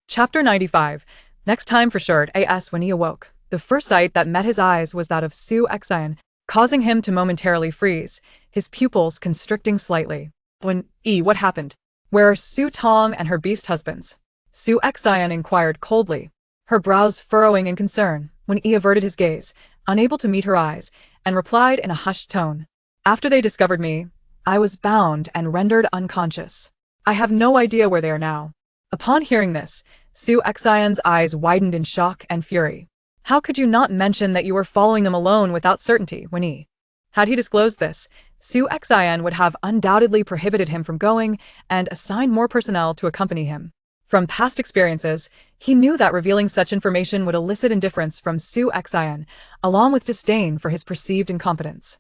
Chapter 95. Next time for sure, as when he awoke, the first sight that met his eyes was that of Su Xin, causing him to momentarily freeze, his pupils constricting slightly. What happened? Where are Su Tong and her beast husbands? Su Xin inquired coldly, her brows furrowing in concern, when averted his gaze, unable to meet her eyes, and replied in a hushed tone. After they discovered me, I was bound and rendered unconscious. I have no idea where they are now. Upon hearing this, Su Xin's eyes widened in shock and fury. How could you not mention that you were following them alone without certainty when had he disclosed this, Su Xin would have undoubtedly prohibited him from going and assigned more personnel to accompany him. From past experiences, he knew that revealing such information would elicit indifference from Su Xin, along with disdain for his perceived incompetence.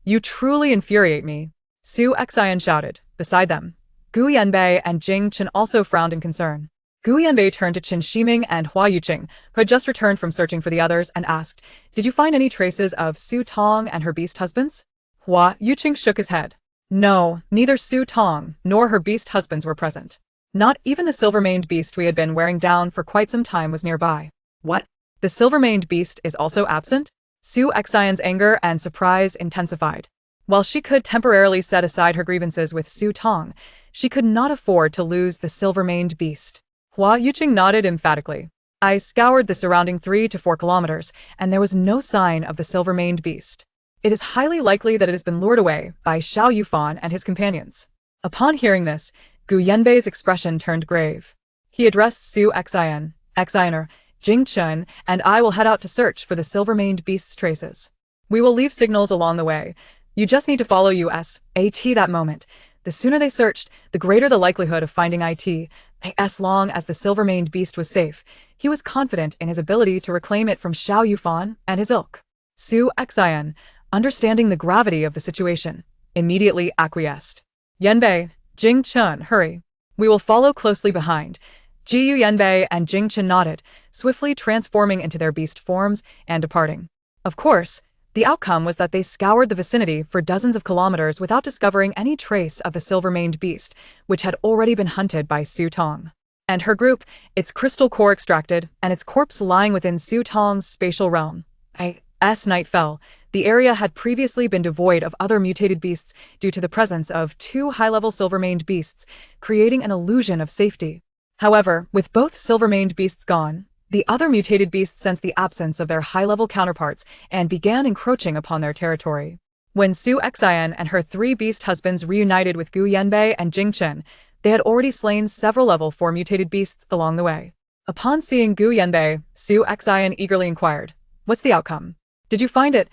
You truly infuriate me, Su Xin shouted. Beside them, Gu Yanbei and Jing Chen also frowned in concern. Gu Yanbei turned to Qin Shiming and Huaixi, who had just returned from searching for the others, and asked, "Did you find any traces of Su Tong and her beast husbands?" Huaixi shook his head. No, neither Su Tong nor her beast husbands were present. Not even the silver-maned beast we had been wearing down for quite some time was nearby. What? The silver-maned beast is also absent? Su Xin's anger and surprise intensified. While she could temporarily set aside her grievances with Su Tong, she could not afford to lose the silver-maned beast. Huaixi nodded emphatically. I scoured the surrounding 3 to 4 kilometers, and there was no sign of the silver-maned beast. It is highly likely that it has been lured away by Xiao Yufan and his companions. Upon hearing this, Gu Yanbei's expression turned grave. He addressed Su Xiner, Jing Chen, and I will head out to search for the silver-maned beast's traces. We will leave signals along the way. You just need to follow us at that moment. The sooner they searched, the greater the likelihood of finding it. As long as the silver-maned beast was safe, he was confident in his ability to reclaim it from Xiao Yufan and his ilk. Su Xin, understanding the gravity of the situation, immediately acquiesced. Yanbei, Jing Chen, hurry. We will follow closely behind. Jiyu Yanbei and Jing Chen nodded, swiftly transforming into their beast forms and departing. Of course, the outcome was that they scoured the vicinity for dozens of kilometers without discovering any trace of the silver-maned beast, which had already been hunted by Su Tong and her group, its crystal core extracted, and its corpse lying within Su Tong's spatial realm. As night fell, the area had previously been devoid of other mutated beasts due to the presence of 2 high-level silver-maned beasts, creating an illusion of safety. However, with both silver-maned beasts gone, the other mutated beasts sensed the absence of their high-level counterparts and began encroaching upon their territory. When Su Xin and her 3 beast husbands reunited with Gu Yanbei and Jing Chen, they had already slain several level 4 mutated beasts along the way. Upon seeing Gu Yanbei, Su Xin eagerly inquired, "What's the outcome? Did you find it?"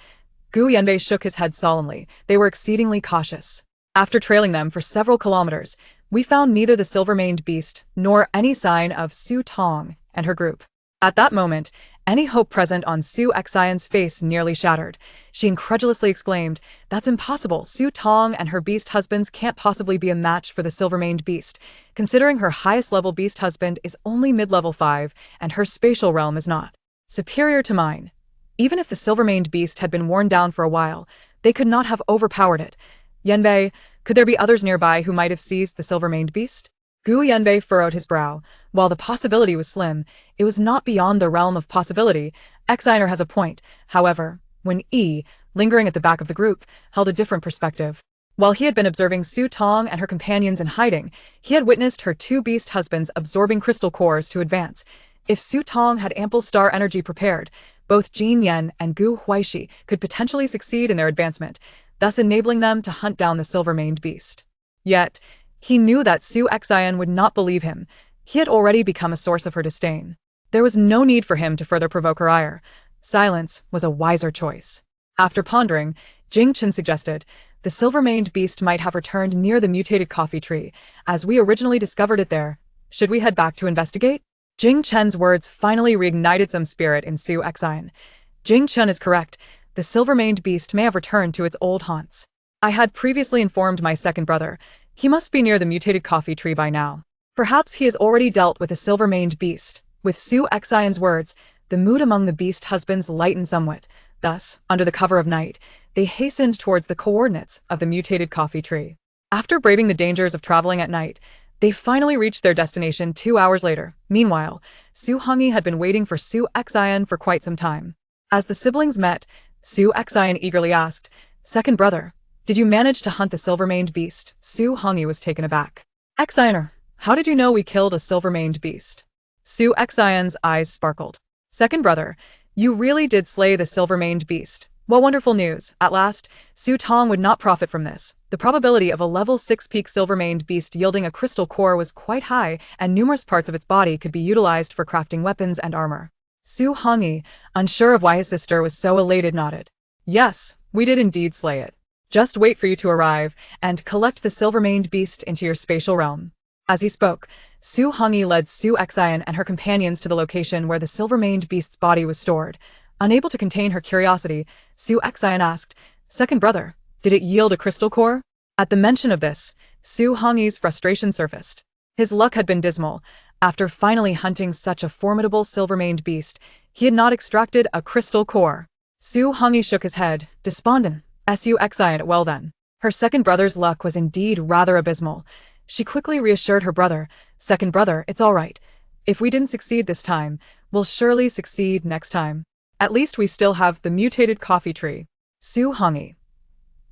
Gu Yanbei shook his head solemnly. They were exceedingly cautious. After trailing them for several kilometers, we found neither the silver-maned beast nor any sign of Su Tong and her group. At that moment, any hope present on Su Xin's face nearly shattered. She incredulously exclaimed, "That's impossible. Su Tong and her beast husbands can't possibly be a match for the silver-maned beast, considering her highest-level beast husband is only mid-level 5 and her spatial realm is not superior to mine. Even if the silver-maned beast had been worn down for a while, they could not have overpowered it. Yanbei, could there be others nearby who might have seized the silver-maned beast?" Gu Yanbei furrowed his brow. While the possibility was slim, it was not beyond the realm of possibility. Xiner has a point, however, when lingering at the back of the group, held a different perspective. While he had been observing Su Tong and her companions in hiding, he had witnessed her 2 beast husbands absorbing crystal cores to advance. If Su Tong had ample star energy prepared, both Jin Yan and Gu Huaixi could potentially succeed in their advancement, thus enabling them to hunt down the silver-maned beast. Yet, he knew that Su Xin would not believe him. He had already become a source of her disdain. There was no need for him to further provoke her ire. Silence was a wiser choice. After pondering, Jing Chen suggested, "The silver-maned beast might have returned near the mutated coffee tree, as we originally discovered it there. Should we head back to investigate?" Jing Chen's words finally reignited some spirit in Su Xin. Jing Chen is correct. The silver-maned beast may have returned to its old haunts. I had previously informed my second brother. He must be near the mutated coffee tree by now. Perhaps he has already dealt with the silver-maned beast. With Su Xin's words, the mood among the beast husbands lightened somewhat. Thus, under the cover of night, they hastened towards the coordinates of the mutated coffee tree. After braving the dangers of traveling at night, They finally reached their destination 2 hours later. Meanwhile, Su Hongyi had been waiting for Su Xian for quite some time. As the siblings met, Su Xian eagerly asked, "Second brother, did you manage to hunt the silver-maned beast?" Su Hongyi was taken aback. "Xianer, how did you know we killed a silver-maned beast?" Su Xian's eyes sparkled. "Second brother, you really did slay the silver-maned beast. What wonderful news." At last, Su Tong would not profit from this. The probability of a level 6 peak silver-maned beast yielding a crystal core was quite high, and numerous parts of its body could be utilized for crafting weapons and armor. Su Hongyi, unsure of why his sister was so elated, nodded. "Yes, we did indeed slay it. Just wait for you to arrive and collect the silver-maned beast into your spatial realm." As he spoke, Su Hongyi led Su Xian and her companions to the location where the silver-maned beast's body was stored. Unable to contain her curiosity, Su Xian asked, "Second brother, did it yield a crystal core?" At the mention of this, Su Hongyi's frustration surfaced. His luck had been dismal. After finally hunting such a formidable silver-maned beast, he had not extracted a crystal core. Su Hongyi shook his head, despondent. Su Xian, well then. Her second brother's luck was indeed rather abysmal. She quickly reassured her brother, "Second brother, it's all right. If we didn't succeed this time, we'll surely succeed next time. At least we still have the mutated coffee tree." Su Hongyi.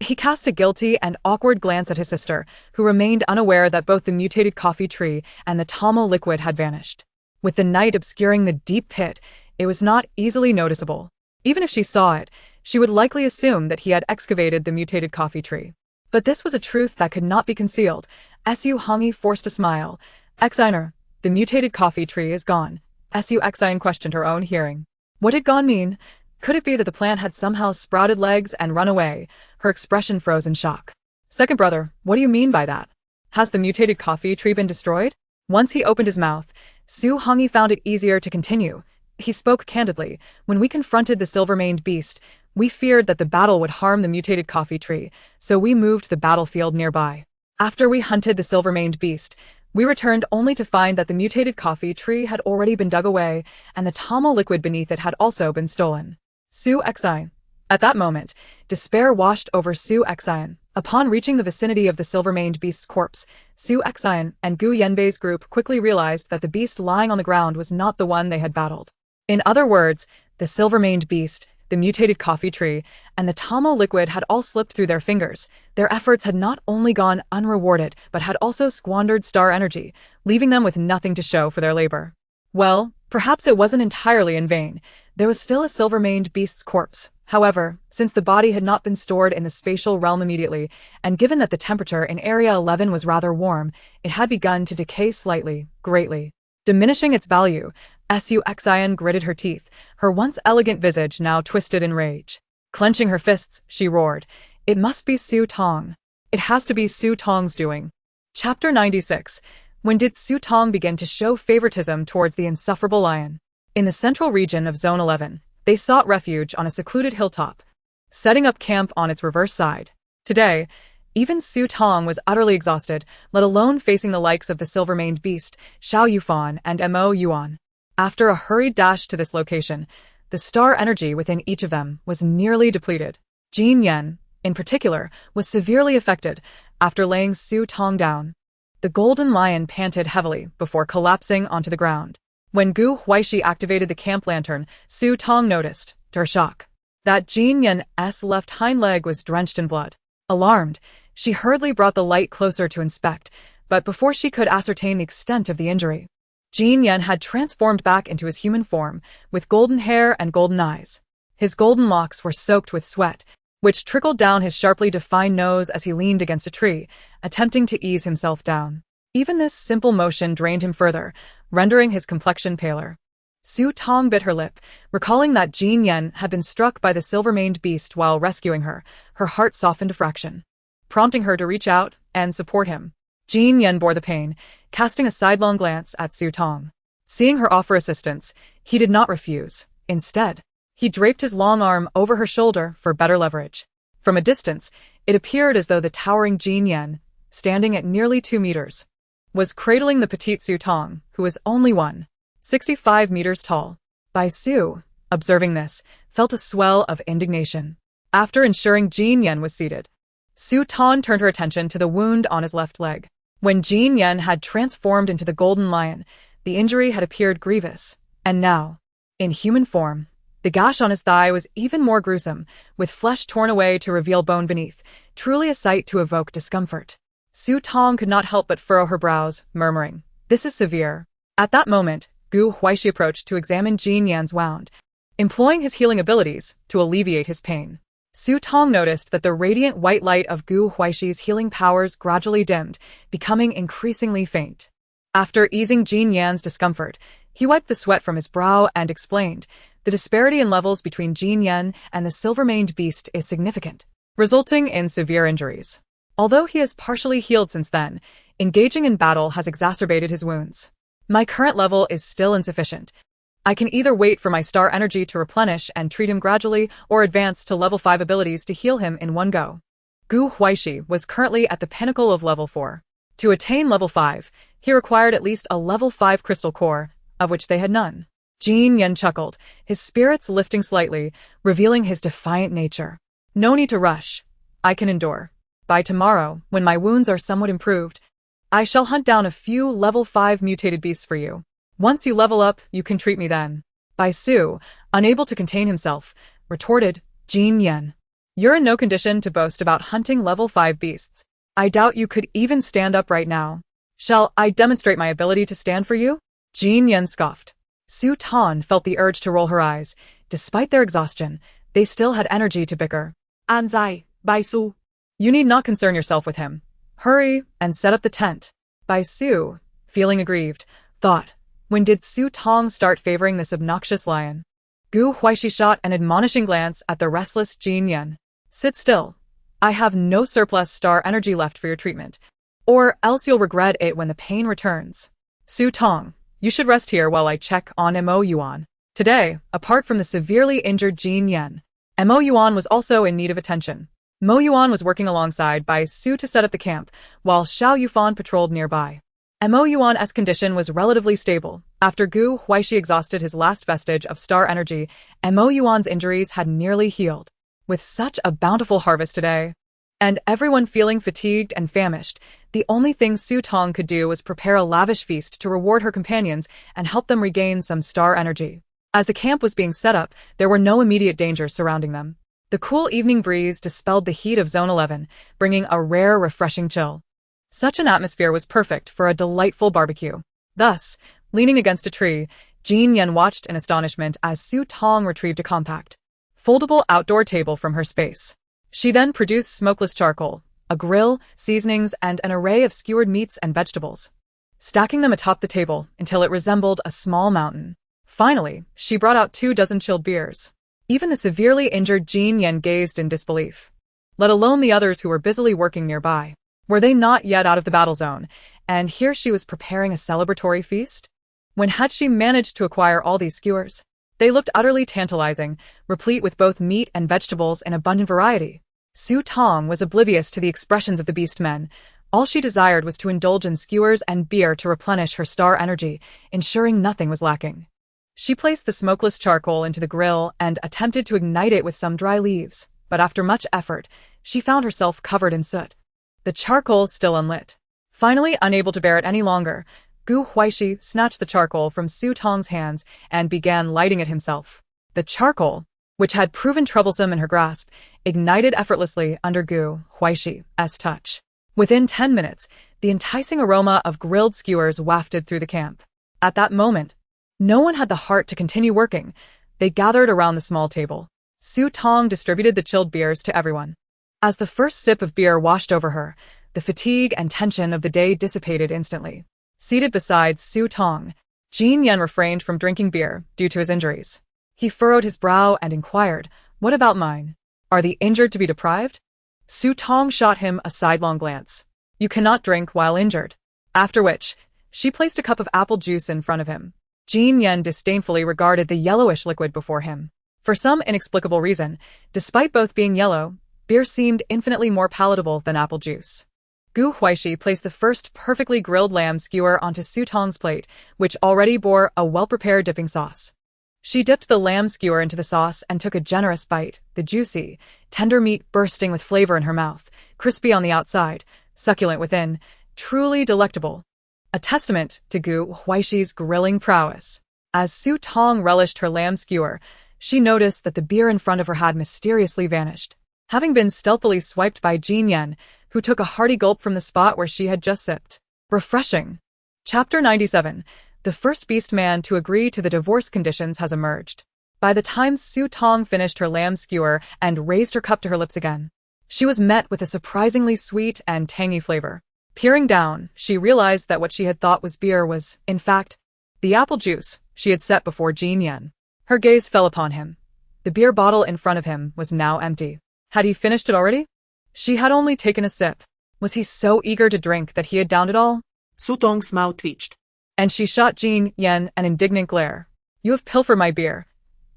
He cast a guilty and awkward glance at his sister, who remained unaware that both the mutated coffee tree and the Tamil liquid had vanished. With the night obscuring the deep pit, it was not easily noticeable. Even if she saw it, she would likely assume that he had excavated the mutated coffee tree. But this was a truth that could not be concealed. Su Hongyi forced a smile. "Xianer, the mutated coffee tree is gone." Su Xian questioned her own hearing. What did gone mean? Could it be that the plant had somehow sprouted legs and run away? Her expression froze in shock. "Second brother, what do you mean by that? Has the mutated coffee tree been destroyed?" Once he opened his mouth, Su Hongyi found it easier to continue. He spoke candidly. "When we confronted the silver-maned beast, we feared that the battle would harm the mutated coffee tree, so we moved the battlefield nearby. After we hunted the silver-maned beast, we returned only to find that the mutated coffee tree had already been dug away, and the Tamil liquid beneath it had also been stolen." Su Xian. At that moment, despair washed over Su Xian. Upon reaching the vicinity of the silver-maned beast's corpse, Su Xian and Gu Yanbei's group quickly realized that the beast lying on the ground was not the one they had battled. In other words, the silver-maned beast, the mutated coffee tree, and the Tamil liquid had all slipped through their fingers. Their efforts had not only gone unrewarded, but had also squandered star energy, leaving them with nothing to show for their labor. Well, perhaps it wasn't entirely in vain. There was still a silver-maned beast's corpse. However, since the body had not been stored in the spatial realm immediately, and given that the temperature in Area 11 was rather warm, it had begun to decay slightly, greatly, diminishing its value. Su Xian gritted her teeth, her once elegant visage now twisted in rage. Clenching her fists, she roared, "It must be Su Tong. It has to be Su Tong's doing." Chapter 96. When did Su Tong begin to show favoritism towards the insufferable lion? In the central region of Zone 11, they sought refuge on a secluded hilltop, setting up camp on its reverse side. Today, even Su Tong was utterly exhausted, let alone facing the likes of the silver-maned beast, Xiao Yufan and Mo Yuan. After a hurried dash to this location, the star energy within each of them was nearly depleted. Jin Yan, in particular, was severely affected after laying Su Tong down. The golden lion panted heavily before collapsing onto the ground. When Gu Huaixi activated the camp lantern, Su Tong noticed, to her shock, that Jin Yan's left hind leg was drenched in blood. Alarmed, she hurriedly brought the light closer to inspect, but before she could ascertain the extent of the injury, Jin Yan had transformed back into his human form, with golden hair and golden eyes. His golden locks were soaked with sweat, which trickled down his sharply defined nose as he leaned against a tree, attempting to ease himself down. Even this simple motion drained him further, rendering his complexion paler. Su Tong bit her lip, recalling that Jin Yan had been struck by the silver-maned beast while rescuing her. Her heart softened a fraction, prompting her to reach out and support him. Jin Yan bore the pain, casting a sidelong glance at Su Tong. Seeing her offer assistance, he did not refuse. Instead, he draped his long arm over her shoulder for better leverage. From a distance, it appeared as though the towering Jin Yan, standing at nearly 2 meters, was cradling the petite Su Tong, who was only 1.65 meters tall. Bai Su, observing this, felt a swell of indignation. After ensuring Jin Yan was seated, Su Tong turned her attention to the wound on his left leg. When Jin Yan had transformed into the golden lion, the injury had appeared grievous, and now, in human form, the gash on his thigh was even more gruesome, with flesh torn away to reveal bone beneath, truly a sight to evoke discomfort. Tong could not help but furrow her brows, murmuring, "This is severe." At that moment, Huaixi approached to examine Jin Yan's wound, employing his healing abilities to alleviate his pain. Tong noticed that the radiant white light of Huaixi's healing powers gradually dimmed, becoming increasingly faint. After easing Jin Yan's discomfort, he wiped the sweat from his brow and explained, "The disparity in levels between Jin Yan and the silver-maned beast is significant, resulting in severe injuries. Although he has partially healed since then, engaging in battle has exacerbated his wounds. My current level is still insufficient. I can either wait for my star energy to replenish and treat him gradually, or advance to level 5 abilities to heal him in one go." Huaixi was currently at the pinnacle of level 4. To attain level 5, he required at least a level 5 crystal core, of which they had none. Jin Yan chuckled, his spirits lifting slightly, revealing his defiant nature. "No need to rush. I can endure. By tomorrow, when my wounds are somewhat improved, I shall hunt down a few level 5 mutated beasts for you. Once you level up, you can treat me then." Bai Su, unable to contain himself, retorted, "Jin Yan, you're in no condition to boast about hunting level 5 beasts. I doubt you could even stand up right now. Shall I demonstrate my ability to stand for you?" Jin Yan scoffed. Tong felt the urge to roll her eyes. Despite their exhaustion, they still had energy to bicker. "Anzai, Bai Su. You need not concern yourself with him. Hurry and set up the tent." Bai Su, feeling aggrieved, thought, when did Tong start favoring this obnoxious lion? Huaixi shot an admonishing glance at the restless Jin Yan. "Sit still. I have no surplus star energy left for your treatment, or else you'll regret it when the pain returns. Tong, you should rest here while I check on Yuan." Today, apart from the severely injured Jin Yan, Yuan was also in need of attention. Yuan was working alongside Bai Su to set up the camp, while Xiao Yufan patrolled nearby. Yuan's condition was relatively stable. After Huaixi exhausted his last vestige of star energy, Yuan's injuries had nearly healed. With such a bountiful harvest today, and everyone feeling fatigued and famished, the only thing Tong could do was prepare a lavish feast to reward her companions and help them regain some star energy. As the camp was being set up, there were no immediate dangers surrounding them. The cool evening breeze dispelled the heat of Zone 11, bringing a rare, refreshing chill. Such an atmosphere was perfect for a delightful barbecue. Thus, leaning against a tree, Jin Yan watched in astonishment as Tong retrieved a compact, foldable outdoor table from her space. She then produced smokeless charcoal, a grill, seasonings, and an array of skewered meats and vegetables, stacking them atop the table until it resembled a small mountain. Finally, she brought out 24 chilled beers. Even the severely injured Jin Yan gazed in disbelief, let alone the others who were busily working nearby. Were they not yet out of the battle zone, and here she was preparing a celebratory feast? When had she managed to acquire all these skewers? They looked utterly tantalizing, replete with both meat and vegetables in abundant variety. Tong was oblivious to the expressions of the beast men. All she desired was to indulge in skewers and beer to replenish her star energy, ensuring nothing was lacking. She placed the smokeless charcoal into the grill and attempted to ignite it with some dry leaves, but after much effort, she found herself covered in soot, the charcoal still unlit. Finally, unable to bear it any longer, Huaixi snatched the charcoal from Tong's hands and began lighting it himself. The charcoal, which had proven troublesome in her grasp, ignited effortlessly under Huaixi's touch. Within 10 minutes, the enticing aroma of grilled skewers wafted through the camp. At that moment, no one had the heart to continue working. They gathered around the small table. Tong distributed the chilled beers to everyone. As the first sip of beer washed over her, the fatigue and tension of the day dissipated instantly. Seated beside Tong, Jin Yan refrained from drinking beer due to his injuries. He furrowed his brow and inquired, "What about mine? Are the injured to be deprived?" Tong shot him a sidelong glance. "You cannot drink while injured." After which, she placed a cup of apple juice in front of him. Jin Yan disdainfully regarded the yellowish liquid before him. For some inexplicable reason, despite both being yellow, beer seemed infinitely more palatable than apple juice. Huaixi placed the first perfectly grilled lamb skewer onto Tong's plate, which already bore a well-prepared dipping sauce. She dipped the lamb skewer into the sauce and took a generous bite, the juicy, tender meat bursting with flavor in her mouth, crispy on the outside, succulent within. truly delectable. A testament to Gu Huaixi's grilling prowess. As Su Tong relished her lamb skewer, she noticed that the beer in front of her had mysteriously vanished, having been stealthily swiped by Jin Yan, who took a hearty gulp from the spot where she had just sipped. Refreshing. Chapter 97. The first beast man to agree to the divorce conditions has emerged. By the time Su Tong finished her lamb skewer and raised her cup to her lips again, she was met with a surprisingly sweet and tangy flavor. Peering down, she realized that what she had thought was beer was, in fact, the apple juice she had set before Jin Yan. Her gaze fell upon him. The beer bottle in front of him was now empty. Had he finished it already? She had only taken a sip. Was he so eager to drink that he had downed it all? Su Tong's mouth twitched, And she shot Jin Yan an indignant glare. You have pilfered my beer.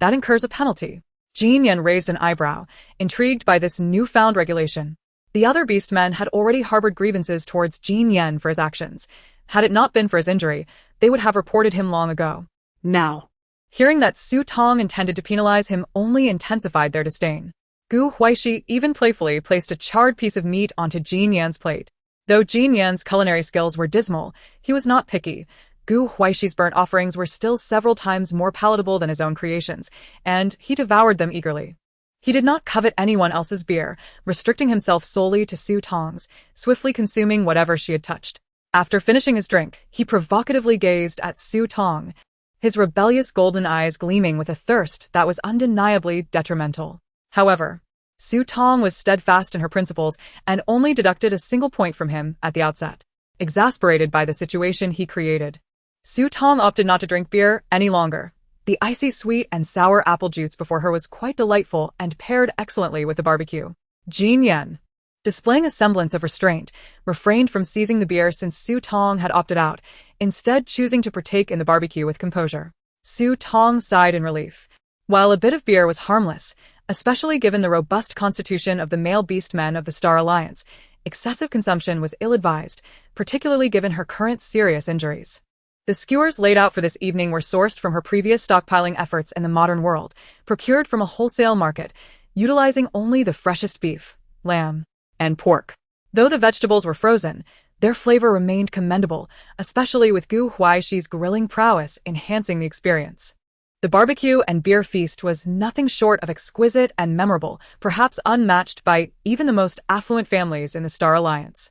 That incurs a penalty. Jin Yan raised an eyebrow, intrigued by this newfound regulation. The other beastmen had already harbored grievances towards Jin Yan for his actions. Had it not been for his injury, they would have reported him long ago. Now. Hearing that Su Tong intended to penalize him only intensified their disdain. Gu Huaixi even playfully placed a charred piece of meat onto Jin Yan's plate. Though Jin Yan's culinary skills were dismal, he was not picky. Gu Huaixi's burnt offerings were still several times more palatable than his own creations, and he devoured them eagerly. He did not covet anyone else's beer, restricting himself solely to Su Tong's, swiftly consuming whatever she had touched. After finishing his drink, he provocatively gazed at Su Tong, his rebellious golden eyes gleaming with a thirst that was undeniably detrimental. However, Su Tong was steadfast in her principles and only deducted a single point from him at the outset. Exasperated by the situation he created, Su Tong opted not to drink beer any longer. The icy sweet and sour apple juice before her was quite delightful and paired excellently with the barbecue. Jin Yan, displaying a semblance of restraint, refrained from seizing the beer since Su Tong had opted out, instead choosing to partake in the barbecue with composure. Su Tong sighed in relief. While a bit of beer was harmless, especially given the robust constitution of the male beastmen of the Star Alliance, excessive consumption was ill-advised, particularly given her current serious injuries. The skewers laid out for this evening were sourced from her previous stockpiling efforts in the modern world, procured from a wholesale market, utilizing only the freshest beef, lamb, and pork. Though the vegetables were frozen, their flavor remained commendable, especially with Gu Huaixi's grilling prowess enhancing the experience. The barbecue and beer feast was nothing short of exquisite and memorable, perhaps unmatched by even the most affluent families in the Star Alliance.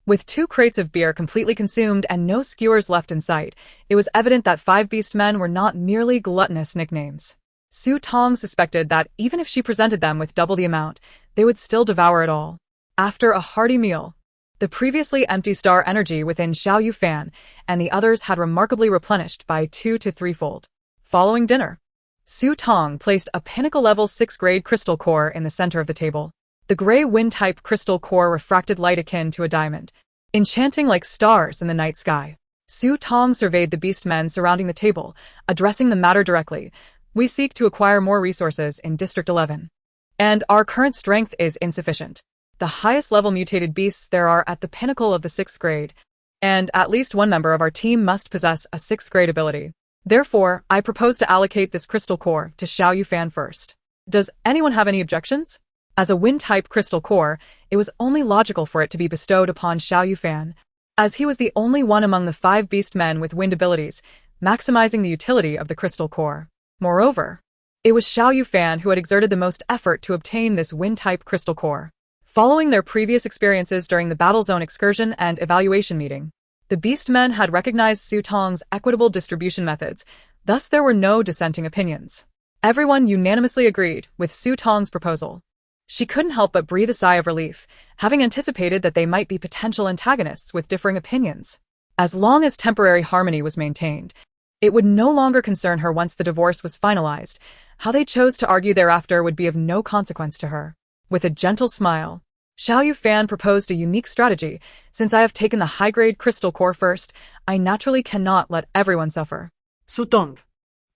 With 2 crates of beer completely consumed and no skewers left in sight, it was evident that 5 beastmen were not merely gluttonous nicknames. Su Tong suspected that even if she presented them with double the amount, they would still devour it all. After a hearty meal, the previously empty star energy within Xiao Yufan and the others had remarkably replenished by 2 to 3-fold. Following dinner, Su Tong placed a pinnacle-level 6th-grade crystal core in the center of the table. The gray wind-type crystal core refracted light akin to a diamond, enchanting like stars in the night sky. Su Tong surveyed the beastmen surrounding the table, addressing the matter directly. We seek to acquire more resources in District 11. And our current strength is insufficient. The highest-level mutated beasts there are at the pinnacle of the 6th grade, and at least one member of our team must possess a 6th-grade ability. Therefore, I propose to allocate this crystal core to Xiao Yufan first. Does anyone have any objections? As a wind-type crystal core, it was only logical for it to be bestowed upon Xiao Yufan, as he was the only one among the 5 beastmen with wind abilities, maximizing the utility of the crystal core. Moreover, it was Xiao Yufan who had exerted the most effort to obtain this wind-type crystal core. Following their previous experiences during the Battle Zone excursion and evaluation meeting, the beastmen had recognized Su Tong's equitable distribution methods, thus there were no dissenting opinions. Everyone unanimously agreed with Su Tong's proposal. She couldn't help but breathe a sigh of relief, having anticipated that they might be potential antagonists with differing opinions. As long as temporary harmony was maintained, it would no longer concern her once the divorce was finalized. How they chose to argue thereafter would be of no consequence to her. With a gentle smile, Xiao Yufan proposed a unique strategy. Since I have taken the high-grade crystal core first, I naturally cannot let everyone suffer. Su Tong.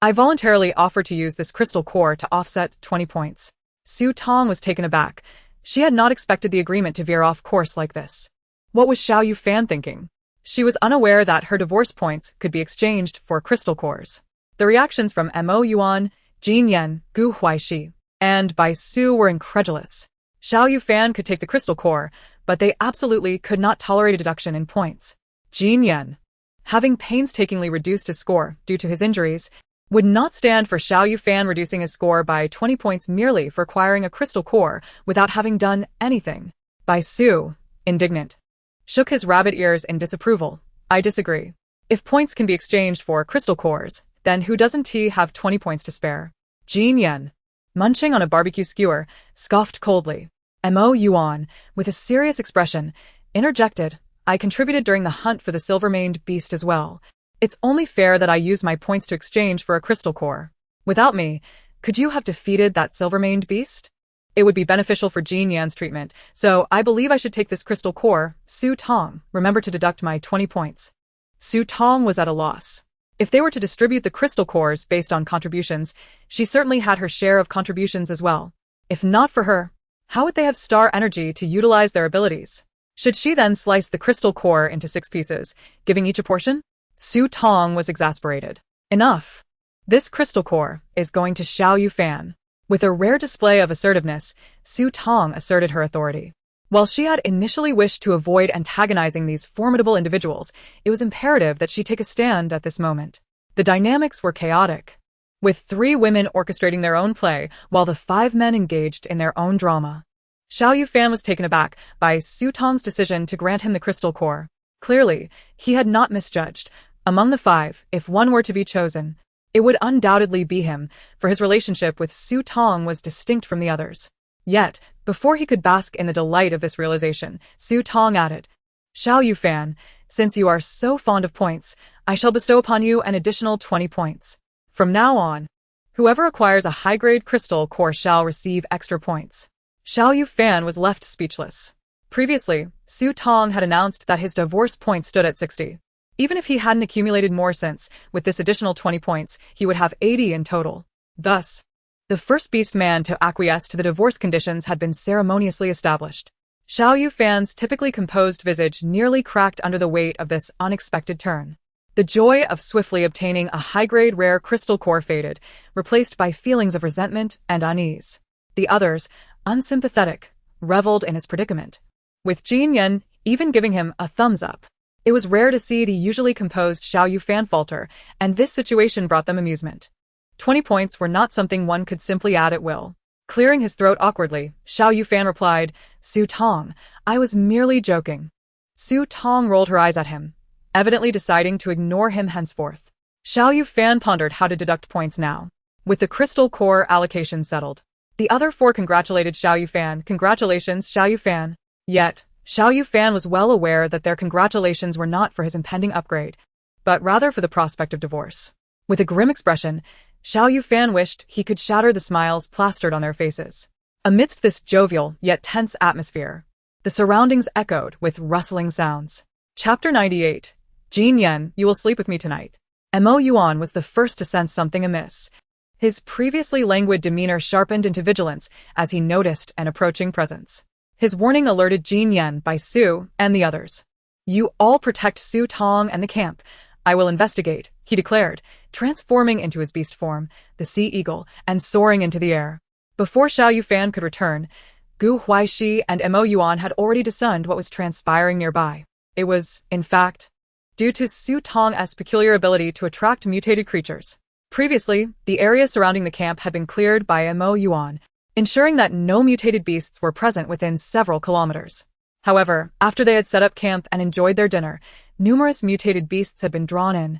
I voluntarily offered to use this crystal core to offset 20 points. Su Tong was taken aback. She had not expected the agreement to veer off course like this. What was Xiao Yufan thinking? She was unaware that her divorce points could be exchanged for crystal cores. The reactions from Mo Yuan, Jin Yan, Gu Huaixi, and by Su were incredulous. Xiao Yufan could take the crystal core, but they absolutely could not tolerate a deduction in points. Jin Yan, having painstakingly reduced his score due to his injuries, would not stand for Xiao Yufan reducing his score by 20 points merely for acquiring a crystal core without having done anything. Bai Su, indignant, shook his rabbit ears in disapproval. I disagree. If points can be exchanged for crystal cores, then who doesn't he have 20 points to spare? Jin Yan, munching on a barbecue skewer, scoffed coldly. Yuan, with a serious expression, interjected, I contributed during the hunt for the silver-maned beast as well. It's only fair that I use my points to exchange for a crystal core. Without me, could you have defeated that silver-maned beast? It would be beneficial for Jin Yan's treatment, so I believe I should take this crystal core. Su Tong, remember to deduct my 20 points. Su Tong was at a loss. If they were to distribute the crystal cores based on contributions, she certainly had her share of contributions as well. If not for her, how would they have star energy to utilize their abilities? Should she then slice the crystal core into 6 pieces, giving each a portion? Su Tong was exasperated. Enough. This crystal core is going to Xiao Yufan. With a rare display of assertiveness, Su Tong asserted her authority. While she had initially wished to avoid antagonizing these formidable individuals, it was imperative that she take a stand at this moment. The dynamics were chaotic, with 3 women orchestrating their own play while the 5 men engaged in their own drama. Xiao Yufan was taken aback by Su Tong's decision to grant him the crystal core. Clearly, he had not misjudged. Among the 5, if one were to be chosen, it would undoubtedly be him, for his relationship with Su Tong was distinct from the others. Yet, before he could bask in the delight of this realization, Su Tong added, Xiao Yufan, since you are so fond of points, I shall bestow upon you an additional 20 points. From now on, whoever acquires a high-grade crystal core shall receive extra points. Xiao Yufan was left speechless. Previously, Su Tong had announced that his divorce points stood at 60. Even if he hadn't accumulated more since, with this additional 20 points, he would have 80 in total. Thus, the first beast man to acquiesce to the divorce conditions had been ceremoniously established. Xiao Yufan's typically composed visage nearly cracked under the weight of this unexpected turn. The joy of swiftly obtaining a high-grade rare crystal core faded, replaced by feelings of resentment and unease. The others, unsympathetic, reveled in his predicament, with Jin Yan even giving him a thumbs up. It was rare to see the usually composed Xiao Yufan falter, and this situation brought them amusement. 20 points were not something one could simply add at will. Clearing his throat awkwardly, Xiao Yufan replied, Su Tong, I was merely joking. Su Tong rolled her eyes at him, evidently deciding to ignore him henceforth. Xiao Yufan pondered how to deduct points now. With the crystal core allocation settled, the other 4 congratulated Xiao Yufan. Congratulations, Xiao Yufan. Yet, Xiao Yufan was well aware that their congratulations were not for his impending upgrade, but rather for the prospect of divorce. With a grim expression, Xiao Yufan wished he could shatter the smiles plastered on their faces. Amidst this jovial yet tense atmosphere, the surroundings echoed with rustling sounds. Chapter 98. Jin Yan, you will sleep with me tonight. Yuan was the first to sense something amiss. His previously languid demeanor sharpened into vigilance as he noticed an approaching presence. His warning alerted Jin Yan, Bai Su, and the others. You all protect Su Tong and the camp. I will investigate, he declared, transforming into his beast form, the sea eagle, and soaring into the air. Before Xiao Yufan could return, Huaixi and Yuan had already discerned what was transpiring nearby. It was, in fact, due to Su Tong's peculiar ability to attract mutated creatures. Previously, the area surrounding the camp had been cleared by Yuan, ensuring that no mutated beasts were present within several kilometers. However, after they had set up camp and enjoyed their dinner, numerous mutated beasts had been drawn in,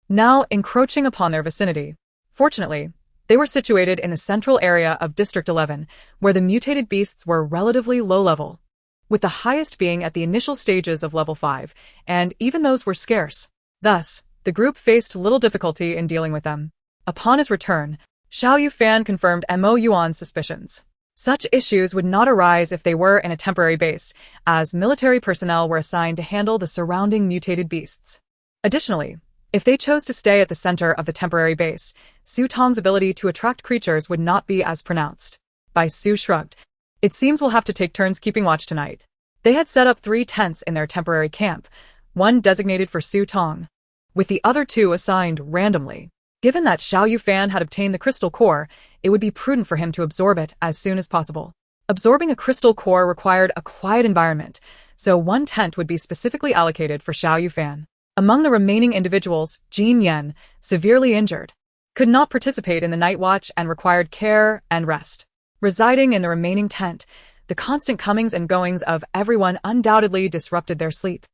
now encroaching upon their vicinity. Fortunately, they were situated in the central area of District 11, where the mutated beasts were relatively low level, with the highest being at the initial stages of level 5, and even those were scarce. Thus, the group faced little difficulty in dealing with them. Upon his return, Xiao Yufan confirmed Yuan's suspicions. Such issues would not arise if they were in a temporary base, as military personnel were assigned to handle the surrounding mutated beasts. Additionally, if they chose to stay at the center of the temporary base, Su Tong's ability to attract creatures would not be as pronounced. Bai Su shrugged. It seems we'll have to take turns keeping watch tonight. They had set up 3 tents in their temporary camp, one designated for Su Tong, with the other 2 assigned randomly. Given that Xiao Yufan had obtained the crystal core, it would be prudent for him to absorb it as soon as possible. Absorbing a crystal core required a quiet environment, so one tent would be specifically allocated for Xiao Yufan. Among the remaining individuals, Jin Yan, severely injured, could not participate in the night watch and required care and rest. Residing in the remaining tent, the constant comings and goings of everyone undoubtedly disrupted their sleep.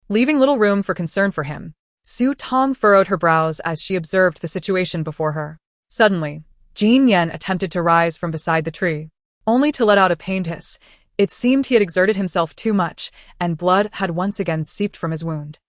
Leaving little room for concern for him, Tong furrowed her brows as she observed the situation before her. Suddenly, Jin Yan attempted to rise from beside the tree, only to let out a pained hiss. It seemed he had exerted himself too much, and blood had once again seeped from his wound.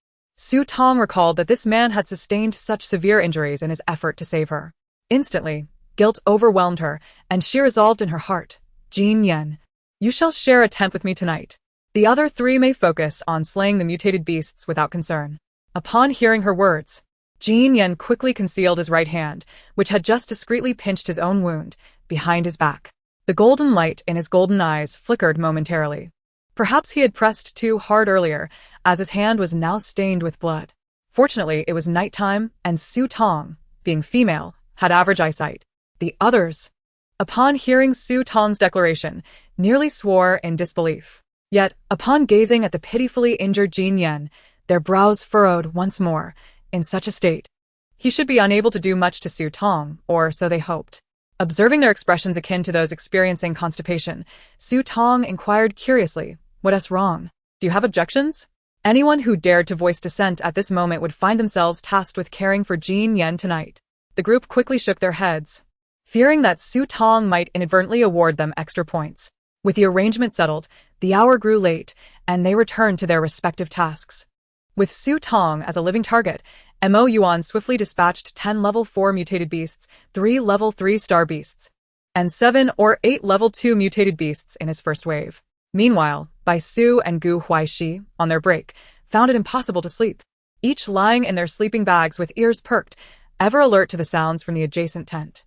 Tong recalled that this man had sustained such severe injuries in his effort to save her. Instantly, guilt overwhelmed her, and she resolved in her heart, Jin Yan, you shall share a tent with me tonight. The other three may focus on slaying the mutated beasts without concern. Upon hearing her words, Jin Yan quickly concealed his right hand, which had just discreetly pinched his own wound, behind his back. The golden light in his golden eyes flickered momentarily. Perhaps he had pressed too hard earlier, as his hand was now stained with blood. Fortunately, it was nighttime, and Tong, being female, had average eyesight. The others, upon hearing Tong's declaration, nearly swore in disbelief. Yet, upon gazing at the pitifully injured Jin Yan, their brows furrowed once more. In such a state, he should be unable to do much to Tong, or so they hoped. Observing their expressions akin to those experiencing constipation, Tong inquired curiously, "What's wrong? Do you have objections?" Anyone who dared to voice dissent at this moment would find themselves tasked with caring for Jin Yan tonight. The group quickly shook their heads, fearing that Tong might inadvertently award them extra points. With the arrangement settled, the hour grew late, and they returned to their respective tasks. With Tong as a living target, Yuan swiftly dispatched 10 level 4 mutated beasts, 3 level 3 star beasts, and 7 or 8 level 2 mutated beasts in his first wave. Meanwhile, Su and Huaixi, on their break, found it impossible to sleep, each lying in their sleeping bags with ears perked, ever alert to the sounds from the adjacent tent.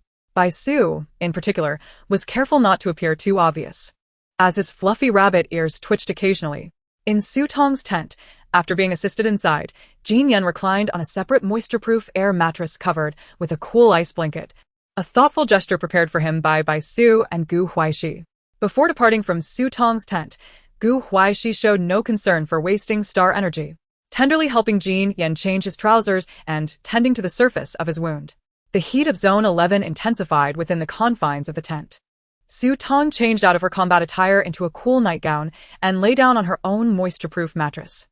Su, in particular, was careful not to appear too obvious, as his fluffy rabbit ears twitched occasionally. In Tong's tent, after being assisted inside, Jin Yan reclined on a separate moisture-proof air mattress covered with a cool ice blanket, a thoughtful gesture prepared for him by Su and Huaixi. Before departing from Tong's tent, Huaixi showed no concern for wasting star energy, tenderly helping Jin Yan change his trousers and tending to the surface of his wound. The heat of Zone 11 intensified within the confines of the tent. Tong changed out of her combat attire into a cool nightgown and lay down on her own moisture-proof mattress.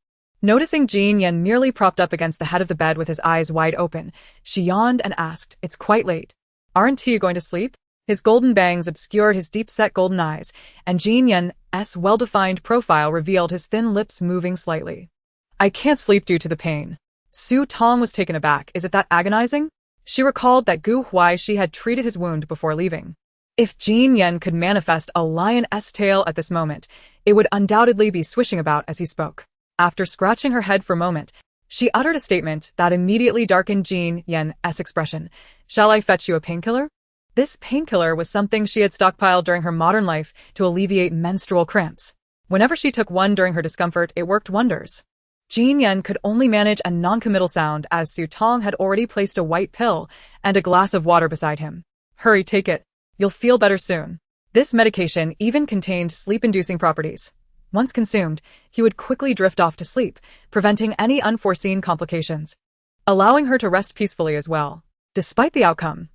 Noticing Jin Yan merely propped up against the head of the bed with his eyes wide open, she yawned and asked, "It's quite late. Aren't you going to sleep?" His golden bangs obscured his deep-set golden eyes, and Jin Yan's well-defined profile revealed his thin lips moving slightly. "I can't sleep due to the pain." Tong was taken aback. "Is it that agonizing?" She recalled that Huaixi had treated his wound before leaving. If Jin Yan could manifest a lion's tail at this moment, it would undoubtedly be swishing about as he spoke. After scratching her head for a moment, she uttered a statement that immediately darkened Jin Yan's expression. "Shall I fetch you a painkiller?" This painkiller was something she had stockpiled during her modern life to alleviate menstrual cramps. Whenever she took one during her discomfort, it worked wonders. Jin Yan could only manage a non-committal sound as Tong had already placed a white pill and a glass of water beside him. "Hurry, take it. You'll feel better soon." This medication even contained sleep-inducing properties. Once consumed, he would quickly drift off to sleep, preventing any unforeseen complications, allowing her to rest peacefully as well. Despite the outcome,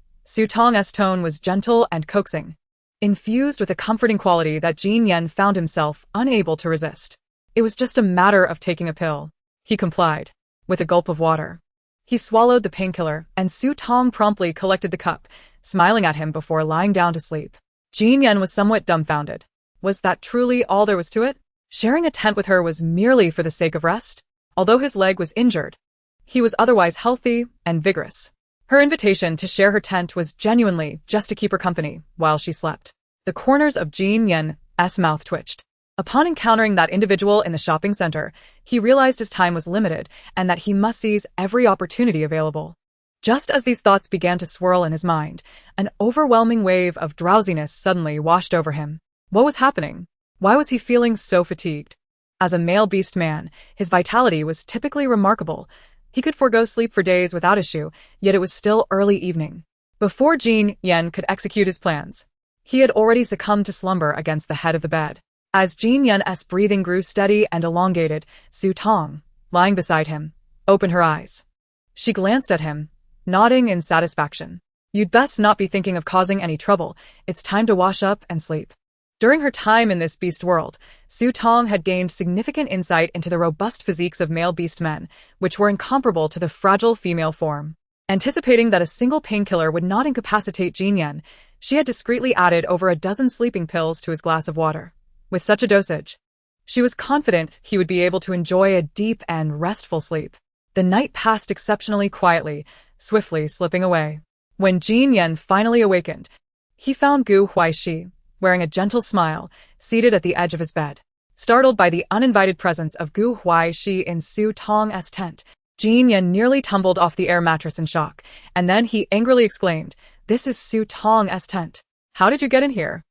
Tong's tone was gentle and coaxing, infused with a comforting quality that Jin Yan found himself unable to resist. It was just a matter of taking a pill. He complied, with a gulp of water. He swallowed the painkiller, and Tong promptly collected the cup, smiling at him before lying down to sleep. Jin Yan was somewhat dumbfounded. Was that truly all there was to it? Sharing a tent with her was merely for the sake of rest? Although his leg was injured, he was otherwise healthy and vigorous. Her invitation to share her tent was genuinely just to keep her company while she slept. The corners of Jin Yan's mouth twitched. Upon encountering that individual in the shopping center, he realized his time was limited and that he must seize every opportunity available. Just as these thoughts began to swirl in his mind, an overwhelming wave of drowsiness suddenly washed over him. What was happening? Why was he feeling so fatigued? As a male beast man, his vitality was typically remarkable. He could forego sleep for days without issue, yet it was still early evening. Before Jin Yan could execute his plans, He had already succumbed to slumber against the head of the bed. As Jin Yan's breathing grew steady and elongated, Su Tong, lying beside him, opened her eyes. She glanced at him, nodding in satisfaction. You'd best not be thinking of causing any trouble. It's time to wash up and sleep. During her time in this beast world, Su Tong had gained significant insight into the robust physiques of male beast men, which were incomparable to the fragile female form. Anticipating that a single painkiller would not incapacitate Jin Yan, she had discreetly added over a dozen sleeping pills to his glass of water. With such a dosage, she was confident he would be able to enjoy a deep and restful sleep. The night passed exceptionally quietly, swiftly slipping away. When Jin Yan finally awakened, he found Huaixi, wearing a gentle smile, seated at the edge of his bed. Startled by the uninvited presence of Huaixi in Su Tong's tent, Jin Yan nearly tumbled off the air mattress in shock, and then he angrily exclaimed, "This is Su Tong's tent. How did you get in here?"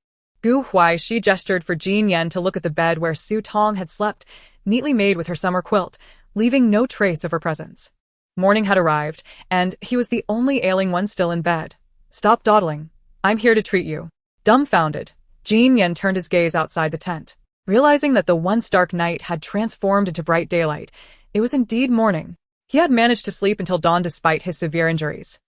Huaixi gestured for Jin Yan to look at the bed where Su Tong had slept, neatly made with her summer quilt, leaving no trace of her presence. Morning had arrived, and he was the only ailing one still in bed. "Stop dawdling. I'm here to treat you." Dumbfounded, Jin Yan turned his gaze outside the tent. Realizing that the once dark night had transformed into bright daylight, it was indeed morning. He had managed to sleep until dawn despite his severe injuries.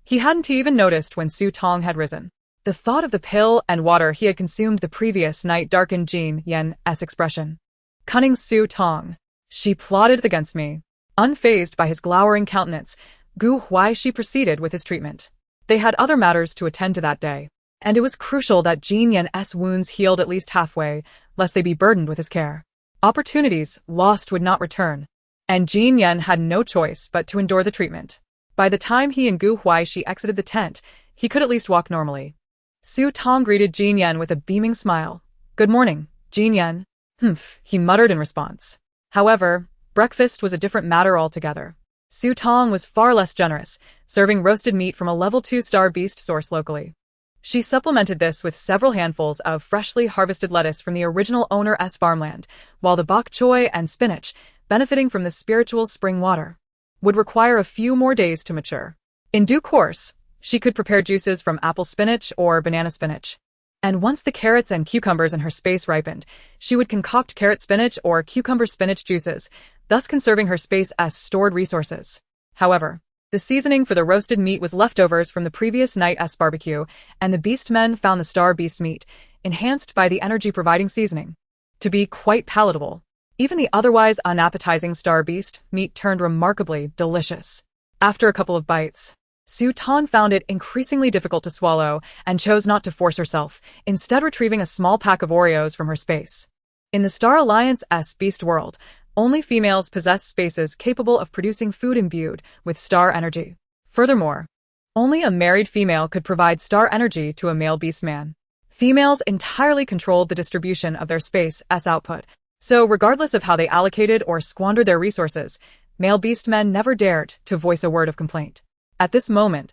He hadn't even noticed when Su Tong had risen. The thought of the pill and water he had consumed the previous night darkened Jin Yan's expression. Cunning Su Tong. She plotted against me. Unfazed by his glowering countenance, Huaixi proceeded with his treatment. They had other matters to attend to that day, and it was crucial that Jin Yan's wounds healed at least halfway, lest they be burdened with his care. Opportunities lost would not return, and Jin Yan had no choice but to endure the treatment. By the time he and Huaixi exited the tent, he could at least walk normally. Su Tong greeted Jin Yan with a beaming smile. "Good morning, Jin Yan." "Humph," he muttered in response. However, breakfast was a different matter altogether. Su Tong was far less generous, serving roasted meat from a level 2-star beast source locally. She supplemented this with several handfuls of freshly harvested lettuce from the original owner's farmland, while the bok choy and spinach, benefiting from the spiritual spring water, would require a few more days to mature. In due course, she could prepare juices from apple spinach or banana spinach. And once the carrots and cucumbers in her space ripened, she would concoct carrot spinach or cucumber spinach juices, thus conserving her space as stored resources. However, the seasoning for the roasted meat was leftovers from the previous night's barbecue, and the beast men found the star beast meat, enhanced by the energy-providing seasoning, to be quite palatable. Even the otherwise unappetizing star beast meat turned remarkably delicious. After a couple of bites, Su Tong found it increasingly difficult to swallow and chose not to force herself, instead retrieving a small pack of Oreos from her space. In the Star Alliance's beast world, only females possess spaces capable of producing food imbued with star energy. Furthermore, only a married female could provide star energy to a male beast man. Females entirely controlled the distribution of their space's output, so regardless of how they allocated or squandered their resources, male beast men never dared to voice a word of complaint. At this moment,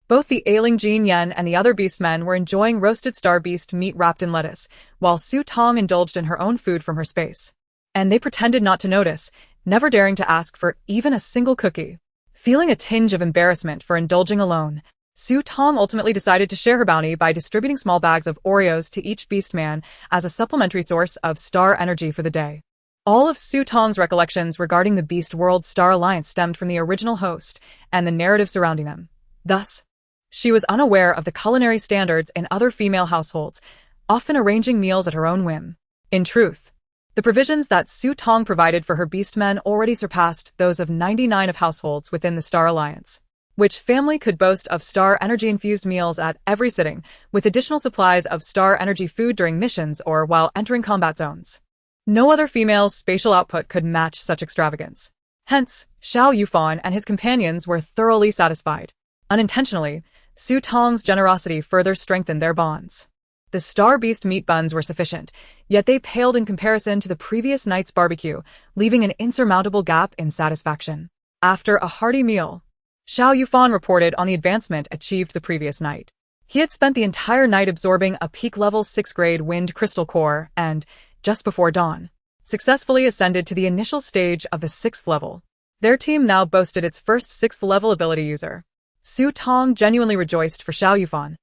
both the ailing Jin Yan and the other beastmen were enjoying roasted star beast meat wrapped in lettuce, while Su Tong indulged in her own food from her space. And they pretended not to notice, never daring to ask for even a single cookie. Feeling a tinge of embarrassment for indulging alone, Su Tong ultimately decided to share her bounty by distributing small bags of Oreos to each beastman as a supplementary source of star energy for the day. All of Su Tong's recollections regarding the Beast World Star Alliance stemmed from the original host and the narrative surrounding them. Thus, she was unaware of the culinary standards in other female households, often arranging meals at her own whim. In truth, the provisions that Su Tong provided for her beastmen already surpassed those of 99 of households within the Star Alliance, which family could boast of star energy-infused meals at every sitting, with additional supplies of star energy food during missions or while entering combat zones. No other female's spatial output could match such extravagance. Hence, Xiao Yufan and his companions were thoroughly satisfied. Unintentionally, Su Tong's generosity further strengthened their bonds. The star beast meat buns were sufficient, yet they paled in comparison to the previous night's barbecue, leaving an insurmountable gap in satisfaction. After a hearty meal, Xiao Yufan reported on the advancement achieved the previous night. He had spent the entire night absorbing a peak-level 6th-grade wind crystal core and, just before dawn, successfully ascended to the initial stage of the 6th level. Their team now boasted its first 6th-level ability user. Su Tong genuinely rejoiced for Xiao Yufan.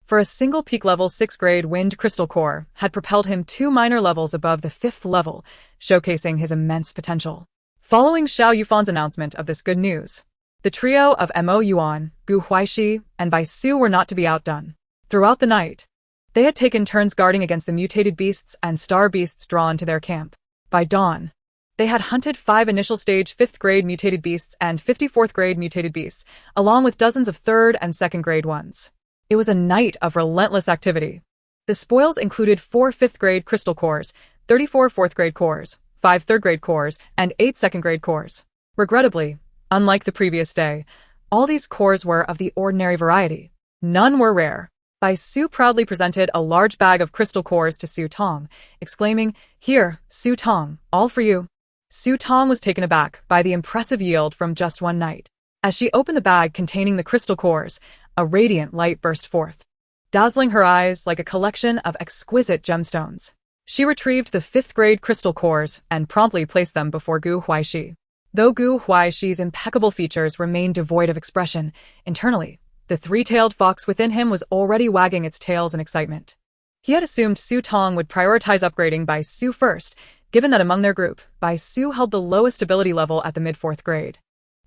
for a single peak level 6th grade wind crystal core had propelled him 2 minor levels above the 5th level, showcasing his immense potential. Following Xiao Yufan's announcement of this good news, the trio of Yuan, Huaixi, and Bai Su were not to be outdone. Throughout the night, they had taken turns guarding against the mutated beasts and star beasts drawn to their camp. By dawn, they had hunted 5 initial stage 5th grade mutated beasts and 54th grade mutated beasts, along with dozens of 3rd and 2nd grade ones. It was a night of relentless activity. The spoils included 4 5th grade crystal cores, 34 4th grade cores, 5 3rd grade cores, and 8 2nd grade cores. Regrettably, unlike the previous day, all these cores were of the ordinary variety. None were rare. Bai Su proudly presented a large bag of crystal cores to Su Tong, exclaiming, "Here, Su Tong, all for you." Su Tong was taken aback by the impressive yield from just one night. As she opened the bag containing the crystal cores, a radiant light burst forth, dazzling her eyes like a collection of exquisite gemstones. She retrieved the 5th grade crystal cores and promptly placed them before Gu Huaixi. Though Gu Huaixi's impeccable features remained devoid of expression, internally, the 3-tailed fox within him was already wagging its tails in excitement. He had assumed Su Tong would prioritize upgrading Bai Su first, given that among their group, Bai Su held the lowest ability level at the mid-4th grade.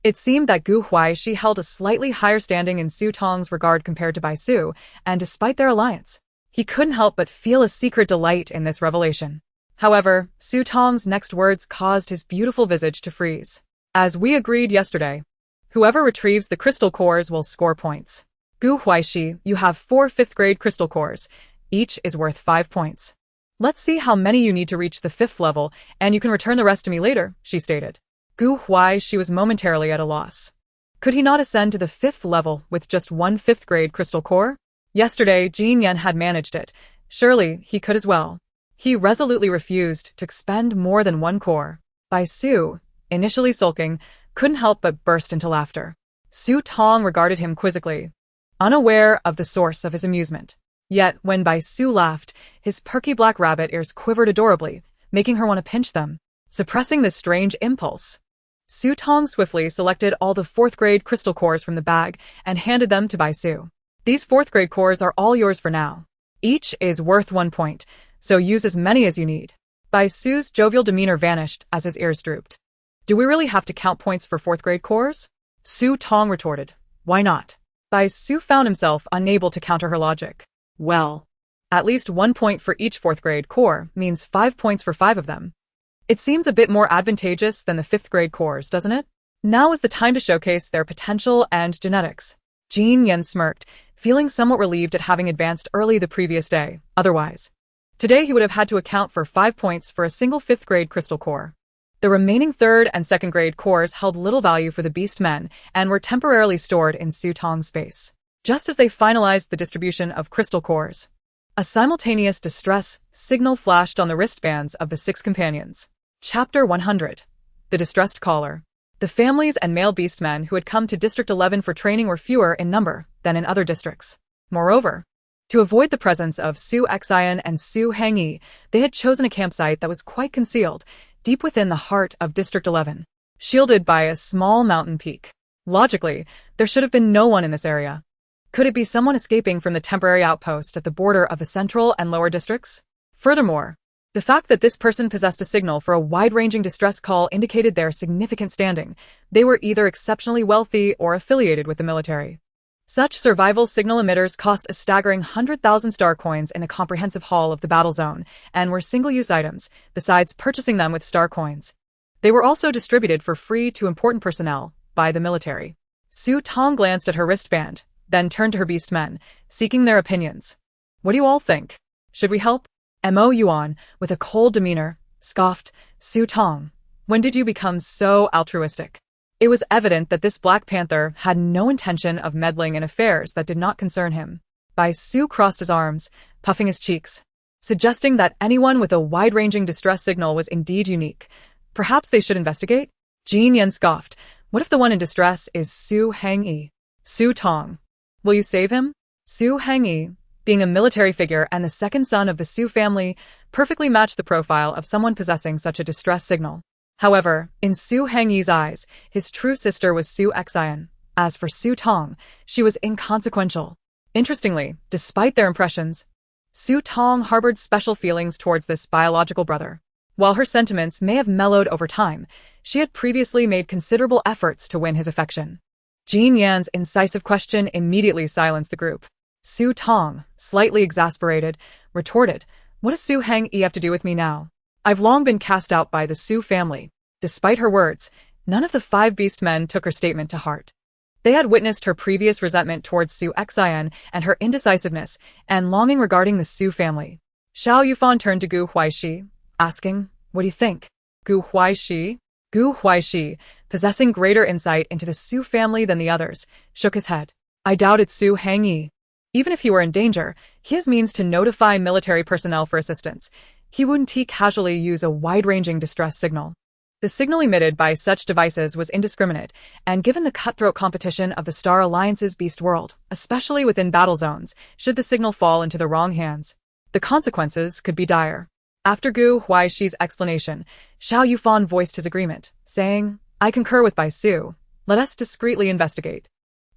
It seemed that Gu Huaixi held a slightly higher standing in Su Tong's regard compared to Bai Su, and despite their alliance, he couldn't help but feel a secret delight in this revelation. However, Su Tong's next words caused his beautiful visage to freeze. "As we agreed yesterday, whoever retrieves the crystal cores will score points. Gu Huaixi, you have 4 5th grade crystal cores. Each is worth 5 points. Let's see how many you need to reach the 5th level, and you can return the rest to me later," she stated. Gu Huaixi was momentarily at a loss. Could he not ascend to the 5th level with just 1 5th grade crystal core? Yesterday, Jin Yan had managed it. Surely, he could as well. He resolutely refused to expend more than 1 core. Bai Su, initially sulking, couldn't help but burst into laughter. Su Tong regarded him quizzically, unaware of the source of his amusement. Yet, when Bai Su laughed, his perky black rabbit ears quivered adorably, making her want to pinch them. Suppressing this strange impulse, Su Tong swiftly selected all the 4th grade crystal cores from the bag and handed them to Bai Su. "These 4th grade cores are all yours for now. Each is worth 1 point, so use as many as you need." Bai Su's jovial demeanor vanished as his ears drooped. "Do we really have to count points for 4th grade cores?" Su Tong retorted. "Why not?" Bai Su found himself unable to counter her logic. "Well, at least 1 point for each 4th grade core means 5 points for 5 of them. It seems a bit more advantageous than the 5th grade cores, doesn't it? Now is the time to showcase their potential and genetics." Jin Yan smirked, feeling somewhat relieved at having advanced early the previous day. Otherwise, today he would have had to account for 5 points for a single 5th grade crystal core. The remaining 3rd and 2nd grade cores held little value for the beast men and were temporarily stored in Su Tong's space. Just as they finalized the distribution of crystal cores, a simultaneous distress signal flashed on the wristbands of the 6 companions. Chapter 100. The Distressed Caller. The families and male beastmen who had come to District 11 for training were fewer in number than in other districts. Moreover, to avoid the presence of Su Xin and Su Hangyi, they had chosen a campsite that was quite concealed, deep within the heart of District 11, shielded by a small mountain peak. Logically, there should have been no one in this area. Could it be someone escaping from the temporary outpost at the border of the central and lower districts? Furthermore, the fact that this person possessed a signal for a wide-ranging distress call indicated their significant standing. They were either exceptionally wealthy or affiliated with the military. Such survival signal emitters cost a staggering 100,000 star coins in the comprehensive hall of the battle zone, and were single-use items, besides purchasing them with star coins. They were also distributed for free to important personnel by the military. Su Tong glanced at her wristband, then turned to her beast men, seeking their opinions. "What do you all think? Should we help?" Yuan, with a cold demeanor, scoffed. "Su Tong, when did you become so altruistic?" It was evident that this Black Panther had no intention of meddling in affairs that did not concern him. Bai Su crossed his arms, puffing his cheeks, suggesting that anyone with a wide-ranging distress signal was indeed unique. Perhaps they should investigate? Jin Yan scoffed. "What if the one in distress is Su Hangyi?" "Su Tong, will you save him?" Su Hangyi, being a military figure and the second son of the Su family, perfectly matched the profile of someone possessing such a distress signal. However, in Su Hangyi's eyes, his true sister was Su Xin. As for Su Tong, she was inconsequential. Interestingly, despite their impressions, Su Tong harbored special feelings towards this biological brother. While her sentiments may have mellowed over time, she had previously made considerable efforts to win his affection. Jin Yan's incisive question immediately silenced the group. Su Tong, slightly exasperated, retorted, "What does Su Heng have to do with me now? I've long been cast out by the Su family." Despite her words, none of the 5 beast men took her statement to heart. They had witnessed her previous resentment towards Su Xin and her indecisiveness and longing regarding the Su family. Xiao Yufan turned to Gu Huaixi, asking, "What do you think?" Gu Huaixi, possessing greater insight into the Su family than the others, shook his head. "I doubt it's Su Hengyi. Even if he were in danger, he has means to notify military personnel for assistance. He wouldn't casually use a wide-ranging distress signal." The signal emitted by such devices was indiscriminate, and given the cutthroat competition of the Star Alliance's beast world, especially within battle zones, should the signal fall into the wrong hands, the consequences could be dire. After Gu Huaixi's explanation, Xiao Yufan voiced his agreement, saying, "I concur with Bai Su. Let us discreetly investigate.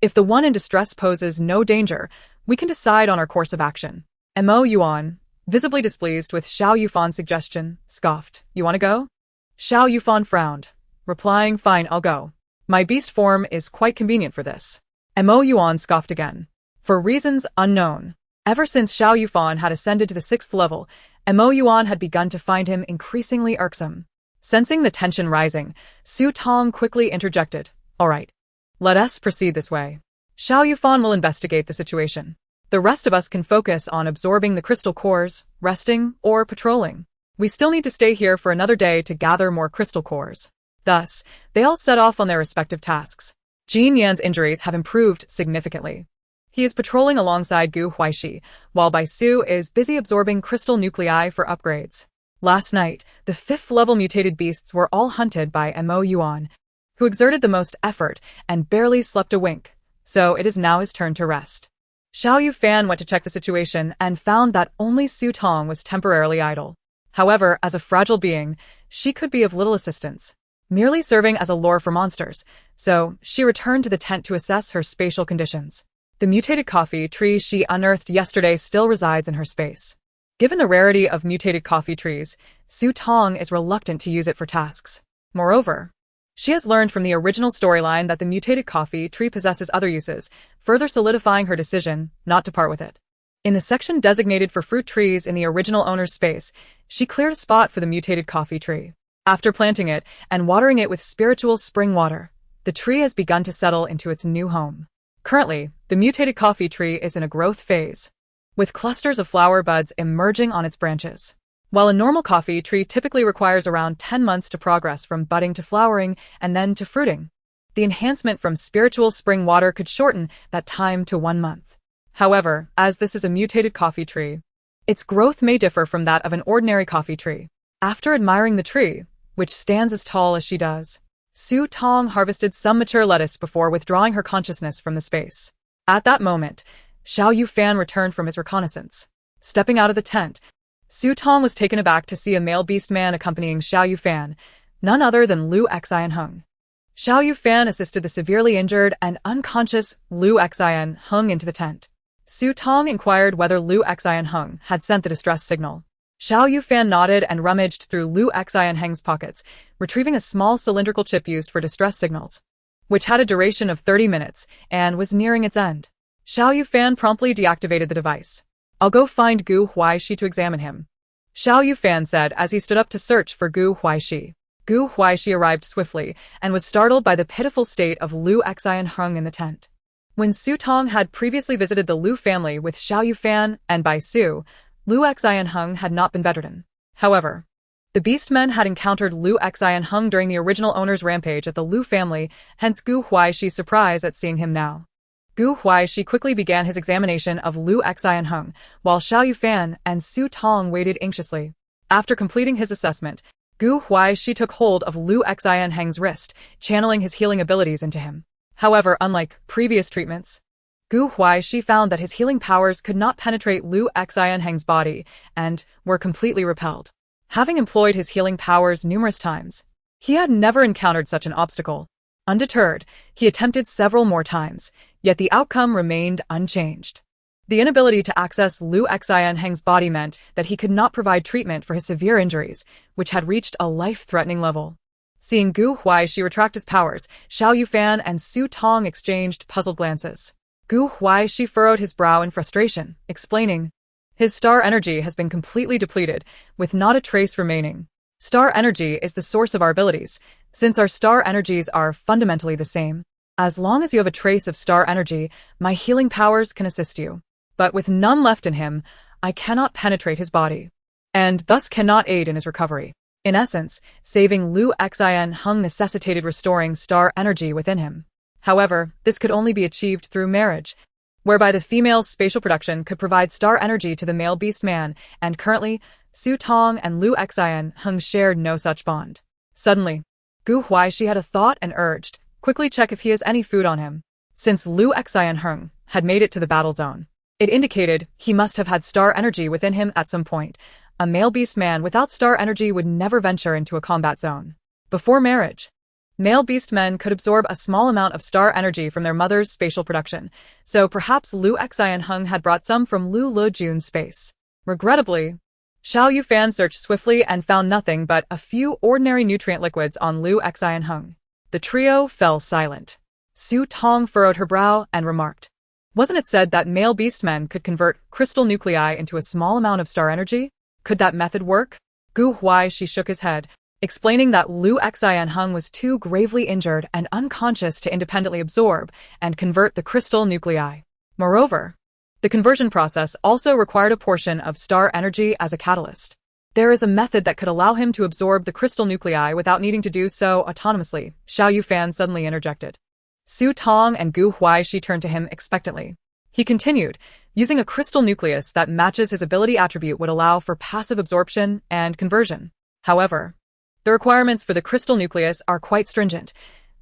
If the one in distress poses no danger, we can decide on our course of action." Yuan, visibly displeased with Xiao Yufan's suggestion, scoffed, "You want to go?" Xiao Yufan frowned, replying, "Fine, I'll go. My beast form is quite convenient for this." Yuan scoffed again. For reasons unknown, ever since Xiao Yufan had ascended to the 6th level, Yuan had begun to find him increasingly irksome. Sensing the tension rising, Su Tong quickly interjected, "All right. Let us proceed this way. Xiao Yufan will investigate the situation. The rest of us can focus on absorbing the crystal cores, resting, or patrolling. We still need to stay here for another day to gather more crystal cores." Thus, they all set off on their respective tasks. Jin Yan's injuries have improved significantly. He is patrolling alongside Gu Huaixi, while Bai Su is busy absorbing crystal nuclei for upgrades. Last night, the 5th-level mutated beasts were all hunted by Yuan, who exerted the most effort and barely slept a wink, so it is now his turn to rest. Xiao Yufan went to check the situation and found that only Su Tong was temporarily idle. However, as a fragile being, she could be of little assistance, merely serving as a lure for monsters, so she returned to the tent to assess her spatial conditions. The mutated coffee tree she unearthed yesterday still resides in her space. Given the rarity of mutated coffee trees, Su Tong is reluctant to use it for tasks. Moreover, she has learned from the original storyline that the mutated coffee tree possesses other uses, further solidifying her decision not to part with it. In the section designated for fruit trees in the original owner's space, she cleared a spot for the mutated coffee tree. After planting it and watering it with spiritual spring water, the tree has begun to settle into its new home. Currently, the mutated coffee tree is in a growth phase, with clusters of flower buds emerging on its branches. While a normal coffee tree typically requires around 10 months to progress from budding to flowering and then to fruiting, the enhancement from spiritual spring water could shorten that time to 1 month. However, as this is a mutated coffee tree, its growth may differ from that of an ordinary coffee tree. After admiring the tree, which stands as tall as she does, Su Tong harvested some mature lettuce before withdrawing her consciousness from the space. At that moment, Xiao Yufan returned from his reconnaissance. Stepping out of the tent, Su Tong was taken aback to see a male beast man accompanying Xiao Yufan, none other than Lu Xian. Xiao Yufan assisted the severely injured and unconscious Lu Xian into the tent. Su Tong inquired whether Lu Xian had sent the distress signal. Xiao Yufan nodded and rummaged through Lu Xian's pockets, retrieving a small cylindrical chip used for distress signals, which had a duration of 30 minutes and was nearing its end. Xiao Yufan promptly deactivated the device. "I'll go find Gu Huaixi to examine him," Xiao Yufan said as he stood up to search for Gu Huaixi. Gu Huaixi arrived swiftly and was startled by the pitiful state of Lu Xian in the tent. When Su Tong had previously visited the Lu family with Xiao Yufan and Bai Su, Lu Xian had not been bedridden. However, the beastmen had encountered Lu Xian during the original owner's rampage at the Lu family, hence Gu Huaixi's surprise at seeing him now. Gu Huaixi quickly began his examination of Lu Xian, while Xiao Yufan and Su Tong waited anxiously. After completing his assessment, Gu Huaixi took hold of Lu Xian's wrist, channeling his healing abilities into him. However, unlike previous treatments, Gu Huaixi found that his healing powers could not penetrate Lu Xian's body and were completely repelled. Having employed his healing powers numerous times, he had never encountered such an obstacle. Undeterred, he attempted several more times, yet the outcome remained unchanged. The inability to access Lu Xianheng's body meant that he could not provide treatment for his severe injuries, which had reached a life-threatening level. Seeing Gu Huaixi retract his powers, Xiao Yufan and Su Tong exchanged puzzled glances. Gu Huaixi furrowed his brow in frustration, explaining, "His star energy has been completely depleted, with not a trace remaining. Star energy is the source of our abilities, since our star energies are fundamentally the same. As long as you have a trace of star energy, my healing powers can assist you. But with none left in him, I cannot penetrate his body, and thus cannot aid in his recovery." In essence, saving Lu Xianheng necessitated restoring star energy within him. However, this could only be achieved through marriage, whereby the female's spatial production could provide star energy to the male beast man, and currently, Su Tong and Lu Xianheng shared no such bond. Suddenly, Gu Huaixi had a thought and urged, quickly check if he has any food on him. Since Lu Xianheng had made it to the battle zone, it indicated he must have had star energy within him at some point. A male beast man without star energy would never venture into a combat zone. Before marriage, male beast men could absorb a small amount of star energy from their mother's spatial production, so perhaps Lu Xianheng had brought some from Lu Lejun's space. Regrettably, Xiao Yufan searched swiftly and found nothing but a few ordinary nutrient liquids on Lu Xianheng. The trio fell silent. Su Tong furrowed her brow and remarked, "Wasn't it said that male beast men could convert crystal nuclei into a small amount of star energy? Could that method work?" Gu Huaixi shook his head, explaining that Lu Xianheng was too gravely injured and unconscious to independently absorb and convert the crystal nuclei. Moreover, the conversion process also required a portion of star energy as a catalyst. There is a method that could allow him to absorb the crystal nuclei without needing to do so autonomously, Xiao Yufan suddenly interjected. Su Tong and Gu Huaixi turned to him expectantly. He continued, using a crystal nucleus that matches his ability attribute would allow for passive absorption and conversion. However, the requirements for the crystal nucleus are quite stringent.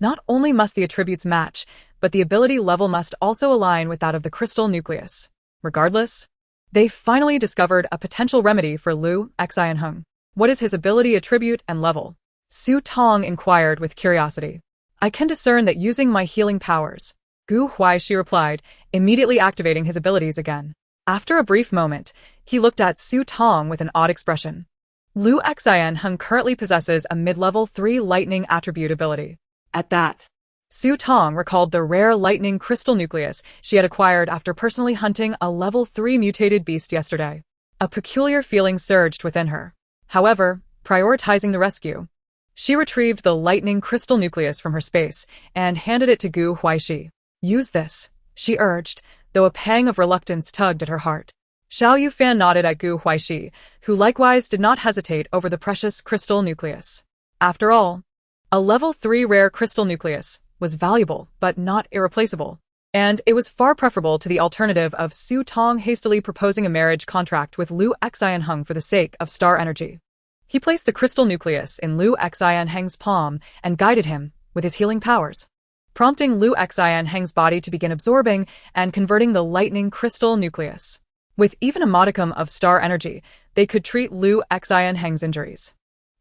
Not only must the attributes match, but the ability level must also align with that of the crystal nucleus. Regardless, they finally discovered a potential remedy for Lu Xianheng. What is his ability attribute and level? Su Tong inquired with curiosity. I can discern that using my healing powers, Gu Huaixi replied, immediately activating his abilities again. After a brief moment, he looked at Su Tong with an odd expression. Lu Xianheng currently possesses a mid-level 3 lightning attribute ability. At that, Su Tong recalled the rare lightning crystal nucleus she had acquired after personally hunting a level 3 mutated beast yesterday. A peculiar feeling surged within her. However, prioritizing the rescue, she retrieved the lightning crystal nucleus from her space and handed it to Gu Huaixi. Use this, she urged, though a pang of reluctance tugged at her heart. Xiao Yufan nodded at Gu Huaixi, who likewise did not hesitate over the precious crystal nucleus. After all, a level 3 rare crystal nucleus was valuable but not irreplaceable, and it was far preferable to the alternative of Su Tong hastily proposing a marriage contract with Lu Xianheng for the sake of star energy. He placed the crystal nucleus in Lu Xianheng's palm and guided him with his healing powers, prompting Lu Xianheng's body to begin absorbing and converting the lightning crystal nucleus. With even a modicum of star energy, they could treat Lu Xianheng's injuries.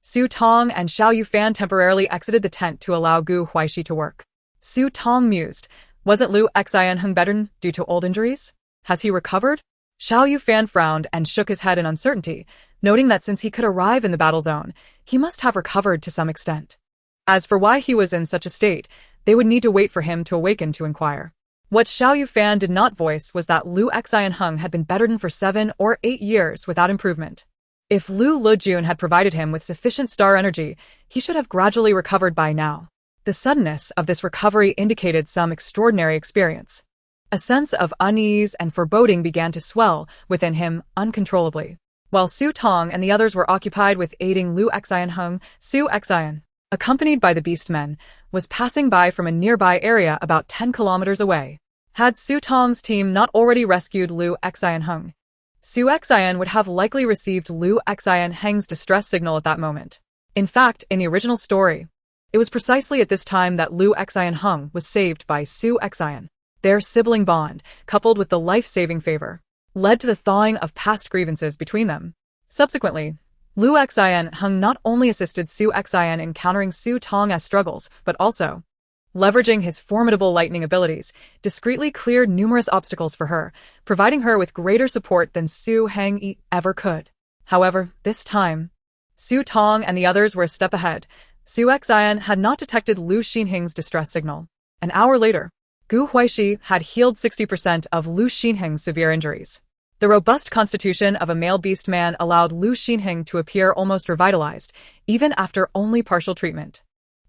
Su Tong and Xiao Yufan temporarily exited the tent to allow Gu Huaixi to work. Su Tong mused, wasn't Lu Xianheng bedridden due to old injuries? Has he recovered? Xiao Yufan frowned and shook his head in uncertainty, noting that since he could arrive in the battle zone, he must have recovered to some extent. As for why he was in such a state, they would need to wait for him to awaken to inquire. What Xiao Yufan did not voice was that Lu Xianheng had been bedridden for 7 or 8 years without improvement. If Lu Lejun had provided him with sufficient star energy, he should have gradually recovered by now. The suddenness of this recovery indicated some extraordinary experience. A sense of unease and foreboding began to swell within him uncontrollably. While Su Tong and the others were occupied with aiding Lu Xianheng, Su Xian, accompanied by the beast men, was passing by from a nearby area about 10 kilometers away. Had Su Tong's team not already rescued Lu Xianheng, Su Xian would have likely received Lu Xianheng's distress signal at that moment. In fact, in the original story, it was precisely at this time that Lu Xianheng was saved by Su Xian. Their sibling bond, coupled with the life-saving favor, led to the thawing of past grievances between them. Subsequently, Lu Xianheng not only assisted Su Xian in countering Su Tong's struggles, but also leveraging his formidable lightning abilities, discreetly cleared numerous obstacles for her, providing her with greater support than Su Heng ever could. However, this time, Su Tong and the others were a step ahead. Su Xian had not detected Lu Xinheng's distress signal. An hour later, Gu Huaixi had healed 60% of Lu Xinheng's severe injuries. The robust constitution of a male beast man allowed Lu Xinheng to appear almost revitalized, even after only partial treatment.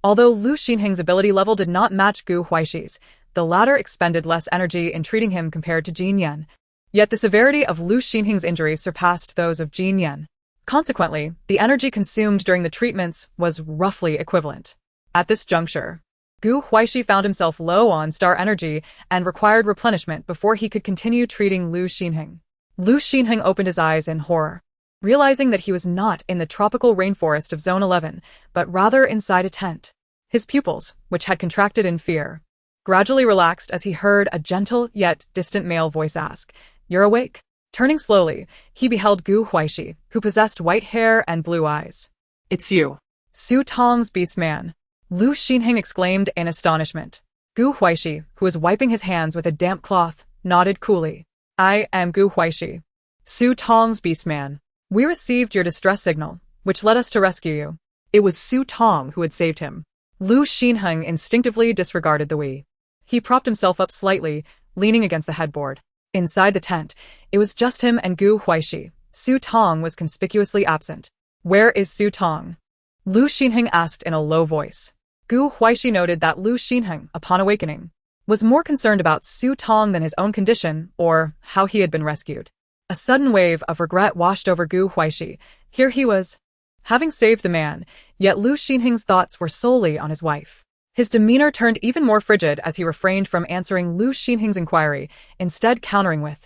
Although Lu Xinheng's ability level did not match Gu Huaixi's, the latter expended less energy in treating him compared to Jin Yan. Yet the severity of Lu Xinheng's injuries surpassed those of Jin Yan. Consequently, the energy consumed during the treatments was roughly equivalent. At this juncture, Gu Huaixi found himself low on star energy and required replenishment before he could continue treating Lu Xinheng. Lu Xinheng opened his eyes in horror, realizing that he was not in the tropical rainforest of Zone 11, but rather inside a tent. His pupils, which had contracted in fear, gradually relaxed as he heard a gentle yet distant male voice ask, "You're awake?" Turning slowly, he beheld Gu Huaixi, who possessed white hair and blue eyes. It's you. Su Tong's beast man. Lu Xinheng exclaimed in astonishment. Gu Huaixi, who was wiping his hands with a damp cloth, nodded coolly. "I am Gu Huaixi, Su Tong's beastman. We received your distress signal, which led us to rescue you." It was Su Tong who had saved him. Lu Xinheng instinctively disregarded the we. He propped himself up slightly, leaning against the headboard. Inside the tent, it was just him and Gu Huaixi. Su Tong was conspicuously absent. "Where is Su Tong?" Lu Xinheng asked in a low voice. Gu Huaixi noted that Lu Xinheng, upon awakening, was more concerned about Su Tong than his own condition or how he had been rescued. A sudden wave of regret washed over Gu Huaixi. Here he was, having saved the man, yet Lu Xinheng's thoughts were solely on his wife. His demeanor turned even more frigid as he refrained from answering Lu Xinheng's inquiry, instead countering with,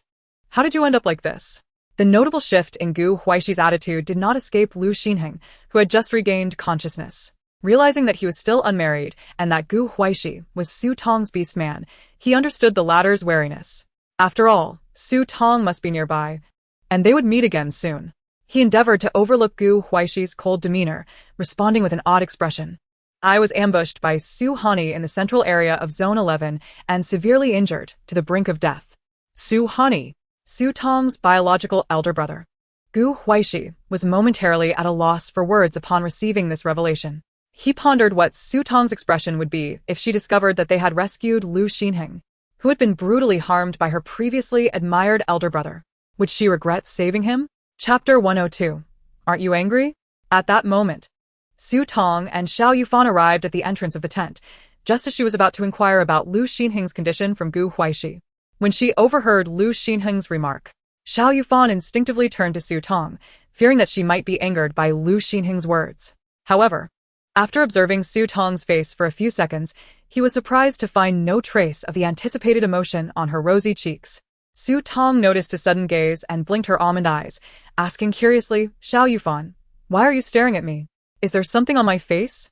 "How did you end up like this?" The notable shift in Gu Huaixi's attitude did not escape Lu Xinheng, who had just regained consciousness. Realizing that he was still unmarried and that Gu Huaixi was Su Tong's beast man, he understood the latter's wariness. After all, Su Tong must be nearby, and they would meet again soon. He endeavored to overlook Gu Huaixi's cold demeanor, responding with an odd expression. "I was ambushed by Su Hani in the central area of Zone 11 and severely injured to the brink of death." Su Hani, Su Tong's biological elder brother. Gu Huaixi was momentarily at a loss for words upon receiving this revelation. He pondered what Su Tong's expression would be if she discovered that they had rescued Lu Xinheng, who had been brutally harmed by her previously admired elder brother. Would she regret saving him? Chapter 102. Aren't you angry? At that moment, Su Tong and Xiao Yufan arrived at the entrance of the tent, just as she was about to inquire about Lu Xinheng's condition from Gu Huaixi. When she overheard Lu Xinheng's remark, Xiao Yufan instinctively turned to Su Tong, fearing that she might be angered by Lu Xinheng's words. However, after observing Su Tong's face for a few seconds, he was surprised to find no trace of the anticipated emotion on her rosy cheeks. Su Tong noticed his sudden gaze and blinked her almond eyes, asking curiously, "Xiao Yufan, why are you staring at me? Is there something on my face?"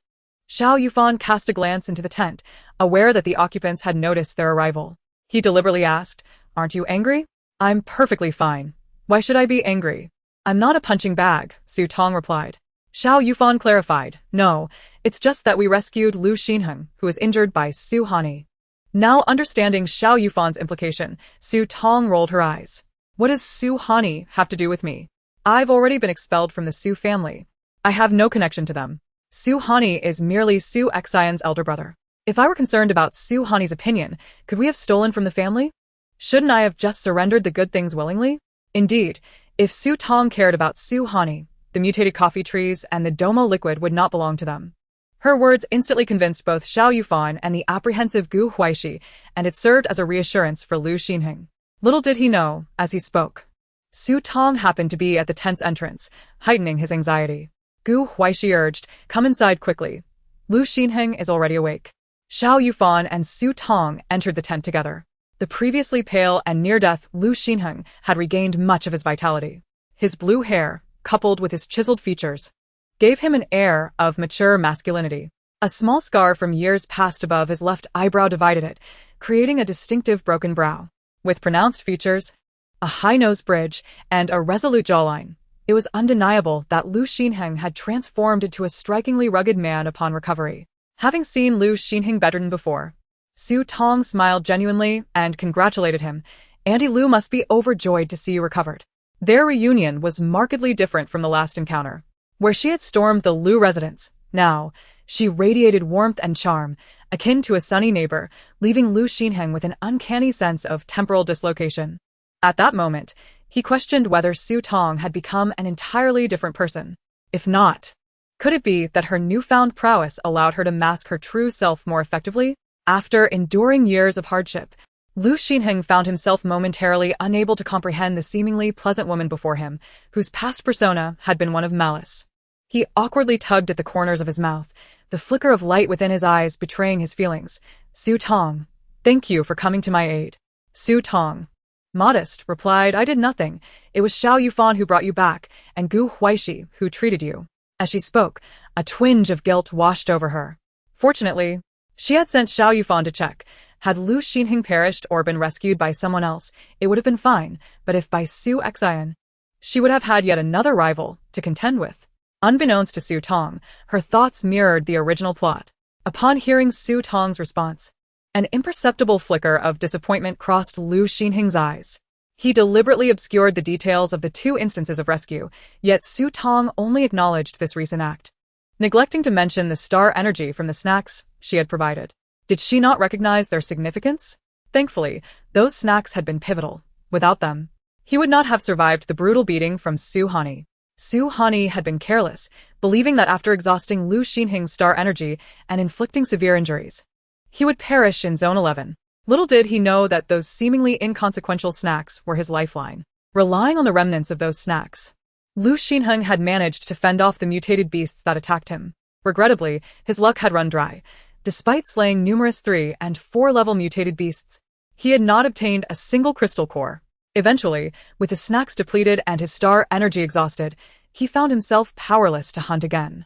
Xiao Yufan cast a glance into the tent, aware that the occupants had noticed their arrival. He deliberately asked, "Aren't you angry?" "I'm perfectly fine. Why should I be angry?" "I'm not a punching bag," Su Tong replied. Xiao Yufan clarified, "No, it's just that we rescued Lu Xinheng, who was injured by Su Hani." Now understanding Xiao Yufan's implication, Su Tong rolled her eyes. "What does Su Hani have to do with me? I've already been expelled from the Su family. I have no connection to them. Su Hani is merely Su Xian's elder brother. If I were concerned about Su Hani's opinion, could we have stolen from the family? Shouldn't I have just surrendered the good things willingly?" Indeed, if Su Tong cared about Su Hani, the mutated coffee trees and the Doma liquid would not belong to them. Her words instantly convinced both Xiao Yufan and the apprehensive Gu Huaixi, and it served as a reassurance for Lu Xinheng. Little did he know, as he spoke, Su Tong happened to be at the tent's entrance, heightening his anxiety. Gu Huaixi urged, "Come inside quickly. Lu Xinheng is already awake." Xiao Yufan and Su Tong entered the tent together. The previously pale and near-death Lu Xinheng had regained much of his vitality. His blue hair, coupled with his chiseled features, gave him an air of mature masculinity. A small scar from years past above his left eyebrow divided it, creating a distinctive broken brow. With pronounced features, a high nose bridge, and a resolute jawline, it was undeniable that Lu Xinheng had transformed into a strikingly rugged man upon recovery. Having seen Lu Xinheng better before, Su Tong smiled genuinely and congratulated him. Auntie Lu must be overjoyed to see you recovered. Their reunion was markedly different from the last encounter, where she had stormed the Lu residence. Now, she radiated warmth and charm, akin to a sunny neighbor, leaving Lu Xinheng with an uncanny sense of temporal dislocation. At that moment, he questioned whether Su Tong had become an entirely different person. If not, could it be that her newfound prowess allowed her to mask her true self more effectively? After enduring years of hardship, Lu Xinheng found himself momentarily unable to comprehend the seemingly pleasant woman before him, whose past persona had been one of malice. He awkwardly tugged at the corners of his mouth, the flicker of light within his eyes betraying his feelings. Su Tong, thank you for coming to my aid. Su Tong, modest, replied, I did nothing. It was Xiao Yufan who brought you back, and Gu Huaixi who treated you. As she spoke, a twinge of guilt washed over her. Fortunately, she had sent Xiao Yufan to check. Had Lu Xinheng perished or been rescued by someone else, it would have been fine, but if by Su Xin, she would have had yet another rival to contend with. Unbeknownst to Su Tong, her thoughts mirrored the original plot. Upon hearing Su Tong's response, an imperceptible flicker of disappointment crossed Lu Xinheng's eyes. He deliberately obscured the details of the two instances of rescue, yet Su Tong only acknowledged this recent act, neglecting to mention the star energy from the snacks she had provided. Did she not recognize their significance? Thankfully, those snacks had been pivotal. Without them, he would not have survived the brutal beating from Su Hani. Su Hani had been careless, believing that after exhausting Lu Xinheng's star energy and inflicting severe injuries, he would perish in Zone 11. Little did he know that those seemingly inconsequential snacks were his lifeline. Relying on the remnants of those snacks, Lu Xinheng had managed to fend off the mutated beasts that attacked him. Regrettably, his luck had run dry. Despite slaying numerous 3- and 4-level mutated beasts, he had not obtained a single crystal core. Eventually, with the snacks depleted and his star energy exhausted, he found himself powerless to hunt again.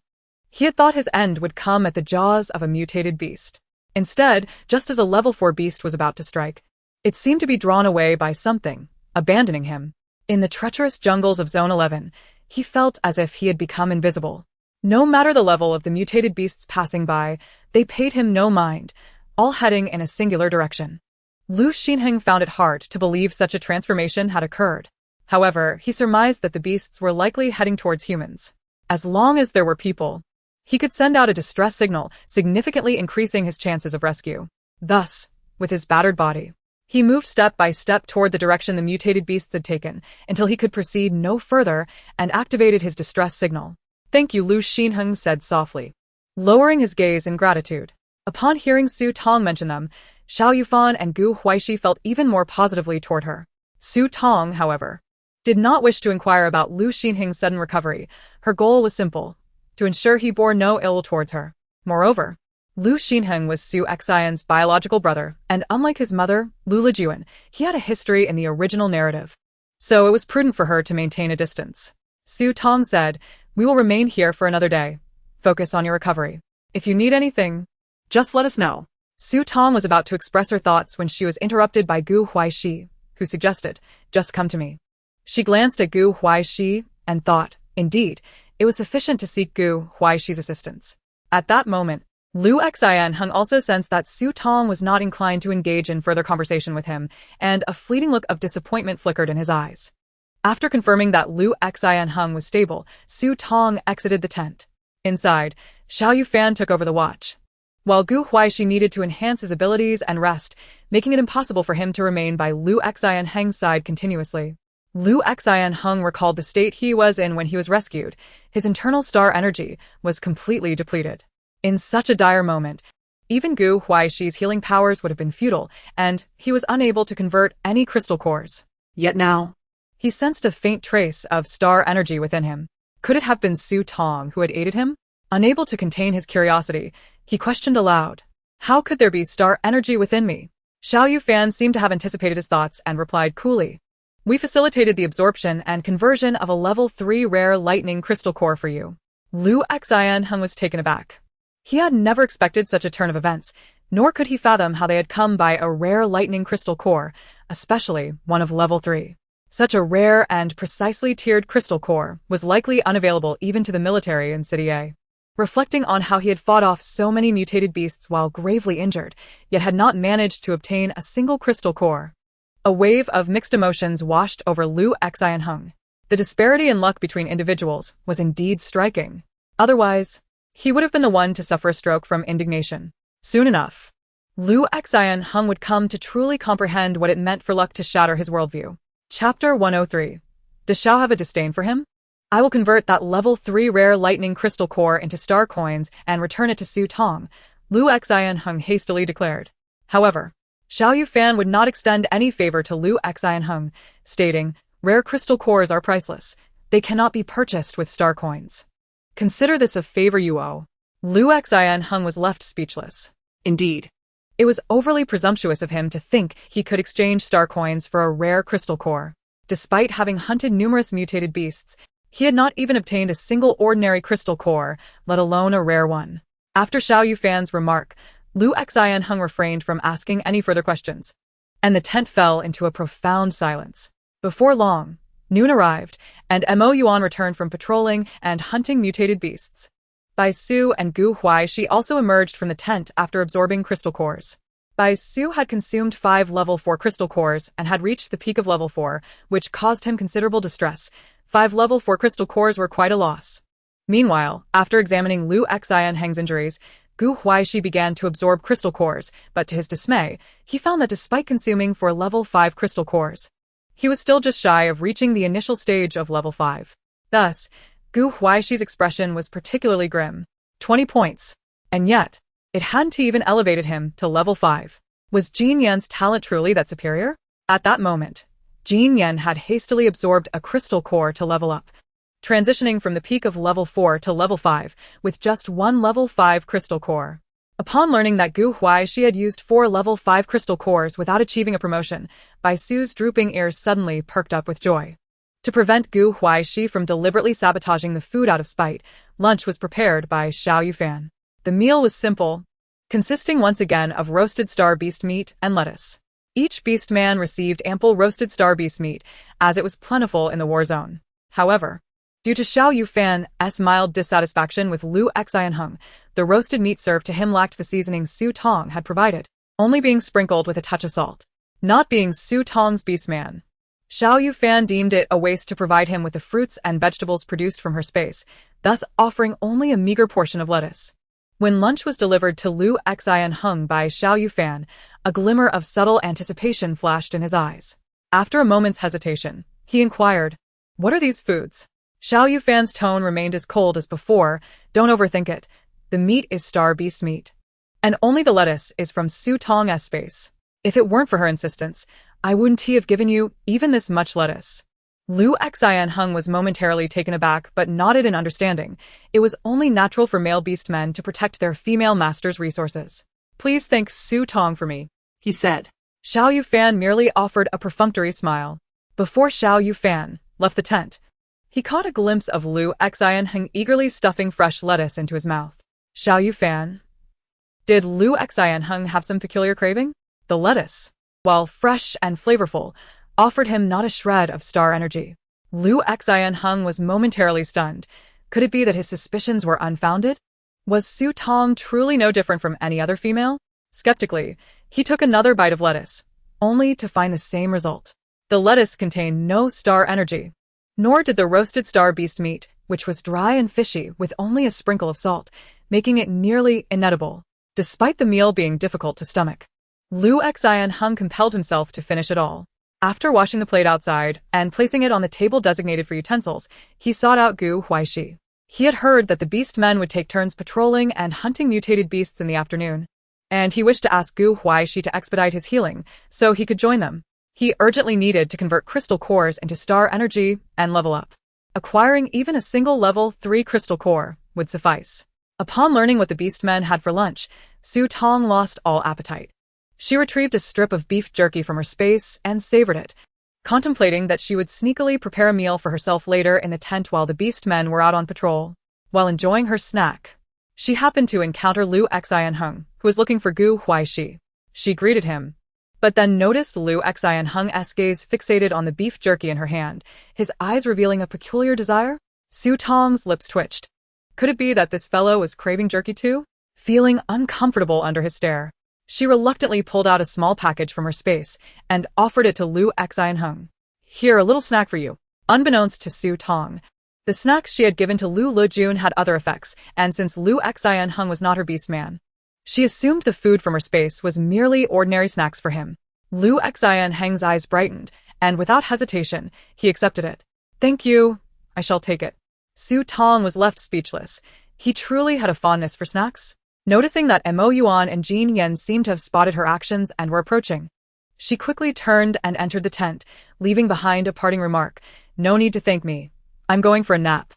He had thought his end would come at the jaws of a mutated beast. Instead, just as a level 4 beast was about to strike, it seemed to be drawn away by something, abandoning him. In the treacherous jungles of Zone 11, he felt as if he had become invisible. No matter the level of the mutated beasts passing by, they paid him no mind, all heading in a singular direction. Lu Xinheng found it hard to believe such a transformation had occurred. However, he surmised that the beasts were likely heading towards humans. As long as there were people, he could send out a distress signal, significantly increasing his chances of rescue. Thus, with his battered body, he moved step by step toward the direction the mutated beasts had taken, until he could proceed no further and activated his distress signal. Thank you, Lu Xinheng said softly, lowering his gaze in gratitude. Upon hearing Su Tong mention them, Xiao Yufan and Gu Huaixi felt even more positively toward her. Su Tong, however, did not wish to inquire about Lu Xinheng's sudden recovery. Her goal was simple, to ensure he bore no ill towards her. Moreover, Lu Xinheng was Su Xion's biological brother, and unlike his mother, Lu Lijuan, he had a history in the original narrative. So it was prudent for her to maintain a distance. Su Tong said, we will remain here for another day. Focus on your recovery. If you need anything, just let us know. Su Tong was about to express her thoughts when she was interrupted by Gu Huaixi, who suggested, just come to me. She glanced at Gu Huaixi and thought, indeed, it was sufficient to seek Gu Huaishi's assistance. At that moment, Lu Xian also sensed that Su Tong was not inclined to engage in further conversation with him, and a fleeting look of disappointment flickered in his eyes. After confirming that Lu Xian was stable, Su Tong exited the tent. Inside, Xiao Yufan took over the watch, while Gu Huaixi needed to enhance his abilities and rest, making it impossible for him to remain by Lu Xian's side continuously. Lu Xian recalled the state he was in when he was rescued. His internal star energy was completely depleted. In such a dire moment, even Gu Huaishi's healing powers would have been futile, and he was unable to convert any crystal cores. Yet now, he sensed a faint trace of star energy within him. Could it have been Su Tong who had aided him? Unable to contain his curiosity, he questioned aloud, how could there be star energy within me? Xiao Yufan seemed to have anticipated his thoughts and replied coolly, we facilitated the absorption and conversion of a level 3 rare lightning crystal core for you. Lu Xian was taken aback. He had never expected such a turn of events, nor could he fathom how they had come by a rare lightning crystal core, especially one of level 3. Such a rare and precisely tiered crystal core was likely unavailable even to the military in City A. reflecting on how he had fought off so many mutated beasts while gravely injured, yet had not managed to obtain a single crystal core. A wave of mixed emotions washed over Lu Xianheng. The disparity in luck between individuals was indeed striking. Otherwise, he would have been the one to suffer a stroke from indignation. Soon enough, Lu Xianheng would come to truly comprehend what it meant for luck to shatter his worldview. Chapter 103. Does Xiao have a disdain for him? I will convert that level 3 rare lightning crystal core into star coins and return it to Su Tong, Lu Xianheng hastily declared. However, Xiao Yufan would not extend any favor to Lu Xianheng, stating, "Rare crystal cores are priceless. They cannot be purchased with star coins. Consider this a favor you owe." Lu Xianheng was left speechless. Indeed. It was overly presumptuous of him to think he could exchange star coins for a rare crystal core. Despite having hunted numerous mutated beasts, he had not even obtained a single ordinary crystal core, let alone a rare one. After Xiao Yufan's remark, Lu Xianheng refrained from asking any further questions, and the tent fell into a profound silence. Before long, noon arrived, and Yuan returned from patrolling and hunting mutated beasts. Bai Su and Gu Huaixi also emerged from the tent after absorbing crystal cores. Bai Su had consumed 5 level 4 crystal cores and had reached the peak of level 4, which caused him considerable distress. 5 level 4 crystal cores were quite a loss. Meanwhile, after examining Lu Xianheng's injuries, Gu Huaixi began to absorb crystal cores, but to his dismay, he found that despite consuming 4 level 5 crystal cores, he was still just shy of reaching the initial stage of level 5. Thus, Gu Huaixi's expression was particularly grim. 20 points. And yet, it hadn't even elevated him to level 5. Was Jin Yan's talent truly that superior? At that moment, Jin Yan had hastily absorbed a crystal core to level up, transitioning from the peak of level 4 to level 5 with just 1 level 5 crystal core. Upon learning that Gu Huaixi had used 4 level 5 crystal cores without achieving a promotion, Bai Su's drooping ears suddenly perked up with joy. To prevent Gu Huaixi from deliberately sabotaging the food out of spite, lunch was prepared by Xiao Yufan. The meal was simple, consisting once again of roasted star beast meat and lettuce. Each beast man received ample roasted star beast meat, as it was plentiful in the war zone. However, due to Xiao Yufan's mild dissatisfaction with Lu Xianheng, the roasted meat served to him lacked the seasoning Su Tong had provided, only being sprinkled with a touch of salt. Not being Su Tong's beastman, Xiao Yufan deemed it a waste to provide him with the fruits and vegetables produced from her space, thus offering only a meager portion of lettuce. When lunch was delivered to Lu Xianheng by Xiao Yufan, a glimmer of subtle anticipation flashed in his eyes. After a moment's hesitation, he inquired, "What are these foods?" Xiao Yufan's tone remained as cold as before. "Don't overthink it. The meat is star beast meat. And only the lettuce is from Su Tong's space. If it weren't for her insistence, I wouldn't have given you even this much lettuce." Lu Xianheng was momentarily taken aback but nodded in understanding. It was only natural for male beast men to protect their female master's resources. "Please thank Su Tong for me," he said. Xiao Yufan merely offered a perfunctory smile. Before Xiao Yufan left the tent, he caught a glimpse of Lu Xianheng eagerly stuffing fresh lettuce into his mouth. Xiao Yufan? Did Lu Xianheng have some peculiar craving? The lettuce, while fresh and flavorful, offered him not a shred of star energy. Lu Xianheng was momentarily stunned. Could it be that his suspicions were unfounded? Was Su Tong truly no different from any other female? Skeptically, he took another bite of lettuce, only to find the same result. The lettuce contained no star energy, nor did the roasted star beast meat, which was dry and fishy with only a sprinkle of salt, making it nearly inedible. Despite the meal being difficult to stomach, Lu Xianheng compelled himself to finish it all. After washing the plate outside and placing it on the table designated for utensils, he sought out Gu Huaixi. He had heard that the beast men would take turns patrolling and hunting mutated beasts in the afternoon, and he wished to ask Gu Huaixi to expedite his healing so he could join them. He urgently needed to convert crystal cores into star energy and level up. Acquiring even a single level 3 crystal core would suffice. Upon learning what the beast men had for lunch, Su Tong lost all appetite. She retrieved a strip of beef jerky from her space and savored it, contemplating that she would sneakily prepare a meal for herself later in the tent while the beast men were out on patrol. While enjoying her snack, she happened to encounter Lu Xianheng, who was looking for Gu Huaixi. She greeted him, but then noticed Lu Xianheng's gaze fixated on the beef jerky in her hand, his eyes revealing a peculiar desire. Su Tong's lips twitched. Could it be that this fellow was craving jerky too? Feeling uncomfortable under his stare, she reluctantly pulled out a small package from her space and offered it to Lu Xian. Here, a little snack for you. Unbeknownst to Su Tong, the snacks she had given to Lu Lejun had other effects, and since Lu Xian was not her beast man, she assumed the food from her space was merely ordinary snacks for him. Lu Xian's eyes brightened, and without hesitation, he accepted it. Thank you, I shall take it. Su Tong was left speechless. He truly had a fondness for snacks. Noticing that Yuan and Jin Yan seemed to have spotted her actions and were approaching, she quickly turned and entered the tent, leaving behind a parting remark. No need to thank me. I'm going for a nap.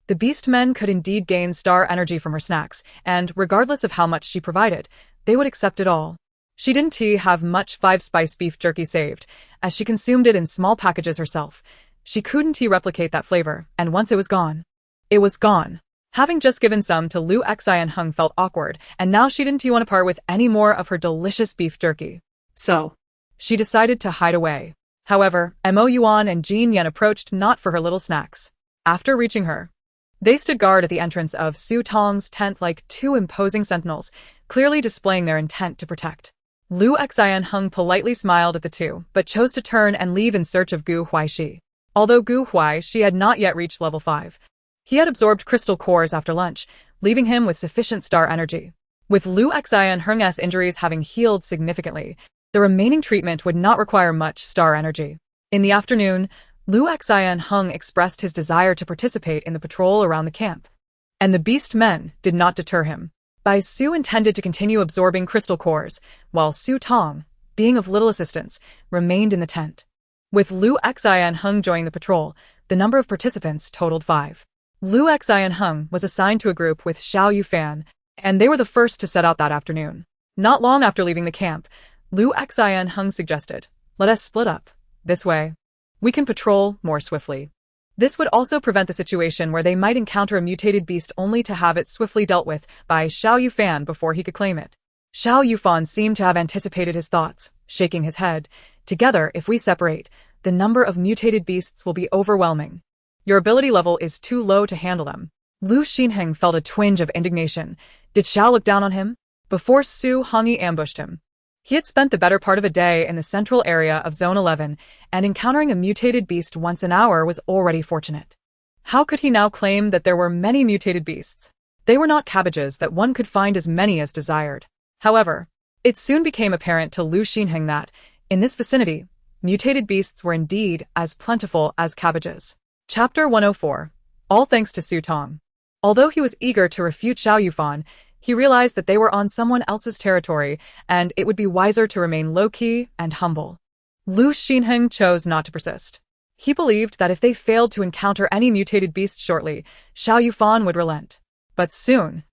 The beast men could indeed gain star energy from her snacks, and regardless of how much she provided, they would accept it all. She didn't have much 5-spice beef jerky saved, as she consumed it in small packages herself. She couldn't replicate that flavor, and once it was gone, it was gone. Having just given some to Lu Xian felt awkward, and now she didn't want to part with any more of her delicious beef jerky. So, she decided to hide away. However, Yuan and Jin Yan approached not for her little snacks. After reaching her, they stood guard at the entrance of Su Tong's tent like two imposing sentinels, clearly displaying their intent to protect. Lu Xian politely smiled at the two, but chose to turn and leave in search of Huaixi. Although Huaixi had not yet reached level 5, he had absorbed crystal cores after lunch, leaving him with sufficient star energy. With Lu Xian's injuries having healed significantly, the remaining treatment would not require much star energy. In the afternoon, Lu Xian expressed his desire to participate in the patrol around the camp, and the beast men did not deter him. Bai Su intended to continue absorbing crystal cores, while Su Tong, being of little assistance, remained in the tent. With Lu Xian joining the patrol, the number of participants totaled 5. Lu Xian was assigned to a group with Xiao Yufan, and they were the first to set out that afternoon. Not long after leaving the camp, Lu Xian suggested, "Let us split up. This way, we can patrol more swiftly." This would also prevent the situation where they might encounter a mutated beast only to have it swiftly dealt with by Xiao Yufan before he could claim it. Xiao Yufan seemed to have anticipated his thoughts, shaking his head. Together, if we separate, the number of mutated beasts will be overwhelming. Your ability level is too low to handle them. Lu Xin felt a twinge of indignation. Did Xiao look down on him? Before Su Hongyi ambushed him, he had spent the better part of a day in the central area of Zone 11, and encountering a mutated beast once an hour was already fortunate. How could he now claim that there were many mutated beasts? They were not cabbages that one could find as many as desired. However, it soon became apparent to Lu Xin that, in this vicinity, mutated beasts were indeed as plentiful as cabbages. Chapter 104. All thanks to Su Tong. Although he was eager to refute Xiao Yufan, he realized that they were on someone else's territory, and it would be wiser to remain low-key and humble. Lu Xin chose not to persist. He believed that if they failed to encounter any mutated beasts shortly, Xiao Yufan would relent. But soon,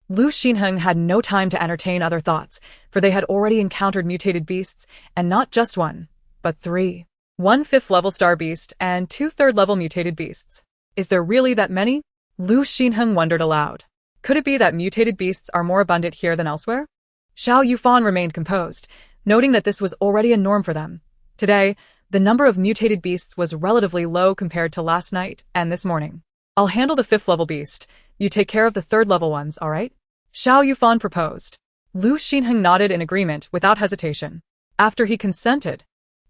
Lu Xin had no time to entertain other thoughts, for they had already encountered mutated beasts, and not just one, but 3. 1 5th-level star beast and 2 3rd-level mutated beasts. Is there really that many? Lu Xin wondered aloud. Could it be that mutated beasts are more abundant here than elsewhere? Xiao Yufan remained composed, noting that this was already a norm for them. Today, the number of mutated beasts was relatively low compared to last night and this morning. I'll handle the 5th-level beast. You take care of the 3rd-level ones, all right? Xiao Yufan proposed. Lu Xin nodded in agreement without hesitation. After he consented,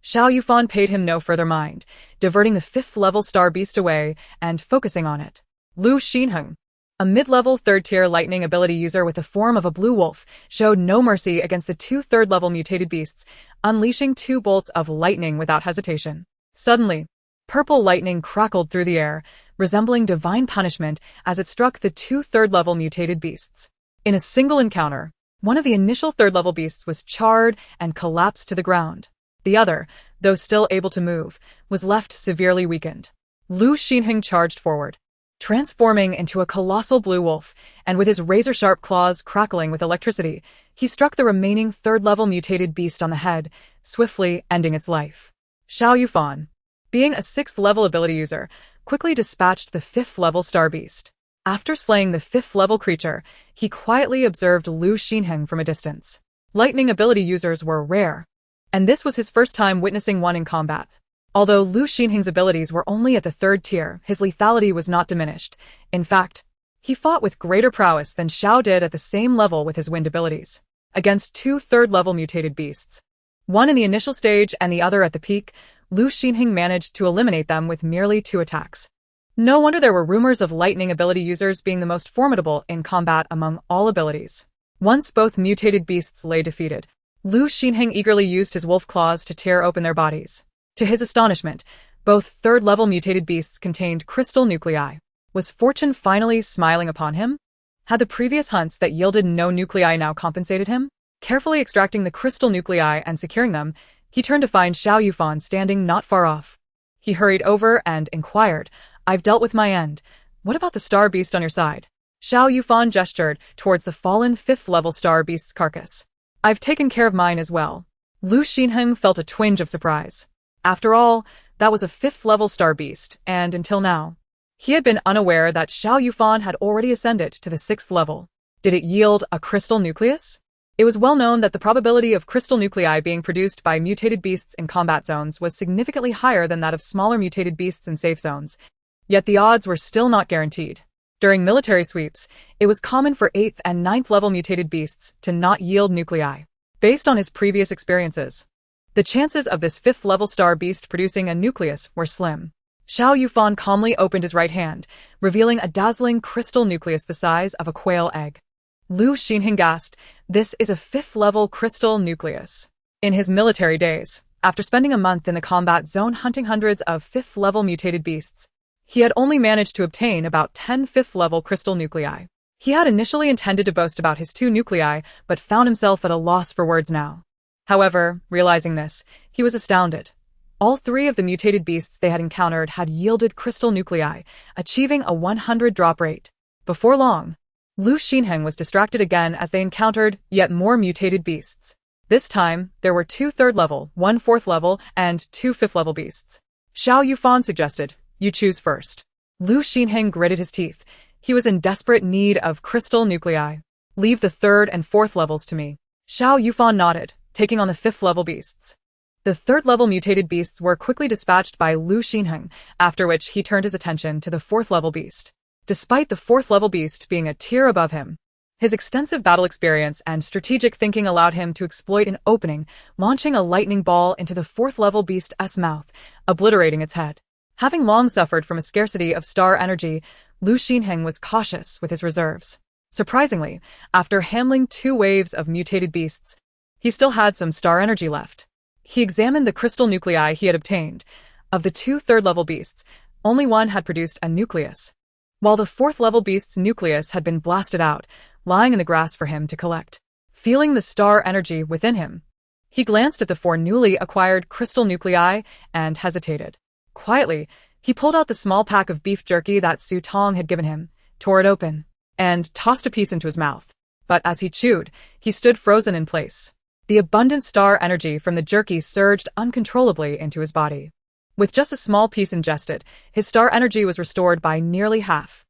Xiao Yufan paid him no further mind, diverting the 5th-level star beast away and focusing on it. Lu Xin, a mid-level 3rd-tier lightning ability user with the form of a blue wolf, showed no mercy against the 2 3rd-level mutated beasts, unleashing 2 bolts of lightning without hesitation. Suddenly, purple lightning crackled through the air, resembling divine punishment as it struck the 2 3rd-level mutated beasts. In a single encounter, one of the initial 3rd-level beasts was charred and collapsed to the ground. The other, though still able to move, was left severely weakened. Lu Xin charged forward, transforming into a colossal blue wolf, and with his razor-sharp claws crackling with electricity, he struck the remaining 3rd-level mutated beast on the head, swiftly ending its life. Xiao Yufan, being a 6th-level ability user, quickly dispatched the 5th-level star beast. After slaying the 5th-level creature, he quietly observed Lu Xin from a distance. Lightning ability users were rare, and this was his first time witnessing one in combat. Although Lu Xinheng's abilities were only at the 3rd tier, his lethality was not diminished. In fact, He fought with greater prowess than Xiao did at the same level with his wind abilities, against two third-level mutated beasts. One in the initial stage and the other at the peak, Lu Xinheng managed to eliminate them with merely 2 attacks. No wonder there were rumors of lightning ability users being the most formidable in combat among all abilities. Once both mutated beasts lay defeated, Lu Xinheng eagerly used his wolf claws to tear open their bodies. To his astonishment, both third-level mutated beasts contained crystal nuclei. Was fortune finally smiling upon him? Had the previous hunts that yielded no nuclei now compensated him? Carefully extracting the crystal nuclei and securing them, he turned to find Xiao Yufan standing not far off. He hurried over and inquired, "I've dealt with my end. What about the star beast on your side?" Xiao Yufan gestured towards the fallen 5th-level star beast's carcass. "I've taken care of mine as well." Lu Xinheng felt a twinge of surprise. After all, that was a 5th-level star beast, and until now, he had been unaware that Xiao Yufan had already ascended to the 6th level. Did it yield a crystal nucleus? It was well known that the probability of crystal nuclei being produced by mutated beasts in combat zones was significantly higher than that of smaller mutated beasts in safe zones. Yet the odds were still not guaranteed. During military sweeps, it was common for 8th and 9th level mutated beasts to not yield nuclei. Based on his previous experiences, the chances of this 5th level star beast producing a nucleus were slim. Xiao Yufan calmly opened his right hand, revealing a dazzling crystal nucleus the size of a quail egg. Lu Xinheng gasped, "This is a 5th-level crystal nucleus." In his military days, after spending a month in the combat zone hunting hundreds of 5th-level mutated beasts, he had only managed to obtain about 10 5th-level crystal nuclei. He had initially intended to boast about his 2 nuclei, but found himself at a loss for words now. However, realizing this, he was astounded. All 3 of the mutated beasts they had encountered had yielded crystal nuclei, achieving a 100 drop rate. Before long, Lu Xinheng was distracted again as they encountered yet more mutated beasts. This time, there were 2 3rd-level, 1 4th-level, and 2 5th-level beasts. Xiao Yufan suggested, "You choose first." Lu Xinheng gritted his teeth. He was in desperate need of crystal nuclei. "Leave the 3rd and 4th levels to me." Xiao Yufan nodded, taking on the 5th-level beasts. The 3rd-level mutated beasts were quickly dispatched by Lu Xinheng, after which he turned his attention to the 4th-level beast. Despite the 4th-level beast being a tier above him, his extensive battle experience and strategic thinking allowed him to exploit an opening, launching a lightning ball into the 4th-level beast's mouth, obliterating its head. Having long suffered from a scarcity of star energy, Lu Xinheng was cautious with his reserves. Surprisingly, after handling 2 waves of mutated beasts, he still had some star energy left. He examined the crystal nuclei he had obtained. Of the 2 3rd-level beasts, only one had produced a nucleus, while the 4th-level beast's nucleus had been blasted out, lying in the grass for him to collect. Feeling the star energy within him, he glanced at the 4 newly acquired crystal nuclei and hesitated. Quietly, he pulled out the small pack of beef jerky that Tong had given him, tore it open, and tossed a piece into his mouth. But as he chewed, he stood frozen in place. The abundant star energy from the jerky surged uncontrollably into his body. With just a small piece ingested, his star energy was restored by nearly half.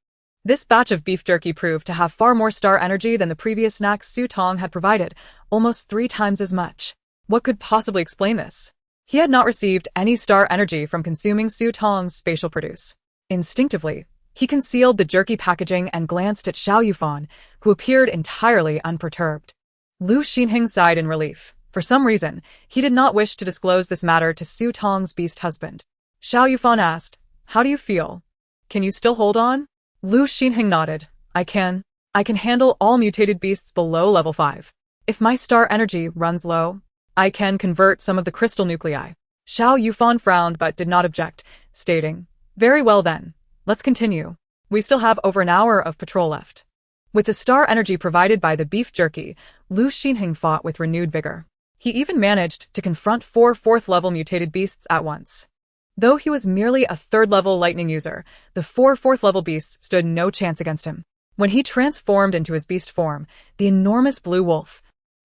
This batch of beef jerky proved to have far more star energy than the previous snacks Tong had provided, almost 3 times as much. What could possibly explain this? He had not received any star energy from consuming Tong's spatial produce. Instinctively, he concealed the jerky packaging and glanced at Xiao Yufan, who appeared entirely unperturbed. Lu Xinheng sighed in relief. For some reason, he did not wish to disclose this matter to Tong's beast husband. Xiao Yufan asked, "How do you feel? Can you still hold on?" Lu Xinheng nodded. I can handle all mutated beasts below level 5. If my star energy runs low, I can convert some of the crystal nuclei." Xiao Yufan frowned but did not object, stating, "Very well then, let's continue. We still have over an hour of patrol left." With the star energy provided by the beef jerky, Lu Xinheng fought with renewed vigor. He even managed to confront 4 4th-level mutated beasts at once. Though he was merely a 3rd-level lightning user, the 4 4th-level beasts stood no chance against him. When he transformed into his beast form, the enormous blue wolf,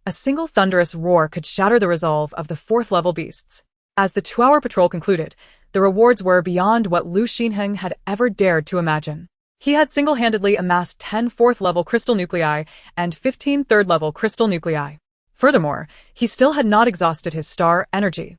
a single thunderous roar could shatter the resolve of the 4th-level beasts. As the 2-hour patrol concluded, the rewards were beyond what Lu Xinheng had ever dared to imagine. He had single-handedly amassed 10 4th-level crystal nuclei and 15 3rd-level crystal nuclei. Furthermore, he still had not exhausted his star energy.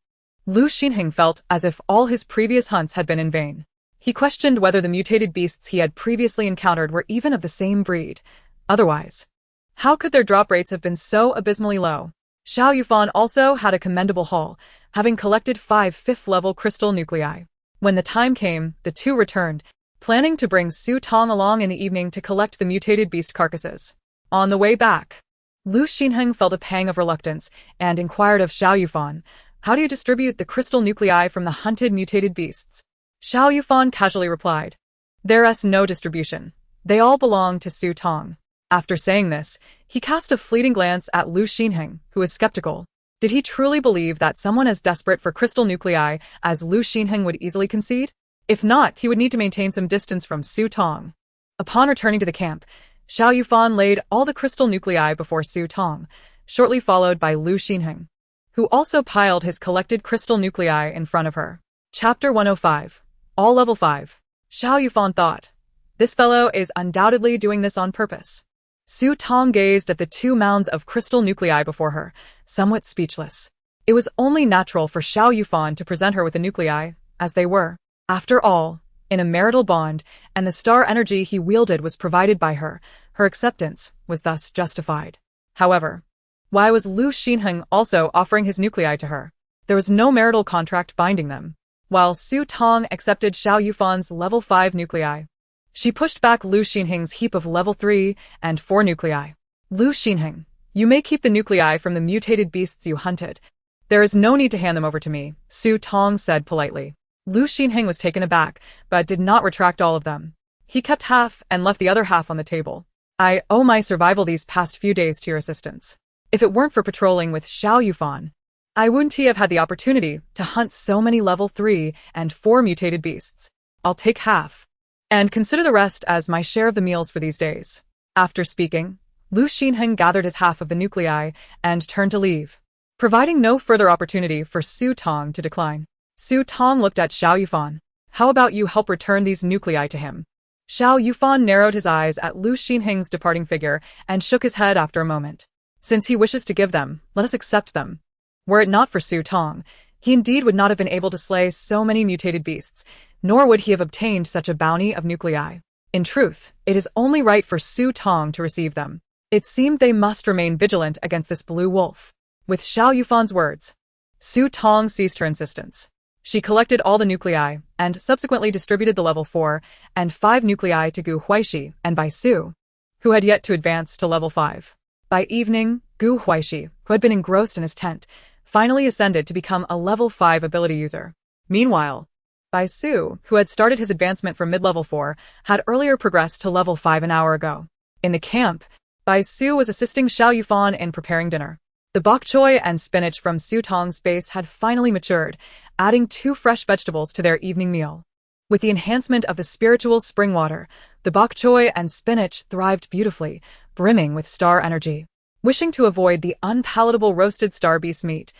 Lu Xinheng felt as if all his previous hunts had been in vain. He questioned whether the mutated beasts he had previously encountered were even of the same breed. Otherwise, how could their drop rates have been so abysmally low? Xiao Yufan also had a commendable haul, having collected 5 fifth-level crystal nuclei. When the time came, the two returned, planning to bring Su Tong along in the evening to collect the mutated beast carcasses. On the way back, Lu Xinheng felt a pang of reluctance and inquired of Xiao Yufan, "How do you distribute the crystal nuclei from the hunted mutated beasts?" Xiao Yufan casually replied, "There's no distribution. They all belong to Su Tong." After saying this, he cast a fleeting glance at Lu Xinheng, who was skeptical. Did he truly believe that someone as desperate for crystal nuclei as Lu Xinheng would easily concede? If not, he would need to maintain some distance from Su Tong. Upon returning to the camp, Xiao Yufan laid all the crystal nuclei before Su Tong, shortly followed by Lu Xinheng, who also piled his collected crystal nuclei in front of her. Chapter 105. All level 5. Xiao Yufan thought, "This fellow is undoubtedly doing this on purpose." Su Tong gazed at the 2 mounds of crystal nuclei before her, somewhat speechless. It was only natural for Xiao Yufan to present her with the nuclei, as they were. After all, in a marital bond, and the star energy he wielded was provided by her, her acceptance was thus justified. However, why was Lu Xinheng also offering his nuclei to her? There was no marital contract binding them. While Su Tong accepted Xiao Yufan's level 5 nuclei, she pushed back Lu Xinheng's heap of level 3 and 4 nuclei. "Lu Xinheng, you may keep the nuclei from the mutated beasts you hunted. There is no need to hand them over to me," Su Tong said politely. Lu Xinheng was taken aback, but did not retract all of them. He kept half and left the other half on the table. "I owe my survival these past few days to your assistance. If it weren't for patrolling with Xiao Yufan, I wouldn't have had the opportunity to hunt so many level 3 and 4 mutated beasts. I'll take half, and consider the rest as my share of the meals for these days." After speaking, Lu Xinheng gathered his half of the nuclei and turned to leave, providing no further opportunity for Su Tong to decline. Su Tong looked at Xiao Yufan. "How about you help return these nuclei to him?" Xiao Yufan narrowed his eyes at Lu Xinheng's departing figure and shook his head after a moment. "Since he wishes to give them, let us accept them." Were it not for Su Tong, he indeed would not have been able to slay so many mutated beasts, nor would he have obtained such a bounty of nuclei. In truth, it is only right for Su Tong to receive them. It seemed they must remain vigilant against this blue wolf. With Xiao Yufan's words, Su Tong ceased her insistence. She collected all the nuclei, and subsequently distributed the level 4 and 5 nuclei to Gu Huaixi and Bai Su, who had yet to advance to level 5. By evening, Gu Huaixi, who had been engrossed in his tent, finally ascended to become a level 5 ability user. Meanwhile, Bai Su, who had started his advancement from mid-level 4, had earlier progressed to level 5 an hour ago. In the camp, Bai Su was assisting Xiao Yufan in preparing dinner. The bok choy and spinach from Su Tong's base had finally matured, adding 2 fresh vegetables to their evening meal. With the enhancement of the spiritual spring water, the bok choy and spinach thrived beautifully, brimming with star energy. Wishing to avoid the unpalatable roasted star beast meat,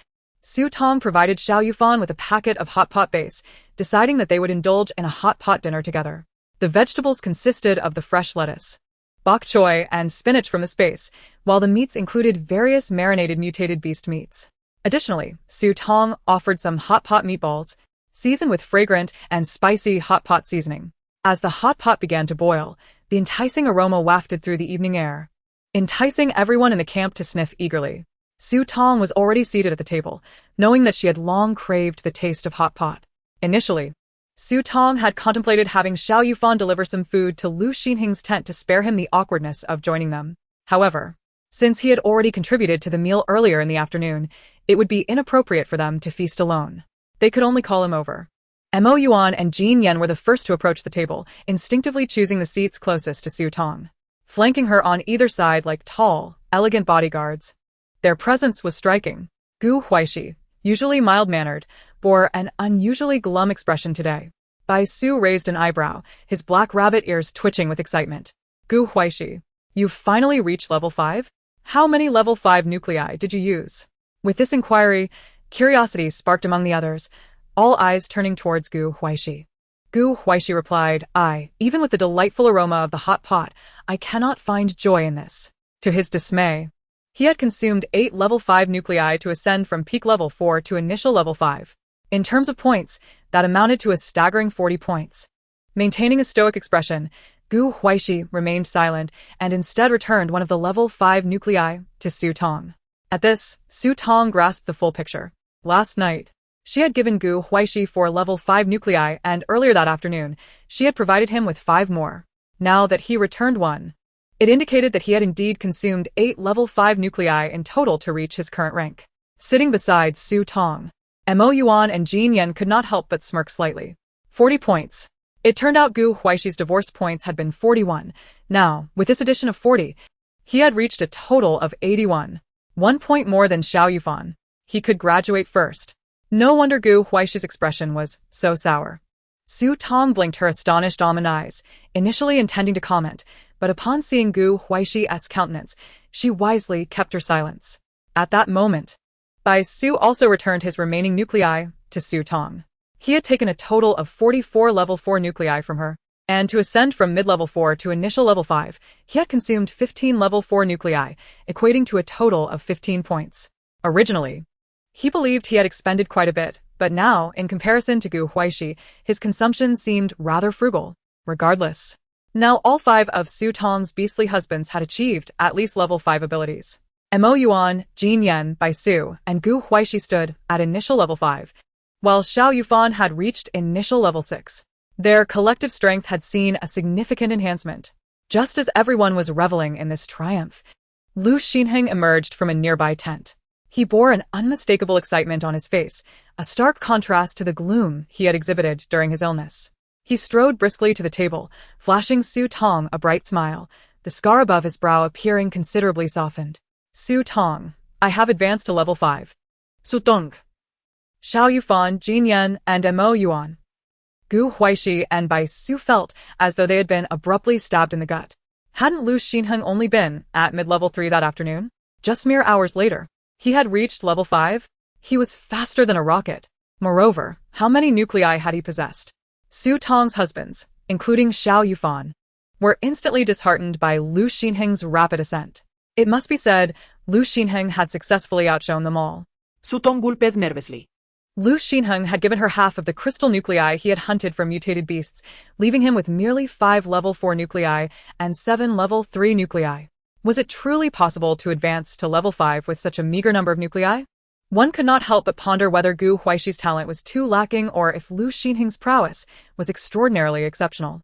Su Tong provided Xiao Yufan with a packet of hot pot base, deciding that they would indulge in a hot pot dinner together. The vegetables consisted of the fresh lettuce, bok choy, and spinach from the space, while the meats included various marinated mutated beast meats. Additionally, Su Tong offered some hot pot meatballs, seasoned with fragrant and spicy hot pot seasoning. As the hot pot began to boil, the enticing aroma wafted through the evening air, enticing everyone in the camp to sniff eagerly. Su Tong was already seated at the table, knowing that she had long craved the taste of hot pot. Initially, Su Tong had contemplated having Xiao Yufan deliver some food to Lu Xinheng's tent to spare him the awkwardness of joining them. However, since he had already contributed to the meal earlier in the afternoon, it would be inappropriate for them to feast alone. They could only call him over. Yuan and Jin Yan were the first to approach the table, instinctively choosing the seats closest to Su Tong, flanking her on either side like tall, elegant bodyguards. Their presence was striking. Gu Huaixi, usually mild-mannered, bore an unusually glum expression today. Bai Su raised an eyebrow, his black rabbit ears twitching with excitement. "Gu Huaixi, you've finally reached level 5? How many level 5 nuclei did you use?" With this inquiry, curiosity sparked among the others, all eyes turning towards Gu Huaixi. Gu Huaixi replied, Even with the delightful aroma of the hot pot, I cannot find joy in this." To his dismay, he had consumed 8 level 5 nuclei to ascend from peak level 4 to initial level 5. In terms of points, that amounted to a staggering 40 points. Maintaining a stoic expression, Gu Huaixi remained silent and instead returned one of the level 5 nuclei to Su Tong. At this, Su Tong grasped the full picture. Last night, she had given Gu Huaixi 4 level 5 nuclei, and earlier that afternoon, she had provided him with 5 more. Now that he returned one, it indicated that he had indeed consumed 8 level 5 nuclei in total to reach his current rank. Sitting beside Su Tong, Yuan and Jin Yan could not help but smirk slightly. 40 points. It turned out Gu Huaishi's divorce points had been 41. Now, with this addition of 40, he had reached a total of 81. 1 point more than Xiao Yufan. He could graduate first. No wonder Gu Huaishi's expression was so sour. Su Tong blinked her astonished almond eyes, initially intending to comment, but upon seeing Gu Huaishi's countenance, she wisely kept her silence. At that moment, Bai Su also returned his remaining nuclei to Su Tong. He had taken a total of 44 level 4 nuclei from her, and to ascend from mid-level 4 to initial level 5, he had consumed 15 level 4 nuclei, equating to a total of 15 points. Originally, he believed he had expended quite a bit, but now, in comparison to Gu Huaixi, his consumption seemed rather frugal. Regardless, now all 5 of Su Tong's beastly husbands had achieved at least level 5 abilities. Yuan, Jin Yan, Bai Su, and Gu Huaixi stood at initial level 5, while Xiao Yufan had reached initial level 6. Their collective strength had seen a significant enhancement. Just as everyone was reveling in this triumph, Lu Xinheng emerged from a nearby tent. He bore an unmistakable excitement on his face, a stark contrast to the gloom he had exhibited during his illness. He strode briskly to the table, flashing Su Tong a bright smile, the scar above his brow appearing considerably softened. Su Tong, I have advanced to level 5. Su Tong. Xiao Yufan, Jin Yan, and Yuan. Gu Huaixi and Bai Su felt as though they had been abruptly stabbed in the gut. Hadn't Lu Xinheng only been at mid-level 3 that afternoon? Just mere hours later, he had reached level 5? He was faster than a rocket. Moreover, how many nuclei had he possessed? Su Tong's husbands, including Xiao Yufan, were instantly disheartened by Lu Xinheng's rapid ascent. It must be said, Lu Xinheng had successfully outshone them all. Su Tong gulped nervously. Lu Xinheng had given her half of the crystal nuclei he had hunted from mutated beasts, leaving him with merely 5 level 4 nuclei and 7 level 3 nuclei. Was it truly possible to advance to level 5 with such a meager number of nuclei? One could not help but ponder whether Gu Huaishi's talent was too lacking or if Lu Xinheng's prowess was extraordinarily exceptional.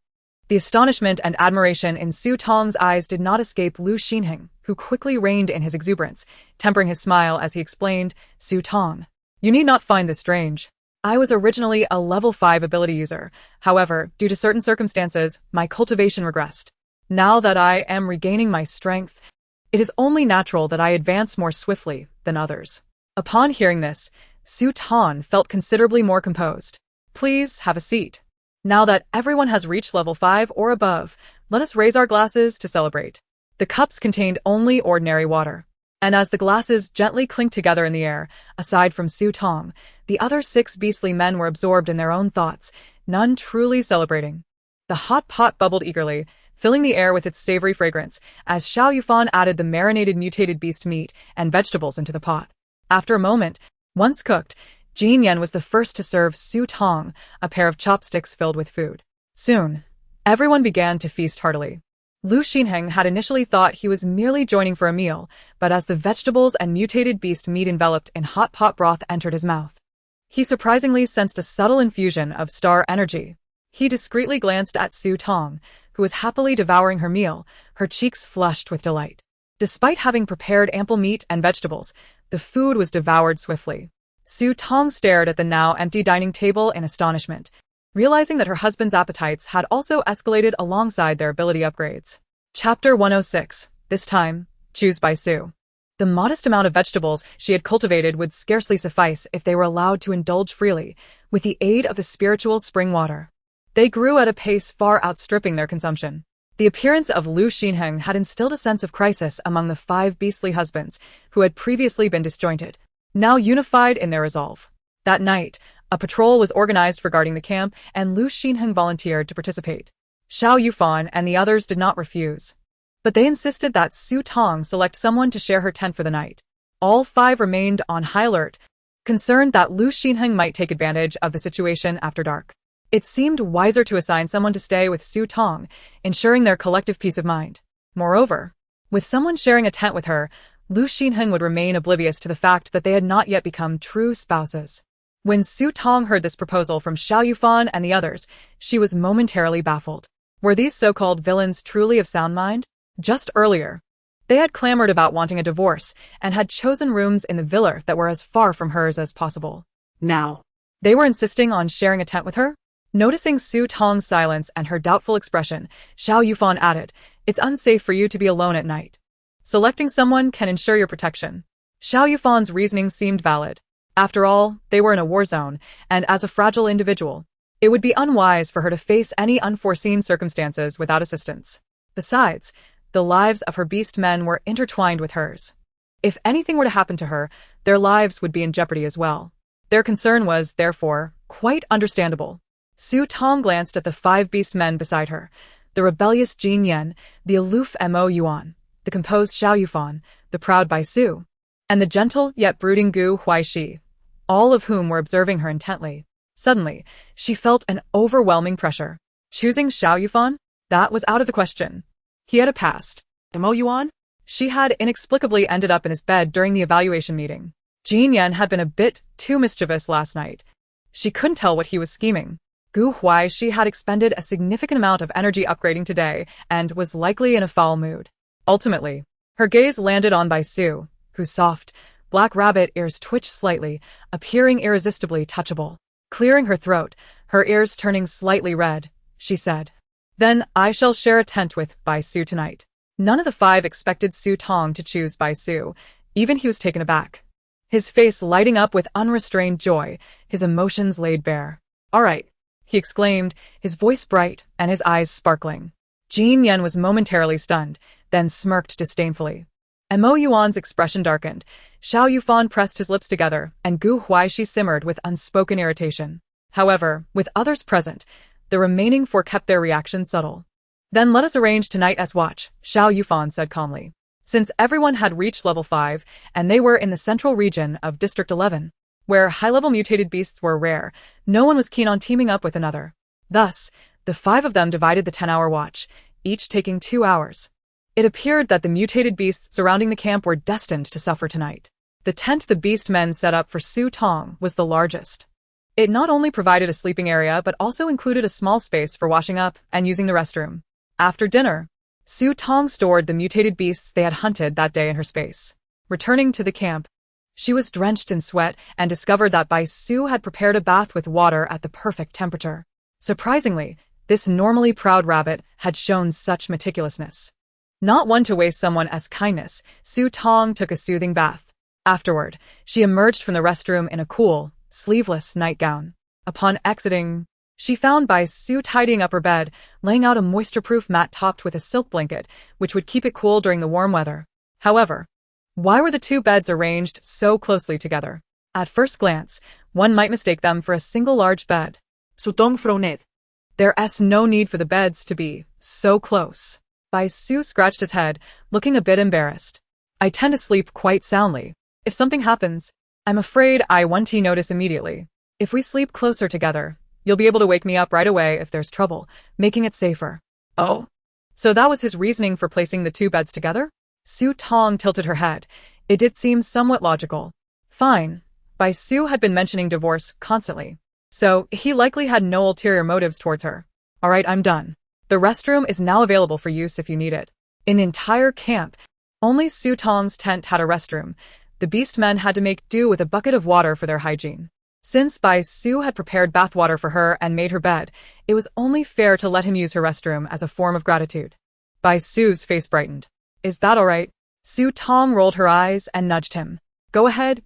The astonishment and admiration in Su Tong's eyes did not escape Lu Xinheng, who quickly reined in his exuberance, tempering his smile as he explained, Su Tong, you need not find this strange. I was originally a level 5 ability user. However, due to certain circumstances, my cultivation regressed. Now that I am regaining my strength, it is only natural that I advance more swiftly than others. Upon hearing this, Su Tong felt considerably more composed. Please have a seat. Now that everyone has reached level 5 or above, let us raise our glasses to celebrate. The cups contained only ordinary water. And as the glasses gently clinked together in the air, aside from Su Tong, the other 6 beastly men were absorbed in their own thoughts, none truly celebrating. The hot pot bubbled eagerly, filling the air with its savory fragrance, as Xiao Yufan added the marinated mutated beast meat and vegetables into the pot. After a moment, once cooked, Jin Yan was the first to serve Su Tong a pair of chopsticks filled with food. Soon, everyone began to feast heartily. Lu Xinheng had initially thought he was merely joining for a meal, but as the vegetables and mutated beast meat enveloped in hot pot broth entered his mouth, he surprisingly sensed a subtle infusion of star energy. He discreetly glanced at Su Tong, who was happily devouring her meal, her cheeks flushed with delight. Despite having prepared ample meat and vegetables, the food was devoured swiftly. Su Tong stared at the now empty dining table in astonishment, realizing that her husband's appetites had also escalated alongside their ability upgrades. Chapter 106. This time, choose Bai Su. The modest amount of vegetables she had cultivated would scarcely suffice if they were allowed to indulge freely, with the aid of the spiritual spring water. They grew at a pace far outstripping their consumption. The appearance of Lu Xinheng had instilled a sense of crisis among the 5 beastly husbands who had previously been disjointed, now unified in their resolve. That night, a patrol was organized for guarding the camp, and Lu Xinheng volunteered to participate. Xiao Yufan and the others did not refuse, but they insisted that Su Tong select someone to share her tent for the night. All 5 remained on high alert, concerned that Lu Xinheng might take advantage of the situation after dark. It seemed wiser to assign someone to stay with Su Tong, ensuring their collective peace of mind. Moreover, with someone sharing a tent with her, Lu Xinheng would remain oblivious to the fact that they had not yet become true spouses. When Su Tong heard this proposal from Xiao Yufan and the others, she was momentarily baffled. Were these so-called villains truly of sound mind? Just earlier, they had clamored about wanting a divorce and had chosen rooms in the villa that were as far from hers as possible. Now, They were insisting on sharing a tent with her? Noticing Su Tong's silence and her doubtful expression, Xiao Yufan added, "It's unsafe for you to be alone at night. Selecting someone can ensure your protection." Xiao Yufan's reasoning seemed valid. After all, they were in a war zone, and as a fragile individual, it would be unwise for her to face any unforeseen circumstances without assistance. Besides, the lives of her beast men were intertwined with hers. If anything were to happen to her, their lives would be in jeopardy as well. Their concern was, therefore, quite understandable. Su Tong glanced at the 5 beast men beside her, the rebellious Jin Yan, the aloof Yuan, the composed Xiao Yufan, the proud Bai Su, and the gentle yet brooding Huaixi, all of whom were observing her intently. Suddenly, she felt an overwhelming pressure. Choosing Xiao Yufan? That was out of the question. He had a past. Yuan? She had inexplicably ended up in his bed during the evaluation meeting. Jin Yan had been a bit too mischievous last night. She couldn't tell what he was scheming. Huaixi had expended a significant amount of energy upgrading today and was likely in a foul mood. Ultimately, her gaze landed on Bai Su, whose soft, black rabbit ears twitched slightly, appearing irresistibly touchable. Clearing her throat, her ears turning slightly red, she said, "Then I shall share a tent with Bai Su tonight." None of the 5 expected Su Tong to choose Bai Su. Even he was taken aback. His face lighting up with unrestrained joy, his emotions laid bare. "All right," he exclaimed, his voice bright and his eyes sparkling. Jin Yan was momentarily stunned, then smirked disdainfully. Yuan's expression darkened. Xiao Yufan pressed his lips together, and Huaixi simmered with unspoken irritation. However, with others present, the remaining 4 kept their reaction subtle. "Then let us arrange tonight's watch," Xiao Yufan said calmly. Since everyone had reached level 5, and they were in the central region of District 11, where high-level mutated beasts were rare, no one was keen on teaming up with another. Thus, the 5 of them divided the 10-hour watch, each taking 2 hours. It appeared that the mutated beasts surrounding the camp were destined to suffer tonight. The tent the beast men set up for Su Tong was the largest. It not only provided a sleeping area but also included a small space for washing up and using the restroom. After dinner, Su Tong stored the mutated beasts they had hunted that day in her space. Returning to the camp, she was drenched in sweat and discovered that Bai Su had prepared a bath with water at the perfect temperature. Surprisingly, this normally proud rabbit had shown such meticulousness. Not one to waste someone as kindness, Su Tong took a soothing bath. Afterward, she emerged from the restroom in a cool, sleeveless nightgown. Upon exiting, she found Bai Su tidying up her bed, laying out a moisture-proof mat topped with a silk blanket, which would keep it cool during the warm weather. However, why were the 2 beds arranged so closely together? At first glance, one might mistake them for a single large bed. Su Tong frowned. There's no need for the beds to be so close. Bai Su scratched his head, looking a bit embarrassed. "I tend to sleep quite soundly. If something happens, I'm afraid I won't notice immediately. If we sleep closer together, you'll be able to wake me up right away if there's trouble, making it safer." "Oh?" So that was his reasoning for placing the 2 beds together? Su Tong tilted her head. It did seem somewhat logical. Fine. Bai Su had been mentioning divorce constantly, so he likely had no ulterior motives towards her. "All right, I'm done. The restroom is now available for use if you need it." In the entire camp, only Su Tong's tent had a restroom. The beast men had to make do with a bucket of water for their hygiene. Since Bai Su had prepared bathwater for her and made her bed, it was only fair to let him use her restroom as a form of gratitude. Bai Su's face brightened. "Is that all right?" Su Tong rolled her eyes and nudged him. Go ahead.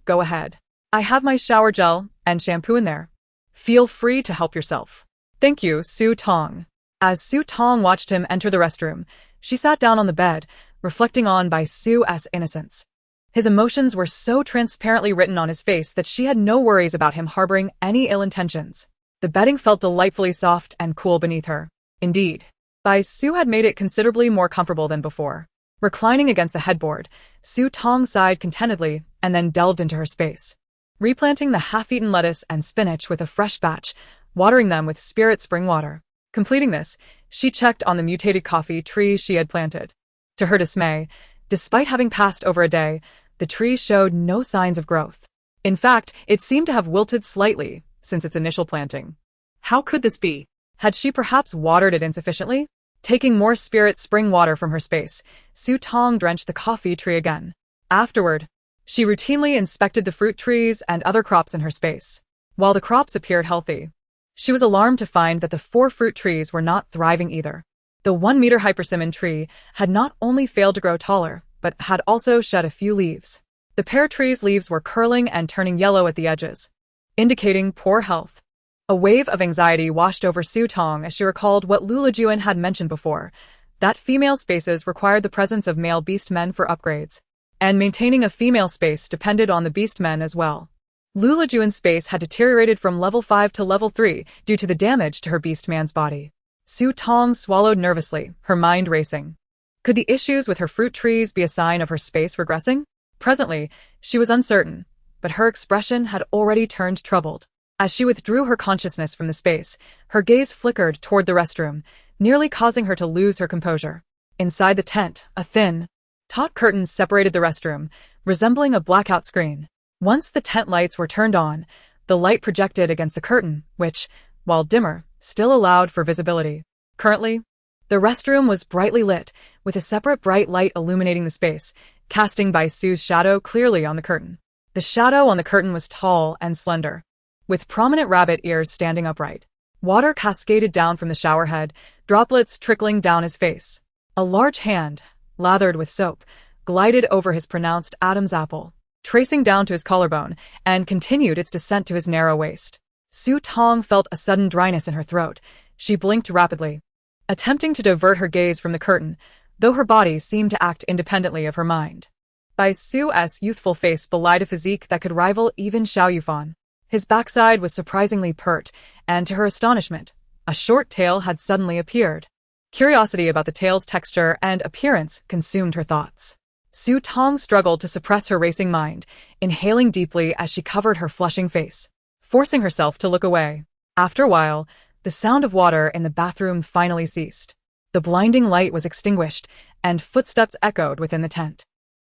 I have my shower gel and shampoo in there. Feel free to help yourself." "Thank you, Su Tong." As Su Tong watched him enter the restroom, she sat down on the bed, reflecting on Bai Su's innocence. His emotions were so transparently written on his face that she had no worries about him harboring any ill intentions. The bedding felt delightfully soft and cool beneath her. Indeed, Bai Su had made it considerably more comfortable than before. Reclining against the headboard, Su Tong sighed contentedly and then delved into her space. Replanting the half-eaten lettuce and spinach with a fresh batch, watering them with spirit spring water. Completing this, she checked on the mutated coffee tree she had planted. To her dismay, despite having passed over a day, the tree showed no signs of growth. In fact, it seemed to have wilted slightly since its initial planting. How could this be? Had she perhaps watered it insufficiently? Taking more spirit spring water from her space, Su Tong drenched the coffee tree again. Afterward, she routinely inspected the fruit trees and other crops in her space. While the crops appeared healthy, she was alarmed to find that the 4 fruit trees were not thriving either. The 1-meter hypersimmon tree had not only failed to grow taller, but had also shed a few leaves. The pear tree's leaves were curling and turning yellow at the edges, indicating poor health. A wave of anxiety washed over Su Tong as she recalled what Yuan had mentioned before, that female spaces required the presence of male beast men for upgrades, and maintaining a female space depended on the beast men as well. Yuan's space had deteriorated from level 5 to level 3 due to the damage to her beast man's body. Su Tong swallowed nervously, her mind racing. Could the issues with her fruit trees be a sign of her space regressing? Presently, she was uncertain, but her expression had already turned troubled. As she withdrew her consciousness from the space, her gaze flickered toward the restroom, nearly causing her to lose her composure. Inside the tent, a thin, taut curtain separated the restroom, resembling a blackout screen. Once the tent lights were turned on, the light projected against the curtain, which, while dimmer, still allowed for visibility. Currently, the restroom was brightly lit, with a separate bright light illuminating the space, casting Bai Su's shadow clearly on the curtain. The shadow on the curtain was tall and slender, with prominent rabbit ears standing upright. Water cascaded down from the shower head, droplets trickling down his face. A large hand, lathered with soap, glided over his pronounced Adam's apple, tracing down to his collarbone, and continued its descent to his narrow waist. Su Tong felt a sudden dryness in her throat. She blinked rapidly, attempting to divert her gaze from the curtain, though her body seemed to act independently of her mind. Bai Su's youthful face belied a physique that could rival even Xiao Yufan. His backside was surprisingly pert, and to her astonishment, a short tail had suddenly appeared. Curiosity about the tail's texture and appearance consumed her thoughts. Su Tong struggled to suppress her racing mind, inhaling deeply as she covered her flushing face, forcing herself to look away. After a while, the sound of water in the bathroom finally ceased. The blinding light was extinguished, and footsteps echoed within the tent.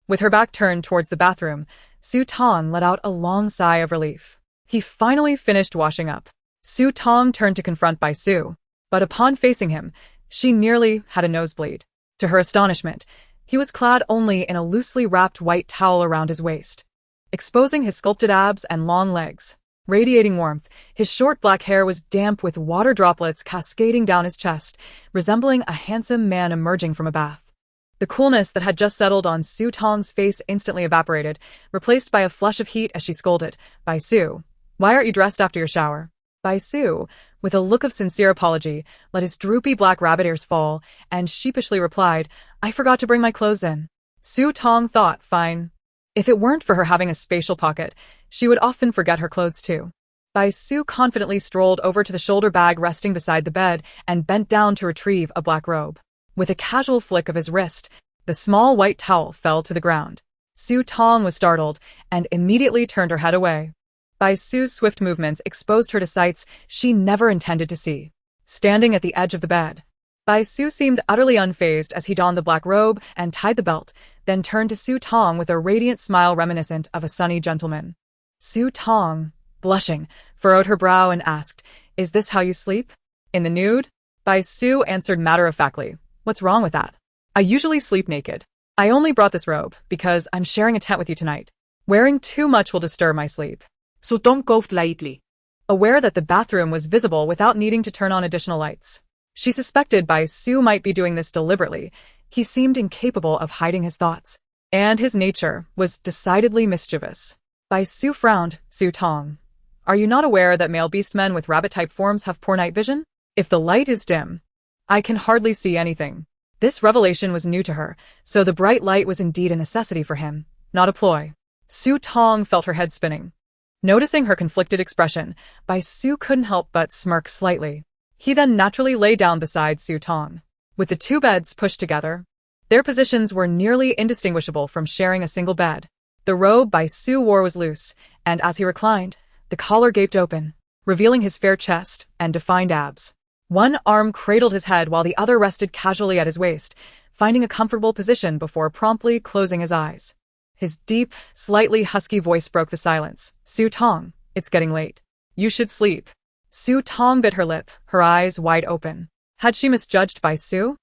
With her back turned towards the bathroom, Su Tong let out a long sigh of relief. He finally finished washing up. Su Tong turned to confront Bai Su, but upon facing him, she nearly had a nosebleed. To her astonishment, he was clad only in a loosely wrapped white towel around his waist, exposing his sculpted abs and long legs. Radiating warmth, his short black hair was damp with water droplets cascading down his chest, resembling a handsome man emerging from a bath. The coolness that had just settled on Su Tong's face instantly evaporated, replaced by a flush of heat as she scolded, "Bai Su, why aren't you dressed after your shower?" Bai Su, with a look of sincere apology, let his droopy black rabbit ears fall, and sheepishly replied, "I forgot to bring my clothes in." Su Tong thought, fine. If it weren't for her having a spatial pocket, she would often forget her clothes too. Bai Su confidently strolled over to the shoulder bag resting beside the bed and bent down to retrieve a black robe. With a casual flick of his wrist, the small white towel fell to the ground. Su Tong was startled and immediately turned her head away. Bai Su's swift movements exposed her to sights she never intended to see. Standing at the edge of the bed, Bai Su seemed utterly unfazed as he donned the black robe and tied the belt, then turned to Su Tong with a radiant smile reminiscent of a sunny gentleman. Su Tong, blushing, furrowed her brow and asked, "Is this how you sleep? In the nude?" Bai Su answered matter-of-factly, "What's wrong with that? I usually sleep naked. I only brought this robe because I'm sharing a tent with you tonight. Wearing too much will disturb my sleep." So Tong coughed lightly, aware that the bathroom was visible without needing to turn on additional lights. She suspected Bai Su might be doing this deliberately. He seemed incapable of hiding his thoughts, and his nature was decidedly mischievous. Bai Su frowned. "Su Tong, are you not aware that male beast men with rabbit-type forms have poor night vision? If the light is dim, I can hardly see anything." This revelation was new to her, so the bright light was indeed a necessity for him, not a ploy. Su Tong felt her head spinning. Noticing her conflicted expression, Bai Su couldn't help but smirk slightly. He then naturally lay down beside Su Tong. With the two beds pushed together, their positions were nearly indistinguishable from sharing a single bed. The robe Bai Su wore was loose, and as he reclined, the collar gaped open, revealing his fair chest and defined abs. One arm cradled his head while the other rested casually at his waist, finding a comfortable position before promptly closing his eyes. His deep, slightly husky voice broke the silence. Su Tong, it's getting late. You should sleep. Su Tong bit her lip, her eyes wide open. Had she misjudged Bai Su?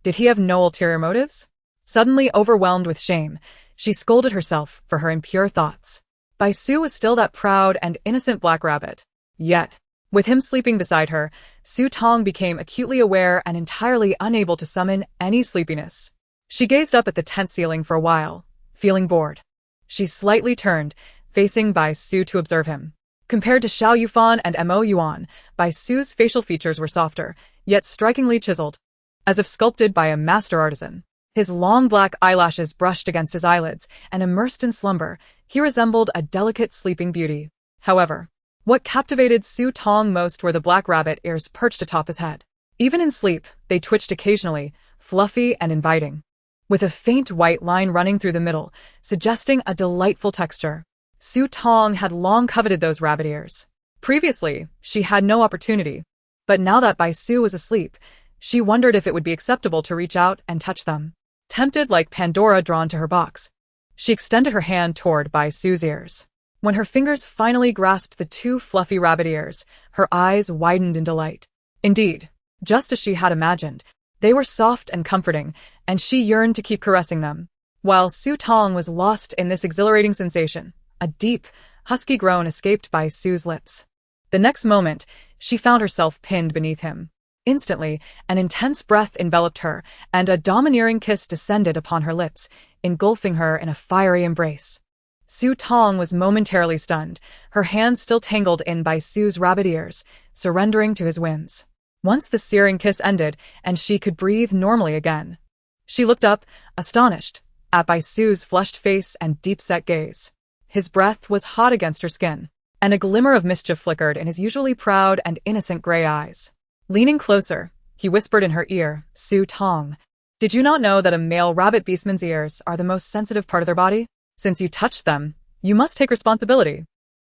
Did he have no ulterior motives? Suddenly overwhelmed with shame, she scolded herself for her impure thoughts. Bai Su was still that proud and innocent black rabbit. Yet, with him sleeping beside her, Su Tong became acutely aware and entirely unable to summon any sleepiness. She gazed up at the tent ceiling for a while, feeling bored. She slightly turned, facing Bai Su to observe him. Compared to Xiao Yufan and Mo Yuan, Bai Su's facial features were softer, yet strikingly chiseled, as if sculpted by a master artisan. His long black eyelashes brushed against his eyelids, and immersed in slumber, he resembled a delicate sleeping beauty. However, what captivated Su Tong most were the black rabbit ears perched atop his head. Even in sleep, they twitched occasionally, fluffy and inviting, with a faint white line running through the middle, suggesting a delightful texture. Su Tong had long coveted those rabbit ears. Previously, she had no opportunity, but now that Bai Su was asleep, she wondered if it would be acceptable to reach out and touch them. Tempted like Pandora drawn to her box, she extended her hand toward Bai Su's ears. When her fingers finally grasped the two fluffy rabbit ears, her eyes widened in delight. Indeed, just as she had imagined, they were soft and comforting, and she yearned to keep caressing them. While Su Tong was lost in this exhilarating sensation, a deep, husky groan escaped Bai Su's lips. The next moment, she found herself pinned beneath him. Instantly, an intense breath enveloped her, and a domineering kiss descended upon her lips, engulfing her in a fiery embrace. Su Tong was momentarily stunned, her hands still tangled in Bai Su's rabbit ears, surrendering to his whims. Once the searing kiss ended, and she could breathe normally again, she looked up, astonished, at Bai Su's flushed face and deep-set gaze. His breath was hot against her skin, and a glimmer of mischief flickered in his usually proud and innocent gray eyes. Leaning closer, he whispered in her ear, Su Tong, did you not know that a male rabbit beastman's ears are the most sensitive part of their body? Since you touched them, you must take responsibility.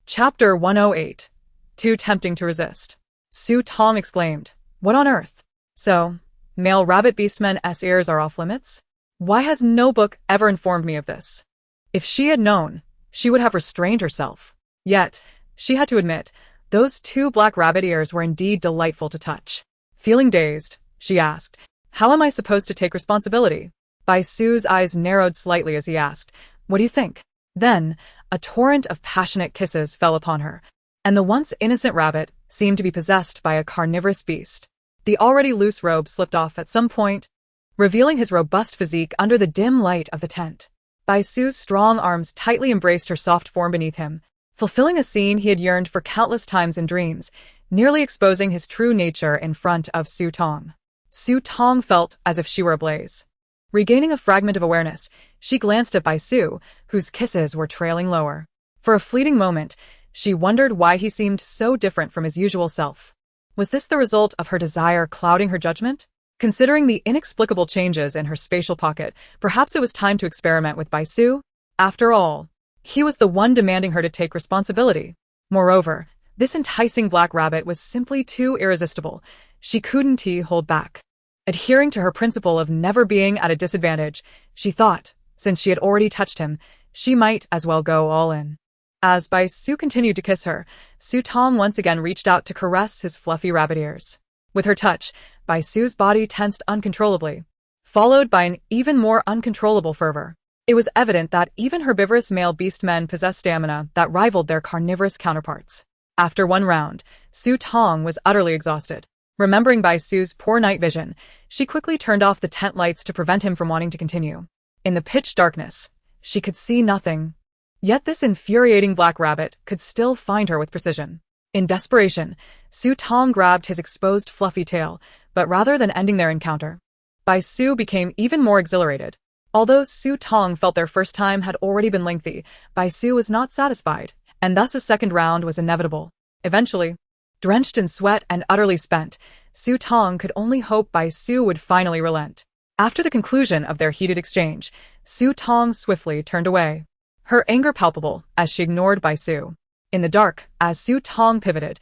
Chapter 108. Too tempting to resist. Su Tong exclaimed, what on earth? So, male rabbit beastmen's ears are off limits? Why has no book ever informed me of this? If she had known, she would have restrained herself. Yet, she had to admit, those two black rabbit ears were indeed delightful to touch. Feeling dazed, she asked, how am I supposed to take responsibility? Bai Su's eyes narrowed slightly as he asked, what do you think? Then, a torrent of passionate kisses fell upon her, and the once innocent rabbit seemed to be possessed by a carnivorous beast. The already loose robe slipped off at some point, revealing his robust physique under the dim light of the tent. Bai Su's strong arms tightly embraced her soft form beneath him, fulfilling a scene he had yearned for countless times in dreams, nearly exposing his true nature in front of Su Tong. Su Tong felt as if she were ablaze. Regaining a fragment of awareness, she glanced at Bai Su, whose kisses were trailing lower. For a fleeting moment, she wondered why he seemed so different from his usual self. Was this the result of her desire clouding her judgment? Considering the inexplicable changes in her spatial pocket, perhaps it was time to experiment with Bai Su. After all, he was the one demanding her to take responsibility. Moreover, this enticing black rabbit was simply too irresistible. She couldn't hold back. Adhering to her principle of never being at a disadvantage, she thought, since she had already touched him, she might as well go all in. As Bai Su continued to kiss her, Su Tong once again reached out to caress his fluffy rabbit ears. With her touch, Bai Su's body tensed uncontrollably, followed by an even more uncontrollable fervor. It was evident that even herbivorous male beastmen possessed stamina that rivaled their carnivorous counterparts. After one round, Su Tong was utterly exhausted. Remembering Bai Su's poor night vision, she quickly turned off the tent lights to prevent him from wanting to continue. In the pitch darkness, she could see nothing. Yet this infuriating black rabbit could still find her with precision. In desperation, Su Tong grabbed his exposed fluffy tail, but rather than ending their encounter, Bai Su became even more exhilarated. Although Su Tong felt their first time had already been lengthy, Bai Su was not satisfied, and thus a second round was inevitable. Eventually, drenched in sweat and utterly spent, Su Tong could only hope Bai Su would finally relent. After the conclusion of their heated exchange, Su Tong swiftly turned away, her anger palpable as she ignored Bai Su. In the dark, as Su Tong pivoted,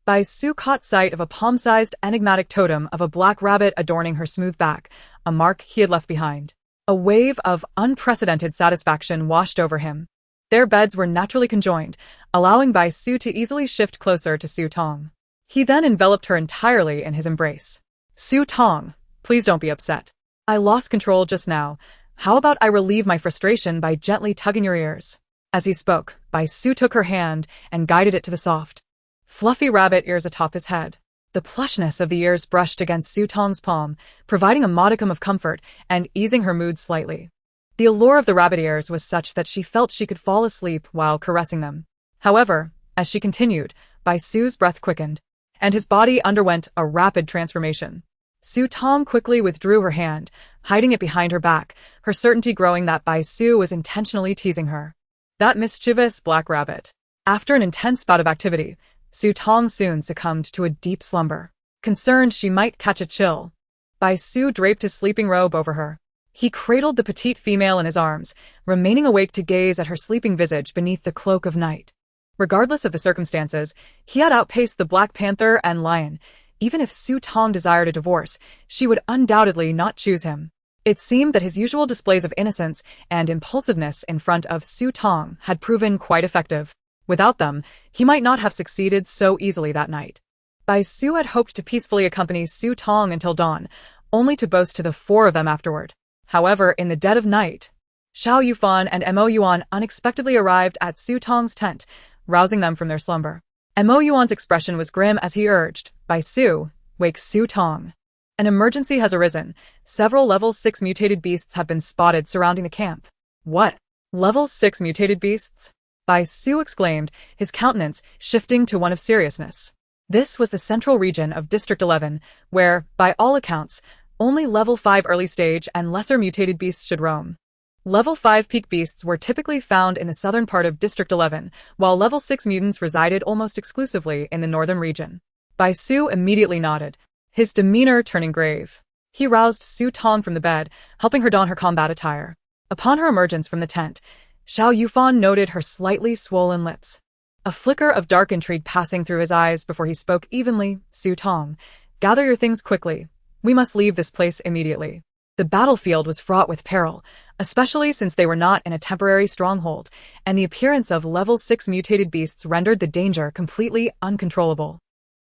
Bai Su caught sight of a palm-sized enigmatic totem of a black rabbit adorning her smooth back, a mark he had left behind. A wave of unprecedented satisfaction washed over him. Their beds were naturally conjoined, allowing Bai Su to easily shift closer to Su Tong. He then enveloped her entirely in his embrace. Su Tong, please don't be upset. I lost control just now. How about I relieve my frustration by gently tugging your ears? As he spoke, Bai Su took her hand and guided it to the soft, fluffy rabbit ears atop his head. The plushness of the ears brushed against Su Tong's palm, providing a modicum of comfort and easing her mood slightly. The allure of the rabbit ears was such that she felt she could fall asleep while caressing them. However, as she continued, Bai Su's breath quickened, and his body underwent a rapid transformation. Su Tong quickly withdrew her hand, hiding it behind her back, her certainty growing that Bai Su was intentionally teasing her. That mischievous black rabbit. After an intense bout of activity, Su Tong soon succumbed to a deep slumber. Concerned she might catch a chill, Bai Su draped his sleeping robe over her. He cradled the petite female in his arms, remaining awake to gaze at her sleeping visage beneath the cloak of night. Regardless of the circumstances, he had outpaced the Black Panther and Lion. Even if Su Tong desired a divorce, she would undoubtedly not choose him. It seemed that his usual displays of innocence and impulsiveness in front of Su Tong had proven quite effective. Without them, he might not have succeeded so easily that night. Bai Su had hoped to peacefully accompany Su Tong until dawn, only to boast to the four of them afterward. However, in the dead of night, Xiao, Yufan, and Mo Yuan unexpectedly arrived at Su Tong's tent, rousing them from their slumber. Mo Yuan's expression was grim as he urged, "Bai Su, wake Su Tong. An emergency has arisen. Several level 6 mutated beasts have been spotted surrounding the camp." "What? Level 6 mutated beasts?" Bai Su exclaimed, his countenance shifting to one of seriousness. This was the central region of District 11, where, by all accounts, only level 5 early stage and lesser mutated beasts should roam. Level 5 peak beasts were typically found in the southern part of District 11, while level 6 mutants resided almost exclusively in the northern region. Bai Su immediately nodded, his demeanor turning grave. He roused Su Tong from the bed, helping her don her combat attire. Upon her emergence from the tent, Xiao Yufan noted her slightly swollen lips. A flicker of dark intrigue passing through his eyes before he spoke evenly. "Su Tong, gather your things quickly. We must leave this place immediately." The battlefield was fraught with peril, especially since they were not in a temporary stronghold, and the appearance of level 6 mutated beasts rendered the danger completely uncontrollable.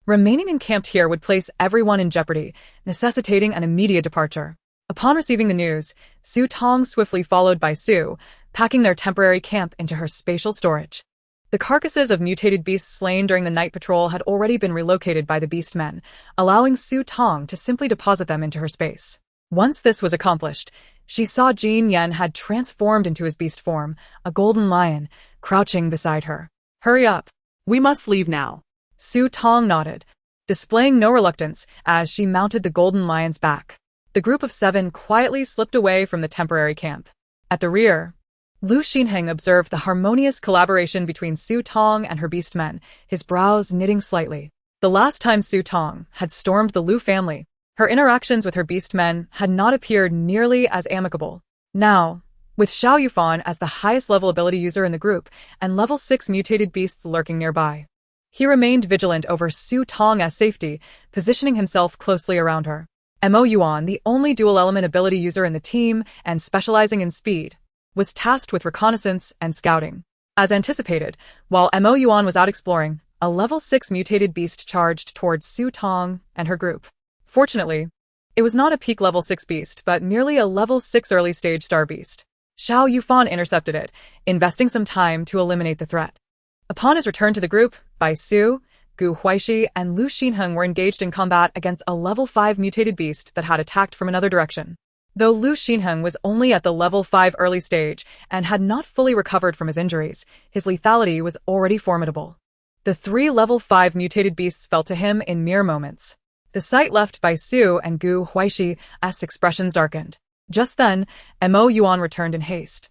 Remaining encamped here would place everyone in jeopardy, necessitating an immediate departure. Upon receiving the news, Su Tong swiftly followed Bai Su, packing their temporary camp into her spatial storage. The carcasses of mutated beasts slain during the night patrol had already been relocated by the beastmen, allowing Su Tong to simply deposit them into her space. Once this was accomplished, she saw Jin Yan had transformed into his beast form, a golden lion, crouching beside her. "Hurry up. We must leave now." Su Tong nodded, displaying no reluctance as she mounted the golden lion's back. The group of 7 quietly slipped away from the temporary camp. At the rear, Lu Xinheng observed the harmonious collaboration between Su Tong and her beastmen, his brows knitting slightly. The last time Su Tong had stormed the Lu family, her interactions with her beastmen had not appeared nearly as amicable. Now, with Xiao Yufan as the highest level ability user in the group and level 6 mutated beasts lurking nearby, he remained vigilant over Su Tong's safety, positioning himself closely around her. Mo Yuan, the only dual-element ability user in the team and specializing in speed, was tasked with reconnaissance and scouting. As anticipated, while Mo Yuan was out exploring, a level 6 mutated beast charged towards Su Tong and her group. Fortunately, it was not a peak level 6 beast, but merely a level 6 early stage star beast. Xiao Yufan intercepted it, investing some time to eliminate the threat. Upon his return to the group, Bai Su, Huaixi, and Lu Xinheng were engaged in combat against a level 5 mutated beast that had attacked from another direction. Though Lu Xinheng was only at the level 5 early stage and had not fully recovered from his injuries, his lethality was already formidable. The 3 level 5 mutated beasts fell to him in mere moments. The sight left Bai Su and Huaixi's expressions darkened. Just then, Mo Yuan returned in haste.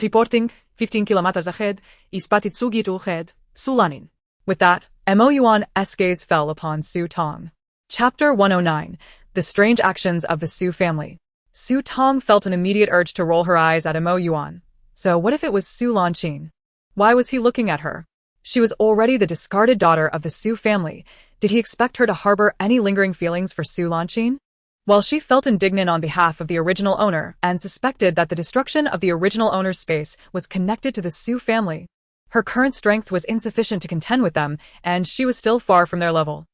"Reporting, 15 kilometers ahead, spotted Sugitu ahead, Sulanin." With that, Mo Yuan's gaze fell upon Su Tong. Chapter 109, The Strange Actions of the Su Family. Su Tong felt an immediate urge to roll her eyes at Mo Yuan. So what if it was Su Lanqin? Why was he looking at her? She was already the discarded daughter of the Su family. Did he expect her to harbor any lingering feelings for Su Xin? While she felt indignant on behalf of the original owner and suspected that the destruction of the original owner's space was connected to the Su family, her current strength was insufficient to contend with them, and she was still far from their level.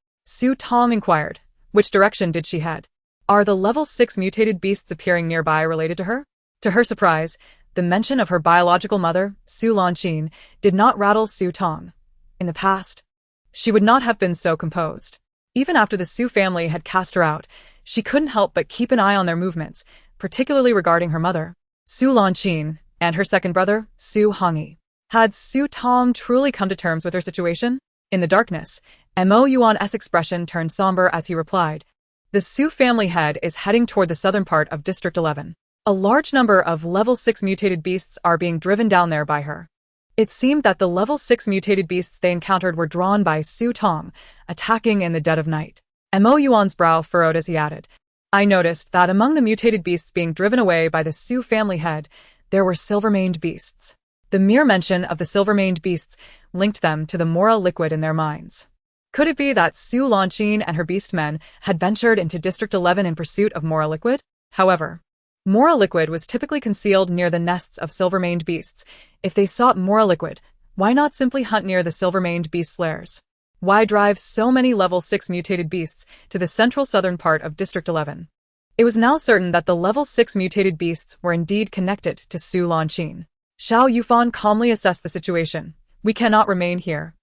Tong inquired, which direction did she head? Are the level 6 mutated beasts appearing nearby related to her? To her surprise, the mention of her biological mother, Su Xin, did not rattle Tong. In the past, she would not have been so composed. Even after the Su family had cast her out, she couldn't help but keep an eye on their movements, particularly regarding her mother, Su Xin, and her second brother, Su Hongyi. Had Tong truly come to terms with her situation? In the darkness, Yuan's expression turned somber as he replied, "The Su family head is heading toward the southern part of District 11. A large number of level 6 mutated beasts are being driven down there by her." It seemed that the level 6 mutated beasts they encountered were drawn by Tong, attacking in the dead of night. Yuan's brow furrowed as he added, "I noticed that among the mutated beasts being driven away by the Su family head, there were silver-maned beasts." The mere mention of the silver-maned beasts linked them to the Mora liquid in their minds. Could it be that Su Xin and her beast men had ventured into District 11 in pursuit of Mora liquid? However, Mora liquid was typically concealed near the nests of silver-maned beasts. If they sought Mora liquid, why not simply hunt near the silver-maned beast lairs? Why drive so many level 6 mutated beasts to the central southern part of District 11? It was now certain that the level 6 mutated beasts were indeed connected to Su Xin. Yufan calmly assessed the situation. "We cannot remain here.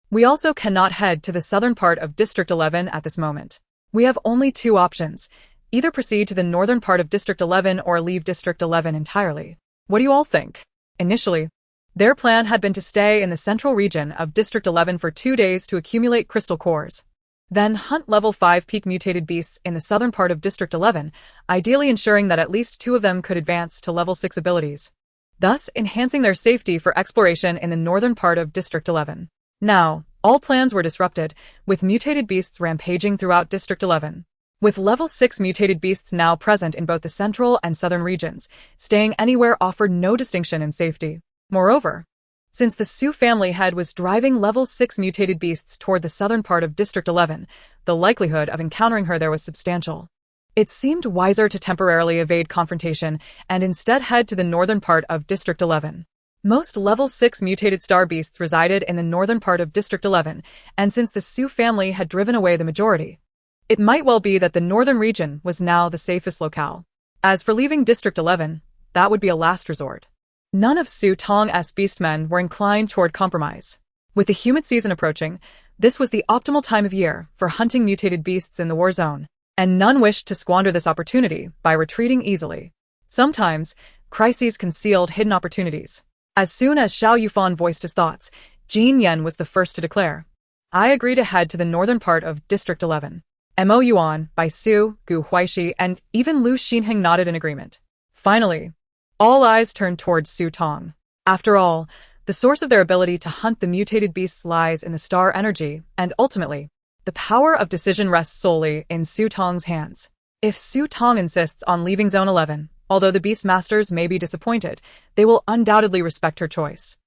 We also cannot head to the southern part of District 11 at this moment. We have only two options. Either proceed to the northern part of District 11 or leave District 11 entirely. What do you all think?" Initially, their plan had been to stay in the central region of District 11 for 2 days to accumulate crystal cores. Then hunt level 5 peak mutated beasts in the southern part of District 11, ideally ensuring that at least 2 of them could advance to level 6 abilities, thus enhancing their safety for exploration in the northern part of District 11. Now, all plans were disrupted, with mutated beasts rampaging throughout District 11. With level 6 mutated beasts now present in both the central and southern regions, staying anywhere offered no distinction in safety. Moreover, since the Su family head was driving level 6 mutated beasts toward the southern part of District 11, the likelihood of encountering her there was substantial. It seemed wiser to temporarily evade confrontation and instead head to the northern part of District 11. Most level 6 mutated star beasts resided in the northern part of District 11, and since the Su family had driven away the majority, it might well be that the northern region was now the safest locale. As for leaving District 11, that would be a last resort. None of Tong's beastmen were inclined toward compromise. With the humid season approaching, this was the optimal time of year for hunting mutated beasts in the war zone, and none wished to squander this opportunity by retreating easily. Sometimes, crises concealed hidden opportunities. As soon as Yufan voiced his thoughts, Jin Yan was the first to declare, "I agree to head to the northern part of District 11. Yuan, Bai Su, Gu Huaixi, and even Lu Xinheng nodded in agreement. Finally, all eyes turned towards Tong. After all, the source of their ability to hunt the mutated beasts lies in the star energy, and ultimately, the power of decision rests solely in Tong's hands. If Tong insists on leaving Zone 11, although the Beast Masters may be disappointed, they will undoubtedly respect her choice."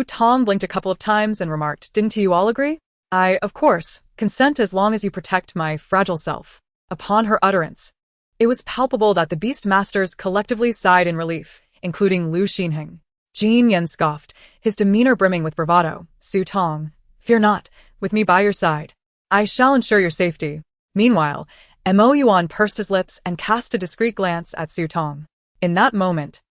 Tong blinked a couple of times and remarked, "Didn't you all agree?" "I, of course, consent as long as you protect my fragile self." Upon her utterance, it was palpable that the Beast Masters collectively sighed in relief, including Lu Xinheng. Jin Yan scoffed, his demeanor brimming with bravado. "Tong, fear not, with me by your side. I shall ensure your safety." Meanwhile, Yuan pursed his lips and cast a discreet glance at Tong. In that moment,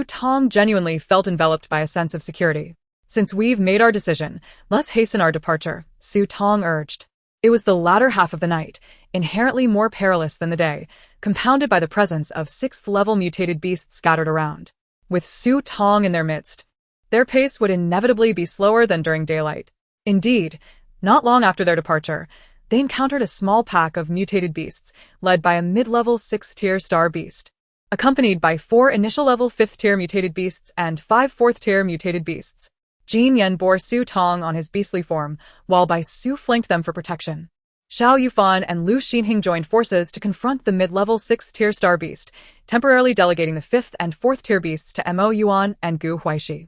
Tong genuinely felt enveloped by a sense of security. "Since we've made our decision, let's hasten our departure," Tong urged. It was the latter half of the night, inherently more perilous than the day, compounded by the presence of 6th-level mutated beasts scattered around. With Tong in their midst, their pace would inevitably be slower than during daylight. Indeed, not long after their departure, they encountered a small pack of mutated beasts, led by a mid-level 6th-tier star beast, accompanied by 4 initial-level 5th-tier mutated beasts and 5 4th-tier mutated beasts. Jin Yan bore Tong on his beastly form, while Bai Su flanked them for protection. Yufan and Lu Xinheng joined forces to confront the mid-level 6th-tier star beast, temporarily delegating the 5th and 4th-tier beasts to Yuan and Gu Huaixi.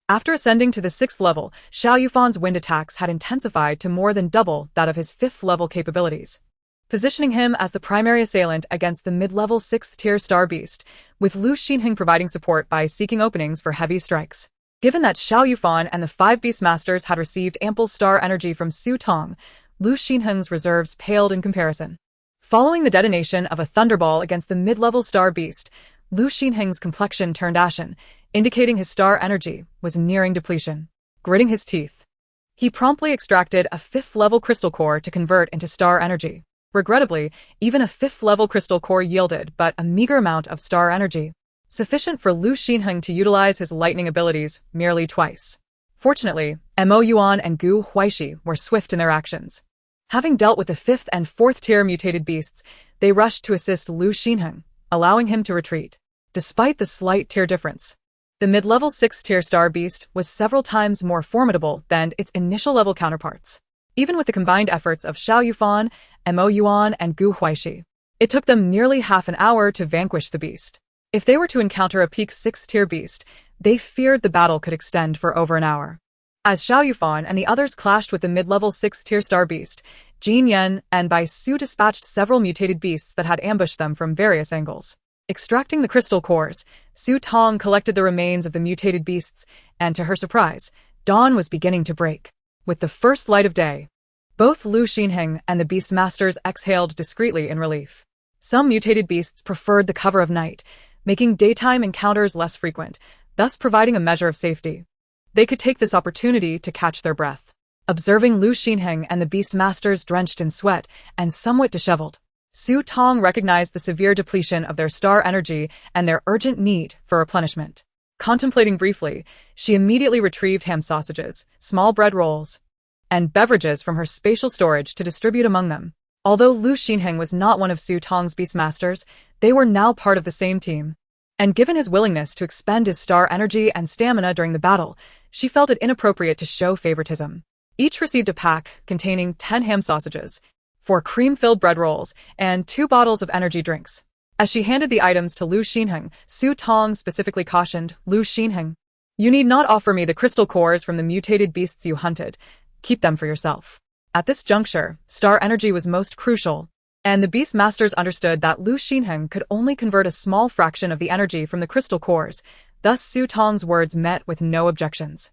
After ascending to the 6th level, Xiao Yufan's wind attacks had intensified to more than double that of his 5th level capabilities, positioning him as the primary assailant against the mid-level 6th-tier star beast, with Lu Xinheng providing support by seeking openings for heavy strikes. Given that Xiao Yufan and the 5 Beastmasters had received ample star energy from Su Tong, Lu Xinheng's reserves paled in comparison. Following the detonation of a thunderball against the mid-level star beast, Lu Xinheng's complexion turned ashen, indicating his star energy was nearing depletion. Gritting his teeth, he promptly extracted a 5th-level crystal core to convert into star energy. Regrettably, even a 5th-level crystal core yielded but a meager amount of star energy, sufficient for Lu Xinheng to utilize his lightning abilities merely twice. Fortunately, Yuan and Huaixi were swift in their actions. Having dealt with the 5th and 4th-tier mutated beasts, they rushed to assist Lu Xinheng, allowing him to retreat. Despite the slight tier difference, the mid-level 6th-tier star beast was several times more formidable than its initial level counterparts. Even with the combined efforts of Xiao Yufan, Yuan, and Huaixi, it took them nearly half an hour to vanquish the beast. If they were to encounter a peak 6th-tier beast, they feared the battle could extend for over an hour. As Xiao Yufan and the others clashed with the mid-level 6th-tier star beast, Jin Yan and Bai Su dispatched several mutated beasts that had ambushed them from various angles. Extracting the crystal cores, Su Tong collected the remains of the mutated beasts, and to her surprise, dawn was beginning to break. With the first light of day, both Lu Xinheng and the Beastmasters exhaled discreetly in relief. Some mutated beasts preferred the cover of night, making daytime encounters less frequent, thus providing a measure of safety. They could take this opportunity to catch their breath. Observing Lu Xinheng and the Beastmasters drenched in sweat and somewhat disheveled, Su Tong recognized the severe depletion of their star energy and their urgent need for replenishment. Contemplating briefly, she immediately retrieved ham sausages, small bread rolls, and beverages from her spatial storage to distribute among them. Although Lu Xinheng was not one of Su Tong's Beastmasters, they were now part of the same team. And given his willingness to expend his star energy and stamina during the battle, she felt it inappropriate to show favoritism. Each received a pack containing 10 ham sausages, 4 cream-filled bread rolls, and 2 bottles of energy drinks. As she handed the items to Lu Xinheng, Su Tong specifically cautioned, "Lu Xinheng, you need not offer me the crystal cores from the mutated beasts you hunted. Keep them for yourself." At this juncture, star energy was most crucial, and the Beastmasters understood that Lu Xinheng could only convert a small fraction of the energy from the crystal cores, thus Su Tong's words met with no objections.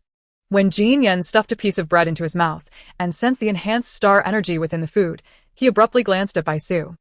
When Jin Yan stuffed a piece of bread into his mouth and sensed the enhanced star energy within the food, he abruptly glanced at Bai Su,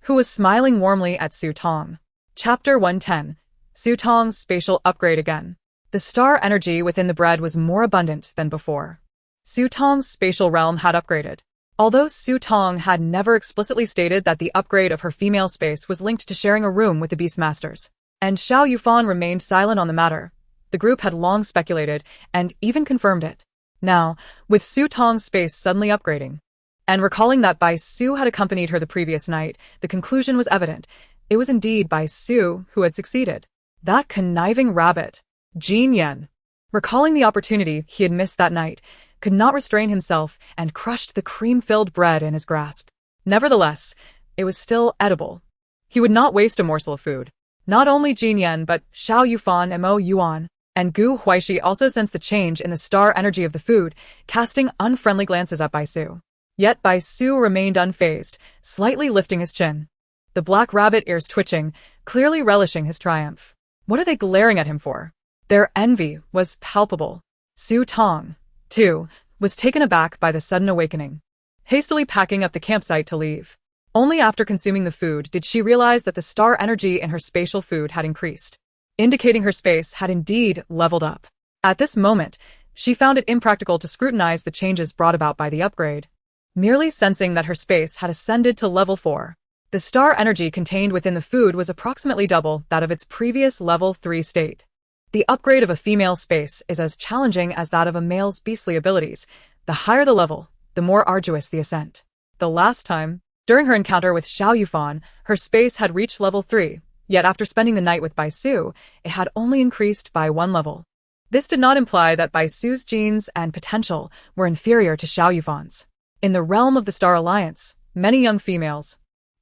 who was smiling warmly at Su Tong. Chapter 110. Su Tong's spatial upgrade again. The star energy within the bread was more abundant than before. Su Tong's spatial realm had upgraded. Although Su Tong had never explicitly stated that the upgrade of her female space was linked to sharing a room with the Beastmasters, and Xiao Yufan remained silent on the matter, the group had long speculated and even confirmed it. Now, with Su Tong's space suddenly upgrading, and recalling that Bai Su had accompanied her the previous night, the conclusion was evident. It was indeed Bai Su who had succeeded. That conniving rabbit, Jin Yan, recalling the opportunity he had missed that night, could not restrain himself and crushed the cream-filled bread in his grasp. Nevertheless, it was still edible. He would not waste a morsel of food. Not only Jin Yan but Xiao Yufan, Yuan, and Huaixi also sensed the change in the star energy of the food, casting unfriendly glances at Bai Su. Yet Bai Su remained unfazed, slightly lifting his chin, the black rabbit ears twitching, clearly relishing his triumph. What are they glaring at him for? Their envy was palpable. Su Tong, too, was taken aback by the sudden awakening, hastily packing up the campsite to leave. Only after consuming the food did she realize that the star energy in her spatial food had increased, indicating her space had indeed leveled up. At this moment, she found it impractical to scrutinize the changes brought about by the upgrade. Merely sensing that her space had ascended to level 4, the star energy contained within the food was approximately double that of its previous level 3 state. The upgrade of a female's space is as challenging as that of a male's beastly abilities. The higher the level, the more arduous the ascent. The last time, during her encounter with Xiao Yufan, her space had reached level 3, yet after spending the night with Bai Su, it had only increased by 1 level. This did not imply that Bai Su's genes and potential were inferior to Xiao Yufan's. In the realm of the Star Alliance, many young females,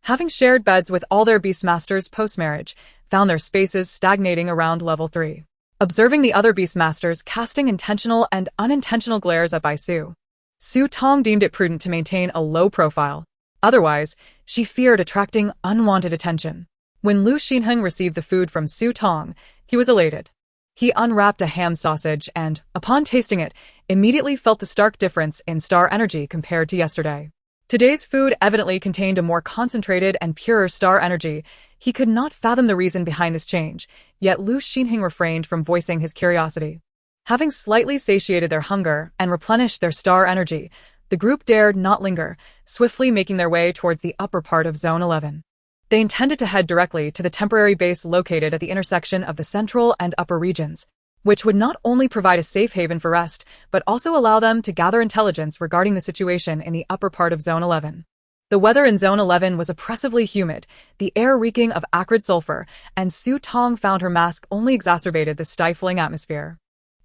having shared beds with all their Beastmasters post-marriage, found their spaces stagnating around level 3. observing the other beastmasters casting intentional and unintentional glares at Su. Tong deemed it prudent to maintain a low profile. Otherwise, she feared attracting unwanted attention. When Lu Xinheng received the food from Tong, he was elated. He unwrapped a ham sausage and, upon tasting it, immediately felt the stark difference in star energy compared to yesterday. Today's food evidently contained a more concentrated and purer star energy. He could not fathom the reason behind this change, yet Lu Xinheng refrained from voicing his curiosity. Having slightly satiated their hunger and replenished their star energy, the group dared not linger, swiftly making their way towards the upper part of Zone 11. They intended to head directly to the temporary base located at the intersection of the central and upper regions, which would not only provide a safe haven for rest, but also allow them to gather intelligence regarding the situation in the upper part of Zone 11. The weather in Zone 11 was oppressively humid, the air reeking of acrid sulfur, and Tong found her mask only exacerbated the stifling atmosphere.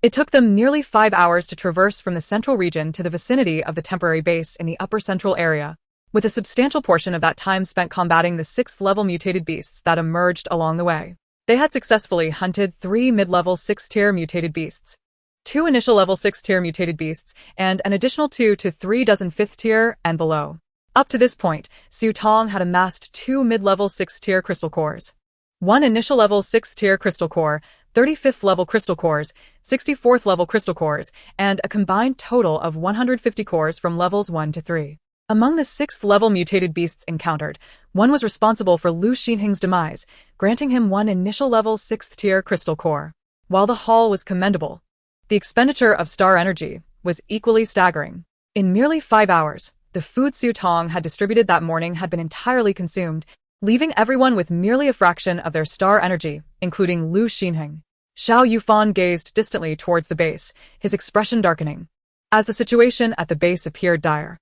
It took them nearly 5 hours to traverse from the central region to the vicinity of the temporary base in the upper central area, with a substantial portion of that time spent combating the 6th-level mutated beasts that emerged along the way. They had successfully hunted 3 mid-level 6th-tier mutated beasts, 2 initial-level 6th-tier mutated beasts, and an additional 2 to 3 dozen 5th-tier and below. Up to this point, Tong had amassed 2 mid-level 6th-tier crystal cores, 1 initial-level 6th-tier crystal core, 35th-level crystal cores, 64th-level crystal cores, and a combined total of 150 cores from levels 1 to 3. Among the 6th-level mutated beasts encountered, one was responsible for Lu Xinheng's demise, granting him 1 initial-level 6th-tier crystal core. While the haul was commendable, the expenditure of star energy was equally staggering. In merely 5 hours, the food Tong had distributed that morning had been entirely consumed, leaving everyone with merely a fraction of their star energy, including Lu Xinheng. Xiao Yufan gazed distantly towards the base, his expression darkening. As the situation at the base appeared dire,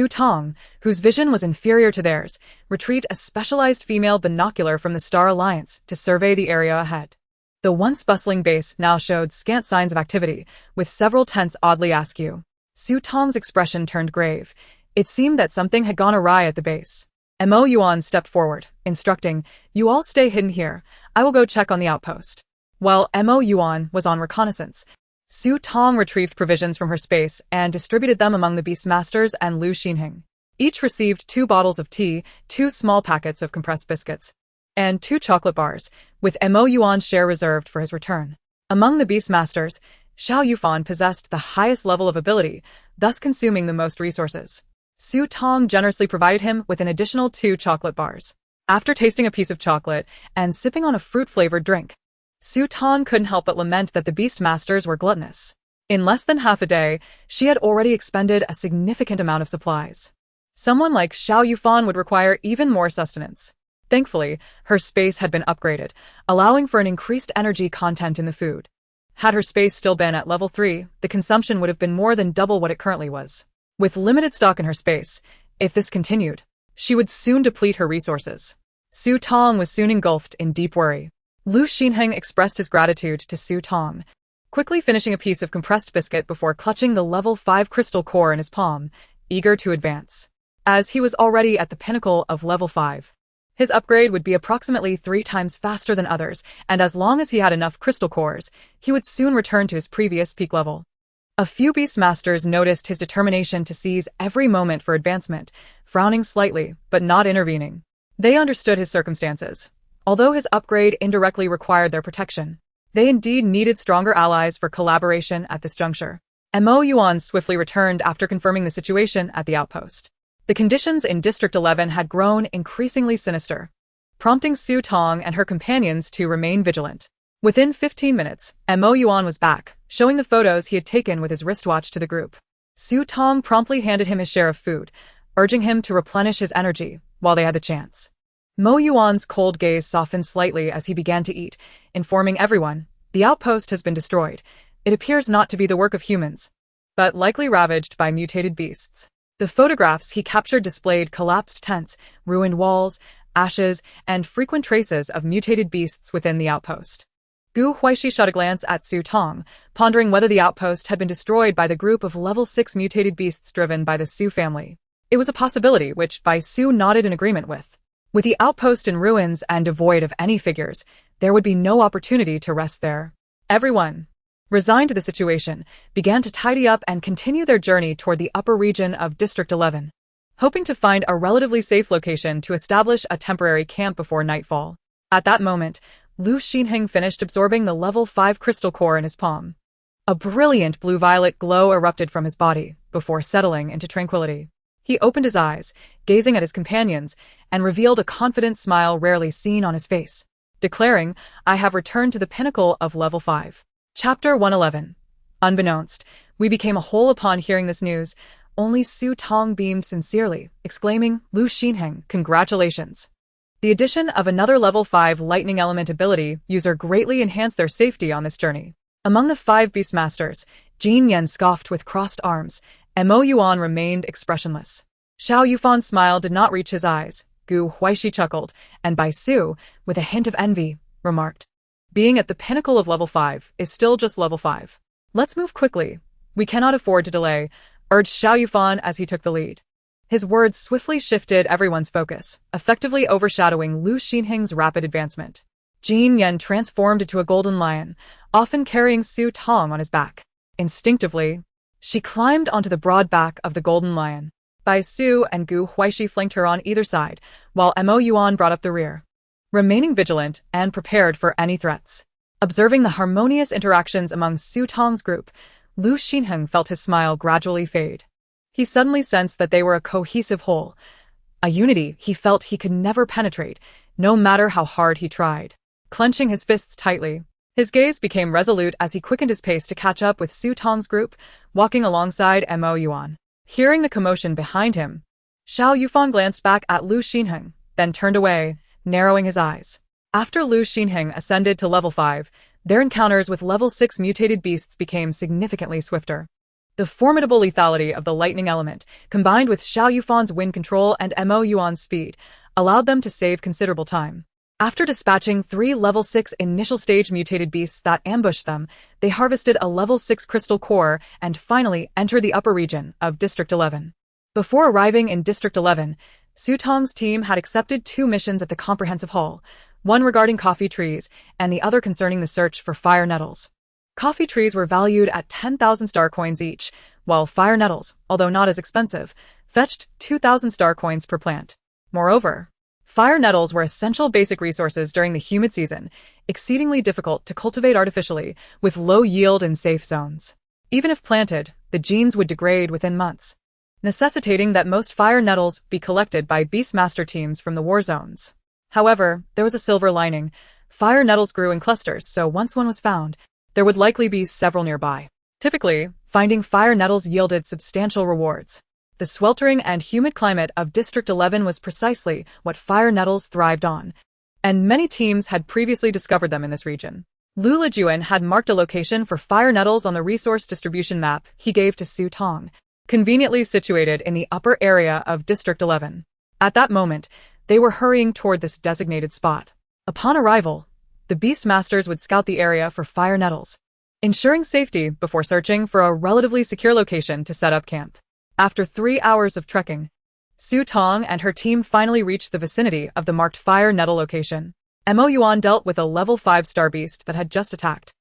Tong, whose vision was inferior to theirs, retrieved a specialized female binocular from the Star Alliance to survey the area ahead. The once bustling base now showed scant signs of activity, with several tents oddly askew. Tong's expression turned grave. It seemed that something had gone awry at the base. Yuan stepped forward, instructing, "You all stay hidden here. I will go check on the outpost." While Yuan was on reconnaissance, Tong retrieved provisions from her space and distributed them among the beastmasters and Lu Xinheng. Each received 2 bottles of tea, 2 small packets of compressed biscuits, and 2 chocolate bars, with Yuan's share reserved for his return. Among the beastmasters, Xiao Yufan possessed the highest level of ability, thus consuming the most resources. Tong generously provided him with an additional 2 chocolate bars. After tasting a piece of chocolate and sipping on a fruit-flavored drink, Tong couldn't help but lament that the beastmasters were gluttonous. In less than half a day, she had already expended a significant amount of supplies. Someone like Xiao Yufan would require even more sustenance. Thankfully, her space had been upgraded, allowing for an increased energy content in the food. Had her space still been at level 3, the consumption would have been more than double what it currently was. With limited stock in her space, if this continued, she would soon deplete her resources. Tong was soon engulfed in deep worry. Lu Xinheng expressed his gratitude to Tong, quickly finishing a piece of compressed biscuit before clutching the level 5 crystal core in his palm, eager to advance. As he was already at the pinnacle of level 5, his upgrade would be approximately 3 times faster than others, and as long as he had enough crystal cores, he would soon return to his previous peak level. A few beastmasters noticed his determination to seize every moment for advancement, frowning slightly, but not intervening. They understood his circumstances. Although his upgrade indirectly required their protection, they indeed needed stronger allies for collaboration at this juncture. Yuan swiftly returned after confirming the situation at the outpost. The conditions in District 11 had grown increasingly sinister, prompting Tong and her companions to remain vigilant. Within 15 minutes, Yuan was back, showing the photos he had taken with his wristwatch to the group. Tong promptly handed him his share of food, urging him to replenish his energy while they had the chance. Yuan's cold gaze softened slightly as he began to eat, informing everyone, "The outpost has been destroyed. It appears not to be the work of humans, but likely ravaged by mutated beasts." The photographs he captured displayed collapsed tents, ruined walls, ashes, and frequent traces of mutated beasts within the outpost. Huaixi shot a glance at Tong, pondering whether the outpost had been destroyed by the group of level 6 mutated beasts driven by the Su family. It was a possibility which Su nodded in agreement with. With the outpost in ruins and devoid of any figures, there would be no opportunity to rest there. Everyone, resigned to the situation, began to tidy up and continue their journey toward the upper region of District 11, hoping to find a relatively safe location to establish a temporary camp before nightfall. At that moment, Lu Xinheng finished absorbing the level 5 crystal core in his palm. A brilliant blue-violet glow erupted from his body before settling into tranquility. He opened his eyes, gazing at his companions, and revealed a confident smile rarely seen on his face, declaring, "I have returned to the pinnacle of level 5. Chapter 111. Unbeknownst, we became a whole upon hearing this news. Only Su Tong beamed sincerely, exclaiming, "Lu Xinheng, congratulations." The addition of another level 5 lightning element ability user greatly enhanced their safety on this journey. Among the 5 Beastmasters, Jin Yan scoffed with crossed arms, and Yuan remained expressionless. Xiao Yufan's smile did not reach his eyes. Huaixi chuckled, and Bai Su, with a hint of envy, remarked, "Being at the pinnacle of level 5 is still just level 5. Let's move quickly. We cannot afford to delay," urged Xiao Yufan as he took the lead. His words swiftly shifted everyone's focus, effectively overshadowing Lu Xinheng's rapid advancement. Jin Yan transformed into a golden lion, often carrying Su Tong on his back. Instinctively, she climbed onto the broad back of the golden lion. Bai Su and Huaixi flanked her on either side, while Yuan brought up the rear, remaining vigilant and prepared for any threats. Observing the harmonious interactions among Su Tong's group, Lu Xinheng felt his smile gradually fade. He suddenly sensed that they were a cohesive whole, a unity he felt he could never penetrate, no matter how hard he tried. Clenching his fists tightly, his gaze became resolute as he quickened his pace to catch up with Su Tong's group, walking alongside Yuan. Hearing the commotion behind him, Xiao Yufan glanced back at Lu Xinheng, then turned away, narrowing his eyes. After Lu Xinheng ascended to level 5, their encounters with level 6 mutated beasts became significantly swifter. The formidable lethality of the lightning element, combined with Xiao Yufan's wind control and Yuan's speed, allowed them to save considerable time. After dispatching 3 level 6 initial stage mutated beasts that ambushed them, they harvested a level 6 crystal core and finally entered the upper region of District 11. Before arriving in District 11, Su Tong's team had accepted 2 missions at the Comprehensive Hall, one regarding coffee trees and the other concerning the search for fire nettles. Coffee trees were valued at 10,000 star coins each, while fire nettles, although not as expensive, fetched 2,000 star coins per plant. Moreover, fire nettles were essential basic resources during the humid season, exceedingly difficult to cultivate artificially, with low yield in safe zones. Even if planted, the genes would degrade within months, necessitating that most fire nettles be collected by Beastmaster teams from the war zones. However, there was a silver lining. Fire nettles grew in clusters, so once one was found, there would likely be several nearby. Typically, finding fire nettles yielded substantial rewards. The sweltering and humid climate of District 11 was precisely what fire nettles thrived on, and many teams had previously discovered them in this region. Lu Lijuan had marked a location for fire nettles on the resource distribution map he gave to Su Tong, conveniently situated in the upper area of District 11. At that moment, they were hurrying toward this designated spot. Upon arrival, the Beastmasters would scout the area for fire nettles, ensuring safety before searching for a relatively secure location to set up camp. After 3 hours of trekking, Su Tong and her team finally reached the vicinity of the marked fire nettle location. Yuan dealt with a level 5 star beast that had just attacked,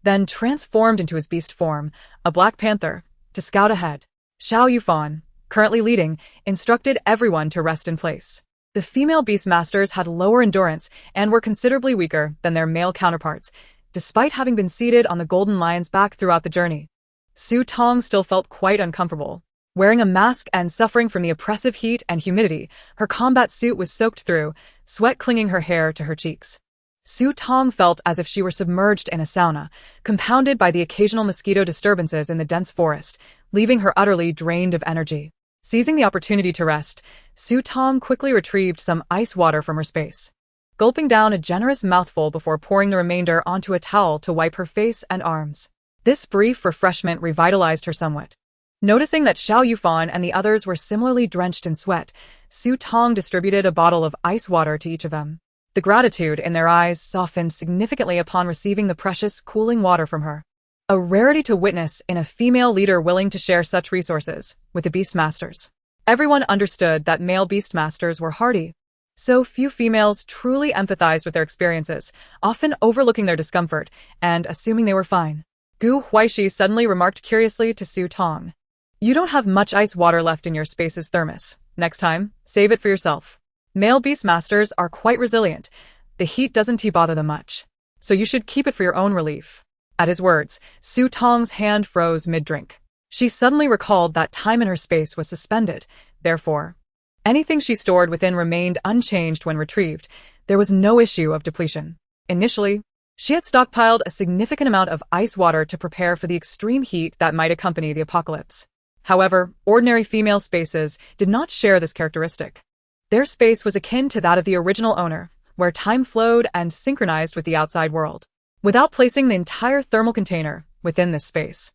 then transformed into his beast form, a black panther, to scout ahead. Xiao Yufan, currently leading, instructed everyone to rest in place. The female Beastmasters had lower endurance and were considerably weaker than their male counterparts, despite having been seated on the Golden Lion's back throughout the journey. Su Tong still felt quite uncomfortable. Wearing a mask and suffering from the oppressive heat and humidity, her combat suit was soaked through, sweat clinging her hair to her cheeks. Su Tong felt as if she were submerged in a sauna, compounded by the occasional mosquito disturbances in the dense forest, leaving her utterly drained of energy. Seizing the opportunity to rest, Su Tong quickly retrieved some ice water from her space, gulping down a generous mouthful before pouring the remainder onto a towel to wipe her face and arms. This brief refreshment revitalized her somewhat. Noticing that Xiao Yufan and the others were similarly drenched in sweat, Su Tong distributed a bottle of ice water to each of them. The gratitude in their eyes softened significantly upon receiving the precious, cooling water from her. A rarity to witness in a female leader willing to share such resources with the Beastmasters. Everyone understood that male Beastmasters were hardy, So few females truly empathized with their experiences, often overlooking their discomfort and assuming they were fine. Huaixi suddenly remarked curiously to Su Tong. You don't have much ice water left in your space's thermos. Next time, save it for yourself. Male beastmasters are quite resilient. The heat doesn't bother them much. So you should keep it for your own relief. At his words, Su Tong's hand froze mid-drink. She suddenly recalled that time in her space was suspended. Therefore, anything she stored within remained unchanged when retrieved. There was no issue of depletion. Initially, she had stockpiled a significant amount of ice water to prepare for the extreme heat that might accompany the apocalypse. However, ordinary female spaces did not share this characteristic. Their space was akin to that of the original owner, where time flowed and synchronized with the outside world. Without placing the entire thermal container within this space,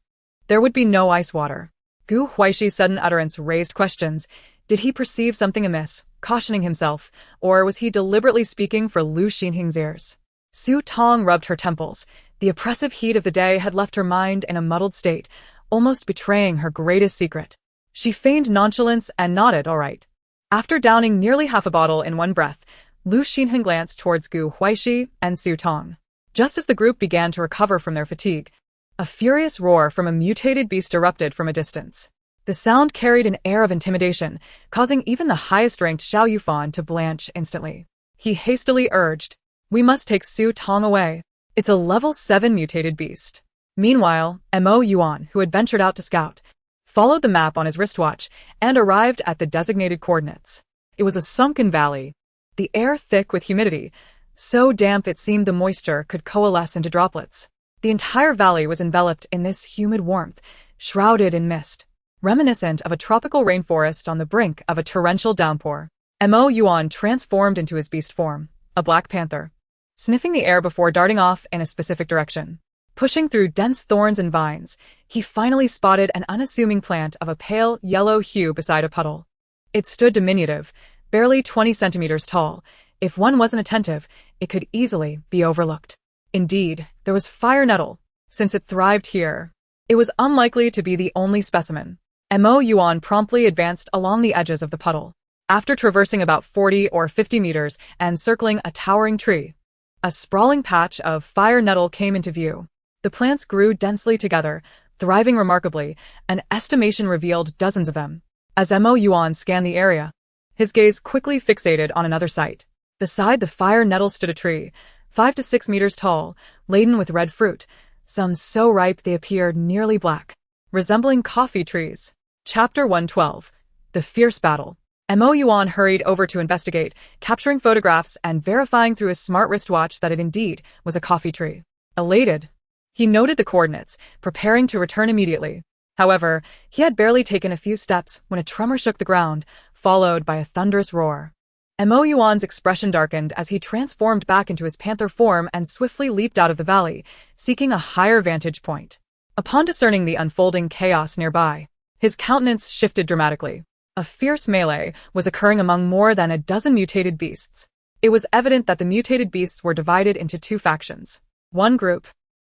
there would be no ice water. Huaixi's sudden utterance raised questions. Did he perceive something amiss, cautioning himself, or was he deliberately speaking for Lu Xinhing's ears? Su Tong rubbed her temples. The oppressive heat of the day had left her mind in a muddled state, almost betraying her greatest secret. She feigned nonchalance and nodded all right. After downing nearly half a bottle in one breath, Lu Xinhing glanced towards Huaixi and Su Tong. Just as the group began to recover from their fatigue, a furious roar from a mutated beast erupted from a distance. The sound carried an air of intimidation, causing even the highest-ranked Xiao Yufan to blanch instantly. He hastily urged, "We must take Su Tong away. It's a level 7 mutated beast." Meanwhile, Yuan, who had ventured out to scout, followed the map on his wristwatch and arrived at the designated coordinates. It was a sunken valley, the air thick with humidity, so damp it seemed the moisture could coalesce into droplets. The entire valley was enveloped in this humid warmth, shrouded in mist, reminiscent of a tropical rainforest on the brink of a torrential downpour. Yuan transformed into his beast form, a black panther, sniffing the air before darting off in a specific direction. Pushing through dense thorns and vines, he finally spotted an unassuming plant of a pale yellow hue beside a puddle. It stood diminutive, barely 20 centimeters tall. If one wasn't attentive, it could easily be overlooked. Indeed, there was fire nettle. Since it thrived here, it was unlikely to be the only specimen. Yuan promptly advanced along the edges of the puddle. After traversing about 40 or 50 meters and circling a towering tree, a sprawling patch of fire nettle came into view. The plants grew densely together, thriving remarkably. An estimation revealed dozens of them. As Yuan scanned the area, his gaze quickly fixated on another site. Beside the fire nettle stood a tree, 5 to 6 meters tall, laden with red fruit, some so ripe they appeared nearly black, resembling coffee trees. Chapter 112. The Fierce Battle. Yuan hurried over to investigate, capturing photographs and verifying through his smart wristwatch that it indeed was a coffee tree. Elated, he noted the coordinates, preparing to return immediately. However, he had barely taken a few steps when a tremor shook the ground, followed by a thunderous roar. Yuan's expression darkened as he transformed back into his panther form and swiftly leaped out of the valley, seeking a higher vantage point. Upon discerning the unfolding chaos nearby, his countenance shifted dramatically. A fierce melee was occurring among more than a dozen mutated beasts. It was evident that the mutated beasts were divided into two factions. One group,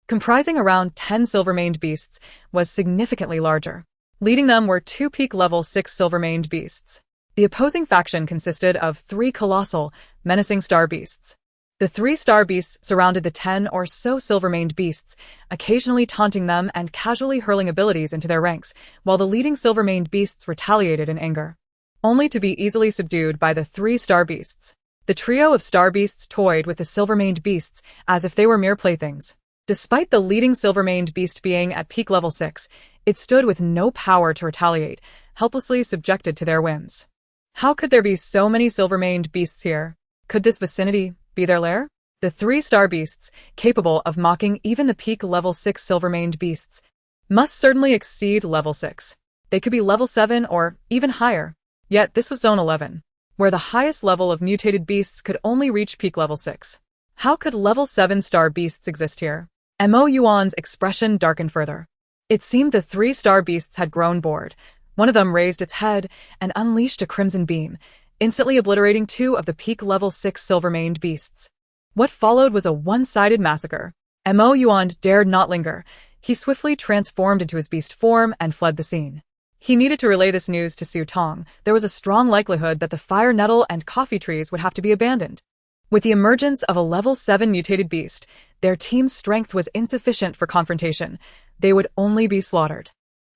comprising around 10 silver-maned beasts, was significantly larger. Leading them were 2 peak level 6 silver-maned beasts. The opposing faction consisted of 3 colossal, menacing star beasts. The 3 star beasts surrounded the 10 or so silver-maned beasts, occasionally taunting them and casually hurling abilities into their ranks, while the leading silver-maned beasts retaliated in anger, only to be easily subdued by the 3 star beasts. The trio of star beasts toyed with the silver-maned beasts as if they were mere playthings. Despite the leading silver-maned beast being at peak level 6, it stood with no power to retaliate, helplessly subjected to their whims. How could there be so many silver-maned beasts here? Could this vicinity be their lair? The 3 star beasts, capable of mocking even the peak level 6 silver-maned beasts, must certainly exceed level 6. They could be level 7 or even higher. Yet this was zone 11, where the highest level of mutated beasts could only reach peak level 6. How could level 7 star beasts exist here? Yuan's expression darkened further. It seemed the 3 star beasts had grown bored. One of them raised its head and unleashed a crimson beam, instantly obliterating 2 of the peak level 6 silver-maned beasts. What followed was a one-sided massacre. Yuan dared not linger. He swiftly transformed into his beast form and fled the scene. He needed to relay this news to Su Tong. There was a strong likelihood that the fire nettle and coffee trees would have to be abandoned. With the emergence of a level 7 mutated beast, their team's strength was insufficient for confrontation. They would only be slaughtered.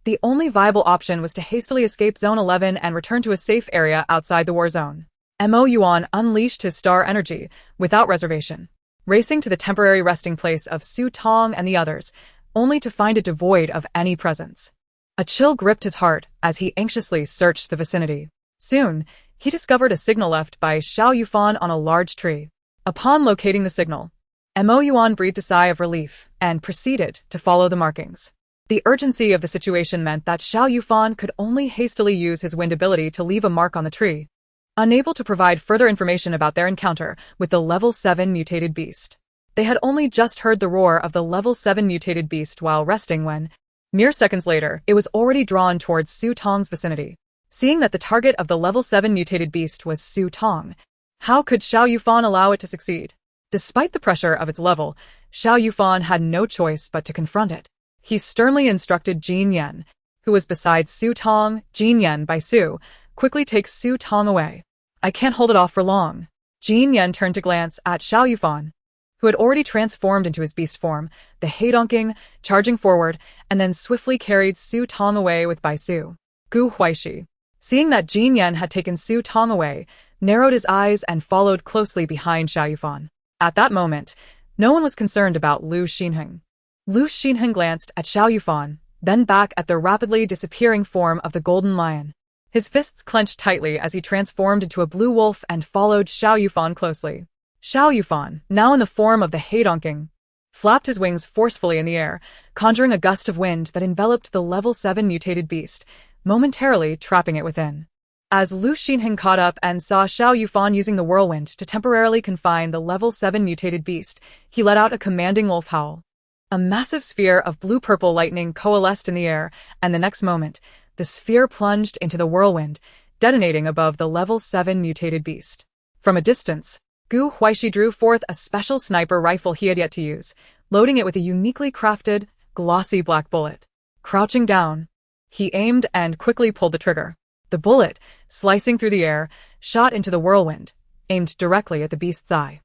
The only viable option was to hastily escape Zone 11 and return to a safe area outside the war zone. Yuan unleashed his star energy, without reservation, racing to the temporary resting place of Su Tong and the others, only to find it devoid of any presence. A chill gripped his heart as he anxiously searched the vicinity. Soon, he discovered a signal left by Xiao Yufan on a large tree. Upon locating the signal, Yuan breathed a sigh of relief and proceeded to follow the markings. The urgency of the situation meant that Xiao Yufan could only hastily use his wind ability to leave a mark on the tree. Unable to provide further information about their encounter with the level 7 mutated beast, they had only just heard the roar of the level 7 mutated beast while resting when, mere seconds later, it was already drawn towards Su Tong's vicinity. Seeing that the target of the level 7 mutated beast was Su Tong, how could Xiao Yufan allow it to succeed? Despite the pressure of its level, Xiao Yufan had no choice but to confront it. He sternly instructed Jin Yan, who was beside Su Tong. Jin Yan by Su, quickly take Su Tong away. I can't hold it off for long. Jin Yan turned to glance at Xiao Yufan, who had already transformed into his beast form, the heidonking, charging forward, and then swiftly carried Su Tong away with Bai Su. Huaixi, seeing that Jin Yan had taken Su Tong away, narrowed his eyes and followed closely behind Xiao Yufan. At that moment, no one was concerned about Lu Xinheng. Lu Xinheng glanced at Xiao Yufan, then back at the rapidly disappearing form of the golden lion. His fists clenched tightly as he transformed into a blue wolf and followed Xiao Yufan closely. Xiao Yufan, now in the form of the heidonking, flapped his wings forcefully in the air, conjuring a gust of wind that enveloped the level 7 mutated beast, momentarily trapping it within. As Lu Xinheng caught up and saw Xiao Yufan using the whirlwind to temporarily confine the level 7 mutated beast, he let out a commanding wolf howl. A massive sphere of blue-purple lightning coalesced in the air, and the next moment, the sphere plunged into the whirlwind, detonating above the level 7 mutated beast. From a distance, Huaixi drew forth a special sniper rifle he had yet to use, loading it with a uniquely crafted, glossy black bullet. Crouching down, he aimed and quickly pulled the trigger. The bullet, slicing through the air, shot into the whirlwind, aimed directly at the beast's eye.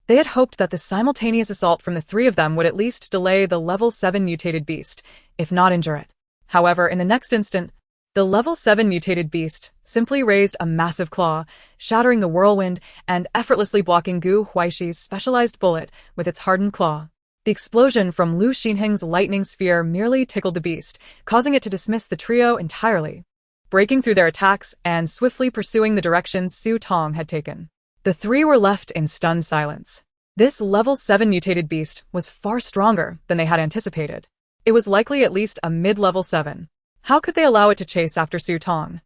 They had hoped that the simultaneous assault from the three of them would at least delay the level 7 mutated beast, if not injure it. However, in the next instant, the level 7 mutated beast simply raised a massive claw, shattering the whirlwind and effortlessly blocking Huaixi's specialized bullet with its hardened claw. The explosion from Lu Xinheng's lightning sphere merely tickled the beast, causing it to dismiss the trio entirely, breaking through their attacks and swiftly pursuing the direction Su Tong had taken. The three were left in stunned silence. This level 7 mutated beast was far stronger than they had anticipated. It was likely at least a mid-level 7. How could they allow it to chase after Su Tong?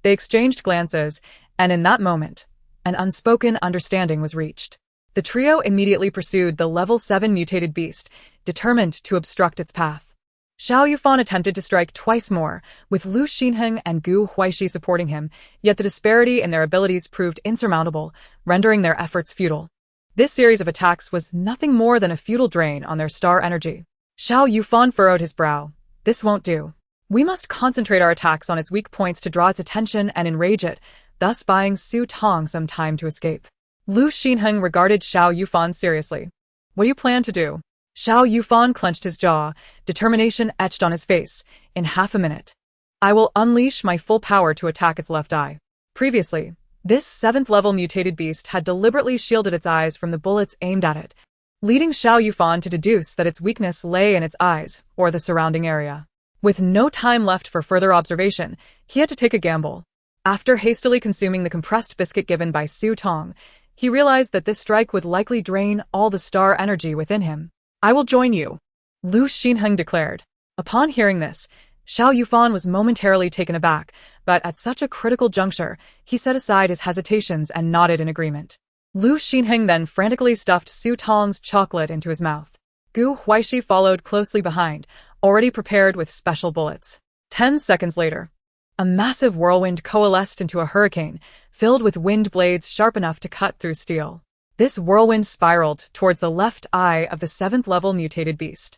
They exchanged glances, and in that moment, an unspoken understanding was reached. The trio immediately pursued the level 7 mutated beast, determined to obstruct its path. Xiao Yufan attempted to strike twice more, with Lu Xinheng and Huaixi supporting him, yet the disparity in their abilities proved insurmountable, rendering their efforts futile. This series of attacks was nothing more than a futile drain on their star energy. Xiao Yufan furrowed his brow. This won't do. We must concentrate our attacks on its weak points to draw its attention and enrage it, thus buying Su Tong some time to escape. Lu Xinheng regarded Xiao Yufan seriously. What do you plan to do? Xiao Yufan clenched his jaw, determination etched on his face. In half a minute, I will unleash my full power to attack its left eye. Previously, this 7th-level mutated beast had deliberately shielded its eyes from the bullets aimed at it, leading Xiao Yufan to deduce that its weakness lay in its eyes, or the surrounding area. With no time left for further observation, he had to take a gamble. After hastily consuming the compressed biscuit given by Su Tong, he realized that this strike would likely drain all the star energy within him. I will join you, Lu Xinheng declared. Upon hearing this, Xiao Yufan was momentarily taken aback, but at such a critical juncture, he set aside his hesitations and nodded in agreement. Lu Xinheng then frantically stuffed Su Tong's chocolate into his mouth. Huaixi followed closely behind, already prepared with special bullets. 10 seconds later, a massive whirlwind coalesced into a hurricane, filled with wind blades sharp enough to cut through steel. This whirlwind spiraled towards the left eye of the 7th-level mutated beast.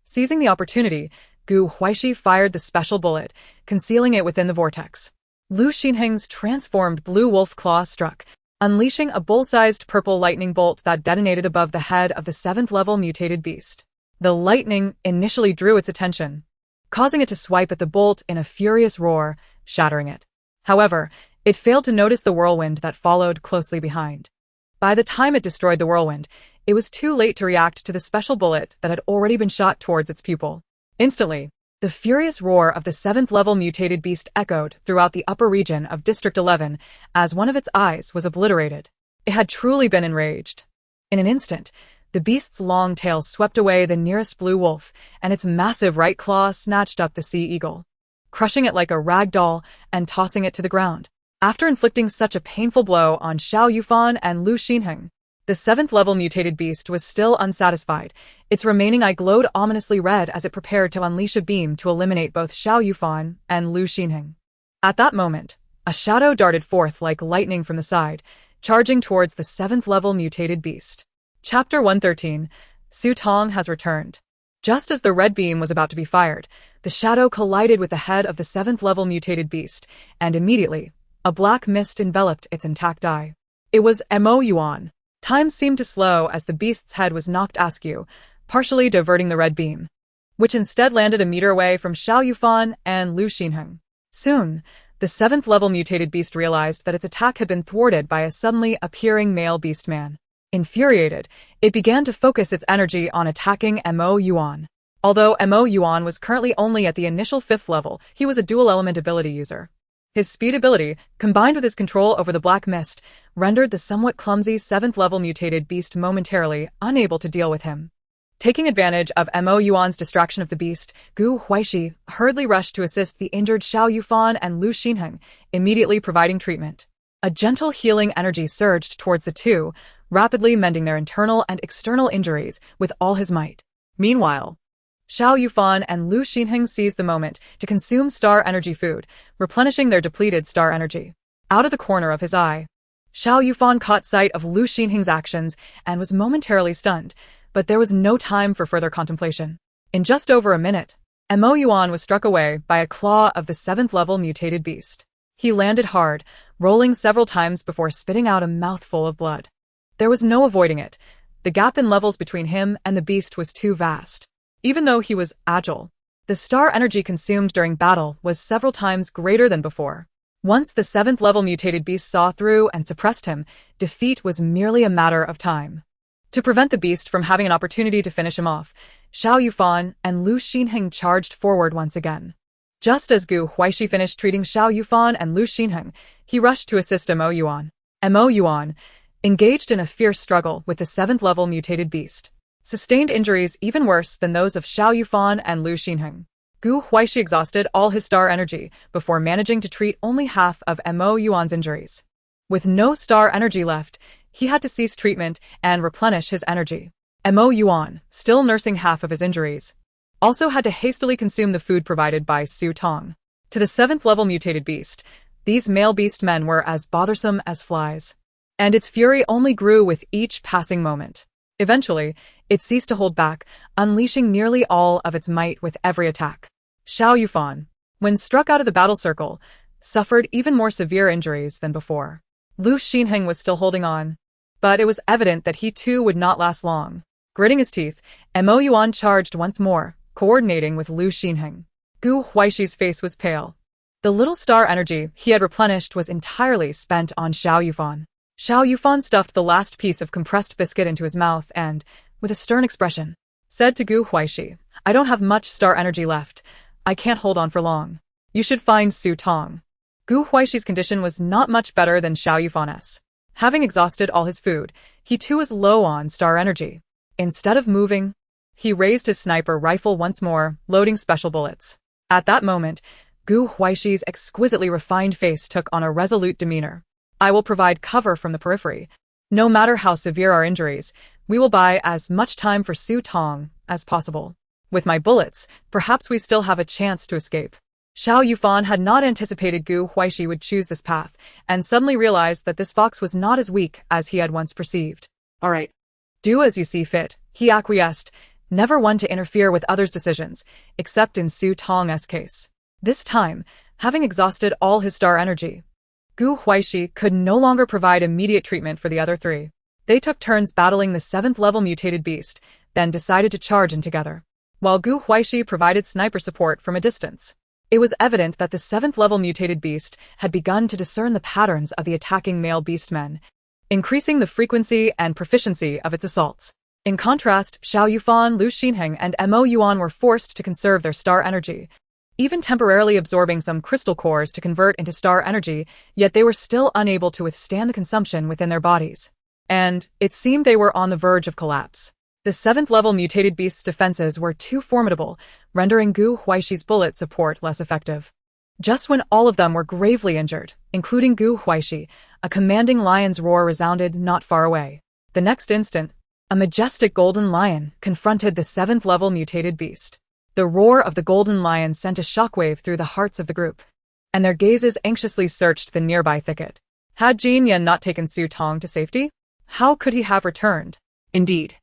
Seizing the opportunity, Gu Huaixi fired the special bullet, concealing it within the vortex. Lu Xinheng's transformed blue wolf claw struck, unleashing a bull-sized purple lightning bolt that detonated above the head of the 7th-level mutated beast. The lightning initially drew its attention, causing it to swipe at the bolt in a furious roar, shattering it. However, it failed to notice the whirlwind that followed closely behind. By the time it destroyed the whirlwind, it was too late to react to the special bullet that had already been shot towards its pupil. Instantly, the furious roar of the 7th-level mutated beast echoed throughout the upper region of District 11 as one of its eyes was obliterated. It had truly been enraged. In an instant, the beast's long tail swept away the nearest blue wolf, and its massive right claw snatched up the sea eagle, crushing it like a rag doll and tossing it to the ground. After inflicting such a painful blow on Xiao Yufan and Lu Xinheng, the 7th-level mutated beast was still unsatisfied. Its remaining eye glowed ominously red as it prepared to unleash a beam to eliminate both Xiao Yufan and Lu Xinheng. At that moment, a shadow darted forth like lightning from the side, charging towards the 7th-level mutated beast. Chapter 113, Su Tong has returned. Just as the red beam was about to be fired, the shadow collided with the head of the 7th-level mutated beast, and immediately, a black mist enveloped its intact eye. It was Yuan. Time seemed to slow as the beast's head was knocked askew, partially diverting the red beam, which instead landed a meter away from Xiao Yufan and Lu Xinheng. Soon, the 7th-level mutated beast realized that its attack had been thwarted by a suddenly appearing male beastman. Infuriated, it began to focus its energy on attacking Yuan. Although Yuan was currently only at the initial 5th level, he was a dual-element ability user. His speed ability, combined with his control over the black mist, rendered the somewhat clumsy 7th-level mutated beast momentarily unable to deal with him. Taking advantage of Yuan's distraction of the beast, Gu Huaixi hurriedly rushed to assist the injured Xiao Yufan and Lu Xinheng, immediately providing treatment. A gentle healing energy surged towards the two, rapidly mending their internal and external injuries with all his might. Meanwhile, Xiao Yufan and Lu Xinheng seized the moment to consume star energy food, replenishing their depleted star energy. Out of the corner of his eye, Xiao Yufan caught sight of Lu Xinheng's actions and was momentarily stunned, but there was no time for further contemplation. In just over a minute, Yuan was struck away by a claw of the 7th-level mutated beast. He landed hard, rolling several times before spitting out a mouthful of blood. There was no avoiding it. The gap in levels between him and the beast was too vast. Even though he was agile, the star energy consumed during battle was several times greater than before. Once the 7th-level mutated beast saw through and suppressed him, defeat was merely a matter of time. To prevent the beast from having an opportunity to finish him off, Xiao Yufan and Lu Xinheng charged forward once again. Just as Gu Huaixi finished treating Xiao Yufan and Lu Xinheng, he rushed to assist Yuan. Yuan, engaged in a fierce struggle with the 7th-level mutated beast, sustained injuries even worse than those of Xiao Yufan and Lu Xinheng. Gu Huaixi exhausted all his star energy before managing to treat only half of Yuan's injuries. With no star energy left, he had to cease treatment and replenish his energy. Yuan, still nursing half of his injuries, also had to hastily consume the food provided by Su Tong. To the 7th-level mutated beast, these male beast men were as bothersome as flies, and its fury only grew with each passing moment. Eventually, it ceased to hold back, unleashing nearly all of its might with every attack. Xiao Yufan, when struck out of the battle circle, suffered even more severe injuries than before. Lu Xinheng was still holding on, but it was evident that he too would not last long. Gritting his teeth, Yuan charged once more, coordinating with Lu Xinheng. Gu Huaixi's face was pale. The little star energy he had replenished was entirely spent on Xiao Yufan. Xiao Yufan stuffed the last piece of compressed biscuit into his mouth and, with a stern expression, said to Gu Huaixi, "I don't have much star energy left. I can't hold on for long. You should find Su Tong." Gu Huaixi's condition was not much better than Xiao Yufan's. Having exhausted all his food, he too was low on star energy. Instead of moving, he raised his sniper rifle once more, loading special bullets. At that moment, Gu Huaixi's exquisitely refined face took on a resolute demeanor. "I will provide cover from the periphery. No matter how severe our injuries, we will buy as much time for Su Tong as possible. With my bullets, perhaps we still have a chance to escape." Xiao Yufan had not anticipated Gu Huaixi would choose this path, and suddenly realized that this fox was not as weak as he had once perceived. "All right. Do as you see fit," he acquiesced, never one to interfere with others' decisions, except in Su Tong's case. This time, having exhausted all his star energy, Huaixi could no longer provide immediate treatment for the other three. They took turns battling the 7th-level mutated beast, then decided to charge in together. While Huaixi provided sniper support from a distance, it was evident that the 7th-level mutated beast had begun to discern the patterns of the attacking male beastmen, increasing the frequency and proficiency of its assaults. In contrast, Xiao Yufan, Lu Xinheng, and Mo Yuan were forced to conserve their star energy, even temporarily absorbing some crystal cores to convert into star energy, yet they were still unable to withstand the consumption within their bodies. And it seemed they were on the verge of collapse. The 7th-level mutated beast's defenses were too formidable, rendering Huaixi's bullet support less effective. Just when all of them were gravely injured, including Huaixi, a commanding lion's roar resounded not far away. The next instant, a majestic golden lion confronted the 7th-level mutated beast. The roar of the golden lion sent a shockwave through the hearts of the group, and their gazes anxiously searched the nearby thicket. Had Jin Yan not taken Su Tong to safety? How could he have returned? Indeed.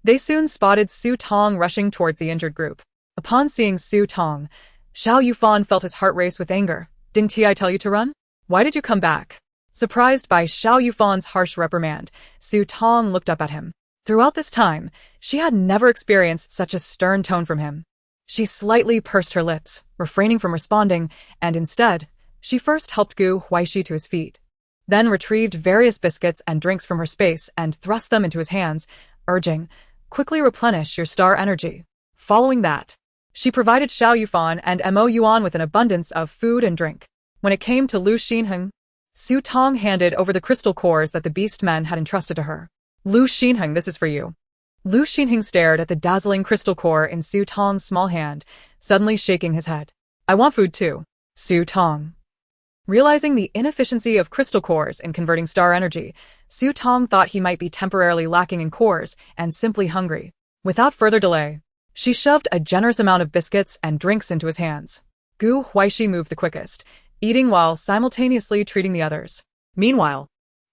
They soon spotted Su Tong rushing towards the injured group. Upon seeing Su Tong, Xiao Yufan felt his heart race with anger. Didn't I tell you to run? Why did you come back? Surprised by Xiao Yufan's harsh reprimand, Su Tong looked up at him. Throughout this time, she had never experienced such a stern tone from him. She slightly pursed her lips, refraining from responding, and instead, she first helped Huaixi to his feet, then retrieved various biscuits and drinks from her space and thrust them into his hands, urging, "Quickly replenish your star energy." Following that, she provided Xiao Yufan and Mo Yuan with an abundance of food and drink. When it came to Lu Xinheng, Su Tong handed over the crystal cores that the beastmen had entrusted to her. "Lu Xinheng, this is for you." Lu Xinheng stared at the dazzling crystal core in Su Tong's small hand, suddenly shaking his head. "I want food too." Su Tong. Realizing the inefficiency of crystal cores in converting star energy, Su Tong thought he might be temporarily lacking in cores and simply hungry. Without further delay, she shoved a generous amount of biscuits and drinks into his hands. Huaixi moved the quickest, eating while simultaneously treating the others. Meanwhile,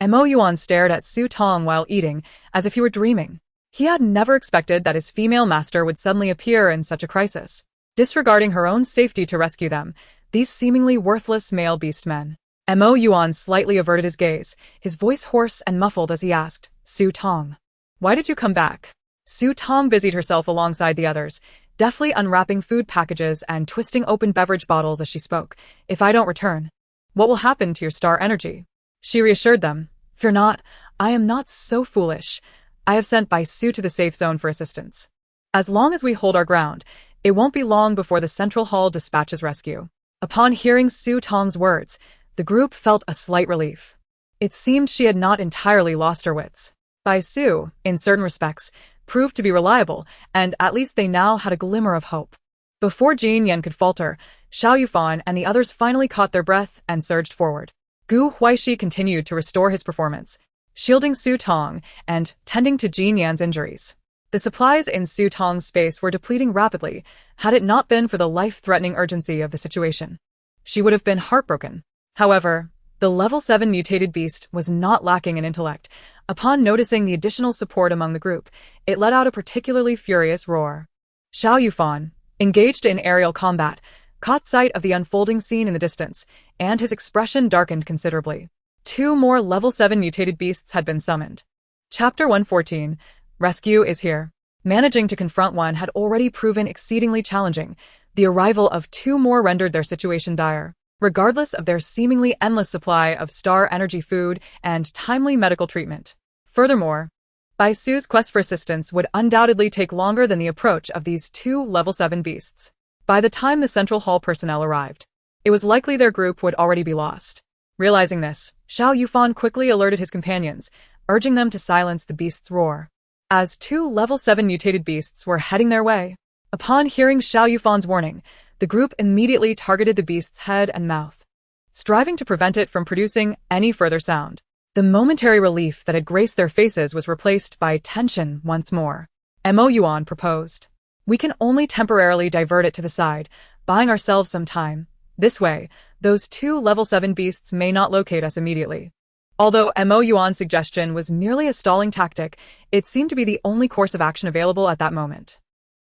Mo Yuan stared at Su Tong while eating, as if he were dreaming. He had never expected that his female master would suddenly appear in such a crisis, disregarding her own safety to rescue them, these seemingly worthless male beastmen. Mo Yuan slightly averted his gaze, his voice hoarse and muffled as he asked, "Su Tong, why did you come back?" Su Tong busied herself alongside the others, deftly unwrapping food packages and twisting open beverage bottles as she spoke. "If I don't return, what will happen to your star energy?" She reassured them. "Fear not, I am not so foolish. I have sent Bai Su to the safe zone for assistance. As long as we hold our ground, it won't be long before the central hall dispatches rescue." Upon hearing Su Tong's words, the group felt a slight relief. It seemed she had not entirely lost her wits. Bai Su, in certain respects, proved to be reliable, and at least they now had a glimmer of hope. Before Jin Yan could falter, Xiao Yufan and the others finally caught their breath and surged forward. Huaixi continued to restore his performance, shielding Su Tong and tending to Jin Yan's injuries. The supplies in Su Tong's space were depleting rapidly. Had it not been for the life-threatening urgency of the situation, she would have been heartbroken. However, the level 7 mutated beast was not lacking in intellect. Upon noticing the additional support among the group, it let out a particularly furious roar. Xiao Yufan, engaged in aerial combat, caught sight of the unfolding scene in the distance, and his expression darkened considerably. 2 more level 7 mutated beasts had been summoned. Chapter 114, Rescue is here. Managing to confront one had already proven exceedingly challenging. The arrival of 2 more rendered their situation dire. Regardless of their seemingly endless supply of star energy food and timely medical treatment. Furthermore, Bai Su's quest for assistance would undoubtedly take longer than the approach of these 2 level 7 beasts. By the time the Central Hall personnel arrived, it was likely their group would already be lost. Realizing this, Xiao Yufan quickly alerted his companions, urging them to silence the beast's roar. As 2 level 7 mutated beasts were heading their way, upon hearing Xiao Yufan's warning, the group immediately targeted the beast's head and mouth, striving to prevent it from producing any further sound. The momentary relief that had graced their faces was replaced by tension once more. Mo Yuan proposed, "We can only temporarily divert it to the side, buying ourselves some time. This way, those 2 level 7 beasts may not locate us immediately." Although Mo Yuan's suggestion was merely a stalling tactic, it seemed to be the only course of action available at that moment.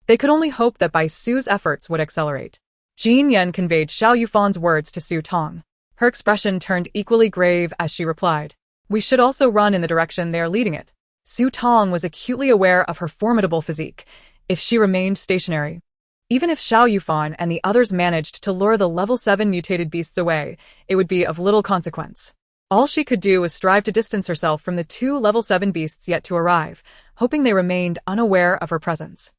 They could only hope that Bai Su's efforts would accelerate. Jin Yan conveyed Xiao Yufan's words to Su Tong. Her expression turned equally grave as she replied, "We should also run in the direction they are leading it." Su Tong was acutely aware of her formidable physique. If she remained stationary, even if Xiao Yufan and the others managed to lure the level 7 mutated beasts away, it would be of little consequence. All she could do was strive to distance herself from the 2 level 7 beasts yet to arrive, hoping they remained unaware of her presence.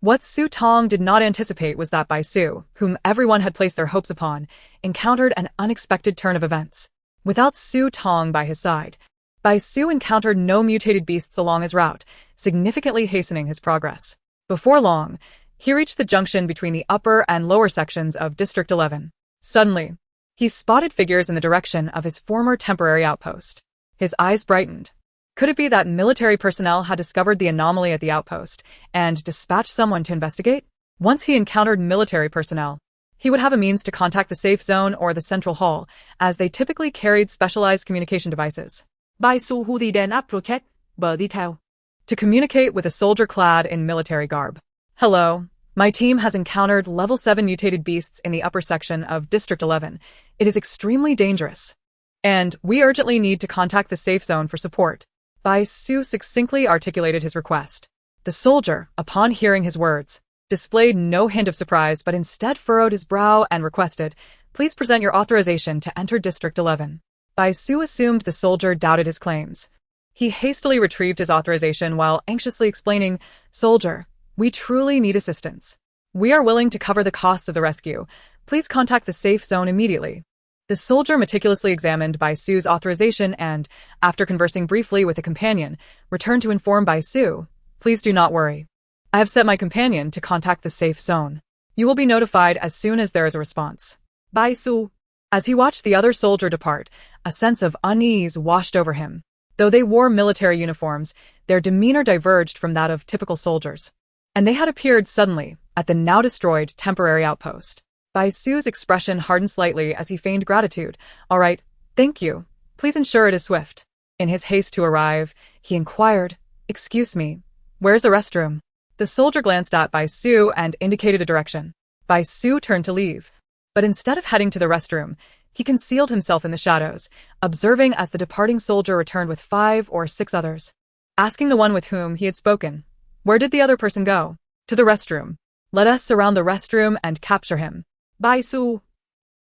What Su Tong did not anticipate was that Bai Su, whom everyone had placed their hopes upon, encountered an unexpected turn of events. Without Su Tong by his side, Bai Su encountered no mutated beasts along his route, significantly hastening his progress. Before long, he reached the junction between the upper and lower sections of District 11. Suddenly, he spotted figures in the direction of his former temporary outpost. His eyes brightened. Could it be that military personnel had discovered the anomaly at the outpost and dispatched someone to investigate? Once he encountered military personnel, he would have a means to contact the safe zone or the central hall, as they typically carried specialized communication devices. Bai Su hoodie đen áp project, bờ đi theo. To communicate with a soldier clad in military garb. "Hello. My team has encountered level 7 mutated beasts in the upper section of District 11. It is extremely dangerous, and we urgently need to contact the safe zone for support." Bai Su succinctly articulated his request. The soldier, upon hearing his words, displayed no hint of surprise but instead furrowed his brow and requested, "Please present your authorization to enter District 11. Bai Su assumed the soldier doubted his claims. He hastily retrieved his authorization while anxiously explaining, "Soldier, we truly need assistance. We are willing to cover the costs of the rescue. Please contact the safe zone immediately." The soldier meticulously examined Bai Su's authorization and, after conversing briefly with a companion, returned to inform Bai Su, "Please do not worry. I have set my companion to contact the safe zone. You will be notified as soon as there is a response." Bai Su. As he watched the other soldier depart, a sense of unease washed over him. Though they wore military uniforms, their demeanor diverged from that of typical soldiers. And they had appeared suddenly at the now-destroyed temporary outpost. Bai Su's expression hardened slightly as he feigned gratitude. "All right, thank you. Please ensure it is swift." In his haste to arrive, he inquired, "Excuse me, where's the restroom?" The soldier glanced at Bai Su and indicated a direction. Bai Su turned to leave, but instead of heading to the restroom, he concealed himself in the shadows, observing as the departing soldier returned with 5 or 6 others. Asking the one with whom he had spoken, "Where did the other person go?" "To the restroom. Let us surround the restroom and capture him." Bai Su.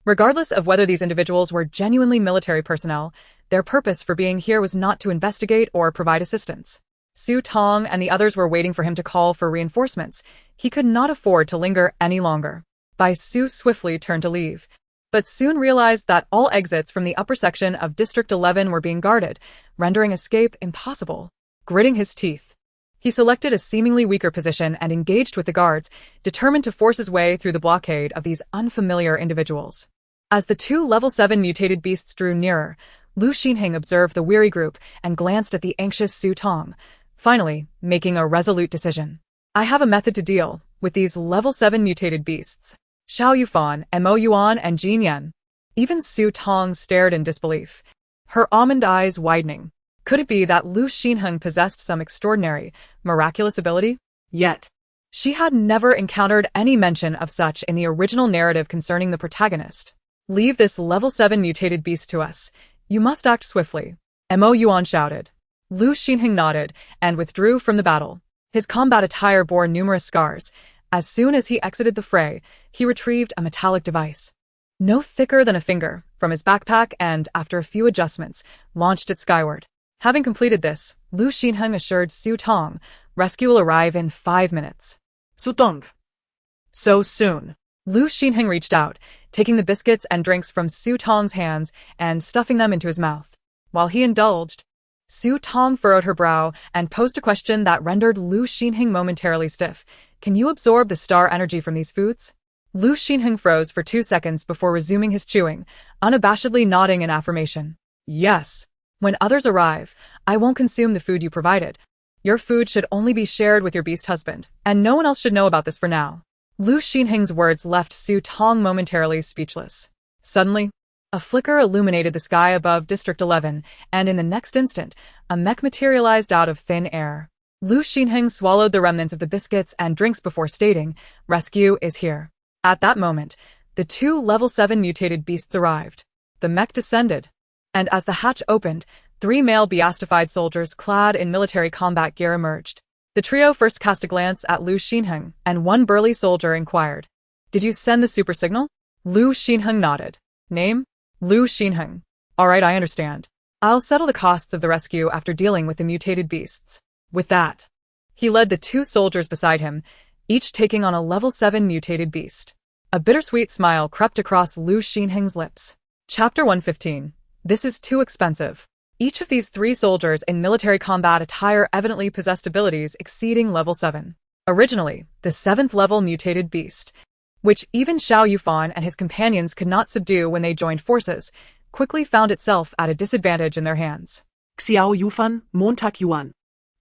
Regardless of whether these individuals were genuinely military personnel, their purpose for being here was not to investigate or provide assistance. Su Tong and the others were waiting for him to call for reinforcements. He could not afford to linger any longer. Bai Su swiftly turned to leave, but soon realized that all exits from the upper section of District 11 were being guarded, rendering escape impossible. Gritting his teeth, he selected a seemingly weaker position and engaged with the guards, determined to force his way through the blockade of these unfamiliar individuals. As the 2 level 7 mutated beasts drew nearer, Lu Xinheng observed the weary group and glanced at the anxious Su Tong, finally making a resolute decision. "I have a method to deal with these level 7 mutated beasts." Xiao Yufan, Mo Yuan, and Jin Yan. Even Su Tong stared in disbelief, her almond eyes widening. Could it be that Lu Xinheng possessed some extraordinary, miraculous ability? Yet, she had never encountered any mention of such in the original narrative concerning the protagonist. "Leave this level 7 mutated beast to us. You must act swiftly," Mo Yuan shouted. Lu Xinheng nodded and withdrew from the battle. His combat attire bore numerous scars. As soon as he exited the fray, he retrieved a metallic device, no thicker than a finger, from his backpack and, after a few adjustments, launched it skyward. Having completed this, Lu Xinheng assured Su Tong, "Rescue will arrive in 5 minutes." Su Tong. So soon. Lu Xinheng reached out, taking the biscuits and drinks from Su Tong's hands and stuffing them into his mouth. While he indulged, Su Tong furrowed her brow and posed a question that rendered Lu Xinheng momentarily stiff. "Can you absorb the star energy from these foods?" Lu Xinheng froze for 2 seconds before resuming his chewing, unabashedly nodding in affirmation. "Yes. When others arrive, I won't consume the food you provided. Your food should only be shared with your beast husband, and no one else should know about this for now." Lu Xinheng's words left Su Tong momentarily speechless. Suddenly, a flicker illuminated the sky above District 11, and in the next instant, a mech materialized out of thin air. Lu Xinheng swallowed the remnants of the biscuits and drinks before stating, "Rescue is here." At that moment, the two level 7 mutated beasts arrived. The mech descended, and as the hatch opened, 3 male beastified soldiers clad in military combat gear emerged. The trio first cast a glance at Lu Xinheng, and one burly soldier inquired, "Did you send the super signal?" Lu Xinheng nodded. "Name? Lu Xinheng. All right, I understand. I'll settle the costs of the rescue after dealing with the mutated beasts." With that, he led the 2 soldiers beside him, each taking on a level 7 mutated beast. A bittersweet smile crept across Lu Xinheng's lips. Chapter 115. This is too expensive. Each of these 3 soldiers in military combat attire evidently possessed abilities exceeding level 7. Originally, the 7th level mutated beast, which even Xiao Yufan and his companions could not subdue when they joined forces, quickly found itself at a disadvantage in their hands. Xiao Yufan, Montag Yuan.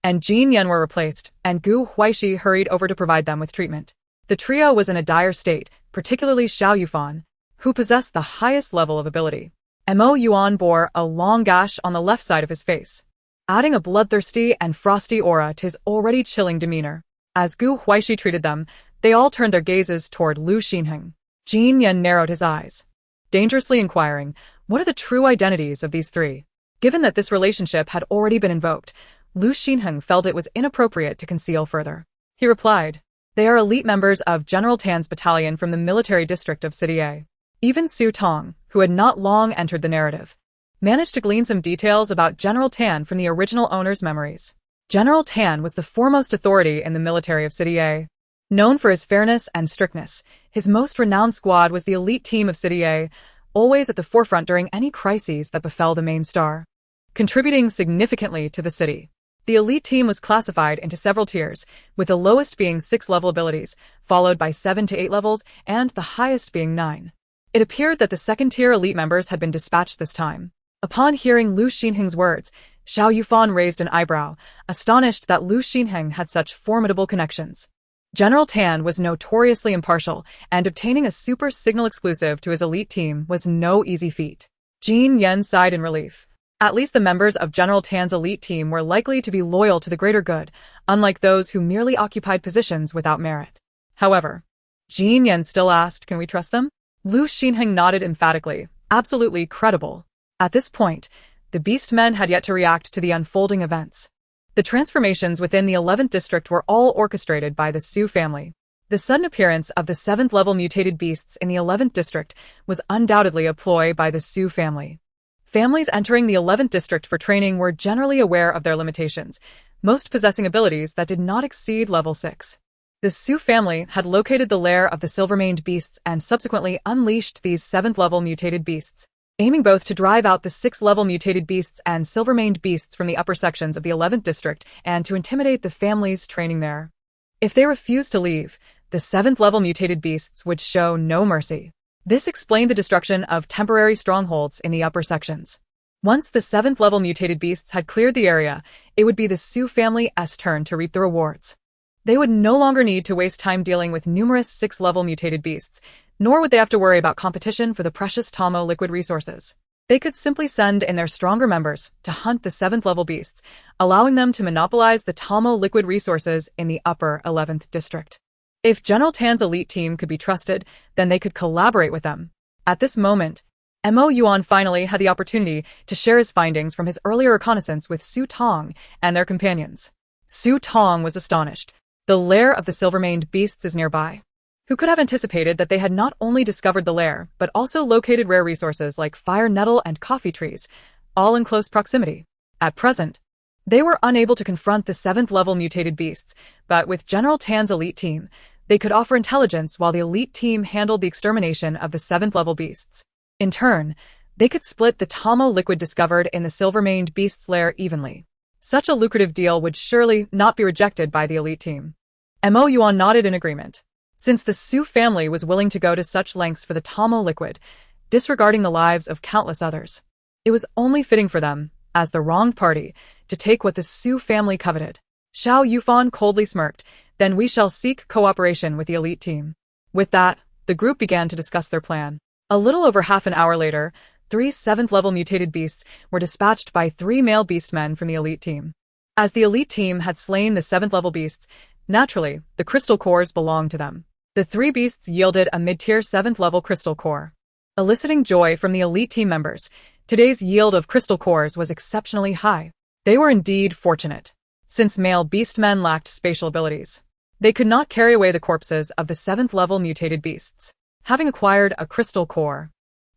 And Jin Yan were replaced, and Huaixi hurried over to provide them with treatment. The trio was in a dire state, particularly Xiao Yufan, who possessed the highest level of ability. Yuan bore a long gash on the left side of his face, adding a bloodthirsty and frosty aura to his already chilling demeanor. As Huaixi treated them, they all turned their gazes toward Lu Xinheng. Jin Yan narrowed his eyes, dangerously inquiring, what are the true identities of these 3? Given that this relationship had already been invoked, Lu Xinheng felt it was inappropriate to conceal further. He replied, "They are elite members of General Tan's battalion from the military district of City A." Even Tong, who had not long entered the narrative, managed to glean some details about General Tan from the original owner's memories. General Tan was the foremost authority in the military of City A. Known for his fairness and strictness, his most renowned squad was the elite team of City A, always at the forefront during any crises that befell the main star, contributing significantly to the city. The elite team was classified into several tiers, with the lowest being 6 level abilities, followed by 7 to 8 levels, and the highest being 9. It appeared that the second-tier elite members had been dispatched this time. Upon hearing Lu Xinheng's words, Xiao Yufan raised an eyebrow, astonished that Lu Xinheng had such formidable connections. General Tan was notoriously impartial, and obtaining a super signal exclusive to his elite team was no easy feat. Jin Yan sighed in relief. At least the members of General Tan's elite team were likely to be loyal to the greater good, unlike those who merely occupied positions without merit. However, Jin Yan still asked, "Can we trust them?" Lu Xinheng nodded emphatically, absolutely credible. At this point, the beast men had yet to react to the unfolding events. The transformations within the 11th district were all orchestrated by the Su family. The sudden appearance of the 7th level mutated beasts in the 11th district was undoubtedly a ploy by the Su family. Families entering the 11th district for training were generally aware of their limitations, most possessing abilities that did not exceed level 6. The Su family had located the lair of the silver-maned beasts and subsequently unleashed these 7th level mutated beasts, aiming both to drive out the 6th level mutated beasts and silver-maned beasts from the upper sections of the 11th district and to intimidate the families training there. If they refused to leave, the 7th level mutated beasts would show no mercy. This explained the destruction of temporary strongholds in the upper sections. Once the 7th level mutated beasts had cleared the area, it would be the Su family's turn to reap the rewards. They would no longer need to waste time dealing with numerous 6th level mutated beasts, nor would they have to worry about competition for the precious Tamo liquid resources. They could simply send in their stronger members to hunt the 7th level beasts, allowing them to monopolize the Tamo liquid resources in the upper 11th district. If General Tan's elite team could be trusted, then they could collaborate with them. At this moment, Yuan finally had the opportunity to share his findings from his earlier reconnaissance with Tong and their companions. Tong was astonished. The lair of the silver-maned beasts is nearby. Who could have anticipated that they had not only discovered the lair, but also located rare resources like fire nettle and coffee trees, all in close proximity? At present, they were unable to confront the 7th level mutated beasts, but with General Tan's elite team, they could offer intelligence while the elite team handled the extermination of the 7th level beasts. In turn, they could split the Tamo liquid discovered in the silver-maned beast's lair evenly. Such a lucrative deal would surely not be rejected by the elite team. Yuan nodded in agreement. Since the Su family was willing to go to such lengths for the Tamo liquid, disregarding the lives of countless others, it was only fitting for them, as the wronged party, to take what the Su family coveted. Xiao Yufan coldly smirked, "Then we shall seek cooperation with the elite team." With that, the group began to discuss their plan. A little over half an hour later, 3 7th level mutated beasts were dispatched by 3 male beastmen from the elite team. As the elite team had slain the 7th level beasts, naturally, the crystal cores belonged to them. The 3 beasts yielded a mid-tier 7th level crystal core. Eliciting joy from the elite team members, today's yield of crystal cores was exceptionally high. They were indeed fortunate. Since male beastmen lacked spatial abilities, they could not carry away the corpses of the 7th level mutated beasts. Having acquired a crystal core,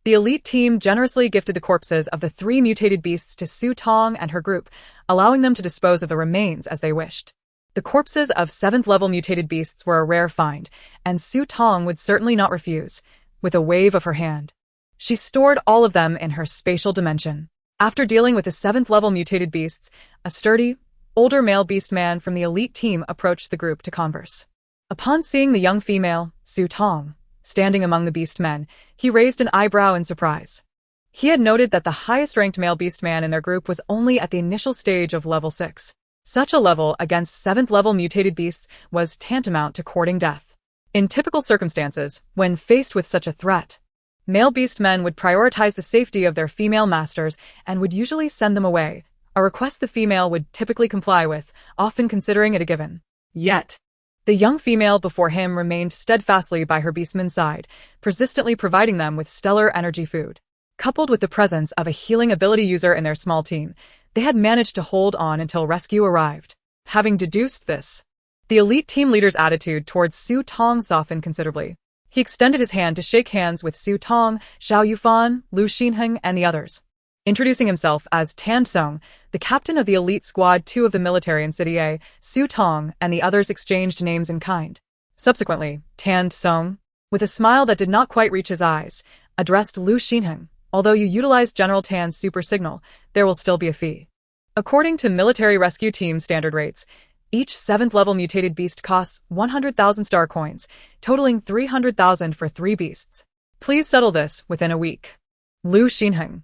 the elite team generously gifted the corpses of the 3 mutated beasts to Su Tong and her group, allowing them to dispose of the remains as they wished. The corpses of 7th level mutated beasts were a rare find, and Su Tong would certainly not refuse. With a wave of her hand, she stored all of them in her spatial dimension. After dealing with the 7th level mutated beasts, a sturdy, older male beast man from the elite team approached the group to converse. Upon seeing the young female, Su Tong, standing among the beast men, he raised an eyebrow in surprise. He had noted that the highest-ranked male beast man in their group was only at the initial stage of level 6. Such a level against 7th level mutated beasts was tantamount to courting death. In typical circumstances, when faced with such a threat, male beast men would prioritize the safety of their female masters and would usually send them away, a request the female would typically comply with, often considering it a given. Yet, the young female before him remained steadfastly by her beastman's side, persistently providing them with stellar energy food. Coupled with the presence of a healing ability user in their small team, they had managed to hold on until rescue arrived. Having deduced this, the elite team leader's attitude towards Su Tong softened considerably. He extended his hand to shake hands with Su Tong, Xiao Yufan, Lu Xinheng, and the others. Introducing himself as Tan Song, the captain of the elite squad 2 of the military in City A, Su Tong and the others exchanged names in kind. Subsequently, Tan Song, with a smile that did not quite reach his eyes, addressed Lu Xinheng. Although you utilize General Tan's super signal, there will still be a fee. According to military rescue team standard rates, each 7th level mutated beast costs 100,000 star coins, totaling 300,000 for 3 beasts. Please settle this within a week. Lu Xinheng.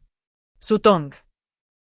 Su Tong.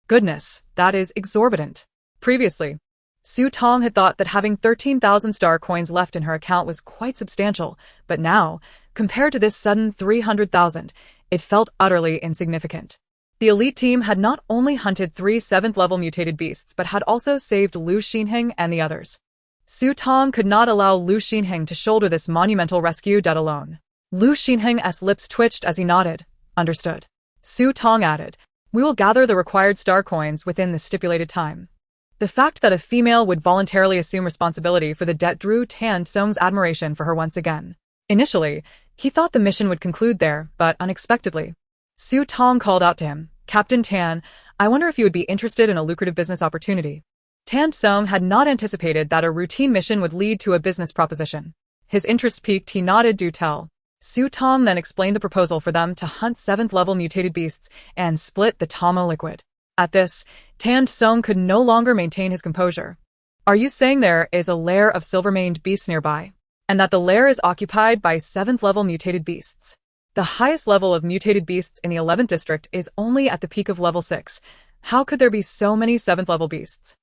Goodness, that is exorbitant. Previously, Su Tong had thought that having 13,000 star coins left in her account was quite substantial, but now, compared to this sudden 300,000, it felt utterly insignificant. The elite team had not only hunted 3 7th level mutated beasts but had also saved Lu Xinheng and the others. Su Tong could not allow Lu Xinheng to shoulder this monumental rescue debt alone. Lu Xinheng's lips twitched as he nodded. Understood. Su Tong added, we will gather the required star coins within the stipulated time. The fact that a female would voluntarily assume responsibility for the debt drew Tan Song's admiration for her once again. Initially, he thought the mission would conclude there, but unexpectedly, Su Tong called out to him, Captain Tan, I wonder if you would be interested in a lucrative business opportunity. Tan Song had not anticipated that a routine mission would lead to a business proposition. His interest piqued, he nodded, do tell. Su Tong then explained the proposal for them to hunt 7th level mutated beasts and split the Tama liquid. At this, Tan Song could no longer maintain his composure. Are you saying there is a lair of silver-maned beasts nearby, and that the lair is occupied by 7th level mutated beasts? The highest level of mutated beasts in the 11th district is only at the peak of level 6. How could there be so many 7th level beasts?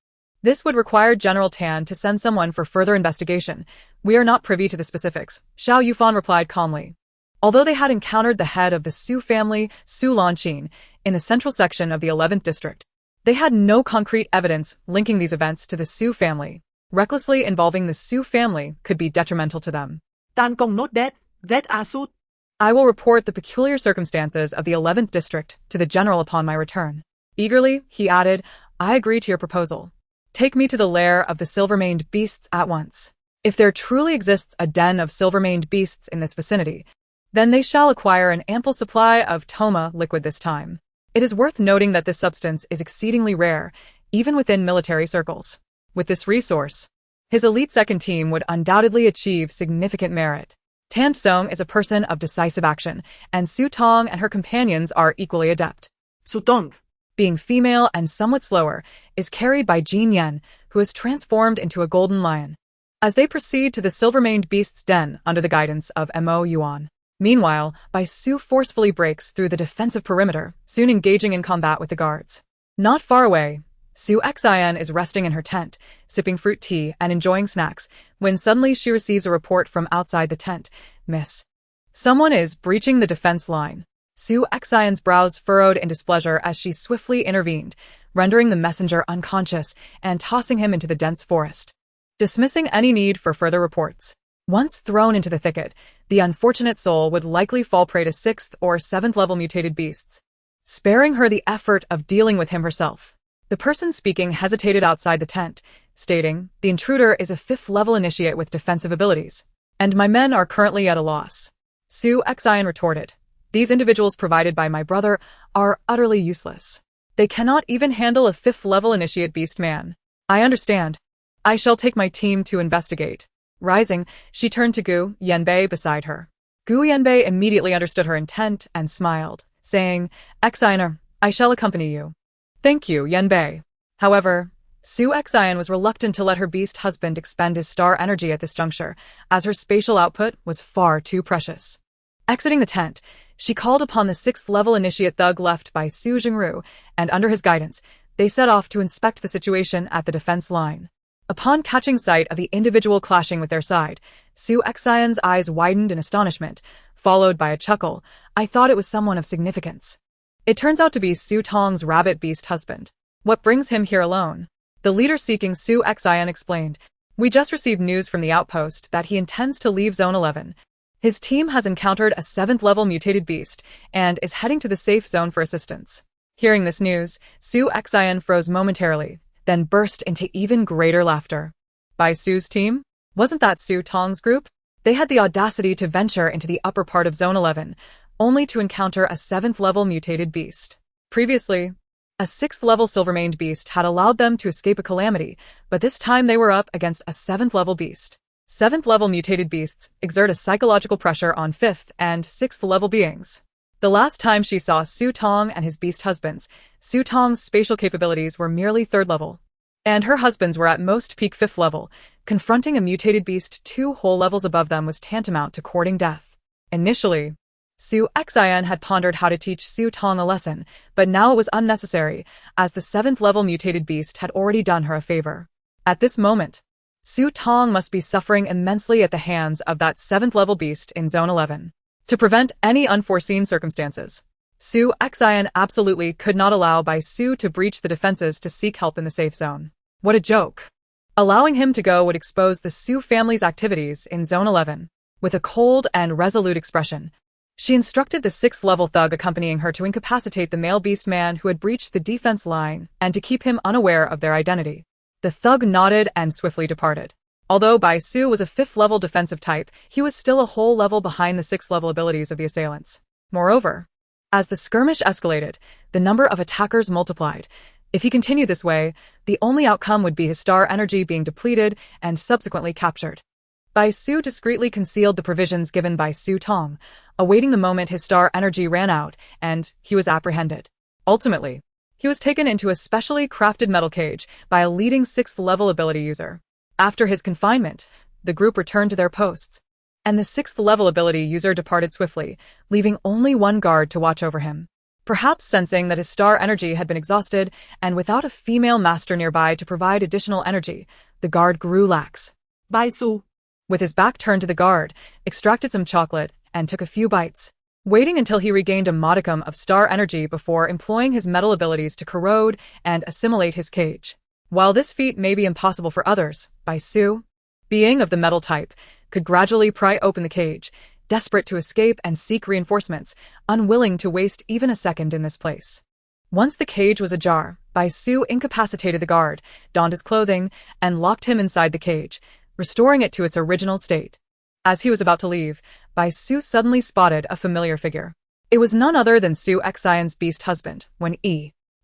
This would require General Tan to send someone for further investigation. We are not privy to the specifics, Xiao Yufan replied calmly. Although they had encountered the head of the Su family, Su Lanqin, in the central section of the 11th district, they had no concrete evidence linking these events to the Su family. Recklessly involving the Su family could be detrimental to them. Tan Kong note that are suit. I will report the peculiar circumstances of the 11th district to the general upon my return. Eagerly, he added, I agree to your proposal. Take me to the lair of the silver-maned beasts at once. If there truly exists a den of silver-maned beasts in this vicinity, then they shall acquire an ample supply of Toma liquid this time. It is worth noting that this substance is exceedingly rare, even within military circles. With this resource, his elite second team would undoubtedly achieve significant merit. Tan Song is a person of decisive action, and Su Tong and her companions are equally adept. Su Tong, being female and somewhat slower, is carried by Jin Yan, who is transformed into a golden lion. As they proceed to the silver-maned beast's den under the guidance of Mo Yuan. Meanwhile, Bai Su forcefully breaks through the defensive perimeter, soon engaging in combat with the guards. Not far away, Su Xin is resting in her tent, sipping fruit tea and enjoying snacks, when suddenly she receives a report from outside the tent. Miss. Someone is breaching the defense line. Su Xin's brows furrowed in displeasure as she swiftly intervened, rendering the messenger unconscious and tossing him into the dense forest, dismissing any need for further reports. Once thrown into the thicket, the unfortunate soul would likely fall prey to 6th or 7th level mutated beasts, sparing her the effort of dealing with him herself. The person speaking hesitated outside the tent, stating, "The intruder is a 5th level initiate with defensive abilities, and my men are currently at a loss." Su Xin retorted, "These individuals provided by my brother are utterly useless. They cannot even handle a 5th level initiate beast man." "I understand. I shall take my team to investigate." Rising, she turned to Gu Yanbei beside her. Gu Yanbei immediately understood her intent and smiled, saying, "Xiner, I shall accompany you." "Thank you, Yanbei." However, Su Xin was reluctant to let her beast husband expend his star energy at this juncture, as her spatial output was far too precious. Exiting the tent, she called upon the 6th level initiate thug left by Su Jingru, and under his guidance, they set off to inspect the situation at the defense line. Upon catching sight of the individual clashing with their side, Su Xion's eyes widened in astonishment, followed by a chuckle. "I thought it was someone of significance. It turns out to be Su Tong's rabbit beast husband. What brings him here alone?" The leader seeking Su Xian explained, "We just received news from the outpost that he intends to leave Zone 11. His team has encountered a 7th level mutated beast and is heading to the safe zone for assistance." Hearing this news, Su Xian froze momentarily, then burst into even greater laughter. By Su's team? Wasn't that Su Tong's group? They had the audacity to venture into the upper part of Zone 11, only to encounter a 7th level mutated beast. Previously, a 6th level silver-maned beast had allowed them to escape a calamity, but this time they were up against a 7th level beast. 7th level mutated beasts exert a psychological pressure on 5th and 6th level beings. The last time she saw Su Tong and his beast husbands, Su Tong's spatial capabilities were merely 3rd level, and her husbands were at most peak 5th level. Confronting a mutated beast 2 whole levels above them was tantamount to courting death. Initially, Su Xian had pondered how to teach Su Tong a lesson, but now it was unnecessary, as the 7th level mutated beast had already done her a favor. At this moment, Su Tong must be suffering immensely at the hands of that 7th level beast in Zone 11. To prevent any unforeseen circumstances, Su Xian absolutely could not allow Bai Su to breach the defenses to seek help in the safe zone. What a joke. Allowing him to go would expose the Su family's activities in Zone 11. With a cold and resolute expression, she instructed the 6th level thug accompanying her to incapacitate the male beast man who had breached the defense line and to keep him unaware of their identity. The thug nodded and swiftly departed. Although Bai Su was a 5th level defensive type, he was still a whole level behind the 6th level abilities of the assailants. Moreover, as the skirmish escalated, the number of attackers multiplied. If he continued this way, the only outcome would be his star energy being depleted and subsequently captured. Bai Su discreetly concealed the provisions given by Su Tong, awaiting the moment his star energy ran out, and he was apprehended. Ultimately, he was taken into a specially crafted metal cage by a leading 6th level ability user. After his confinement, the group returned to their posts, and the 6th level ability user departed swiftly, leaving only one guard to watch over him. Perhaps sensing that his star energy had been exhausted, and without a female master nearby to provide additional energy, the guard grew lax. Bai Su, with his back turned to the guard, extracted some chocolate, and took a few bites, waiting until he regained a modicum of star energy before employing his metal abilities to corrode and assimilate his cage. While this feat may be impossible for others, Bai Su, being of the metal type, could gradually pry open the cage, desperate to escape and seek reinforcements, unwilling to waste even a second in this place. Once the cage was ajar, Bai Su incapacitated the guard, donned his clothing, and locked him inside the cage, restoring it to its original state. As he was about to leave, Bai Su suddenly spotted a familiar figure. It was none other than Su Xion's beast husband,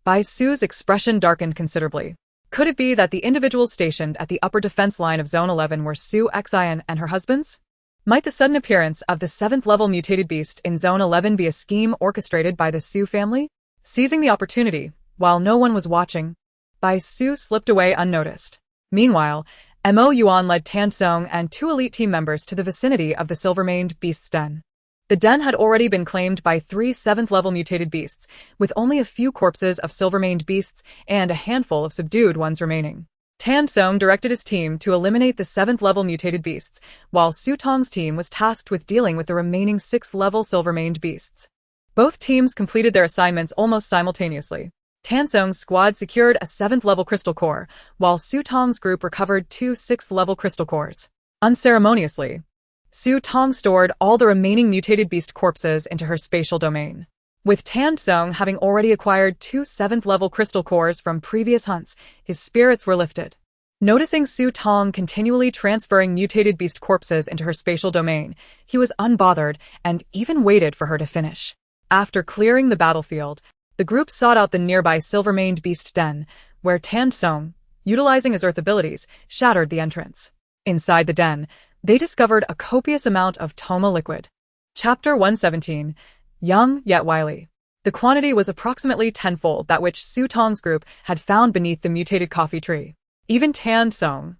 Bai Su's expression darkened considerably. Could it be that the individuals stationed at the upper defense line of Zone 11 were Su Xian and her husbands? Might the sudden appearance of the 7th level mutated beast in Zone 11 be a scheme orchestrated by the Su family? Seizing the opportunity, while no one was watching, Bai Su slipped away unnoticed. Meanwhile, Yuan led Tan Song and 2 elite team members to the vicinity of the silver-maned beast's den. The den had already been claimed by 3 7th level mutated beasts, with only a few corpses of silver-maned beasts and a handful of subdued ones remaining. Tan Song directed his team to eliminate the 7th level mutated beasts, while Su Tong's team was tasked with dealing with the remaining 6th level silver-maned beasts. Both teams completed their assignments almost simultaneously. Tan Song's squad secured a 7th-level crystal core, while Su Tong's group recovered 2 6th-level crystal cores. Unceremoniously, Su Tong stored all the remaining mutated beast corpses into her spatial domain. With Tan Song having already acquired 2 7th-level crystal cores from previous hunts, his spirits were lifted. Noticing Su Tong continually transferring mutated beast corpses into her spatial domain, he was unbothered and even waited for her to finish. After clearing the battlefield, the group sought out the nearby silver-maned beast den, where Tan Song, utilizing his earth abilities, shattered the entrance. Inside the den, they discovered a copious amount of Toma liquid. Chapter 117. Young yet wily. The quantity was approximately tenfold that which Su Tong's group had found beneath the mutated coffee tree. Even Tan Song,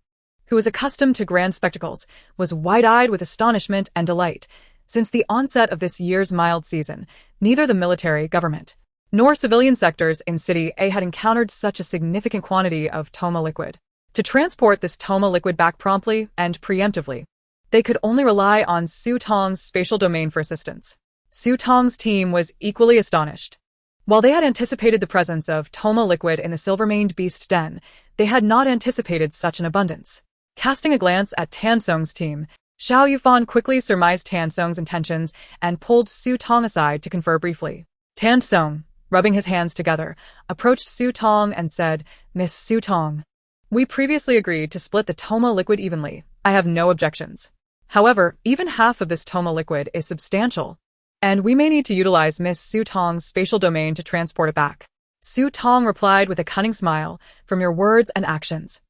who was accustomed to grand spectacles, was wide-eyed with astonishment and delight. Since the onset of this year's mild season, neither the military, government, nor civilian sectors in City A had encountered such a significant quantity of Toma liquid. To transport this Toma liquid back promptly and preemptively, they could only rely on Su Tong's spatial domain for assistance. Su Tong's team was equally astonished. While they had anticipated the presence of Toma liquid in the silver-maned beast den, they had not anticipated such an abundance. Casting a glance at Tan Song's team, Xiao Yufan quickly surmised Tan Song's intentions and pulled Su Tong aside to confer briefly. Tan Song, rubbing his hands together, approached Su Tong and said, "Miss Su Tong, we previously agreed to split the Toma liquid evenly. I have no objections. However, even half of this Toma liquid is substantial, and we may need to utilize Miss Su Tong's spatial domain to transport it back." Su Tong replied with a cunning smile, "From your words and actions,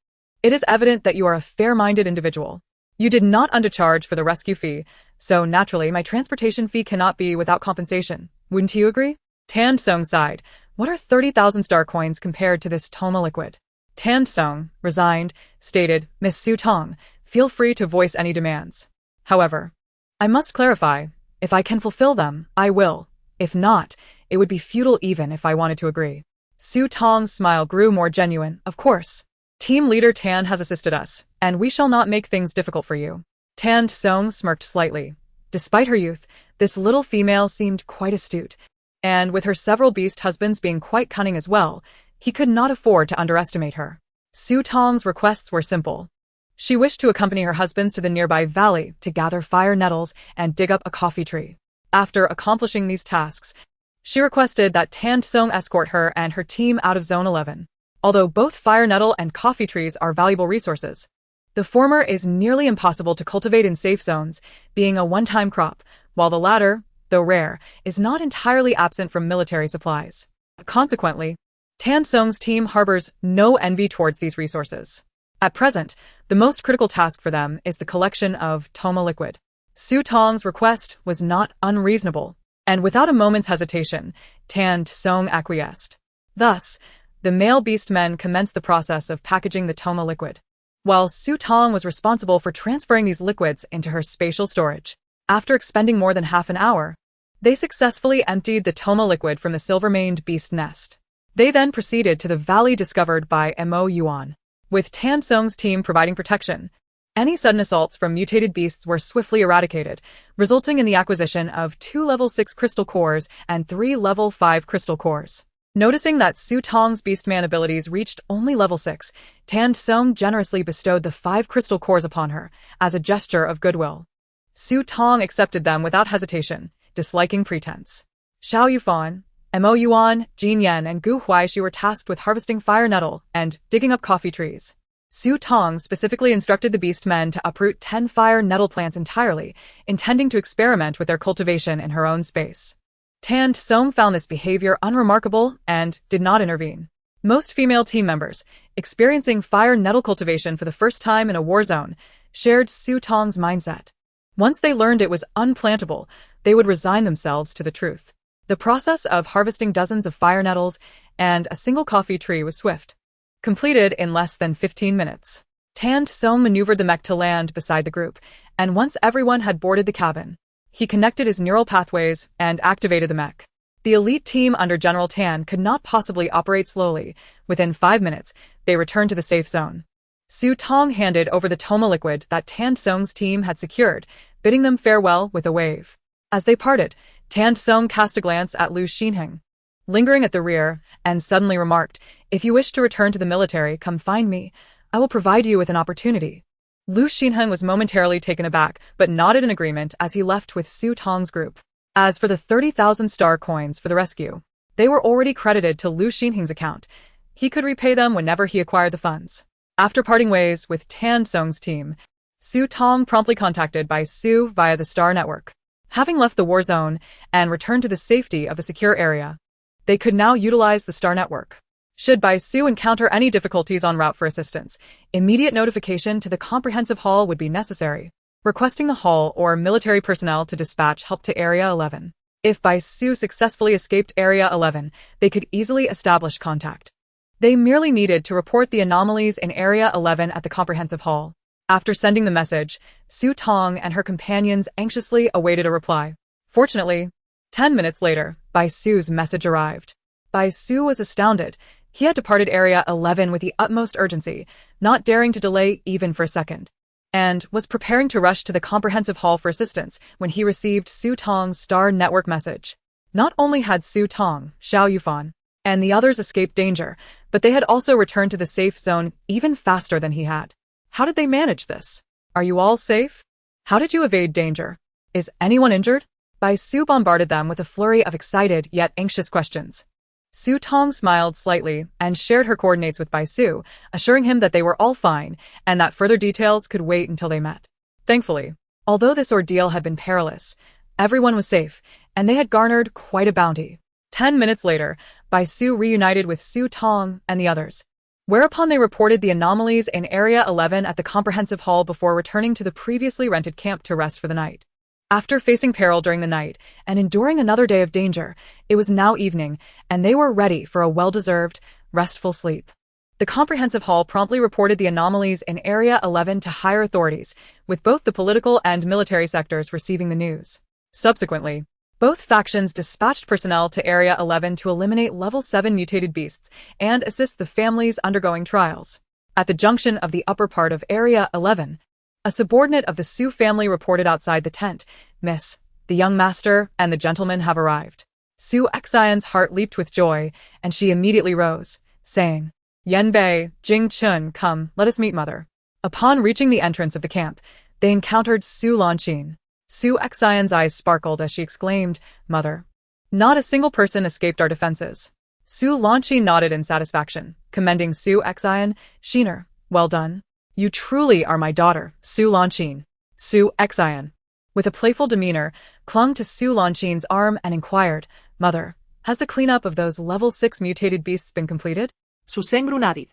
it is evident that you are a fair-minded individual. You did not undercharge for the rescue fee, so naturally my transportation fee cannot be without compensation. Wouldn't you agree?" Tan Song sighed. "What are 30,000 star coins compared to this Toma liquid?" Tan Song, resigned, stated, "Miss Su Tong, feel free to voice any demands. However, I must clarify, if I can fulfill them, I will. If not, it would be futile even if I wanted to agree." Su Tong's smile grew more genuine. "Of course. Team leader Tan has assisted us, and we shall not make things difficult for you." Tan Song smirked slightly. Despite her youth, this little female seemed quite astute, and with her several beast husbands being quite cunning as well, he could not afford to underestimate her. Su Tong's requests were simple. She wished to accompany her husbands to the nearby valley to gather fire nettles and dig up a coffee tree. After accomplishing these tasks, she requested that Tan Song escort her and her team out of Zone 11. Although both fire nettle and coffee trees are valuable resources, the former is nearly impossible to cultivate in safe zones, being a one-time crop, while the latter, though rare, is not entirely absent from military supplies. Consequently, Tan Song's team harbors no envy towards these resources. At present, the most critical task for them is the collection of Toma liquid. Su Tong's request was not unreasonable, and without a moment's hesitation, Tan Song acquiesced. Thus, the male beast men commenced the process of packaging the Toma liquid, while Su Tong was responsible for transferring these liquids into her spatial storage. After expending more than half an hour, they successfully emptied the Toma liquid from the silver-maned beast nest. They then proceeded to the valley discovered by Mo Yuan. With Tan Song's team providing protection, any sudden assaults from mutated beasts were swiftly eradicated, resulting in the acquisition of 2 level 6 crystal cores and 3 level 5 crystal cores. Noticing that Su Tong's beastman abilities reached only level 6, Tan Song generously bestowed the 5 crystal cores upon her, as a gesture of goodwill. Su Tong accepted them without hesitation, disliking pretense. Xiao Yufan, Mo Yuan, Jin Yan, and Huaixi were tasked with harvesting fire nettle and digging up coffee trees. Su Tong specifically instructed the beast men to uproot 10 fire nettle plants entirely, intending to experiment with their cultivation in her own space. Tan Song found this behavior unremarkable and did not intervene. Most female team members, experiencing fire nettle cultivation for the first time in a war zone, shared Su Tong's mindset. Once they learned it was unplantable, they would resign themselves to the truth. The process of harvesting dozens of fire nettles and a single coffee tree was swift, completed in less than 15 minutes. Tan Song maneuvered the mech to land beside the group, and once everyone had boarded the cabin, he connected his neural pathways and activated the mech. The elite team under General Tan could not possibly operate slowly. Within 5 minutes, they returned to the safe zone. Su Tong handed over the Toma liquid that Tan Song's team had secured, bidding them farewell with a wave. As they parted, Tan Song cast a glance at Lu Xinheng, lingering at the rear, and suddenly remarked, "If you wish to return to the military, come find me. I will provide you with an opportunity." Lu Xinheng was momentarily taken aback, but nodded in agreement as he left with Su Tong's group. As for the 30,000 star coins for the rescue, they were already credited to Lu Xinheng's account. He could repay them whenever he acquired the funds. After parting ways with Tan Song's team, Su Tong promptly contacted by Su via the Star Network. Having left the war zone and returned to the safety of a secure area, they could now utilize the Star Network. Should Bai Su encounter any difficulties en route for assistance, immediate notification to the comprehensive hall would be necessary, requesting the hall or military personnel to dispatch help to Area 11. If Bai Su successfully escaped Area 11, they could easily establish contact. They merely needed to report the anomalies in Area 11 at the comprehensive hall. After sending the message, Su Tong and her companions anxiously awaited a reply. Fortunately, 10 minutes later, Bai Su's message arrived. Bai Su was astounded. He had departed Area 11 with the utmost urgency, not daring to delay even for a second, and was preparing to rush to the comprehensive hall for assistance when he received Su Tong's Star Network message. Not only had Su Tong, Xiao Yufan, and the others escaped danger, but they had also returned to the safe zone even faster than he had. How did they manage this? Are you all safe? How did you evade danger? Is anyone injured? Bai Su bombarded them with a flurry of excited yet anxious questions. Su Tong smiled slightly and shared her coordinates with Bai Su, assuring him that they were all fine and that further details could wait until they met. Thankfully, although this ordeal had been perilous, everyone was safe, and they had garnered quite a bounty. 10 minutes later, Bai Su reunited with Su Tong and the others, whereupon they reported the anomalies in Area 11 at the comprehensive hall before returning to the previously rented camp to rest for the night. After facing peril during the night and enduring another day of danger, it was now evening, and they were ready for a well-deserved, restful sleep. The comprehensive hall promptly reported the anomalies in Area 11 to higher authorities, with both the political and military sectors receiving the news. Subsequently, both factions dispatched personnel to Area 11 to eliminate Level 7 mutated beasts and assist the families undergoing trials. At the junction of the upper part of Area 11, a subordinate of the Su family reported outside the tent, "Miss, the young master and the gentleman have arrived." Su Xian's heart leaped with joy, and she immediately rose, saying, "Yan Bei, Jing Chun, come, let us meet mother." Upon reaching the entrance of the camp, they encountered Su Xin. Su Xian's eyes sparkled as she exclaimed, "Mother, not a single person escaped our defenses." Su Xin nodded in satisfaction, commending Su Xian. "Shiner, well done. You truly are my daughter, Su Xin." Su Xian, with a playful demeanor, clung to Su Xin's arm and inquired, "Mother, has the cleanup of those Level 6 mutated beasts been completed?" Su Sengru nodded.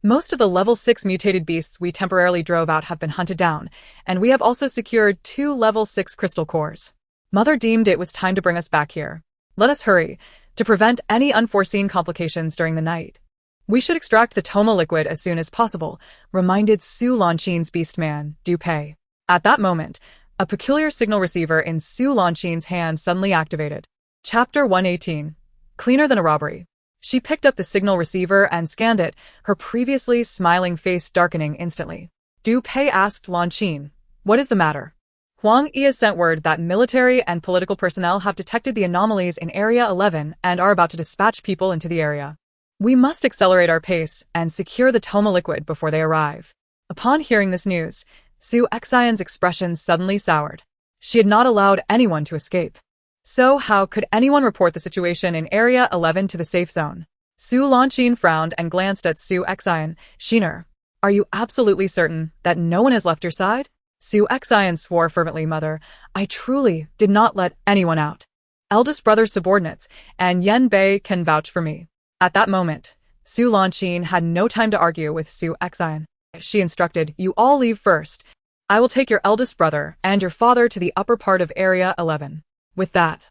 "Most of the Level 6 mutated beasts we temporarily drove out have been hunted down, and we have also secured 2 Level 6 crystal cores. Mother deemed it was time to bring us back here. Let us hurry, to prevent any unforeseen complications during the night. We should extract the Toma liquid as soon as possible," reminded Su Xin's beastman, Du Pei. At that moment, a peculiar signal receiver in Su Xin's hand suddenly activated. Chapter 118. Cleaner than a robbery. She picked up the signal receiver and scanned it, her previously smiling face darkening instantly. Du Pei asked Xin, "What is the matter?" "Huang Yi has sent word that military and political personnel have detected the anomalies in Area 11 and are about to dispatch people into the area. We must accelerate our pace and secure the Toma liquid before they arrive." Upon hearing this news, Su Xian's expression suddenly soured. She had not allowed anyone to escape. So how could anyone report the situation in Area 11 to the safe zone? Su Xin frowned and glanced at Su Xian. "Shiner, are you absolutely certain that no one has left your side?" Su Xian swore fervently, "Mother, I truly did not let anyone out. Eldest brother's subordinates, and Yan Bei can vouch for me." At that moment, Su Xin had no time to argue with Su Xian. She instructed, "You all leave first. I will take your eldest brother and your father to the upper part of Area 11. With that,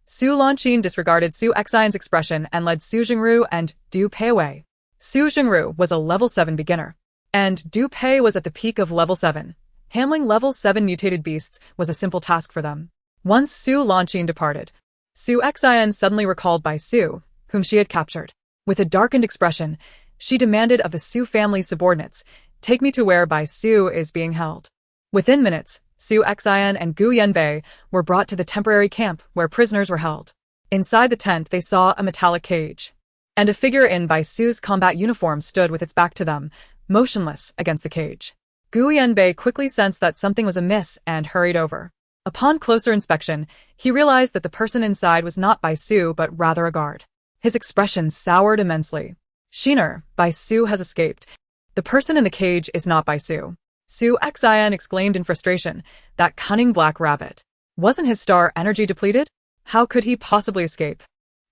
Su Xin disregarded Su Xian's expression and led Su Jingru and Du Pei away. Su Jingru was a Level 7 beginner, and Du Pei was at the peak of Level 7. Handling Level 7 mutated beasts was a simple task for them. Once Su Xin departed, Su Xian suddenly recalled Bai Su, whom she had captured. With a darkened expression, she demanded of the Su family's subordinates, "Take me to where Bai Su is being held." Within minutes, Su Xian and Gu Yanbei were brought to the temporary camp where prisoners were held. Inside the tent, they saw a metallic cage. And a figure in Bai Su's combat uniform stood with its back to them, motionless against the cage. Gu Yanbei quickly sensed that something was amiss and hurried over. Upon closer inspection, he realized that the person inside was not Bai Su but rather a guard. His expression soured immensely. "Shiner, Bai Su has escaped. The person in the cage is not Bai Su." Su Xin exclaimed in frustration. That cunning black rabbit. Wasn't his star energy depleted? How could he possibly escape?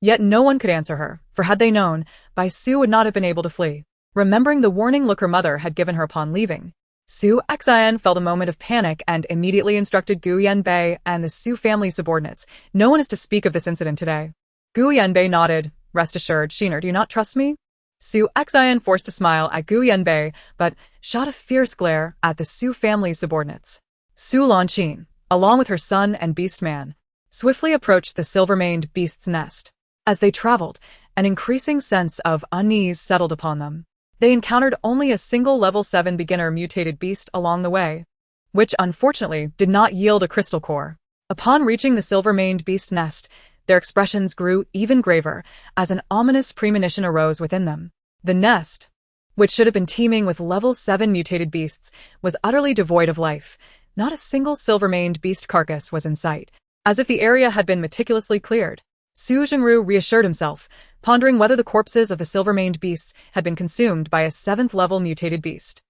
Yet no one could answer her, for had they known, Bai Su would not have been able to flee. Remembering the warning look her mother had given her upon leaving, Su Xin felt a moment of panic and immediately instructed Gu Yanbei and the Su family subordinates. No one is to speak of this incident today. Gu Yanbei nodded. Rest assured, Shiner, do you not trust me? Su Xin forced a smile at Gu Yanbei, but shot a fierce glare at the Su family subordinates. Su Xin, along with her son and beast man, swiftly approached the silver-maned beast's nest. As they traveled, an increasing sense of unease settled upon them. They encountered only a single level 7 beginner mutated beast along the way, which unfortunately did not yield a crystal core. Upon reaching the silver-maned beast nest, their expressions grew even graver as an ominous premonition arose within them. The nest, which should have been teeming with level 7 mutated beasts, was utterly devoid of life. Not a single silver-maned beast carcass was in sight, as if the area had been meticulously cleared. Su Jingru reassured himself, pondering whether the corpses of the silver-maned beasts had been consumed by a 7th-level mutated beast.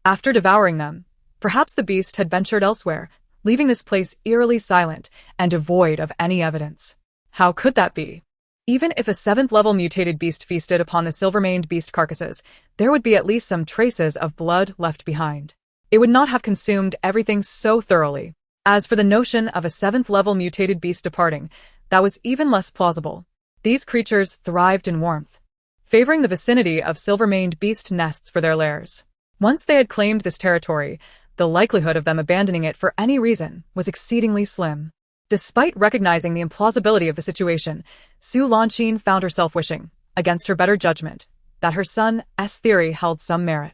After devouring them, perhaps the beast had ventured elsewhere, leaving this place eerily silent and devoid of any evidence. How could that be? Even if a 7th-level mutated beast feasted upon the silver-maned beast carcasses, there would be at least some traces of blood left behind. It would not have consumed everything so thoroughly. As for the notion of a 7th-level mutated beast departing, that was even less plausible. These creatures thrived in warmth, favoring the vicinity of silver-maned beast nests for their lairs. Once they had claimed this territory, the likelihood of them abandoning it for any reason was exceedingly slim. Despite recognizing the implausibility of the situation, Su Xin found herself wishing, against her better judgment, that her son's theory held some merit.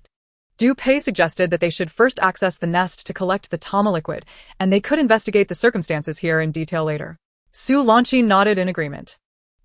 Du Pei suggested that they should first access the nest to collect the Tama liquid, and they could investigate the circumstances here in detail later. Su Xin nodded in agreement.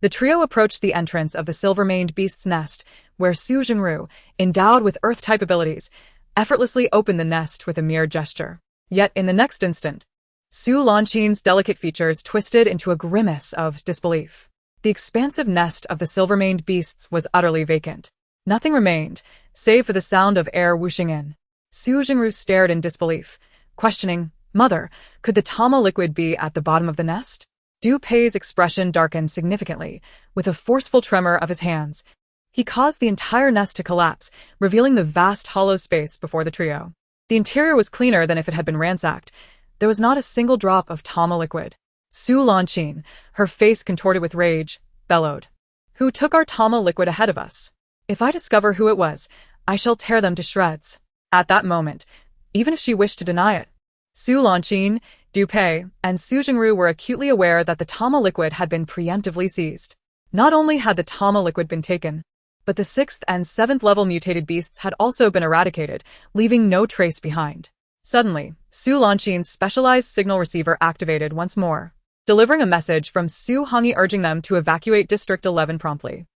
The trio approached the entrance of the silver-maned beast's nest, where Su Jingru, endowed with Earth-type abilities, effortlessly opened the nest with a mere gesture. Yet in the next instant, Su Xin's delicate features twisted into a grimace of disbelief. The expansive nest of the silver-maned beasts was utterly vacant. Nothing remained, save for the sound of air whooshing in. Su Jingru stared in disbelief, questioning, "Mother, could the Tama liquid be at the bottom of the nest?" Du Pei's expression darkened significantly, with a forceful tremor of his hands. He caused the entire nest to collapse, revealing the vast hollow space before the trio. The interior was cleaner than if it had been ransacked. There was not a single drop of Tama liquid. Su Xin, her face contorted with rage, bellowed. "Who took our Tama liquid ahead of us? If I discover who it was, I shall tear them to shreds." At that moment, even if she wished to deny it, Su Xin, Du Pei, and Su Jingru were acutely aware that the Tama liquid had been preemptively seized. Not only had the Tama liquid been taken, but the 6th and 7th level mutated beasts had also been eradicated, leaving no trace behind. Suddenly, Su Xin's specialized signal receiver activated once more, delivering a message from Su Hongyi urging them to evacuate District 11 promptly.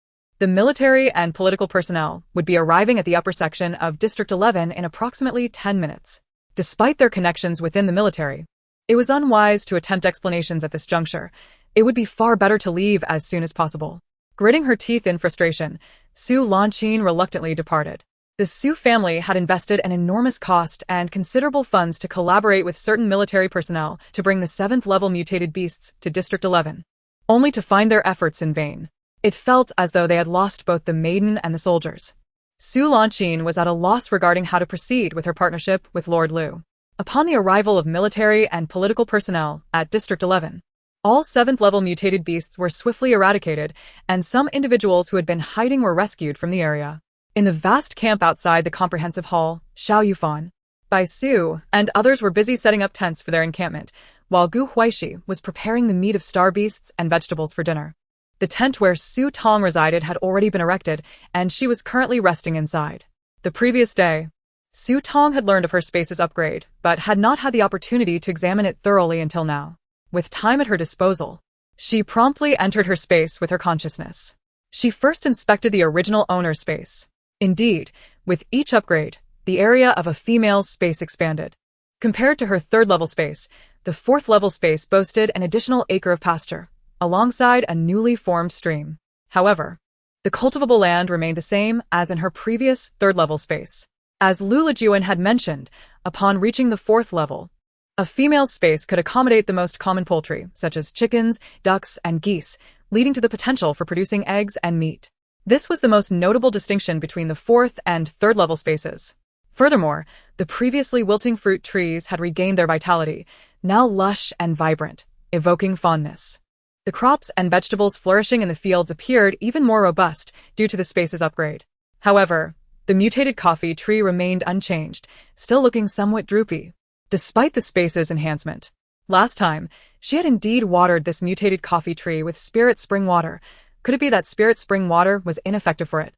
The military and political personnel would be arriving at the upper section of District 11 in approximately 10 minutes. Despite their connections within the military, it was unwise to attempt explanations at this juncture. It would be far better to leave as soon as possible. Gritting her teeth in frustration, Su Xin reluctantly departed. The Su family had invested an enormous cost and considerable funds to collaborate with certain military personnel to bring the 7th-level mutated beasts to District 11, only to find their efforts in vain. It felt as though they had lost both the maiden and the soldiers. Su Xin was at a loss regarding how to proceed with her partnership with Lord Liu. Upon the arrival of military and political personnel at District 11, all 7th-level mutated beasts were swiftly eradicated, and some individuals who had been hiding were rescued from the area. In the vast camp outside the comprehensive hall, Xiao Yufan, Bai Su, and others were busy setting up tents for their encampment, while Gu Huaixi was preparing the meat of star beasts and vegetables for dinner. The tent where Su Tong resided had already been erected, and she was currently resting inside. The previous day, Su Tong had learned of her space's upgrade, but had not had the opportunity to examine it thoroughly until now. With time at her disposal, She promptly entered her space with her consciousness. She first inspected the original owner's space. Indeed, with each upgrade, the area of a female's space expanded. Compared to her third-level space, the fourth-level space boasted an additional acre of pasture, alongside a newly formed stream. However, the cultivable land remained the same as in her previous third-level space. As Yuan had mentioned, upon reaching the fourth level, a female's space could accommodate the most common poultry, such as chickens, ducks, and geese, leading to the potential for producing eggs and meat. This was the most notable distinction between the fourth and third-level spaces. Furthermore, the previously wilting fruit trees had regained their vitality, now lush and vibrant, evoking fondness. The crops and vegetables flourishing in the fields appeared even more robust due to the space's upgrade. However, the mutated coffee tree remained unchanged, still looking somewhat droopy, despite the space's enhancement. Last time, she had indeed watered this mutated coffee tree with spirit spring water. Could it be that spirit spring water was ineffective for it?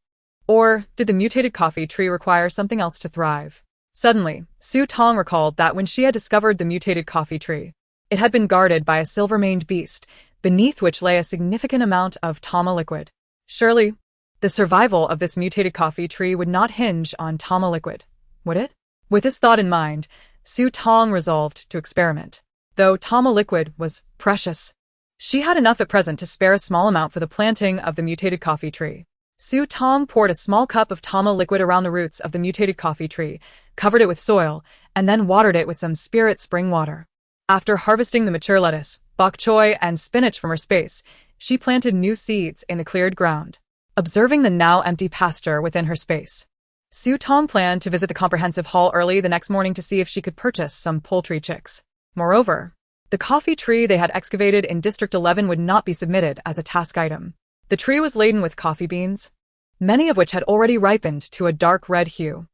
Or did the mutated coffee tree require something else to thrive? Suddenly, Tong recalled that when she had discovered the mutated coffee tree, it had been guarded by a silver-maned beast, beneath which lay a significant amount of tama liquid. Surely, the survival of this mutated coffee tree would not hinge on tama liquid, would it? With this thought in mind, Tong resolved to experiment. Though tama liquid was precious, she had enough at present to spare a small amount for the planting of the mutated coffee tree. Tong poured a small cup of tama liquid around the roots of the mutated coffee tree, covered it with soil, and then watered it with some spirit spring water. After harvesting the mature lettuce, bok choy, and spinach from her space, she planted new seeds in the cleared ground. Observing the now empty pasture within her space, Tong planned to visit the comprehensive hall early the next morning to see if she could purchase some poultry chicks. Moreover, the coffee tree they had excavated in District 11 would not be submitted as a task item. The tree was laden with coffee beans, many of which had already ripened to a dark red hue.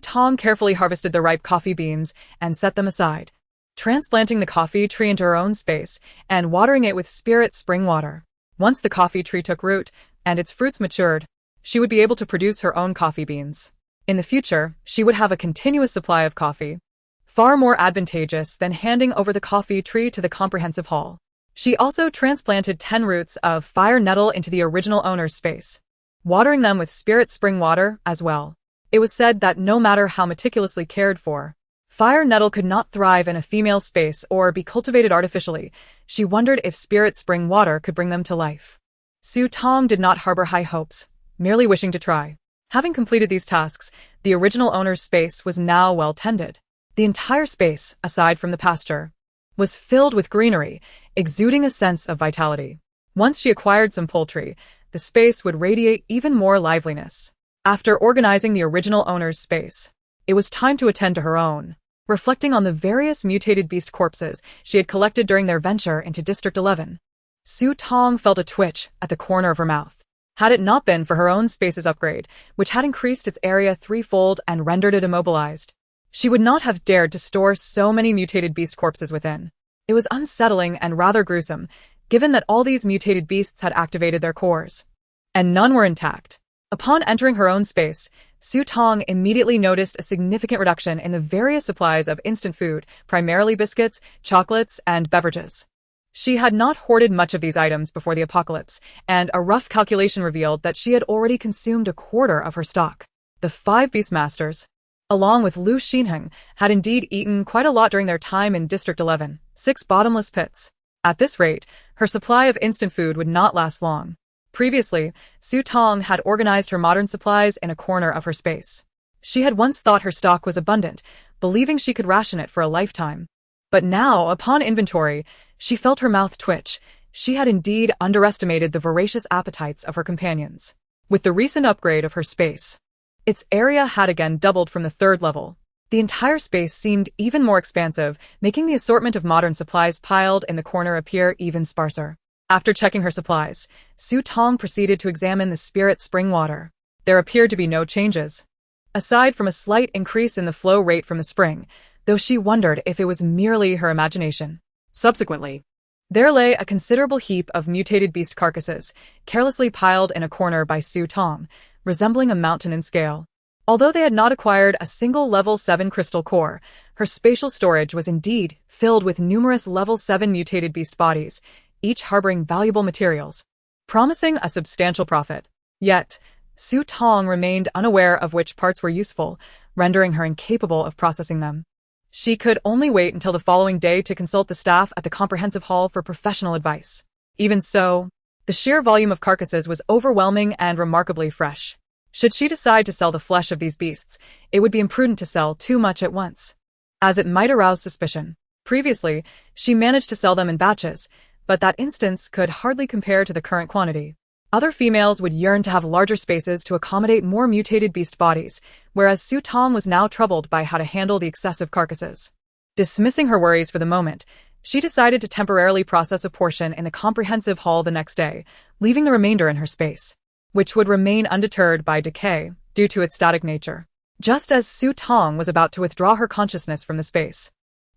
Tong carefully harvested the ripe coffee beans and set them aside, transplanting the coffee tree into her own space and watering it with spirit spring water. Once the coffee tree took root and its fruits matured, she would be able to produce her own coffee beans. In the future, she would have a continuous supply of coffee, far more advantageous than handing over the coffee tree to the comprehensive hall. She also transplanted 10 roots of fire nettle into the original owner's space, watering them with spirit spring water as well. It was said that no matter how meticulously cared for, fire nettle could not thrive in a female space or be cultivated artificially. She wondered if spirit spring water could bring them to life. Tong did not harbor high hopes, merely wishing to try. Having completed these tasks, the original owner's space was now well tended. The entire space, aside from the pasture, was filled with greenery, exuding a sense of vitality. Once she acquired some poultry, the space would radiate even more liveliness. After organizing the original owner's space, it was time to attend to her own. Reflecting on the various mutated beast corpses she had collected during their venture into District 11, Tong felt a twitch at the corner of her mouth. Had it not been for her own space's upgrade, which had increased its area threefold and rendered it immobilized, she would not have dared to store so many mutated beast corpses within. It was unsettling and rather gruesome, given that all these mutated beasts had activated their cores, and none were intact. Upon entering her own space, Tong immediately noticed a significant reduction in the various supplies of instant food, primarily biscuits, chocolates, and beverages. She had not hoarded much of these items before the apocalypse, and a rough calculation revealed that she had already consumed a quarter of her stock. The 5 beastmasters, along with Lu Xinheng, had indeed eaten quite a lot during their time in District 11, 6 bottomless pits. At this rate, her supply of instant food would not last long. Previously, Tong had organized her modern supplies in a corner of her space. She had once thought her stock was abundant, believing she could ration it for a lifetime. But now, upon inventory, she felt her mouth twitch. She had indeed underestimated the voracious appetites of her companions. With the recent upgrade of her space, its area had again doubled from the 3rd level. The entire space seemed even more expansive, making the assortment of modern supplies piled in the corner appear even sparser. After checking her supplies, Tong proceeded to examine the spirit spring water. There appeared to be no changes, aside from a slight increase in the flow rate from the spring, though she wondered if it was merely her imagination. Subsequently, there lay a considerable heap of mutated beast carcasses, carelessly piled in a corner by Tong, resembling a mountain in scale. Although they had not acquired a single level 7 crystal core, her spatial storage was indeed filled with numerous level 7 mutated beast bodies, each harboring valuable materials, promising a substantial profit. Yet, Su Tong remained unaware of which parts were useful, rendering her incapable of processing them. She could only wait until the following day to consult the staff at the comprehensive hall for professional advice. Even so, the sheer volume of carcasses was overwhelming and remarkably fresh. Should she decide to sell the flesh of these beasts, it would be imprudent to sell too much at once, as it might arouse suspicion. Previously, she managed to sell them in batches, but that instance could hardly compare to the current quantity. Other females would yearn to have larger spaces to accommodate more mutated beast bodies, whereas Su Tong was now troubled by how to handle the excessive carcasses. Dismissing her worries for the moment, she decided to temporarily process a portion in the comprehensive hall the next day, leaving the remainder in her space, which would remain undeterred by decay due to its static nature. Just as Su Tong was about to withdraw her consciousness from the space,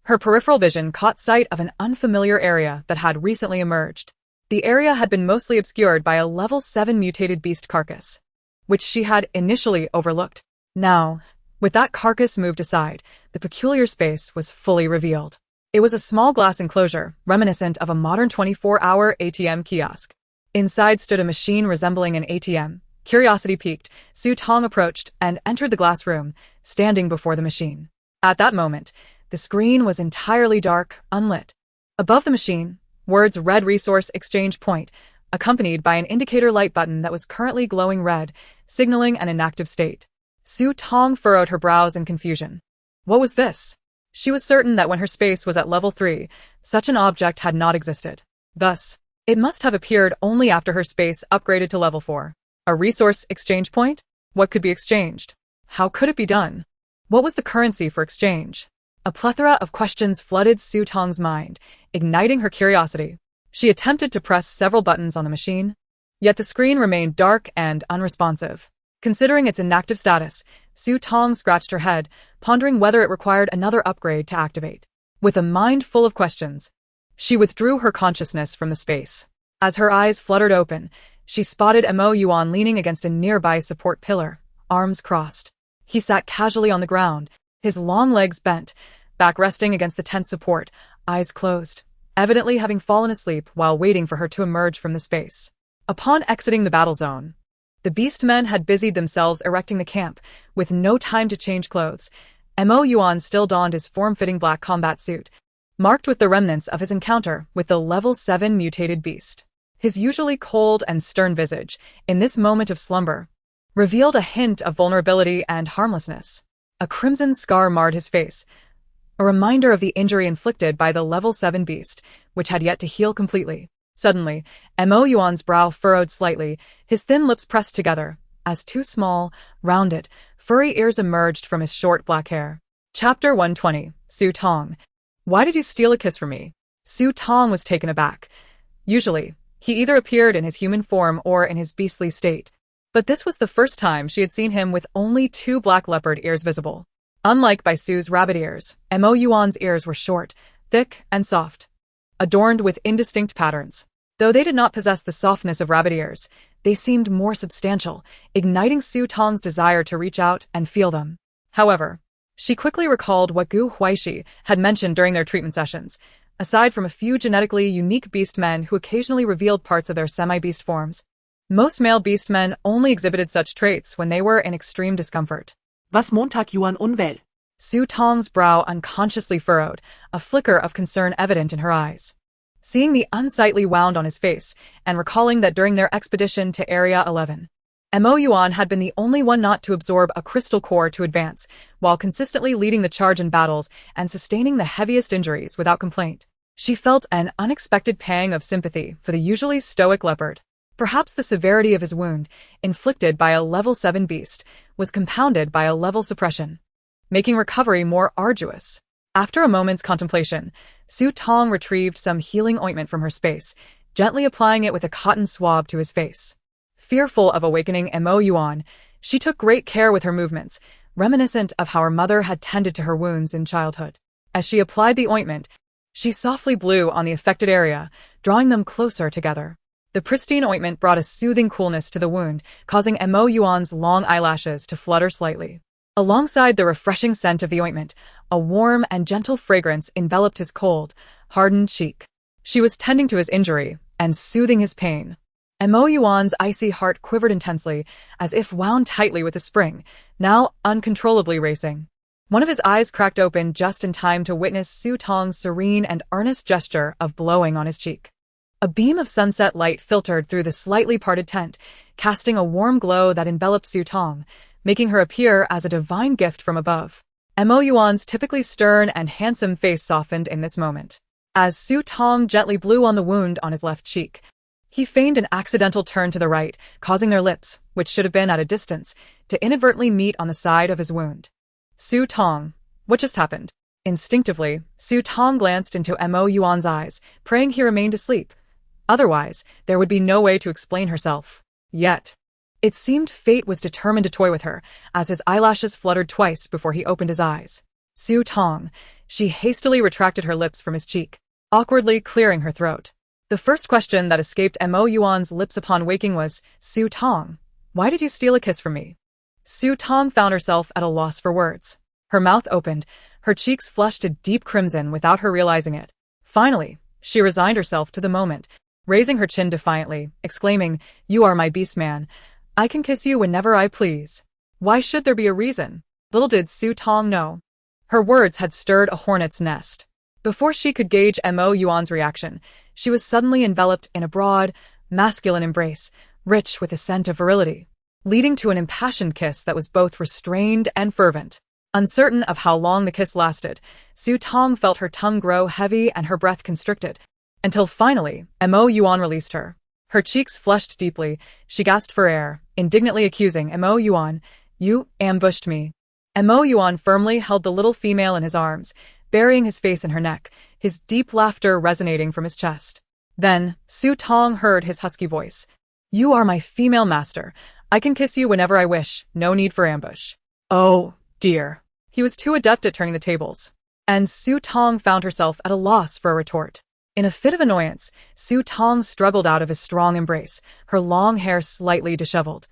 her peripheral vision caught sight of an unfamiliar area that had recently emerged. The area had been mostly obscured by a level 7 mutated beast carcass, which she had initially overlooked. Now, with that carcass moved aside, the peculiar space was fully revealed. It was a small glass enclosure, reminiscent of a modern 24-hour ATM kiosk. Inside stood a machine resembling an ATM. Curiosity piqued, Su Tong approached and entered the glass room, standing before the machine. At that moment, the screen was entirely dark, unlit. Above the machine, words read Resource Exchange Point, accompanied by an indicator light button that was currently glowing red, signaling an inactive state. Su Tong furrowed her brows in confusion. What was this? She was certain that when her space was at level 3, such an object had not existed. Thus, it must have appeared only after her space upgraded to level 4. A resource exchange point? What could be exchanged? How could it be done? What was the currency for exchange? A plethora of questions flooded Su Tong's mind, igniting her curiosity. She attempted to press several buttons on the machine, yet the screen remained dark and unresponsive. Considering its inactive status, Su Tong scratched her head, pondering whether it required another upgrade to activate. With a mind full of questions, she withdrew her consciousness from the space. As her eyes fluttered open, she spotted Yuan leaning against a nearby support pillar, arms crossed. He sat casually on the ground, his long legs bent, back resting against the tent support, eyes closed, evidently having fallen asleep while waiting for her to emerge from the space. Upon exiting the battle zone, the beast men had busied themselves erecting the camp, with no time to change clothes. Yuan still donned his form-fitting black combat suit, marked with the remnants of his encounter with the level 7 mutated beast. His usually cold and stern visage, in this moment of slumber, revealed a hint of vulnerability and harmlessness. A crimson scar marred his face, a reminder of the injury inflicted by the level 7 beast, which had yet to heal completely. Suddenly, Yuan's brow furrowed slightly, his thin lips pressed together, as two small, rounded, furry ears emerged from his short black hair. Chapter 120, Su Tong. Why did you steal a kiss from me? Su Tong was taken aback. Usually, he either appeared in his human form or in his beastly state, but this was the first time she had seen him with only 2 black leopard ears visible. Unlike by Su's rabbit ears, Yuan's ears were short, thick, and soft, adorned with indistinct patterns. Though they did not possess the softness of rabbit ears, they seemed more substantial, igniting Su Tong's desire to reach out and feel them. However, she quickly recalled what Huaixi had mentioned during their treatment sessions. Aside from a few genetically unique beast men who occasionally revealed parts of their semi-beast forms, most male beast men only exhibited such traits when they were in extreme discomfort. Was Montag Yuan unwell? Su Tong's brow unconsciously furrowed, a flicker of concern evident in her eyes. Seeing the unsightly wound on his face, and recalling that during their expedition to Area 11, Yuan had been the only one not to absorb a crystal core to advance, while consistently leading the charge in battles and sustaining the heaviest injuries without complaint, she felt an unexpected pang of sympathy for the usually stoic leopard. Perhaps the severity of his wound, inflicted by a level 7 beast, was compounded by a level suppression, making recovery more arduous. After a moment's contemplation, Su Tong retrieved some healing ointment from her space, gently applying it with a cotton swab to his face. Fearful of awakening Yuan, she took great care with her movements, reminiscent of how her mother had tended to her wounds in childhood. As she applied the ointment, she softly blew on the affected area, drawing them closer together. The pristine ointment brought a soothing coolness to the wound, causing Yuan's long eyelashes to flutter slightly. Alongside the refreshing scent of the ointment, a warm and gentle fragrance enveloped his cold, hardened cheek. She was tending to his injury and soothing his pain. Mo Yuan's icy heart quivered intensely, as if wound tightly with a spring, now uncontrollably racing. One of his eyes cracked open just in time to witness Su Tong's serene and earnest gesture of blowing on his cheek. A beam of sunset light filtered through the slightly parted tent, casting a warm glow that enveloped Su Tong, making her appear as a divine gift from above. Mo Yuan's typically stern and handsome face softened in this moment. As Su Tong gently blew on the wound on his left cheek, he feigned an accidental turn to the right, causing their lips, which should have been at a distance, to inadvertently meet on the side of his wound. Su Tong, what just happened? Instinctively, Su Tong glanced into Mo Yuan's eyes, praying he remained asleep. Otherwise, there would be no way to explain herself. Yet, it seemed fate was determined to toy with her, as his eyelashes fluttered twice before he opened his eyes. Su Tong. She hastily retracted her lips from his cheek, awkwardly clearing her throat. The first question that escaped Mo Yuan's lips upon waking was, Su Tong, why did you steal a kiss from me? Su Tong found herself at a loss for words. Her mouth opened, her cheeks flushed a deep crimson without her realizing it. Finally, she resigned herself to the moment, raising her chin defiantly, exclaiming, You are my beast man. I can kiss you whenever I please. Why should there be a reason? Little did Su Tong know. Her words had stirred a hornet's nest. Before she could gauge Mo Yuan's reaction, she was suddenly enveloped in a broad, masculine embrace, rich with a scent of virility, leading to an impassioned kiss that was both restrained and fervent. Uncertain of how long the kiss lasted, Su Tong felt her tongue grow heavy and her breath constricted, until finally, Mo Yuan released her. Her cheeks flushed deeply, she gasped for air, indignantly accusing Mo Yuan, You ambushed me. Mo Yuan firmly held the little female in his arms, burying his face in her neck, his deep laughter resonating from his chest. Then, Su Tong heard his husky voice. You are my female master. I can kiss you whenever I wish, no need for ambush. Oh, dear. He was too adept at turning the tables. And Su Tong found herself at a loss for a retort. In a fit of annoyance, Su Tong struggled out of his strong embrace, her long hair slightly disheveled.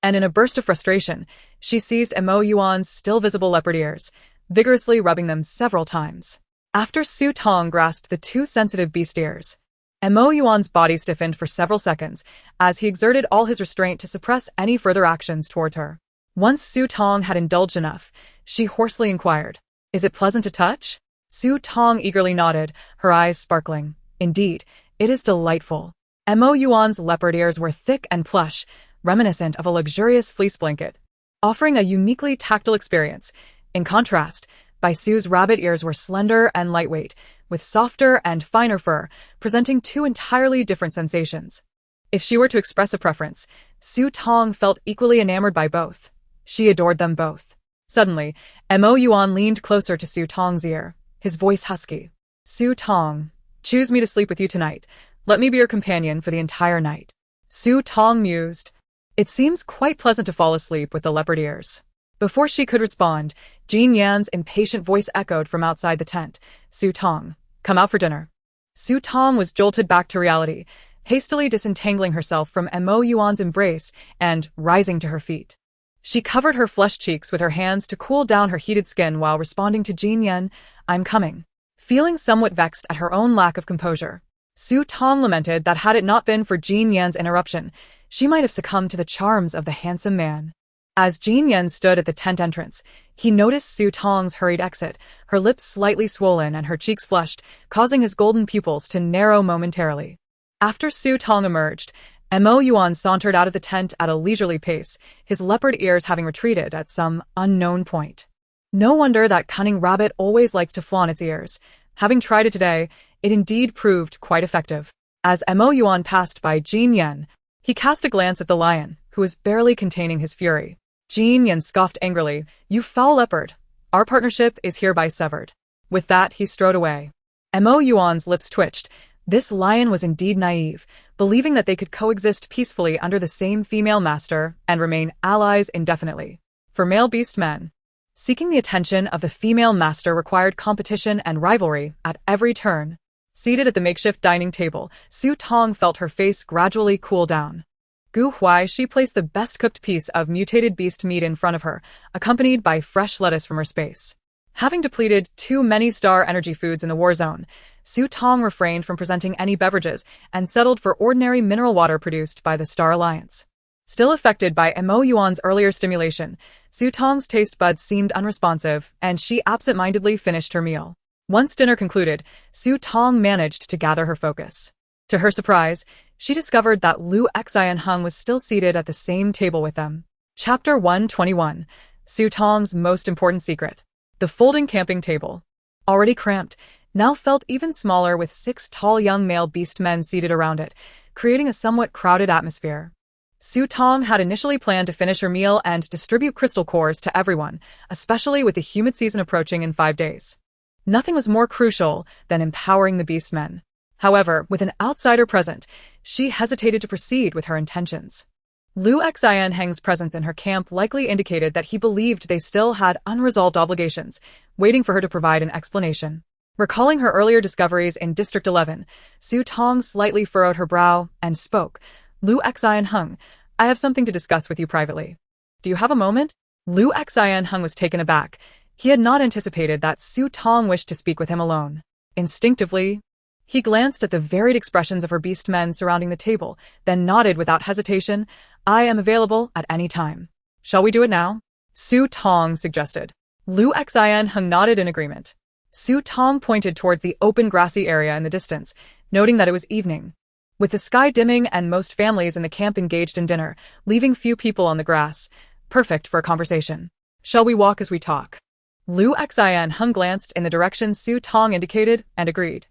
And in a burst of frustration, she seized Mo Yuan's still visible leopard ears, vigorously rubbing them several times. After Su Tong grasped the two sensitive beast ears, Mo Yuan's body stiffened for several seconds as he exerted all his restraint to suppress any further actions towards her. Once Su Tong had indulged enough, she hoarsely inquired, Is it pleasant to touch? Su Tong eagerly nodded, her eyes sparkling. Indeed, it is delightful. Mo Yuan's leopard ears were thick and plush, reminiscent of a luxurious fleece blanket, offering a uniquely tactile experience. In contrast, Bai Su's rabbit ears were slender and lightweight, with softer and finer fur, presenting two entirely different sensations. If she were to express a preference, Su Tong felt equally enamored by both. She adored them both. Suddenly, Mo Yuan leaned closer to Su Tong's ear, his voice husky. Su Tong, choose me to sleep with you tonight. Let me be your companion for the entire night. Su Tong mused. It seems quite pleasant to fall asleep with the leopard ears. Before she could respond, Jin Yan's impatient voice echoed from outside the tent. Su Tong, come out for dinner. Su Tong was jolted back to reality, hastily disentangling herself from Mo Yuan's embrace and rising to her feet. She covered her flushed cheeks with her hands to cool down her heated skin while responding to Jin Yan, I'm coming. Feeling somewhat vexed at her own lack of composure, Su Tong lamented that had it not been for Jin Yan's interruption, she might have succumbed to the charms of the handsome man. As Jin Yan stood at the tent entrance, he noticed Su Tong's hurried exit, her lips slightly swollen and her cheeks flushed, causing his golden pupils to narrow momentarily. After Su Tong emerged, Mo Yuan sauntered out of the tent at a leisurely pace, his leopard ears having retreated at some unknown point. No wonder that cunning rabbit always liked to flaunt its ears. Having tried it today, it indeed proved quite effective. As Mo Yuan passed by Jin Yan, he cast a glance at the lion, who was barely containing his fury. Jin Yan scoffed angrily, You foul leopard! Our partnership is hereby severed. With that, he strode away. Mo Yuan's lips twitched. This lion was indeed naive, believing that they could coexist peacefully under the same female master and remain allies indefinitely. For male beast men, seeking the attention of the female master required competition and rivalry at every turn. Seated at the makeshift dining table, Su Tong felt her face gradually cool down. Huaixi placed the best-cooked piece of mutated beast meat in front of her, accompanied by fresh lettuce from her space. Having depleted too many star energy foods in the war zone, Su Tong refrained from presenting any beverages and settled for ordinary mineral water produced by the Star Alliance. Still affected by Yuan's earlier stimulation, Su Tong's taste buds seemed unresponsive, and she absent-mindedly finished her meal. Once dinner concluded, Su Tong managed to gather her focus. To her surprise, she discovered that Lu Xian was still seated at the same table with them. Chapter 121. Su Tong's Most Important Secret. The folding camping table, already cramped, now felt even smaller with 6 tall young male beast men seated around it, creating a somewhat crowded atmosphere. Su Tong had initially planned to finish her meal and distribute crystal cores to everyone, especially with the humid season approaching in 5 days. Nothing was more crucial than empowering the beastmen. However, with an outsider present, she hesitated to proceed with her intentions. Lu Xianheng's presence in her camp likely indicated that he believed they still had unresolved obligations, waiting for her to provide an explanation. Recalling her earlier discoveries in District 11, Su Tong slightly furrowed her brow and spoke. Lu Xianheng, I have something to discuss with you privately. Do you have a moment? Lu Xianheng was taken aback. He had not anticipated that Su Tong wished to speak with him alone. Instinctively, he glanced at the varied expressions of her beast men surrounding the table, then nodded without hesitation. I am available at any time. Shall we do it now? Su Tong suggested. Lu Xianheng nodded in agreement. Su Tong pointed towards the open grassy area in the distance, noting that it was evening. With the sky dimming and most families in the camp engaged in dinner, leaving few people on the grass, perfect for a conversation. Shall we walk as we talk? Lu Xianheng glanced in the direction Su Tong indicated and agreed.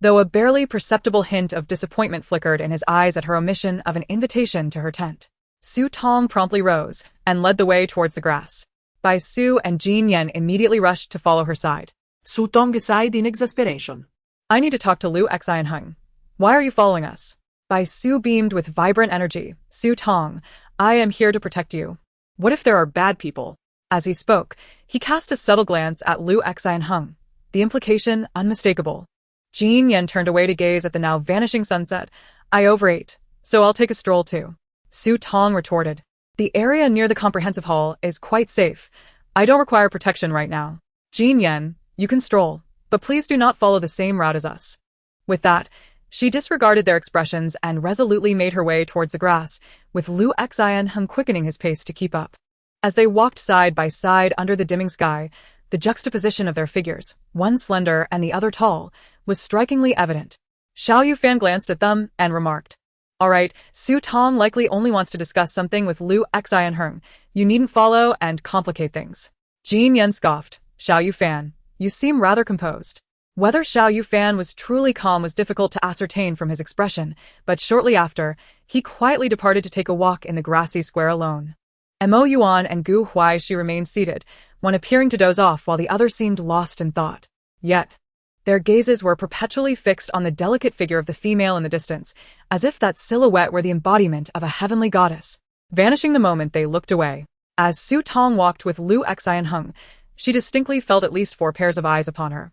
Though a barely perceptible hint of disappointment flickered in his eyes at her omission of an invitation to her tent, Su Tong promptly rose and led the way towards the grass. Bai Su and Jin Yan immediately rushed to follow her side. Su Tong sighed in exasperation. I need to talk to Lu Xianheng. Why are you following us? Bai Su beamed with vibrant energy. Su Tong, I am here to protect you. What if there are bad people? As he spoke, he cast a subtle glance at Lu Xianheng, the implication unmistakable. Jin Yan turned away to gaze at the now vanishing sunset. I overate, so I'll take a stroll too. Su Tong retorted. The area near the comprehensive hall is quite safe. I don't require protection right now. Jin Yan, you can stroll, but please do not follow the same route as us. With that, she disregarded their expressions and resolutely made her way towards the grass, with Lu Xianheng quickening his pace to keep up. As they walked side by side under the dimming sky, the juxtaposition of their figures, one slender and the other tall, was strikingly evident. Xiao Yufan glanced at them and remarked, All right, Su Tong likely only wants to discuss something with Lu Xianheng. You needn't follow and complicate things. Jin Yan scoffed. Xiao Yufan, you seem rather composed. Whether Xiao Yufan was truly calm was difficult to ascertain from his expression, but shortly after, he quietly departed to take a walk in the grassy square alone. Yuan and Huaixi remained seated, one appearing to doze off while the other seemed lost in thought. Yet, their gazes were perpetually fixed on the delicate figure of the female in the distance, as if that silhouette were the embodiment of a heavenly goddess. Vanishing the moment they looked away. As Su Tong walked with Lu Xianheng, she distinctly felt at least 4 pairs of eyes upon her.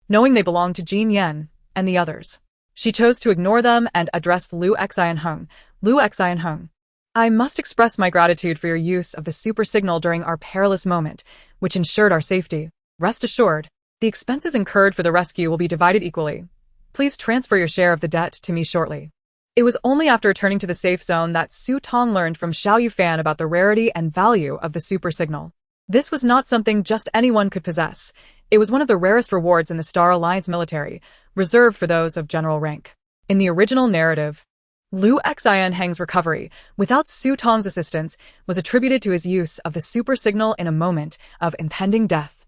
Knowing they belonged to Jin Yan and the others, she chose to ignore them and addressed Lu Xianheng. Lu Xianheng, I must express my gratitude for your use of the super signal during our perilous moment, which ensured our safety. Rest assured, the expenses incurred for the rescue will be divided equally. Please transfer your share of the debt to me shortly. It was only after returning to the safe zone that Su Tong learned from Xiao Yufan about the rarity and value of the super signal. This was not something just anyone could possess. It was one of the rarest rewards in the Star Alliance military, reserved for those of general rank. In the original narrative, Lu Xianheng's recovery, without Su Tong's assistance, was attributed to his use of the super signal in a moment of impending death.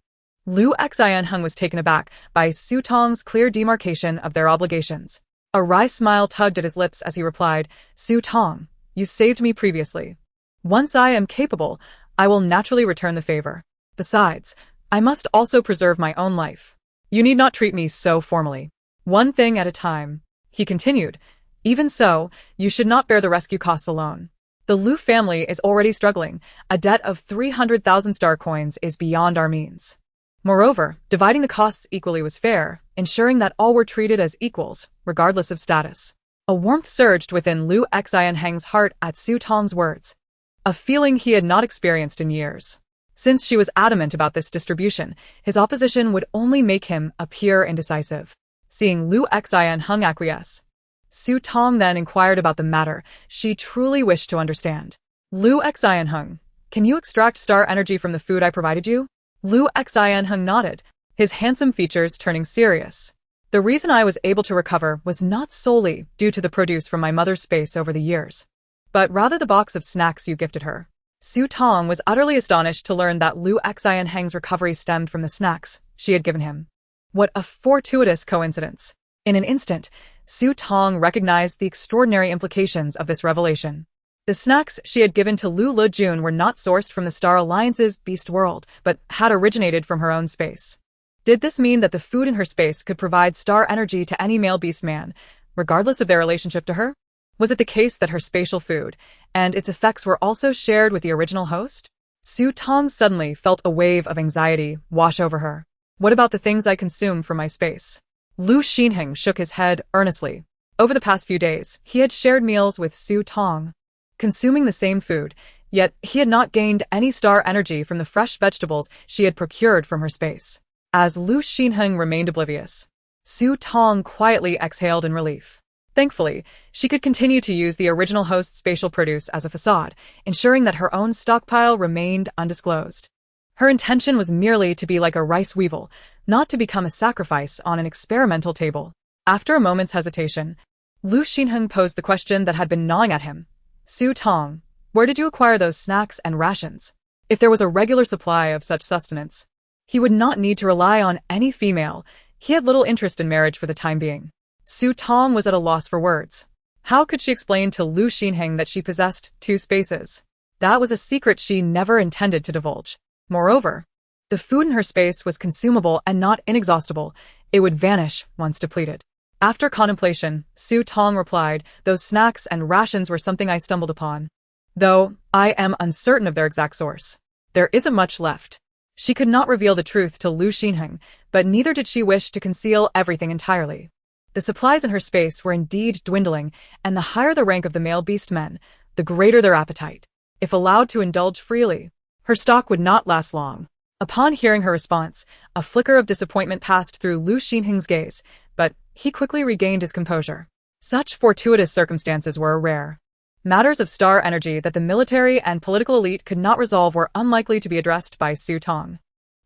Lu Xianheng was taken aback by Su Tong's clear demarcation of their obligations. A wry smile tugged at his lips as he replied, Su Tong, you saved me previously. Once I am capable, I will naturally return the favor. Besides, I must also preserve my own life. You need not treat me so formally. One thing at a time, he continued. Even so, you should not bear the rescue costs alone. The Lu family is already struggling. A debt of 300,000 star coins is beyond our means. Moreover, dividing the costs equally was fair, ensuring that all were treated as equals, regardless of status. A warmth surged within Lu Xianheng's heart at Su Tong's words, a feeling he had not experienced in years. Since she was adamant about this distribution, his opposition would only make him appear indecisive. Seeing Lu Xian acquiesce, Su Tong then inquired about the matter she truly wished to understand. Lu Xian, can you extract star energy from the food I provided you? Lu Xian nodded, his handsome features turning serious. The reason I was able to recover was not solely due to the produce from my mother's space over the years, but rather the box of snacks you gifted her. Su Tong was utterly astonished to learn that Lu Xian's recovery stemmed from the snacks she had given him. What a fortuitous coincidence. In an instant, Su Tong recognized the extraordinary implications of this revelation. The snacks she had given to Lu Lejun were not sourced from the Star Alliance's beast world, but had originated from her own space. Did this mean that the food in her space could provide star energy to any male beast man, regardless of their relationship to her? Was it the case that her spatial food and its effects were also shared with the original host? Su Tong suddenly felt a wave of anxiety wash over her. What about the things I consume from my space? Lu Xin shook his head earnestly. Over the past few days, he had shared meals with Su Tong, consuming the same food, yet he had not gained any star energy from the fresh vegetables she had procured from her space. As Lu Xin remained oblivious, Su Tong quietly exhaled in relief. Thankfully, she could continue to use the original host's spatial produce as a facade, ensuring that her own stockpile remained undisclosed. Her intention was merely to be like a rice weevil, not to become a sacrifice on an experimental table. After a moment's hesitation, Lu Xin posed the question that had been gnawing at him. Su Tong, where did you acquire those snacks and rations? If there was a regular supply of such sustenance, he would not need to rely on any female. He had little interest in marriage for the time being. Su Tong was at a loss for words. How could she explain to Lu Xin that she possessed 2 spaces? That was a secret she never intended to divulge. Moreover, the food in her space was consumable and not inexhaustible. It would vanish once depleted. After contemplation, Su Tong replied, those snacks and rations were something I stumbled upon. Though I am uncertain of their exact source, there isn't much left. She could not reveal the truth to Lu Xin, but neither did she wish to conceal everything entirely. The supplies in her space were indeed dwindling, and the higher the rank of the male beast men, the greater their appetite. If allowed to indulge freely, her stock would not last long. Upon hearing her response, a flicker of disappointment passed through Lu Xinheng's gaze, but he quickly regained his composure. Such fortuitous circumstances were rare. Matters of star energy that the military and political elite could not resolve were unlikely to be addressed by Su Tong.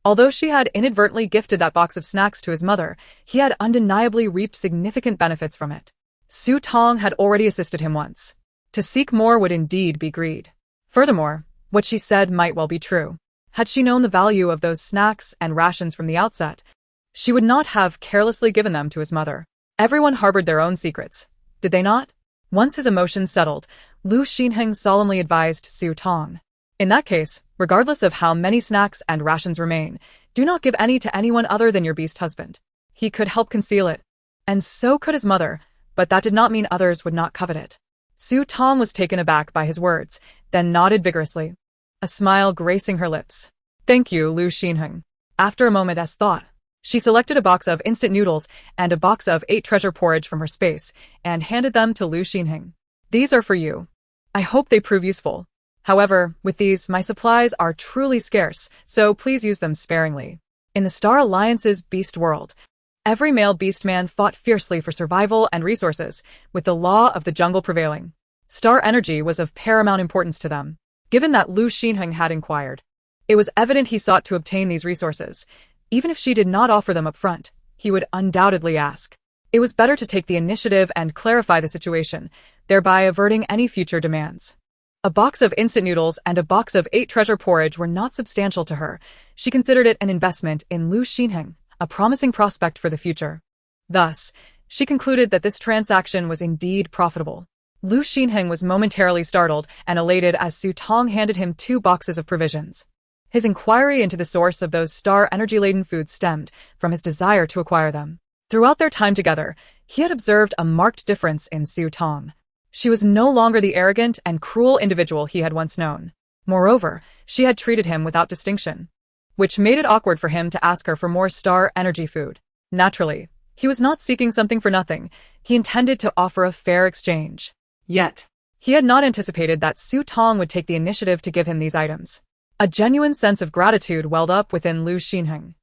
Although she had inadvertently gifted that box of snacks to his mother, he had undeniably reaped significant benefits from it. Su Tong had already assisted him once. To seek more would indeed be greed. Furthermore, what she said might well be true. Had she known the value of those snacks and rations from the outset, she would not have carelessly given them to his mother. Everyone harbored their own secrets, did they not? Once his emotions settled, Lu Xinheng solemnly advised Su Tong. In that case, regardless of how many snacks and rations remain, do not give any to anyone other than your beast husband. He could help conceal it. And so could his mother, but that did not mean others would not covet it. Su Tong was taken aback by his words, then nodded vigorously, a smile gracing her lips. Thank you, Lu Xinheng. After a moment's thought, she selected a box of instant noodles and a box of 8 treasure porridge from her space and handed them to Lu Xinheng. These are for you. I hope they prove useful. However, with these, my supplies are truly scarce, so please use them sparingly. In the Star Alliance's beast world, every male beastman fought fiercely for survival and resources, with the law of the jungle prevailing. Star energy was of paramount importance to them. Given that Lu Xinheng had inquired, it was evident he sought to obtain these resources. Even if she did not offer them up front, he would undoubtedly ask. It was better to take the initiative and clarify the situation, thereby averting any future demands. A box of instant noodles and a box of 8 treasure porridge were not substantial to her. She considered it an investment in Lu Xinheng, a promising prospect for the future. Thus, she concluded that this transaction was indeed profitable. Lu Xinheng was momentarily startled and elated as Su Tong handed him 2 boxes of provisions. His inquiry into the source of those star energy-laden foods stemmed from his desire to acquire them. Throughout their time together, he had observed a marked difference in Su Tong. She was no longer the arrogant and cruel individual he had once known. Moreover, she had treated him without distinction, which made it awkward for him to ask her for more star energy food. Naturally, he was not seeking something for nothing. He intended to offer a fair exchange. Yet, he had not anticipated that Su Tong would take the initiative to give him these items. A genuine sense of gratitude welled up within Lu Xinheng.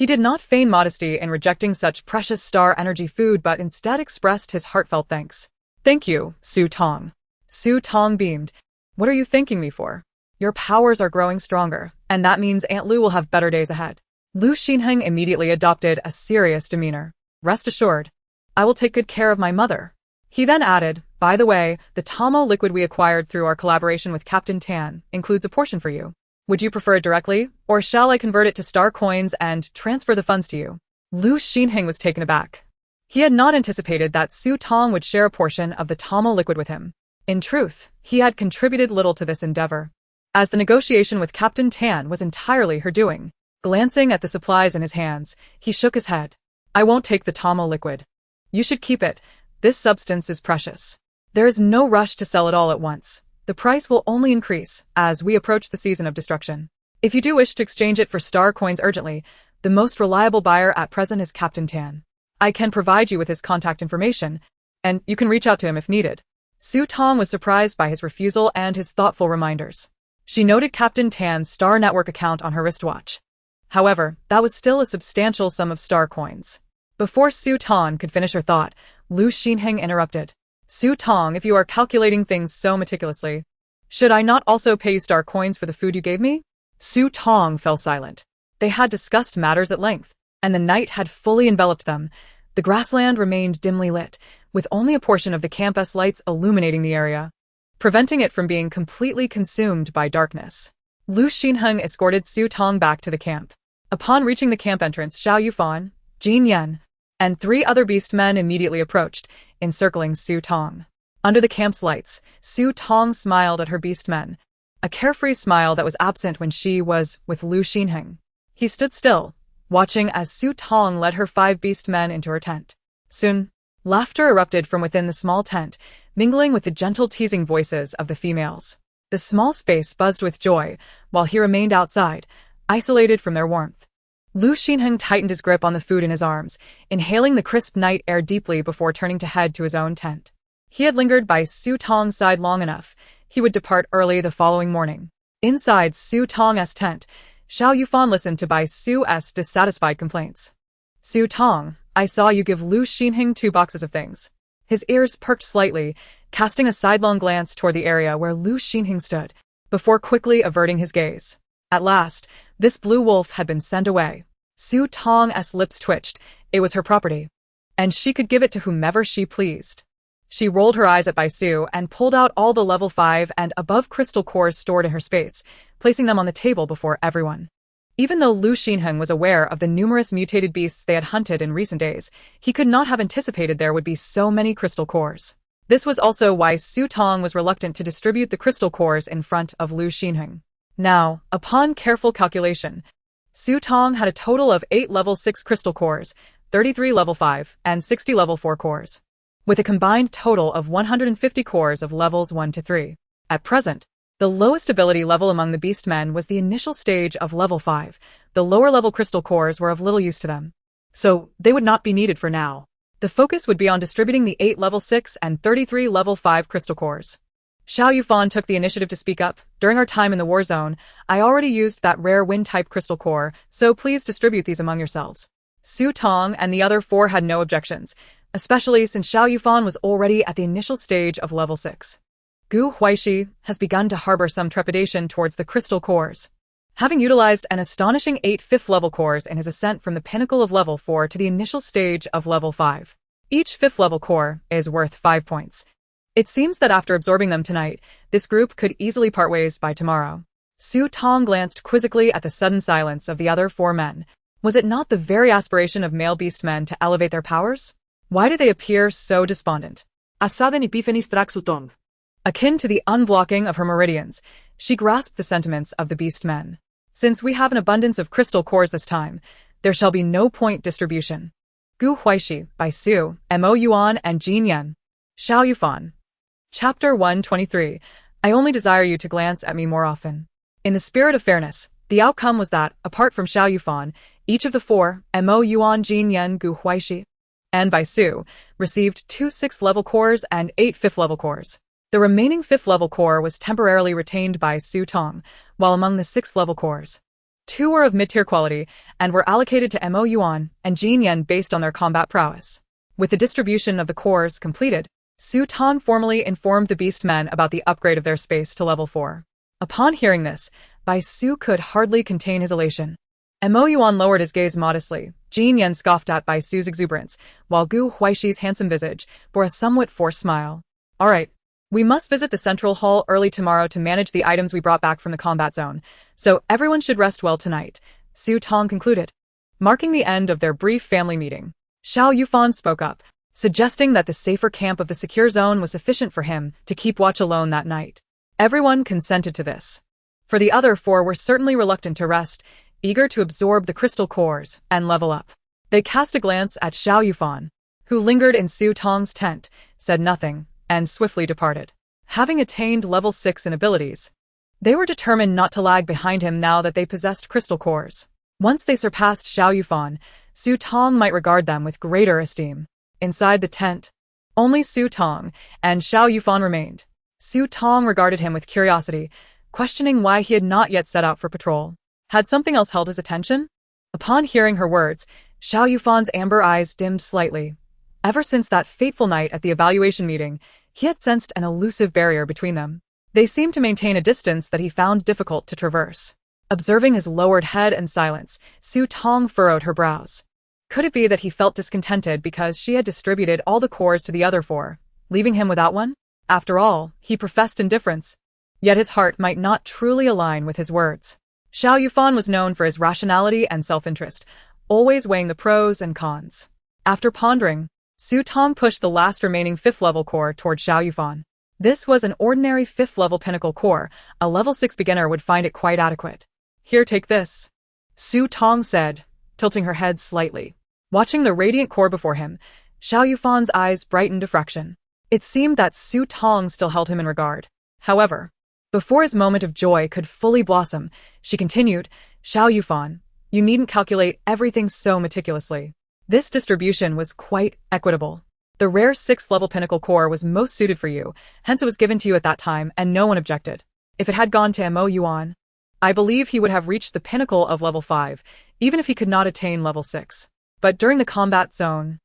He did not feign modesty in rejecting such precious star energy food but instead expressed his heartfelt thanks. Thank you, Su Tong. Su Tong beamed. What are you thanking me for? Your powers are growing stronger, and that means Aunt Lu will have better days ahead. Lu Xinheng immediately adopted a serious demeanor. Rest assured, I will take good care of my mother. He then added, by the way, the Tamo liquid we acquired through our collaboration with Captain Tan includes a portion for you. Would you prefer it directly, or shall I convert it to star coins and transfer the funds to you? Lu Xinheng was taken aback. He had not anticipated that Su Tong would share a portion of the Tamo liquid with him. In truth, he had contributed little to this endeavor, as the negotiation with Captain Tan was entirely her doing. Glancing at the supplies in his hands, he shook his head. I won't take the Tamo liquid. You should keep it. This substance is precious. There is no rush to sell it all at once. The price will only increase as we approach the season of destruction. If you do wish to exchange it for star coins urgently, the most reliable buyer at present is Captain Tan. I can provide you with his contact information, and you can reach out to him if needed. Su Tong was surprised by his refusal and his thoughtful reminders. She noted Captain Tan's Star Network account on her wristwatch. However, that was still a substantial sum of star coins. Before Su Tong could finish her thought, Lu Xinheng interrupted. Su Tong, if you are calculating things so meticulously, should I not also pay you star coins for the food you gave me? Su Tong fell silent. They had discussed matters at length, and the night had fully enveloped them. The grassland remained dimly lit, with only a portion of the campus lights illuminating the area, preventing it from being completely consumed by darkness. Lu Xinheng escorted Su Tong back to the camp. Upon reaching the camp entrance, Xiao Yufan, Jin Yan, and 3 other beast men immediately approached, encircling Su Tong. Under the camp's lights, Su Tong smiled at her beast men, a carefree smile that was absent when she was with Lu Xinheng. He stood still, watching as Su Tong led her 5 beast men into her tent. Soon, laughter erupted from within the small tent, mingling with the gentle teasing voices of the females. The small space buzzed with joy, while he remained outside, isolated from their warmth. Lu Xinheng tightened his grip on the food in his arms, inhaling the crisp night air deeply before turning to head to his own tent. He had lingered by Su Tong's side long enough. He would depart early the following morning. Inside Su Tong's tent, Xiao Yufan listened to Bai Su's dissatisfied complaints. Su Tong, I saw you give Lu Xinheng 2 boxes of things. His ears perked slightly, casting a sidelong glance toward the area where Lu Xinheng stood, before quickly averting his gaze. At last, this blue wolf had been sent away. Su Tong's lips twitched. It was her property, and she could give it to whomever she pleased. She rolled her eyes at Bai Su and pulled out all the level 5 and above crystal cores stored in her space, placing them on the table before everyone. Even though Lu Xinheng was aware of the numerous mutated beasts they had hunted in recent days, he could not have anticipated there would be so many crystal cores. This was also why Su Tong was reluctant to distribute the crystal cores in front of Lu Xinheng. Now, upon careful calculation, Su Tong had a total of 8 level 6 crystal cores, 33 level 5, and 60 level 4 cores, with a combined total of 150 cores of levels 1 to 3. At present, the lowest ability level among the beastmen was the initial stage of level 5. The lower level crystal cores were of little use to them, so they would not be needed for now. The focus would be on distributing the 8 level 6 and 33 level 5 crystal cores. Xiao Yufan took the initiative to speak up. During our time in the war zone, I already used that rare wind-type crystal core, so please distribute these among yourselves. Su Tong and the other 4 had no objections, especially since Xiao Yufan was already at the initial stage of level 6. Huaixi has begun to harbor some trepidation towards the crystal cores, having utilized an astonishing 8 5th-level cores in his ascent from the pinnacle of level 4 to the initial stage of level 5. Each 5th-level core is worth 5 points. It seems that after absorbing them tonight, this group could easily part ways by tomorrow. Su Tong glanced quizzically at the sudden silence of the other 4 men. Was it not the very aspiration of male beast men to elevate their powers? Why did they appear so despondent? Asaden epiphanes traxu Tong. Akin to the unblocking of her meridians, she grasped the sentiments of the beast men. Since we have an abundance of crystal cores this time, there shall be no point distribution. Huaixi, Bai Su, Mo Yuan, and Jin Yan. Xiao Yufan. Chapter 123. I only desire you to glance at me more often. In the spirit of fairness, the outcome was that, apart from Xiao Yufan, each of the 4, Mo Yuan, Jin Yan, Huaixi, and Bai Su, received 2 6th-level cores and 8 5th-level cores. The remaining 5th-level core was temporarily retained by Su Tong, while among the 6th-level cores, Two were of mid-tier quality and were allocated to Mo Yuan and Jin Yan based on their combat prowess. With the distribution of the cores completed, Su Tong formally informed the beast men about the upgrade of their space to level 4. Upon hearing this, Bai Su could hardly contain his elation. Mo Yuan lowered his gaze modestly. Jin Yan scoffed at Bai Su's exuberance, while Gu Huaixi's handsome visage bore a somewhat forced smile. All right. We must visit the central hall early tomorrow to manage the items we brought back from the combat zone, so everyone should rest well tonight, Su Tong concluded. Marking the end of their brief family meeting, Xiao Yufan spoke up, suggesting that the safer camp of the secure zone was sufficient for him to keep watch alone that night. Everyone consented to this. For the other four were certainly reluctant to rest, eager to absorb the crystal cores and level up. They cast a glance at Xiao Yufan, who lingered in Su Tong's tent, said nothing, and swiftly departed. Having attained level 6 in abilities, they were determined not to lag behind him now that they possessed crystal cores. Once they surpassed Xiao Yufan, Su Tong might regard them with greater esteem. Inside the tent, only Su Tong and Xiao Yufan remained. Su Tong regarded him with curiosity, questioning why he had not yet set out for patrol. Had something else held his attention? Upon hearing her words, Xiao Yufan's amber eyes dimmed slightly. Ever since that fateful night at the evaluation meeting, he had sensed an elusive barrier between them. They seemed to maintain a distance that he found difficult to traverse. Observing his lowered head and silence, Su Tong furrowed her brows. Could it be that he felt discontented because she had distributed all the cores to the other four, leaving him without one? After all, he professed indifference. Yet his heart might not truly align with his words. Xiao Yufan was known for his rationality and self-interest, always weighing the pros and cons. After pondering, Su Tong pushed the last remaining 5th-level core toward Xiao Yufan. This was an ordinary 5th-level pinnacle core. A level 6 beginner would find it quite adequate. Here, take this, Su Tong said, tilting her head slightly. Watching the radiant core before him, Xiao Yufan's eyes brightened a fraction. It seemed that Su Tong still held him in regard. However, before his moment of joy could fully blossom, she continued, Xiao Yufan, you needn't calculate everything so meticulously. This distribution was quite equitable. The rare 6th-level pinnacle core was most suited for you, hence it was given to you at that time and no one objected. If it had gone to Mo Yuan, I believe he would have reached the pinnacle of level 5, even if he could not attain level 6. But during the combat zone,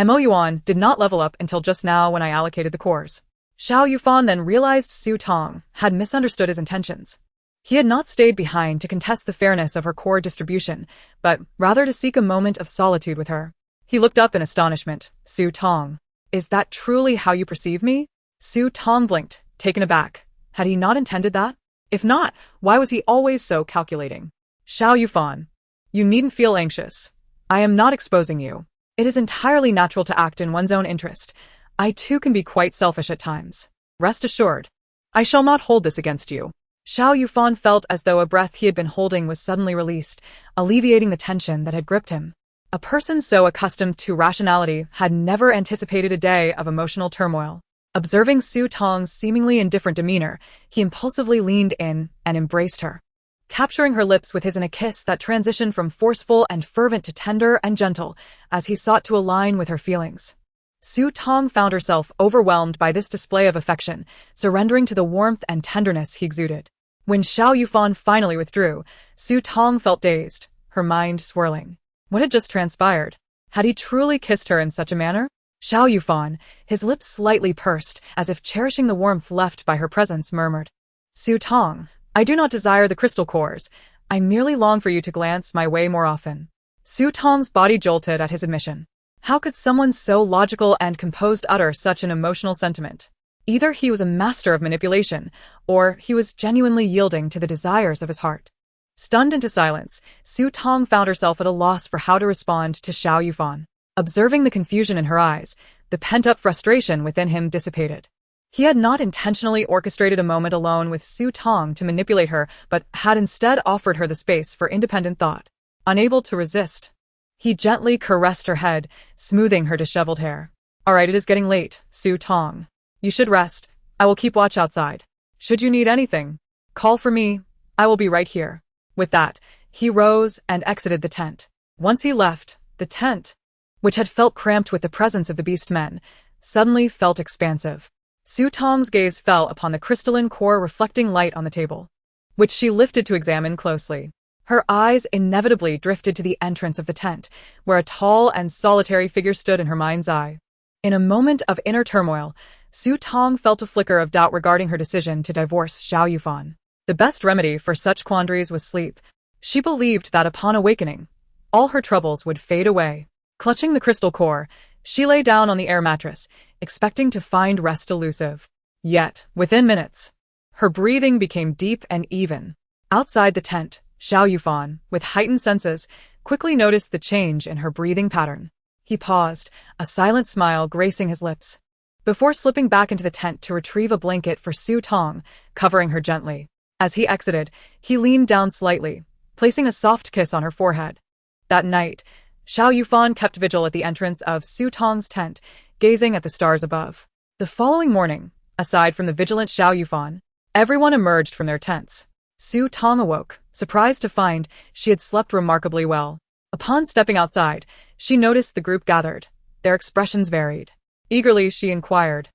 Mo Yuan did not level up until just now when I allocated the cores. Xiao Yufan then realized Su Tong had misunderstood his intentions. He had not stayed behind to contest the fairness of her core distribution, but rather to seek a moment of solitude with her. He looked up in astonishment. Su Tong, is that truly how you perceive me? Su Tong blinked, taken aback. Had he not intended that? If not, why was he always so calculating? Xiao Yufan, you needn't feel anxious. I am not exposing you. It is entirely natural to act in one's own interest. I too can be quite selfish at times. Rest assured, I shall not hold this against you. Xiao Yufan felt as though a breath he had been holding was suddenly released, alleviating the tension that had gripped him. A person so accustomed to rationality had never anticipated a day of emotional turmoil. Observing Su Tong's seemingly indifferent demeanor, he impulsively leaned in and embraced her, capturing her lips with his in a kiss that transitioned from forceful and fervent to tender and gentle as he sought to align with her feelings. Su Tong found herself overwhelmed by this display of affection, surrendering to the warmth and tenderness he exuded. When Xiao Yufan finally withdrew, Su Tong felt dazed, her mind swirling. What had just transpired? Had he truly kissed her in such a manner? Xiao Yufan, his lips slightly pursed, as if cherishing the warmth left by her presence, murmured, Su Tong, I do not desire the crystal cores. I merely long for you to glance my way more often. Su Tong's body jolted at his admission. How could someone so logical and composed utter such an emotional sentiment? Either he was a master of manipulation, or he was genuinely yielding to the desires of his heart. Stunned into silence, Su Tong found herself at a loss for how to respond to Xiao Yufan. Observing the confusion in her eyes, the pent-up frustration within him dissipated. He had not intentionally orchestrated a moment alone with Su Tong to manipulate her, but had instead offered her the space for independent thought. Unable to resist, he gently caressed her head, smoothing her disheveled hair. All right, it is getting late, Su Tong. You should rest. I will keep watch outside. Should you need anything, call for me. I will be right here. With that, he rose and exited the tent. Once he left, the tent, which had felt cramped with the presence of the beast men, suddenly felt expansive. Su Tong's gaze fell upon the crystalline core reflecting light on the table, which she lifted to examine closely. Her eyes inevitably drifted to the entrance of the tent, where a tall and solitary figure stood in her mind's eye. In a moment of inner turmoil, Tong felt a flicker of doubt regarding her decision to divorce Xiao Yufan. The best remedy for such quandaries was sleep. She believed that upon awakening, all her troubles would fade away. Clutching the crystal core, she lay down on the air mattress, expecting to find rest elusive. Yet, within minutes, her breathing became deep and even. Outside the tent, Xiao Yufan, with heightened senses, quickly noticed the change in her breathing pattern. He paused, a silent smile gracing his lips, before slipping back into the tent to retrieve a blanket for Tong, covering her gently. As he exited, he leaned down slightly, placing a soft kiss on her forehead. That night, Xiao Yufan kept vigil at the entrance of Tong's tent, gazing at the stars above. The following morning, aside from the vigilant Xiao Yufan, everyone emerged from their tents. Tong awoke, surprised to find she had slept remarkably well. Upon stepping outside, she noticed the group gathered. Their expressions varied. Eagerly, she inquired,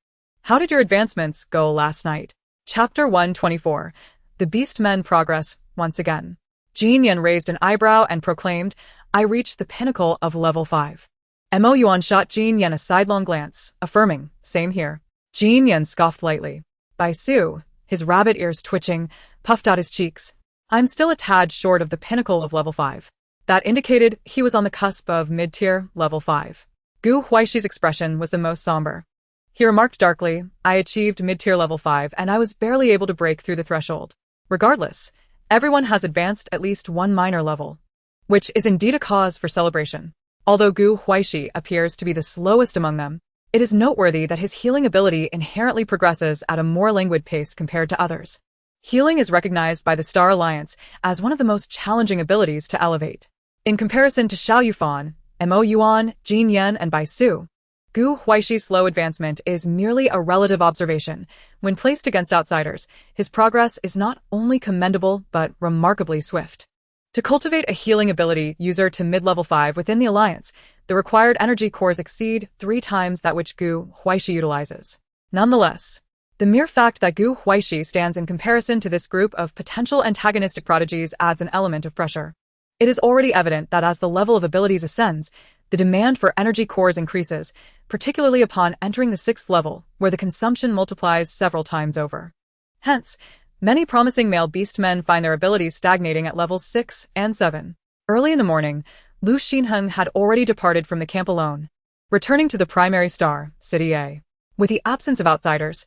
"How did your advancements go last night?" Chapter 124. The Beastmen progress once again. Jin Yan raised an eyebrow and proclaimed, "I reached the pinnacle of level 5. Yuan shot Jin Yan a sidelong glance, affirming, "Same here." Jin Yan scoffed lightly. Su, his rabbit ears twitching, puffed out his cheeks. "I'm still a tad short of the pinnacle of level 5. That indicated he was on the cusp of mid-tier level 5. Huaixi's expression was the most somber. He remarked darkly, "I achieved mid-tier level 5 and I was barely able to break through the threshold. Regardless, everyone has advanced at least one minor level, which is indeed a cause for celebration." Although Huaixi appears to be the slowest among them, it is noteworthy that his healing ability inherently progresses at a more languid pace compared to others. Healing is recognized by the Star Alliance as one of the most challenging abilities to elevate. In comparison to Xiao Yufan, Yuan, Jin Yan, and Su, Huaixi's slow advancement is merely a relative observation. When placed against outsiders, his progress is not only commendable but remarkably swift. To cultivate a healing ability user to mid-level 5 within the Alliance, the required energy cores exceed 3 times that which Huaixi utilizes. Nonetheless, the mere fact that Huaixi stands in comparison to this group of potential antagonistic prodigies adds an element of pressure. It is already evident that as the level of abilities ascends, the demand for energy cores increases, particularly upon entering the 6th level, where the consumption multiplies several times over. Hence, many promising male beastmen find their abilities stagnating at levels 6 and 7. Early in the morning, Lu Xinheng had already departed from the camp alone, returning to the primary star, City A. With the absence of outsiders,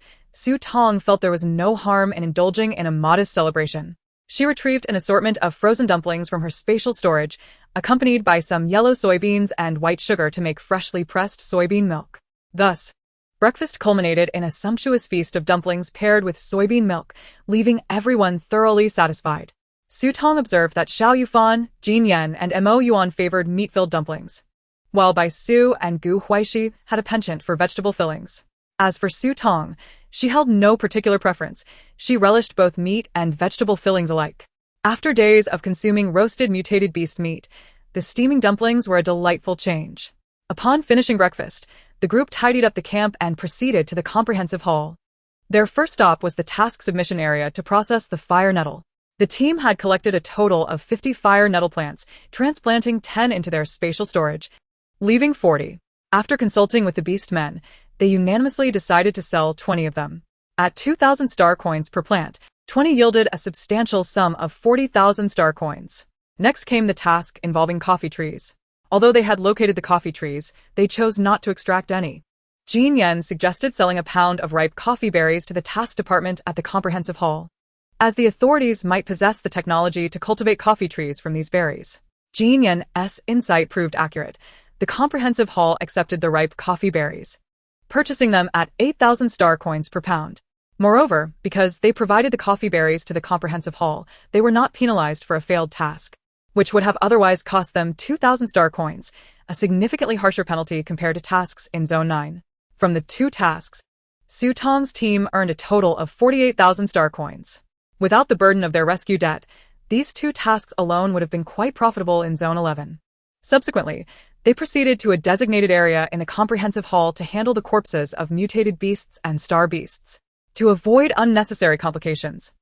Tong felt there was no harm in indulging in a modest celebration. She retrieved an assortment of frozen dumplings from her spatial storage, accompanied by some yellow soybeans and white sugar to make freshly pressed soybean milk. Thus, breakfast culminated in a sumptuous feast of dumplings paired with soybean milk, leaving everyone thoroughly satisfied. Tong observed that Xiao Yufan, Jin Yan, and Yuan favored meat-filled dumplings, while Su and Huaixi had a penchant for vegetable fillings. As for Tong, she held no particular preference. She relished both meat and vegetable fillings alike. After days of consuming roasted mutated beast meat, the steaming dumplings were a delightful change. Upon finishing breakfast, the group tidied up the camp and proceeded to the comprehensive hall. Their first stop was the task submission area to process the fire nettle. The team had collected a total of 50 fire nettle plants, transplanting 10 into their spatial storage, leaving 40. After consulting with the beastmen, they unanimously decided to sell 20 of them. At 2,000 star coins per plant, 20 yielded a substantial sum of 40,000 star coins. Next came the task involving coffee trees. Although they had located the coffee trees, they chose not to extract any. Jin Yan suggested selling a pound of ripe coffee berries to the task department at the comprehensive hall, as the authorities might possess the technology to cultivate coffee trees from these berries. Jin Yan's insight proved accurate. The comprehensive hall accepted the ripe coffee berries, purchasing them at 8,000 star coins per pound. Moreover, because they provided the coffee berries to the comprehensive hall, they were not penalized for a failed task, which would have otherwise cost them 2,000 star coins, a significantly harsher penalty compared to tasks in Zone 9. From the 2 tasks, Tong's team earned a total of 48,000 star coins. Without the burden of their rescue debt, these 2 tasks alone would have been quite profitable in Zone 11. Subsequently, they proceeded to a designated area in the comprehensive hall to handle the corpses of mutated beasts and star beasts. To avoid unnecessary complications,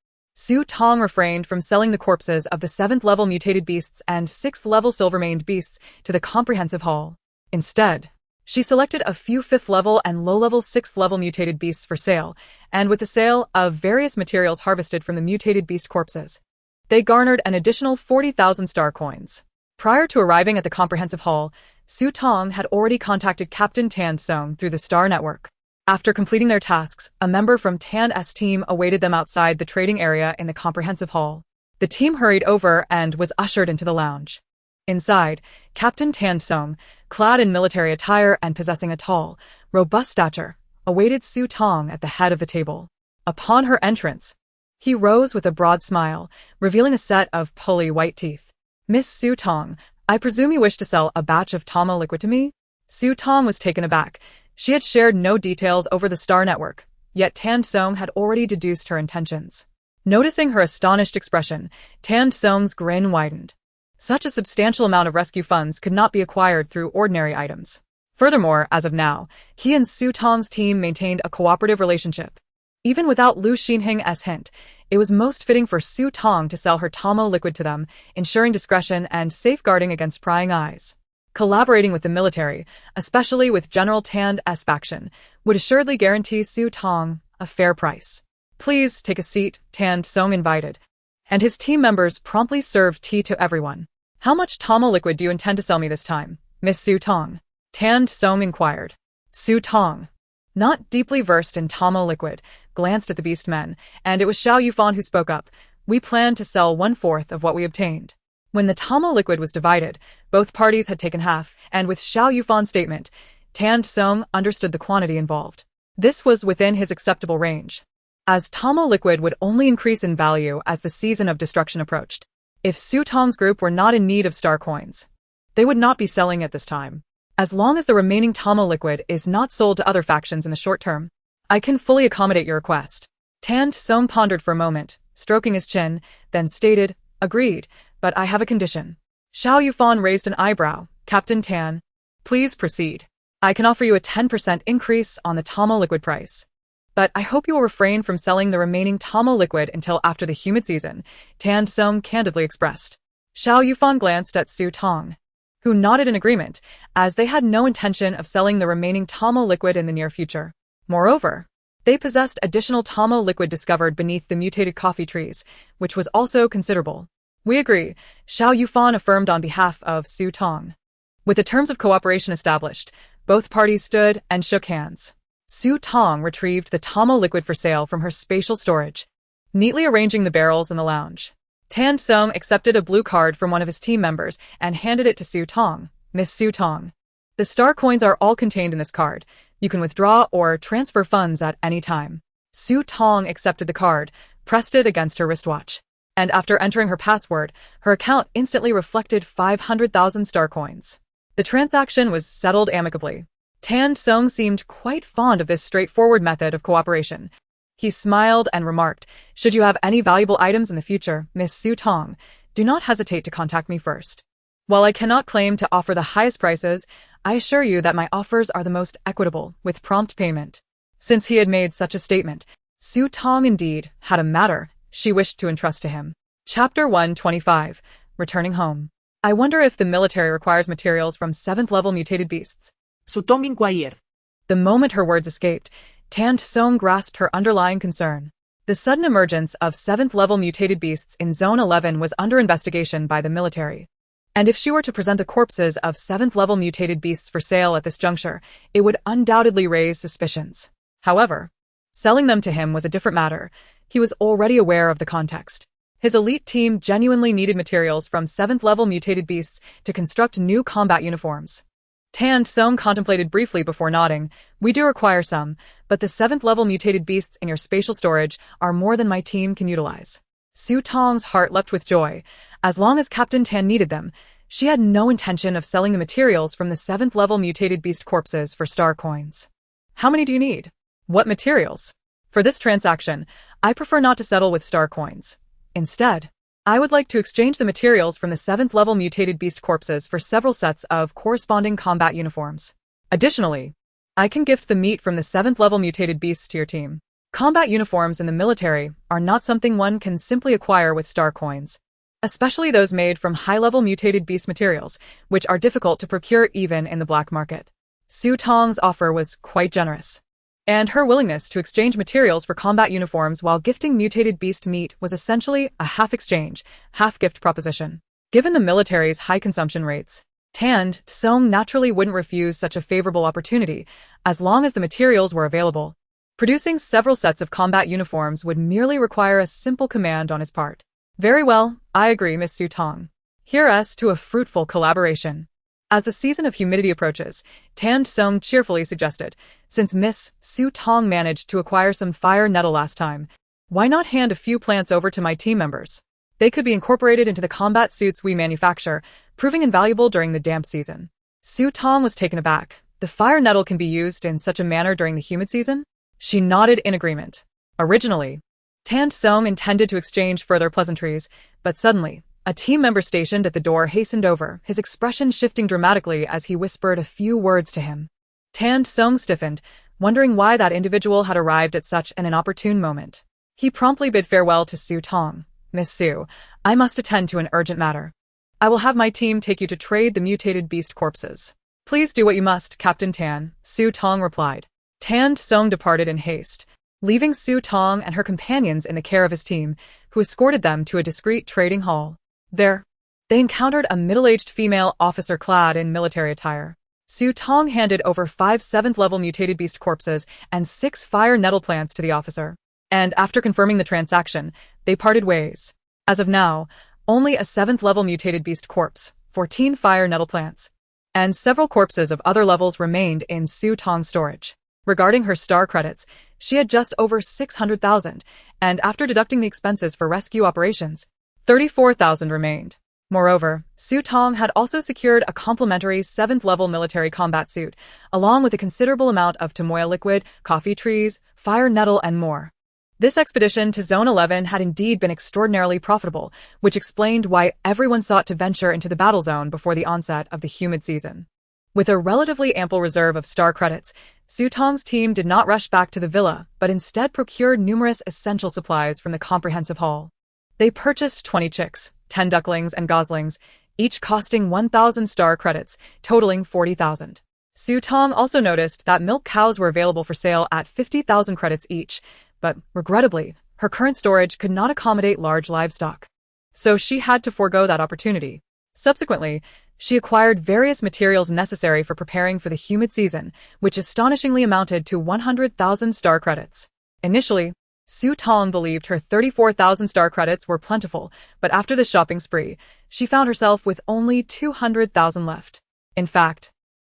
Su Tong refrained from selling the corpses of the 7th level mutated beasts and 6th level silver-maned beasts to the comprehensive haul. Instead, she selected a few 5th level and low-level 6th level mutated beasts for sale, and with the sale of various materials harvested from the mutated beast corpses, they garnered an additional 40,000 star coins. Prior to arriving at the comprehensive hall, Su Tong had already contacted Captain Tan Song through the Star Network. After completing their tasks, a member from Tan's team awaited them outside the trading area in the comprehensive hall. The team hurried over and was ushered into the lounge. Inside, Captain Tan Song, clad in military attire and possessing a tall, robust stature, awaited Su Tong at the head of the table. Upon her entrance, he rose with a broad smile, revealing a set of pearly white teeth. "Miss Su Tong, I presume you wish to sell a batch of Tama liquid to me?" Su Tong was taken aback. She had shared no details over the Star Network, yet Tan Song had already deduced her intentions. Noticing her astonished expression, Tan Song's grin widened. Such a substantial amount of rescue funds could not be acquired through ordinary items. Furthermore, as of now, he and Su Tong's team maintained a cooperative relationship. Even without Lu Xinheng's hint, it was most fitting for Su Tong to sell her Tama liquid to them, ensuring discretion and safeguarding against prying eyes. Collaborating with the military, especially with General Tan's faction, would assuredly guarantee Su Tong a fair price. "Please take a seat," Tan Song invited, and his team members promptly served tea to everyone. "How much Tama liquid do you intend to sell me this time, Miss Su Tong?" Tan Song inquired. Su Tong, not deeply versed in Tama liquid, glanced at the beast men, and it was Xiao Yufan who spoke up. "We plan to sell 1/4 of what we obtained." When the Tama liquid was divided, both parties had taken half, and with Xiao Yufan's statement, Tan Song understood the quantity involved. This was within his acceptable range, as Tama liquid would only increase in value as the season of destruction approached. If Su Tong's group were not in need of star coins, they would not be selling at this time. "As long as the remaining Tama liquid is not sold to other factions in the short term, I can fully accommodate your request." Tan Song pondered for a moment, stroking his chin, then stated, "Agreed, but I have a condition." Xiao Yufan raised an eyebrow. "Captain Tan, please proceed. I can offer you a 10% increase on the Tama liquid price, but I hope you will refrain from selling the remaining Tama liquid until after the humid season," Tan Song candidly expressed. Xiao Yufan glanced at Su Tong, who nodded in agreement, as they had no intention of selling the remaining Tama liquid in the near future. Moreover, they possessed additional Tama liquid discovered beneath the mutated coffee trees, which was also considerable. "We agree," Xiao Yufan affirmed on behalf of Su Tong. With the terms of cooperation established, both parties stood and shook hands. Su Tong retrieved the Tama liquid for sale from her spatial storage, neatly arranging the barrels in the lounge. Tan Song accepted a blue card from one of his team members and handed it to Su Tong. "Miss Su Tong, the star coins are all contained in this card. You can withdraw or transfer funds at any time." Su Tong accepted the card, pressed it against her wristwatch, and after entering her password, her account instantly reflected 500,000 star coins. The transaction was settled amicably. Tan Song seemed quite fond of this straightforward method of cooperation. He smiled and remarked, "Should you have any valuable items in the future, Miss Su Tong, do not hesitate to contact me first. While I cannot claim to offer the highest prices, I assure you that my offers are the most equitable, with prompt payment." Since he had made such a statement, Su Tong indeed had a matter she wished to entrust to him. Chapter 125. Returning home. "I wonder if the military requires materials from 7th level mutated beasts?" Su Tong inquired. The moment her words escaped, Tan Song grasped her underlying concern. The sudden emergence of 7th level mutated beasts in Zone 11 was under investigation by the military. And if she were to present the corpses of 7th level mutated beasts for sale at this juncture, it would undoubtedly raise suspicions. However, selling them to him was a different matter. He was already aware of the context. His elite team genuinely needed materials from 7th level mutated beasts to construct new combat uniforms. Tan Song contemplated briefly before nodding. "We do require some, but the 7th level mutated beasts in your spatial storage are more than my team can utilize." Su Tong's heart leapt with joy. As long as Captain Tan needed them, she had no intention of selling the materials from the 7th level mutated beast corpses for star coins. "How many do you need? What materials?" "For this transaction, I prefer not to settle with star coins. Instead, I would like to exchange the materials from the 7th level mutated beast corpses for several sets of corresponding combat uniforms. Additionally, I can gift the meat from the 7th level mutated beasts to your team." Combat uniforms in the military are not something one can simply acquire with star coins, especially those made from high-level mutated beast materials, which are difficult to procure even in the black market. Su Tong's offer was quite generous, and her willingness to exchange materials for combat uniforms while gifting mutated beast meat was essentially a half-exchange, half-gift proposition. Given the military's high consumption rates, Tong naturally wouldn't refuse such a favorable opportunity, as long as the materials were available. Producing several sets of combat uniforms would merely require a simple command on his part. Very well, I agree, Miss Su Tong. Here's to a fruitful collaboration. As the season of humidity approaches, Tong cheerfully suggested, since Miss Su Tong managed to acquire some fire nettle last time, why not hand a few plants over to my team members? They could be incorporated into the combat suits we manufacture, proving invaluable during the damp season. Su Tong was taken aback. The fire nettle can be used in such a manner during the humid season? She nodded in agreement. Originally, Tong intended to exchange further pleasantries, but suddenly, a team member stationed at the door hastened over, his expression shifting dramatically as he whispered a few words to him. Tong stiffened, wondering why that individual had arrived at such an inopportune moment. He promptly bid farewell to Su Tong. Miss Su, I must attend to an urgent matter. I will have my team take you to trade the mutated beast corpses. Please do what you must, Captain Tan, Su Tong replied. Tong departed in haste, leaving Su Tong and her companions in the care of his team, who escorted them to a discreet trading hall. There, they encountered a middle-aged female officer clad in military attire. Su Tong handed over 5 7th-level mutated beast corpses and 6 fire nettle plants to the officer, and after confirming the transaction, they parted ways. As of now, only a 7th-level mutated beast corpse, 14 fire nettle plants, and several corpses of other levels remained in Su Tong's storage. Regarding her star credits, she had just over 600,000, and after deducting the expenses for rescue operations, 34,000 remained. Moreover, Su Tong had also secured a complimentary 7th-level military combat suit, along with a considerable amount of Tomoya liquid, coffee trees, fire nettle, and more. This expedition to Zone 11 had indeed been extraordinarily profitable, which explained why everyone sought to venture into the battle zone before the onset of the humid season. With a relatively ample reserve of star credits, Su Tong's team did not rush back to the villa, but instead procured numerous essential supplies from the comprehensive hall. They purchased 20 chicks, 10 ducklings, and goslings, each costing 1,000 star credits, totaling 40,000. Su Tong also noticed that milk cows were available for sale at 50,000 credits each, but, regrettably, her current storage could not accommodate large livestock. So she had to forego that opportunity. Subsequently, she acquired various materials necessary for preparing for the humid season, which astonishingly amounted to 100,000 star credits. Initially, Su Tong believed her 34,000 star credits were plentiful, but after the shopping spree, she found herself with only 200,000 left. In fact,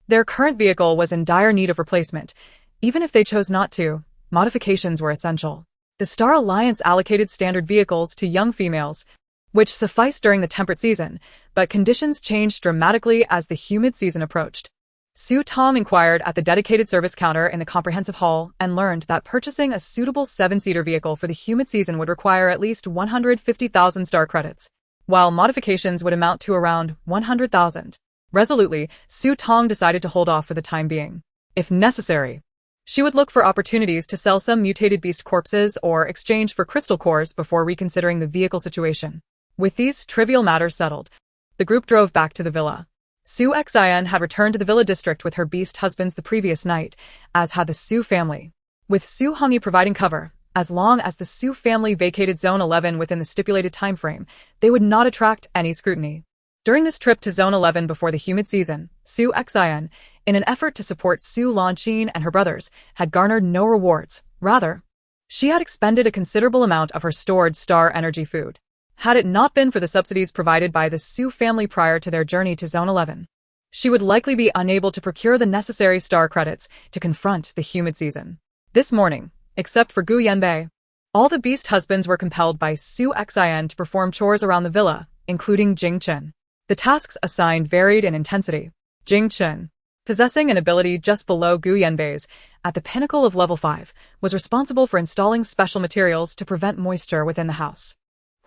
their current vehicle was in dire need of replacement. Even if they chose not to, modifications were essential. The Star Alliance allocated standard vehicles to young females, which sufficed during the temperate season, but conditions changed dramatically as the humid season approached. Su Tong inquired at the dedicated service counter in the comprehensive hall and learned that purchasing a suitable 7-seater vehicle for the humid season would require at least 150,000 star credits, while modifications would amount to around 100,000. Resolutely, Su Tong decided to hold off for the time being. If necessary, she would look for opportunities to sell some mutated beast corpses or exchange for crystal cores before reconsidering the vehicle situation. With these trivial matters settled, the group drove back to the villa. Su Xin had returned to the villa district with her beast husbands the previous night, as had the Su family. With Su Hongyi providing cover, as long as the Su family vacated Zone 11 within the stipulated time frame, they would not attract any scrutiny. During this trip to Zone 11 before the humid season, Su Xin, in an effort to support Su Xin and her brothers, had garnered no rewards. Rather, she had expended a considerable amount of her stored star energy food. Had it not been for the subsidies provided by the Su family prior to their journey to Zone 11, she would likely be unable to procure the necessary star credits to confront the humid season. This morning, except for Gu Yanbei, all the beast husbands were compelled by Su Xin to perform chores around the villa, including Jing Chen. The tasks assigned varied in intensity. Jing Chen, possessing an ability just below Gu Yanbei's, at the pinnacle of level 5, was responsible for installing special materials to prevent moisture within the house.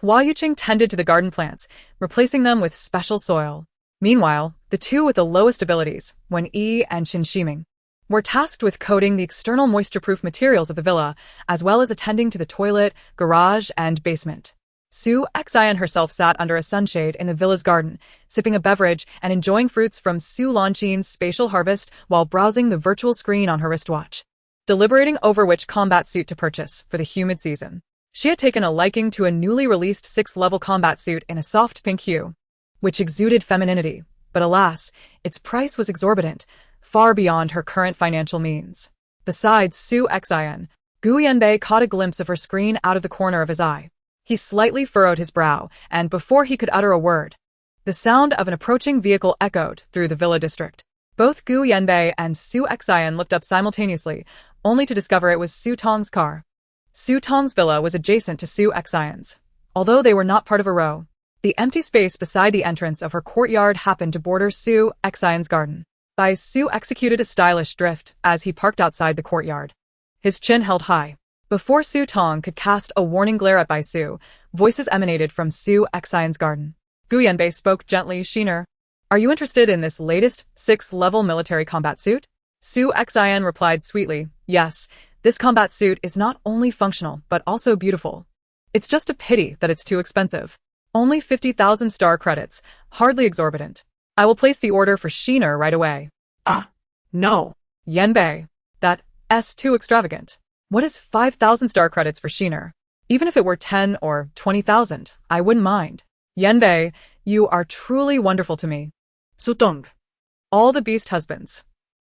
Huaixi tended to the garden plants, replacing them with special soil. Meanwhile, the two with the lowest abilities, Wen Yi and Qin Shiming, were tasked with coating the external moisture-proof materials of the villa, as well as attending to the toilet, garage, and basement. Su Xin herself sat under a sunshade in the villa's garden, sipping a beverage and enjoying fruits from Su Xin's spatial harvest while browsing the virtual screen on her wristwatch, deliberating over which combat suit to purchase for the humid season. She had taken a liking to a newly released 6th-level combat suit in a soft pink hue, which exuded femininity, but alas, its price was exorbitant, far beyond her current financial means. Besides Su Xin, Gu Yanbei caught a glimpse of her screen out of the corner of his eye. He slightly furrowed his brow, and before he could utter a word, the sound of an approaching vehicle echoed through the villa district. Both Gu Yanbei and Su Xin looked up simultaneously, only to discover it was Su Tong's car. Su Tong's villa was adjacent to Su Xin's. Although they were not part of a row, the empty space beside the entrance of her courtyard happened to border Su Xin's garden. Su executed a stylish drift as he parked outside the courtyard, his chin held high. Before Su Tong could cast a warning glare at Su, voices emanated from Su Xin's garden. Gu Yanbei spoke gently. Shiner, are you interested in this latest 6th-level military combat suit? Su Xin replied sweetly, yes, this combat suit is not only functional but also beautiful. It's just a pity that it's too expensive. Only 50,000 star credits, hardly exorbitant. I will place the order for Shiner right away. No. Yanbei, that's too extravagant. What is 5,000 star credits for Shiner? Even if it were 10 or 20,000, I wouldn't mind. Yanbei, you are truly wonderful to me. Su Tong. All the beast husbands.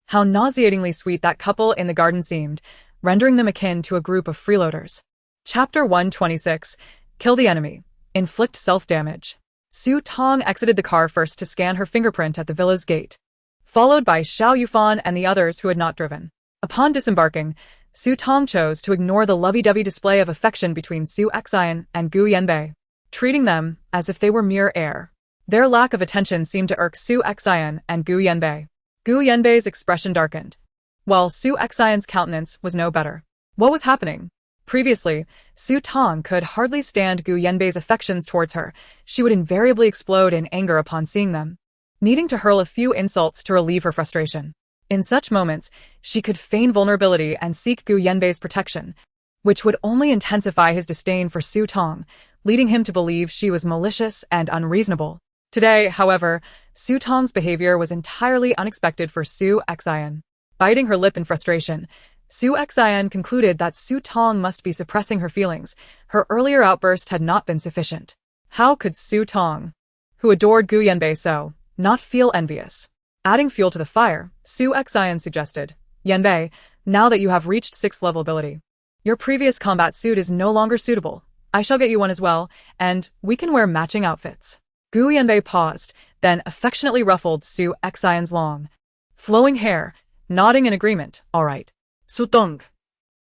How nauseatingly sweet that couple in the garden seemed, rendering them akin to a group of freeloaders. Chapter 126, Kill the Enemy. Inflict self-damage. Su Tong exited the car first to scan her fingerprint at the villa's gate, followed by Xiao, Yufan, and the others who had not driven. Upon disembarking, Su Tong chose to ignore the lovey-dovey display of affection between Su Xin and Gu Yanbei, treating them as if they were mere air. Their lack of attention seemed to irk Su Xin and Gu Yanbei. Gu Yanbei's expression darkened, while Su Xin's countenance was no better. What was happening? Previously, Su Tong could hardly stand Gu Yanbei's affections towards her. She would invariably explode in anger upon seeing them, needing to hurl a few insults to relieve her frustration. In such moments, she could feign vulnerability and seek Gu Yanbei's protection, which would only intensify his disdain for Su Tong, leading him to believe she was malicious and unreasonable. Today, however, Su Tong's behavior was entirely unexpected for Su Xin. Biting her lip in frustration, Su Xin concluded that Su Tong must be suppressing her feelings. Her earlier outburst had not been sufficient. How could Su Tong, who adored Gu Yanbei so, not feel envious? Adding fuel to the fire, Su Xin suggested, Yanbei, now that you have reached 6th level ability, your previous combat suit is no longer suitable. I shall get you one as well, and we can wear matching outfits. Gu Yanbei paused, then affectionately ruffled Su Xin's long, flowing hair, nodding in agreement. All right. Su Tong.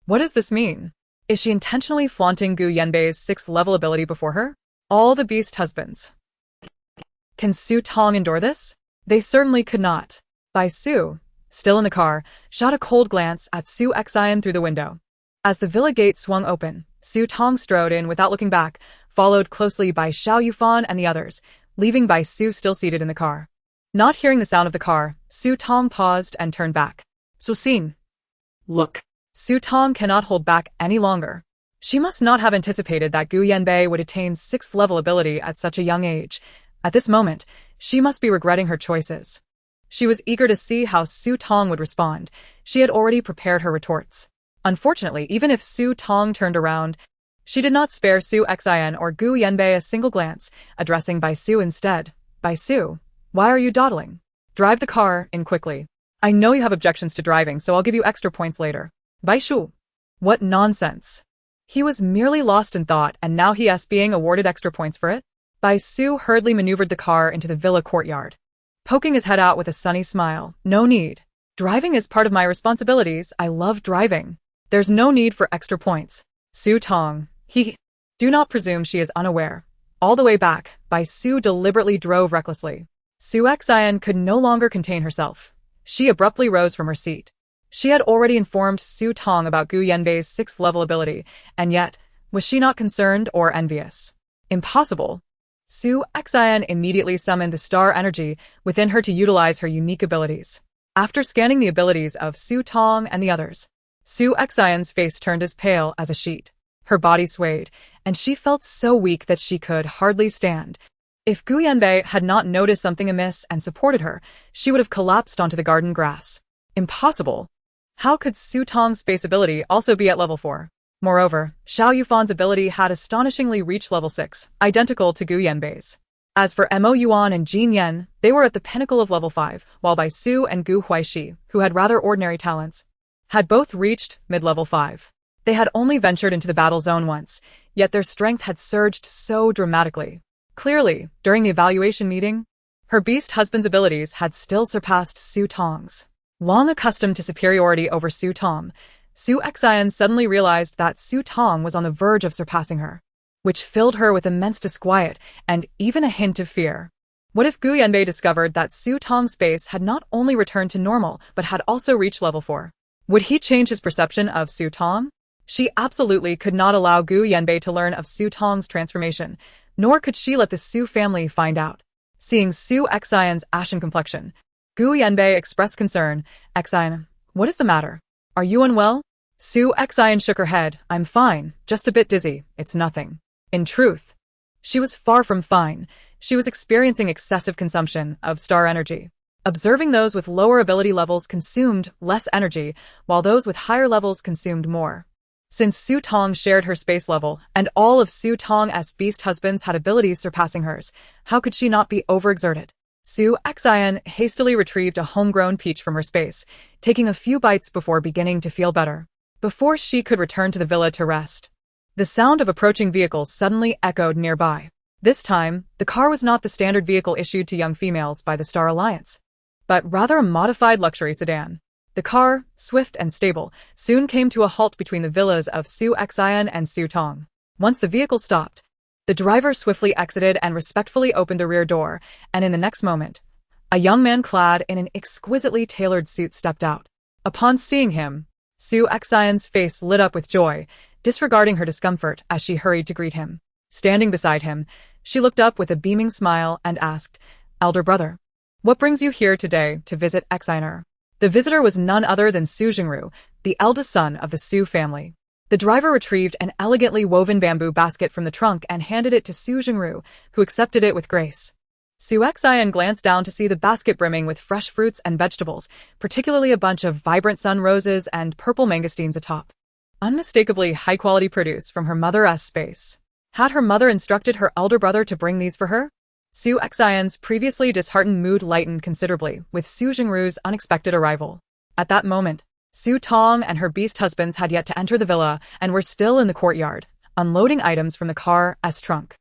What does this mean? Is she intentionally flaunting Gu Yanbei's 6th level ability before her? All the beast husbands. Can Su Tong endure this? They certainly could not. Su, still in the car, shot a cold glance at Su Xin through the window. As the villa gate swung open, Su Tong strode in without looking back, followed closely by Xiao, Yufan, and the others, leaving Su still seated in the car. Not hearing the sound of the car, Su Tong paused and turned back. Su Xin. Look. Su Tong cannot hold back any longer. She must not have anticipated that Gu Yanbei would attain 6th level ability at such a young age. At this moment, she must be regretting her choices. She was eager to see how Su Tong would respond. She had already prepared her retorts. Unfortunately, even if Su Tong turned around, she did not spare Su Xin or Gu Yanbei a single glance, addressing Su instead. Su, why are you dawdling? Drive the car in quickly. I know you have objections to driving, so I'll give you extra points later. Shu. What nonsense. He was merely lost in thought, and now he is being awarded extra points for it? Su hurriedly maneuvered the car into the villa courtyard, poking his head out with a sunny smile. No need. Driving is part of my responsibilities. I love driving. There's no need for extra points. Su Tong. Do not presume she is unaware. All the way back, Su deliberately drove recklessly. Su Xin could no longer contain herself. She abruptly rose from her seat. She had already informed Su Tong about Gu Yanbei's 6th level ability, and yet, was she not concerned or envious? Impossible. Su Xin immediately summoned the star energy within her to utilize her unique abilities. After scanning the abilities of Su Tong and the others, Su Xian's face turned as pale as a sheet. Her body swayed, and she felt so weak that she could hardly stand. If Gu Yanbei had not noticed something amiss and supported her, she would have collapsed onto the garden grass. Impossible. How could Su Tong's space ability also be at level 4? Moreover, Xiao Yufan's ability had astonishingly reached level 6, identical to Gu Yanbei's. As for Mo Yuan and Jin Yan, they were at the pinnacle of level 5, while Bai Su and Gu Huaixi, who had rather ordinary talents, had both reached mid-level 5. They had only ventured into the battle zone once, yet their strength had surged so dramatically. Clearly, during the evaluation meeting, her beast husband's abilities had still surpassed Su Tong's. Long accustomed to superiority over Su Tong, Su Xian suddenly realized that Su Tong was on the verge of surpassing her, which filled her with immense disquiet and even a hint of fear. What if Gu Yanbei discovered that Su Tong's space had not only returned to normal but had also reached level 4? Would he change his perception of Su Tong? She absolutely could not allow Gu Yanbei to learn of Su Tong's transformation, nor could she let the Su family find out. Seeing Su Xian's ashen complexion, Gu Yanbei expressed concern. Xian, what is the matter? Are you unwell? Su Xian shook her head. I'm fine, just a bit dizzy, it's nothing. In truth, she was far from fine. She was experiencing excessive consumption of star energy. Observing those with lower ability levels consumed less energy, while those with higher levels consumed more. Since Su Tong shared her space level, and all of Su Tong's beast husbands had abilities surpassing hers, how could she not be overexerted? Su Xian hastily retrieved a homegrown peach from her space, taking a few bites before beginning to feel better. Before she could return to the villa to rest, the sound of approaching vehicles suddenly echoed nearby. This time, the car was not the standard vehicle issued to young females by the Star Alliance, but rather a modified luxury sedan. The car, swift and stable, soon came to a halt between the villas of Su Xian and Su Tong. Once the vehicle stopped, the driver swiftly exited and respectfully opened the rear door, and in the next moment, a young man clad in an exquisitely tailored suit stepped out. Upon seeing him, Su Xian's face lit up with joy, disregarding her discomfort as she hurried to greet him. Standing beside him, she looked up with a beaming smile and asked, "Elder brother, what brings you here today to visit Xianer?" The visitor was none other than Su Jingru, the eldest son of the Su family. The driver retrieved an elegantly woven bamboo basket from the trunk and handed it to Su Jingru, who accepted it with grace. Su Xian glanced down to see the basket brimming with fresh fruits and vegetables, particularly a bunch of vibrant sun roses and purple mangosteens atop. Unmistakably high-quality produce from her mother's space. Had her mother instructed her elder brother to bring these for her? Su Xian's previously disheartened mood lightened considerably with Su Jingru's unexpected arrival. At that moment, Su Tong and her beast husbands had yet to enter the villa and were still in the courtyard, unloading items from the car's trunk.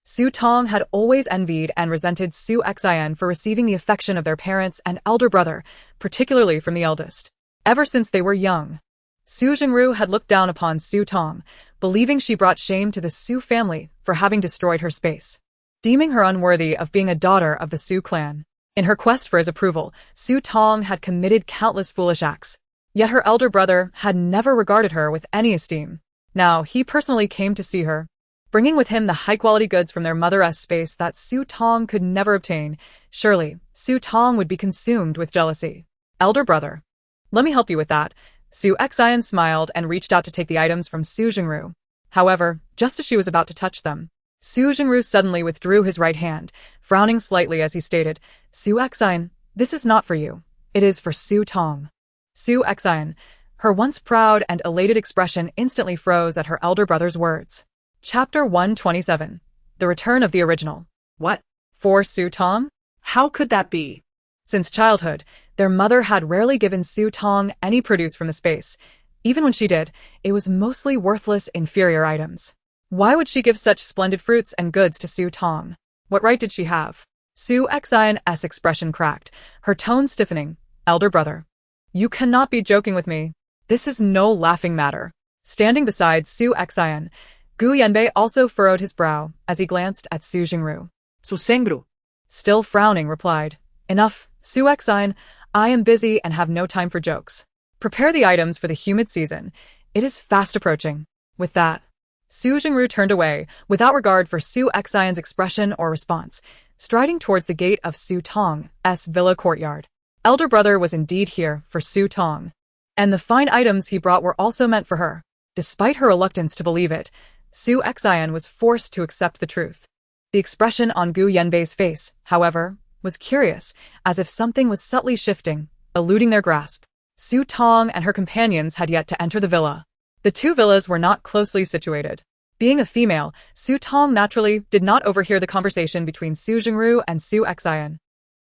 Su Tong had always envied and resented Su Xian for receiving the affection of their parents and elder brother, particularly from the eldest. Ever since they were young, Su Jingru had looked down upon Su Tong, believing she brought shame to the Su family for having destroyed her space, deeming her unworthy of being a daughter of the Su clan. In her quest for his approval, Su Tong had committed countless foolish acts, yet her elder brother had never regarded her with any esteem. Now he personally came to see her, bringing with him the high-quality goods from their mother's space that Su Tong could never obtain. Surely, Su Tong would be consumed with jealousy. "Elder brother, let me help you with that." Su Xian smiled and reached out to take the items from Su Jingru. However, just as she was about to touch them, Su Jingru suddenly withdrew his right hand, frowning slightly as he stated, "Su Xian, this is not for you. It is for Su Tong." Su Xian, her once proud and elated expression instantly froze at her elder brother's words. Chapter 127. The Return of the Original. What? For Su Tong? How could that be? Since childhood, their mother had rarely given Su Tong any produce from the space. Even when she did, it was mostly worthless, inferior items. Why would she give such splendid fruits and goods to Su Tong? What right did she have? Su Xian's expression cracked, her tone stiffening. "Elder brother, you cannot be joking with me. This is no laughing matter." Standing beside Su Xian, Gu Yanbei also furrowed his brow as he glanced at Su Jingru. Su Sengru. Still frowning, replied, "Enough, Su Xian, I am busy and have no time for jokes. Prepare the items for the humid season. It is fast approaching." With that, Su Jingru turned away, without regard for Su Xian's expression or response, striding towards the gate of Su Tong's villa courtyard. Elder brother was indeed here for Su Tong. And the fine items he brought were also meant for her. Despite her reluctance to believe it, Su Xian was forced to accept the truth. The expression on Gu Yanbei's face, however, was curious, as if something was subtly shifting, eluding their grasp. Su Tong and her companions had yet to enter the villa. The two villas were not closely situated. Being a female, Su Tong naturally did not overhear the conversation between Su Jingru and Su Xian.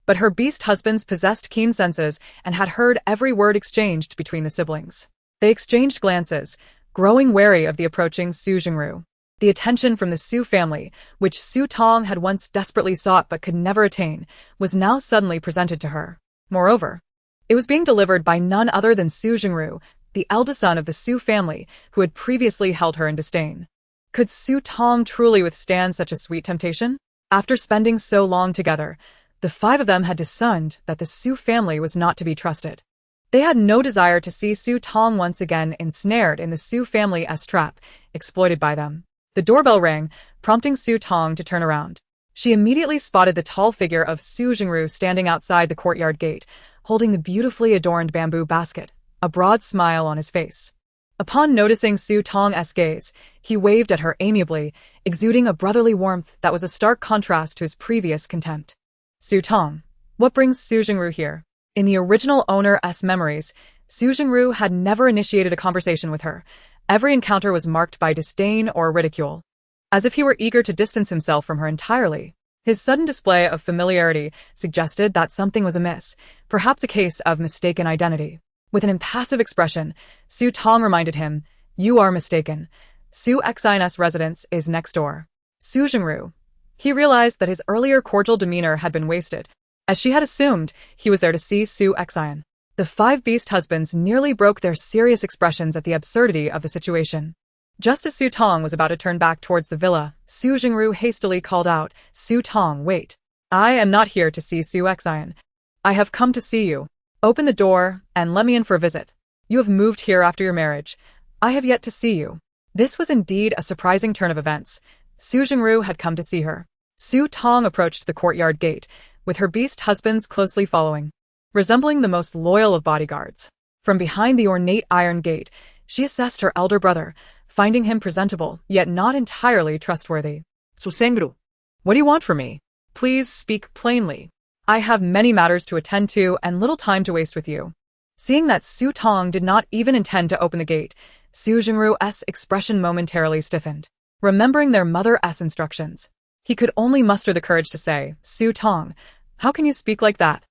But her beast husbands possessed keen senses and had heard every word exchanged between the siblings. They exchanged glances, growing wary of the approaching Su Jingru. The attention from the Su family, which Su Tong had once desperately sought but could never attain, was now suddenly presented to her. Moreover, it was being delivered by none other than Su Jingru, the eldest son of the Su family, who had previously held her in disdain. Could Su Tong truly withstand such a sweet temptation? After spending so long together, the five of them had discerned that the Su family was not to be trusted. They had no desire to see Su Tong once again ensnared in the Su family's trap, exploited by them. The doorbell rang, prompting Su Tong to turn around. She immediately spotted the tall figure of Su Jingru standing outside the courtyard gate, holding the beautifully adorned bamboo basket, a broad smile on his face. Upon noticing Su Tong's gaze, he waved at her amiably, exuding a brotherly warmth that was a stark contrast to his previous contempt. Su Tong, what brings Su Jingru here? In the original owner's memories, Su Jingru had never initiated a conversation with her. Every encounter was marked by disdain or ridicule, as if he were eager to distance himself from her entirely. His sudden display of familiarity suggested that something was amiss, perhaps a case of mistaken identity. With an impassive expression, Su Tong reminded him, "You are mistaken. Su Xian's residence is next door." Su Jingru. He realized that his earlier cordial demeanor had been wasted, as she had assumed he was there to see Su Xian. The five beast husbands nearly broke their serious expressions at the absurdity of the situation. Just as Su Tong was about to turn back towards the villa, Su Jingru hastily called out, "Su Tong, wait. I am not here to see Su Xian. I have come to see you. Open the door and let me in for a visit. You have moved here after your marriage. I have yet to see you." This was indeed a surprising turn of events. Su Jingru had come to see her. Su Tong approached the courtyard gate, with her beast husbands closely following, resembling the most loyal of bodyguards. From behind the ornate iron gate, she assessed her elder brother, finding him presentable, yet not entirely trustworthy. Su Sengru, what do you want from me? Please speak plainly. I have many matters to attend to and little time to waste with you. Seeing that Su Tong did not even intend to open the gate, Su Jingru's expression momentarily stiffened. Remembering their mother's instructions, he could only muster the courage to say, "Su Tong, how can you speak like that?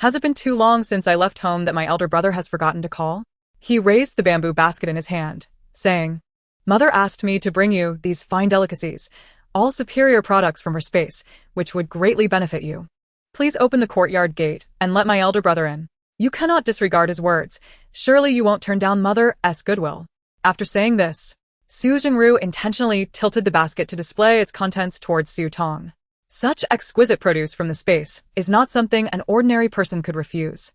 Has it been too long since I left home that my elder brother has forgotten to call?" He raised the bamboo basket in his hand, saying, "Mother asked me to bring you these fine delicacies, all superior products from her space, which would greatly benefit you. Please open the courtyard gate and let my elder brother in. You cannot disregard his words. Surely you won't turn down mother's goodwill." After saying this, Su Jingru intentionally tilted the basket to display its contents towards Su Tong. Such exquisite produce from the space is not something an ordinary person could refuse,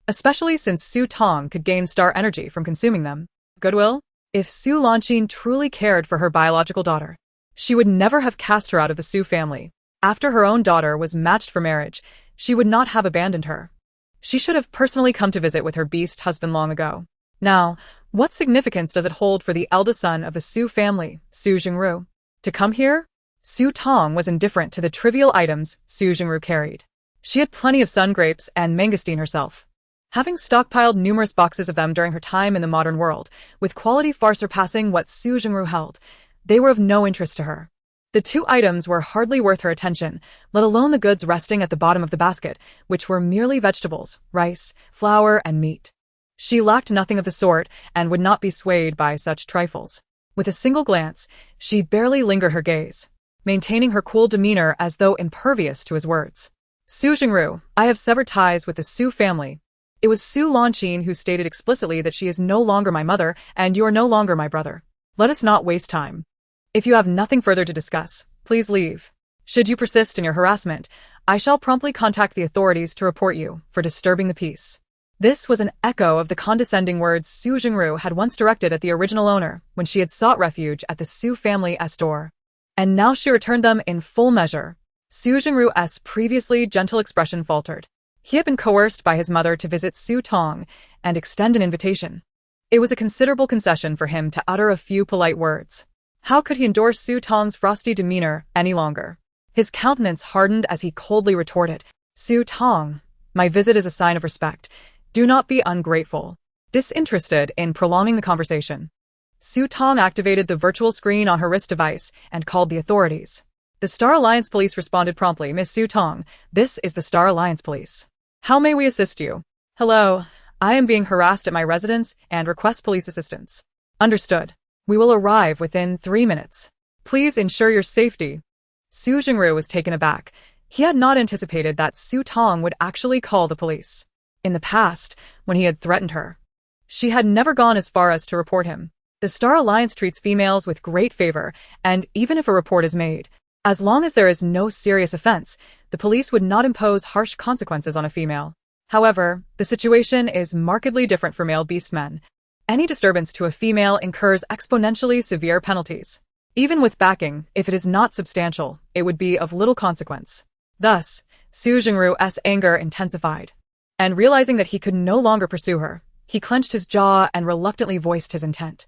especially since Su Tong could gain star energy from consuming them. Goodwill? If Su Xin truly cared for her biological daughter, she would never have cast her out of the Su family. After her own daughter was matched for marriage, she would not have abandoned her. She should have personally come to visit with her beast husband long ago. Now, what significance does it hold for the eldest son of the Su family, Su Jingru, to come here? Su Tong was indifferent to the trivial items Su Jingru carried. She had plenty of sun grapes and mangosteen herself, having stockpiled numerous boxes of them during her time in the modern world, with quality far surpassing what Su Jingru held. They were of no interest to her. The two items were hardly worth her attention, let alone the goods resting at the bottom of the basket, which were merely vegetables, rice, flour, and meat. She lacked nothing of the sort and would not be swayed by such trifles. With a single glance, she barely lingered her gaze, maintaining her cool demeanor as though impervious to his words. "Su Jingru, I have severed ties with the Su family. It was Su Xin who stated explicitly that she is no longer my mother and you are no longer my brother. Let us not waste time. If you have nothing further to discuss, please leave. Should you persist in your harassment, I shall promptly contact the authorities to report you for disturbing the peace." This was an echo of the condescending words Su Jingru had once directed at the original owner when she had sought refuge at the Su family's door. And now she returned them in full measure. Su Jingru's previously gentle expression faltered. He had been coerced by his mother to visit Su Tong and extend an invitation. It was a considerable concession for him to utter a few polite words. How could he endure Su Tong's frosty demeanor any longer? His countenance hardened as he coldly retorted, "Su Tong, my visit is a sign of respect. Do not be ungrateful." Disinterested in prolonging the conversation, Su Tong activated the virtual screen on her wrist device and called the authorities. The Star Alliance Police responded promptly. "Miss Su Tong, this is the Star Alliance Police. How may we assist you?" "Hello, I am being harassed at my residence and request police assistance." "Understood. We will arrive within 3 minutes. Please ensure your safety." Su Jingru was taken aback. He had not anticipated that Su Tong would actually call the police. In the past, when he had threatened her, she had never gone as far as to report him. The Star Alliance treats females with great favor, and even if a report is made, as long as there is no serious offense, the police would not impose harsh consequences on a female. However, the situation is markedly different for male beastmen. Any disturbance to a female incurs exponentially severe penalties. Even with backing, if it is not substantial, it would be of little consequence. Thus, Su Jingru's anger intensified. And realizing that he could no longer pursue her, he clenched his jaw and reluctantly voiced his intent.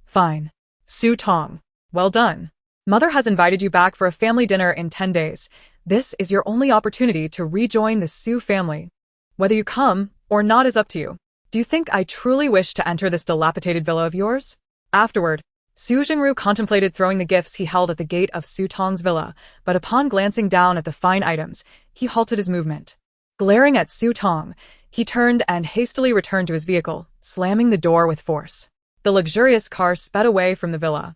"Fine. Su Tong. Well done. Mother has invited you back for a family dinner in 10 days. This is your only opportunity to rejoin the Su family. Whether you come or not is up to you. Do you think I truly wish to enter this dilapidated villa of yours?" Afterward, Su Jingru contemplated throwing the gifts he held at the gate of Su Tong's villa, but upon glancing down at the fine items, he halted his movement. Glaring at Su Tong, he turned and hastily returned to his vehicle, slamming the door with force. The luxurious car sped away from the villa.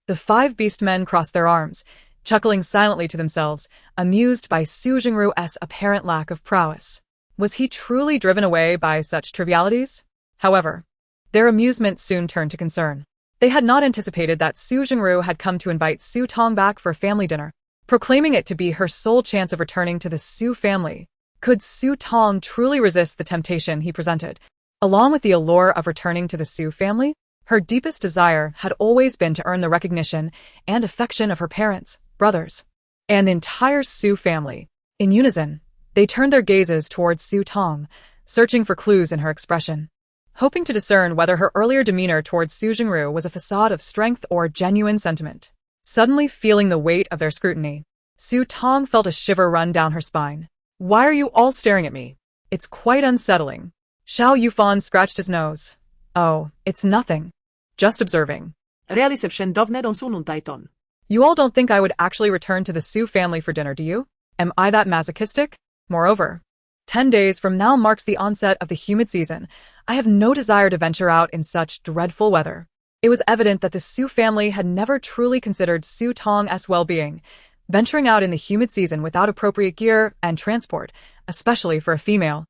The 5 beastmen crossed their arms, chuckling silently to themselves, amused by Su Jingru's apparent lack of prowess. Was he truly driven away by such trivialities? However, their amusement soon turned to concern. They had not anticipated that Su Jingru had come to invite Su Tong back for a family dinner, proclaiming it to be her sole chance of returning to the Su family. Could Su Tong truly resist the temptation he presented? Along with the allure of returning to the Su family, her deepest desire had always been to earn the recognition and affection of her parents, brothers, and the entire Su family. In unison, they turned their gazes towards Su Tong, searching for clues in her expression, hoping to discern whether her earlier demeanor towards Su Jingru was a facade of strength or genuine sentiment. Suddenly feeling the weight of their scrutiny, Su Tong felt a shiver run down her spine. "Why are you all staring at me? It's quite unsettling." Xiao Yufan scratched his nose. "Oh, it's nothing. Just observing." Realiseption dovne don sunun taiton. "You all don't think I would actually return to the Su family for dinner, do you? Am I that masochistic? Moreover, 10 days from now marks the onset of the humid season. I have no desire to venture out in such dreadful weather." It was evident that the Su family had never truly considered Su Tong's well-being. Venturing out in the humid season without appropriate gear and transport, especially for a female,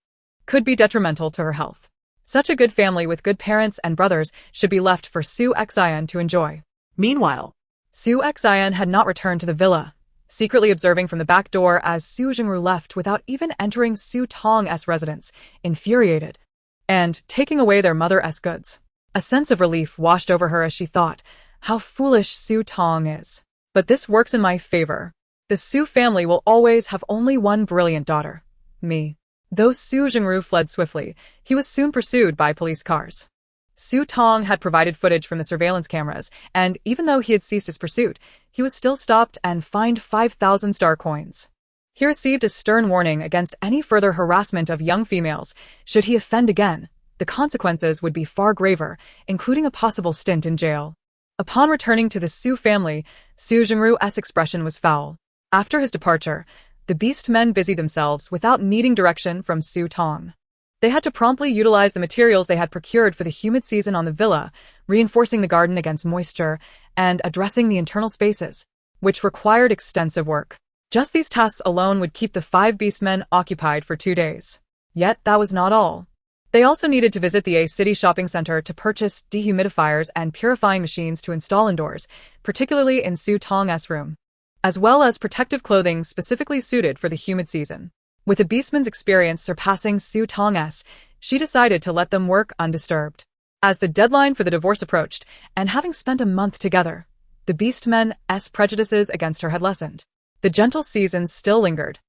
could be detrimental to her health. Such a good family with good parents and brothers should be left for Su Xin to enjoy. Meanwhile, Su Xin had not returned to the villa, secretly observing from the back door as Su Jingru left without even entering Su Tong's residence, infuriated, and taking away their mother's goods. A sense of relief washed over her as she thought, how foolish Su Tong is. But this works in my favor. The Su family will always have only one brilliant daughter, me. Though Su Jingru fled swiftly, he was soon pursued by police cars. Su Tong had provided footage from the surveillance cameras, and even though he had ceased his pursuit, he was still stopped and fined 5,000 star coins. He received a stern warning against any further harassment of young females. Should he offend again, the consequences would be far graver, including a possible stint in jail. Upon returning to the Su family, Su Jingru's expression was foul. After his departure, the beast men busied themselves without needing direction from Su Tong. They had to promptly utilize the materials they had procured for the humid season on the villa, reinforcing the garden against moisture and addressing the internal spaces, which required extensive work. Just these tasks alone would keep the 5 beastmen occupied for 2 days. Yet that was not all. They also needed to visit the A City shopping center to purchase dehumidifiers and purifying machines to install indoors, particularly in Su Tong's room, as well as protective clothing specifically suited for the humid season. With the beastman's experience surpassing Su Tong's, she decided to let them work undisturbed. As the deadline for the divorce approached, and having spent a month together, the beastmen's prejudices against her had lessened. The gentle seasons still lingered.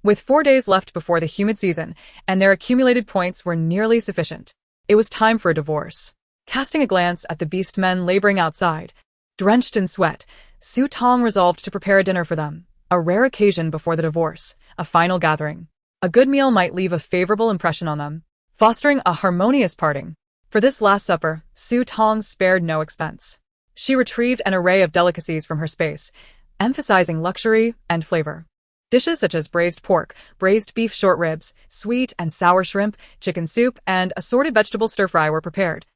With 4 days left before the humid season, and their accumulated points were nearly sufficient, it was time for a divorce. Casting a glance at the beastmen laboring outside, drenched in sweat, Su Tong resolved to prepare a dinner for them, a rare occasion before the divorce, a final gathering. A good meal might leave a favorable impression on them, fostering a harmonious parting. For this last supper, Su Tong spared no expense. She retrieved an array of delicacies from her space, emphasizing luxury and flavor. Dishes such as braised pork, braised beef short ribs, sweet and sour shrimp, chicken soup, and assorted vegetable stir-fry were prepared,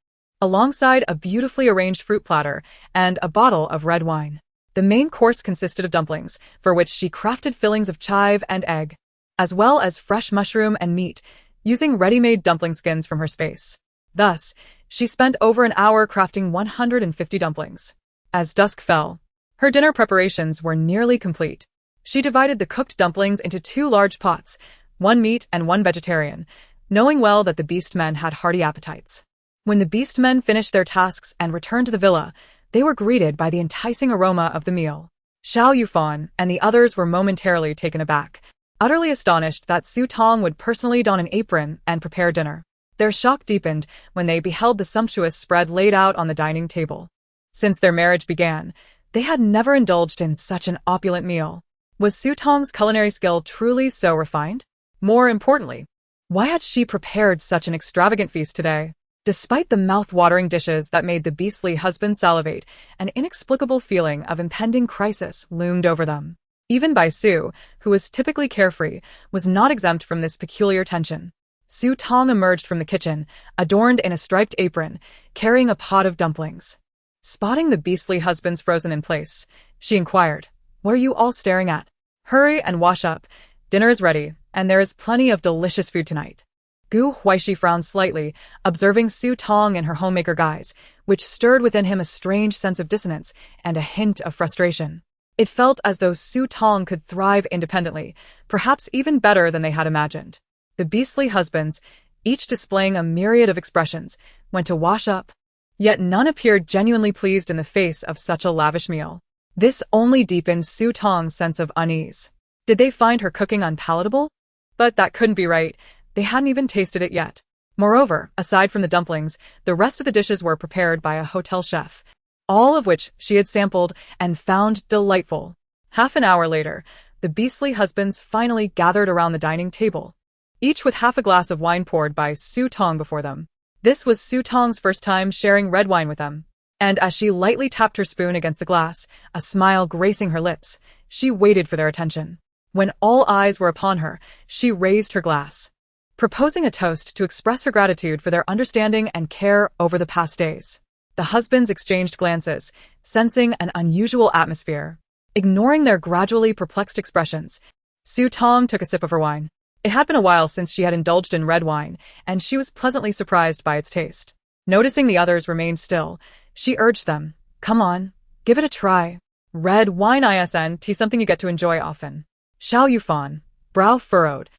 alongside a beautifully arranged fruit platter and a bottle of red wine. The main course consisted of dumplings, for which she crafted fillings of chive and egg, as well as fresh mushroom and meat, using ready-made dumpling skins from her space. Thus, she spent over an hour crafting 150 dumplings. As dusk fell, her dinner preparations were nearly complete. She divided the cooked dumplings into 2 large pots, one meat and one vegetarian, knowing well that the beastmen had hearty appetites. When the beastmen finished their tasks and returned to the villa, they were greeted by the enticing aroma of the meal. Xiao, Yufan, and the others were momentarily taken aback, utterly astonished that Su Tong would personally don an apron and prepare dinner. Their shock deepened when they beheld the sumptuous spread laid out on the dining table. Since their marriage began, they had never indulged in such an opulent meal. Was Su Tong's culinary skill truly so refined? More importantly, why had she prepared such an extravagant feast today? Despite the mouth-watering dishes that made the beastly husband salivate, an inexplicable feeling of impending crisis loomed over them. Even Bai Su, who was typically carefree, was not exempt from this peculiar tension. Su Tong emerged from the kitchen, adorned in a striped apron, carrying a pot of dumplings. Spotting the beastly husband's frozen in place, she inquired, "What are you all staring at? Hurry and wash up. Dinner is ready, and there is plenty of delicious food tonight." Huaixi frowned slightly, observing Su Tong in her homemaker guise, which stirred within him a strange sense of dissonance and a hint of frustration. It felt as though Su Tong could thrive independently, perhaps even better than they had imagined. The beastly husbands, each displaying a myriad of expressions, went to wash up, yet none appeared genuinely pleased in the face of such a lavish meal. This only deepened Su Tong's sense of unease. Did they find her cooking unpalatable? But that couldn't be right. They hadn't even tasted it yet. Moreover, aside from the dumplings, the rest of the dishes were prepared by a hotel chef, all of which she had sampled and found delightful. Half an hour later, the beastly husbands finally gathered around the dining table, each with half a glass of wine poured by Su Tong before them. This was Su Tong's first time sharing red wine with them, and as she lightly tapped her spoon against the glass, a smile gracing her lips, she waited for their attention. When all eyes were upon her, she raised her glass, proposing a toast to express her gratitude for their understanding and care over the past days. The husbands exchanged glances, sensing an unusual atmosphere. Ignoring their gradually perplexed expressions, Su Tong took a sip of her wine. It had been a while since she had indulged in red wine, and she was pleasantly surprised by its taste. Noticing the others remained still, she urged them, "Come on, give it a try. Red wine isn't something you get to enjoy often." Xiao Yufan, brow furrowed,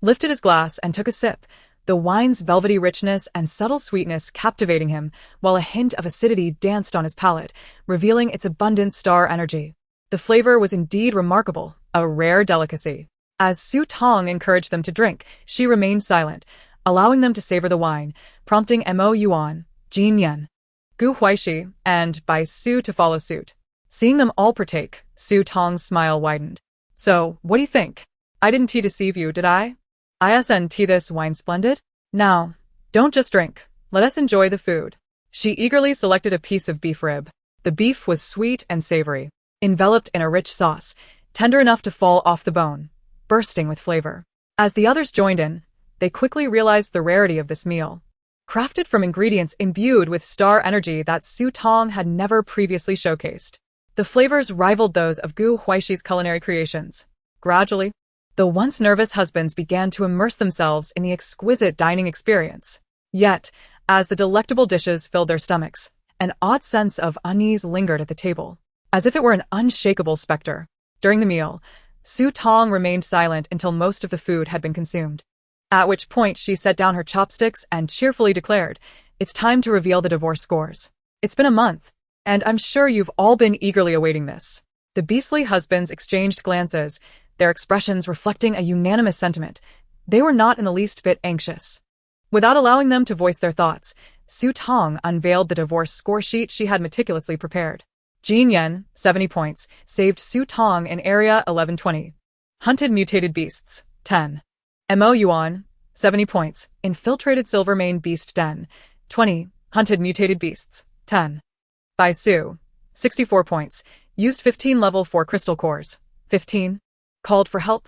lifted his glass and took a sip, the wine's velvety richness and subtle sweetness captivating him, while a hint of acidity danced on his palate, revealing its abundant star energy. The flavor was indeed remarkable, a rare delicacy. As Su Tong encouraged them to drink, she remained silent, allowing them to savor the wine, prompting Yuan, Jin Yan, Huaixi, and Bai Su to follow suit. Seeing them all partake, Su Tong's smile widened. "So, what do you think? I didn't deceive you, did I? Isn't this wine splendid? Now, don't just drink, let us enjoy the food." She eagerly selected a piece of beef rib. The beef was sweet and savory, enveloped in a rich sauce, tender enough to fall off the bone, bursting with flavor. As the others joined in, they quickly realized the rarity of this meal. Crafted from ingredients imbued with star energy that Su Tong had never previously showcased, the flavors rivaled those of Huaixi's culinary creations. Gradually, the once nervous husbands began to immerse themselves in the exquisite dining experience. Yet, as the delectable dishes filled their stomachs, an odd sense of unease lingered at the table, as if it were an unshakable specter. During the meal, Su Tong remained silent until most of the food had been consumed, at which point she set down her chopsticks and cheerfully declared, "It's time to reveal the divorce scores. It's been a month, and I'm sure you've all been eagerly awaiting this." The beastly husbands exchanged glances, their expressions reflecting a unanimous sentiment. They were not in the least bit anxious. Without allowing them to voice their thoughts, Su Tong unveiled the divorce score sheet she had meticulously prepared. Jin Yan, 70 points, saved Su Tong in area 1120. Hunted mutated beasts, 10. Yuan, 70 points, infiltrated silver-mane beast den, 20. Hunted mutated beasts, 10. By Su, 64 points, used 15 level 4 crystal cores, 15. Called for help,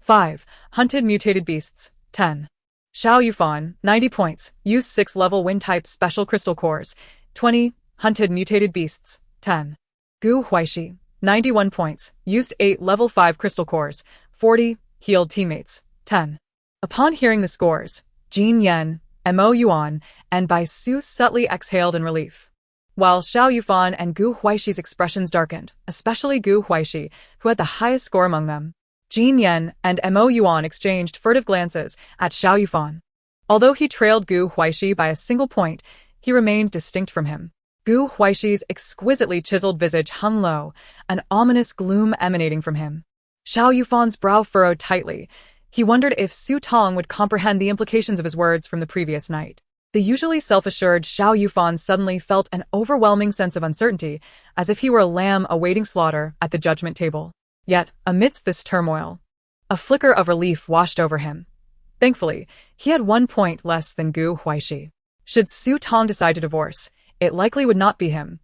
5. Hunted mutated beasts, 10. Xiao Yufan, 90 points, used 6 level wind-type special crystal cores, 20. Hunted mutated beasts, 10. Huaixi, 91 points, used 8 level 5 crystal cores, 40. Healed teammates, 10. Upon hearing the scores, Jin Yan, Yuan, and Bai Su subtly exhaled in relief. While Xiao Yufan and Huaixi's expressions darkened, especially Huaixi, who had the highest score among them. Jin Yan and Yuan exchanged furtive glances at Xiao Yufan. Although he trailed Huaixi by a single point, he remained distinct from him. Huaixi's exquisitely chiseled visage hung low, an ominous gloom emanating from him. Xiao Yufan's brow furrowed tightly. He wondered if Su Tong would comprehend the implications of his words from the previous night. The usually self-assured Xiao Yufan suddenly felt an overwhelming sense of uncertainty, as if he were a lamb awaiting slaughter at the judgment table. Yet, amidst this turmoil, a flicker of relief washed over him. Thankfully, he had 1 point less than Huaixi. Should Su Tong decide to divorce, it likely would not be him.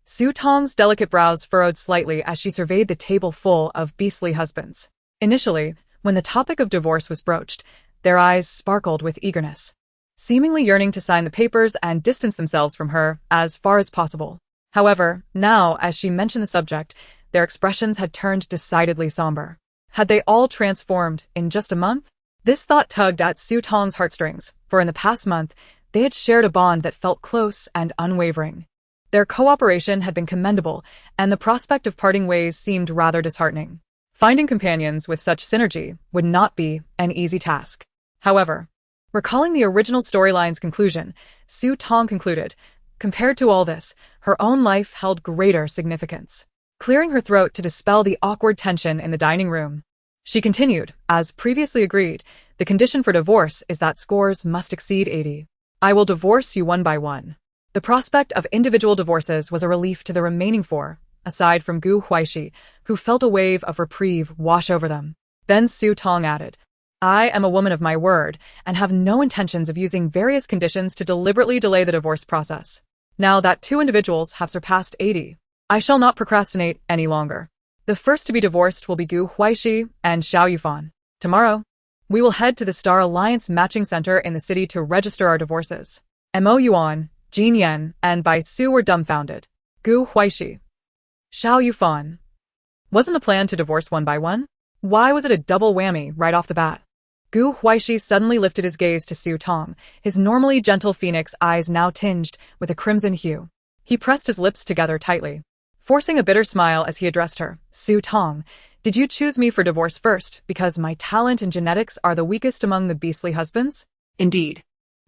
Su Tong's delicate brows furrowed slightly as she surveyed the table full of beastly husbands. Initially, when the topic of divorce was broached, their eyes sparkled with eagerness, seemingly yearning to sign the papers and distance themselves from her as far as possible. However, now, as she mentioned the subject, their expressions had turned decidedly somber. Had they all transformed in just a month? This thought tugged at Su Tong's heartstrings, for in the past month, they had shared a bond that felt close and unwavering. Their cooperation had been commendable, and the prospect of parting ways seemed rather disheartening. Finding companions with such synergy would not be an easy task. However, recalling the original storyline's conclusion, Su Tong concluded, compared to all this, her own life held greater significance. Clearing her throat to dispel the awkward tension in the dining room, she continued, as previously agreed, the condition for divorce is that scores must exceed 80. I will divorce you one by one. The prospect of individual divorces was a relief to the remaining 4, aside from Huaixi, who felt a wave of reprieve wash over them. Then Su Tong added, I am a woman of my word and have no intentions of using various conditions to deliberately delay the divorce process. Now that 2 individuals have surpassed 80, I shall not procrastinate any longer. The first to be divorced will be Huaixi and Xiao Yufan. Tomorrow, we will head to the Star Alliance Matching Center in the city to register our divorces. Yuan, Jin Yan, and Bai Su were dumbfounded. Huaixi. Xiao Yufan. Wasn't the plan to divorce one by one? Why was it a double whammy right off the bat? Huaixi suddenly lifted his gaze to Su Tong, his normally gentle phoenix eyes now tinged with a crimson hue. He pressed his lips together tightly, forcing a bitter smile as he addressed her. Su Tong, did you choose me for divorce first because my talent and genetics are the weakest among the beastly husbands? Indeed.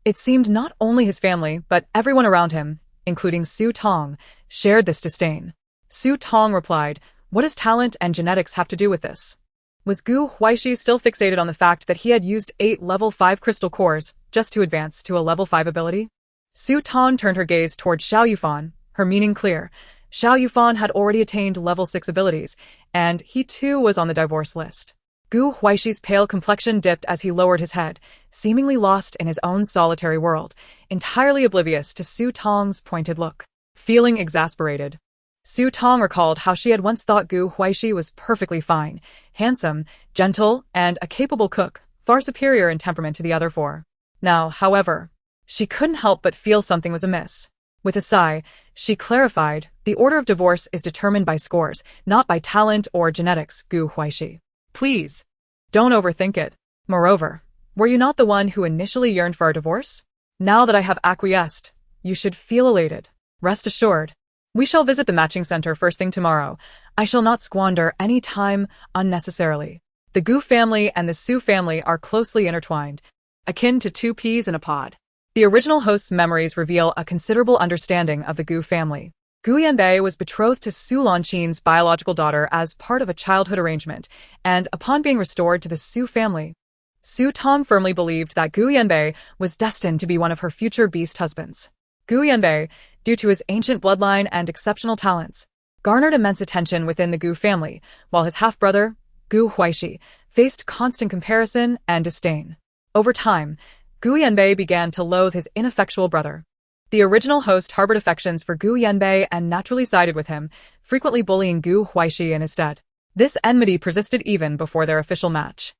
It seemed not only his family, but everyone around him, including Su Tong, shared this disdain. Su Tong replied, what does talent and genetics have to do with this? Was Huaixi still fixated on the fact that he had used 8 level 5 crystal cores just to advance to a level 5 ability? Su Tong turned her gaze toward Xiao Yufan, her meaning clear. Xiao Yufan had already attained level 6 abilities, and he too was on the divorce list. Huaixi's pale complexion dipped as he lowered his head, seemingly lost in his own solitary world, entirely oblivious to Su Tong's pointed look. Feeling exasperated, Su Tong recalled how she had once thought Huaixi was perfectly fine, handsome, gentle, and a capable cook, far superior in temperament to the other 4. Now, however, she couldn't help but feel something was amiss. With a sigh, she clarified, the order of divorce is determined by scores, not by talent or genetics, Huaixi. Please, don't overthink it. Moreover, were you not the one who initially yearned for our divorce? Now that I have acquiesced, you should feel elated. Rest assured. We shall visit the matching center first thing tomorrow. I shall not squander any time unnecessarily. The Gu family and the Su family are closely intertwined, akin to 2 peas in a pod. The original host's memories reveal a considerable understanding of the Gu family. Gu Yanbei was betrothed to Su Xin's biological daughter as part of a childhood arrangement, and upon being restored to the Su family, Su Tong firmly believed that Gu Yanbei was destined to be one of her future beast husbands. Gu Yanbei, due to his ancient bloodline and exceptional talents, garnered immense attention within the Gu family, while his half-brother, Gu Huaixi, faced constant comparison and disdain. Over time, Gu Yanbei began to loathe his ineffectual brother. The original host harbored affections for Gu Yanbei and naturally sided with him, frequently bullying Gu Huaixi in his stead. This enmity persisted even before their official match.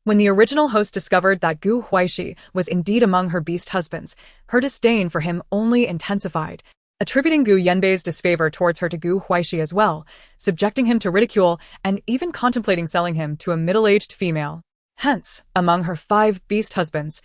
When the original host discovered that Gu Huaixi was indeed among her beast husbands, her disdain for him only intensified, attributing Gu Yanbei's disfavor towards her to Gu Huaixi as well, subjecting him to ridicule and even contemplating selling him to a middle-aged female. Hence, among her 5 beast husbands,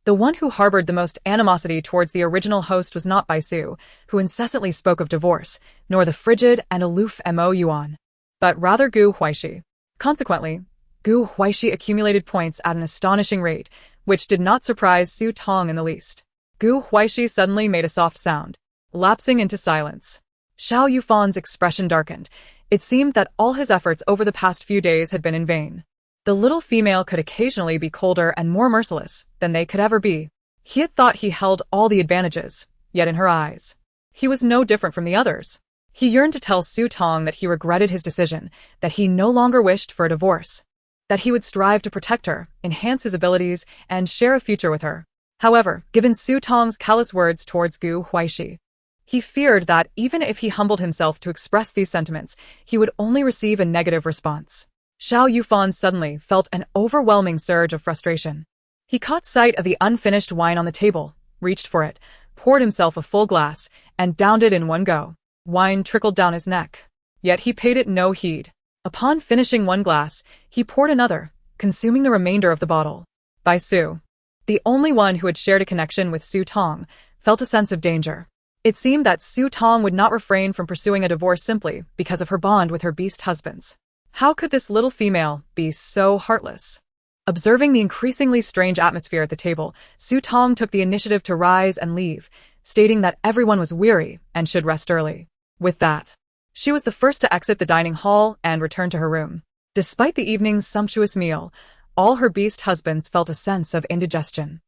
the one who harbored the most animosity towards the original host was not Bai Su, who incessantly spoke of divorce, nor the frigid and aloof Mo Yuan, but rather Gu Huaixi. Consequently, Gu Huaixi accumulated points at an astonishing rate, which did not surprise Su Tong in the least. Gu Huaixi suddenly made a soft sound, lapsing into silence. Xiao Yufan's expression darkened. It seemed that all his efforts over the past few days had been in vain. The little female could occasionally be colder and more merciless than they could ever be. He had thought he held all the advantages, yet in her eyes, he was no different from the others. He yearned to tell Su Tong that he regretted his decision, that he no longer wished for a divorce, that he would strive to protect her, enhance his abilities, and share a future with her. However, given Su Tong's callous words towards Gu Huaixi, he feared that even if he humbled himself to express these sentiments, he would only receive a negative response. Xiao Yufan suddenly felt an overwhelming surge of frustration. He caught sight of the unfinished wine on the table, reached for it, poured himself a full glass, and downed it in one go. Wine trickled down his neck. Yet he paid it no heed. Upon finishing one glass, he poured another, consuming the remainder of the bottle. Bai Su, the only one who had shared a connection with Su Tong, felt a sense of danger. It seemed that Su Tong would not refrain from pursuing a divorce simply because of her bond with her beast husbands. How could this little female be so heartless? Observing the increasingly strange atmosphere at the table, Su Tong took the initiative to rise and leave, stating that everyone was weary and should rest early. With that, she was the first to exit the dining hall and return to her room. Despite the evening's sumptuous meal, all her beast husbands felt a sense of indigestion.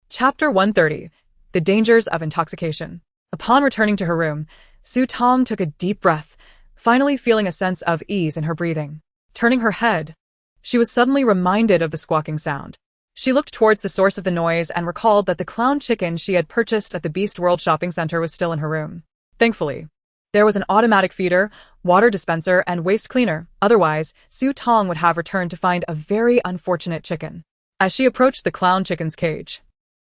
Chapter 130. The Dangers of Intoxication. Upon returning to her room, Su Tong took a deep breath, finally feeling a sense of ease in her breathing. Turning her head, she was suddenly reminded of the squawking sound. She looked towards the source of the noise and recalled that the clown chicken she had purchased at the Beast World shopping center was still in her room. Thankfully, there was an automatic feeder, water dispenser, and waste cleaner. Otherwise, Su Tong would have returned to find a very unfortunate chicken. As she approached the clown chicken's cage,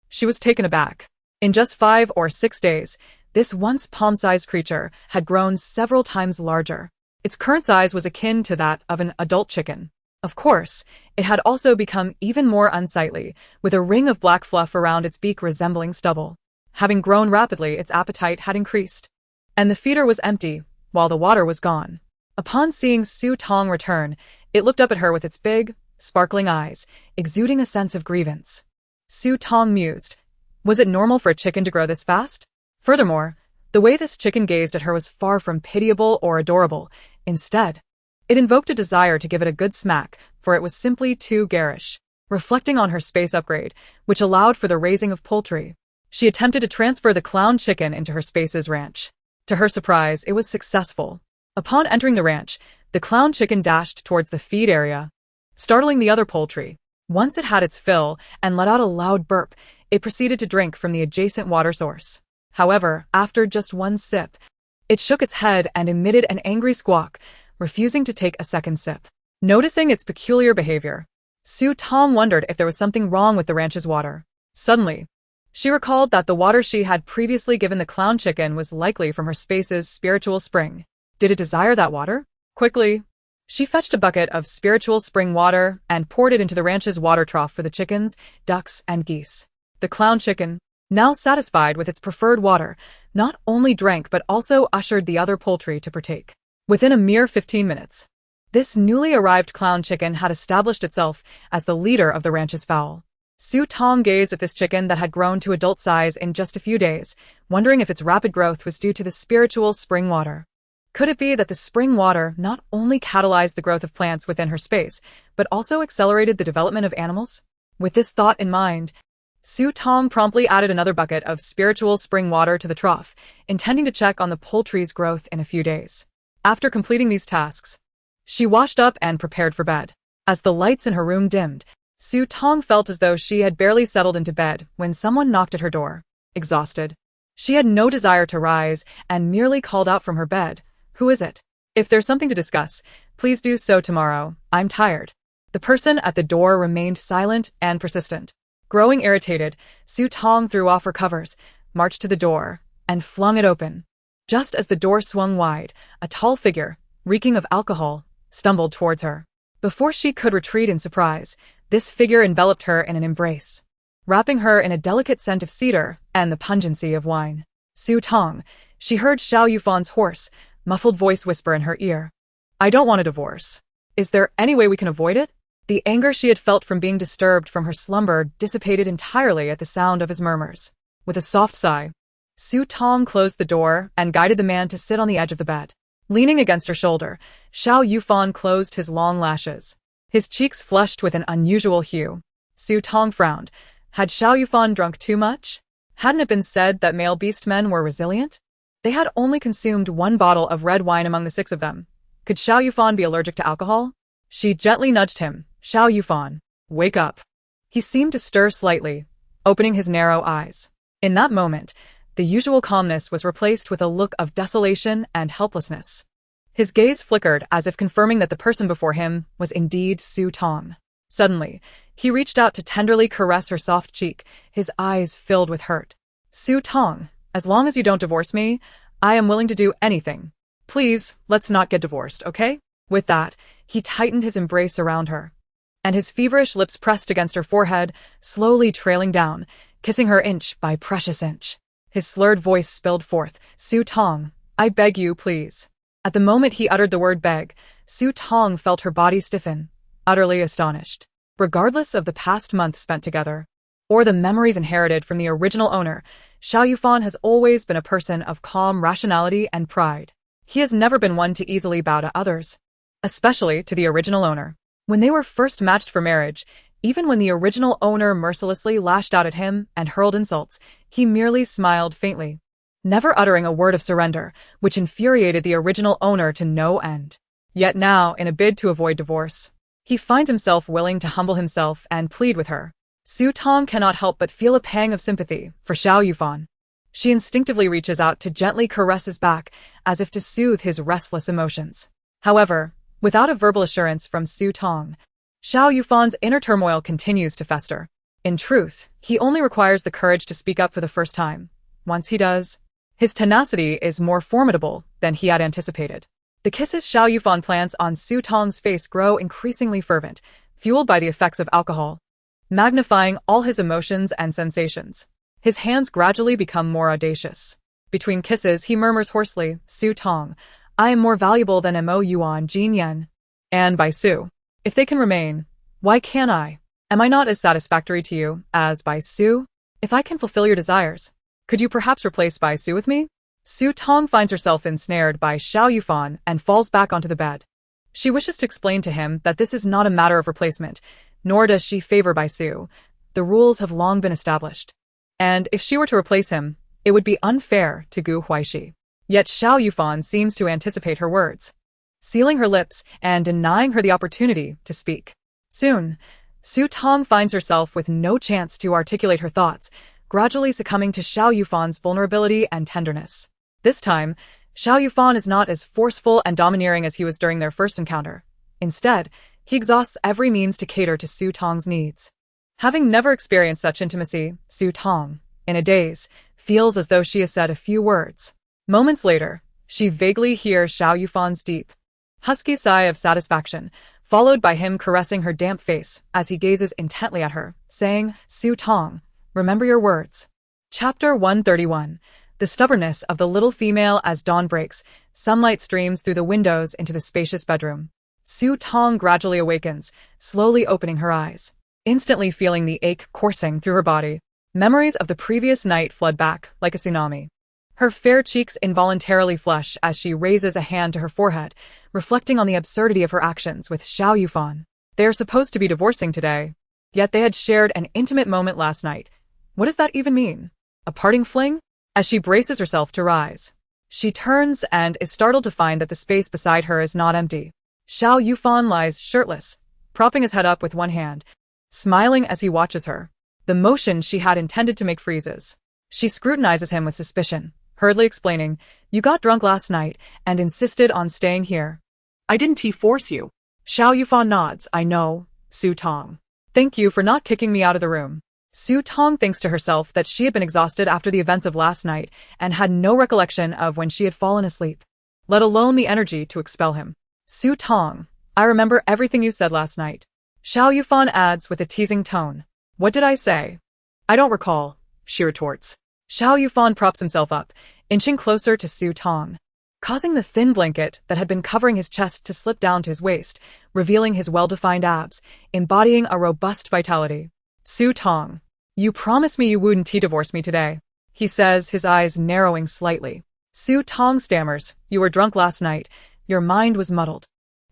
she was taken aback. In just 5 or 6 days, this once palm-sized creature had grown several times larger. Its current size was akin to that of an adult chicken. Of course, it had also become even more unsightly, with a ring of black fluff around its beak resembling stubble. Having grown rapidly, its appetite had increased, and the feeder was empty, while the water was gone. Upon seeing Su Tong return, it looked up at her with its big, sparkling eyes, exuding a sense of grievance. Su Tong mused. Was it normal for a chicken to grow this fast? Furthermore, the way this chicken gazed at her was far from pitiable or adorable. Instead, it invoked a desire to give it a good smack, for it was simply too garish. Reflecting on her space upgrade, which allowed for the raising of poultry, she attempted to transfer the clown chicken into her space's ranch. To her surprise, it was successful. Upon entering the ranch, the clown chicken dashed towards the feed area, startling the other poultry. Once it had its fill and let out a loud burp, it proceeded to drink from the adjacent water source. However, after just one sip, it shook its head and emitted an angry squawk, refusing to take a second sip. Noticing its peculiar behavior, Su Tong wondered if there was something wrong with the ranch's water. Suddenly, she recalled that the water she had previously given the clown chicken was likely from her space's spiritual spring. Did it desire that water? Quickly, she fetched a bucket of spiritual spring water and poured it into the ranch's water trough for the chickens, ducks, and geese. The clown chicken, now satisfied with its preferred water, not only drank but also ushered the other poultry to partake. Within a mere 15 minutes, this newly arrived clown chicken had established itself as the leader of the ranch's fowl. Su Tong gazed at this chicken that had grown to adult size in just a few days, wondering if its rapid growth was due to the spiritual spring water. Could it be that the spring water not only catalyzed the growth of plants within her space, but also accelerated the development of animals? With this thought in mind, Su Tong promptly added another bucket of spiritual spring water to the trough, intending to check on the poultry's growth in a few days. After completing these tasks, she washed up and prepared for bed. As the lights in her room dimmed, Su Tong felt as though she had barely settled into bed when someone knocked at her door. Exhausted, she had no desire to rise and merely called out from her bed, "Who is it? If there's something to discuss, please do so tomorrow. I'm tired." The person at the door remained silent and persistent. Growing irritated, Su Tong threw off her covers, marched to the door, and flung it open. Just as the door swung wide, a tall figure, reeking of alcohol, stumbled towards her. Before she could retreat in surprise, this figure enveloped her in an embrace, wrapping her in a delicate scent of cedar and the pungency of wine. Su Tong, she heard Xiao Yufan's hoarse, muffled voice whisper in her ear, "I don't want a divorce. Is there any way we can avoid it?" The anger she had felt from being disturbed from her slumber dissipated entirely at the sound of his murmurs. With a soft sigh, Su Tong closed the door and guided the man to sit on the edge of the bed. Leaning against her shoulder, Xiao Yufan closed his long lashes. His cheeks flushed with an unusual hue. Su Tong frowned. Had Xiao Yufan drunk too much? Hadn't it been said that male beast men were resilient? They had only consumed one bottle of red wine among the 6 of them. Could Xiao Yufan be allergic to alcohol? She gently nudged him. "Xiao Yufan, wake up." He seemed to stir slightly, opening his narrow eyes. In that moment, the usual calmness was replaced with a look of desolation and helplessness. His gaze flickered as if confirming that the person before him was indeed Su Tong. Suddenly, he reached out to tenderly caress her soft cheek, his eyes filled with hurt. "Su Tong, as long as you don't divorce me, I am willing to do anything. Please, let's not get divorced, okay?" With that, he tightened his embrace around her, and his feverish lips pressed against her forehead, slowly trailing down, kissing her inch by precious inch. His slurred voice spilled forth, "Su Tong, I beg you, please." At the moment he uttered the word beg, Su Tong felt her body stiffen, utterly astonished. Regardless of the past month spent together, or the memories inherited from the original owner, Xiao Yufan has always been a person of calm rationality and pride. He has never been one to easily bow to others, especially to the original owner. When they were first matched for marriage, even when the original owner mercilessly lashed out at him and hurled insults, he merely smiled faintly, never uttering a word of surrender, which infuriated the original owner to no end. Yet now, in a bid to avoid divorce, he finds himself willing to humble himself and plead with her. Su Tong cannot help but feel a pang of sympathy for Xiao Yufan. She instinctively reaches out to gently caress his back, as if to soothe his restless emotions. However, without a verbal assurance from Su Tong, Xiao Yufan's inner turmoil continues to fester. In truth, he only requires the courage to speak up for the first time. Once he does, his tenacity is more formidable than he had anticipated. The kisses Xiao Yufan plants on Su Tong's face grow increasingly fervent, fueled by the effects of alcohol, magnifying all his emotions and sensations. His hands gradually become more audacious. Between kisses, he murmurs hoarsely, "Su Tong, I am more valuable than Mo Yuan Jin Yan. And by Su. If they can remain, why can't I? Am I not as satisfactory to you as Bai Su? If I can fulfill your desires, could you perhaps replace Bai Su with me?" Su Tong finds herself ensnared by Xiao Yufan and falls back onto the bed. She wishes to explain to him that this is not a matter of replacement, nor does she favor Bai Su. The rules have long been established, and if she were to replace him, it would be unfair to Gu Huaixi. Yet Xiao Yufan seems to anticipate her words, sealing her lips and denying her the opportunity to speak. Soon, Su Tong finds herself with no chance to articulate her thoughts, gradually succumbing to Xiao Yufan's vulnerability and tenderness. This time, Xiao Yufan is not as forceful and domineering as he was during their first encounter. Instead, he exhausts every means to cater to Su Tong's needs. Having never experienced such intimacy, Su Tong, in a daze, feels as though she has said a few words. Moments later, she vaguely hears Xiao Yufan's deep, husky sigh of satisfaction, followed by him caressing her damp face as he gazes intently at her, saying, "Su Tong, remember your words." Chapter 131. The stubbornness of the little female. As dawn breaks, sunlight streams through the windows into the spacious bedroom. Su Tong gradually awakens, slowly opening her eyes. instantly feeling the ache coursing through her body. Memories of the previous night flood back like a tsunami. Her fair cheeks involuntarily flush as she raises a hand to her forehead, reflecting on the absurdity of her actions with Xiao Yufan. They are supposed to be divorcing today, yet they had shared an intimate moment last night. What does that even mean? A parting fling? As she braces herself to rise, she turns and is startled to find that the space beside her is not empty. Xiao Yufan lies shirtless, propping his head up with one hand, smiling as he watches her. The motion she had intended to make freezes. She scrutinizes him with suspicion, hurriedly explaining, "You got drunk last night and insisted on staying here." I didn't force you. Xiao Yufan nods. "I know, Su Tong. Thank you for not kicking me out of the room." Su Tong thinks to herself that she had been exhausted after the events of last night and had no recollection of when she had fallen asleep, let alone the energy to expel him. "Su Tong, I remember everything you said last night." Xiao Yufan adds with a teasing tone. "What did I say?" I don't recall, she retorts. Xiao Yufan props himself up, inching closer to Su Tong, causing the thin blanket that had been covering his chest to slip down to his waist, revealing his well-defined abs, embodying a robust vitality. "Su Tong, you promised me you wouldn't divorce me today," he says, his eyes narrowing slightly. Su Tong stammers, "You were drunk last night. Your mind was muddled."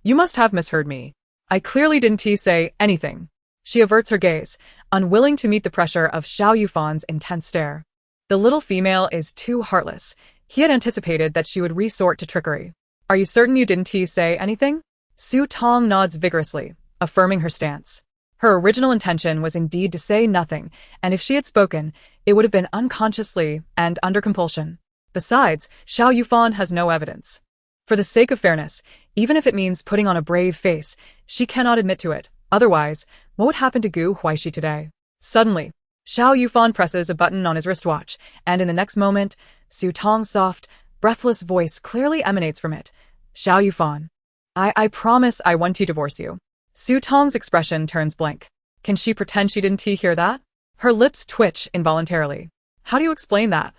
"You must have misheard me. I clearly didn't say anything." She averts her gaze, unwilling to meet the pressure of Xiao Yufan's intense stare. The little female is too heartless. He had anticipated that she would resort to trickery. "Are you certain you didn't say anything?" Su Tong nods vigorously, affirming her stance. Her original intention was indeed to say nothing, and if she had spoken, it would have been unconsciously and under compulsion. Besides, Xiao Yufan has no evidence. For the sake of fairness, even if it means putting on a brave face, she cannot admit to it. Otherwise, what would happen to Huaixi today? Suddenly, Xiao Yufan presses a button on his wristwatch, and in the next moment, Su Tong's soft, breathless voice clearly emanates from it. "Xiao Yufan, I promise I won't divorce you." Su Tong's expression turns blank. Can she pretend she didn't hear that? Her lips twitch involuntarily. "How do you explain that?"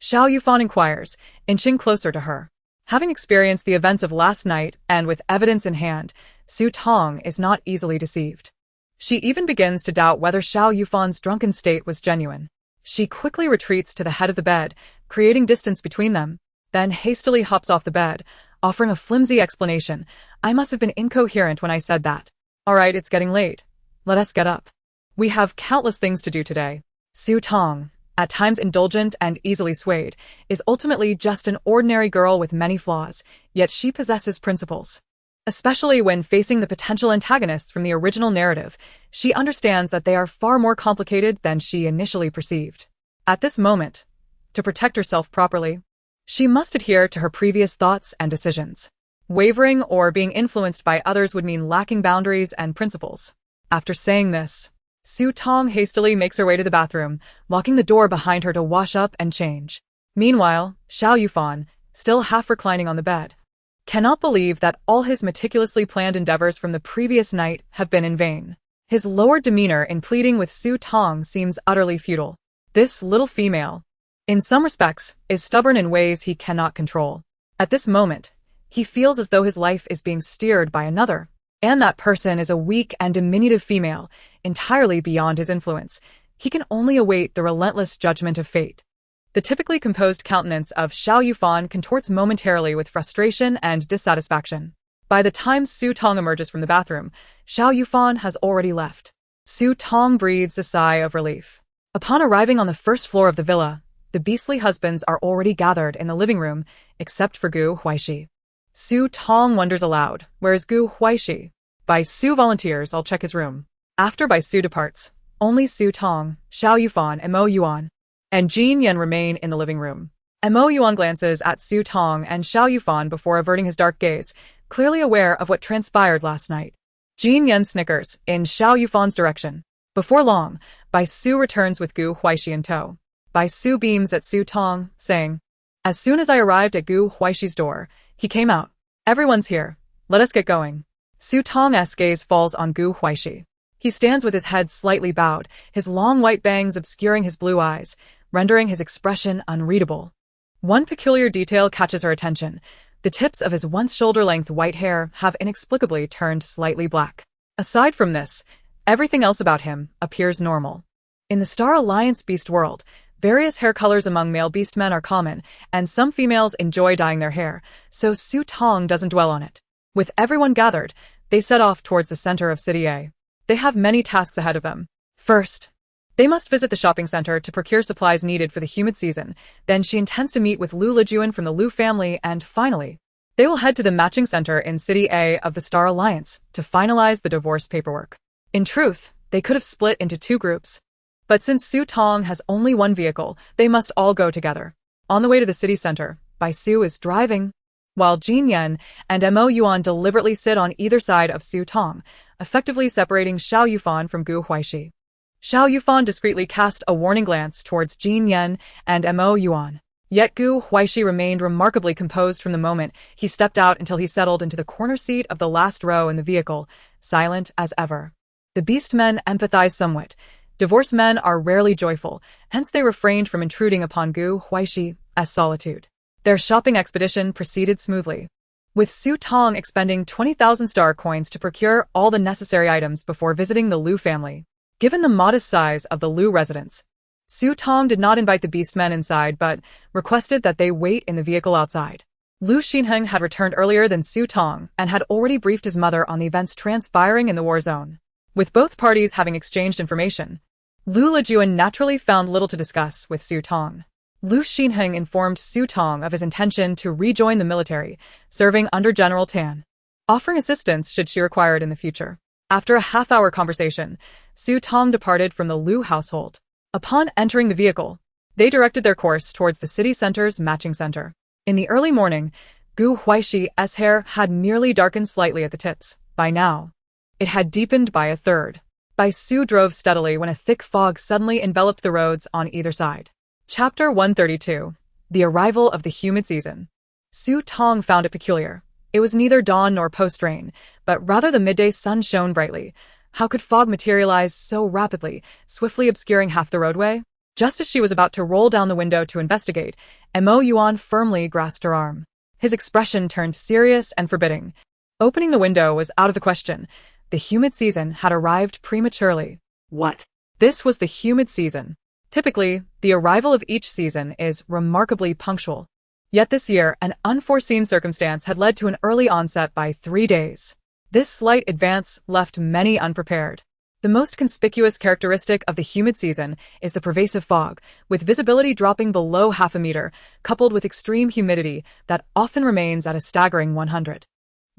Xiao Yufan inquires, inching closer to her. Having experienced the events of last night and with evidence in hand, Su Tong is not easily deceived. She even begins to doubt whether Xiao Yufan's drunken state was genuine. She quickly retreats to the head of the bed, creating distance between them, then hastily hops off the bed, offering a flimsy explanation. "I must have been incoherent when I said that. All right, it's getting late. Let us get up. We have countless things to do today." Su Tong, at times indulgent and easily swayed, is ultimately just an ordinary girl with many flaws, yet she possesses principles. Especially when facing the potential antagonists from the original narrative, she understands that they are far more complicated than she initially perceived. At this moment, to protect herself properly, she must adhere to her previous thoughts and decisions. Wavering or being influenced by others would mean lacking boundaries and principles. After saying this, Su Tong hastily makes her way to the bathroom, locking the door behind her to wash up and change. Meanwhile, Xiao Yufan, still half reclining on the bed, cannot believe that all his meticulously planned endeavors from the previous night have been in vain. His lowered demeanor in pleading with Su Tong seems utterly futile. This little female, in some respects, is stubborn in ways he cannot control. At this moment, he feels as though his life is being steered by another, and that person is a weak and diminutive female, entirely beyond his influence. He can only await the relentless judgment of fate. The typically composed countenance of Xiao Yufan contorts momentarily with frustration and dissatisfaction. By the time Su Tong emerges from the bathroom, Xiao Yufan has already left. Su Tong breathes a sigh of relief. Upon arriving on the first floor of the villa, the beastly husbands are already gathered in the living room, except for Huaixi. Su Tong wonders aloud, "Where is Huaixi?" By Su volunteers, "I'll check his room." After By Su departs, only Su Tong, Xiao Yufan, and Yuan, and Jin Yan remain in the living room. Yuan glances at Su Tong and Xiao Yufan before averting his dark gaze, clearly aware of what transpired last night. Jin Yan snickers in Xiao Yufan's direction. Before long, Bai Su returns with Huaixi in tow. Bai Su beams at Su Tong, saying, "As soon as I arrived at Huaixi's door, he came out. Everyone's here. Let us get going." Su Tong's gaze falls on Huaixi. He stands with his head slightly bowed, his long white bangs obscuring his blue eyes, rendering his expression unreadable. One peculiar detail catches her attention. The tips of his once shoulder-length white hair have inexplicably turned slightly black. Aside from this, Everything else about him appears normal. In the Star Alliance beast world, various hair colors among male beastmen are common, and some females enjoy dyeing their hair, so Su Tong doesn't dwell on it. With everyone gathered, they set off towards the center of City A. They have many tasks ahead of them. First, they must visit the shopping center to procure supplies needed for the humid season. Then she intends to meet with Lu Yuan from the Lu family, and finally, they will head to the matching center in City A of the Star Alliance to finalize the divorce paperwork. In truth, they could have split into two groups. But since Su Tong has only one vehicle, they must all go together. On the way to the city center, Bai Su is driving, while Jin Yan and Mo Yuan deliberately sit on either side of Su Tong, effectively separating Xiao Yufan from Gu Huaixi. Xiao Yufan discreetly cast a warning glance towards Jin Yan and Mo Yuan. Yet Gu Huaixi remained remarkably composed from the moment he stepped out until he settled into the corner seat of the last row in the vehicle, silent as ever. The beast men empathize somewhat. Divorced men are rarely joyful, hence they refrained from intruding upon Gu Huaixi as solitude. Their shopping expedition proceeded smoothly, with Su Tong expending 20,000 star coins to procure all the necessary items before visiting the Lu family. Given the modest size of the Lu residence, Su Tong did not invite the beastmen inside but requested that they wait in the vehicle outside. Lu Xinheng had returned earlier than Su Tong and had already briefed his mother on the events transpiring in the war zone. With both parties having exchanged information, Lu Yuan naturally found little to discuss with Su Tong. Lu Xinheng informed Su Tong of his intention to rejoin the military, serving under General Tan, offering assistance should she require it in the future. After a half-hour conversation, Su Tong departed from the Lu household. Upon entering the vehicle, they directed their course towards the city center's matching center. In the early morning, Gu Huaixi's hair had merely darkened slightly at the tips. By now, it had deepened by a third. Bai Su drove steadily when a thick fog suddenly enveloped the roads on either side. Chapter 132. The Arrival of the Humid Season. Su Tong found it peculiar. It was neither dawn nor post-rain, but rather the midday sun shone brightly. How could fog materialize so rapidly, swiftly obscuring half the roadway? Just as she was about to roll down the window to investigate, Mo Yuan firmly grasped her arm. His expression turned serious and forbidding. Opening the window was out of the question. The humid season had arrived prematurely. What? This was the humid season. Typically, the arrival of each season is remarkably punctual. Yet this year, an unforeseen circumstance had led to an early onset by 3 days. This slight advance left many unprepared. The most conspicuous characteristic of the humid season is the pervasive fog, with visibility dropping below half a meter, coupled with extreme humidity that often remains at a staggering 100.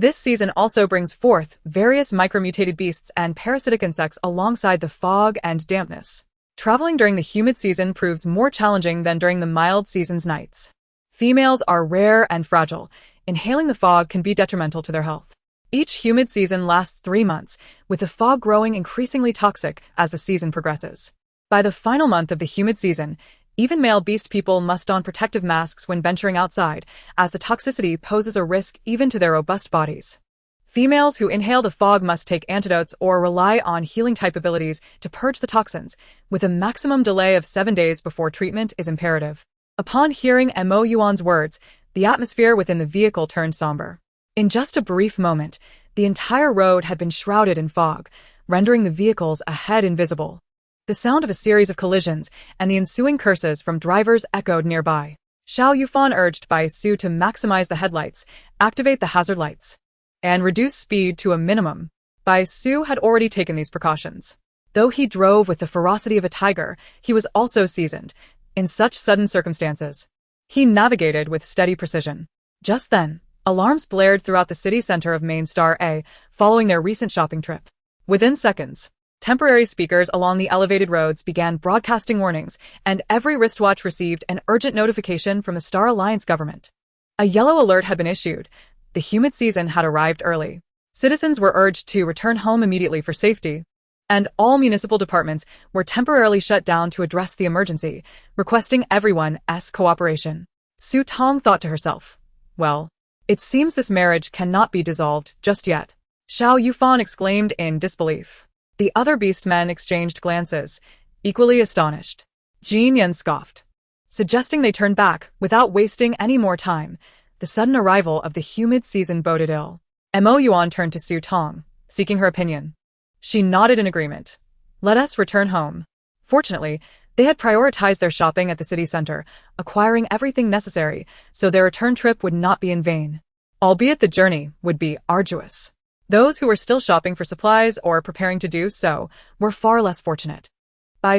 This season also brings forth various micromutated beasts and parasitic insects alongside the fog and dampness. Traveling during the humid season proves more challenging than during the mild season's nights. Females are rare and fragile. Inhaling the fog can be detrimental to their health. Each humid season lasts 3 months, with the fog growing increasingly toxic as the season progresses. By the final month of the humid season, even male beast people must don protective masks when venturing outside, as the toxicity poses a risk even to their robust bodies. Females who inhale the fog must take antidotes or rely on healing-type abilities to purge the toxins, with a maximum delay of 7 days before treatment is imperative. Upon hearing Mo Yuan's words, the atmosphere within the vehicle turned somber. In just a brief moment, the entire road had been shrouded in fog, rendering the vehicles ahead invisible. The sound of a series of collisions and the ensuing curses from drivers echoed nearby. Xiao Yufan urged Bai Su to maximize the headlights, activate the hazard lights, and reduce speed to a minimum. Bai Su had already taken these precautions. Though he drove with the ferocity of a tiger, he was also seasoned. In such sudden circumstances, he navigated with steady precision. Just then, alarms blared throughout the city center of Main Star A, following their recent shopping trip. Within seconds, temporary speakers along the elevated roads began broadcasting warnings, and every wristwatch received an urgent notification from the Star Alliance government. A yellow alert had been issued. The humid season had arrived early. Citizens were urged to return home immediately for safety, and all municipal departments were temporarily shut down to address the emergency, requesting everyone's cooperation. Su Tong thought to herself, well, it seems this marriage cannot be dissolved just yet. Xiao Yufan exclaimed in disbelief. The other beastmen exchanged glances, equally astonished. Jin Yan scoffed, suggesting they turn back without wasting any more time. The sudden arrival of the humid season boded ill. Mo Yuan turned to Su Tong, seeking her opinion. She nodded in agreement. Let us return home. Fortunately, they had prioritized their shopping at the city center, acquiring everything necessary, so their return trip would not be in vain. Albeit the journey would be arduous. Those who were still shopping for supplies or preparing to do so were far less fortunate.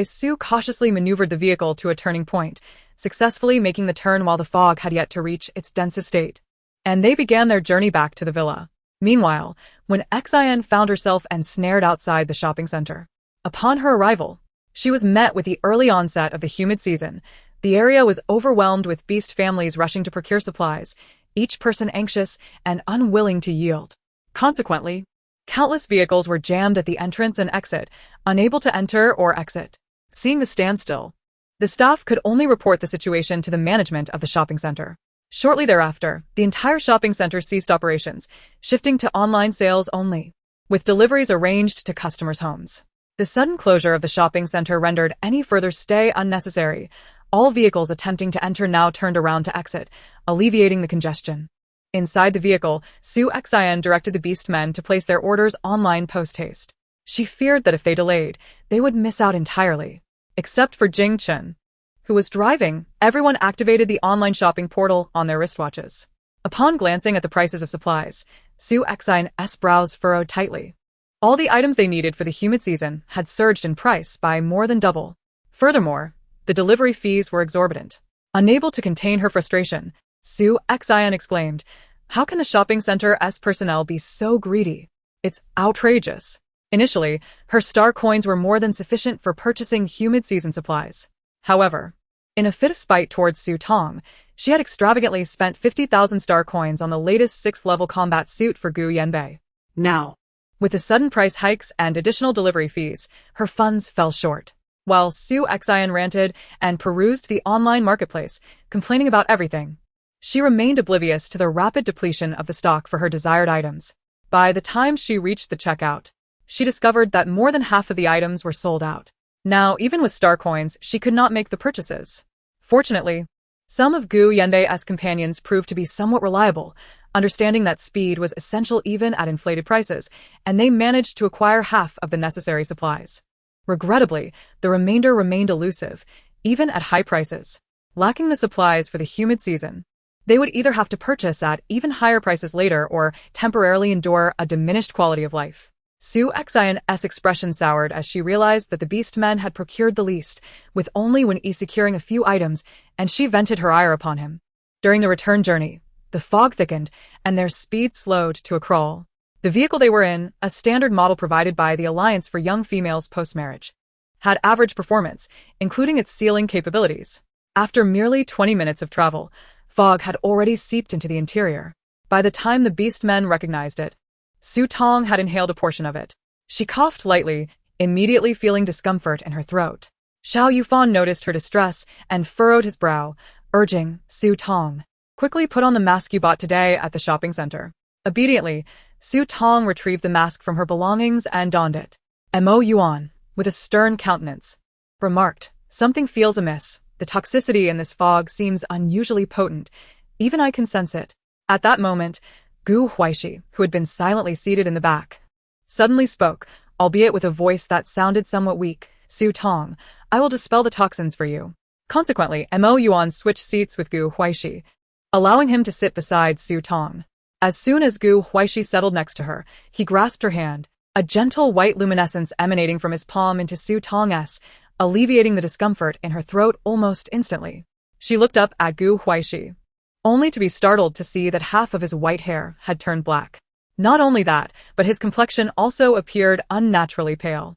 Su cautiously maneuvered the vehicle to a turning point, successfully making the turn while the fog had yet to reach its densest state. And they began their journey back to the villa. Meanwhile, when Xian found herself ensnared outside the shopping center. Upon her arrival, she was met with the early onset of the humid season. The area was overwhelmed with beast families rushing to procure supplies, each person anxious and unwilling to yield. Consequently, countless vehicles were jammed at the entrance and exit, unable to enter or exit. Seeing the standstill, the staff could only report the situation to the management of the shopping center. Shortly thereafter, the entire shopping center ceased operations, shifting to online sales only, with deliveries arranged to customers' homes. The sudden closure of the shopping center rendered any further stay unnecessary. All vehicles attempting to enter now turned around to exit, alleviating the congestion. Inside the vehicle, Su Xin directed the beast men to place their orders online post-haste. She feared that if they delayed, they would miss out entirely. Except for Jing Chen, who was driving, everyone activated the online shopping portal on their wristwatches. Upon glancing at the prices of supplies, Su Xin's brows furrowed tightly. All the items they needed for the humid season had surged in price by more than double. Furthermore, the delivery fees were exorbitant. Unable to contain her frustration, Su Xin exclaimed, "How can the shopping center's personnel be so greedy? It's outrageous." Initially, her star coins were more than sufficient for purchasing humid season supplies. However, in a fit of spite towards Tong, she had extravagantly spent 50,000 star coins on the latest 6th-level combat suit for Gu Yanbei. Now, with the sudden price hikes and additional delivery fees, her funds fell short. While Su Xin ranted and perused the online marketplace, complaining about everything, she remained oblivious to the rapid depletion of the stock for her desired items. By the time she reached the checkout, she discovered that more than half of the items were sold out. Now, even with star coins, she could not make the purchases. Fortunately, some of Gu Yanbei's companions proved to be somewhat reliable, understanding that speed was essential even at inflated prices, and they managed to acquire half of the necessary supplies. Regrettably, the remainder remained elusive, even at high prices. Lacking the supplies for the humid season, they would either have to purchase at even higher prices later or temporarily endure a diminished quality of life. Su Xin's expression soured as she realized that the beast men had procured the least, with only Yuan securing a few items, and she vented her ire upon him. During the return journey, the fog thickened, and their speed slowed to a crawl. The vehicle they were in, a standard model provided by the Alliance for Young Females Post-Marriage, had average performance, including its sealing capabilities. After merely 20 minutes of travel, fog had already seeped into the interior. By the time the beast men recognized it, Tong had inhaled a portion of it. She coughed lightly, immediately feeling discomfort in her throat. Xiao Yufan noticed her distress and furrowed his brow, urging Tong, "Quickly put on the mask you bought today at the shopping center." Obediently, Tong retrieved the mask from her belongings and donned it. Yuan, with a stern countenance, remarked, "Something feels amiss. The toxicity in this fog seems unusually potent. Even I can sense it." At that moment, Huaixi, who had been silently seated in the back, suddenly spoke, albeit with a voice that sounded somewhat weak. "Tong, I will dispel the toxins for you." Consequently, Yuan switched seats with Huaixi, allowing him to sit beside Tong. As soon as Huaixi settled next to her, he grasped her hand, a gentle white luminescence emanating from his palm into Tong's, alleviating the discomfort in her throat almost instantly. She looked up at Huaixi, only to be startled to see that half of his white hair had turned black. Not only that, but his complexion also appeared unnaturally pale.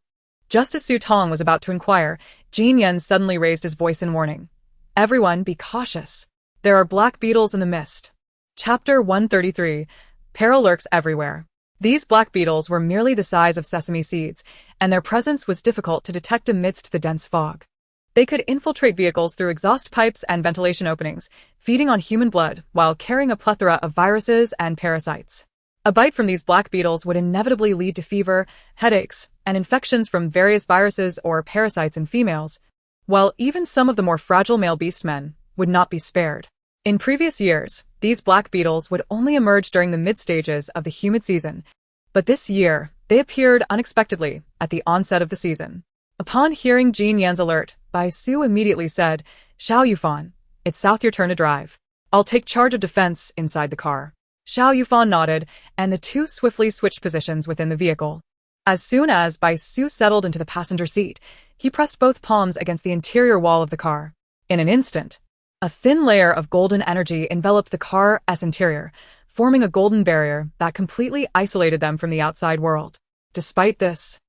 Just as Tong was about to inquire, Jin Yan suddenly raised his voice in warning. "Everyone be cautious. There are black beetles in the mist." Chapter 133. Peril lurks everywhere. These black beetles were merely the size of sesame seeds, and their presence was difficult to detect amidst the dense fog. They could infiltrate vehicles through exhaust pipes and ventilation openings, feeding on human blood while carrying a plethora of viruses and parasites. A bite from these black beetles would inevitably lead to fever, headaches, and infections from various viruses or parasites in females, while even some of the more fragile male beastmen would not be spared. In previous years, these black beetles would only emerge during the mid-stages of the humid season, but this year, They appeared unexpectedly at the onset of the season. Upon hearing Jin Yan's alert, Su immediately said, "Xiao Yufan, it's south, your turn to drive. I'll take charge of defense inside the car." Xiao Yufan nodded, and the two swiftly switched positions within the vehicle. As soon as Su settled into the passenger seat, he pressed both palms against the interior wall of the car. In an instant, a thin layer of golden energy enveloped the car's interior, forming a golden barrier that completely isolated them from the outside world. Despite this,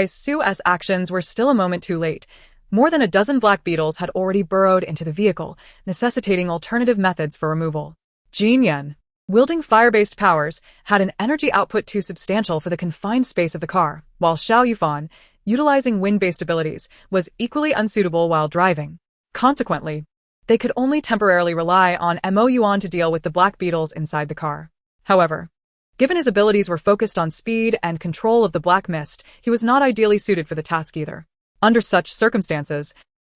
Su's actions were still a moment too late. More than a dozen black beetles had already burrowed into the vehicle, necessitating alternative methods for removal. Jin Yan, wielding fire-based powers, had an energy output too substantial for the confined space of the car, while Xiao Yufan, utilizing wind-based abilities, was equally unsuitable while driving. Consequently, they could only temporarily rely on Yuan to deal with the black beetles inside the car. However, given his abilities were focused on speed and control of the black mist, he was not ideally suited for the task either. Under such circumstances,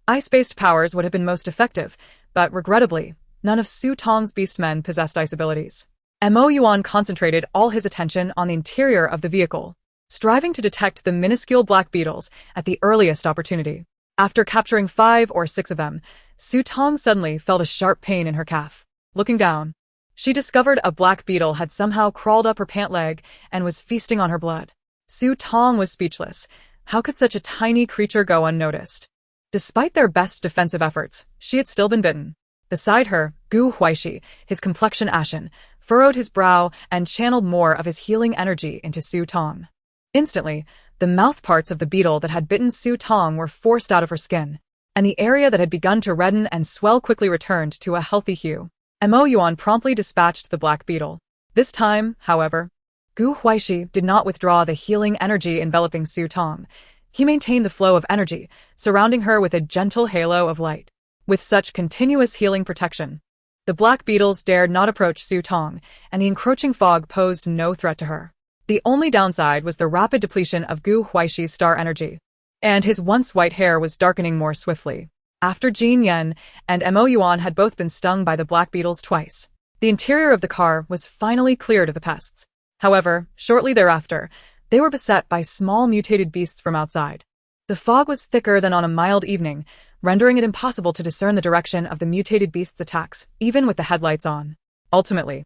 ice-based powers would have been most effective, but regrettably, none of Su Tong's beastmen possessed ice abilities. Yuan concentrated all his attention on the interior of the vehicle, striving to detect the minuscule black beetles at the earliest opportunity. After capturing 5 or 6 of them, Su Tong suddenly felt a sharp pain in her calf. Looking down, she discovered a black beetle had somehow crawled up her pant leg and was feasting on her blood. Su Tong was speechless. How could such a tiny creature go unnoticed? Despite their best defensive efforts, she had still been bitten. Beside her, Huaixi, his complexion ashen, furrowed his brow and channeled more of his healing energy into Su Tong. Instantly, the mouth parts of the beetle that had bitten Su Tong were forced out of her skin, and the area that had begun to redden and swell quickly returned to a healthy hue. Yuan promptly dispatched the black beetle. This time, however, Huaixi did not withdraw the healing energy enveloping Su Tong. He maintained the flow of energy, surrounding her with a gentle halo of light. With such continuous healing protection, the black beetles dared not approach Su Tong, and the encroaching fog posed no threat to her. The only downside was the rapid depletion of Huaishi's star energy, and his once white hair was darkening more swiftly. After Jin Yan and Yuan had both been stung by the black beetles twice, the interior of the car was finally cleared of the pests. However, shortly thereafter, they were beset by small mutated beasts from outside. The fog was thicker than on a mild evening, rendering it impossible to discern the direction of the mutated beasts' attacks, even with the headlights on. Ultimately,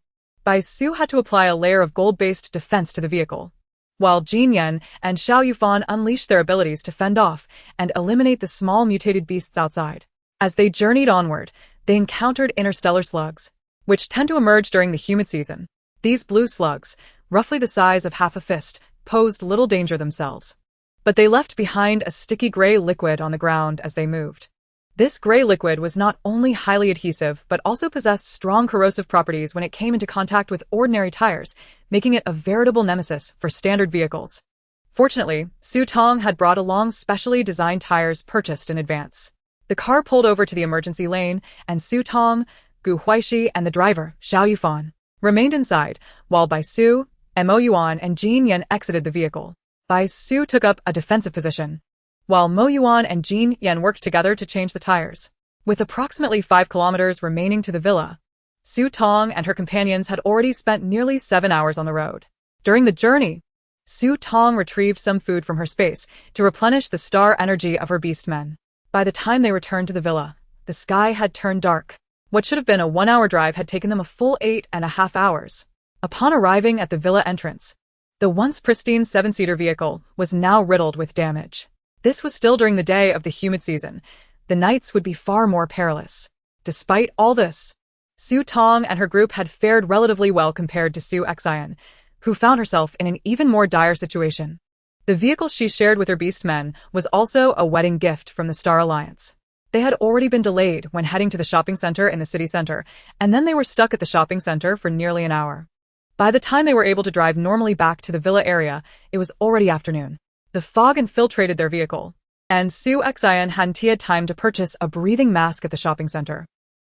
Su had to apply a layer of gold-based defense to the vehicle, while Jin Yan and Xiao Yufan unleashed their abilities to fend off and eliminate the small mutated beasts outside. As they journeyed onward, they encountered interstellar slugs, which tend to emerge during the humid season. These blue slugs, roughly the size of half a fist, posed little danger themselves, but they left behind a sticky gray liquid on the ground as they moved. This gray liquid was not only highly adhesive, but also possessed strong corrosive properties when it came into contact with ordinary tires, making it a veritable nemesis for standard vehicles. Fortunately, Su Tong had brought along specially designed tires purchased in advance. The car pulled over to the emergency lane, and Su Tong, Huaixi, and the driver, Xiao Yufan, remained inside, while Su, Yuan, and Jin Yan exited the vehicle. Su took up a defensive position, while Yuan and Jin Yan worked together to change the tires. With approximately 5 kilometers remaining to the villa, Su Tong and her companions had already spent nearly 7 hours on the road. During the journey, Su Tong retrieved some food from her space to replenish the star energy of her beastmen. By the time they returned to the villa, the sky had turned dark. What should have been a 1-hour drive had taken them a full 8.5 hours. Upon arriving at the villa entrance, the once pristine 7-seater vehicle was now riddled with damage. This was still during the day of the humid season. The nights would be far more perilous. Despite all this, Su Tong and her group had fared relatively well compared to Su Xin, who found herself in an even more dire situation. The vehicle she shared with her beastmen was also a wedding gift from the Star Alliance. They had already been delayed when heading to the shopping center in the city center, and then they were stuck at the shopping center for nearly an hour. By the time they were able to drive normally back to the villa area, it was already afternoon. The fog infiltrated their vehicle, and Su Xin hadn't had time to purchase a breathing mask at the shopping center,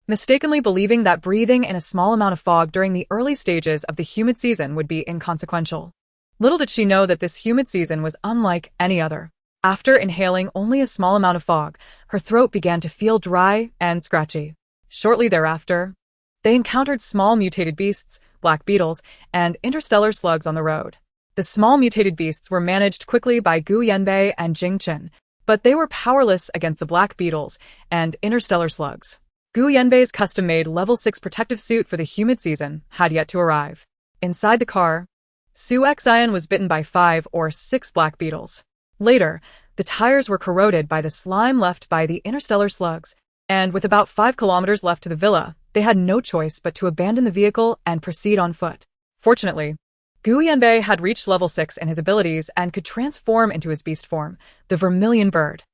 mistakenly believing that breathing in a small amount of fog during the early stages of the humid season would be inconsequential. Little did she know that this humid season was unlike any other. After inhaling only a small amount of fog, her throat began to feel dry and scratchy. Shortly thereafter, they encountered small mutated beasts, black beetles, and interstellar slugs on the road. The small mutated beasts were managed quickly by Gu Yanbei and Jing Chen, but they were powerless against the black beetles and interstellar slugs. Gu Yanbei's custom-made level 6 protective suit for the humid season had yet to arrive. Inside the car, Su Xin was bitten by 5 or 6 black beetles. Later, the tires were corroded by the slime left by the interstellar slugs, and with about 5 kilometers left to the villa, they had no choice but to abandon the vehicle and proceed on foot. Fortunately, Gu Yanbei had reached level 6 in his abilities and could transform into his beast form, the vermilion bird.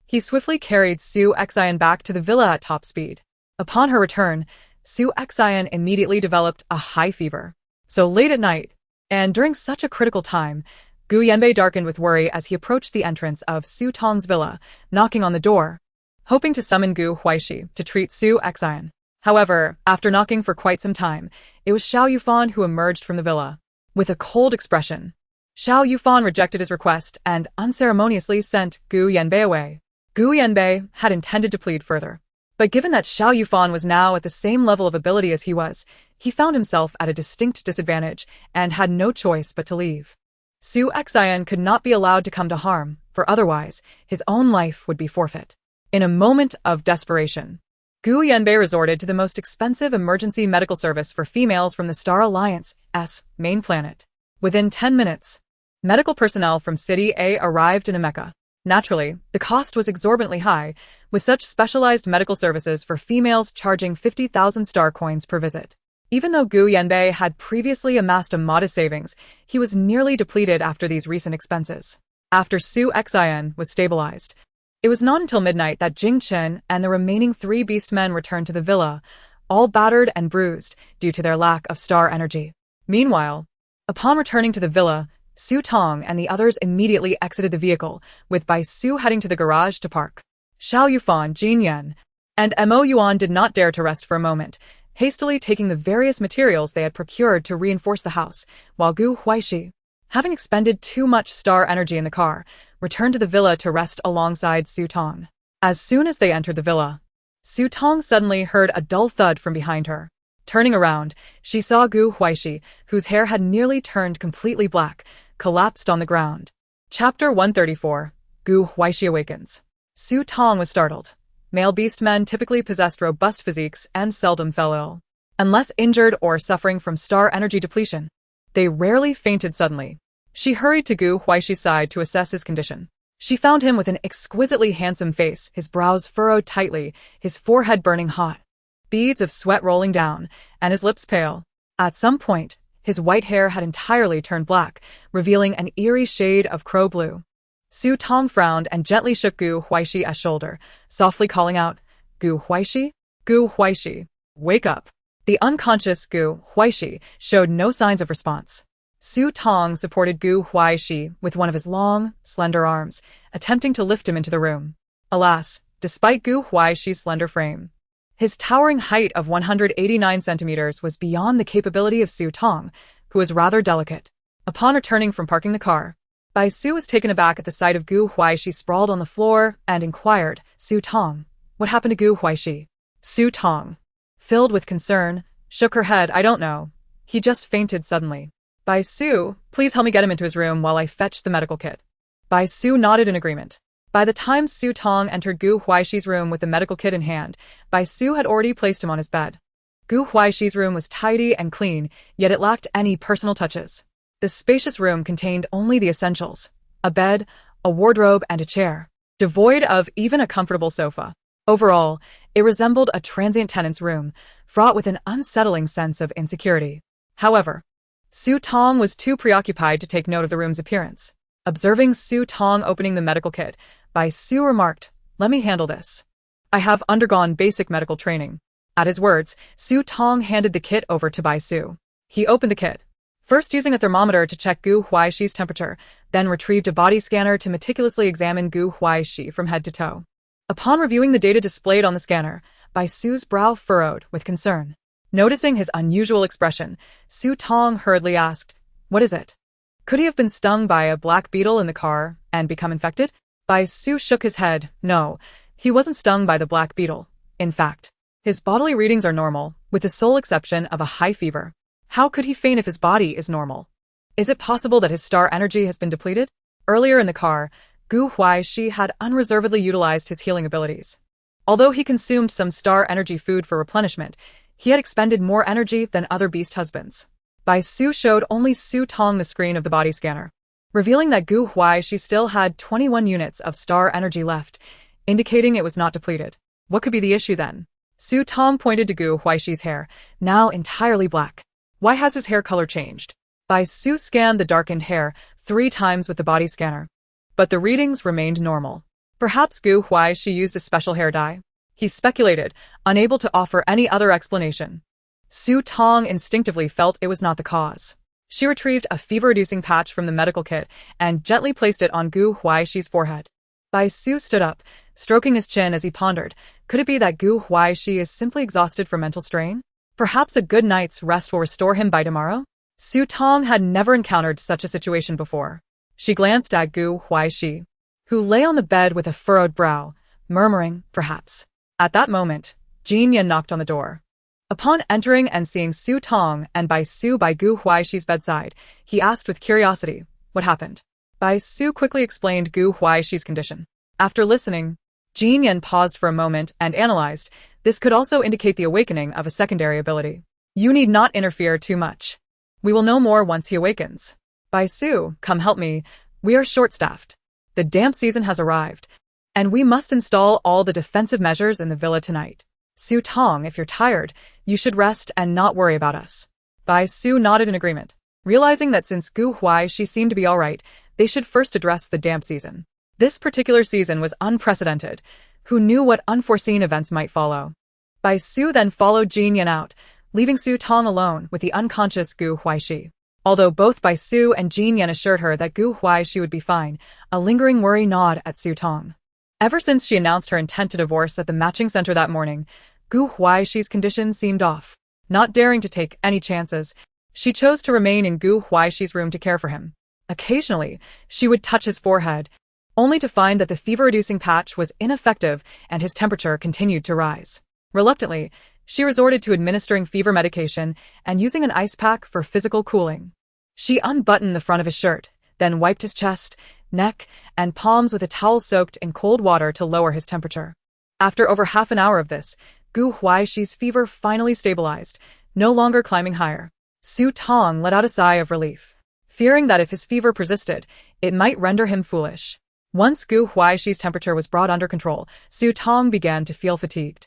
He swiftly carried Su Xin back to the villa at top speed. Upon her return, Su Xin immediately developed a high fever. So late at night, and during such a critical time, Gu Yanbei darkened with worry as he approached the entrance of Su Tong's villa, knocking on the door, hoping to summon Gu Huaixi to treat Su Xin. However, after knocking for quite some time, it was Xiao Yufan who emerged from the villa. With a cold expression, Xiao Yufan rejected his request and unceremoniously sent Gu Yanbei away. Gu Yanbei had intended to plead further, but given that Xiao Yufan was now at the same level of ability as he was, he found himself at a distinct disadvantage and had no choice but to leave. Su Xin could not be allowed to come to harm, for otherwise, his own life would be forfeit. In a moment of desperation, Gu Yanbei resorted to the most expensive emergency medical service for females from the Star Alliance's main planet. Within 10 minutes, medical personnel from City A arrived in Emeka. Naturally, the cost was exorbitantly high, with such specialized medical services for females charging 50,000 star coins per visit. Even though Gu Yanbei had previously amassed a modest savings, he was nearly depleted after these recent expenses. After Su Xin was stabilized, it was not until midnight that Jing Chen and the remaining 3 beastmen returned to the villa, all battered and bruised due to their lack of star energy. Meanwhile, upon returning to the villa, Su Tong and the others immediately exited the vehicle, with Bai Su heading to the garage to park. Xiao Yufan, Jin Yan, and Mo Yuan did not dare to rest for a moment, hastily taking the various materials they had procured to reinforce the house, while Gu Huaixi, having expended too much star energy in the car, returned to the villa to rest alongside Su Tong. As soon as they entered the villa, Su Tong suddenly heard a dull thud from behind her. Turning around, she saw Gu Huaixi, whose hair had nearly turned completely black, collapsed on the ground. Chapter 134. Gu Huaixi Awakens. Su Tong was startled. Male beastmen typically possessed robust physiques and seldom fell ill. Unless injured or suffering from star energy depletion, they rarely fainted suddenly. She hurried to Gu Huaishi's side to assess his condition. She found him with an exquisitely handsome face, his brows furrowed tightly, his forehead burning hot, beads of sweat rolling down, and his lips pale. At some point, his white hair had entirely turned black, revealing an eerie shade of crow blue. Su Tong frowned and gently shook Gu Huaishi's shoulder, softly calling out, "Gu Huaixi? Gu Huaixi, wake up." The unconscious Gu Huaixi showed no signs of response. Su Tong supported Gu Huaixi with one of his long, slender arms, attempting to lift him into the room. Alas, despite Gu Huaishi's slender frame, his towering height of 189 centimeters was beyond the capability of Su Tong, who was rather delicate. Upon returning from parking the car, Bai Su was taken aback at the sight of Gu Huaixi sprawled on the floor and inquired, "Su Tong, what happened to Gu Huaixi?" Su Tong, filled with concern, shook her head. "I don't know. He just fainted suddenly." "Bai Su, please help me get him into his room while I fetch the medical kit." Bai Su nodded in agreement. By the time Su Tong entered Gu Huaishi's room with the medical kit in hand, Bai Su had already placed him on his bed. Gu Huaishi's room was tidy and clean, yet it lacked any personal touches. The spacious room contained only the essentials: a bed, a wardrobe, and a chair, devoid of even a comfortable sofa. Overall, it resembled a transient tenant's room, fraught with an unsettling sense of insecurity. However, Su Tong was too preoccupied to take note of the room's appearance. Observing Su Tong opening the medical kit, Bai Su remarked, "Let me handle this. I have undergone basic medical training." At his words, Su Tong handed the kit over to Bai Su. He opened the kit, first using a thermometer to check Gu Huaishi's temperature, then retrieved a body scanner to meticulously examine Gu Huaixi from head to toe. Upon reviewing the data displayed on the scanner, Bai Su's brow furrowed with concern. Noticing his unusual expression, Su Tong hurriedly asked, "What is it? Could he have been stung by a black beetle in the car and become infected?" Bai Su shook his head. "No, he wasn't stung by the black beetle. In fact, his bodily readings are normal, with the sole exception of a high fever. How could he faint if his body is normal?" Is it possible that his star energy has been depleted? Earlier in the car, Huaixi had unreservedly utilized his healing abilities. Although he consumed some star energy food for replenishment, he had expended more energy than other beast husbands. Bai Su showed only Su Tong the screen of the body scanner, revealing that Huaixi still had 21 units of star energy left, indicating it was not depleted. What could be the issue then? Su Tong pointed to Huaixi's hair, now entirely black. Why has his hair color changed? Bai Su scanned the darkened hair 3 times with the body scanner, but the readings remained normal. Perhaps Huaixi used a special hair dye. He speculated, unable to offer any other explanation. Su Tong instinctively felt it was not the cause. She retrieved a fever-reducing patch from the medical kit and gently placed it on Huaixi's forehead. Bai Su stood up, stroking his chin as he pondered. Could it be that Huaixi is simply exhausted from mental strain? Perhaps a good night's rest will restore him by tomorrow? Su Tong had never encountered such a situation before. She glanced at Huaixi, who lay on the bed with a furrowed brow, murmuring, perhaps. At that moment, Jin Yan knocked on the door. Upon entering and seeing Su Tong and Bai Su by Huaixi's bedside, he asked with curiosity, what happened? Bai Su quickly explained Huaixi's condition. After listening, Jin Yan paused for a moment and analyzed. This could also indicate the awakening of a secondary ability. You need not interfere too much. We will know more once he awakens. Bai Su, come help me. We are short-staffed. The damp season has arrived, and we must install all the defensive measures in the villa tonight. Su Tong, if you're tired, you should rest and not worry about us. Bai Su nodded in agreement, realizing that since Huaixi seemed to be all right, they should first address the damp season. This particular season was unprecedented. Who knew what unforeseen events might follow? Bai Su then followed Jin Yan out, leaving Su Tong alone with the unconscious Huaixi. Although both Bai Su and Jin Yan assured her that Huaixi would be fine, a lingering worry gnawed at Su Tong. Ever since she announced her intent to divorce at the matching center that morning, Huaixi's condition seemed off. Not daring to take any chances, she chose to remain in Huaixi's room to care for him. Occasionally, she would touch his forehead, only to find that the fever-reducing patch was ineffective and his temperature continued to rise. Reluctantly, she resorted to administering fever medication and using an ice pack for physical cooling. She unbuttoned the front of his shirt, then wiped his chest, neck, and palms with a towel soaked in cold water to lower his temperature. After over half an hour of this, Huaixi's fever finally stabilized, no longer climbing higher. Su Tong let out a sigh of relief, fearing that if his fever persisted, it might render him foolish. Once Huaixi's temperature was brought under control, Su Tong began to feel fatigued.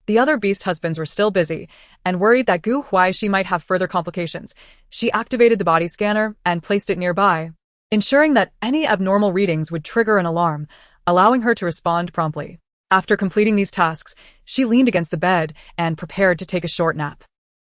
The other beast husbands were still busy, and worried that Huaixi might have further complications. She activated the body scanner and placed it nearby, ensuring that any abnormal readings would trigger an alarm, allowing her to respond promptly. After completing these tasks, she leaned against the bed and prepared to take a short nap.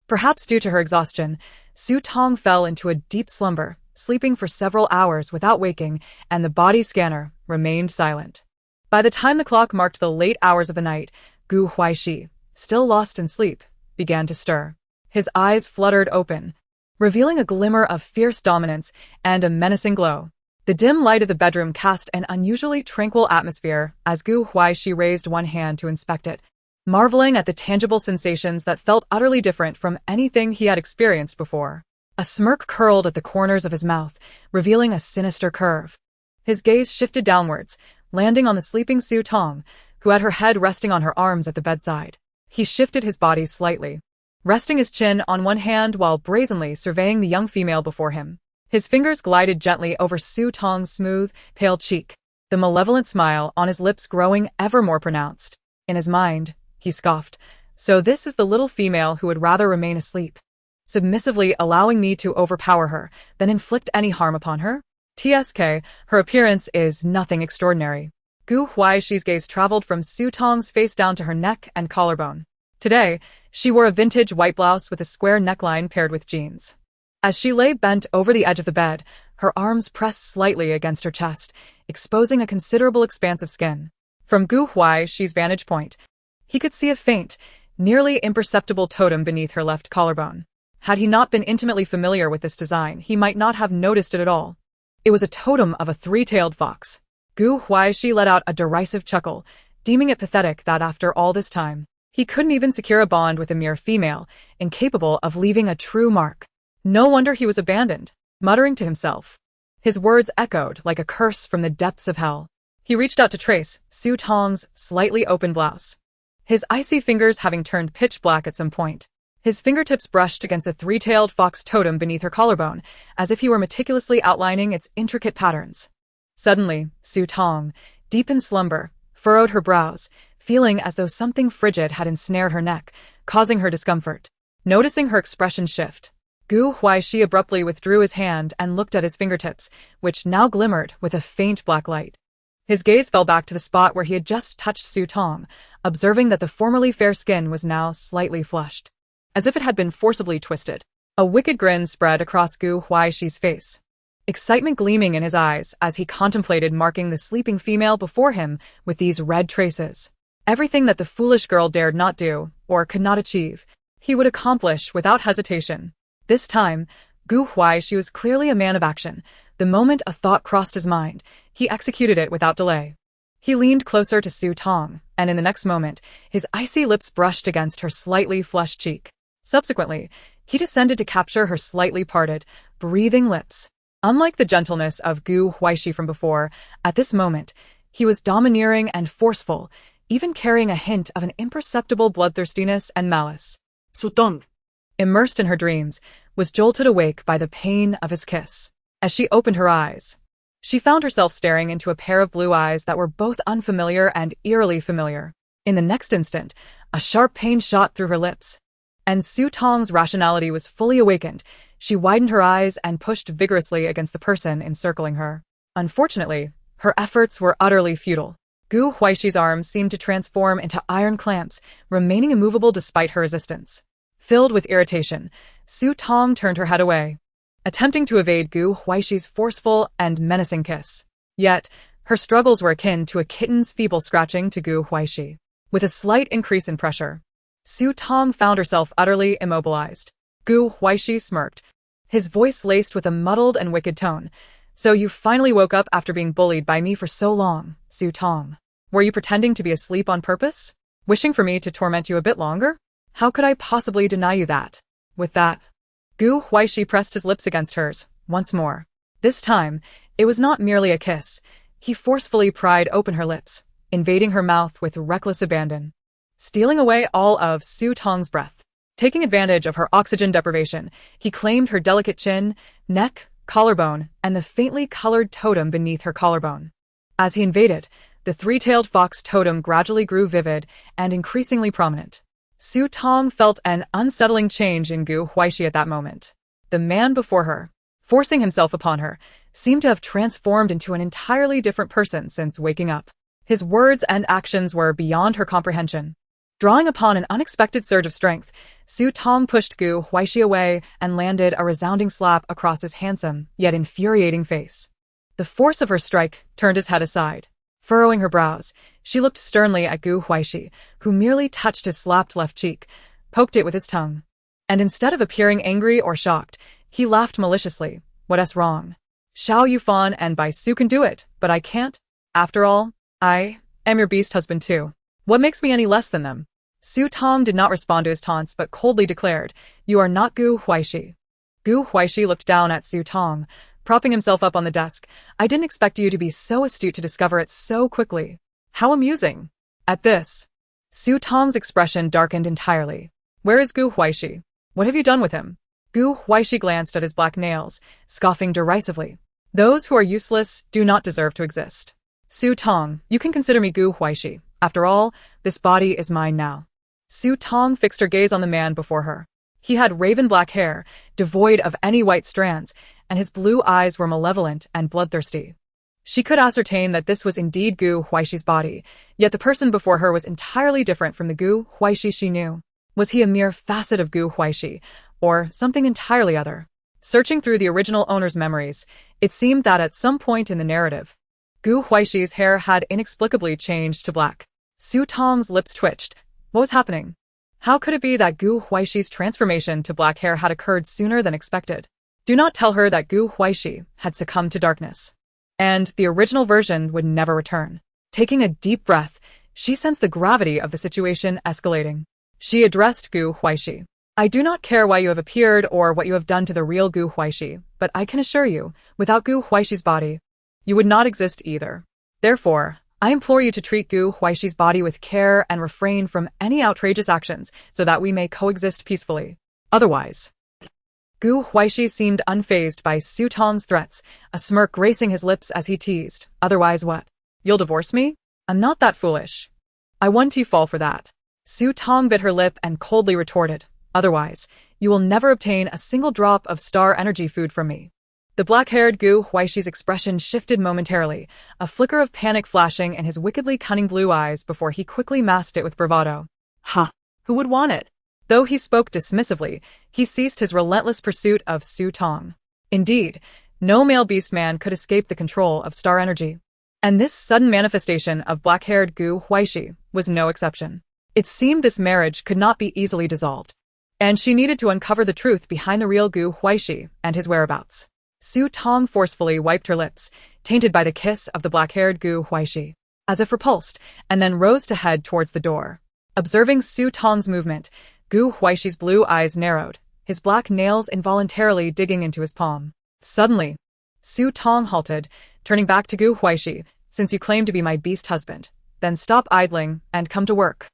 Perhaps due to her exhaustion, Su Tong fell into a deep slumber, sleeping for several hours without waking, and the body scanner remained silent. By the time the clock marked the late hours of the night, Huaixi, still lost in sleep, began to stir. His eyes fluttered open, revealing a glimmer of fierce dominance and a menacing glow. The dim light of the bedroom cast an unusually tranquil atmosphere as Huaixi raised one hand to inspect it, marveling at the tangible sensations that felt utterly different from anything he had experienced before. A smirk curled at the corners of his mouth, revealing a sinister curve. His gaze shifted downwards, landing on the sleeping Su Tong, who had her head resting on her arms at the bedside. He shifted his body slightly, resting his chin on one hand while brazenly surveying the young female before him. His fingers glided gently over Su Tong's smooth, pale cheek, the malevolent smile on his lips growing ever more pronounced. In his mind, he scoffed, so this is the little female who would rather remain asleep, submissively allowing me to overpower her than inflict any harm upon her? TSK, her appearance is nothing extraordinary. Huaixi's gaze traveled from Su Tong's face down to her neck and collarbone. Today, she wore a vintage white blouse with a square neckline paired with jeans. As she lay bent over the edge of the bed, her arms pressed slightly against her chest, exposing a considerable expanse of skin. From Huaixi's vantage point, he could see a faint, nearly imperceptible totem beneath her left collarbone. Had he not been intimately familiar with this design, he might not have noticed it at all. It was a totem of a three-tailed fox. Huaixi let out a derisive chuckle, deeming it pathetic that after all this time, he couldn't even secure a bond with a mere female, incapable of leaving a true mark. No wonder he was abandoned. muttering to himself. His words echoed like a curse from the depths of hell. He reached out to trace Su Tong's slightly open blouse, his icy fingers having turned pitch black at some point. His fingertips brushed against the three-tailed fox totem beneath her collarbone, as if he were meticulously outlining its intricate patterns. Suddenly, Su Tong, deep in slumber, furrowed her brows, feeling as though something frigid had ensnared her neck, causing her discomfort. Noticing her expression shift, Huaixi abruptly withdrew his hand and looked at his fingertips, which now glimmered with a faint black light. His gaze fell back to the spot where he had just touched Su Tong, observing that the formerly fair skin was now slightly flushed, as if it had been forcibly twisted. A wicked grin spread across Huaishi's face, excitement gleaming in his eyes as he contemplated marking the sleeping female before him with these red traces. Everything that the foolish girl dared not do, or could not achieve, he would accomplish without hesitation. This time, Huaixi was clearly a man of action. The moment a thought crossed his mind, he executed it without delay. He leaned closer to Su Tong, and in the next moment, his icy lips brushed against her slightly flushed cheek. Subsequently, he descended to capture her slightly parted, breathing lips. Unlike the gentleness of Huaixi from before, at this moment, he was domineering and forceful, even carrying a hint of an imperceptible bloodthirstiness and malice. Su Tong, immersed in her dreams, was jolted awake by the pain of his kiss. As she opened her eyes, she found herself staring into a pair of blue eyes that were both unfamiliar and eerily familiar. In the next instant, a sharp pain shot through her lips, and Su Tong's rationality was fully awakened. She widened her eyes and pushed vigorously against the person encircling her. Unfortunately, her efforts were utterly futile. Huaishi's arms seemed to transform into iron clamps, remaining immovable despite her resistance. Filled with irritation, Su Tong turned her head away, attempting to evade Huaishi's forceful and menacing kiss. Yet, her struggles were akin to a kitten's feeble scratching to Huaixi. With a slight increase in pressure, Su Tong found herself utterly immobilized. Huaixi smirked, his voice laced with a muddled and wicked tone. "So you finally woke up after being bullied by me for so long, Su Tong. Were you pretending to be asleep on purpose? Wishing for me to torment you a bit longer? How could I possibly deny you that?" With that, Huaixi pressed his lips against hers, once more. This time, it was not merely a kiss. He forcefully pried open her lips, invading her mouth with reckless abandon, stealing away all of Su Tong's breath. Taking advantage of her oxygen deprivation, he claimed her delicate chin, neck, collarbone, and the faintly colored totem beneath her collarbone. As he invaded, the three-tailed fox totem gradually grew vivid and increasingly prominent. Su Tong felt an unsettling change in Huaixi at that moment. The man before her, forcing himself upon her, seemed to have transformed into an entirely different person since waking up. His words and actions were beyond her comprehension. Drawing upon an unexpected surge of strength, Su Tong pushed Huaixi away and landed a resounding slap across his handsome, yet infuriating face. The force of her strike turned his head aside. Furrowing her brows, she looked sternly at Huaixi, who merely touched his slapped left cheek, poked it with his tongue. And instead of appearing angry or shocked, he laughed maliciously. "What's wrong? Xiao Yufan and Bai Su can do it, but I can't. After all, I am your beast husband too. What makes me any less than them?" Su Tong did not respond to his taunts but coldly declared, "You are not Huaixi." Huaixi looked down at Su Tong, propping himself up on the desk. "I didn't expect you to be so astute to discover it so quickly. How amusing." At this, Su Tong's expression darkened entirely. "Where is Huaixi? What have you done with him?" Huaixi glanced at his black nails, scoffing derisively. "Those who are useless do not deserve to exist. Su Tong, you can consider me Huaixi. After all, this body is mine now." Su Tong fixed her gaze on the man before her. He had raven black hair, devoid of any white strands, and his blue eyes were malevolent and bloodthirsty. She could ascertain that this was indeed Huaishi's body, yet the person before her was entirely different from the Huaixi she knew. Was he a mere facet of Huaixi, or something entirely other? Searching through the original owner's memories, it seemed that at some point in the narrative, Huaishi's hair had inexplicably changed to black. Su Tong's lips twitched. What was happening? How could it be that Huaishi's transformation to black hair had occurred sooner than expected? Do not tell her that Huaixi had succumbed to darkness, and the original version would never return. Taking a deep breath, she sensed the gravity of the situation escalating. She addressed Huaixi. I do not care why you have appeared or what you have done to the real Gu Huaixi, but I can assure you, without Gu Huaixi's body, you would not exist either. Therefore, I implore you to treat Gu Huaixi's body with care and refrain from any outrageous actions so that we may coexist peacefully. Otherwise, Gu Huaixi seemed unfazed by Su Tong's threats, a smirk gracing his lips as he teased. Otherwise what? You'll divorce me? I'm not that foolish. I won't fall for that. Su Tong bit her lip and coldly retorted. Otherwise, you will never obtain a single drop of star energy food from me. The black-haired Gu Huaixi's expression shifted momentarily, a flicker of panic flashing in his wickedly cunning blue eyes before he quickly masked it with bravado. Ha! Who would want it? Though he spoke dismissively, he ceased his relentless pursuit of Su Tong. Indeed, no male beast man could escape the control of star energy. And this sudden manifestation of black-haired Gu Huaixi was no exception. It seemed this marriage could not be easily dissolved, and she needed to uncover the truth behind the real Gu Huaixi and his whereabouts. Su Tong forcefully wiped her lips, tainted by the kiss of the black-haired Gu Huaixi, as if repulsed, and then rose to head towards the door. Observing Su Tong's movement, Gu Huaixi's blue eyes narrowed, his black nails involuntarily digging into his palm. Suddenly, Su Tong halted, turning back to Gu Huaixi. Since you claim to be my beast husband, then stop idling and come to work.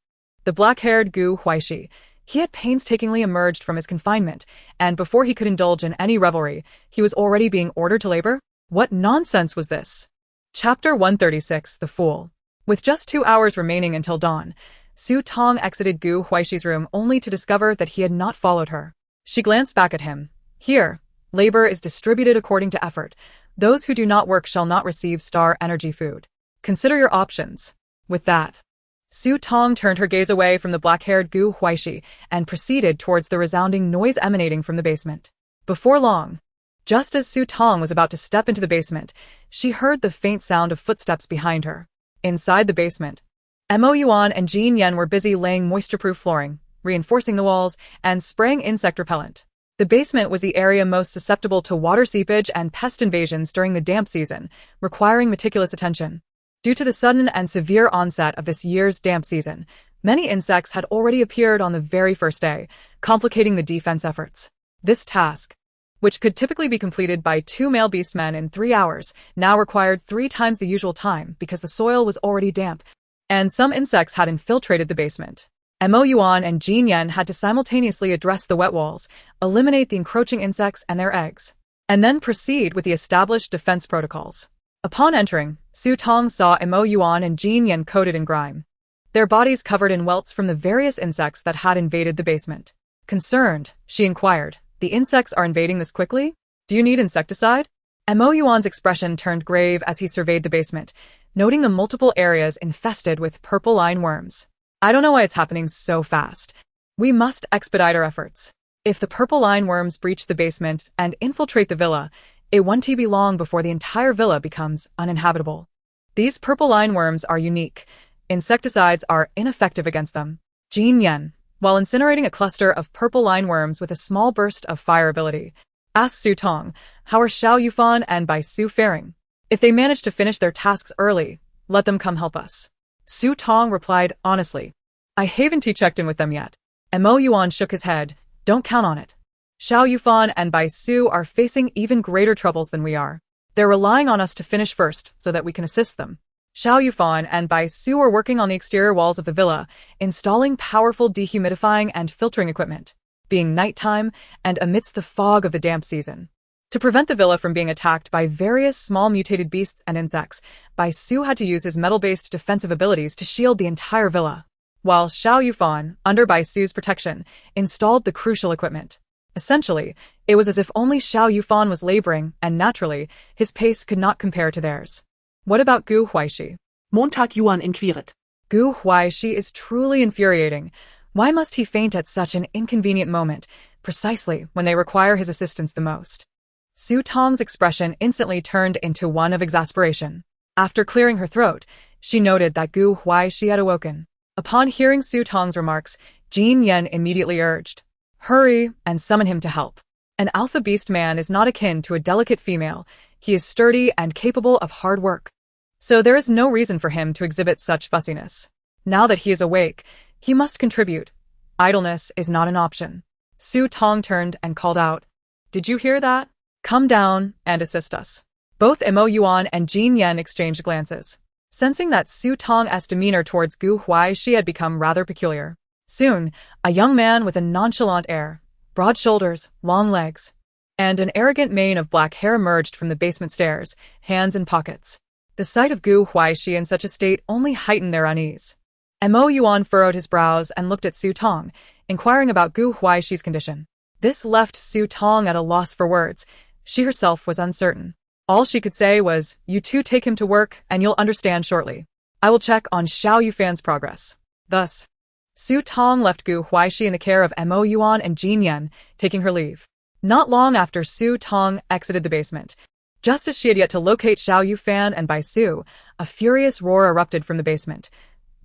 The black-haired Gu Huaixi, he had painstakingly emerged from his confinement, and before he could indulge in any revelry, he was already being ordered to labor? What nonsense was this? Chapter 136, The Fool. With just 2 hours remaining until dawn, Su Tong exited Gu Huaixi's room only to discover that he had not followed her. She glanced back at him. Here, labor is distributed according to effort. Those who do not work shall not receive star energy food. Consider your options. With that, Su Tong turned her gaze away from the black-haired Gu Huaixi and proceeded towards the resounding noise emanating from the basement. Before long, just as Su Tong was about to step into the basement, she heard the faint sound of footsteps behind her. Inside the basement, Yuan and Jin Yan were busy laying moisture-proof flooring, reinforcing the walls, and spraying insect repellent. The basement was the area most susceptible to water seepage and pest invasions during the damp season, requiring meticulous attention. Due to the sudden and severe onset of this year's damp season, many insects had already appeared on the very first day, complicating the defense efforts. This task, which could typically be completed by 2 male beastmen in 3 hours, now required 3 times the usual time because the soil was already damp, and some insects had infiltrated the basement. Yuan and Jin Yan had to simultaneously address the wet walls, eliminate the encroaching insects and their eggs, and then proceed with the established defense protocols. Upon entering, Su Tong saw Yuan and Jin Yan coated in grime, their bodies covered in welts from the various insects that had invaded the basement. Concerned, she inquired, "The insects are invading this quickly? Do you need insecticide?" Yuan's expression turned grave as he surveyed the basement, noting the multiple areas infested with purple line worms. "I don't know why it's happening so fast. We must expedite our efforts. If the purple line worms breach the basement and infiltrate the villa, it won't be long before the entire villa becomes uninhabitable. These purple line worms are unique. Insecticides are ineffective against them." Jin Yan, while incinerating a cluster of purple line worms with a small burst of fire ability, asked Su Tong, "How are Xiao, Yufan, and Bai Su faring? If they manage to finish their tasks early, let them come help us." Su Tong replied honestly, "I haven't checked in with them yet." Yuan shook his head. "Don't count on it. Xiao, Yufan, and Bai Su are facing even greater troubles than we are. They're relying on us to finish first so that we can assist them. Xiao, Yufan, and Bai Su are working on the exterior walls of the villa, installing powerful dehumidifying and filtering equipment, being nighttime and amidst the fog of the damp season. To prevent the villa from being attacked by various small mutated beasts and insects, Bai Su had to use his metal-based defensive abilities to shield the entire villa, while Xiao Yufan, under Bai Su's protection, installed the crucial equipment. Essentially, it was as if only Xiao Yufan was laboring, and naturally, his pace could not compare to theirs. What about Gu Huaixi? Montag Yuan inquired. Gu Huaixi is truly infuriating. Why must he faint at such an inconvenient moment, precisely when they require his assistance the most? Su Tong's expression instantly turned into one of exasperation. After clearing her throat, she noted that Gu Huaixi had awoken. Upon hearing Su Tong's remarks, Jin Yan immediately urged, "Hurry and summon him to help. An alpha beast man is not akin to a delicate female. He is sturdy and capable of hard work. So there is no reason for him to exhibit such fussiness. Now that he is awake, he must contribute. Idleness is not an option." Su Tong turned and called out, "Did you hear that? Come down and assist us." Both Yuan and Jin Yan exchanged glances, sensing that Su Tong's demeanor towards Huaixi had become rather peculiar. Soon, a young man with a nonchalant air, broad shoulders, long legs, and an arrogant mane of black hair emerged from the basement stairs, hands in pockets. The sight of Huaixi in such a state only heightened their unease. Yuan furrowed his brows and looked at Su Tong, inquiring about Huaixi's condition. This left Su Tong at a loss for words. She herself was uncertain. All she could say was, "You two take him to work, and you'll understand shortly. I will check on Xiao Yufan's progress." Thus, Su Tong left Huaixi in the care of Yuan and Jin Yan, taking her leave. Not long after Su Tong exited the basement, just as she had yet to locate Xiao Yufan and Bai Su, a furious roar erupted from the basement.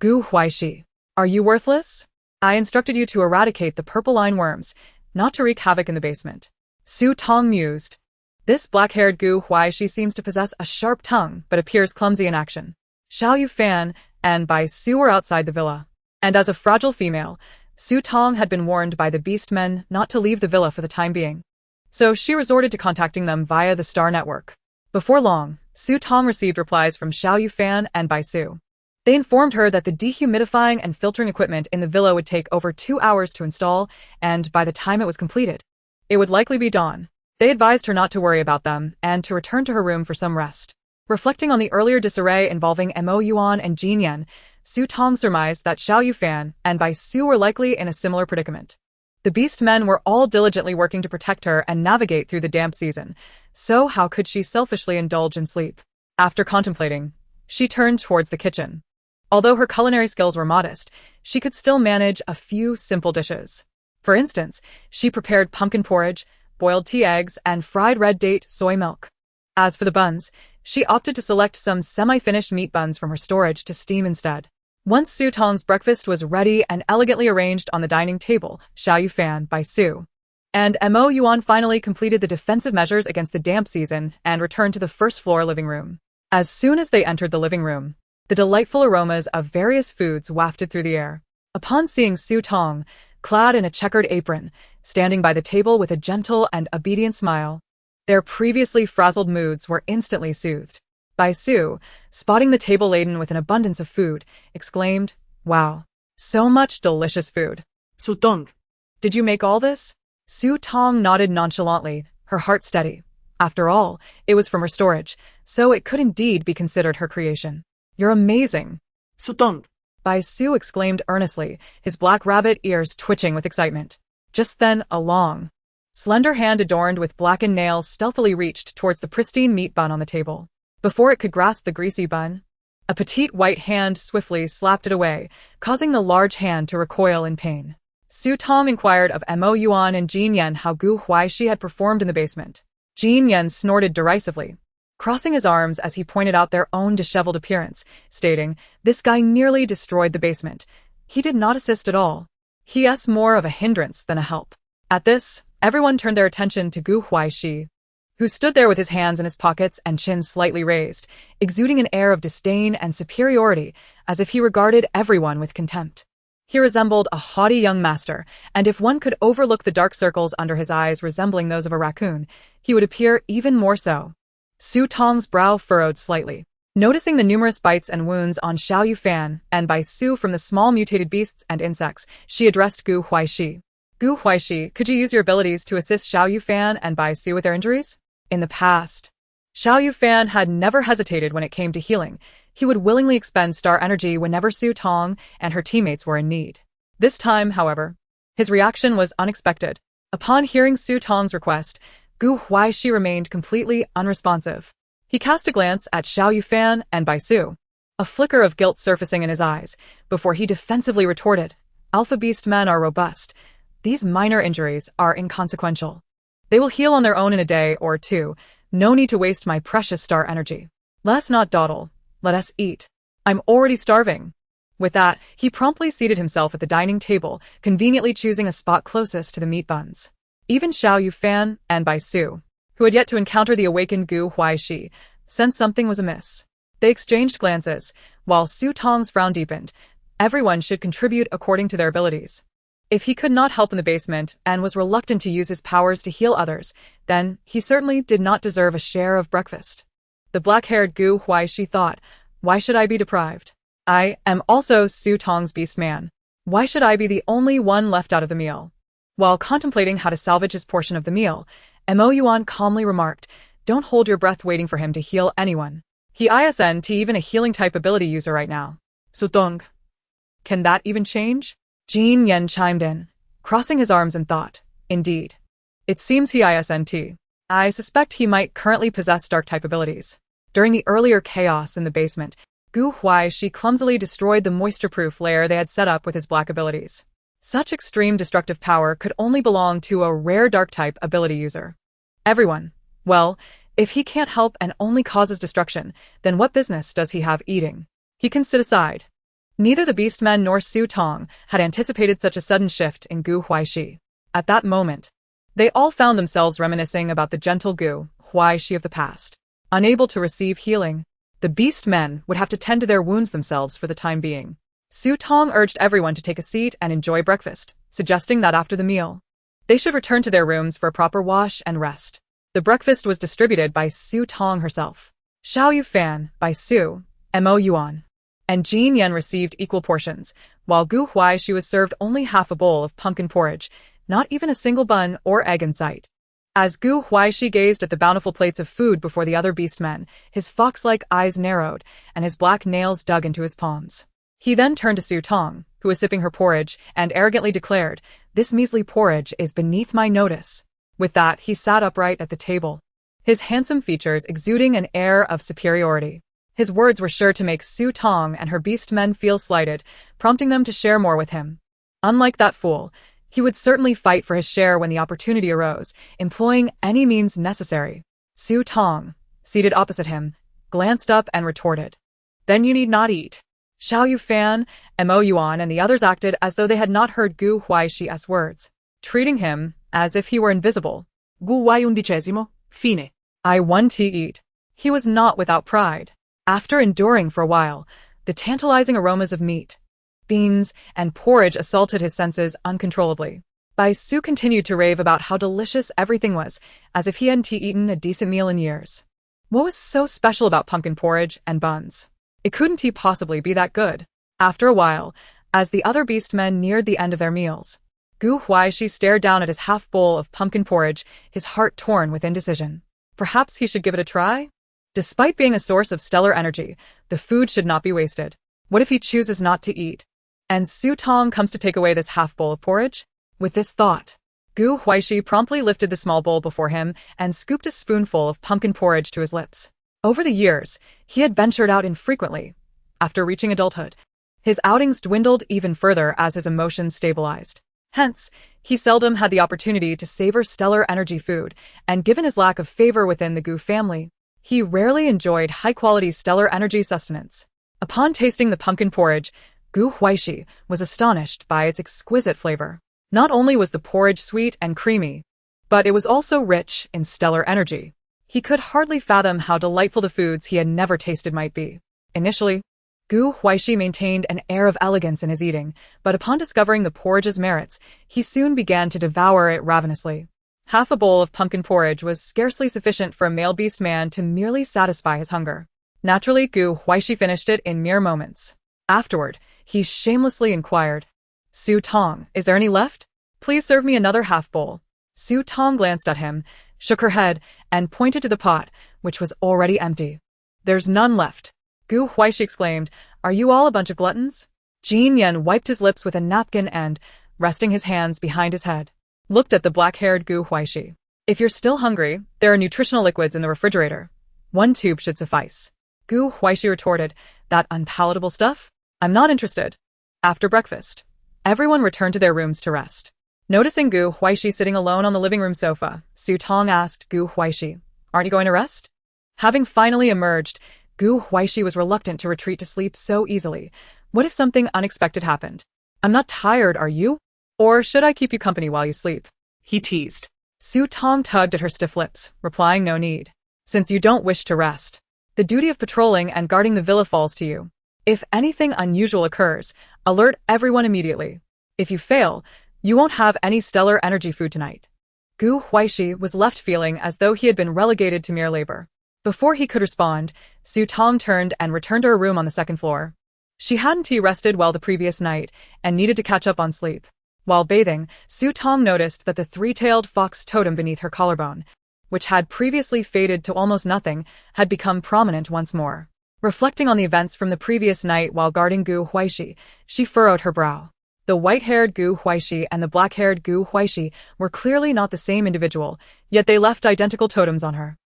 "Huaixi, are you worthless? I instructed you to eradicate the purple line worms, not to wreak havoc in the basement." Su Tong mused. This black-haired Huaixi seems to possess a sharp tongue, but appears clumsy in action. Xiao Yufan and Bai Su were outside the villa, and as a fragile female, Su Tong had been warned by the beastmen not to leave the villa for the time being. So she resorted to contacting them via the Star Network. Before long, Su Tong received replies from Xiao Yufan and Bai Su. They informed her that the dehumidifying and filtering equipment in the villa would take over 2 hours to install, and by the time it was completed, it would likely be dawn. They advised her not to worry about them and to return to her room for some rest. Reflecting on the earlier disarray involving Yuan and Jin Yan, Su Tong surmised that Xiao Yufan and Bai Su were likely in a similar predicament. The beastmen were all diligently working to protect her and navigate through the damp season, so how could she selfishly indulge in sleep? After contemplating, she turned towards the kitchen. Although her culinary skills were modest, she could still manage a few simple dishes. For instance, she prepared pumpkin porridge, boiled tea eggs, and fried red date soy milk. As for the buns, she opted to select some semi-finished meat buns from her storage to steam instead. Once Su Tong's breakfast was ready and elegantly arranged on the dining table, Xiao Yufan, Bai Su, and Yuan finally completed the defensive measures against the damp season and returned to the first-floor living room. As soon as they entered the living room, the delightful aromas of various foods wafted through the air. Upon seeing Su Tong, clad in a checkered apron, standing by the table with a gentle and obedient smile, their previously frazzled moods were instantly soothed. Bai Su, spotting the table laden with an abundance of food, exclaimed, "Wow, so much delicious food. Su Tong, Did you make all this?" Su Tong nodded nonchalantly, her heart steady. After all, it was from her storage, so it could indeed be considered her creation. "You're amazing." Su Tong, Bai Su exclaimed earnestly, his black rabbit ears twitching with excitement. Just then, a long, slender hand adorned with blackened nails stealthily reached towards the pristine meat bun on the table. Before it could grasp the greasy bun, a petite white hand swiftly slapped it away, causing the large hand to recoil in pain. Su Tong inquired of Yuan and Jin Yan how Huaixi had performed in the basement. Jin Yan snorted derisively, crossing his arms as he pointed out their own disheveled appearance, stating, "This guy nearly destroyed the basement. He did not assist at all. He's more of a hindrance than a help." At this, everyone turned their attention to Huaixi, who stood there with his hands in his pockets and chin slightly raised, exuding an air of disdain and superiority, as if he regarded everyone with contempt. He resembled a haughty young master, and if one could overlook the dark circles under his eyes resembling those of a raccoon, he would appear even more so. Su Tong's brow furrowed slightly. Noticing the numerous bites and wounds on Xiao Yufan and Bai Su from the small mutated beasts and insects, she addressed Huaixi. "Huaixi, could you use your abilities to assist Xiao Yufan and Bai Su with their injuries?" In the past, Xiao Yufan had never hesitated when it came to healing. He would willingly expend star energy whenever Su Tong and her teammates were in need. This time, however, his reaction was unexpected. Upon hearing Su Tong's request, Huaixi remained completely unresponsive. He cast a glance at Xiao Yufan and Bai Su, a flicker of guilt surfacing in his eyes, before he defensively retorted, "Alpha beast men are robust. These minor injuries are inconsequential. They will heal on their own in a day or two. No need to waste my precious star energy. Let's not dawdle. Let us eat. I'm already starving." With that, he promptly seated himself at the dining table, conveniently choosing a spot closest to the meat buns. Even Xiao Yufan and Bai Su, who had yet to encounter the awakened Huaixi, sensed something was amiss. They exchanged glances, while Su Tong's frown deepened. Everyone should contribute according to their abilities. If he could not help in the basement and was reluctant to use his powers to heal others, then he certainly did not deserve a share of breakfast. The black-haired Gu Huaixi thought, why should I be deprived? I am also Su Tong's beast man. Why should I be the only one left out of the meal? While contemplating how to salvage his portion of the meal, Yuan calmly remarked, don't hold your breath waiting for him to heal anyone. He isn't even a healing-type ability user right now. So Tong. Can that even change? Jin Yan chimed in, crossing his arms in thought. Indeed. It seems he isn't. I suspect he might currently possess dark-type abilities. During the earlier chaos in the basement, Gu Huaixi clumsily destroyed the moisture-proof layer they had set up with his black abilities. Such extreme destructive power could only belong to a rare dark-type ability user. Everyone. Well, if he can't help and only causes destruction, then what business does he have eating? He can sit aside. Neither the Beastmen nor Su Tong had anticipated such a sudden shift in Gu Huaixi. At that moment, they all found themselves reminiscing about the gentle Gu Huaixi of the past. Unable to receive healing, the Beastmen would have to tend to their wounds themselves for the time being. Su Tong urged everyone to take a seat and enjoy breakfast, suggesting that after the meal, they should return to their rooms for a proper wash and rest. The breakfast was distributed by Su Tong herself. Xiao Yufan by Su, Yuan, and Jin Yan received equal portions, while Gu Huaixi was served only half a bowl of pumpkin porridge, not even a single bun or egg in sight. As Gu Huaixi gazed at the bountiful plates of food before the other beastmen, his fox-like eyes narrowed and his black nails dug into his palms. He then turned to Su Tong, who was sipping her porridge, and arrogantly declared, "This measly porridge is beneath my notice." With that, he sat upright at the table, his handsome features exuding an air of superiority. His words were sure to make Su Tong and her beastmen feel slighted, prompting them to share more with him. Unlike that fool, he would certainly fight for his share when the opportunity arose, employing any means necessary. Su Tong, seated opposite him, glanced up and retorted, "Then you need not eat." Xiao Yufan, Yuan, and the others acted as though they had not heard Gu Huaixi's words, treating him as if he were invisible. Gu Huai undicesimo, fine. I want to eat. He was not without pride. After enduring for a while, the tantalizing aromas of meat, beans, and porridge assaulted his senses uncontrollably. Bai Su continued to rave about how delicious everything was, as if he hadn't eaten a decent meal in years. What was so special about pumpkin porridge and buns? It couldn't possibly be that good. After a while, as the other beastmen neared the end of their meals, Gu Huaixi stared down at his half bowl of pumpkin porridge, his heart torn with indecision. Perhaps he should give it a try? Despite being a source of stellar energy, the food should not be wasted. What if he chooses not to eat? And Su Tong comes to take away this half bowl of porridge? With this thought, Gu Huaixi promptly lifted the small bowl before him and scooped a spoonful of pumpkin porridge to his lips. Over the years, he had ventured out infrequently. After reaching adulthood, his outings dwindled even further as his emotions stabilized. Hence, he seldom had the opportunity to savor stellar energy food, and given his lack of favor within the Gu family, he rarely enjoyed high-quality stellar energy sustenance. Upon tasting the pumpkin porridge, Gu Huaixi was astonished by its exquisite flavor. Not only was the porridge sweet and creamy, but it was also rich in stellar energy. He could hardly fathom how delightful the foods he had never tasted might be. Initially, Gu Huaixi maintained an air of elegance in his eating, but upon discovering the porridge's merits, he soon began to devour it ravenously. Half a bowl of pumpkin porridge was scarcely sufficient for a male beast man to merely satisfy his hunger. Naturally, Gu Huaixi finished it in mere moments. Afterward, he shamelessly inquired, "Su Tong, is there any left? Please serve me another half bowl." Su Tong glanced at him, shook her head, and pointed to the pot, which was already empty. "There's none left." Gu Huaixi exclaimed, "Are you all a bunch of gluttons?" Jin Yan wiped his lips with a napkin and, resting his hands behind his head, looked at the black-haired Gu Huaixi. "If you're still hungry, there are nutritional liquids in the refrigerator. 1 tube should suffice." Gu Huaixi retorted, "That unpalatable stuff? I'm not interested." After breakfast, everyone returned to their rooms to rest. Noticing Gu Huaixi sitting alone on the living room sofa, Su Tong asked Gu Huaixi, "Aren't you going to rest?" Having finally emerged, Gu Huaixi was reluctant to retreat to sleep so easily. What if something unexpected happened? "I'm not tired, are you? Or should I keep you company while you sleep?" he teased. Su Tong tugged at her stiff lips, replying, "No need. Since you don't wish to rest, the duty of patrolling and guarding the villa falls to you. If anything unusual occurs, alert everyone immediately. If you fail, You won't have any stellar energy food tonight. Gu Huaixi was left feeling as though he had been relegated to mere labor. Before he could respond, Su Tong turned and returned to her room on the second floor. She hadn't rested well the previous night and needed to catch up on sleep. While bathing, Su Tong noticed that the three-tailed fox totem beneath her collarbone, which had previously faded to almost nothing, had become prominent once more. Reflecting on the events from the previous night while guarding Gu Huaixi, she furrowed her brow. The white-haired Gu Huaixi and the black-haired Gu Huaixi were clearly not the same individual, yet they left identical totems on her.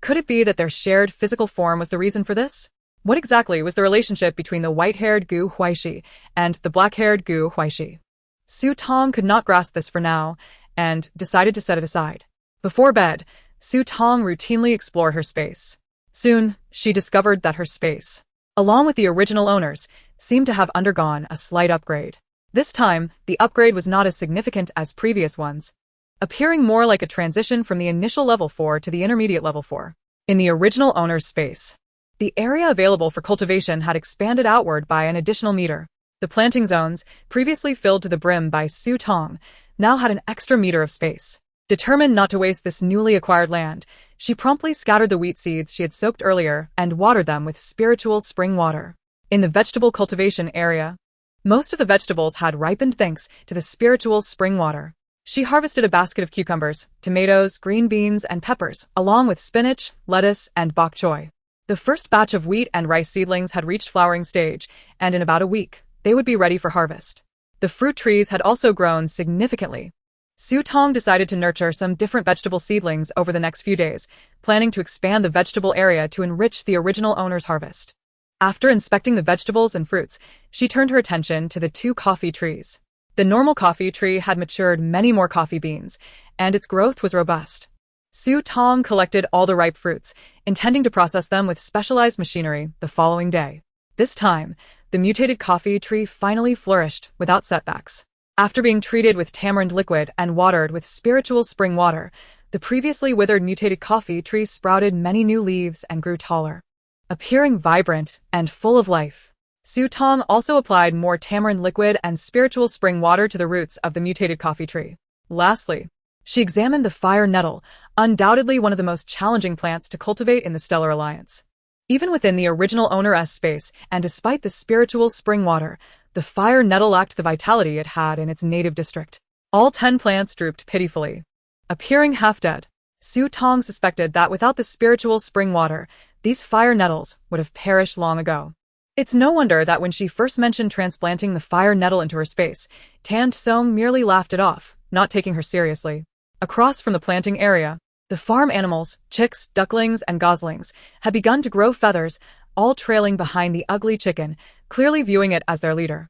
Could it be that their shared physical form was the reason for this? What exactly was the relationship between the white-haired Gu Huaixi and the black-haired Gu Huaixi? Su Tong could not grasp this for now, and decided to set it aside. Before bed, Su Tong routinely explored her space. Soon, she discovered that her space, along with the original owners, seemed to have undergone a slight upgrade. This time, the upgrade was not as significant as previous ones, appearing more like a transition from the initial level 4 to the intermediate level 4. In the original owner's space, the area available for cultivation had expanded outward by an additional meter. The planting zones, previously filled to the brim by Su Tong, now had an extra meter of space. Determined not to waste this newly acquired land, she promptly scattered the wheat seeds she had soaked earlier and watered them with spiritual spring water. In the vegetable cultivation area, most of the vegetables had ripened thanks to the spiritual spring water. She harvested a basket of cucumbers, tomatoes, green beans, and peppers, along with spinach, lettuce, and bok choy. The first batch of wheat and rice seedlings had reached flowering stage, and in about a week, they would be ready for harvest. The fruit trees had also grown significantly. Su Tong decided to nurture some different vegetable seedlings over the next few days, planning to expand the vegetable area to enrich the original owner's harvest. After inspecting the vegetables and fruits, she turned her attention to the 2 coffee trees. The normal coffee tree had matured many more coffee beans, and its growth was robust. Su Tong collected all the ripe fruits, intending to process them with specialized machinery the following day. This time, the mutated coffee tree finally flourished without setbacks. After being treated with tamarind liquid and watered with spiritual spring water, the previously withered mutated coffee tree sprouted many new leaves and grew taller, appearing vibrant and full of life. Su Tong also applied more tamarind liquid and spiritual spring water to the roots of the mutated coffee tree. Lastly, she examined the fire nettle, undoubtedly one of the most challenging plants to cultivate in the Stellar Alliance. Even within the original owner's space, and despite the spiritual spring water, the fire nettle lacked the vitality it had in its native district. All 10 plants drooped pitifully, appearing half-dead. Su Tong suspected that without the spiritual spring water, these fire nettles would have perished long ago. It's no wonder that when she first mentioned transplanting the fire nettle into her space, Tan Song merely laughed it off, not taking her seriously. Across from the planting area, the farm animals, chicks, ducklings, and goslings, had begun to grow feathers, all trailing behind the ugly chicken, clearly viewing it as their leader.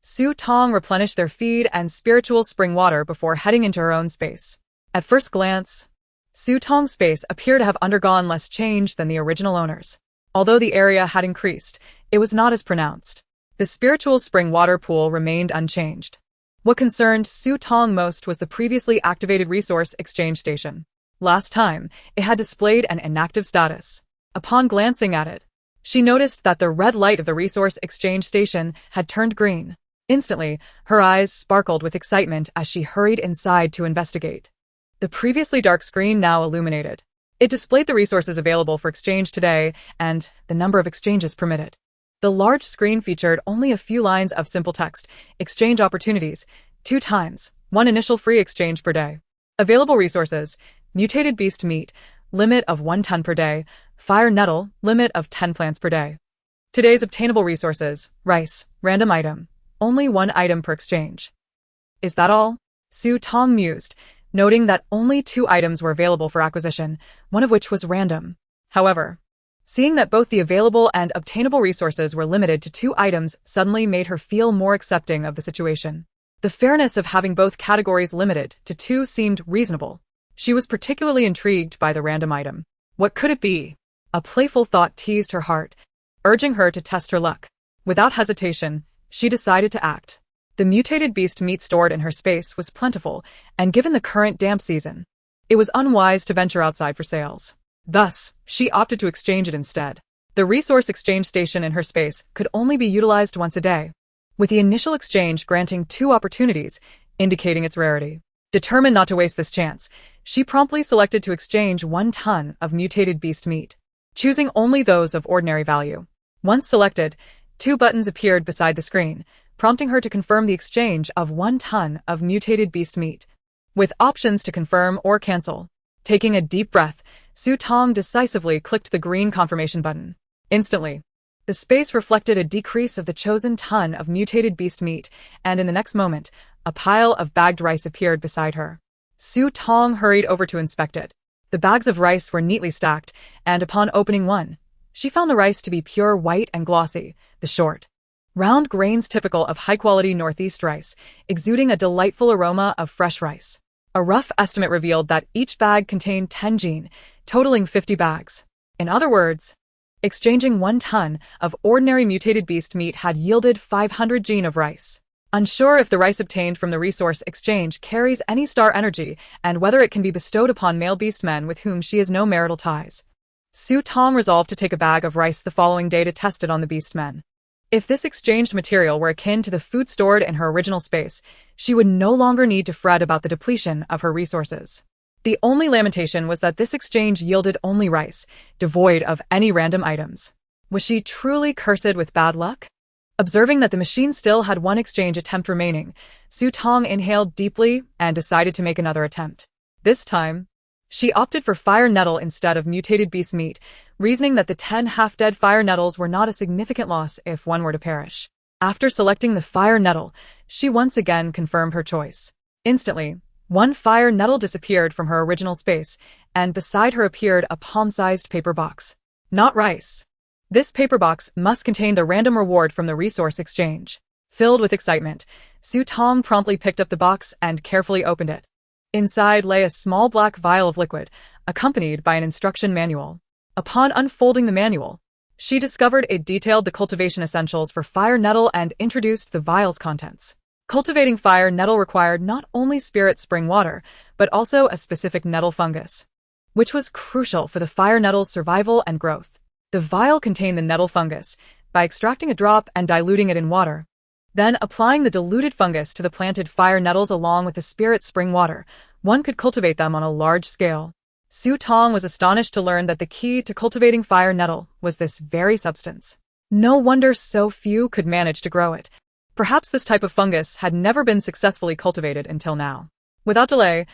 Su Tong replenished their feed and spiritual spring water before heading into her own space. At first glance, Su Tong's space appeared to have undergone less change than the original owners. Although the area had increased, it was not as pronounced. The spiritual spring water pool remained unchanged. What concerned Su Tong most was the previously activated resource exchange station. Last time, it had displayed an inactive status. Upon glancing at it, she noticed that the red light of the resource exchange station had turned green. Instantly, her eyes sparkled with excitement as she hurried inside to investigate. The previously dark screen now illuminated. It displayed the resources available for exchange today and the number of exchanges permitted. The large screen featured only a few lines of simple text: exchange opportunities, 2 times, 1 initial free exchange per day. Available resources: mutated beast meat, limit of 1 ton per day, fire nettle, limit of 10 plants per day. Today's obtainable resources: rice, random item, only 1 item per exchange. Is that all? Su Tong mused, noting that only 2 items were available for acquisition, one of which was random. However, seeing that both the available and obtainable resources were limited to 2 items suddenly made her feel more accepting of the situation. The fairness of having both categories limited to 2 seemed reasonable. She was particularly intrigued by the random item. What could it be? A playful thought teased her heart, urging her to test her luck. Without hesitation, she decided to act. The mutated beast meat stored in her space was plentiful, and given the current damp season, it was unwise to venture outside for sales. Thus, she opted to exchange it instead. The resource exchange station in her space could only be utilized once a day. With the initial exchange granting 2 opportunities, indicating its rarity. Determined not to waste this chance, she promptly selected to exchange 1 ton of mutated beast meat, choosing only those of ordinary value. Once selected, 2 buttons appeared beside the screen, prompting her to confirm the exchange of 1 ton of mutated beast meat, with options to confirm or cancel. Taking a deep breath, Tong decisively clicked the green confirmation button. Instantly, the space reflected a decrease of the chosen ton of mutated beast meat, and in the next moment, a pile of bagged rice appeared beside her. Tong hurried over to inspect it. The bags of rice were neatly stacked, and upon opening one, she found the rice to be pure white and glossy, the short, round grains typical of high-quality Northeast rice, exuding a delightful aroma of fresh rice. A rough estimate revealed that each bag contained 10 jin, totaling 50 bags. In other words, exchanging 1 ton of ordinary mutated beast meat had yielded 500 jin of rice. Unsure if the rice obtained from the resource exchange carries any star energy and whether it can be bestowed upon male beast men with whom she has no marital ties, Tong resolved to take a bag of rice the following day to test it on the beast men. If this exchanged material were akin to the food stored in her original space, she would no longer need to fret about the depletion of her resources. The only lamentation was that this exchange yielded only rice, devoid of any random items. Was she truly cursed with bad luck? Observing that the machine still had 1 exchange attempt remaining, Tong inhaled deeply and decided to make another attempt. This time, she opted for fire nettle instead of mutated beast meat, reasoning that the 10 half-dead fire nettles were not a significant loss if one were to perish. After selecting the fire nettle, she once again confirmed her choice. Instantly, 1 fire nettle disappeared from her original space, and beside her appeared a palm-sized paper box. Not rice. This paper box must contain the random reward from the resource exchange. Filled with excitement, Tong promptly picked up the box and carefully opened it. Inside lay a small black vial of liquid, accompanied by an instruction manual. Upon unfolding the manual, she discovered it detailed the cultivation essentials for fire nettle and introduced the vial's contents. Cultivating fire nettle required not only spirit spring water, but also a specific nettle fungus, which was crucial for the fire nettle's survival and growth. The vial contained the nettle fungus. By extracting a drop and diluting it in water, then applying the diluted fungus to the planted fire nettles along with the spirit spring water, one could cultivate them on a large scale. Tong was astonished to learn that the key to cultivating fire nettle was this very substance. No wonder so few could manage to grow it. Perhaps this type of fungus had never been successfully cultivated until now. Without delay,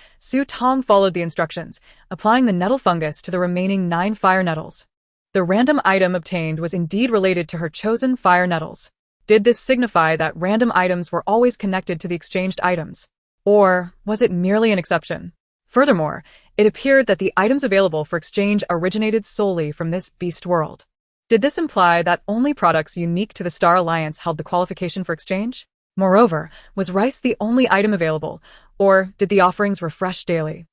Tong followed the instructions, applying the nettle fungus to the remaining 9 fire nettles. The random item obtained was indeed related to her chosen fire nettles. Did this signify that random items were always connected to the exchanged items? Or was it merely an exception? Furthermore, it appeared that the items available for exchange originated solely from this beast world. Did this imply that only products unique to the Star Alliance held the qualification for exchange? Moreover, was rice the only item available, or did the offerings refresh daily?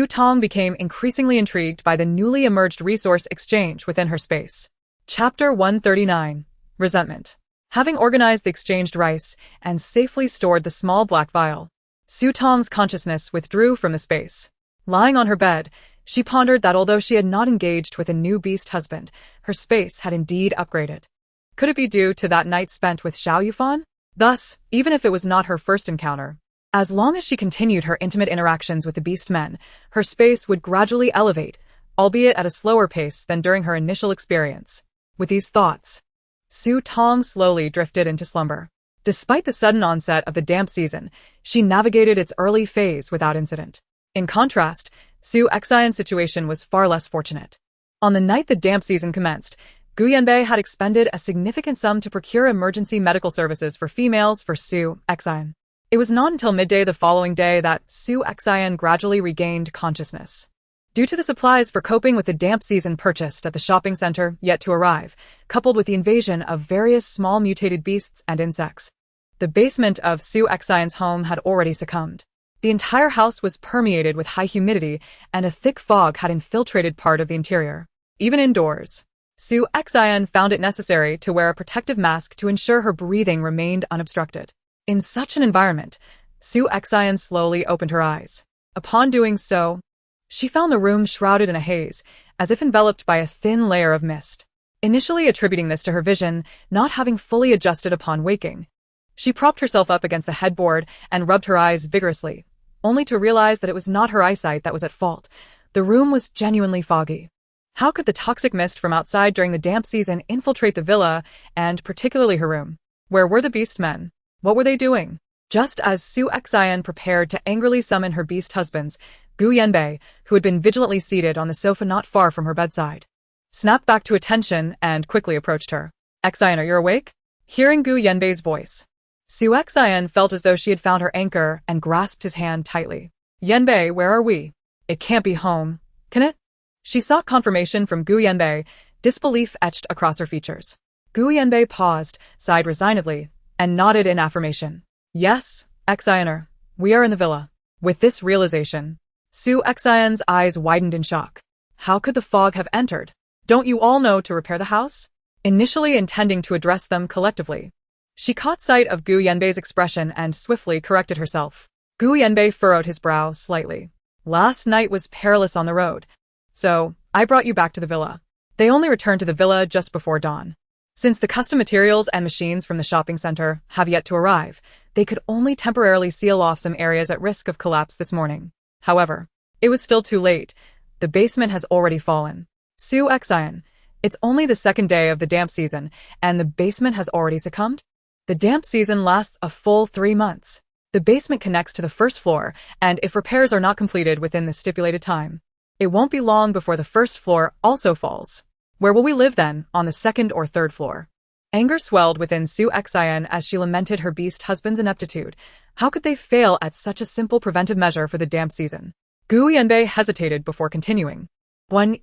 Tong became increasingly intrigued by the newly emerged resource exchange within her space. Chapter 139. Resentment. Having organized the exchanged rice and safely stored the small black vial, Tong's consciousness withdrew from the space. Lying on her bed, she pondered that although she had not engaged with a new beast husband, her space had indeed upgraded. Could it be due to that night spent with Xiao Yufan? Thus, even if it was not her first encounter, as long as she continued her intimate interactions with the beast men, her space would gradually elevate, albeit at a slower pace than during her initial experience. With these thoughts, Tong slowly drifted into slumber. Despite the sudden onset of the damp season, she navigated its early phase without incident. In contrast, Su Xian's situation was far less fortunate. On the night the damp season commenced, Guyanbei had expended a significant sum to procure emergency medical services for females for Su Xian. It was not until midday the following day that Su Xian gradually regained consciousness. Due to the supplies for coping with the damp season purchased at the shopping center yet to arrive, coupled with the invasion of various small mutated beasts and insects, the basement of Su Xian's home had already succumbed. The entire house was permeated with high humidity, and a thick fog had infiltrated part of the interior. Even indoors, Su Xian found it necessary to wear a protective mask to ensure her breathing remained unobstructed. In such an environment, Su Xian slowly opened her eyes. Upon doing so, she found the room shrouded in a haze, as if enveloped by a thin layer of mist. Initially attributing this to her vision not having fully adjusted upon waking, She propped herself up against the headboard and rubbed her eyes vigorously, only to realize that it was not her eyesight that was at fault. The room was genuinely foggy. How could the toxic mist from outside during the damp season infiltrate the villa, and particularly her room? Where were the beast men? What were they doing? Just as Su Xin prepared to angrily summon her beast husbands, Gu Yanbei, who had been vigilantly seated on the sofa not far from her bedside, snapped back to attention and quickly approached her. Xian, are you awake? Hearing Gu Yanbei's voice, Su Xin felt as though she had found her anchor and grasped his hand tightly. Yanbei, where are we? It can't be home, can it? She sought confirmation from Gu Yanbei, disbelief etched across her features. Gu Yanbei paused, sighed resignedly, and nodded in affirmation. Yes, Xiner, we are in the villa. With this realization, Su Xin's eyes widened in shock. How could the fog have entered? Don't you all know to repair the house? Initially intending to address them collectively, she caught sight of Gu Yanbei's expression and swiftly corrected herself. Gu Yanbei furrowed his brow slightly. Last night was perilous on the road, so I brought you back to the villa. They only returned to the villa just before dawn. Since the custom materials and machines from the shopping center have yet to arrive, they could only temporarily seal off some areas at risk of collapse this morning. However, it was still too late. The basement has already fallen. Su Xin, it's only the second day of the damp season, and the basement has already succumbed? The damp season lasts a full 3 months. The basement connects to the first floor, and if repairs are not completed within the stipulated time, it won't be long before the first floor also falls. Where will we live then, on the second or third floor? Anger swelled within Su Xin as she lamented her beast husband's ineptitude. How could they fail at such a simple preventive measure for the damp season? Gu Yanbei hesitated before continuing. Yuan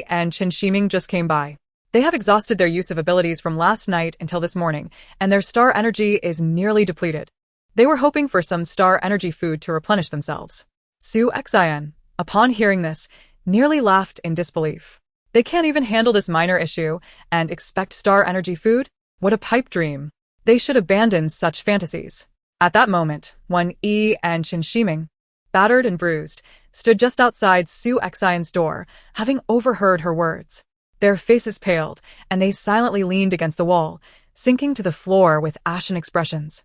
and Chen Shiming just came by. They have exhausted their use of abilities from last night until this morning, and their star energy is nearly depleted. They were hoping for some star energy food to replenish themselves. Su Xin, upon hearing this, nearly laughed in disbelief. They can't even handle this minor issue and expect star energy food? What a pipe dream. They should abandon such fantasies. At that moment, Yuan and Chen Shiming, battered and bruised, stood just outside Su Xin's door, having overheard her words. Their faces paled, and they silently leaned against the wall, sinking to the floor with ashen expressions.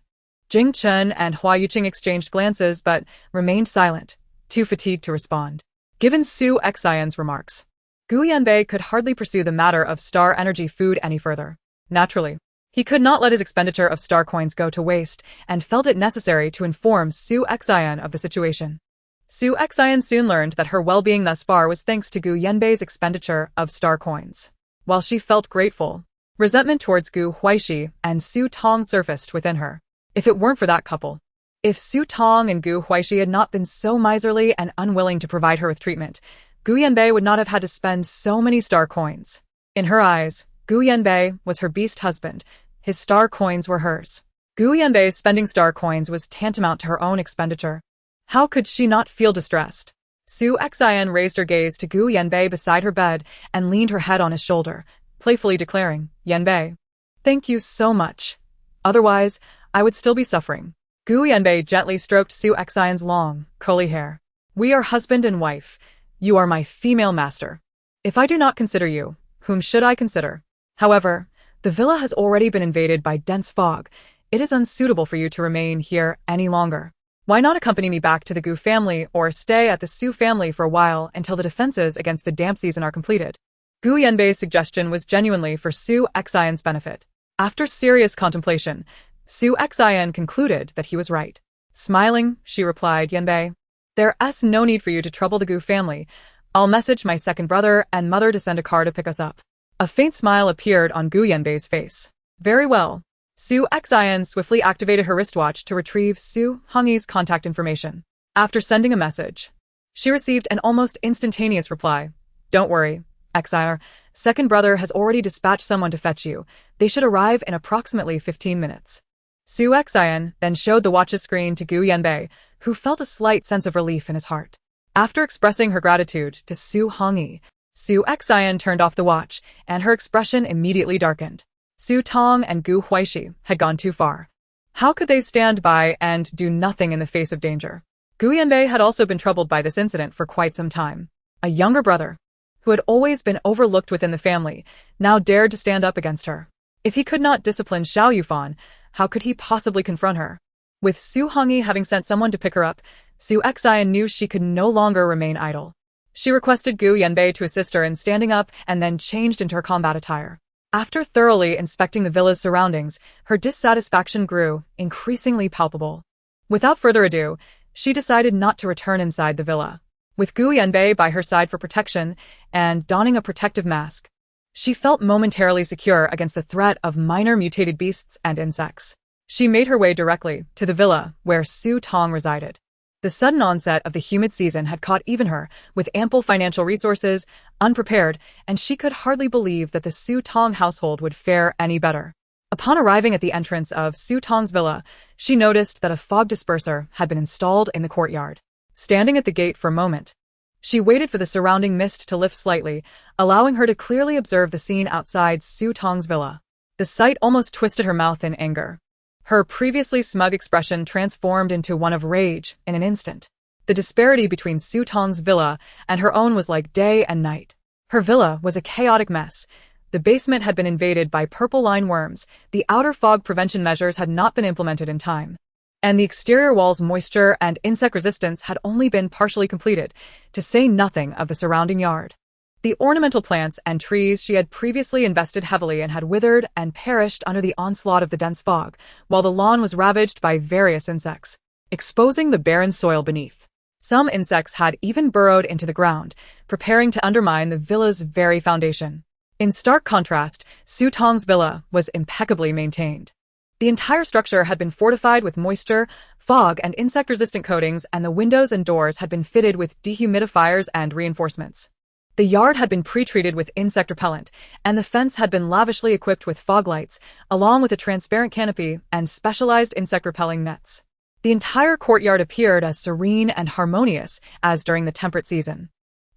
Jing Chen and Huaixi exchanged glances but remained silent, too fatigued to respond. Given Su Xin's remarks, Gu Yanbei could hardly pursue the matter of star energy food any further. Naturally, he could not let his expenditure of star coins go to waste and felt it necessary to inform Su Xin of the situation. Su Xin soon learned that her well-being thus far was thanks to Gu Yanbei's expenditure of star coins. While she felt grateful, resentment towards Gu Huaixi and Su Tong surfaced within her. If it weren't for that couple, if Su Tong and Gu Huaixi had not been so miserly and unwilling to provide her with treatment, Gu Yanbei would not have had to spend so many star coins. In her eyes, Gu Yanbei was her beast husband. His star coins were hers. Gu Yanbei's spending star coins was tantamount to her own expenditure. How could she not feel distressed? Su Xin raised her gaze to Gu Yanbei beside her bed and leaned her head on his shoulder, playfully declaring, Yanbei, thank you so much. Otherwise, I would still be suffering. Gu Yanbei gently stroked Su Xin's long, curly hair. We are husband and wife. You are my female master. If I do not consider you, whom should I consider? However, the villa has already been invaded by dense fog. It is unsuitable for you to remain here any longer. Why not accompany me back to the Gu family or stay at the Su family for a while until the defenses against the damp season are completed? Gu Yanbei's suggestion was genuinely for Su Xin's benefit. After serious contemplation, Su Xin concluded that he was right. Smiling, she replied, Yanbei, there's no need for you to trouble the Gu family. I'll message my second brother and mother to send a car to pick us up. A faint smile appeared on Gu Yanbei's face. Very well. Su Xin swiftly activated her wristwatch to retrieve Su Hongyi's contact information. After sending a message, she received an almost instantaneous reply. Don't worry, Xiner. Second brother has already dispatched someone to fetch you. They should arrive in approximately 15 minutes. Su Xin then showed the watch's screen to Gu Yanbei, who felt a slight sense of relief in his heart. After expressing her gratitude to Su Hongyi, Su Xin turned off the watch, and her expression immediately darkened. Su Tong and Gu Huaixi had gone too far. How could they stand by and do nothing in the face of danger? Gu Yanbei had also been troubled by this incident for quite some time. A younger brother, who had always been overlooked within the family, now dared to stand up against her. If he could not discipline Xiao Yufan, How could he possibly confront her? With Su Hongyi having sent someone to pick her up, Su Xian knew she could no longer remain idle. She requested Gu Yanbei to assist her in standing up and then changed into her combat attire. After thoroughly inspecting the villa's surroundings, her dissatisfaction grew, increasingly palpable. Without further ado, she decided not to return inside the villa. With Gu Yanbei by her side for protection and donning a protective mask, she felt momentarily secure against the threat of minor mutated beasts and insects. She made her way directly to the villa where Su Tong resided. The sudden onset of the humid season had caught even her, with ample financial resources, unprepared, and she could hardly believe that the Su Tong household would fare any better. Upon arriving at the entrance of Su Tong's villa, she noticed that a fog disperser had been installed in the courtyard. Standing at the gate for a moment, she waited for the surrounding mist to lift slightly, allowing her to clearly observe the scene outside Su Tong's villa. The sight almost twisted her mouth in anger. Her previously smug expression transformed into one of rage in an instant. The disparity between Su Tong's villa and her own was like day and night. Her villa was a chaotic mess. The basement had been invaded by purple line worms, the outer fog prevention measures had not been implemented in time, and the exterior wall's moisture and insect resistance had only been partially completed, to say nothing of the surrounding yard. The ornamental plants and trees she had previously invested heavily in had withered and perished under the onslaught of the dense fog, while the lawn was ravaged by various insects, exposing the barren soil beneath. Some insects had even burrowed into the ground, preparing to undermine the villa's very foundation. In stark contrast, Su Tong's villa was impeccably maintained. The entire structure had been fortified with moisture, fog, and insect-resistant coatings, and the windows and doors had been fitted with dehumidifiers and reinforcements. The yard had been pre-treated with insect repellent, and the fence had been lavishly equipped with fog lights, along with a transparent canopy and specialized insect-repelling nets. The entire courtyard appeared as serene and harmonious as during the temperate season.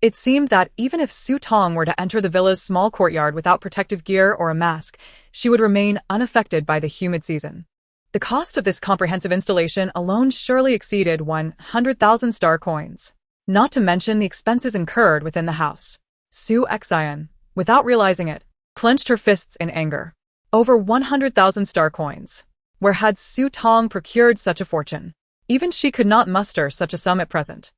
It seemed that even if Su Tong were to enter the villa's small courtyard without protective gear or a mask, she would remain unaffected by the humid season. The cost of this comprehensive installation alone surely exceeded 100,000 star coins. Not to mention the expenses incurred within the house. Su Xian, without realizing it, clenched her fists in anger. Over 100,000 star coins. Where had Su Tong procured such a fortune? Even she could not muster such a sum at present.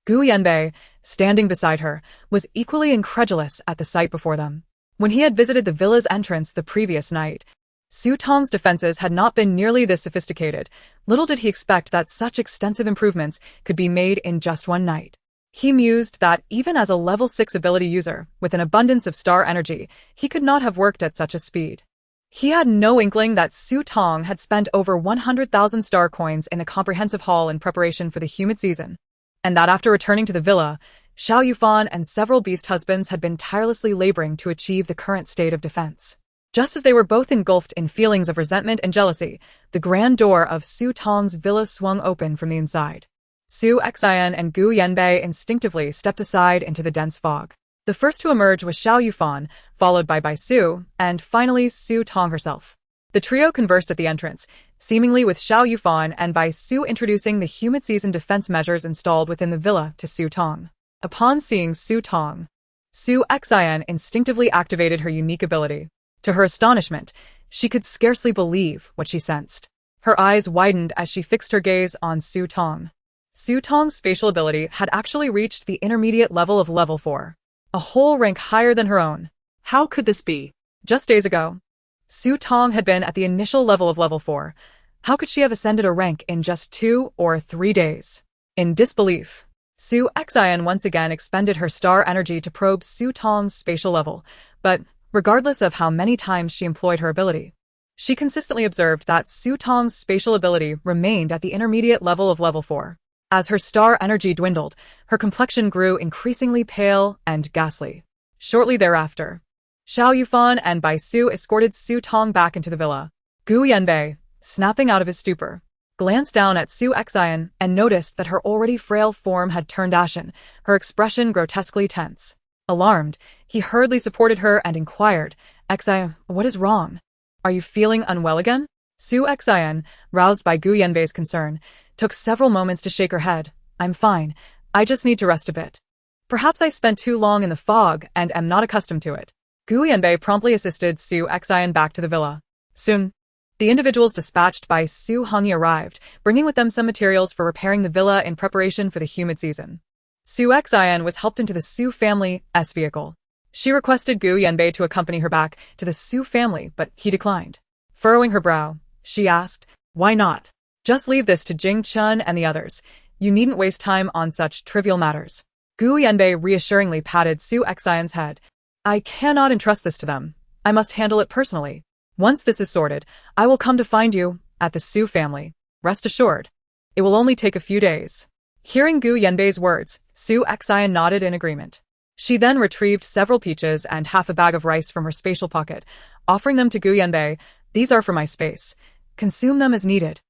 Gu Yanbei, standing beside her, was equally incredulous at the sight before them. When he had visited the villa's entrance the previous night, Su Tong's defenses had not been nearly this sophisticated. Little did he expect that such extensive improvements could be made in just one night. He mused that even as a level 6 ability user, with an abundance of star energy, he could not have worked at such a speed. He had no inkling that Su Tong had spent over 100,000 star coins in the comprehensive hall in preparation for the humid season, and that after returning to the villa, Xiao Yufan and several beast husbands had been tirelessly laboring to achieve the current state of defense. Just as they were both engulfed in feelings of resentment and jealousy, the grand door of Su Tong's villa swung open from the inside. Su Xian and Gu Yanbei instinctively stepped aside into the dense fog. The first to emerge was Xiao Yufan, followed by Su, and finally Su Tong herself. The trio conversed at the entrance, seemingly with Xiao Yufan and Su introducing the humid season defense measures installed within the villa to Su Tong. Upon seeing Su Tong, Su Xian instinctively activated her unique ability. To her astonishment, she could scarcely believe what she sensed. Her eyes widened as she fixed her gaze on Su Tong. Su Tong's spatial ability had actually reached the intermediate level of level 4, a whole rank higher than her own. How could this be? Just days ago, Su Tong had been at the initial level of level 4. How could she have ascended a rank in just 2 or 3 days? In disbelief, Su Xian once again expended her star energy to probe Su Tong's spatial level, but regardless of how many times she employed her ability, she consistently observed that Su Tong's spatial ability remained at the intermediate level of level 4. As her star energy dwindled, her complexion grew increasingly pale and ghastly. Shortly thereafter, Xiao Yufan and Su escorted Su Tong back into the villa. Gu Yanbei, snapping out of his stupor, glanced down at Su Xian and noticed that her already frail form had turned ashen, her expression grotesquely tense. Alarmed, he hurriedly supported her and inquired, "Xian, what is wrong? Are you feeling unwell again?" Su Xian, roused by Gu Yanbei's concern, took several moments to shake her head. "I'm fine. I just need to rest a bit. Perhaps I spent too long in the fog and am not accustomed to it." Gu Yanbei promptly assisted Su Xian back to the villa. Soon, The individuals dispatched by Su Hongyi arrived, bringing with them some materials for repairing the villa in preparation for the humid season. Su Xian was helped into the Su family's vehicle. She requested Gu Yanbei to accompany her back to the Su family, but he declined. Furrowing her brow, she asked, "Why not? Just leave this to Jing Chun and the others. You needn't waste time on such trivial matters." Gu Yanbei reassuringly patted Su Xian's head. "I cannot entrust this to them. I must handle it personally. Once this is sorted, I will come to find you at the Su family. Rest assured. It will only take a few days." Hearing Gu Yanbei's words, Su Xian nodded in agreement. She then retrieved several peaches and half a bag of rice from her spatial pocket, offering them to Gu Yanbei. "These are for my space. Consume them as needed."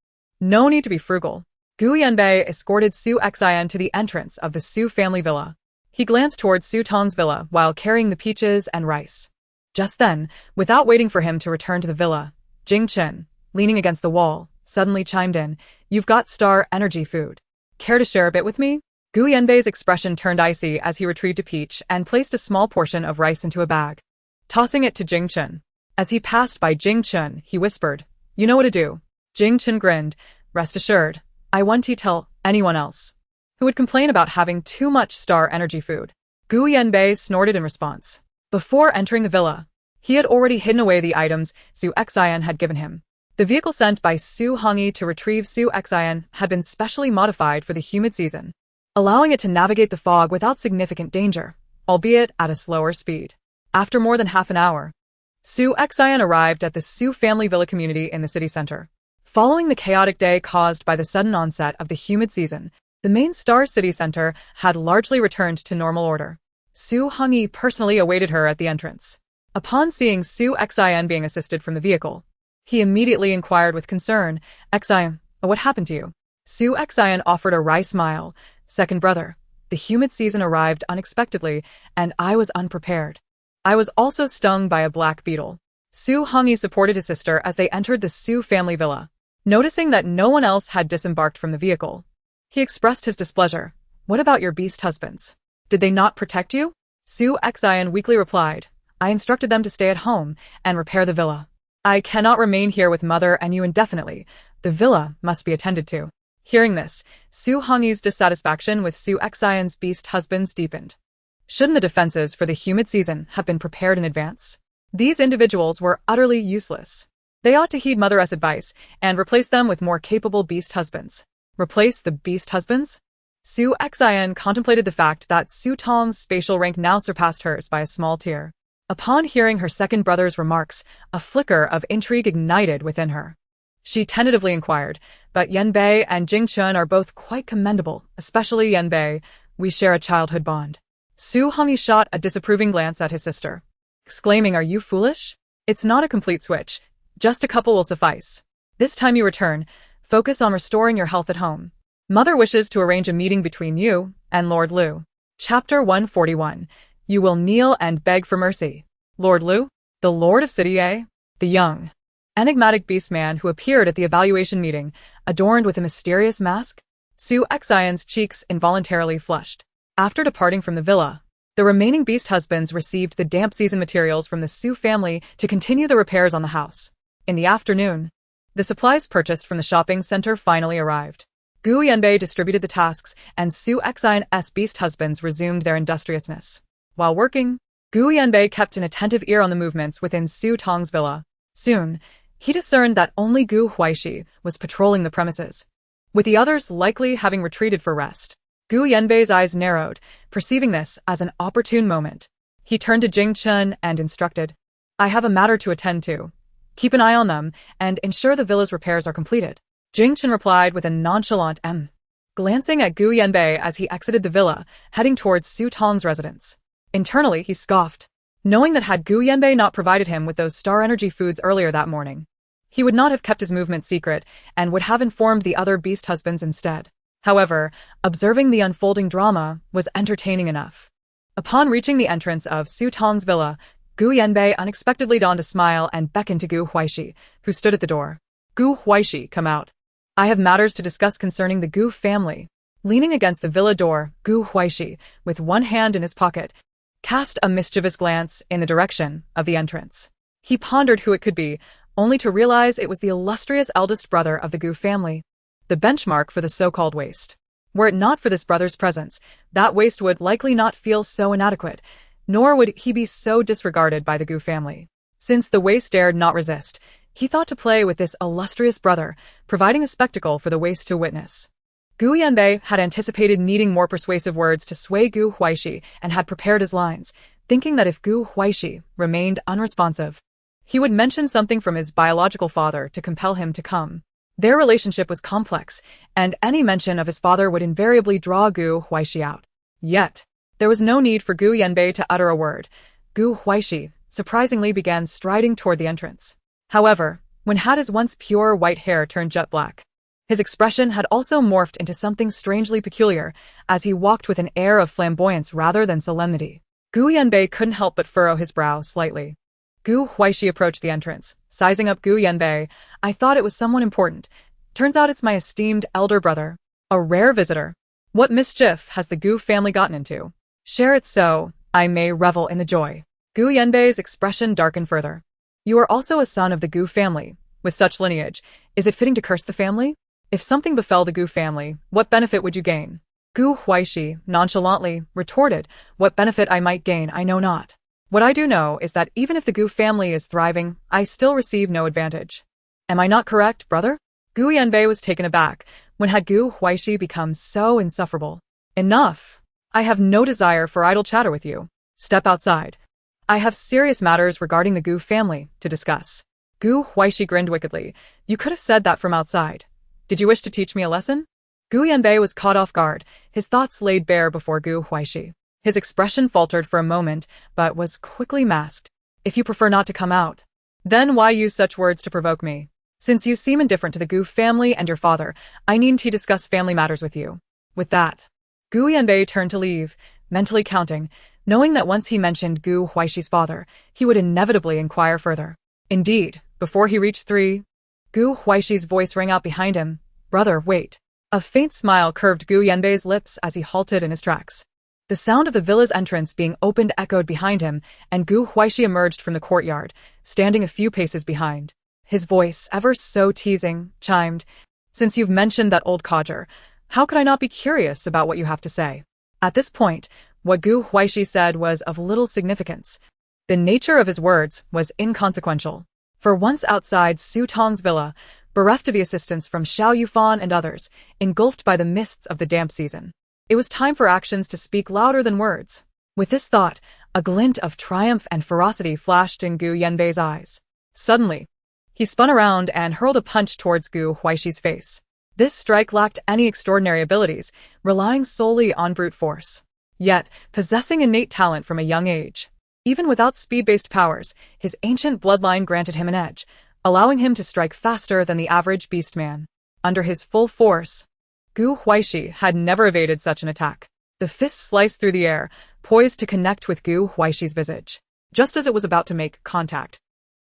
No need to be frugal. Gu Yanbei escorted Su Xian to the entrance of the Su family villa. He glanced towards Su Tong's villa while carrying the peaches and rice. Just then, without waiting for him to return to the villa, Jing Chen, leaning against the wall, suddenly chimed in, "You've got star energy food. Care to share a bit with me?" Gu Yanbei's expression turned icy as he retrieved a peach and placed a small portion of rice into a bag, tossing it to Jing Chen. As he passed by Jing Chen, he whispered, "You know what to do." Jing Chen grinned, "Rest assured, I won't tell anyone else who would complain about having too much star energy food." Gu Yanbei snorted in response. Before entering the villa, he had already hidden away the items Su Xian had given him. The vehicle sent by Su Hongyi to retrieve Su Xian had been specially modified for the humid season, allowing it to navigate the fog without significant danger, albeit at a slower speed. After more than half an hour, Su Xian arrived at the Su family villa community in the city center. Following the chaotic day caused by the sudden onset of the humid season, the main Star City center had largely returned to normal order. Su Hongyi personally awaited her at the entrance. Upon seeing Su Xian being assisted from the vehicle, he immediately inquired with concern, "Xian, what happened to you?" Su Xian offered a wry smile. "Second brother, the humid season arrived unexpectedly, and I was unprepared. I was also stung by a black beetle." Su Hongyi supported his sister as they entered the Su family villa. Noticing that no one else had disembarked from the vehicle, he expressed his displeasure. "What about your beast husbands? Did they not protect you?" Su Xian weakly replied, "I instructed them to stay at home and repair the villa. I cannot remain here with mother and you indefinitely. The villa must be attended to." Hearing this, Su Hongyi's dissatisfaction with Su Xian's beast husbands deepened. Shouldn't the defenses for the humid season have been prepared in advance? These individuals were utterly useless. They ought to heed mother's advice and replace them with more capable beast husbands. Replace the beast husbands? Su Xian contemplated the fact that Su Tong's spatial rank now surpassed hers by a small tier. Upon hearing her second brother's remarks, a flicker of intrigue ignited within her. She tentatively inquired, "But Yanbei and Jing Chun are both quite commendable, especially Yanbei. We share a childhood bond." Su Hongyi shot a disapproving glance at his sister, exclaiming, "Are you foolish? It's not a complete switch. Just a couple will suffice. This time you return, focus on restoring your health at home. Mother wishes to arrange a meeting between you and Lord Liu." Chapter 141. You will kneel and beg for mercy. Lord Liu, the Lord of City A, the young, enigmatic beast man who appeared at the evaluation meeting, adorned with a mysterious mask? Su Xian's cheeks involuntarily flushed. After departing from the villa, the remaining beast husbands received the damp season materials from the Su family to continue the repairs on the house. In the afternoon, the supplies purchased from the shopping center finally arrived. Gu Yanbei distributed the tasks, and Su Xian's beast husbands resumed their industriousness. While working, Gu Yanbei kept an attentive ear on the movements within Su Tong's villa. Soon, he discerned that only Gu Huaixi was patrolling the premises, with the others likely having retreated for rest. Gu Yanbei's eyes narrowed, perceiving this as an opportune moment. He turned to Jing Chun and instructed, "I have a matter to attend to. Keep an eye on them and ensure the villa's repairs are completed." Jing Chun replied with a nonchalant glancing at Gu Yanbei as he exited the villa, heading towards Su Tong's residence. Internally, he scoffed, knowing that had Gu Yanbei not provided him with those star energy foods earlier that morning, he would not have kept his movement secret and would have informed the other beast husbands instead. However, observing the unfolding drama was entertaining enough. Upon reaching the entrance of Su Tong's villa, Gu Yanbei unexpectedly donned a smile and beckoned to Gu Huaixi, who stood at the door. "Gu Huaixi, come out. I have matters to discuss concerning the Gu family." Leaning against the villa door, Gu Huaixi, with one hand in his pocket, cast a mischievous glance in the direction of the entrance. He pondered who it could be, only to realize it was the illustrious eldest brother of the Gu family, the benchmark for the so-called waste. Were it not for this brother's presence, that waste would likely not feel so inadequate, nor would he be so disregarded by the Gu family. Since the waste dared not resist, he thought to play with this illustrious brother, providing a spectacle for the waste to witness. Gu Yanbei had anticipated needing more persuasive words to sway Gu Huaixi and had prepared his lines, thinking that if Gu Huaixi remained unresponsive, he would mention something from his biological father to compel him to come. Their relationship was complex, and any mention of his father would invariably draw Gu Huaixi out. Yet, there was no need for Gu Yanbei to utter a word. Gu Huaixi surprisingly began striding toward the entrance. However, when had his once pure white hair turned jet black, his expression had also morphed into something strangely peculiar, as he walked with an air of flamboyance rather than solemnity. Gu Yanbei couldn't help but furrow his brow slightly. Gu Huaixi approached the entrance, sizing up Gu Yanbei. I thought it was someone important. Turns out it's my esteemed elder brother. A rare visitor. What mischief has the Gu family gotten into? Share it so I may revel in the joy. Gu Yanbei's expression darkened further. You are also a son of the Gu family. With such lineage, is it fitting to curse the family? If something befell the Gu family, what benefit would you gain? Gu Huaixi nonchalantly retorted, what benefit I might gain I know not. What I do know is that even if the Gu family is thriving, I still receive no advantage. Am I not correct, brother? Gu Yanbei was taken aback. When had Gu Huaixi become so insufferable? Enough! I have no desire for idle chatter with you. Step outside. I have serious matters regarding the Gu family to discuss. Gu Huaixi grinned wickedly. You could have said that from outside. Did you wish to teach me a lesson? Gu Yanbei was caught off guard, his thoughts laid bare before Gu Huaixi. His expression faltered for a moment, but was quickly masked. If you prefer not to come out, then why use such words to provoke me? Since you seem indifferent to the Gu family and your father, I needn't discuss family matters with you. With that, Gu Yanbei turned to leave, mentally counting, knowing that once he mentioned Gu Huaishi's father, he would inevitably inquire further. Indeed, before he reached 3, Gu Huaishi's voice rang out behind him. Brother, wait. A faint smile curved Gu Yanbei's lips as he halted in his tracks. The sound of the villa's entrance being opened echoed behind him, and Gu Huaixi emerged from the courtyard, standing a few paces behind. His voice, ever so teasing, chimed, Since you've mentioned that old codger, how could I not be curious about what you have to say? At this point, what Gu Huaixi said was of little significance. The nature of his words was inconsequential. For once outside Su Tong's villa, bereft of the assistance from Xiao, Yufan and others, engulfed by the mists of the damp season, it was time for actions to speak louder than words. With this thought, a glint of triumph and ferocity flashed in Gu Yanbei's eyes. Suddenly, he spun around and hurled a punch towards Gu Huaishi's face. This strike lacked any extraordinary abilities, relying solely on brute force. Yet, possessing innate talent from a young age, even without speed-based powers, his ancient bloodline granted him an edge, allowing him to strike faster than the average beastman. Under his full force, Gu Huaixi had never evaded such an attack. The fist sliced through the air, poised to connect with Gu Huaishi's visage. Just as it was about to make contact,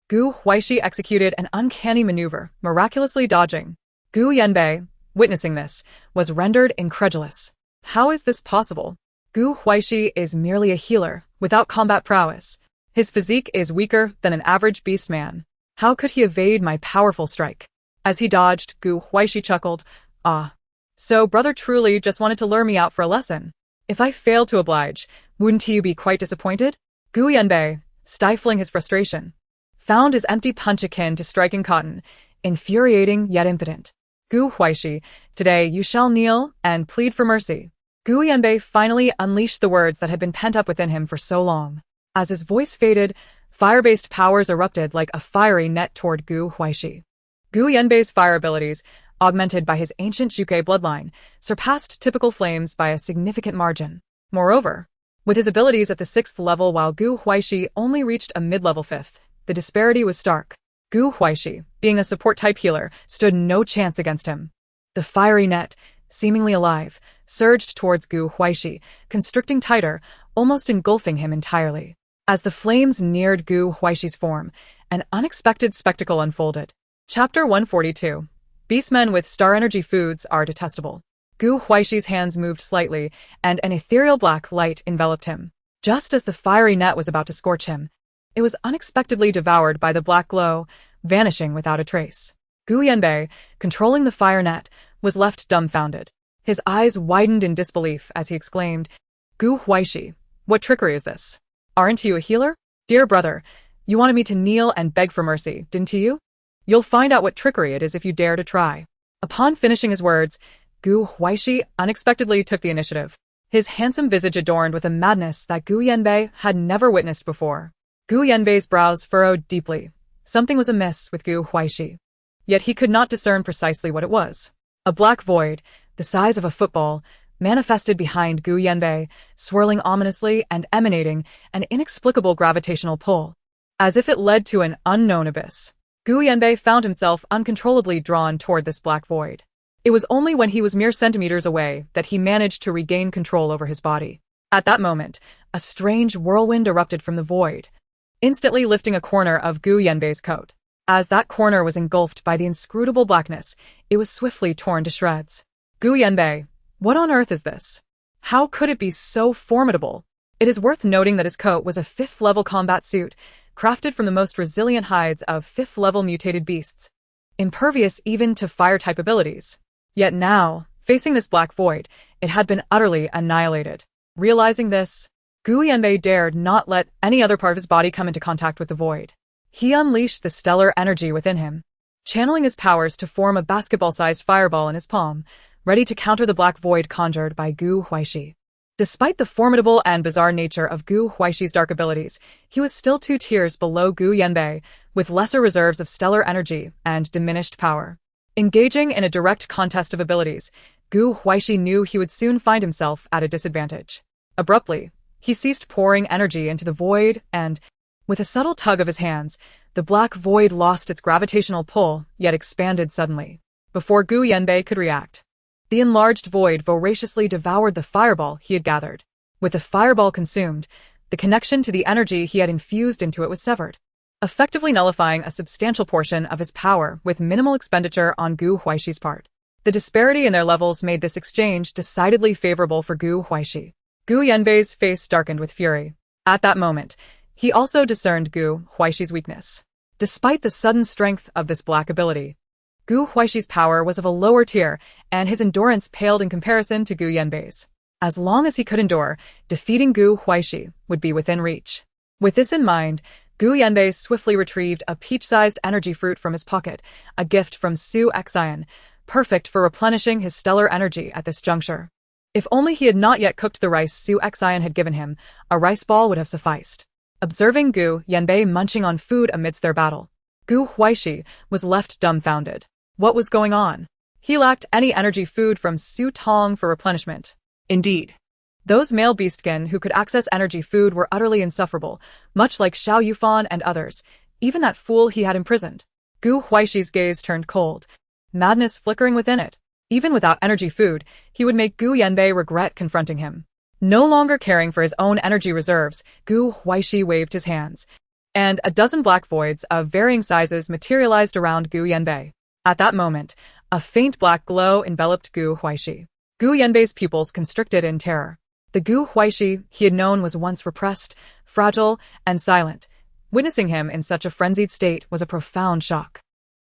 Gu Huaixi executed an uncanny maneuver, miraculously dodging. Gu Yanbei, witnessing this, was rendered incredulous. How is this possible? Gu Huaixi is merely a healer, without combat prowess. His physique is weaker than an average beastman. How could he evade my powerful strike? As he dodged, Gu Huaixi chuckled, Ah. So brother truly just wanted to lure me out for a lesson. If I failed to oblige, wouldn't you be quite disappointed? Gu Yanbei, stifling his frustration, found his empty punch akin to striking cotton, infuriating yet impotent. Gu Huaixi, today you shall kneel and plead for mercy. Gu Yanbei finally unleashed the words that had been pent up within him for so long. As his voice faded, fire-based powers erupted like a fiery net toward Gu Huaixi. Gu Yanbei's fire abilities, augmented by his ancient Zhuge bloodline, surpassed typical flames by a significant margin. Moreover, with his abilities at the 6th level while Gu Huaixi only reached a mid-level 5th, the disparity was stark. Gu Huaixi, being a support-type healer, stood no chance against him. The fiery net, seemingly alive, surged towards Gu Huaixi, constricting tighter, almost engulfing him entirely. As the flames neared Gu Huaishi's form, an unexpected spectacle unfolded. Chapter 142. Beastmen with star energy foods are detestable. Gu Huaishi's hands moved slightly, and an ethereal black light enveloped him. Just as the fiery net was about to scorch him, it was unexpectedly devoured by the black glow, vanishing without a trace. Gu Yanbei, controlling the fire net, was left dumbfounded. His eyes widened in disbelief as he exclaimed, "Gu Huaixi, what trickery is this? Aren't you a healer? Dear brother, you wanted me to kneel and beg for mercy, didn't you? You'll find out what trickery it is if you dare to try." Upon finishing his words, Gu Huaixi unexpectedly took the initiative, his handsome visage adorned with a madness that Gu Yanbei had never witnessed before. Gu Yanbei's brows furrowed deeply. Something was amiss with Gu Huaixi. Yet he could not discern precisely what it was. A black void, the size of a football, manifested behind Gu Yanbei, swirling ominously and emanating an inexplicable gravitational pull. As if it led to an unknown abyss, Gu Yanbei found himself uncontrollably drawn toward this black void. It was only when he was mere centimeters away that he managed to regain control over his body. At that moment, a strange whirlwind erupted from the void, instantly lifting a corner of Gu Yanbei's coat. As that corner was engulfed by the inscrutable blackness, it was swiftly torn to shreds. Gu Yanbei, what on earth is this? How could it be so formidable? It is worth noting that his coat was a 5th-level combat suit, crafted from the most resilient hides of 5th-level mutated beasts, impervious even to fire-type abilities. Yet now, facing this black void, it had been utterly annihilated. Realizing this, Gu Yanbei dared not let any other part of his body come into contact with the void. He unleashed the stellar energy within him, channeling his powers to form a basketball-sized fireball in his palm, ready to counter the black void conjured by Gu Huaixi. Despite the formidable and bizarre nature of Gu Huaishi's dark abilities, he was still 2 tiers below Gu Yanbei, with lesser reserves of stellar energy and diminished power. Engaging in a direct contest of abilities, Gu Huaixi knew he would soon find himself at a disadvantage. Abruptly, he ceased pouring energy into the void and, with a subtle tug of his hands, the black void lost its gravitational pull, yet expanded suddenly. Before Gu Yanbei could react, the enlarged void voraciously devoured the fireball he had gathered. With the fireball consumed, the connection to the energy he had infused into it was severed, effectively nullifying a substantial portion of his power with minimal expenditure on Gu Huaishi's part. The disparity in their levels made this exchange decidedly favorable for Gu Huaixi. Gu Yanbei's face darkened with fury. At that moment, he also discerned Gu Huaishi's weakness. Despite the sudden strength of this black ability, Gu Huaishi's power was of a lower tier, and his endurance paled in comparison to Gu Yanbei's. As long as he could endure, defeating Gu Huaixi would be within reach. With this in mind, Gu Yanbei swiftly retrieved a peach-sized energy fruit from his pocket, a gift from Su Xin, perfect for replenishing his stellar energy at this juncture. If only he had not yet cooked the rice Su Xin had given him, a rice ball would have sufficed. Observing Gu Yanbei munching on food amidst their battle, Gu Huaixi was left dumbfounded. What was going on? He lacked any energy food from Su Tong for replenishment. Indeed, those male beastkin who could access energy food were utterly insufferable, much like Xiao, Yufan, and others, even that fool he had imprisoned. Gu Huaishi's gaze turned cold, madness flickering within it. Even without energy food, he would make Gu Yanbei regret confronting him. No longer caring for his own energy reserves, Gu Huaixi waved his hands, and a dozen black voids of varying sizes materialized around Gu Yanbei. At that moment, a faint black glow enveloped Gu Huaixi. Gu Yanbei's pupils constricted in terror. The Gu Huaixi he had known was once repressed, fragile, and silent. Witnessing him in such a frenzied state was a profound shock.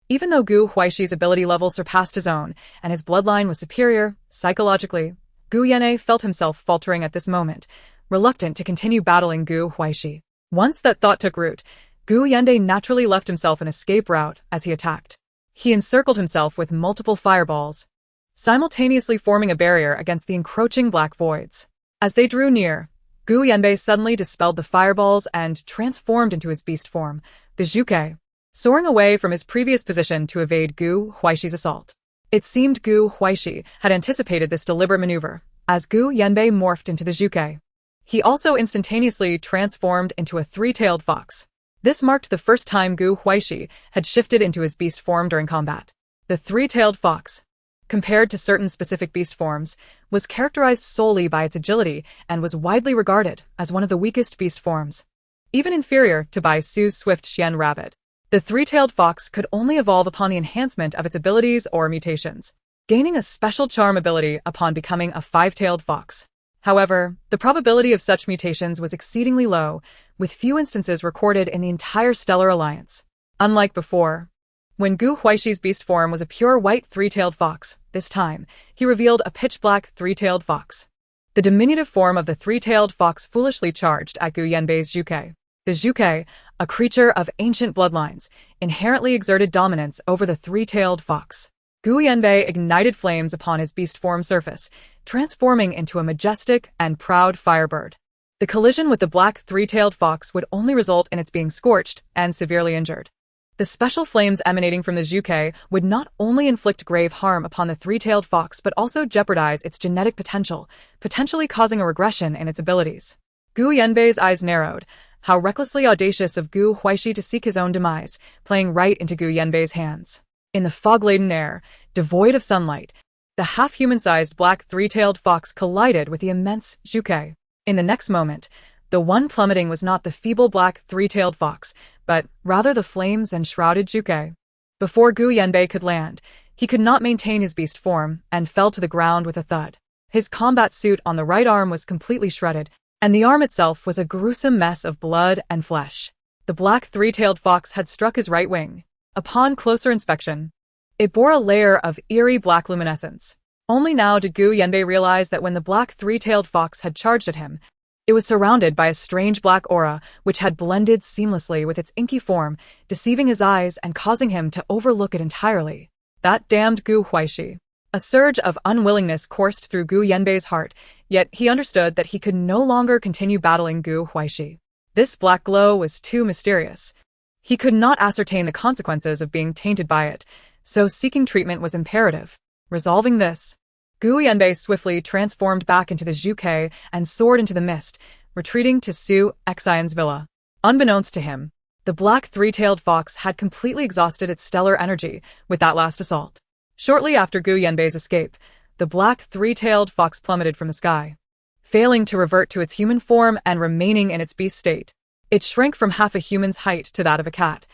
Even though Gu Huaishi's ability level surpassed his own, and his bloodline was superior, psychologically, Gu Yanbei felt himself faltering at this moment, reluctant to continue battling Gu Huaixi. Once that thought took root, Gu Yanbei naturally left himself an escape route as he attacked. He encircled himself with multiple fireballs, simultaneously forming a barrier against the encroaching black voids. As they drew near, Gu Yanbei suddenly dispelled the fireballs and transformed into his beast form, the Zhuke, soaring away from his previous position to evade Gu Huaishi's assault. It seemed Gu Huaixi had anticipated this deliberate maneuver, as Gu Yanbei morphed into the Zhuke. He also instantaneously transformed into a 3-tailed fox. This marked the first time Gu Huaixi had shifted into his beast form during combat. The 3-tailed fox, compared to certain specific beast forms, was characterized solely by its agility and was widely regarded as one of the weakest beast forms, even inferior to Bai Su's swift Xian rabbit. The 3-tailed fox could only evolve upon the enhancement of its abilities or mutations, gaining a special charm ability upon becoming a 5-tailed fox. However, the probability of such mutations was exceedingly low, with few instances recorded in the entire Stellar Alliance. Unlike before, When Gu Huaixi's beast form was a pure white three-tailed fox, this time, he revealed a pitch-black three-tailed fox. The diminutive form of the three-tailed fox foolishly charged at Gu Yanbei's Zhuke. The Zhuke, a creature of ancient bloodlines, inherently exerted dominance over the three-tailed fox. Gu Yanbei ignited flames upon his beast form surface, transforming into a majestic and proud firebird. The collision with the black three-tailed fox would only result in its being scorched and severely injured. The special flames emanating from the Zhuke would not only inflict grave harm upon the three-tailed fox but also jeopardize its genetic potential, potentially causing a regression in its abilities. Gu Yanbei's eyes narrowed. How recklessly audacious of Gu Huaixi to seek his own demise, playing right into Gu Yanbei's hands. In the fog-laden air, devoid of sunlight, the half-human-sized black three-tailed fox collided with the immense Zhuke. In the next moment, the one plummeting was not the feeble black three-tailed fox, but rather the flames and shrouded Zhuke. Before Gu Yanbei could land, he could not maintain his beast form and fell to the ground with a thud. His combat suit on the right arm was completely shredded, and the arm itself was a gruesome mess of blood and flesh. The black three-tailed fox had struck his right wing. Upon closer inspection, it bore a layer of eerie black luminescence. Only now did Gu Yanbei realize that when the black three-tailed fox had charged at him, it was surrounded by a strange black aura which had blended seamlessly with its inky form, deceiving his eyes and causing him to overlook it entirely. That damned Gu Huaixi. A surge of unwillingness coursed through Gu Yanbei's heart, yet he understood that he could no longer continue battling Gu Huaixi. This black glow was too mysterious. He could not ascertain the consequences of being tainted by it, so seeking treatment was imperative. Resolving this, Gu Yanbei swiftly transformed back into the Zhuke and soared into the mist, retreating to Su Xin's villa. Unbeknownst to him, the black three-tailed fox had completely exhausted its stellar energy with that last assault. Shortly after Gu Yanbei's escape, the black three-tailed fox plummeted from the sky. Failing to revert to its human form and remaining in its beast state, it shrank from half a human's height to that of a cat.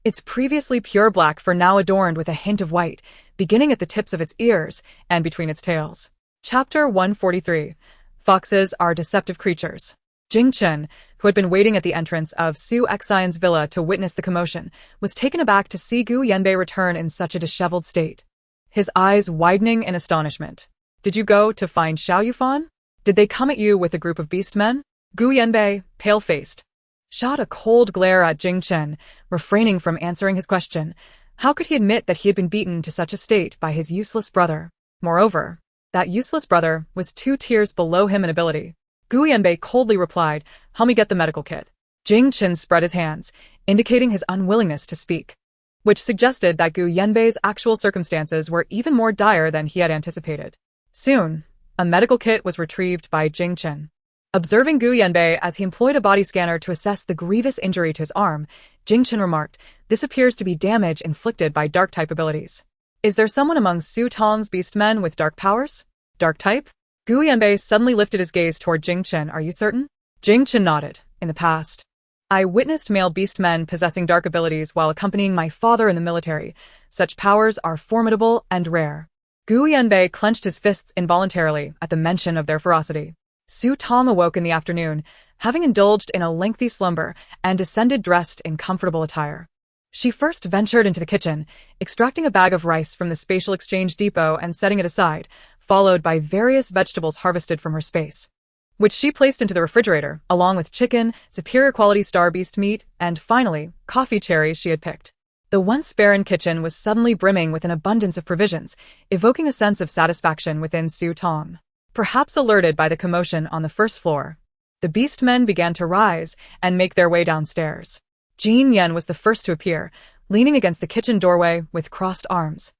Its previously pure black fur now adorned with a hint of white, beginning at the tips of its ears and between its tails. Chapter 143. Foxes are deceptive creatures. Jing Chen, who had been waiting at the entrance of Su Xin's villa to witness the commotion, was taken aback to see Gu Yanbei return in such a disheveled state. His eyes widening in astonishment. Did you go to find Xiao Yufan? Did they come at you with a group of beast men? Gu Yanbei, pale-faced, shot a cold glare at Jing Chen, refraining from answering his question. How could he admit that he had been beaten to such a state by his useless brother? Moreover, that useless brother was 2 tiers below him in ability. Gu Yanbei coldly replied, "Help me get the medical kit." Jing Chen spread his hands, indicating his unwillingness to speak, which suggested that Gu Yanbei's actual circumstances were even more dire than he had anticipated. Soon, a medical kit was retrieved by Jing Chen. Observing Gu Yanbei as he employed a body scanner to assess the grievous injury to his arm, Jing Chen remarked, "This appears to be damage inflicted by dark-type abilities. Is there someone among Su Tong's beastmen with dark powers? Dark type?" Gu Yanbei suddenly lifted his gaze toward Jing Chen. "Are you certain?" Jing Chen nodded. "In the past, I witnessed male beastmen possessing dark abilities while accompanying my father in the military. Such powers are formidable and rare." Gu Yanbei clenched his fists involuntarily at the mention of their ferocity. Su Tong awoke in the afternoon, having indulged in a lengthy slumber, and descended dressed in comfortable attire. She first ventured into the kitchen, extracting a bag of rice from the spatial exchange depot and setting it aside, followed by various vegetables harvested from her space, which she placed into the refrigerator, along with chicken, superior quality star beast meat, and finally, coffee cherries she had picked. The once barren kitchen was suddenly brimming with an abundance of provisions, evoking a sense of satisfaction within Su Tong. Perhaps alerted by the commotion on the first floor, the beastmen began to rise and make their way downstairs. Jin Yan was the first to appear, leaning against the kitchen doorway with crossed arms,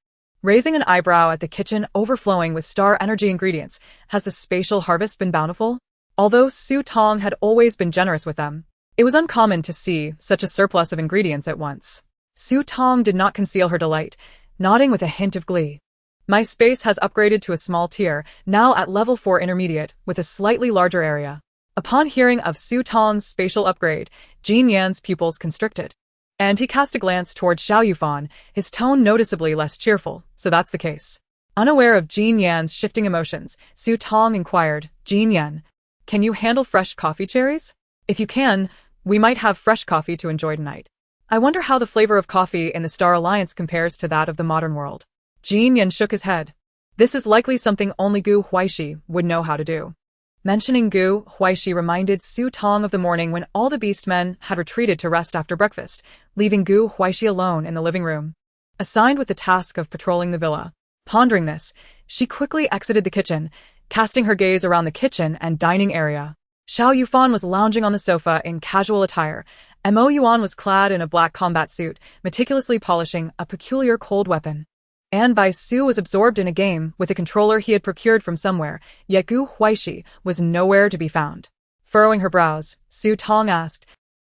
raising an eyebrow at the kitchen overflowing with star energy ingredients. Has the spatial harvest been bountiful? Although Su Tong had always been generous with them, it was uncommon to see such a surplus of ingredients at once. Su Tong did not conceal her delight, nodding with a hint of glee. "My space has upgraded to a small tier, now at level 4 intermediate, with a slightly larger area." Upon hearing of Su Tong's spatial upgrade, Jin Yan's pupils constricted, and he cast a glance toward Xiao Yufan, his tone noticeably less cheerful. "So that's the case." Unaware of Jin Yan's shifting emotions, Su Tong inquired, "Jin Yan, can you handle fresh coffee cherries? If you can, we might have fresh coffee to enjoy tonight." I wonder how the flavor of coffee in the Star Alliance compares to that of the modern world. Jin Yan shook his head. This is likely something only Gu Huaixi would know how to do. Mentioning Gu Huaixi reminded Su Tong of the morning when all the beastmen had retreated to rest after breakfast, leaving Gu Huaixi alone in the living room, assigned with the task of patrolling the villa. Pondering this, she quickly exited the kitchen, casting her gaze around the kitchen and dining area. Xiao Yufan was lounging on the sofa in casual attire. Yuan was clad in a black combat suit, meticulously polishing a peculiar cold weapon. And Bai Su was absorbed in a game with a controller he had procured from somewhere, yet Gu Huaixi was nowhere to be found. Furrowing her brows, Su Tong asked,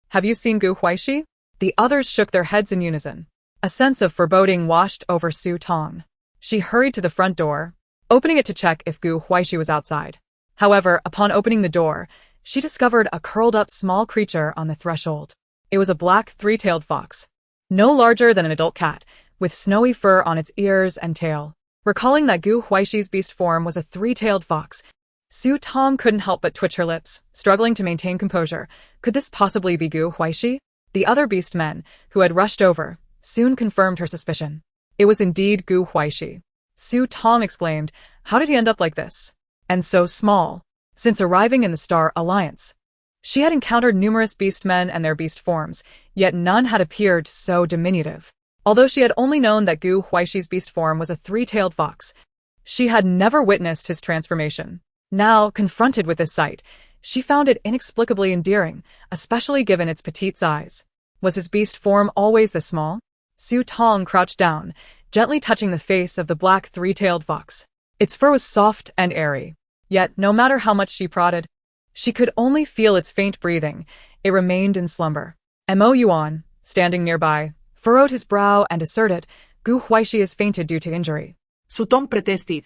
"Have you seen Gu Huaixi?" The others shook their heads in unison. A sense of foreboding washed over Su Tong. She hurried to the front door, opening it to check if Gu Huaixi was outside. However, upon opening the door, she discovered a curled-up small creature on the threshold. It was a black three-tailed fox, no larger than an adult cat, with snowy fur on its ears and tail. Recalling that Gu Huaixi's beast form was a three-tailed fox, Su Tong couldn't help but twitch her lips, struggling to maintain composure. Could this possibly be Gu Huaixi? The other beast men, who had rushed over, soon confirmed her suspicion. It was indeed Gu Huaixi. Su Tong exclaimed, "How did he end up like this? And so small." Since arriving in the Star Alliance, she had encountered numerous beastmen and their beast forms, yet none had appeared so diminutive. Although she had only known that Gu Huaixi's beast form was a three-tailed fox, she had never witnessed his transformation. Now, confronted with this sight, she found it inexplicably endearing, especially given its petite size. Was his beast form always this small? Su Tong crouched down, gently touching the face of the black three-tailed fox. Its fur was soft and airy. Yet, no matter how much she prodded, she could only feel its faint breathing. It remained in slumber. Yuan, standing nearby, furrowed his brow and asserted, "Gu Huaixi has fainted due to injury." Su Tong protested.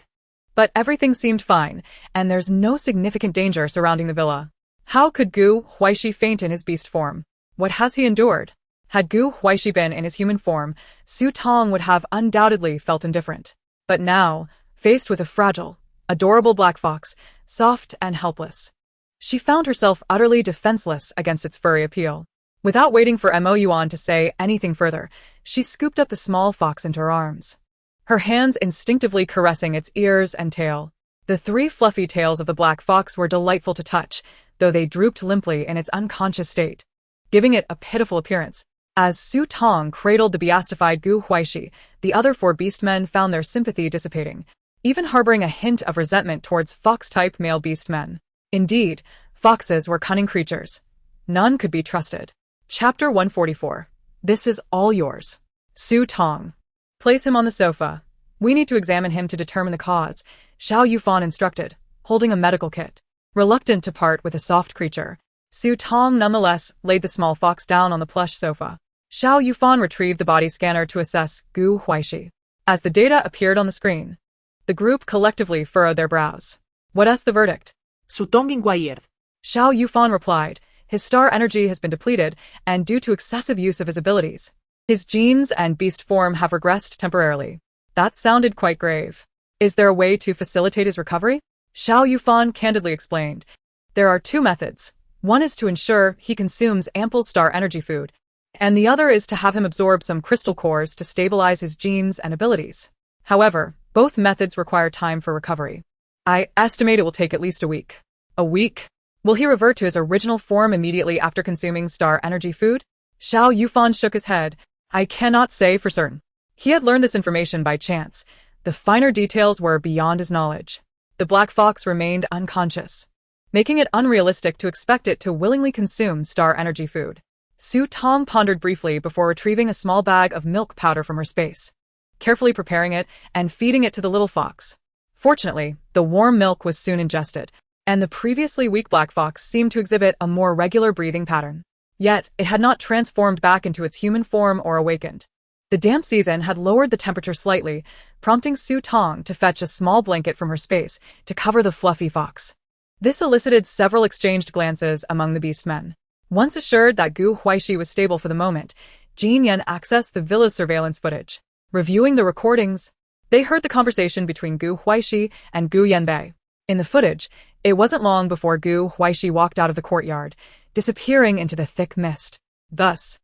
But everything seemed fine, and there's no significant danger surrounding the villa. How could Gu Huaixi faint in his beast form? What has he endured? Had Gu Huaixi been in his human form, Su Tong would have undoubtedly felt indifferent. But now, faced with a fragile, adorable black fox, soft and helpless, she found herself utterly defenseless against its furry appeal. Without waiting for Yuan to say anything further, she scooped up the small fox into her arms, her hands instinctively caressing its ears and tail. The three fluffy tails of the black fox were delightful to touch, though they drooped limply in its unconscious state, giving it a pitiful appearance. As Su Tong cradled the beastified Gu Huaixi, the other four beastmen found their sympathy dissipating, even harboring a hint of resentment towards fox-type male beastmen. Indeed, foxes were cunning creatures. None could be trusted. Chapter 144. This is all yours. Su Tong. Place him on the sofa. We need to examine him to determine the cause, Xiao Yufan instructed, holding a medical kit. Reluctant to part with a soft creature, Su Tong nonetheless laid the small fox down on the plush sofa. Xiao Yufan retrieved the body scanner to assess Gu Huaixi. As the data appeared on the screen, the group collectively furrowed their brows. What is the verdict? Su Tong inquired. Xiao Yufan replied, his star energy has been depleted, and due to excessive use of his abilities, his genes and beast form have regressed temporarily. That sounded quite grave. Is there a way to facilitate his recovery? Xiao Yufan candidly explained. There are two methods. One is to ensure he consumes ample star energy food, and the other is to have him absorb some crystal cores to stabilize his genes and abilities. However, both methods require time for recovery. I estimate it will take at least a week. A week? Will he revert to his original form immediately after consuming star energy food? Xiao Yufan shook his head. I cannot say for certain. He had learned this information by chance. The finer details were beyond his knowledge. The black fox remained unconscious, making it unrealistic to expect it to willingly consume star energy food. Su Tong pondered briefly before retrieving a small bag of milk powder from her space, carefully preparing it and feeding it to the little fox. Fortunately, the warm milk was soon ingested, and the previously weak black fox seemed to exhibit a more regular breathing pattern. Yet, it had not transformed back into its human form or awakened. The damp season had lowered the temperature slightly, prompting Su Tong to fetch a small blanket from her space to cover the fluffy fox. This elicited several exchanged glances among the beastmen. Once assured that Gu Huaixi was stable for the moment, Jin Yan accessed the villa's surveillance footage. Reviewing the recordings, they heard the conversation between Gu Huaixi and Gu Yanbei. In the footage, it wasn't long before Gu Huaixi walked out of the courtyard, disappearing into the thick mist. Thus,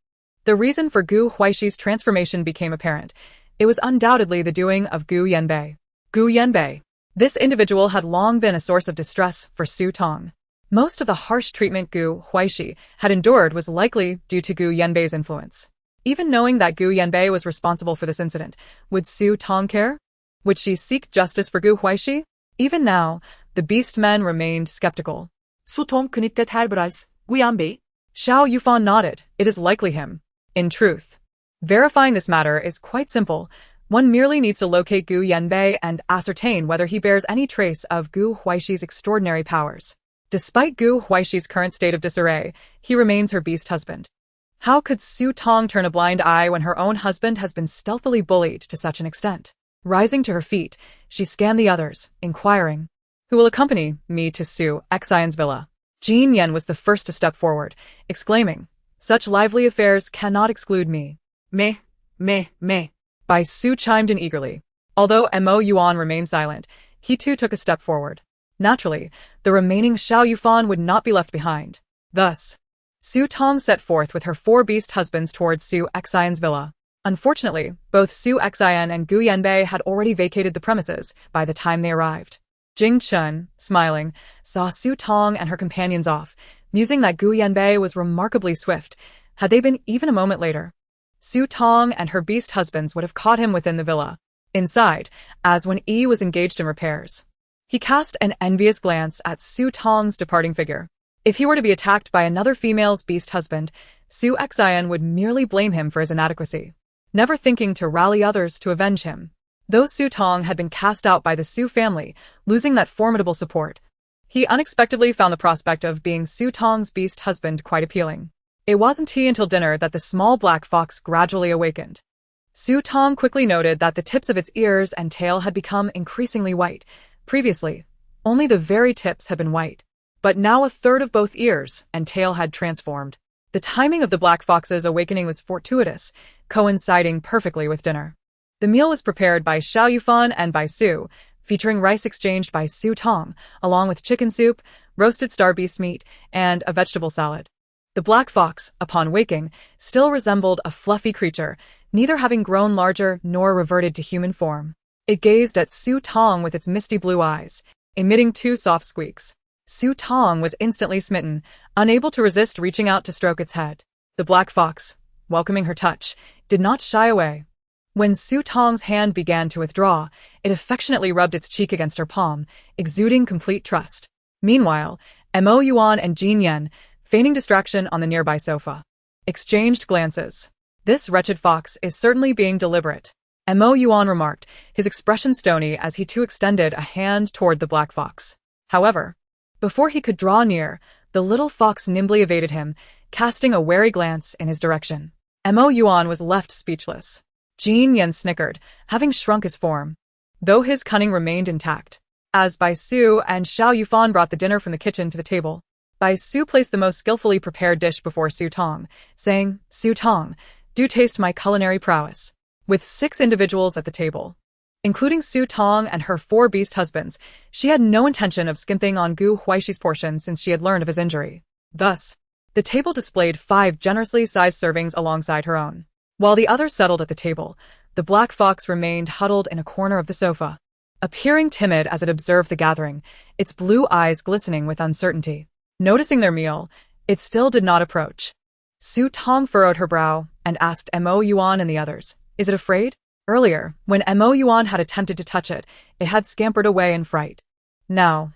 The reason for Gu Huaixi's transformation became apparent. It was undoubtedly the doing of Gu Yanbei. Gu Yanbei. This individual had long been a source of distress for Su Tong. Most of the harsh treatment Gu Huaixi had endured was likely due to Gu Yanbei's influence. Even knowing that Gu Yanbei was responsible for this incident, would Su Tong care? Would she seek justice for Gu Huaixi? Even now, the beast men remained skeptical. Su Tong knittet herbras, Gu Yanbei. Xiao Yufan nodded. It is likely him. In truth, verifying this matter is quite simple. One merely needs to locate Gu Yanbei and ascertain whether he bears any trace of Gu Huaixi's extraordinary powers. Despite Gu Huaixi's current state of disarray, he remains her beast husband. How could Su Tong turn a blind eye when her own husband has been stealthily bullied to such an extent? Rising to her feet, she scanned the others, inquiring, "Who will accompany me to Su Xian's villa?" Jin Yan was the first to step forward, exclaiming, "Such lively affairs cannot exclude me." Me. Bai Su chimed in eagerly. Although Mo Yuan remained silent, he too took a step forward. Naturally, the remaining Xiao Yufan would not be left behind. Thus, Su Tong set forth with her 4 beast husbands towards Su Xian's villa. Unfortunately, both Su Xian and Gu Yanbei had already vacated the premises by the time they arrived. Jing Chun, smiling, saw Su Tong and her companions off, musing that Gu Yanbei was remarkably swift. Had they been even a moment later, Su Tong and her beast husbands would have caught him within the villa. Inside, as when Yi was engaged in repairs, he cast an envious glance at Su Tong's departing figure. If he were to be attacked by another female's beast husband, Su Xian would merely blame him for his inadequacy, never thinking to rally others to avenge him. Though Su Tong had been cast out by the Su family, losing that formidable support, he unexpectedly found the prospect of being Su Tong's beast husband quite appealing. It wasn't until dinner that the small black fox gradually awakened. Su Tong quickly noted that the tips of its ears and tail had become increasingly white. Previously, only the very tips had been white, but now a third of both ears and tail had transformed. The timing of the black fox's awakening was fortuitous, coinciding perfectly with dinner. The meal was prepared by Xiao Yufan and by Su, featuring rice exchanged by Su Tong, along with chicken soup, roasted star beast meat, and a vegetable salad. The black fox, upon waking, still resembled a fluffy creature, neither having grown larger nor reverted to human form. It gazed at Su Tong with its misty blue eyes, emitting 2 soft squeaks. Su Tong was instantly smitten, unable to resist reaching out to stroke its head. The black fox, welcoming her touch, did not shy away. When Su Tong's hand began to withdraw, it affectionately rubbed its cheek against her palm, exuding complete trust. Meanwhile, Mo Yuan and Jin Yan, feigning distraction on the nearby sofa, exchanged glances. "This wretched fox is certainly being deliberate," Mo Yuan remarked, his expression stony as he too extended a hand toward the black fox. However, before he could draw near, the little fox nimbly evaded him, casting a wary glance in his direction. Mo Yuan was left speechless. Jin Yan snickered, having shrunk his form, though his cunning remained intact. As Bai Su and Xiao Yufan brought the dinner from the kitchen to the table, Bai Su placed the most skillfully prepared dish before Su Tong, saying, "Su Tong, do taste my culinary prowess." With 6 individuals at the table, including Su Tong and her 4 beast husbands, she had no intention of skimping on Gu Huaixi's portion since she had learned of his injury. Thus, the table displayed 5 generously sized servings alongside her own. While the others settled at the table, the black fox remained huddled in a corner of the sofa, appearing timid as it observed the gathering, its blue eyes glistening with uncertainty. Noticing their meal, it still did not approach. Su Tong furrowed her brow and asked Mo Yuan and the others, "Is it afraid?" Earlier, when Mo Yuan had attempted to touch it, it had scampered away in fright. Now,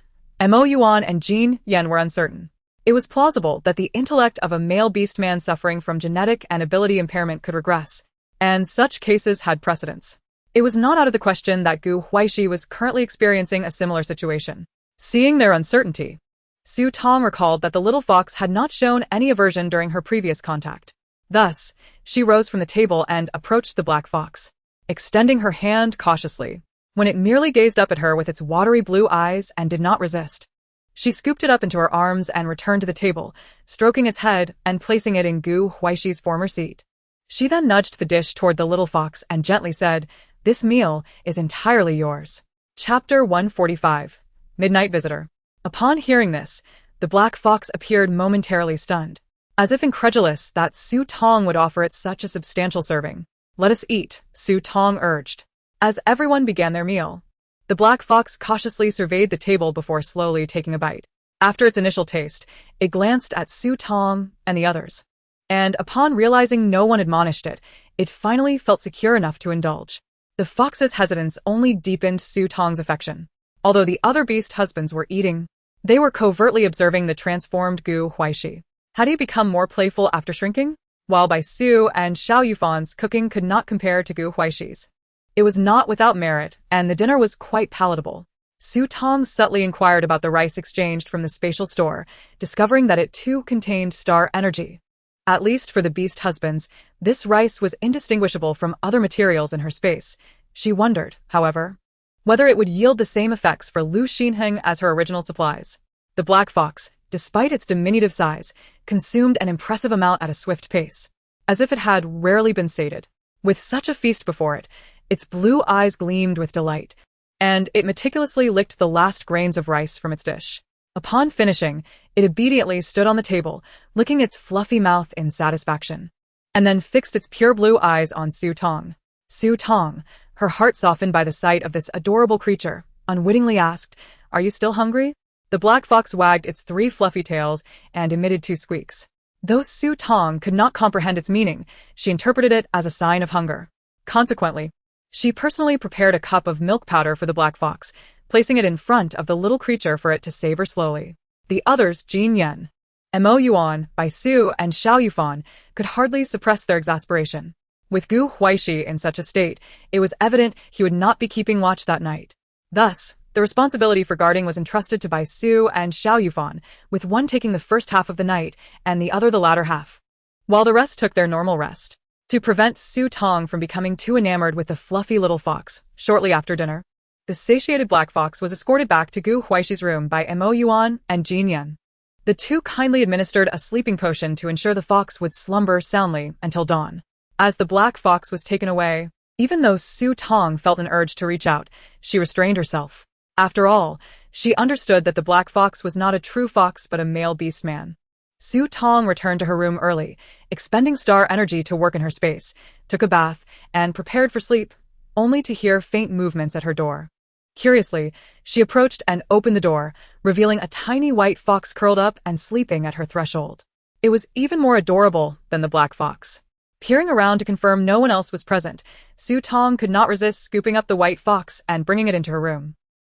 Mo Yuan and Jin Yan were uncertain. It was plausible that the intellect of a male beast man suffering from genetic and ability impairment could regress, and such cases had precedence. It was not out of the question that Gu Huaixi was currently experiencing a similar situation. Seeing their uncertainty, Su Tong recalled that the little fox had not shown any aversion during her previous contact. Thus, she rose from the table and approached the black fox, extending her hand cautiously, when it merely gazed up at her with its watery blue eyes and did not resist. She scooped it up into her arms and returned to the table, stroking its head and placing it in Gu Huaixi's former seat. She then nudged the dish toward the little fox and gently said, "This meal is entirely yours." Chapter 145. Midnight Visitor. Upon hearing this, the black fox appeared momentarily stunned. as if incredulous that Su Tong would offer it such a substantial serving. "Let us eat," Su Tong urged. As everyone began their meal, the black fox cautiously surveyed the table before slowly taking a bite. After its initial taste, it glanced at Su Tong and the others, and upon realizing no one admonished it, it finally felt secure enough to indulge. The fox's hesitance only deepened Su Tong's affection. Although the other beast husbands were eating, they were covertly observing the transformed Gu Huaixi. Had he become more playful after shrinking? While by Su and Xiao Yufan's cooking could not compare to Gu Huaixi's. It was not without merit, and the dinner was quite palatable. Su Tong subtly inquired about the rice exchanged from the spatial store, discovering that it too contained star energy. At least for the beast husbands, this rice was indistinguishable from other materials in her space. She wondered, however, whether it would yield the same effects for Lu Xinheng as her original supplies. The black fox, despite its diminutive size, consumed an impressive amount at a swift pace, as if it had rarely been sated. With such a feast before it, its blue eyes gleamed with delight, and it meticulously licked the last grains of rice from its dish. Upon finishing, it obediently stood on the table, licking its fluffy mouth in satisfaction, and then fixed its pure blue eyes on Su Tong. Su Tong, her heart softened by the sight of this adorable creature, unwittingly asked, "Are you still hungry?" The black fox wagged its 3 fluffy tails and emitted 2 squeaks. Though Su Tong could not comprehend its meaning, she interpreted it as a sign of hunger. Consequently, she personally prepared a cup of milk powder for the black fox, placing it in front of the little creature for it to savor slowly. The others, Jin Yan, Yuan, by Su and Xiao Yufan, could hardly suppress their exasperation. With Gu Huaixi in such a state, it was evident he would not be keeping watch that night. Thus, the responsibility for guarding was entrusted to Bai Su and Xiao Yufan, with one taking the first half of the night and the other the latter half, while the rest took their normal rest. To prevent Su Tong from becoming too enamored with the fluffy little fox, shortly after dinner, the satiated black fox was escorted back to Gu Huaixi's room by Yuan and Jin Yan. The two kindly administered a sleeping potion to ensure the fox would slumber soundly until dawn. As the black fox was taken away, even though Su Tong felt an urge to reach out, she restrained herself. After all, she understood that the black fox was not a true fox but a male beast man. Su Tong returned to her room early, expending star energy to work in her space, took a bath, and prepared for sleep, only to hear faint movements at her door. Curiously, she approached and opened the door, revealing a tiny white fox curled up and sleeping at her threshold. It was even more adorable than the black fox. Peering around to confirm no one else was present, Su Tong could not resist scooping up the white fox and bringing it into her room.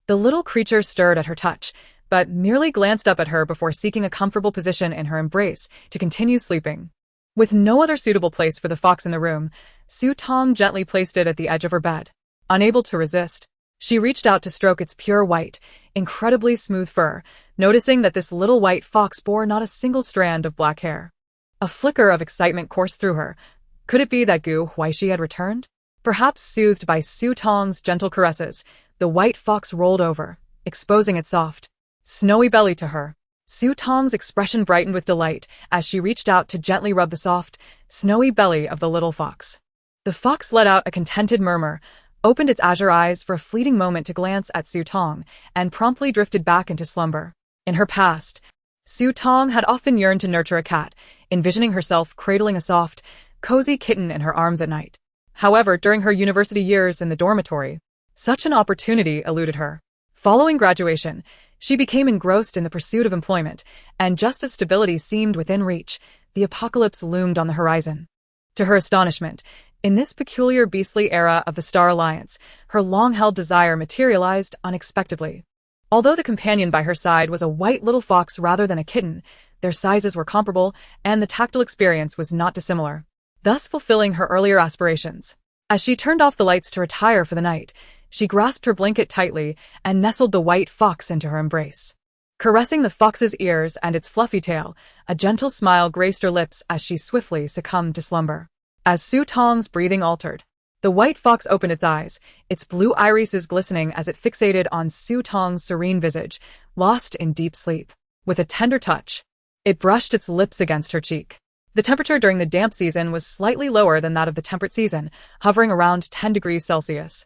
The little creature stirred at her touch, but merely glanced up at her before seeking a comfortable position in her embrace to continue sleeping. With no other suitable place for the fox in the room, Su Tong gently placed it at the edge of her bed. Unable to resist, she reached out to stroke its pure white, incredibly smooth fur, noticing that this little white fox bore not a single strand of black hair. A flicker of excitement coursed through her. Could it be that Gu Huaixi had returned? Perhaps soothed by Su Tong's gentle caresses, the white fox rolled over, exposing its soft, snowy belly to her. Su Tong's expression brightened with delight as she reached out to gently rub the soft, snowy belly of the little fox. The fox let out a contented murmur, opened its azure eyes for a fleeting moment to glance at Su Tong, and promptly drifted back into slumber. In her past, Su Tong had often yearned to nurture a cat, envisioning herself cradling a soft, cozy kitten in her arms at night. However, during her university years in the dormitory, such an opportunity eluded her. Following graduation, she became engrossed in the pursuit of employment, and just as stability seemed within reach, the apocalypse loomed on the horizon. To her astonishment, in this peculiar beastly era of the Star Alliance, her long-held desire materialized unexpectedly. Although the companion by her side was a white little fox rather than a kitten, their sizes were comparable, and the tactile experience was not dissimilar, thus fulfilling her earlier aspirations. As she turned off the lights to retire for the night, she grasped her blanket tightly and nestled the white fox into her embrace. Caressing the fox's ears and its fluffy tail, a gentle smile graced her lips as she swiftly succumbed to slumber. As Su Tong's breathing altered, the white fox opened its eyes, its blue irises glistening as it fixated on Su Tong's serene visage, lost in deep sleep. With a tender touch, it brushed its lips against her cheek. The temperature during the damp season was slightly lower than that of the temperate season, hovering around 10 degrees Celsius,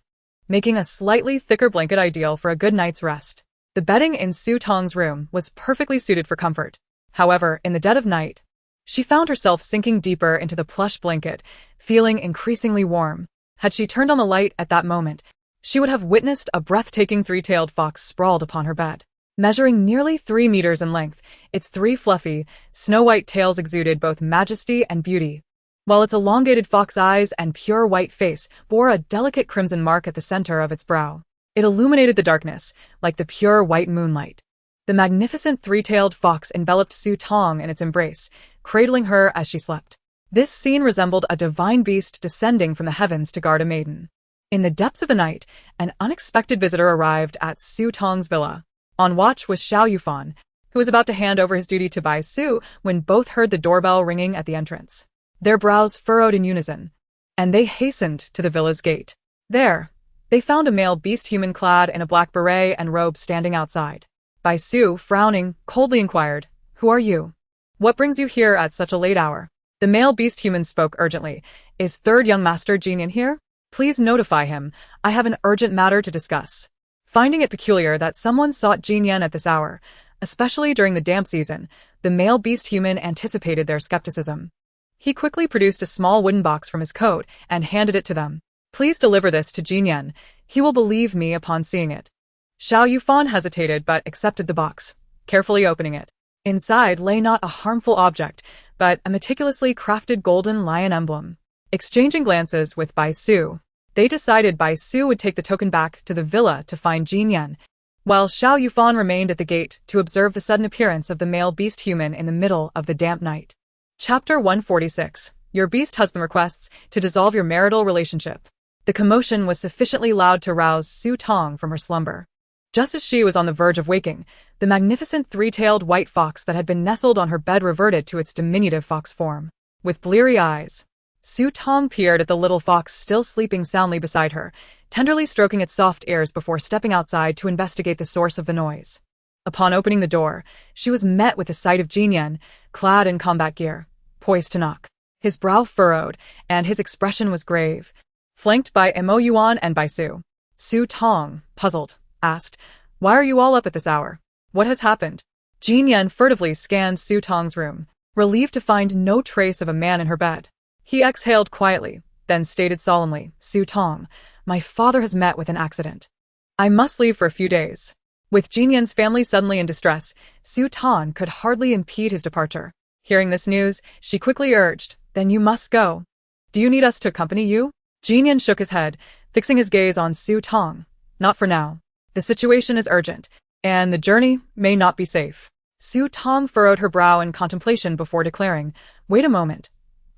making a slightly thicker blanket ideal for a good night's rest. The bedding in Su Tong's room was perfectly suited for comfort. However, in the dead of night, She found herself sinking deeper into the plush blanket, feeling increasingly warm. Had she turned on the light at that moment, she would have witnessed a breathtaking three-tailed fox sprawled upon her bed. Measuring nearly 3 meters in length, its 3 fluffy, snow-white tails exuded both majesty and beauty, while its elongated fox eyes and pure white face bore a delicate crimson mark at the center of its brow. It illuminated the darkness, like the pure white moonlight. The magnificent three-tailed fox enveloped Su Tong in its embrace, cradling her as she slept. This scene resembled a divine beast descending from the heavens to guard a maiden. In the depths of the night, an unexpected visitor arrived at Su Tong's villa. On watch was Xiao Yufan, who was about to hand over his duty to Bai Su when both heard the doorbell ringing at the entrance. Their brows furrowed in unison, and they hastened to the villa's gate. There, they found a male beast-human clad in a black beret and robe standing outside. Bai Su, frowning, coldly inquired, "Who are you? What brings you here at such a late hour?" The male beast-human spoke urgently. "Is third young master Jin Yan here? Please notify him. I have an urgent matter to discuss." Finding it peculiar that someone sought Jin Yan at this hour, especially during the damp season, the male beast-human anticipated their skepticism. He quickly produced a small wooden box from his coat and handed it to them. "Please deliver this to Jin Yan. He will believe me upon seeing it." Xiao Yufan hesitated but accepted the box, carefully opening it. Inside lay not a harmful object, but a meticulously crafted golden lion emblem. Exchanging glances with Bai Su, they decided Bai Su would take the token back to the villa to find Jin Yan, while Xiao Yufan remained at the gate to observe the sudden appearance of the male beast-human in the middle of the damp night. Chapter 146. Your beast husband requests to dissolve your marital relationship. The commotion was sufficiently loud to rouse Su Tong from her slumber. Just as she was on the verge of waking, the magnificent three-tailed white fox that had been nestled on her bed reverted to its diminutive fox form. With bleary eyes, Su Tong peered at the little fox still sleeping soundly beside her, tenderly stroking its soft ears before stepping outside to investigate the source of the noise. Upon opening the door, she was met with the sight of Jin Yan, clad in combat gear, poised to knock. His brow furrowed, and his expression was grave. Flanked by Yuan and Bai Su, Su Tong, puzzled, asked, "Why are you all up at this hour? What has happened?" Jin Yan furtively scanned Su Tong's room, relieved to find no trace of a man in her bed. He exhaled quietly, then stated solemnly, "Su Tong, my father has met with an accident. I must leave for a few days." With Jin Yan's family suddenly in distress, Su Tong could hardly impede his departure. Hearing this news, she quickly urged, "Then you must go. Do you need us to accompany you?" Jin Yan shook his head, fixing his gaze on Su Tong. "Not for now. The situation is urgent, and the journey may not be safe." Su Tong furrowed her brow in contemplation before declaring, "Wait a moment.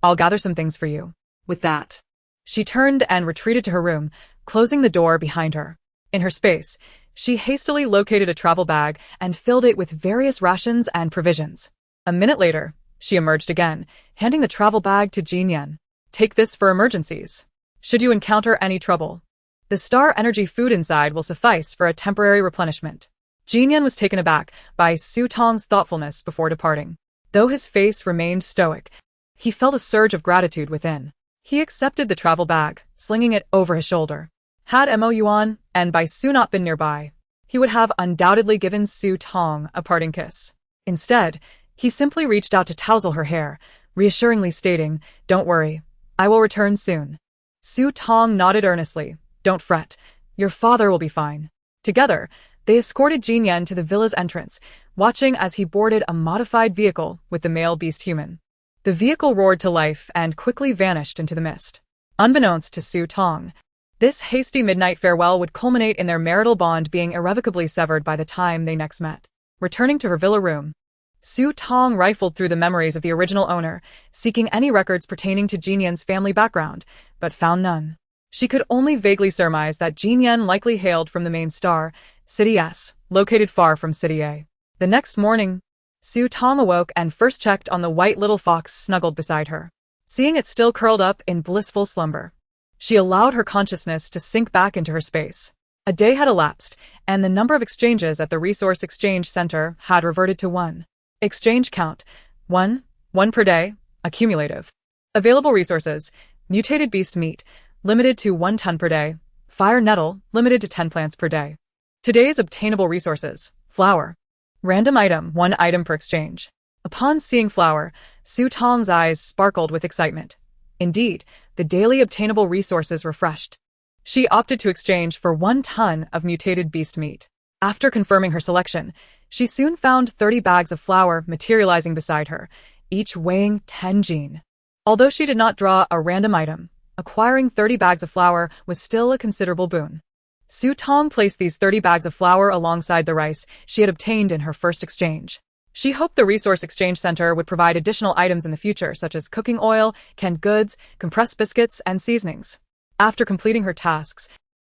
I'll gather some things for you." With that, she turned and retreated to her room, closing the door behind her. In her space, she hastily located a travel bag and filled it with various rations and provisions. A minute later, she emerged again, handing the travel bag to Jin Yan. "Take this for emergencies. Should you encounter any trouble, the star energy food inside will suffice for a temporary replenishment." Jin Yan was taken aback by Su Tong's thoughtfulness before departing. Though his face remained stoic, he felt a surge of gratitude within. He accepted the travel bag, slinging it over his shoulder. Had Yuan and Bai Su not been nearby, he would have undoubtedly given Su Tong a parting kiss. Instead, he simply reached out to tousle her hair, reassuringly stating, "Don't worry, I will return soon." Su Tong nodded earnestly. "Don't fret, your father will be fine." Together, they escorted Jin Yan to the villa's entrance, watching as he boarded a modified vehicle with the male beast-human. The vehicle roared to life and quickly vanished into the mist. Unbeknownst to Su Tong, this hasty midnight farewell would culminate in their marital bond being irrevocably severed by the time they next met. Returning to her villa room, Su Tong rifled through the memories of the original owner, seeking any records pertaining to Jin Yan's family background, but found none. She could only vaguely surmise that Jin Yan likely hailed from the main star, City S, located far from City A. The next morning, Su Tong awoke and first checked on the white little fox snuggled beside her. Seeing it still curled up in blissful slumber, she allowed her consciousness to sink back into her space. A day had elapsed, and the number of exchanges at the Resource Exchange Center had reverted to 1. Exchange count, 1 per day, accumulative. Available resources, mutated beast meat, limited to 1 ton per day, fire nettle, limited to 10 plants per day. Today's obtainable resources, flour. Random item, 1 item per exchange. Upon seeing flour, Su Tong's eyes sparkled with excitement. Indeed, the daily obtainable resources refreshed. She opted to exchange for 1 ton of mutated beast meat. After confirming her selection, she soon found 30 bags of flour materializing beside her, each weighing 10 jin. Although she did not draw a random item, acquiring 30 bags of flour was still a considerable boon. Su Tong placed these 30 bags of flour alongside the rice she had obtained in her first exchange. She hoped the Resource Exchange Center would provide additional items in the future, such as cooking oil, canned goods, compressed biscuits, and seasonings. After completing her tasks,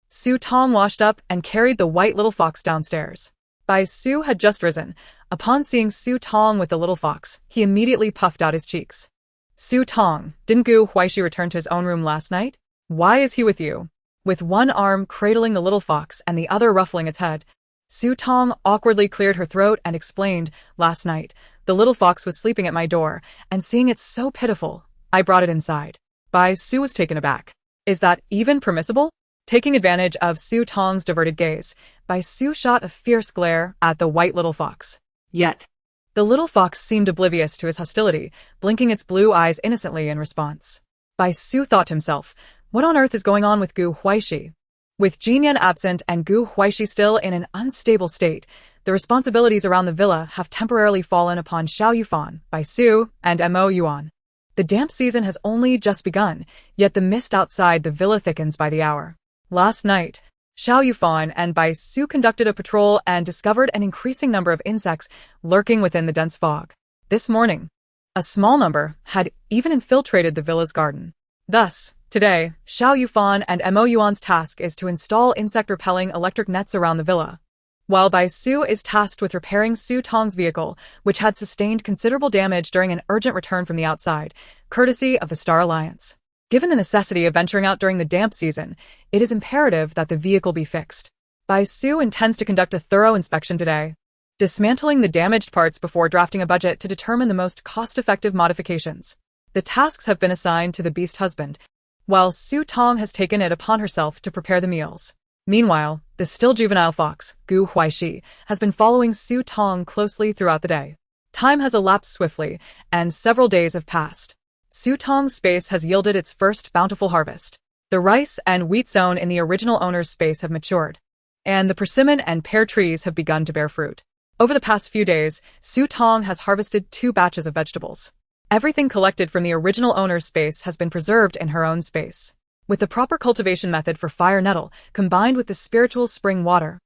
Su Tong washed up and carried the white little fox downstairs. Bai Su had just risen. Upon seeing Su Tong with the little fox, he immediately puffed out his cheeks. Su Tong, didn't Gu Huaixi return to his own room last night? Why is he with you? With one arm cradling the little fox and the other ruffling its head, Su Tong awkwardly cleared her throat and explained, last night, the little fox was sleeping at my door, and seeing it so pitiful, I brought it inside. Bai Su was taken aback. Is that even permissible? Taking advantage of Su Tong's diverted gaze, Bai Su shot a fierce glare at the white little fox. Yet. The little fox seemed oblivious to his hostility, blinking its blue eyes innocently in response. Bai Su thought to himself, what on earth is going on with Gu Huaixi? With Jin Yan absent and Gu Huaixi still in an unstable state, the responsibilities around the villa have temporarily fallen upon Xiao Yufan, Bai Su, and Mo Yuan. The damp season has only just begun, yet the mist outside the villa thickens by the hour. Last night, Xiao Yufan and Bai Su conducted a patrol and discovered an increasing number of insects lurking within the dense fog. This morning, a small number had even infiltrated the villa's garden. Thus, today, Xiao Yufan and Mo Yuan's task is to install insect-repelling electric nets around the villa, while Bai Su is tasked with repairing Su Tong's vehicle, which had sustained considerable damage during an urgent return from the outside, courtesy of the Star Alliance. Given the necessity of venturing out during the damp season, it is imperative that the vehicle be fixed. Bai Su intends to conduct a thorough inspection today, dismantling the damaged parts before drafting a budget to determine the most cost-effective modifications. The tasks have been assigned to the beast husband, while Su Tong has taken it upon herself to prepare the meals. Meanwhile, the still juvenile fox, Gu Huaixi, has been following Su Tong closely throughout the day. Time has elapsed swiftly, and several days have passed. Su Tong's space has yielded its first bountiful harvest. The rice and wheat sown in the original owner's space have matured, and the persimmon and pear trees have begun to bear fruit. Over the past few days, Su Tong has harvested 2 batches of vegetables. Everything collected from the original owner's space has been preserved in her own space, with the proper cultivation method for fire nettle combined with the spiritual spring water.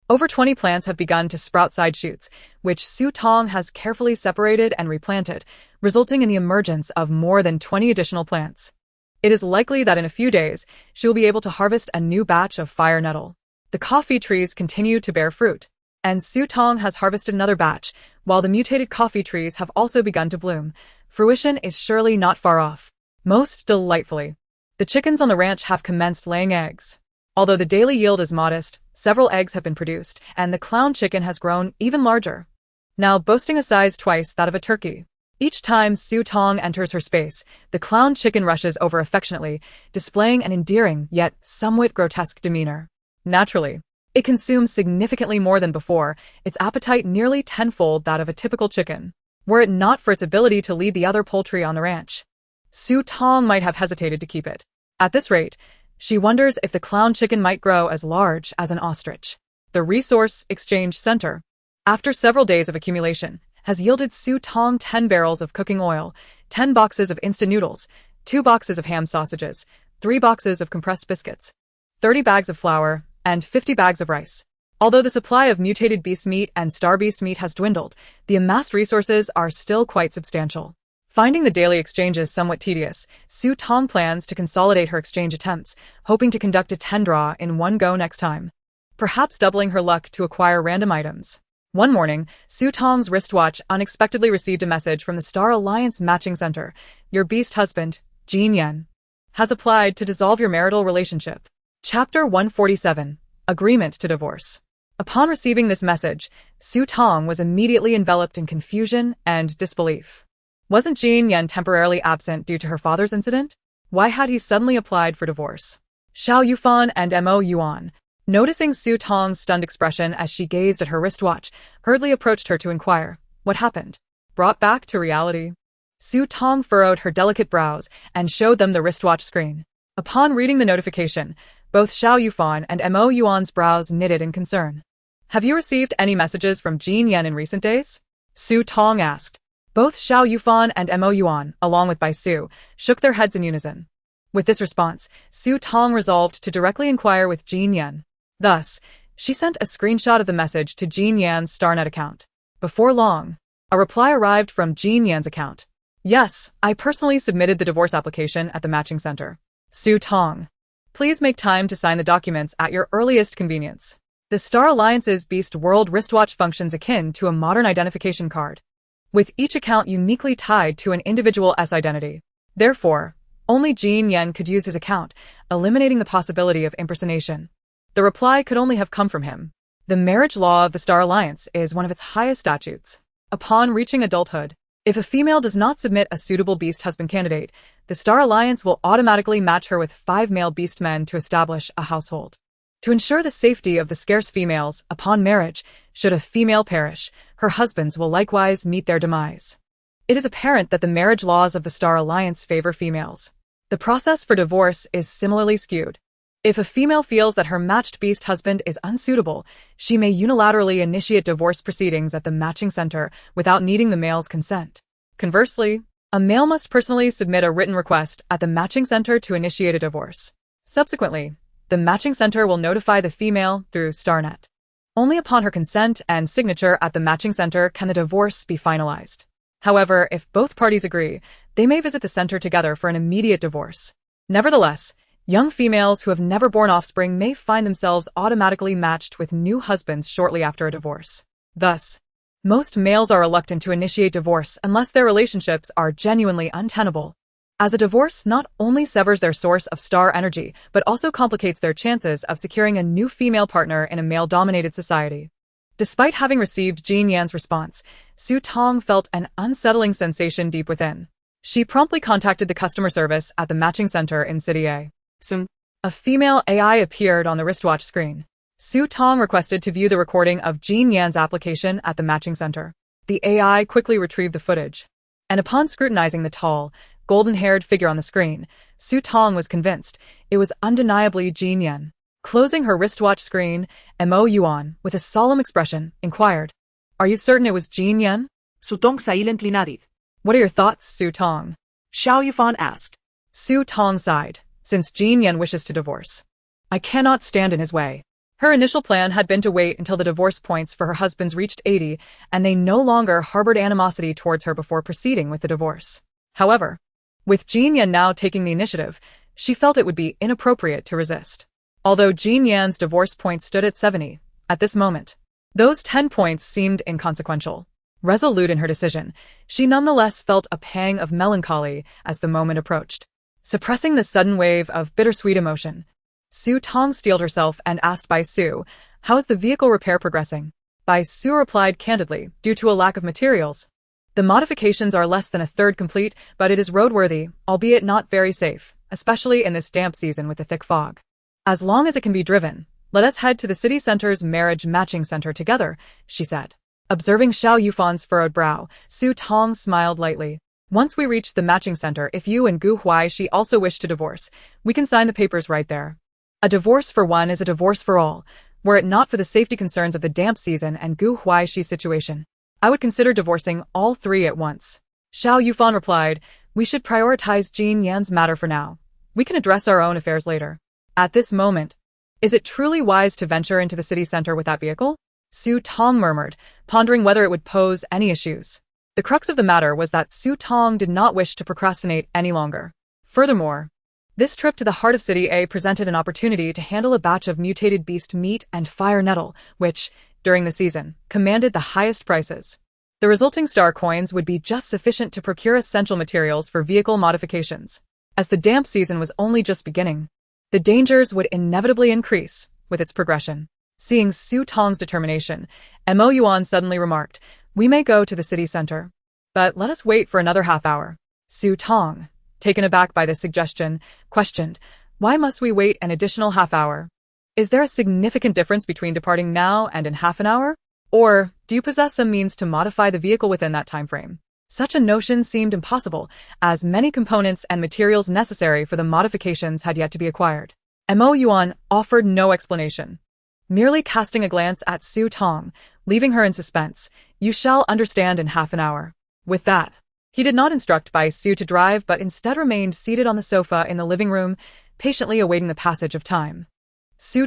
Over 20 plants have begun to sprout side shoots, which Su Tong has carefully separated and replanted, resulting in the emergence of more than 20 additional plants. It is likely that in a few days, she will be able to harvest a new batch of fire nettle. The coffee trees continue to bear fruit, and Su Tong has harvested another batch, while the mutated coffee trees have also begun to bloom. Fruition is surely not far off. Most delightfully, the chickens on the ranch have commenced laying eggs. Although the daily yield is modest, several eggs have been produced, and the clown chicken has grown even larger, now boasting a size twice that of a turkey. Each time Su Tong enters her space, the clown chicken rushes over affectionately, displaying an endearing yet somewhat grotesque demeanor. Naturally, it consumes significantly more than before, its appetite nearly tenfold that of a typical chicken. Were it not for its ability to lead the other poultry on the ranch, Su Tong might have hesitated to keep it. At this rate, she wonders if the clown chicken might grow as large as an ostrich. The Resource Exchange Center, after several days of accumulation, has yielded Su Tong 10 barrels of cooking oil, 10 boxes of instant noodles, 2 boxes of ham sausages, 3 boxes of compressed biscuits, 30 bags of flour, and 50 bags of rice. Although the supply of mutated beast meat and star beast meat has dwindled, the amassed resources are still quite substantial. Finding the daily exchanges somewhat tedious, Su Tong plans to consolidate her exchange attempts, hoping to conduct a 10 draw in one go next time, perhaps doubling her luck to acquire random items. One morning, Su Tong's wristwatch unexpectedly received a message from the Star Alliance Matching Center. Your beast husband, Jin Yan, has applied to dissolve your marital relationship. Chapter 147, Agreement to Divorce. Upon receiving this message, Su Tong was immediately enveloped in confusion and disbelief. Wasn't Jin Yan temporarily absent due to her father's incident? Why had he suddenly applied for divorce? Xiao Yufan and Mo Yuan, noticing Su Tong's stunned expression as she gazed at her wristwatch, hurriedly approached her to inquire, what happened? Brought back to reality. Su Tong furrowed her delicate brows and showed them the wristwatch screen. Upon reading the notification, both Xiao Yufan and Mo Yuan's brows knitted in concern. Have you received any messages from Jin Yan in recent days? Su Tong asked. Both Xiao Yufan and Mo Yuan, along with Bai Su, shook their heads in unison. With this response, Su Tong resolved to directly inquire with Jin Yan. Thus, she sent a screenshot of the message to Jin Yan's StarNet account. Before long, a reply arrived from Jin Yan's account. Yes, I personally submitted the divorce application at the matching center. Su Tong. Please make time to sign the documents at your earliest convenience. The Star Alliance's Beast World wristwatch functions akin to a modern identification card, with each account uniquely tied to an individual S identity. Therefore, only Jin Yan could use his account, eliminating the possibility of impersonation. The reply could only have come from him. The marriage law of the Star Alliance is one of its highest statutes. Upon reaching adulthood, if a female does not submit a suitable beast husband candidate, the Star Alliance will automatically match her with 5 male beast men to establish a household. To ensure the safety of the scarce females, upon marriage, should a female perish, her husbands will likewise meet their demise. It is apparent that the marriage laws of the Star Alliance favor females. The process for divorce is similarly skewed. If a female feels that her matched beast husband is unsuitable, she may unilaterally initiate divorce proceedings at the matching center without needing the male's consent. Conversely, a male must personally submit a written request at the matching center to initiate a divorce. Subsequently, the matching center will notify the female through StarNet. Only upon her consent and signature at the matching center can the divorce be finalized. However, if both parties agree, they may visit the center together for an immediate divorce. Nevertheless, young females who have never borne offspring may find themselves automatically matched with new husbands shortly after a divorce. Thus, most males are reluctant to initiate divorce unless their relationships are genuinely untenable, as a divorce not only severs their source of star energy, but also complicates their chances of securing a new female partner in a male-dominated society. Despite having received Jin Yan's response, Su Tong felt an unsettling sensation deep within. She promptly contacted the customer service at the matching center in City A. Soon, a female AI appeared on the wristwatch screen. Su Tong requested to view the recording of Jin Yan's application at the matching center. The AI quickly retrieved the footage, and upon scrutinizing the tall, golden-haired figure on the screen, Su Tong was convinced it was undeniably Jin Yan. Closing her wristwatch screen, Mo Yuan, with a solemn expression, inquired, "Are you certain it was Jin Yan?" Su Tong silently nodded. "What are your thoughts, Su Tong?" Xiao Yufan asked. Su Tong sighed. Since Jin Yan wishes to divorce, I cannot stand in his way. Her initial plan had been to wait until the divorce points for her husbands reached 80, and they no longer harbored animosity towards her before proceeding with the divorce. However, with Jin Yan now taking the initiative, she felt it would be inappropriate to resist. Although Jin Yan's divorce point stood at 70, at this moment, those 10 points seemed inconsequential. Resolute in her decision, she nonetheless felt a pang of melancholy as the moment approached. Suppressing the sudden wave of bittersweet emotion, Su Tong steeled herself and asked Bai Su, "How is the vehicle repair progressing?" Bai Su replied candidly, "Due to a lack of materials. The modifications are less than a third complete, but it is roadworthy, albeit not very safe, especially in this damp season with the thick fog. As long as it can be driven, let us head to the city center's marriage matching center together," she said. Observing Xiao Yufan's furrowed brow, Su Tong smiled lightly. "Once we reach the matching center, if you and Huaixi also wish to divorce, we can sign the papers right there. A divorce for one is a divorce for all. Were it not for the safety concerns of the damp season and Huaixi's situation, I would consider divorcing all three at once." Xiao Yufan replied, "We should prioritize Jin Yan's matter for now. We can address our own affairs later. At this moment, is it truly wise to venture into the city center with that vehicle?" Su Tong murmured, pondering whether it would pose any issues. The crux of the matter was that Su Tong did not wish to procrastinate any longer. Furthermore, this trip to the heart of City A presented an opportunity to handle a batch of mutated beast meat and fire nettle, which, during the season, commanded the highest prices. The resulting star coins would be just sufficient to procure essential materials for vehicle modifications. As the damp season was only just beginning, the dangers would inevitably increase with its progression. Seeing Su Tong's determination, Mo Yuan suddenly remarked, "We may go to the city center, but let us wait for another half hour." Su Tong, taken aback by this suggestion, questioned, "Why must we wait an additional half hour? Is there a significant difference between departing now and in half an hour? Or do you possess some means to modify the vehicle within that time frame?" Such a notion seemed impossible, as many components and materials necessary for the modifications had yet to be acquired. Yuan offered no explanation. Merely casting a glance at Tong, leaving her in suspense. "You shall understand in half an hour." With that, he did not instruct Su to drive but instead remained seated on the sofa in the living room, patiently awaiting the passage of time.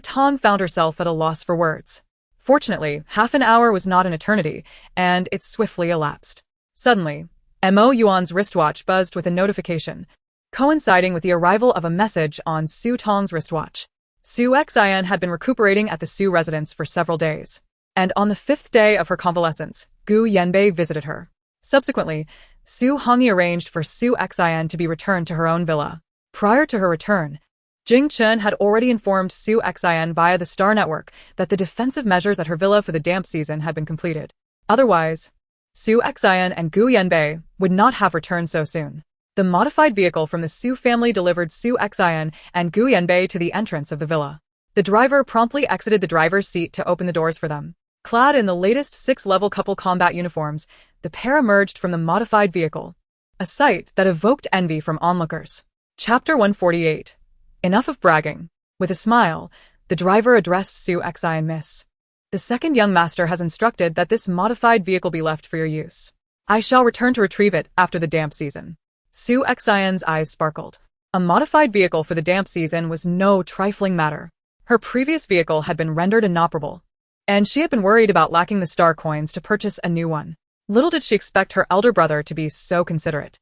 Tong found herself at a loss for words. Fortunately, half an hour was not an eternity, and it swiftly elapsed. Suddenly, Yuan's wristwatch buzzed with a notification, coinciding with the arrival of a message on Tong's wristwatch. Su Xin had been recuperating at the Su residence for several days, and on the 5th day of her convalescence, Gu Yanbei visited her. Subsequently, Su Hongyi arranged for Su Xin to be returned to her own villa. Prior to her return, Jing Chen had already informed Su Xin via the Star Network that the defensive measures at her villa for the damp season had been completed. Otherwise, Su Xin and Gu Yanbei would not have returned so soon. The modified vehicle from the Su family delivered Su Xin and Gu Yanbei to the entrance of the villa. The driver promptly exited the driver's seat to open the doors for them. Clad in the latest 6-level couple combat uniforms, the pair emerged from the modified vehicle, a sight that evoked envy from onlookers. Chapter 148. Enough of bragging. With a smile, the driver addressed Su Xin. "Miss, the second young master has instructed that this modified vehicle be left for your use. I shall return to retrieve it after the damp season." Su Xin's eyes sparkled. A modified vehicle for the damp season was no trifling matter. Her previous vehicle had been rendered inoperable, and she had been worried about lacking the star coins to purchase a new one. Little did she expect her elder brother to be so considerate.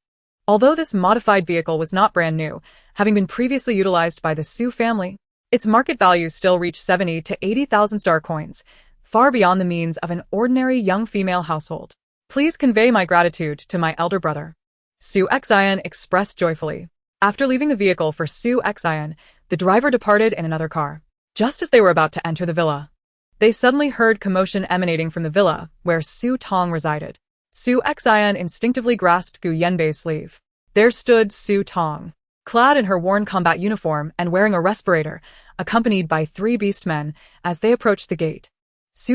Although this modified vehicle was not brand new, having been previously utilized by the Su family, its market value still reached 70 to 80,000 star coins, far beyond the means of an ordinary young female household. "Please convey my gratitude to my elder brother," Su Xin expressed joyfully. After leaving the vehicle for Su Xin, the driver departed in another car. Just as they were about to enter the villa, they suddenly heard commotion emanating from the villa where Tong resided. Su Xin instinctively grasped Gu Yanbei's sleeve. There stood Tong, clad in her worn combat uniform and wearing a respirator, accompanied by 3 beast men, as they approached the gate.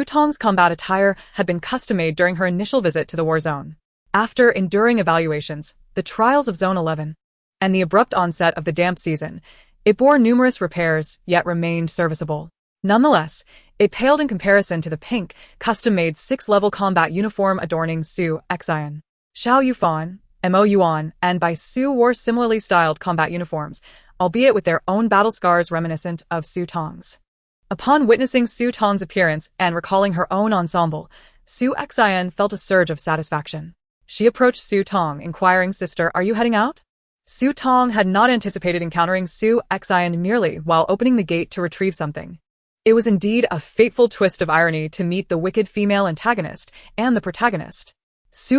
Tong's combat attire had been custom-made during her initial visit to the war zone. After enduring evaluations, the trials of Zone 11, and the abrupt onset of the damp season, it bore numerous repairs, yet remained serviceable. Nonetheless, it paled in comparison to the pink, custom-made 6-level combat uniform adorning Su Xin. Xiao Yufan, Yuan, and Bai Su wore similarly styled combat uniforms, albeit with their own battle scars reminiscent of Tong's. Upon witnessing Tong's appearance and recalling her own ensemble, Su Xin felt a surge of satisfaction. She approached Tong, inquiring, "Sister, are you heading out?" Tong had not anticipated encountering Su Xin merely while opening the gate to retrieve something. It was indeed a fateful twist of irony to meet the wicked female antagonist and the protagonist.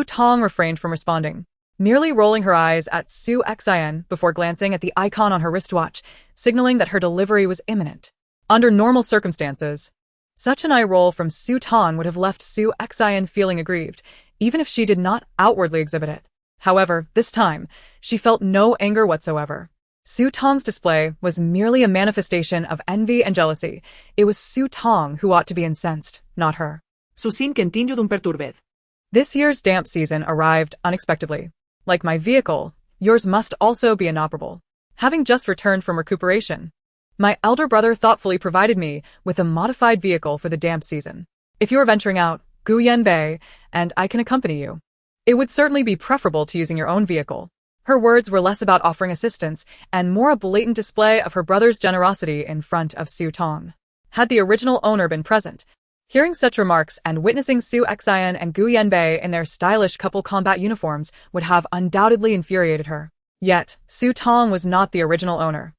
Tong refrained from responding, merely rolling her eyes at Su Xin before glancing at the icon on her wristwatch, signaling that her delivery was imminent. Under normal circumstances, such an eye roll from Tong would have left Su Xin feeling aggrieved, even if she did not outwardly exhibit it. However, this time, she felt no anger whatsoever. Tong's display was merely a manifestation of envy and jealousy. It was Tong who ought to be incensed, not her. Su Xin continued imperturbed. This year's damp season arrived unexpectedly. Like my vehicle, yours must also be inoperable. Having just returned from recuperation, my elder brother thoughtfully provided me with a modified vehicle for the damp season. If you are venturing out, Gu Yanbei, and I can accompany you. It would certainly be preferable to using your own vehicle. Her words were less about offering assistance and more a blatant display of her brother's generosity in front of Tong. Had the original owner been present, hearing such remarks and witnessing Su Xin and Gu Yanbei in their stylish couple combat uniforms would have undoubtedly infuriated her. Yet, Tong was not the original owner.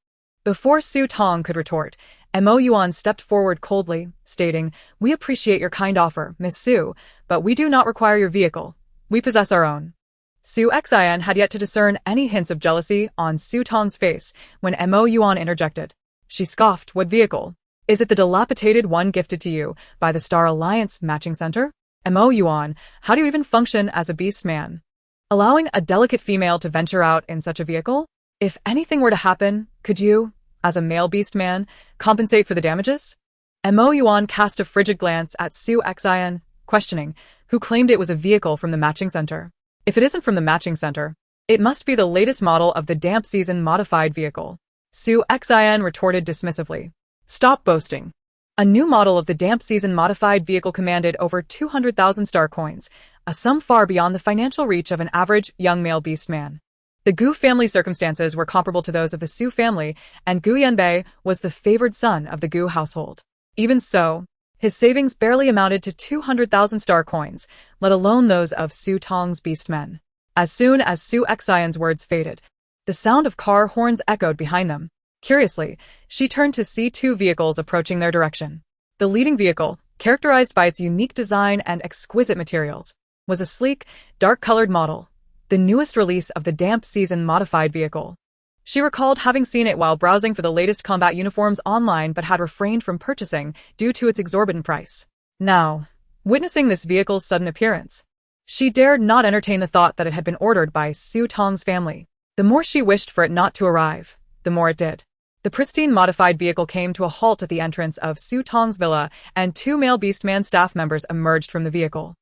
Before Tong could retort, Yuan stepped forward coldly, stating, "We appreciate your kind offer, Miss Su, but we do not require your vehicle. We possess our own." Su Xin had yet to discern any hints of jealousy on Tong's face when Yuan interjected. She scoffed, "What vehicle? Is it the dilapidated one gifted to you by the Star Alliance Matching Center? Yuan, how do you even function as a beast man? Allowing a delicate female to venture out in such a vehicle? If anything were to happen, could you, as a male beast man, compensate for the damages?" Yuan cast a frigid glance at Su Xin, questioning, who claimed it was a vehicle from the matching center. If it isn't from the matching center, it must be the latest model of the damp season modified vehicle. Su Xin retorted dismissively. Stop boasting. A new model of the damp season modified vehicle commanded over 200,000 star coins, a sum far beyond the financial reach of an average young male beast man. The Gu family circumstances were comparable to those of the Su family, and Gu Yanbei was the favored son of the Gu household. Even so, his savings barely amounted to 200,000 star coins, let alone those of Su Tong's beast men. As soon as Su Xion's words faded, the sound of car horns echoed behind them. Curiously, she turned to see two vehicles approaching their direction. The leading vehicle, characterized by its unique design and exquisite materials, was a sleek, dark-colored model, the newest release of the damp season modified vehicle. She recalled having seen it while browsing for the latest combat uniforms online but had refrained from purchasing due to its exorbitant price. Now, witnessing this vehicle's sudden appearance, she dared not entertain the thought that it had been ordered by Su Tong's family. The more she wished for it not to arrive, the more it did. The pristine modified vehicle came to a halt at the entrance of Su Tong's villa, and two male Beastman staff members emerged from the vehicle.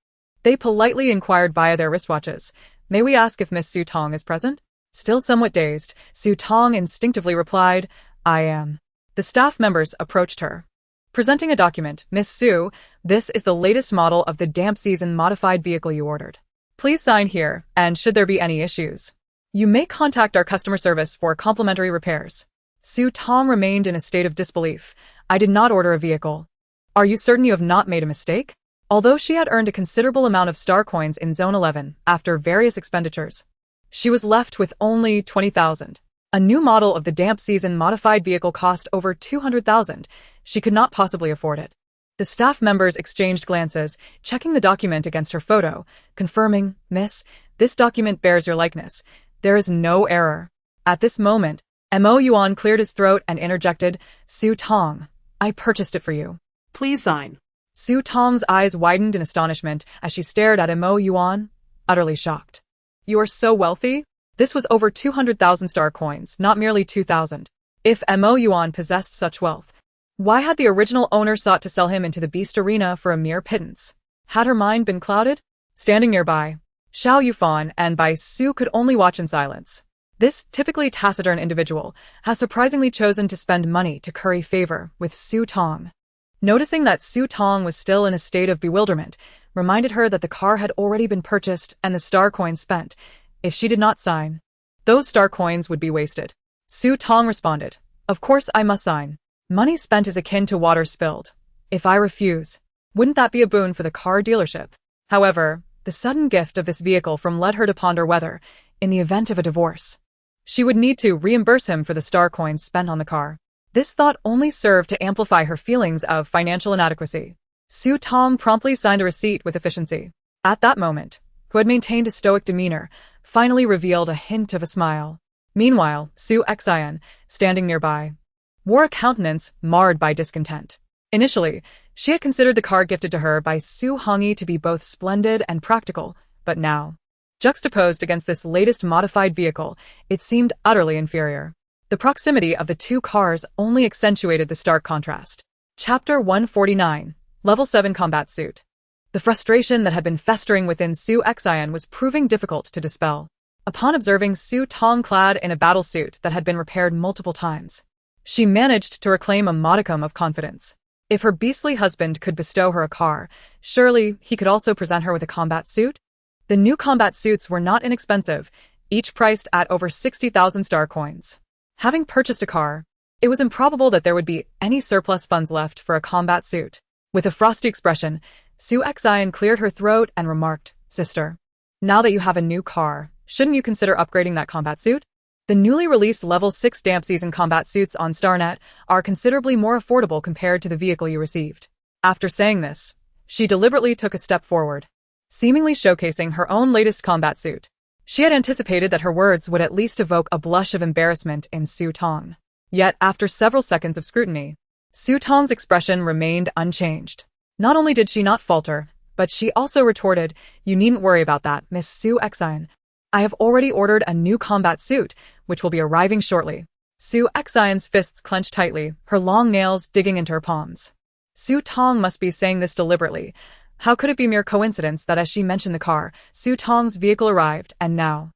They politely inquired via their wristwatches, "May we ask if Miss Su Tong is present?" Still somewhat dazed, Su Tong instinctively replied, "I am." The staff members approached her. Presenting a document, "Miss Su, this is the latest model of the damp season modified vehicle you ordered. Please sign here, and should there be any issues, you may contact our customer service for complimentary repairs." Su Tong remained in a state of disbelief. "I did not order a vehicle." "Are you certain you have not made a mistake?" Although she had earned a considerable amount of star coins in Zone 11 after various expenditures, she was left with only 20,000. A new model of the damp season modified vehicle cost over 200,000. She could not possibly afford it. The staff members exchanged glances, checking the document against her photo, confirming, "Miss, this document bears your likeness. There is no error." At this moment, Yuan cleared his throat and interjected, "Su Tong, I purchased it for you. Please sign." Su Tong's eyes widened in astonishment as she stared at Yuan, utterly shocked. "You are so wealthy?" This was over 200,000 star coins, not merely 2,000. If Yuan possessed such wealth, why had the original owner sought to sell him into the beast arena for a mere pittance? Had her mind been clouded? Standing nearby, Xiao Yufan and Bai Su could only watch in silence. This typically taciturn individual has surprisingly chosen to spend money to curry favor with Su Tong. Noticing that Su Tong was still in a state of bewilderment, reminded her that the car had already been purchased and the star coins spent. If she did not sign, those star coins would be wasted. Su Tong responded, "Of course I must sign. Money spent is akin to water spilled. If I refuse, wouldn't that be a boon for the car dealership?" However, the sudden gift of this vehicle led her to ponder whether, in the event of a divorce, she would need to reimburse him for the star coins spent on the car. This thought only served to amplify her feelings of financial inadequacy. Su Tong promptly signed a receipt with efficiency. At that moment, who had maintained a stoic demeanor, finally revealed a hint of a smile. Meanwhile, Su Xian, standing nearby, wore a countenance marred by discontent. Initially, she had considered the car gifted to her by Su Hongyi to be both splendid and practical, but now, juxtaposed against this latest modified vehicle, it seemed utterly inferior. The proximity of the two cars only accentuated the stark contrast. Chapter 149, Level 7 Combat Suit. The frustration that had been festering within Su Xian was proving difficult to dispel. Upon observing Su Tong clad in a battle suit that had been repaired multiple times, she managed to reclaim a modicum of confidence. If her beastly husband could bestow her a car, surely he could also present her with a combat suit? The new combat suits were not inexpensive, each priced at over 60,000 star coins. Having purchased a car, it was improbable that there would be any surplus funds left for a combat suit. With a frosty expression, Su Xian cleared her throat and remarked, "Sister, now that you have a new car, shouldn't you consider upgrading that combat suit? The newly released Level 6 damp season combat suits on StarNet are considerably more affordable compared to the vehicle you received." After saying this, she deliberately took a step forward, seemingly showcasing her own latest combat suit. She had anticipated that her words would at least evoke a blush of embarrassment in Su Tong. Yet, after several seconds of scrutiny, Su Tong's expression remained unchanged. Not only did she not falter, but she also retorted, "You needn't worry about that, Miss Su Xian. I have already ordered a new combat suit, which will be arriving shortly." Su Xian's fists clenched tightly, her long nails digging into her palms. Su Tong must be saying this deliberately, How could it be mere coincidence that as she mentioned the car, Su Tong's vehicle arrived, and now?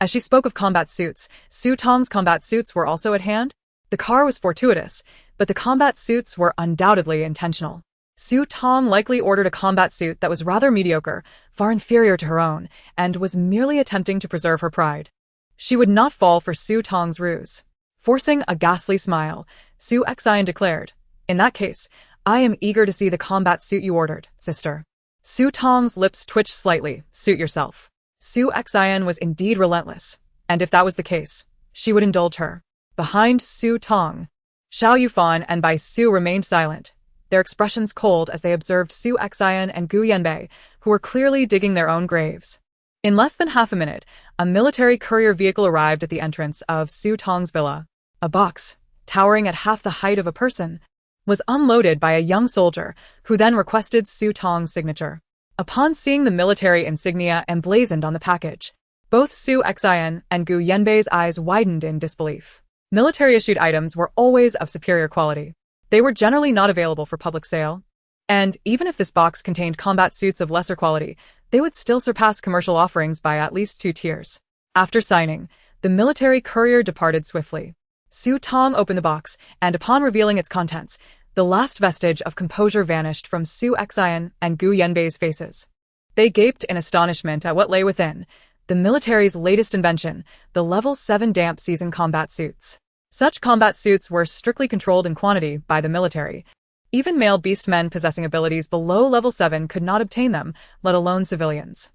As she spoke of combat suits, Su Tong's combat suits were also at hand? The car was fortuitous, but the combat suits were undoubtedly intentional. Su Tong likely ordered a combat suit that was rather mediocre, far inferior to her own, and was merely attempting to preserve her pride. She would not fall for Su Tong's ruse. Forcing a ghastly smile, Su Xian declared, "In that case, I am eager to see the combat suit you ordered, sister." Su Tong's lips twitched slightly. "Suit yourself." Su Xian was indeed relentless, and if that was the case, she would indulge her. Behind Su Tong, Xiao Yufan and Bai Su remained silent, their expressions cold as they observed Su Xian and Gu Yanbei, who were clearly digging their own graves. In less than half a minute, a military courier vehicle arrived at the entrance of Su Tong's villa. A box, towering at half the height of a person, was unloaded by a young soldier, who then requested Su Tong's signature. Upon seeing the military insignia emblazoned on the package, both Su Xian and Gu Yanbei's eyes widened in disbelief. Military-issued items were always of superior quality. They were generally not available for public sale. And even if this box contained combat suits of lesser quality, they would still surpass commercial offerings by at least 2 tiers. After signing, the military courier departed swiftly. Su Tong opened the box, and upon revealing its contents, the last vestige of composure vanished from Su Xian and Gu Yanbei's faces. They gaped in astonishment at what lay within, the military's latest invention, the Level 7 damp season combat suits. Such combat suits were strictly controlled in quantity by the military. Even male beastmen possessing abilities below Level 7 could not obtain them, let alone civilians.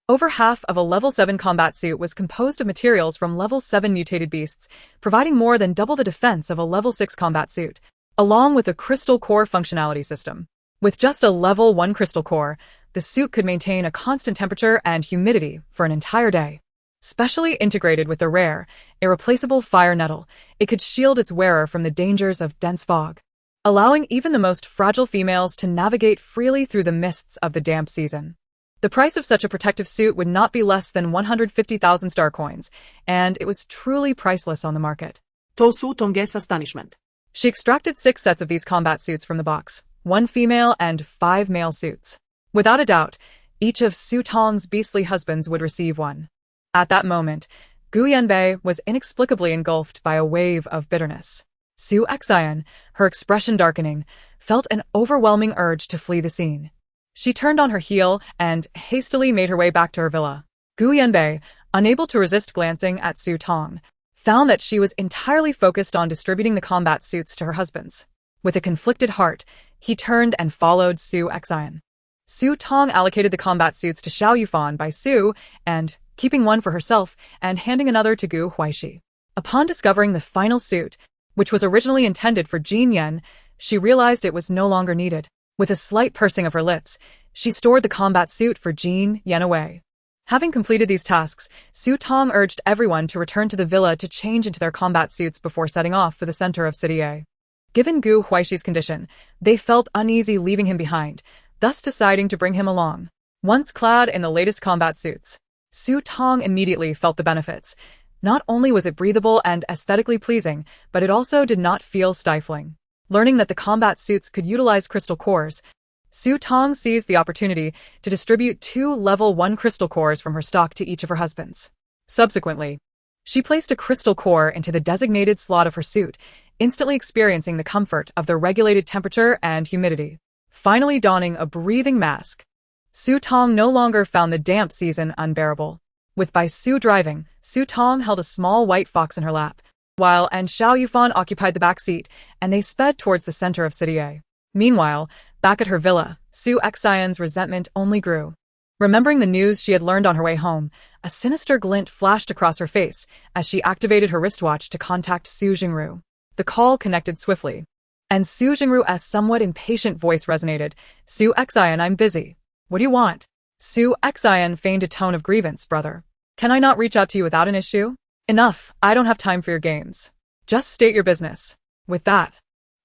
Over half of a Level 7 combat suit was composed of materials from Level 7 mutated beasts, providing more than double the defense of a Level 6 combat suit, along with a crystal core functionality system. With just a Level 1 crystal core, the suit could maintain a constant temperature and humidity for an entire day. Specially integrated with the rare, irreplaceable fire nettle, it could shield its wearer from the dangers of dense fog, allowing even the most fragile females to navigate freely through the mists of the damp season. The price of such a protective suit would not be less than 150,000 star coins, and it was truly priceless on the market. To Su Tong's astonishment. She extracted 6 sets of these combat suits from the box, 1 female and 5 male suits. Without a doubt, each of Su Tong's beastly husbands would receive one. At that moment, Gu Yanbei was inexplicably engulfed by a wave of bitterness. Su Xian, her expression darkening, felt an overwhelming urge to flee the scene. She turned on her heel and hastily made her way back to her villa. Gu Yanbei, unable to resist glancing at Su Tong, found that she was entirely focused on distributing the combat suits to her husbands. With a conflicted heart, he turned and followed Su Xian. Su Tong allocated the combat suits to Xiao Yufan by Su, and keeping one for herself and handing another to Gu Huaixi. Upon discovering the final suit, which was originally intended for Jin Yan, she realized it was no longer needed. With a slight pursing of her lips, she stored the combat suit for Jin Yan away. Having completed these tasks, Su Tong urged everyone to return to the villa to change into their combat suits before setting off for the center of City A. Given Gu Huaishi's condition, they felt uneasy leaving him behind, thus deciding to bring him along. Once clad in the latest combat suits, Su Tong immediately felt the benefits. Not only was it breathable and aesthetically pleasing, but it also did not feel stifling. Learning that the combat suits could utilize crystal cores, Su Tong seized the opportunity to distribute 2 Level 1 crystal cores from her stock to each of her husbands. Subsequently, she placed a crystal core into the designated slot of her suit, instantly experiencing the comfort of the regulated temperature and humidity. Finally donning a breathing mask, Su Tong no longer found the damp season unbearable. With Bai Su driving, Su Tong held a small white fox in her lap, while Xiao Yufan occupied the back seat, and they sped towards the center of City A. Meanwhile, back at her villa, Su Xian's resentment only grew. Remembering the news she had learned on her way home, a sinister glint flashed across her face as she activated her wristwatch to contact Su Jingru. The call connected swiftly, and Su Jingru's somewhat impatient voice resonated. "Su Xian, I'm busy. What do you want?" Su Xian feigned a tone of grievance. "Brother, can I not reach out to you without an issue?" "Enough, I don't have time for your games. Just state your business." With that,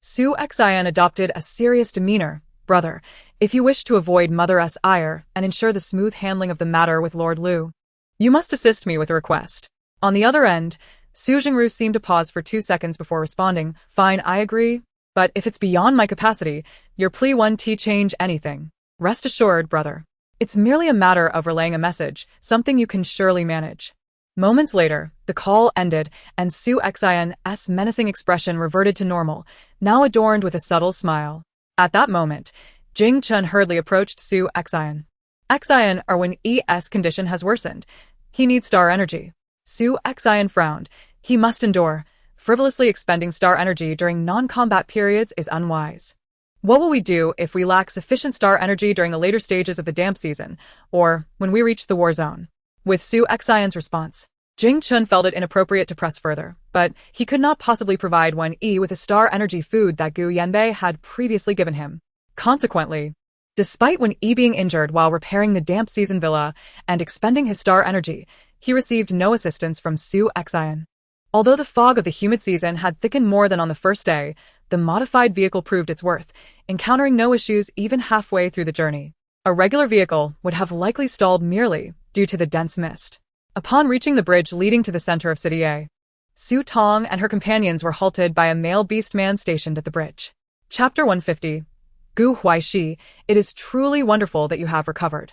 Su Xian adopted a serious demeanor. "Brother, if you wish to avoid Mother's ire and ensure the smooth handling of the matter with Lord Liu, you must assist me with a request." On the other end, Su Jingru seemed to pause for 2 seconds before responding. "Fine, I agree. But if it's beyond my capacity, your plea won't change anything." Rest assured, brother. It's merely a matter of relaying a message, something you can surely manage. Moments later, the call ended, and Su Xian's menacing expression reverted to normal, now adorned with a subtle smile. At that moment, Jing Chun hurriedly approached Su Xian. Xian are when ES condition has worsened. He needs star energy. Su Xian frowned. He must endure. Frivolously expending star energy during non-combat periods is unwise. What will we do if we lack sufficient star energy during the later stages of the damp season, or when we reach the war zone? With Su Xian's response, Jing Chun felt it inappropriate to press further, but he could not possibly provide Wen Yi with the star energy food that Gu Yanbei had previously given him. Consequently, despite Wen Yi being injured while repairing the damp season villa and expending his star energy, he received no assistance from Su Xian. Although the fog of the humid season had thickened more than on the first day, the modified vehicle proved its worth, encountering no issues even halfway through the journey. A regular vehicle would have likely stalled merely due to the dense mist. Upon reaching the bridge leading to the center of City A, Su Tong and her companions were halted by a male beast man stationed at the bridge. Chapter 150. Gu Huaixi, it is truly wonderful that you have recovered.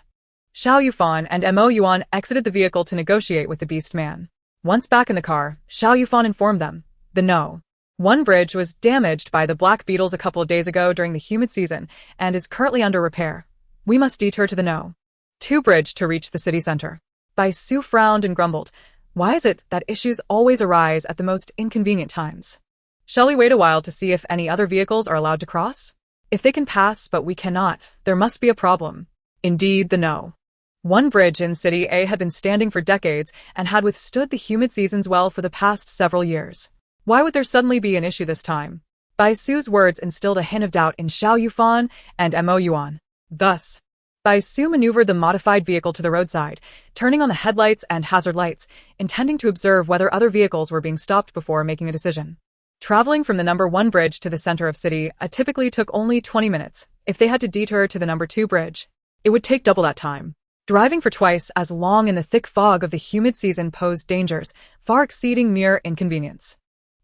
Xiao Yufan and Mo Yuan exited the vehicle to negotiate with the beast man. Once back in the car, Xiao Yufan informed them. The No. 1 bridge was damaged by the black beetles a couple of days ago during the humid season and is currently under repair. We must detour to the No. 2 bridge to reach the city center. Bai Su frowned and grumbled. Why is it that issues always arise at the most inconvenient times? Shall we wait a while to see if any other vehicles are allowed to cross? If they can pass but we cannot, there must be a problem. Indeed, the No. 1 bridge in City A had been standing for decades and had withstood the humid seasons well for the past several years. Why would there suddenly be an issue this time? Bai Su's words instilled a hint of doubt in Xiao Yufan and Mo Yuan. Thus, Bai Su maneuvered the modified vehicle to the roadside, turning on the headlights and hazard lights, intending to observe whether other vehicles were being stopped before making a decision. Traveling from the number 1 bridge to the center of city typically took only 20 minutes. If they had to detour to the number 2 bridge, it would take double that time. Driving for twice as long in the thick fog of the humid season posed dangers, far exceeding mere inconvenience.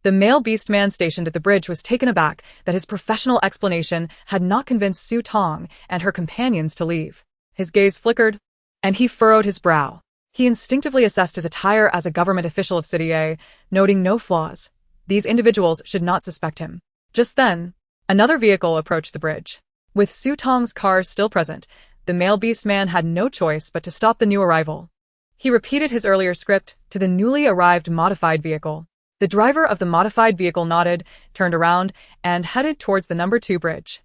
The male beast man stationed at the bridge was taken aback that his professional explanation had not convinced Su Tong and her companions to leave. His gaze flickered, and he furrowed his brow. He instinctively assessed his attire as a government official of City A, noting no flaws. These individuals should not suspect him. Just then, another vehicle approached the bridge. With Su Tong's car still present, the male beast man had no choice but to stop the new arrival. He repeated his earlier script to the newly arrived modified vehicle. The driver of the modified vehicle nodded, turned around, and headed towards the number 2 bridge.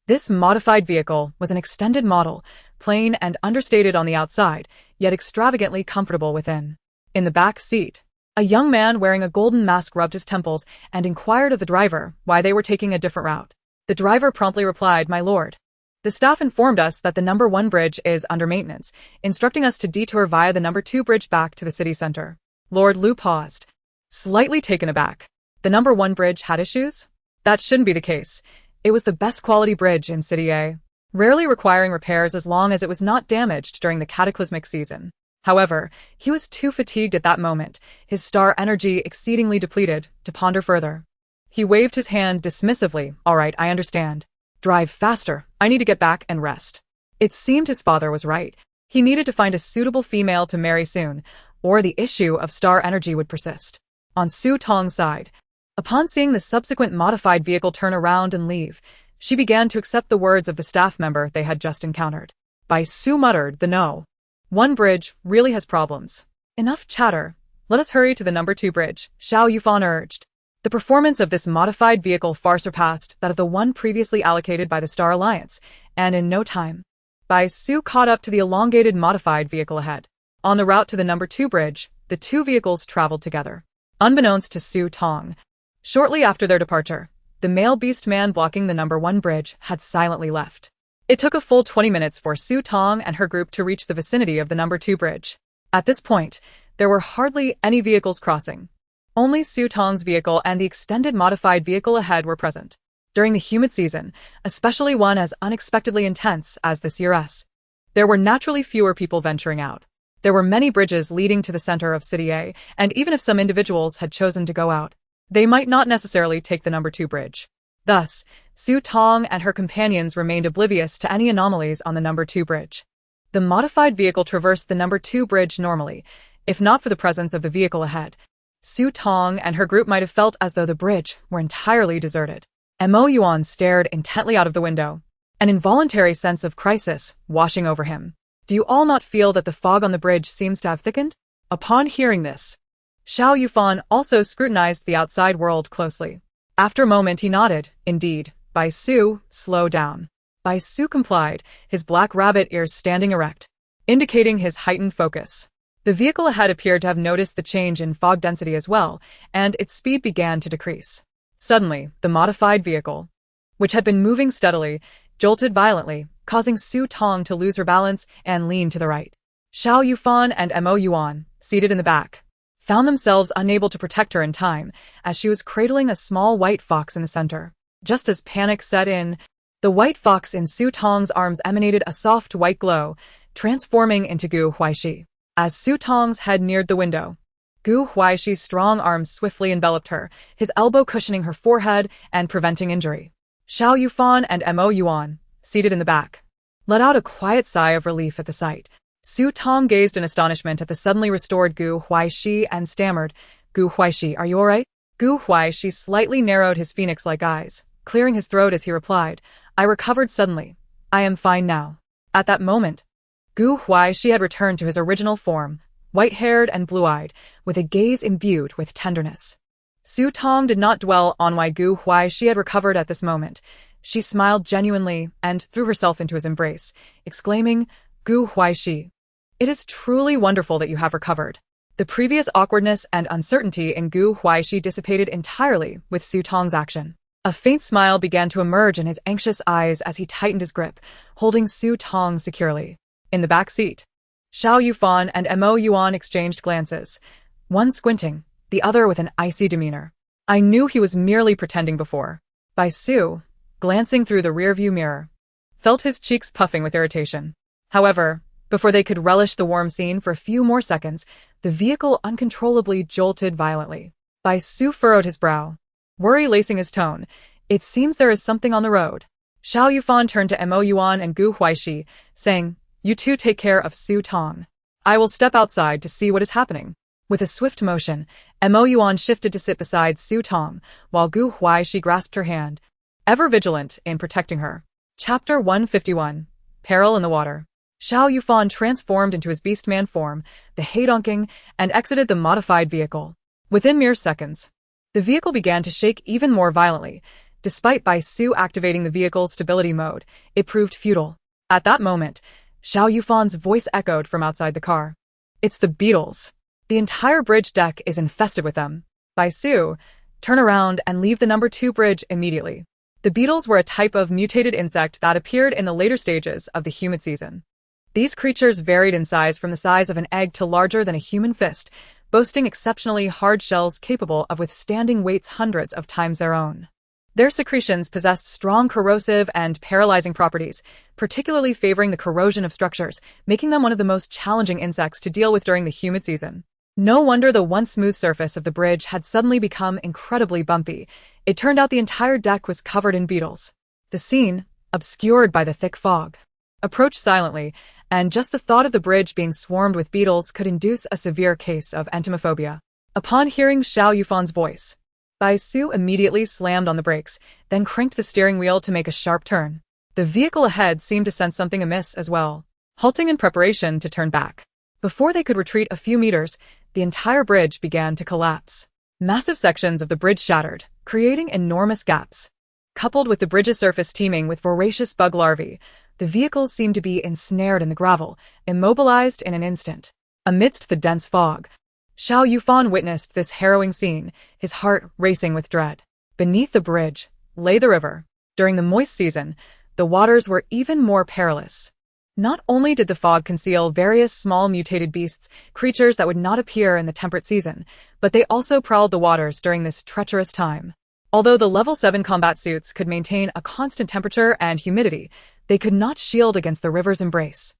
This modified vehicle was an extended model, plain and understated on the outside, yet extravagantly comfortable within. In the back seat, a young man wearing a golden mask rubbed his temples and inquired of the driver why they were taking a different route. The driver promptly replied, "My lord. The staff informed us that the number 1 bridge is under maintenance, instructing us to detour via the number 2 bridge back to the city center." Lord Liu paused, slightly taken aback. The number 1 bridge had issues? That shouldn't be the case. It was the best quality bridge in City A, rarely requiring repairs as long as it was not damaged during the cataclysmic season. However, he was too fatigued at that moment, his star energy exceedingly depleted, to ponder further. He waved his hand dismissively. All right, I understand. Drive faster. I need to get back and rest. It seemed his father was right. He needed to find a suitable female to marry soon, or the issue of star energy would persist. On Su Tong's side, upon seeing the subsequent modified vehicle turn around and leave, she began to accept the words of the staff member they had just encountered. Bai Su muttered, "The No. 1 bridge really has problems. Enough chatter. Let us hurry to the number 2 bridge," Xiao Yufan urged. The performance of this modified vehicle far surpassed that of the one previously allocated by the Star Alliance, and in no time, Bai Su caught up to the elongated modified vehicle ahead. On the route to the number 2 bridge, the 2 vehicles traveled together. Unbeknownst to Su Tong, shortly after their departure, the male beast man blocking the number 1 bridge had silently left. It took a full 20 minutes for Su Tong and her group to reach the vicinity of the number 2 bridge. At this point, there were hardly any vehicles crossing. Only Su Tong's vehicle and the extended modified vehicle ahead were present. During the humid season, especially one as unexpectedly intense as this year's, there were naturally fewer people venturing out. There were many bridges leading to the center of City A, and even if some individuals had chosen to go out, they might not necessarily take the number 2 bridge. Thus, Su Tong and her companions remained oblivious to any anomalies on the number 2 bridge. The modified vehicle traversed the number 2 bridge normally, if not for the presence of the vehicle ahead. Su Tong and her group might have felt as though the bridge were entirely deserted. Yuan stared intently out of the window, an involuntary sense of crisis washing over him. Do you all not feel that the fog on the bridge seems to have thickened? Upon hearing this, Xiao Yufan also scrutinized the outside world closely. After a moment he nodded. Indeed, Bai Su, slow down. Bai Su complied, his black rabbit ears standing erect, indicating his heightened focus. The vehicle ahead appeared to have noticed the change in fog density as well, and its speed began to decrease. Suddenly, the modified vehicle, which had been moving steadily, jolted violently, causing Su Tong to lose her balance and lean to the right. Xiao Yufan and Yuan, seated in the back, found themselves unable to protect her in time, as she was cradling a small white fox in the center. Just as panic set in, the white fox in Su Tong's arms emanated a soft white glow, transforming into Huaixi. As Su Tong's head neared the window, Huaixi's strong arms swiftly enveloped her, his elbow cushioning her forehead and preventing injury. Xiao Yufan and Yuan, seated in the back, let out a quiet sigh of relief at the sight. Su Tong gazed in astonishment at the suddenly restored Huaixi and stammered, Huaixi, are you alright? Huaixi slightly narrowed his phoenix-like eyes, clearing his throat as he replied, I recovered suddenly. I am fine now. At that moment, Huaixi had returned to his original form, white-haired and blue-eyed, with a gaze imbued with tenderness. Su Tong did not dwell on why Huaixi had recovered at this moment. She smiled genuinely and threw herself into his embrace, exclaiming, Huaixi, it is truly wonderful that you have recovered. The previous awkwardness and uncertainty in Huaixi dissipated entirely with Su Tong's action. A faint smile began to emerge in his anxious eyes as he tightened his grip, holding Su Tong securely. In the back seat, Xiao Yufan and Yuan exchanged glances, one squinting, the other with an icy demeanor. I knew he was merely pretending before. Bai Su, glancing through the rearview mirror, felt his cheeks puffing with irritation. However, before they could relish the warm scene for a few more seconds, the vehicle uncontrollably jolted violently. Bai Su furrowed his brow, worry lacing his tone. It seems there is something on the road. Xiao Yufan turned to Yuan and Huaixi, saying, you two take care of Su Tong. I will step outside to see what is happening. With a swift motion, Yuan shifted to sit beside Su Tong, while Huaixi grasped her hand, ever vigilant in protecting her. Chapter 151. Peril in the Water. Xiao Yufan transformed into his beastman form, the heidonking, and exited the modified vehicle. Within mere seconds, the vehicle began to shake even more violently. Despite Bai Su activating the vehicle's stability mode, it proved futile. At that moment, Xiao Yufan's voice echoed from outside the car. It's the beetles. The entire bridge deck is infested with them. Bai Su, turn around and leave the number 2 bridge immediately. The beetles were a type of mutated insect that appeared in the later stages of the humid season. These creatures varied in size from the size of an egg to larger than a human fist, boasting exceptionally hard shells capable of withstanding weights hundreds of times their own. Their secretions possessed strong corrosive and paralyzing properties, particularly favoring the corrosion of structures, making them one of the most challenging insects to deal with during the humid season. No wonder the once smooth surface of the bridge had suddenly become incredibly bumpy. It turned out the entire deck was covered in beetles. The scene, obscured by the thick fog, approached silently, and just the thought of the bridge being swarmed with beetles could induce a severe case of entomophobia. Upon hearing Xiao Yufan's voice, Bai Su immediately slammed on the brakes, then cranked the steering wheel to make a sharp turn. The vehicle ahead seemed to sense something amiss as well, halting in preparation to turn back. Before they could retreat a few meters, the entire bridge began to collapse. Massive sections of the bridge shattered, creating enormous gaps. Coupled with the bridge's surface teeming with voracious bug larvae, the vehicles seemed to be ensnared in the gravel, immobilized in an instant. Amidst the dense fog, Xiao Yufan witnessed this harrowing scene, his heart racing with dread. Beneath the bridge lay the river. During the moist season, the waters were even more perilous. Not only did the fog conceal various small mutated beasts, creatures that would not appear in the temperate season, but they also prowled the waters during this treacherous time. Although the level 7 combat suits could maintain a constant temperature and humidity, they could not shield against the river's embrace.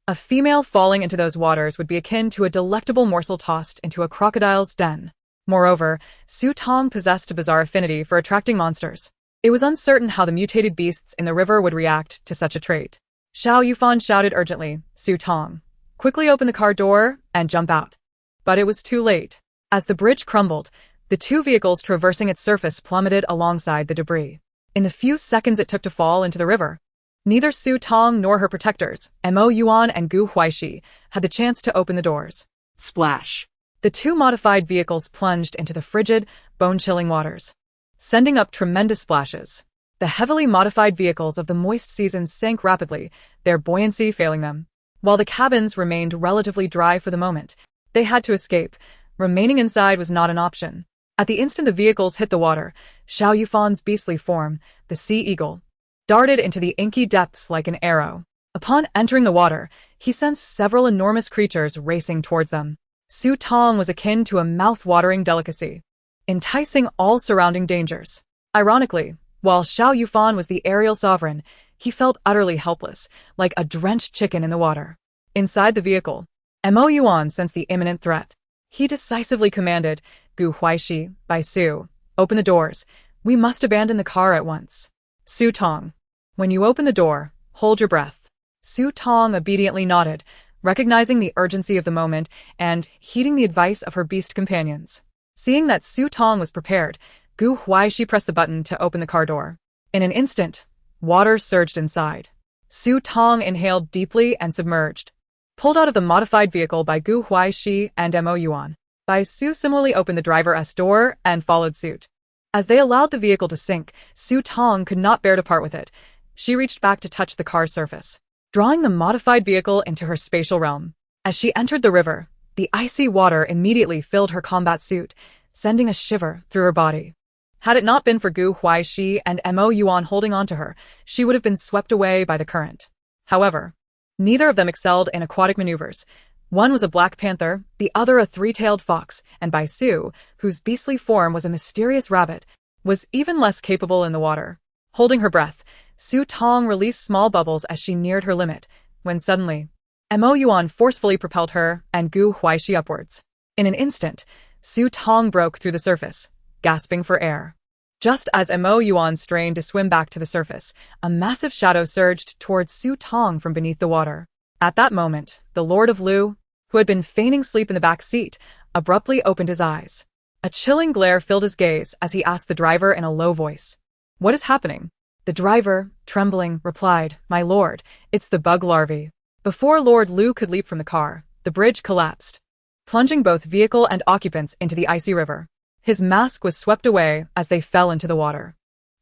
A female falling into those waters would be akin to a delectable morsel tossed into a crocodile's den. Moreover, Su Tong possessed a bizarre affinity for attracting monsters. It was uncertain how the mutated beasts in the river would react to such a trait. Xiao Yufan shouted urgently, "Su Tong, quickly open the car door and jump out." But it was too late. As the bridge crumbled, the two vehicles traversing its surface plummeted alongside the debris. In the few seconds it took to fall into the river, neither Su Tong nor her protectors, Yuan and Huaixi, had the chance to open the doors. Splash. The two modified vehicles plunged into the frigid, bone-chilling waters, sending up tremendous splashes. The heavily modified vehicles of the moist seasons sank rapidly, their buoyancy failing them. While the cabins remained relatively dry for the moment, they had to escape. Remaining inside was not an option. At the instant the vehicles hit the water, Xiao Yufan's beastly form, the sea eagle, darted into the inky depths like an arrow. Upon entering the water, he sensed several enormous creatures racing towards them. Su Tong was akin to a mouth-watering delicacy, enticing all surrounding dangers. Ironically, while Xiao Yufan was the aerial sovereign, he felt utterly helpless, like a drenched chicken in the water. Inside the vehicle, Yuan sensed the imminent threat. He decisively commanded, "Gu Huaixi, by Su, open the doors. We must abandon the car at once." Su Tong, when you open the door, hold your breath. Su Tong obediently nodded, recognizing the urgency of the moment and heeding the advice of her beast companions. Seeing that Su Tong was prepared, Gu Huaixi pressed the button to open the car door. In an instant, water surged inside. Su Tong inhaled deeply and submerged. Pulled out of the modified vehicle by Gu Huaixi and Yuan, Bai Su similarly opened the driver's door and followed suit. As they allowed the vehicle to sink, Su Tong could not bear to part with it. She reached back to touch the car's surface, drawing the modified vehicle into her spatial realm. As she entered the river, the icy water immediately filled her combat suit, sending a shiver through her body. Had it not been for Gu Huaixi and Yuan holding onto her, she would have been swept away by the current. However, neither of them excelled in aquatic maneuvers. One was a black panther, the other a three-tailed fox, and Bai Su, whose beastly form was a mysterious rabbit, was even less capable in the water. Holding her breath, Su Tong released small bubbles as she neared her limit, when suddenly, Yuan forcefully propelled her and Gu Huaixi upwards. In an instant, Su Tong broke through the surface, gasping for air. Just as Yuan strained to swim back to the surface, a massive shadow surged towards Su Tong from beneath the water. At that moment, the Lord of Lu, who had been feigning sleep in the back seat, abruptly opened his eyes. A chilling glare filled his gaze as he asked the driver in a low voice, "What is happening?" The driver, trembling, replied, "My lord, it's the bug larvae." Before Lord Lu could leap from the car, the bridge collapsed, plunging both vehicle and occupants into the icy river. His mask was swept away as they fell into the water.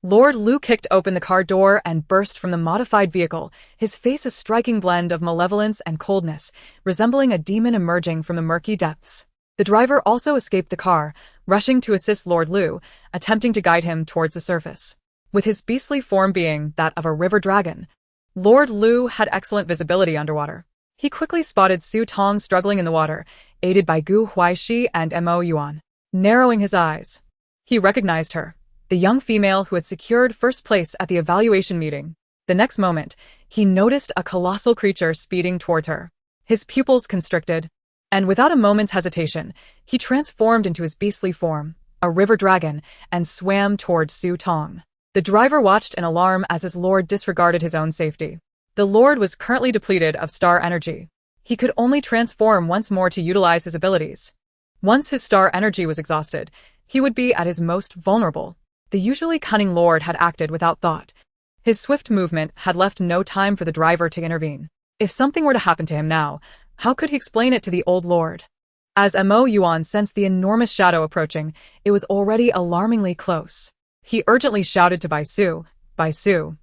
Lord Lu kicked open the car door and burst from the modified vehicle, his face a striking blend of malevolence and coldness, resembling a demon emerging from the murky depths. The driver also escaped the car, rushing to assist Lord Lu, attempting to guide him towards the surface. With his beastly form being that of a river dragon, Lord Lu had excellent visibility underwater. He quickly spotted Su Tong struggling in the water, aided by Gu Huaixi and Yuan. Narrowing his eyes, he recognized her, the young female who had secured first place at the evaluation meeting. The next moment, he noticed a colossal creature speeding towards her. His pupils constricted, and without a moment's hesitation, he transformed into his beastly form, a river dragon, and swam towards Su Tong. The driver watched in alarm as his lord disregarded his own safety. The lord was currently depleted of star energy. He could only transform once more to utilize his abilities. Once his star energy was exhausted, he would be at his most vulnerable. The usually cunning lord had acted without thought. His swift movement had left no time for the driver to intervene. If something were to happen to him now, how could he explain it to the old lord? As Yuan sensed the enormous shadow approaching, it was already alarmingly close. He urgently shouted to Bai Su,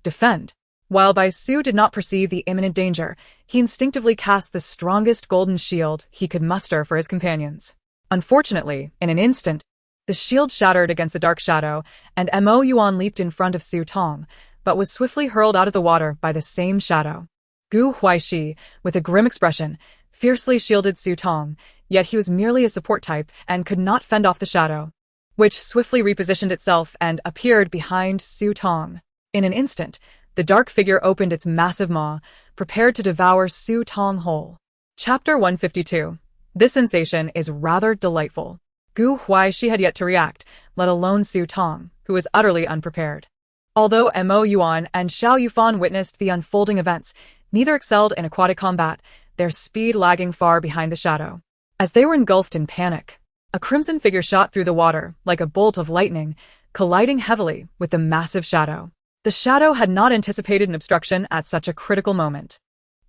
defend. While Bai Su did not perceive the imminent danger, he instinctively cast the strongest golden shield he could muster for his companions. Unfortunately, in an instant, the shield shattered against the dark shadow, and Yuan leaped in front of Su Tong, but was swiftly hurled out of the water by the same shadow. Gu Huaixi, with a grim expression, fiercely shielded Su Tong, yet he was merely a support type and could not fend off the shadow, which swiftly repositioned itself and appeared behind Su Tong. In an instant, the dark figure opened its massive maw, prepared to devour Su Tong whole. Chapter 152. This sensation is rather delightful. Gu Huaixi had yet to react, let alone Su Tong, who was utterly unprepared. Although Mo Yuan and Xiao Yufan witnessed the unfolding events, neither excelled in aquatic combat, their speed lagging far behind the shadow. As they were engulfed in panic, a crimson figure shot through the water like a bolt of lightning, colliding heavily with the massive shadow. The shadow had not anticipated an obstruction at such a critical moment.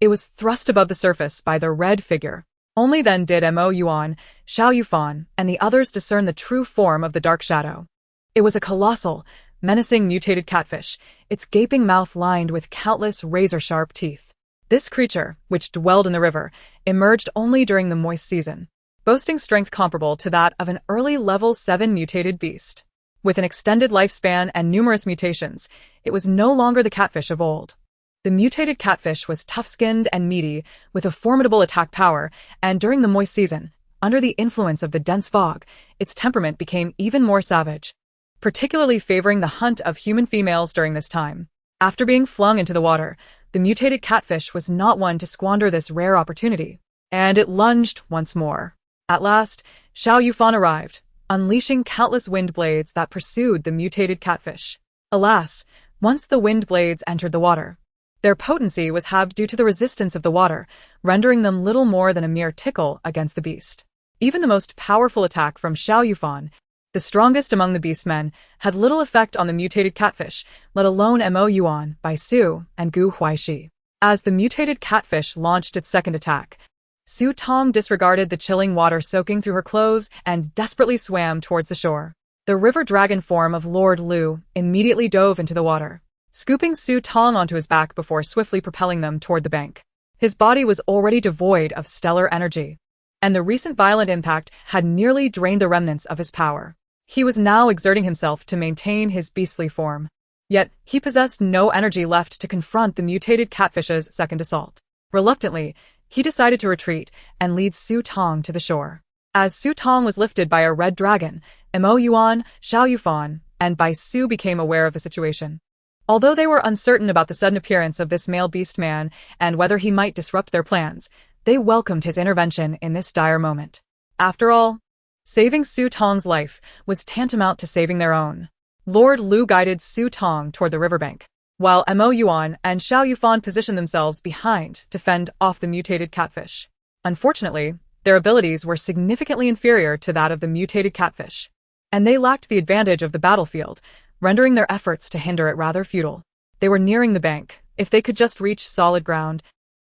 It was thrust above the surface by the red figure. Only then did Mo Yuan, Xiao Yufan, and the others discern the true form of the dark shadow. It was a colossal, menacing mutated catfish, its gaping mouth lined with countless razor-sharp teeth. This creature, which dwelled in the river, emerged only during the moist season, boasting strength comparable to that of an early level 7 mutated beast. With an extended lifespan and numerous mutations, it was no longer the catfish of old. The mutated catfish was tough-skinned and meaty, with a formidable attack power, and during the moist season, under the influence of the dense fog, its temperament became even more savage, particularly favoring the hunt of human females during this time. After being flung into the water, the mutated catfish was not one to squander this rare opportunity, and it lunged once more. At last, Xiao Yufan arrived, unleashing countless wind blades that pursued the mutated catfish. Alas, once the wind blades entered the water, their potency was halved due to the resistance of the water, rendering them little more than a mere tickle against the beast. Even the most powerful attack from Xiao Yufan, the strongest among the beastmen, had little effect on the mutated catfish, let alone Mo Yuan, Bai Su, and Gu Huaixi. As the mutated catfish launched its second attack, Su Tong disregarded the chilling water soaking through her clothes and desperately swam towards the shore. The river dragon form of Lord Lu immediately dove into the water, scooping Su Tong onto his back before swiftly propelling them toward the bank. His body was already devoid of stellar energy, and the recent violent impact had nearly drained the remnants of his power. He was now exerting himself to maintain his beastly form. Yet, he possessed no energy left to confront the mutated catfish's second assault. Reluctantly, he decided to retreat and lead Su Tong to the shore. As Su Tong was lifted by a red dragon, Mo Yuan, Xiao Yufan, and Bai Su became aware of the situation. Although they were uncertain about the sudden appearance of this male beast man and whether he might disrupt their plans, they welcomed his intervention in this dire moment. After all, saving Su Tong's life was tantamount to saving their own. Lord Lu guided Su Tong toward the riverbank, while Mo Yuan and Xiao Yufan positioned themselves behind to fend off the mutated catfish. Unfortunately, their abilities were significantly inferior to that of the mutated catfish, and they lacked the advantage of the battlefield, rendering their efforts to hinder it rather futile. They were nearing the bank. If they could just reach solid ground,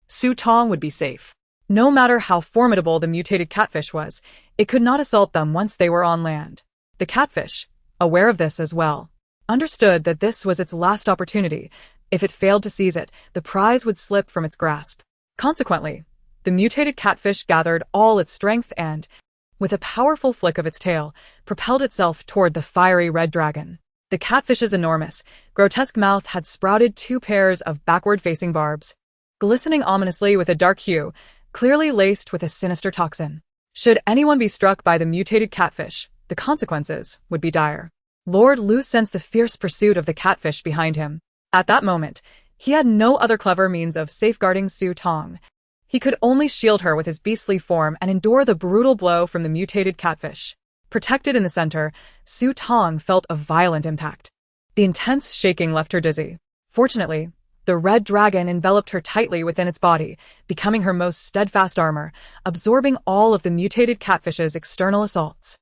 Su Tong would be safe. No matter how formidable the mutated catfish was, it could not assault them once they were on land. The catfish, aware of this as well, understood that this was its last opportunity. If it failed to seize it, the prize would slip from its grasp. Consequently, the mutated catfish gathered all its strength and, with a powerful flick of its tail, propelled itself toward the fiery red dragon. The catfish's enormous, grotesque mouth had sprouted 2 pairs of backward-facing barbs, glistening ominously with a dark hue, clearly laced with a sinister toxin. Should anyone be struck by the mutated catfish, the consequences would be dire. Lord Lu sensed the fierce pursuit of the catfish behind him. At that moment, he had no other clever means of safeguarding Su Tong. He could only shield her with his beastly form and endure the brutal blow from the mutated catfish. Protected in the center, Su Tong felt a violent impact. The intense shaking left her dizzy. Fortunately, the red dragon enveloped her tightly within its body, becoming her most steadfast armor, absorbing all of the mutated catfish's external assaults.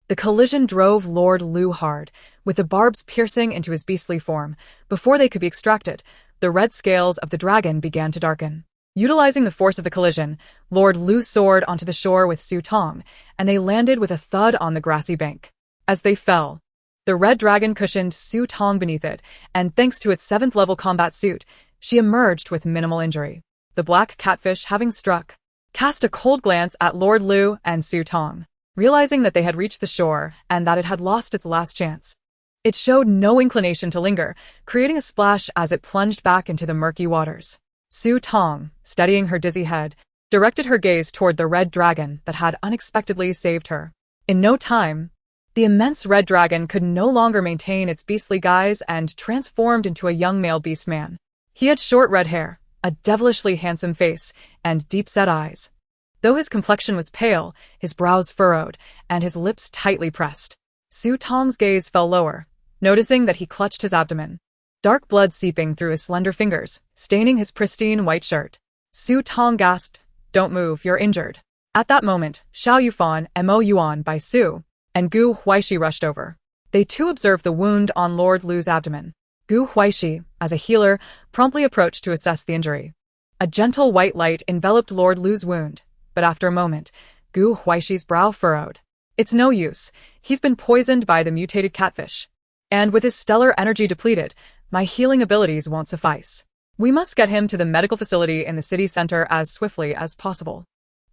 The collision drove Lord Lu hard, with the barbs piercing into his beastly form. Before they could be extracted, the red scales of the dragon began to darken. Utilizing the force of the collision, Lord Lu soared onto the shore with Su Tong, and they landed with a thud on the grassy bank. As they fell, the red dragon cushioned Su Tong beneath it, and thanks to its 7th-level combat suit, she emerged with minimal injury. The black catfish, having struck, cast a cold glance at Lord Lu and Su Tong, realizing that they had reached the shore and that it had lost its last chance. It showed no inclination to linger, creating a splash as it plunged back into the murky waters. Su Tong, steadying her dizzy head, directed her gaze toward the red dragon that had unexpectedly saved her. In no time, the immense red dragon could no longer maintain its beastly guise and transformed into a young male beast man. He had short red hair, a devilishly handsome face, and deep-set eyes. Though his complexion was pale, his brows furrowed, and his lips tightly pressed. Su Tong's gaze fell lower, noticing that he clutched his abdomen. dark blood seeping through his slender fingers, staining his pristine white shirt. Su Tong gasped, "Don't move, you're injured." At that moment, Xiao Yufan, Mo Yuan by Su, and Gu Huaixi rushed over. They too observed the wound on Lord Lu's abdomen. Gu Huaixi, as a healer, promptly approached to assess the injury. A gentle white light enveloped Lord Lu's wound, but after a moment, Gu Huaishi's brow furrowed. "It's no use. He's been poisoned by the mutated catfish. And with his stellar energy depleted, my healing abilities won't suffice. We must get him to the medical facility in the city center as swiftly as possible."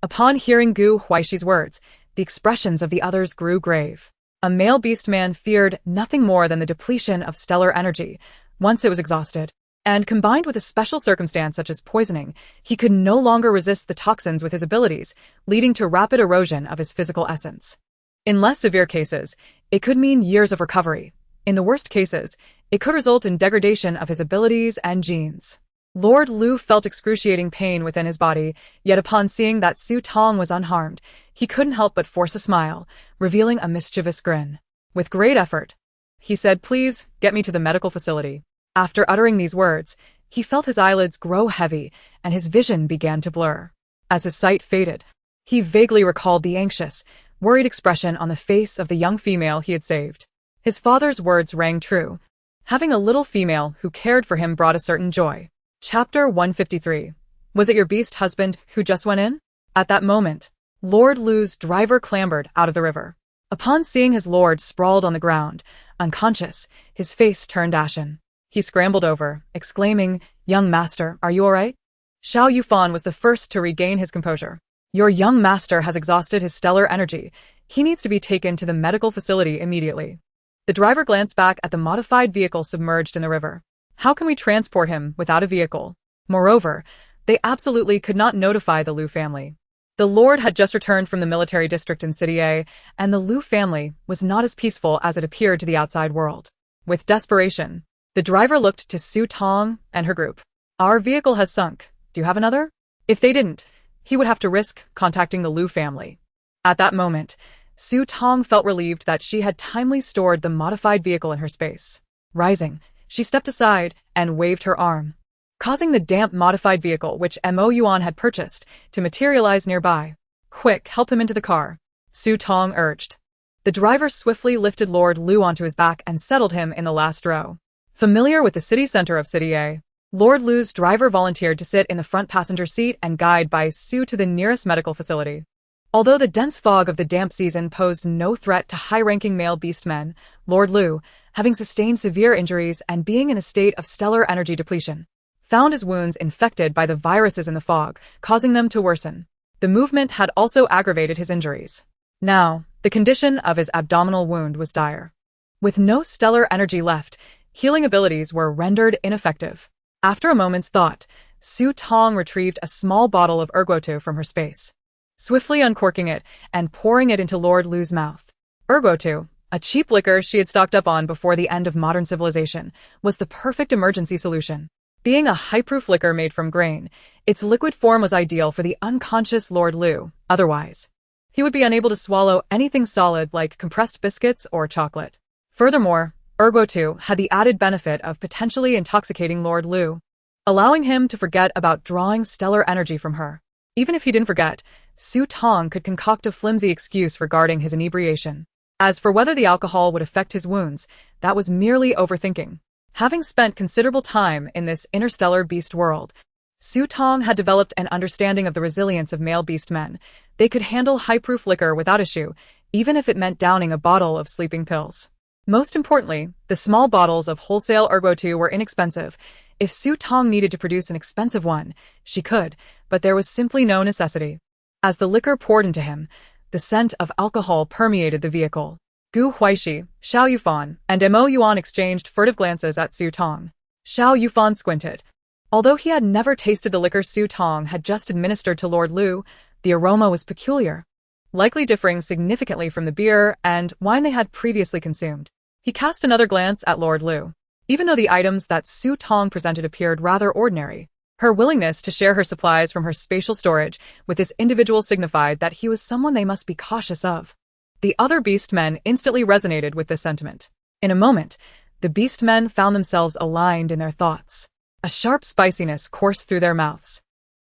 Upon hearing Gu Huaishi's words, the expressions of the others grew grave. A male beast man feared nothing more than the depletion of stellar energy once it was exhausted. And combined with a special circumstance such as poisoning, he could no longer resist the toxins with his abilities, leading to rapid erosion of his physical essence. In less severe cases, it could mean years of recovery. In the worst cases, it could result in degradation of his abilities and genes. Lord Lu felt excruciating pain within his body, yet upon seeing that Su Tong was unharmed, he couldn't help but force a smile, revealing a mischievous grin. With great effort, he said, "Please, get me to the medical facility." After uttering these words, he felt his eyelids grow heavy and his vision began to blur. As his sight faded, he vaguely recalled the anxious, worried expression on the face of the young female he had saved. His father's words rang true. Having a little female who cared for him brought a certain joy. Chapter 153. Was it your beast husband who just went in? At that moment, Lord Lu's driver clambered out of the river. Upon seeing his lord sprawled on the ground, unconscious, his face turned ashen. He scrambled over, exclaiming, "Young master, are you all right?" Xiao Yufan was the first to regain his composure. "Your young master has exhausted his stellar energy. He needs to be taken to the medical facility immediately." The driver glanced back at the modified vehicle submerged in the river. How can we transport him without a vehicle? Moreover, they absolutely could not notify the Lu family. The lord had just returned from the military district in City A, and the Lu family was not as peaceful as it appeared to the outside world. With desperation, the driver looked to Su Tong and her group. "Our vehicle has sunk. Do you have another?" If they didn't, he would have to risk contacting the Lu family. At that moment, Su Tong felt relieved that she had timely stored the modified vehicle in her space. Rising, she stepped aside and waved her arm, causing the damp modified vehicle which Mo Yuan had purchased to materialize nearby. "Quick, help him into the car," Su Tong urged. The driver swiftly lifted Lord Lu onto his back and settled him in the last row. Familiar with the city center of City A, Lord Lu's driver volunteered to sit in the front passenger seat and guide by Su to the nearest medical facility. Although the dense fog of the damp season posed no threat to high-ranking male beastmen, Lord Lu, having sustained severe injuries and being in a state of stellar energy depletion, found his wounds infected by the viruses in the fog, causing them to worsen. The movement had also aggravated his injuries. Now, the condition of his abdominal wound was dire. With no stellar energy left, healing abilities were rendered ineffective. After a moment's thought, Su Tong retrieved a small bottle of ergotu from her space, swiftly uncorking it and pouring it into Lord Lu's mouth. Ergotu, a cheap liquor she had stocked up on before the end of modern civilization, was the perfect emergency solution. Being a high-proof liquor made from grain, its liquid form was ideal for the unconscious Lord Lu. Otherwise, he would be unable to swallow anything solid like compressed biscuits or chocolate. Furthermore, ergotu had the added benefit of potentially intoxicating Lord Lu, allowing him to forget about drawing stellar energy from her. Even if he didn't forget, Su Tong could concoct a flimsy excuse regarding his inebriation. As for whether the alcohol would affect his wounds, that was merely overthinking. Having spent considerable time in this interstellar beast world, Su Tong had developed an understanding of the resilience of male beast men. They could handle high-proof liquor without issue, even if it meant downing a bottle of sleeping pills. Most importantly, the small bottles of wholesale ergotu were inexpensive. If Su Tong needed to produce an expensive one, she could, but there was simply no necessity. As the liquor poured into him, the scent of alcohol permeated the vehicle. Gu Huaixi, Xiao Yufan, and Mo Yuan exchanged furtive glances at Su Tong. Xiao Yufan squinted. Although he had never tasted the liquor Su Tong had just administered to Lord Lu, the aroma was peculiar, likely differing significantly from the beer and wine they had previously consumed. He cast another glance at Lord Lu. Even though the items that Su Tong presented appeared rather ordinary, her willingness to share her supplies from her spatial storage with this individual signified that he was someone they must be cautious of. The other beast men instantly resonated with this sentiment. In a moment, the beast men found themselves aligned in their thoughts. A sharp spiciness coursed through their mouths,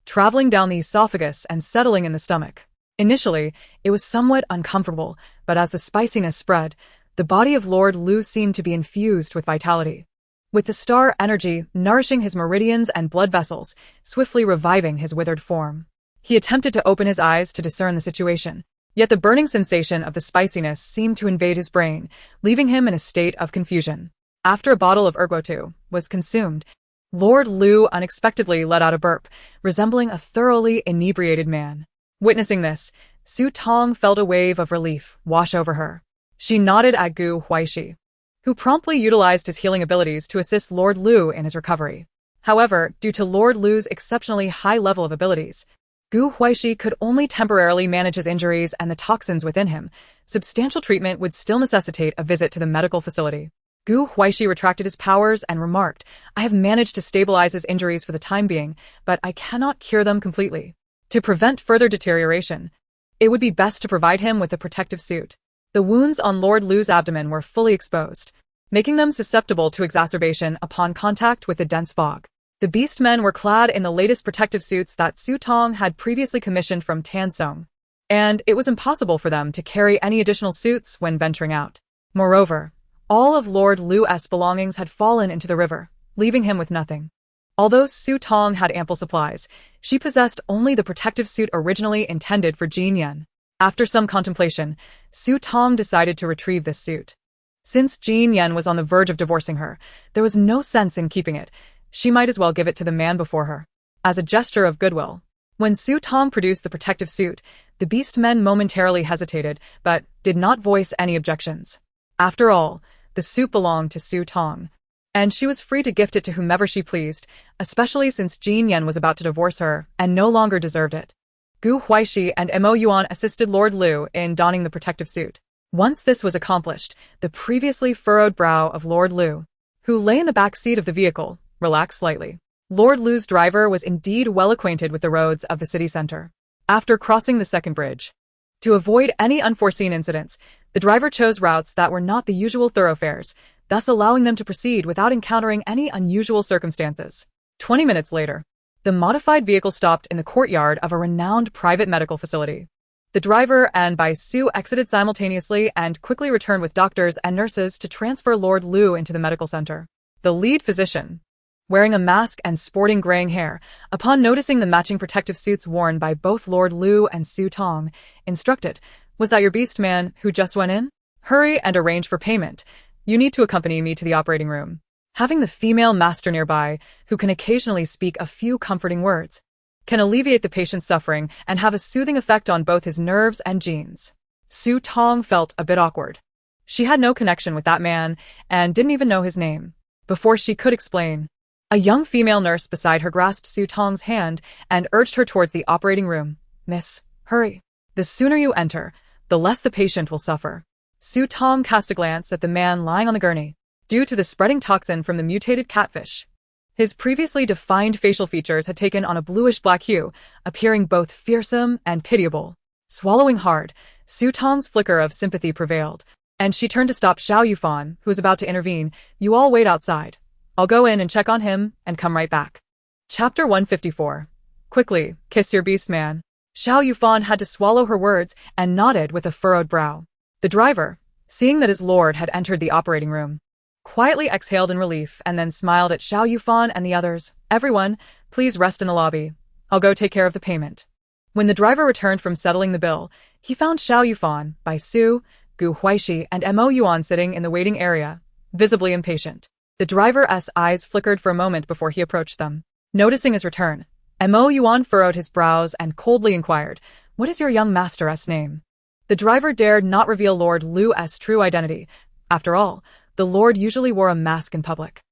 traveling down the esophagus and settling in the stomach. Initially, it was somewhat uncomfortable, but as the spiciness spread, the body of Lord Lu seemed to be infused with vitality, with the star energy nourishing his meridians and blood vessels, swiftly reviving his withered form. He attempted to open his eyes to discern the situation, yet the burning sensation of the spiciness seemed to invade his brain, leaving him in a state of confusion. After a bottle of ergotu was consumed, Lord Lu unexpectedly let out a burp, resembling a thoroughly inebriated man. Witnessing this, Su Tong felt a wave of relief wash over her. She nodded at Huaixi, who promptly utilized his healing abilities to assist Lord Lu in his recovery. However, due to Lord Lu's exceptionally high level of abilities, Huaixi could only temporarily manage his injuries and the toxins within him. Substantial treatment would still necessitate a visit to the medical facility. Huaixi retracted his powers and remarked, "I have managed to stabilize his injuries for the time being, but I cannot cure them completely. To prevent further deterioration, it would be best to provide him with a protective suit." The wounds on Lord Lu's abdomen were fully exposed, making them susceptible to exacerbation upon contact with the dense fog. The beast men were clad in the latest protective suits that Su Tong had previously commissioned from Tansong, and it was impossible for them to carry any additional suits when venturing out. Moreover, all of Lord Lu's belongings had fallen into the river, leaving him with nothing. Although Su Tong had ample supplies, she possessed only the protective suit originally intended for Jin Yan. After some contemplation, Su Tong decided to retrieve this suit. Since Jin Yan was on the verge of divorcing her, there was no sense in keeping it. She might as well give it to the man before her, as a gesture of goodwill. When Su Tong produced the protective suit, the beast men momentarily hesitated, but did not voice any objections. After all, the suit belonged to Su Tong, and she was free to gift it to whomever she pleased, especially since Jin Yan was about to divorce her and no longer deserved it. Huaixi and Yuan assisted Lord Lu in donning the protective suit. Once this was accomplished, the previously furrowed brow of Lord Lu, who lay in the back seat of the vehicle, relaxed slightly. Lord Lu's driver was indeed well acquainted with the roads of the city center. After crossing the second bridge, to avoid any unforeseen incidents, the driver chose routes that were not the usual thoroughfares, thus allowing them to proceed without encountering any unusual circumstances. 20 minutes later, the modified vehicle stopped in the courtyard of a renowned private medical facility. The driver and Bai Su exited simultaneously and quickly returned with doctors and nurses to transfer Lord Lu into the medical center. The lead physician, wearing a mask and sporting graying hair, upon noticing the matching protective suits worn by both Lord Lu and Su Tong, instructed, "Was that your beast man who just went in? Hurry and arrange for payment. You need to accompany me to the operating room." Having the female master nearby, who can occasionally speak a few comforting words, can alleviate the patient's suffering and have a soothing effect on both his nerves and genes. Su Tong felt a bit awkward. She had no connection with that man and didn't even know his name. Before she could explain, a young female nurse beside her grasped Su Tong's hand and urged her towards the operating room. "Miss, hurry. The sooner you enter, the less the patient will suffer." Su Tong cast a glance at the man lying on the gurney. Due to the spreading toxin from the mutated catfish, his previously defined facial features had taken on a bluish-black hue, appearing both fearsome and pitiable. Swallowing hard, Su Tong's flicker of sympathy prevailed, and she turned to stop Xiao Yufan, who was about to intervene. "You all wait outside. I'll go in and check on him and come right back." Chapter 154. Quickly, kiss your beast man. Xiao Yufan had to swallow her words and nodded with a furrowed brow. The driver, seeing that his lord had entered the operating room, quietly exhaled in relief and then smiled at Xiao Yufan and the others. "Everyone, please rest in the lobby. I'll go take care of the payment." When the driver returned from settling the bill, he found Xiao Yufan, Bai Su, Huaixi, and Yuan sitting in the waiting area, visibly impatient. The driver's eyes flickered for a moment before he approached them. Noticing his return, Yuan furrowed his brows and coldly inquired, "What is your young master's name?" The driver dared not reveal Lord Lu's true identity. After all, the Lord usually wore a mask in public,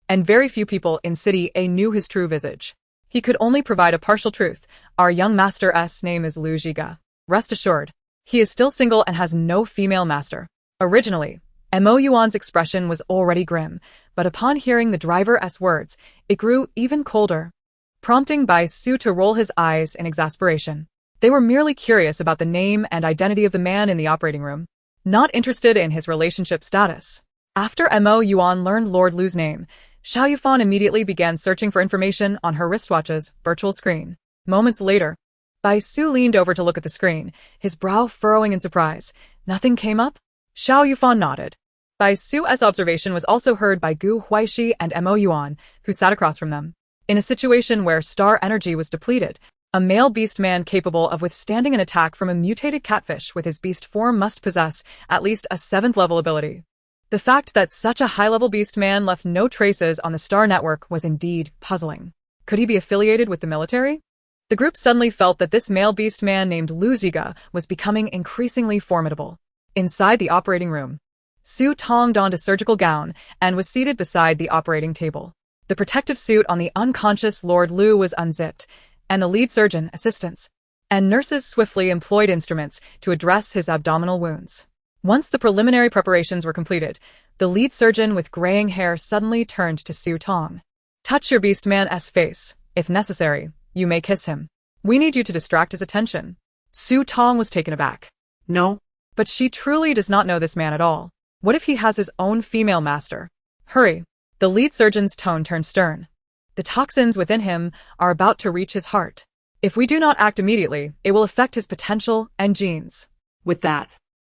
and very few people in City A knew his true visage. He could only provide a partial truth. "Our young master's name is Lu Zhiga. Rest assured, he is still single and has no female master." Originally, Yuan's expression was already grim, but upon hearing the driver's words, it grew even colder, prompting Bai Su to roll his eyes in exasperation. They were merely curious about the name and identity of the man in the operating room, not interested in his relationship status. After Mo Yuan learned Lord Lu's name, Xiao Yufan immediately began searching for information on her wristwatch's virtual screen. Moments later, Bai Su leaned over to look at the screen, his brow furrowing in surprise. Nothing came up? Xiao Yufan nodded. Bai Su's observation was also heard by Gu Huaixi and Mo Yuan, who sat across from them. In a situation where star energy was depleted, a male beast man capable of withstanding an attack from a mutated catfish with his beast form must possess at least a 7th level ability. The fact that such a high-level beast man left no traces on the star network was indeed puzzling. Could he be affiliated with the military? The group suddenly felt that this male beast man named Lu Ziga was becoming increasingly formidable. Inside the operating room, Su Tong donned a surgical gown and was seated beside the operating table. The protective suit on the unconscious Lord Lu was unzipped, and the lead surgeon, assistants, and nurses swiftly employed instruments to address his abdominal wounds. Once the preliminary preparations were completed, the lead surgeon with graying hair suddenly turned to Su Tong. "Touch your beast man's face. If necessary, you may kiss him. We need you to distract his attention." Su Tong was taken aback. No. But she truly does not know this man at all. What if he has his own female master? Hurry. The lead surgeon's tone turned stern. The toxins within him are about to reach his heart. If we do not act immediately, it will affect his potential and genes. With that,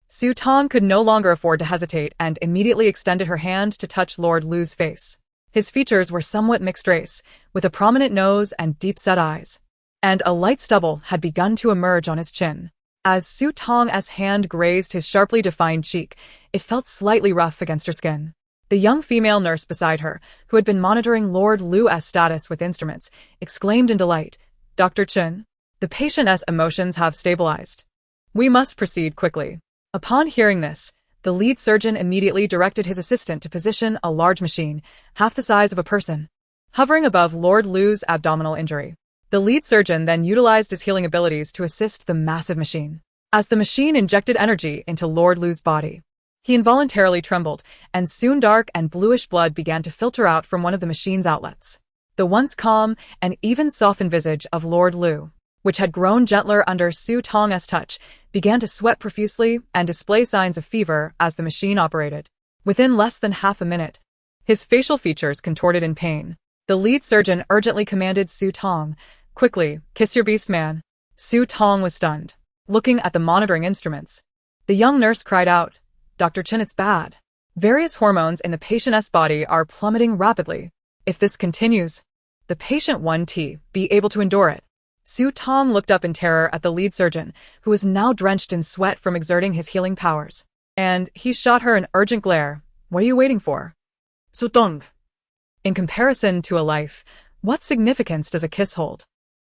Su Tong could no longer afford to hesitate and immediately extended her hand to touch Lord Lu's face. His features were somewhat mixed race, with a prominent nose and deep-set eyes. And a light stubble had begun to emerge on his chin. As Su Tong's hand grazed his sharply defined cheek, it felt slightly rough against her skin. The young female nurse beside her, who had been monitoring Lord Lu's status with instruments, exclaimed in delight, "Dr. Chen, the patient's emotions have stabilized. We must proceed quickly." Upon hearing this, the lead surgeon immediately directed his assistant to position a large machine, half the size of a person, hovering above Lord Lu's abdominal injury. The lead surgeon then utilized his healing abilities to assist the massive machine. As the machine injected energy into Lord Lu's body, he involuntarily trembled, and soon dark and bluish blood began to filter out from one of the machine's outlets. The once calm and even softened visage of Lord Lu, which had grown gentler under Su Tong's touch, began to sweat profusely and display signs of fever as the machine operated. Within less than half a minute, his facial features contorted in pain. The lead surgeon urgently commanded Su Tong, "Quickly, kiss your beast man." Su Tong was stunned. Looking at the monitoring instruments, the young nurse cried out, "Dr. Chen, it's bad. Various hormones in the patient's body are plummeting rapidly. If this continues, the patient won't be able to endure it." Su Tong looked up in terror at the lead surgeon, who was now drenched in sweat from exerting his healing powers. And he shot her an urgent glare. "What are you waiting for?" Su Tong. In comparison to a life, what significance does a kiss hold?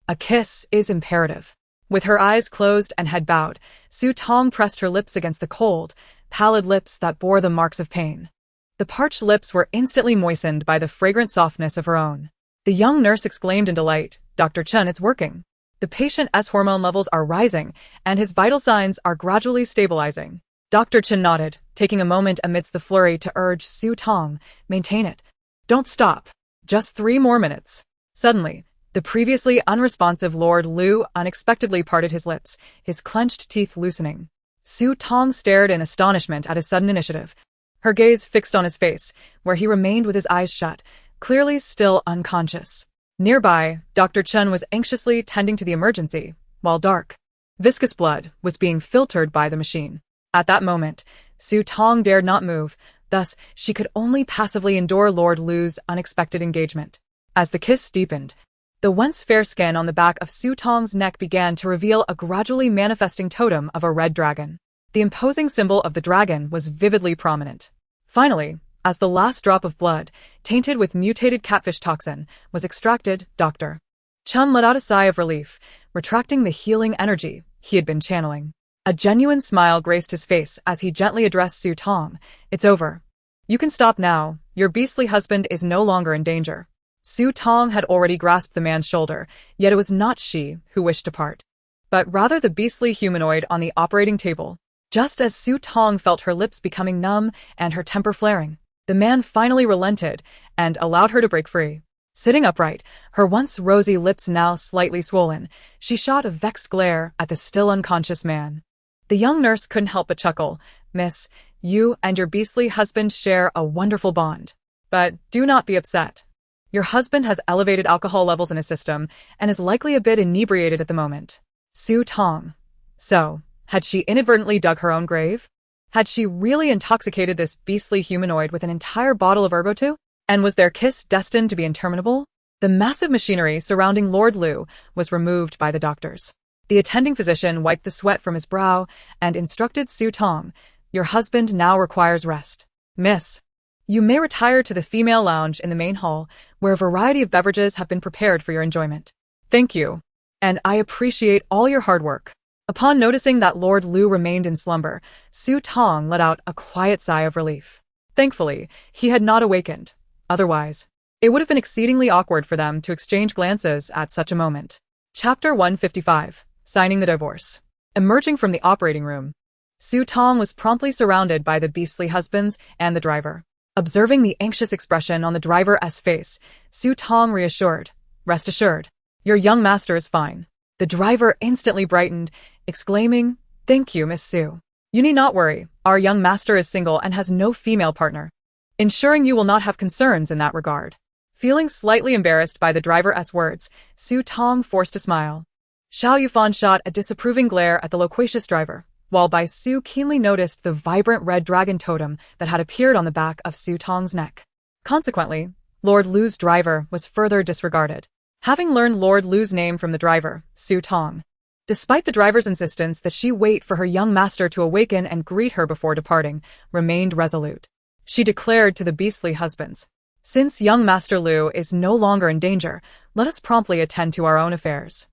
A kiss is imperative. With her eyes closed and head bowed, Su Tong pressed her lips against the cold, pallid lips that bore the marks of pain. The parched lips were instantly moistened by the fragrant softness of her own. The young nurse exclaimed in delight, "Dr. Chen, it's working. The patient's hormone levels are rising, and his vital signs are gradually stabilizing." Dr. Chen nodded, taking a moment amidst the flurry to urge Su Tong, "Maintain it. Don't stop. Just 3 more minutes." Suddenly, the previously unresponsive Lord Lu unexpectedly parted his lips, his clenched teeth loosening. Su Tong stared in astonishment at his sudden initiative, her gaze fixed on his face, where he remained with his eyes shut, clearly still unconscious. Nearby, Dr. Chen was anxiously tending to the emergency, while dark, viscous blood was being filtered by the machine. At that moment, Su Tong dared not move, thus she could only passively endure Lord Lu's unexpected engagement. As the kiss deepened, the once fair skin on the back of Su Tong's neck began to reveal a gradually manifesting totem of a red dragon. The imposing symbol of the dragon was vividly prominent. Finally, as the last drop of blood, tainted with mutated catfish toxin, was extracted, Dr. Chen let out a sigh of relief, retracting the healing energy he had been channeling. A genuine smile graced his face as he gently addressed Su Tong. "It's over. You can stop now. Your beastly husband is no longer in danger." Su Tong had already grasped the man's shoulder, yet it was not she who wished to part, but rather the beastly humanoid on the operating table. Just as Su Tong felt her lips becoming numb and her temper flaring, the man finally relented and allowed her to break free. Sitting upright, her once rosy lips now slightly swollen, she shot a vexed glare at the still unconscious man. The young nurse couldn't help but chuckle. "Miss, You and your beastly husband share a wonderful bond. But do not be upset. Your husband has elevated alcohol levels in his system and is likely a bit inebriated at the moment. Su Tong. So, had she inadvertently dug her own grave? Had she really intoxicated this beastly humanoid with an entire bottle of ergotu? And was their kiss destined to be interminable? The massive machinery surrounding Lord Liu was removed by the doctors. The attending physician wiped the sweat from his brow and instructed Su Tong, "Your husband now requires rest. Miss, you may retire to the female lounge in the main hall, where a variety of beverages have been prepared for your enjoyment. Thank you, and I appreciate all your hard work." Upon noticing that Lord Liu remained in slumber, Su Tong let out a quiet sigh of relief. Thankfully, he had not awakened. Otherwise, it would have been exceedingly awkward for them to exchange glances at such a moment. Chapter 155. Signing the divorce. Emerging from the operating room, Su Tong was promptly surrounded by the beastly husbands and the driver. Observing the anxious expression on the driver's face, Su Tong reassured, "Rest assured, your young master is fine." The driver instantly brightened, exclaiming, "Thank you, Miss Su. You need not worry, our young master is single and has no female partner, ensuring you will not have concerns in that regard." Feeling slightly embarrassed by the driver's words, Su Tong forced a smile. Xiao Yufan shot a disapproving glare at the loquacious driver, while Bai Su keenly noticed the vibrant red dragon totem that had appeared on the back of Su Tong's neck. Consequently, Lord Liu's driver was further disregarded. Having learned Lord Liu's name from the driver, Su Tong, despite the driver's insistence that she wait for her young master to awaken and greet her before departing, remained resolute. She declared to the beastly husbands, "Since young Master Liu is no longer in danger, let us promptly attend to our own affairs.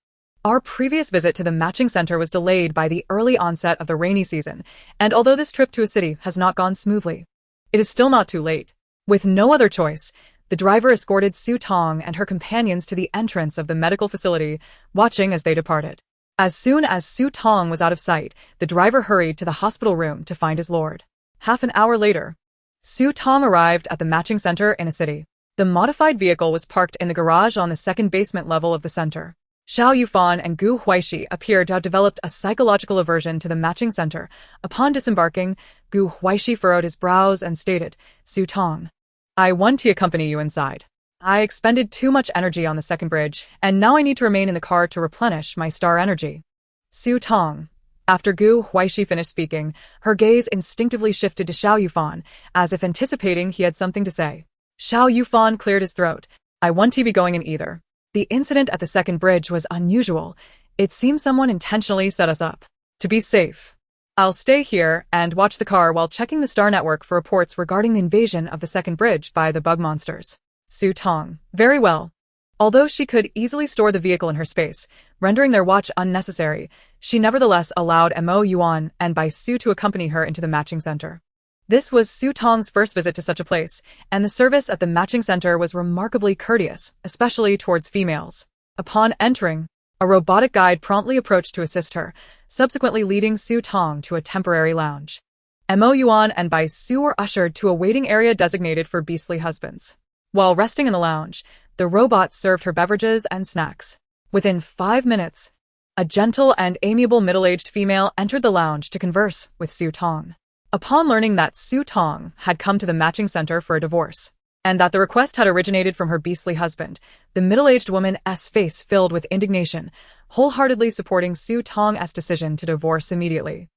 Our previous visit to the matching center was delayed by the early onset of the rainy season, and although this trip to a city has not gone smoothly, it is still not too late." With no other choice, the driver escorted Su Tong and her companions to the entrance of the medical facility, watching as they departed. As soon as Su Tong was out of sight, the driver hurried to the hospital room to find his lord. Half an hour later, Su Tong arrived at the matching center in a city. The modified vehicle was parked in the garage on the second basement level of the center. Xiao Yufan and Gu Huaixi appeared to have developed a psychological aversion to the matching center. Upon disembarking, Gu Huaixi furrowed his brows and stated, "Su Tong, I want to accompany you inside. I expended too much energy on the second bridge, and now I need to remain in the car to replenish my star energy." Su Tong. After Gu Huaixi finished speaking, her gaze instinctively shifted to Xiao Yufan, as if anticipating he had something to say. Xiao Yufan cleared his throat. "I want to be going in either. The incident at the second bridge was unusual. It seems someone intentionally set us up. To be safe, I'll stay here and watch the car while checking the Star Network for reports regarding the invasion of the second bridge by the bug monsters." Su Tong. Very well. Although she could easily store the vehicle in her space, rendering their watch unnecessary, she nevertheless allowed Yuan and Bai Su to accompany her into the matching center. This was Su Tong's first visit to such a place, and the service at the matching center was remarkably courteous, especially towards females. Upon entering, a robotic guide promptly approached to assist her, subsequently leading Su Tong to a temporary lounge. Yuan and Bai Su were ushered to a waiting area designated for beastly husbands. While resting in the lounge, the robot served her beverages and snacks. Within 5 minutes, a gentle and amiable middle-aged female entered the lounge to converse with Su Tong. Upon learning that Su Tong had come to the matching center for a divorce, and that the request had originated from her beastly husband, the middle-aged woman's face filled with indignation, wholeheartedly supporting Su Tong's decision to divorce immediately.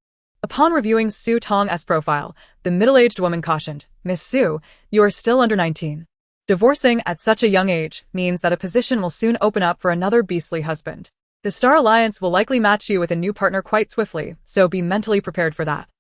Upon reviewing Su Tong's profile, the middle-aged woman cautioned, "Miss Su, you are still under 19. Divorcing at such a young age means that a position will soon open up for another beastly husband. The Star Alliance will likely match you with a new partner quite swiftly, so be mentally prepared for that."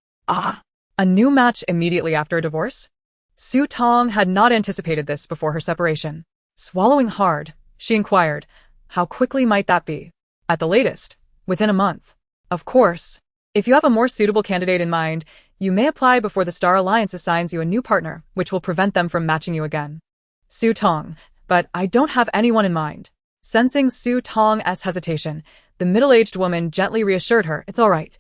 A new match immediately after a divorce? Su Tong had not anticipated this before her separation. Swallowing hard, she inquired, "How quickly might that be?" "At the latest, within a month. Of course, if you have a more suitable candidate in mind, you may apply before the Star Alliance assigns you a new partner, which will prevent them from matching you again." Su Tong. "But I don't have anyone in mind." Sensing Su Tong's hesitation, the middle-aged woman gently reassured her, "It's all right.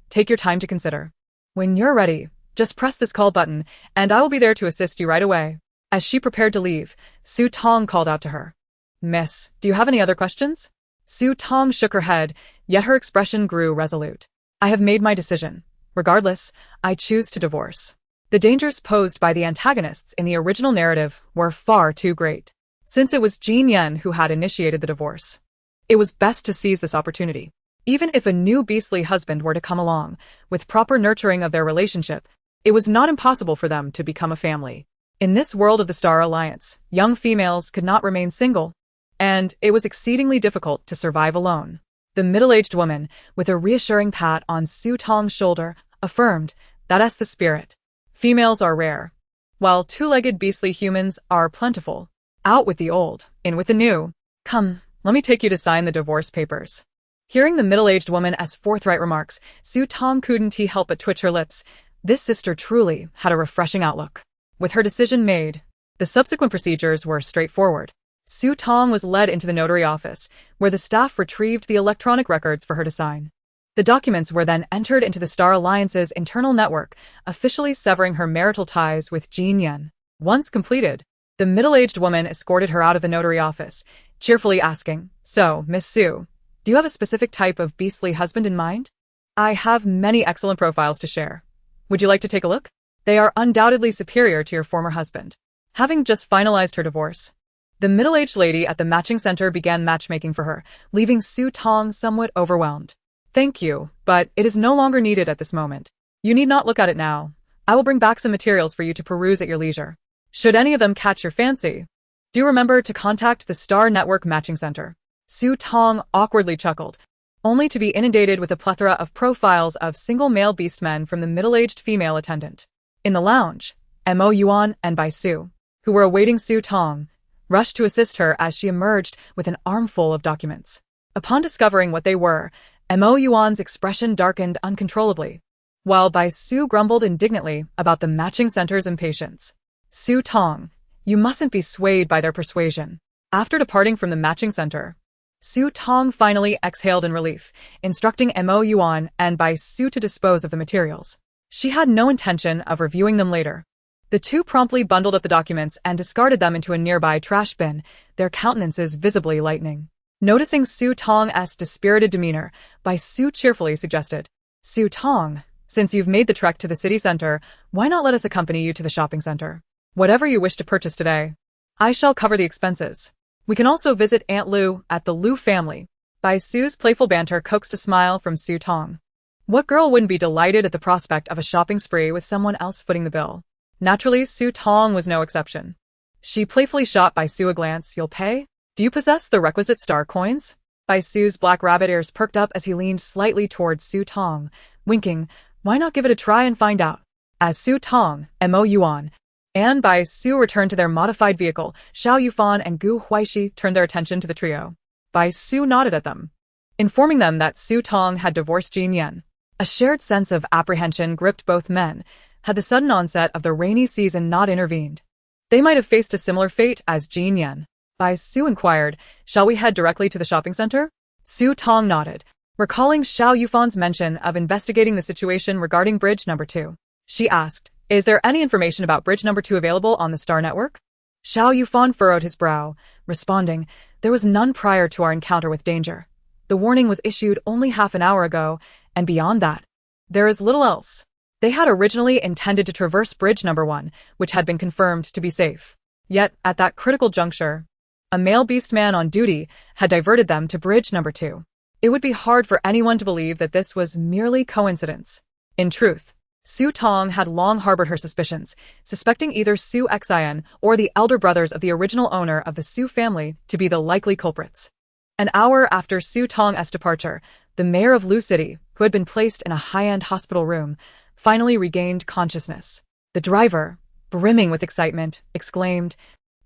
Take your time to consider. When you're ready, just press this call button, and I will be there to assist you right away." As she prepared to leave, Su Tong called out to her, "Miss, do you have any other questions?" Su Tong shook her head, yet her expression grew resolute. "I have made my decision. Regardless, I choose to divorce." The dangers posed by the antagonists in the original narrative were far too great. Since it was Jin Yan who had initiated the divorce, it was best to seize this opportunity. Even if a new beastly husband were to come along, with proper nurturing of their relationship, it was not impossible for them to become a family. In this world of the Star Alliance, young females could not remain single, and it was exceedingly difficult to survive alone. The middle-aged woman, with a reassuring pat on Su Tong's shoulder, affirmed, "That's the spirit. Females are rare, while two-legged beastly humans are plentiful. Out with the old, in with the new. Come, let me take you to sign the divorce papers." Hearing the middle-aged woman's forthright remarks, Su Tong couldn't help but twitch her lips. This sister truly had a refreshing outlook. With her decision made, the subsequent procedures were straightforward. Su Tong was led into the notary office, where the staff retrieved the electronic records for her to sign. The documents were then entered into the Star Alliance's internal network, officially severing her marital ties with Jin Yan. Once completed, the middle-aged woman escorted her out of the notary office, cheerfully asking, "So, Miss Su, do you have a specific type of beastly husband in mind? I have many excellent profiles to share. Would you like to take a look? They are undoubtedly superior to your former husband." Having just finalized her divorce, the middle-aged lady at the matching center began matchmaking for her, leaving Su Tong somewhat overwhelmed. "Thank you, but it is no longer needed at this moment. You need not look at it now. I will bring back some materials for you to peruse at your leisure. Should any of them catch your fancy, do remember to contact the Star Network Matching Center." Su Tong awkwardly chuckled, only to be inundated with a plethora of profiles of single male beastmen from the middle-aged female attendant. In the lounge, Yuan and Bai Su, who were awaiting Su Tong, rushed to assist her as she emerged with an armful of documents. Upon discovering what they were, Yuan's expression darkened uncontrollably, while Bai Su grumbled indignantly about the matching center's impatience. "Su Tong, you mustn't be swayed by their persuasion." After departing from the matching center, Su Tong finally exhaled in relief, instructing Yuan and Bai Su to dispose of the materials. She had no intention of reviewing them later. The two promptly bundled up the documents and discarded them into a nearby trash bin, their countenances visibly lightening. Noticing Su Tong's dispirited demeanor, Bai Su cheerfully suggested, "Su Tong, since you've made the trek to the city center, why not let us accompany you to the shopping center? Whatever you wish to purchase today, I shall cover the expenses. We can also visit Aunt Lu at the Lu family." Bai Su's playful banter coaxed a smile from Su Tong. What girl wouldn't be delighted at the prospect of a shopping spree with someone else footing the bill? Naturally, Su Tong was no exception. She playfully shot Bai Su a glance. "You'll pay? Do you possess the requisite star coins?" Bai Su's black rabbit ears perked up as he leaned slightly towards Su Tong, winking, "Why not give it a try and find out?" As Su Tong, Yuan, and Bai Su returned to their modified vehicle, Xiao, Yufan, and Huaixi turned their attention to the trio. Bai Su nodded at them, informing them that Su Tong had divorced Jin Yan. A shared sense of apprehension gripped both men, had the sudden onset of the rainy season not intervened. They might have faced a similar fate as Jin Yan. Bai Su inquired, "Shall we head directly to the shopping center?" Su Tong nodded, recalling Xiao Yufan's mention of investigating the situation regarding Bridge Number 2. She asked, "Is there any information about Bridge Number 2 available on the Star Network?" Xiao Yufan furrowed his brow, responding, "There was none prior to our encounter with danger. The warning was issued only half an hour ago, and beyond that, there is little else." They had originally intended to traverse Bridge Number 1, which had been confirmed to be safe. Yet, at that critical juncture, a male beastman on duty had diverted them to Bridge Number 2. It would be hard for anyone to believe that this was merely coincidence. In truth, Su Tong had long harbored her suspicions, suspecting either Su Xin or the elder brothers of the original owner of the Su family to be the likely culprits. An hour after Su Tong's departure, the mayor of Lu City, who had been placed in a high-end hospital room, finally regained consciousness. The driver, brimming with excitement, exclaimed,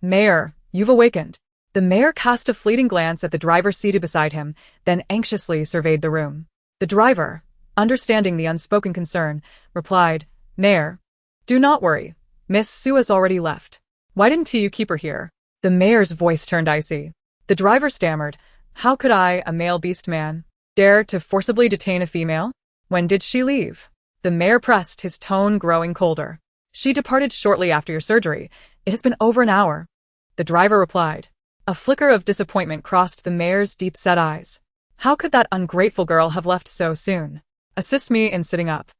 "Mayor, you've awakened." The mayor cast a fleeting glance at the driver seated beside him, then anxiously surveyed the room. The driver, understanding the unspoken concern, replied, "Mayor, do not worry. Miss Su has already left. Why didn't you keep her here?" The mayor's voice turned icy. The driver stammered, "How could I, a male beast man, dare to forcibly detain a female? When did she leave?" The mayor pressed, his tone growing colder. "She departed shortly after your surgery. It has been over an hour." The driver replied. A flicker of disappointment crossed the mayor's deep-set eyes. How could that ungrateful girl have left so soon? "Assist me in sitting up."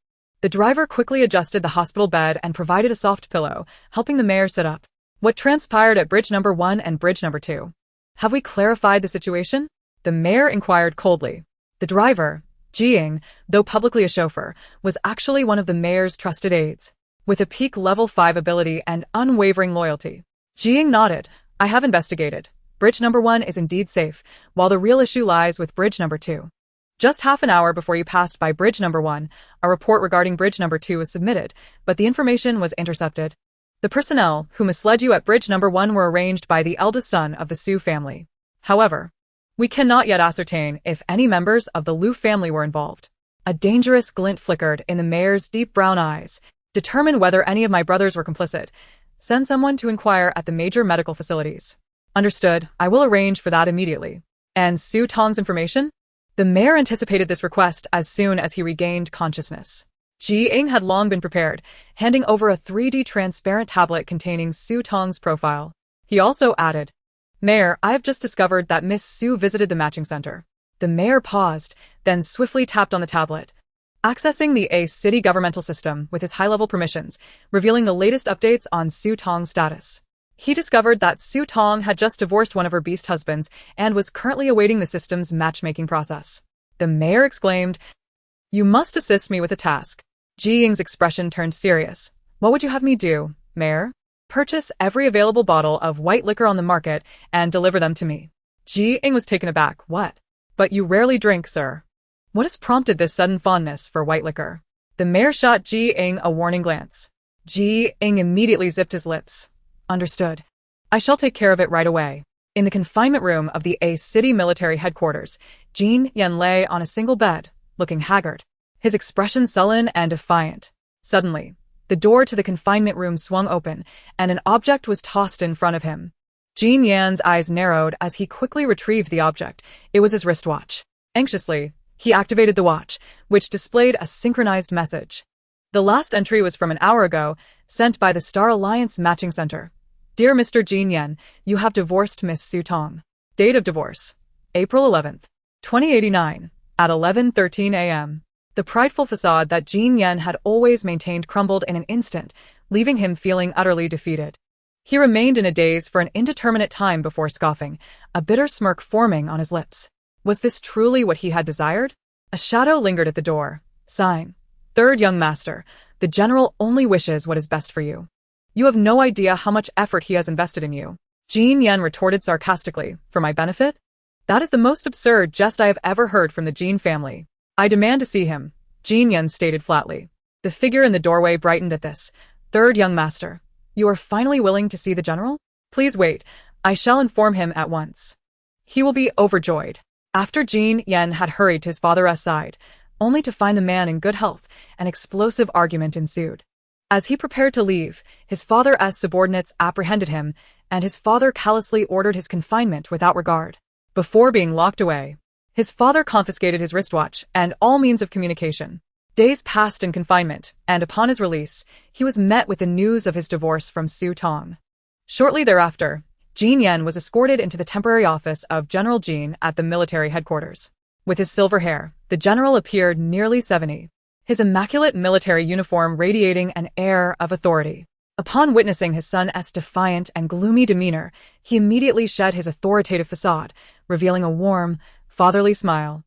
The driver quickly adjusted the hospital bed and provided a soft pillow, helping the mayor sit up. What transpired at bridge number 1 and bridge number 2? Have we clarified the situation? The mayor inquired coldly. The driver, Jing, though publicly a chauffeur, was actually one of the mayor's trusted aides. With a peak level 5 ability and unwavering loyalty. Jing nodded. I have investigated. Bridge number 1 is indeed safe, while the real issue lies with bridge number 2. Just half an hour before you passed by bridge number 1, a report regarding bridge number 2 was submitted, but the information was intercepted. The personnel who misled you at bridge number 1 were arranged by the eldest son of the Su family. However, we cannot yet ascertain if any members of the Lu family were involved. A dangerous glint flickered in the mayor's deep brown eyes. Determine whether any of my brothers were complicit. Send someone to inquire at the major medical facilities. Understood. I will arrange for that immediately. And Su Tong's information? The mayor anticipated this request as soon as he regained consciousness. Ji Ying had long been prepared, handing over a 3D transparent tablet containing Su Tong's profile. He also added, Mayor, I have just discovered that Miss Su visited the matching center. The mayor paused, then swiftly tapped on the tablet, accessing the A city governmental system with his high-level permissions, revealing the latest updates on Su Tong's status. He discovered that Su Tong had just divorced one of her beast husbands and was currently awaiting the system's matchmaking process. The mayor exclaimed, You must assist me with a task. Ji Ying's expression turned serious. What would you have me do, Mayor? Purchase every available bottle of white liquor on the market and deliver them to me. Ji Ying was taken aback. What? But you rarely drink, sir. What has prompted this sudden fondness for white liquor? The mayor shot Ji Ying a warning glance. Ji Ying immediately zipped his lips. Understood. I shall take care of it right away. In the confinement room of the A city military headquarters, Jin Yan lay on a single bed, looking haggard, his expression sullen and defiant. Suddenly, the door to the confinement room swung open, and an object was tossed in front of him. Jin Yan's eyes narrowed as he quickly retrieved the object. It was his wristwatch. Anxiously, he activated the watch, which displayed a synchronized message. The last entry was from an hour ago, sent by the Star Alliance Matching Center. Dear Mr. Jin Yan, you have divorced Miss Su Tong. Date of divorce: April 11th, 2089, at 11:13 a.m. The prideful facade that Jin Yan had always maintained crumbled in an instant, leaving him feeling utterly defeated. He remained in a daze for an indeterminate time before scoffing, a bitter smirk forming on his lips. Was this truly what he had desired? A shadow lingered at the door. Sign. Third young master, the general only wishes what is best for you. You have no idea how much effort he has invested in you. Jin Yan retorted sarcastically. For my benefit? That is the most absurd jest I have ever heard from the Jin family. I demand to see him, Jin Yan stated flatly. The figure in the doorway brightened at this. Third young master, you are finally willing to see the general? Please wait, I shall inform him at once. He will be overjoyed. After Jin Yan had hurried to his father's side, only to find the man in good health, an explosive argument ensued. As he prepared to leave, his father's subordinates apprehended him, and his father callously ordered his confinement without regard. Before being locked away, his father confiscated his wristwatch and all means of communication. Days passed in confinement, and upon his release, he was met with the news of his divorce from Su Tong. Shortly thereafter, Jin Yan was escorted into the temporary office of General Jin at the military headquarters. With his silver hair, the general appeared nearly 70. His immaculate military uniform radiating an air of authority. Upon witnessing his son's defiant and gloomy demeanor, he immediately shed his authoritative facade, revealing a warm, fatherly smile,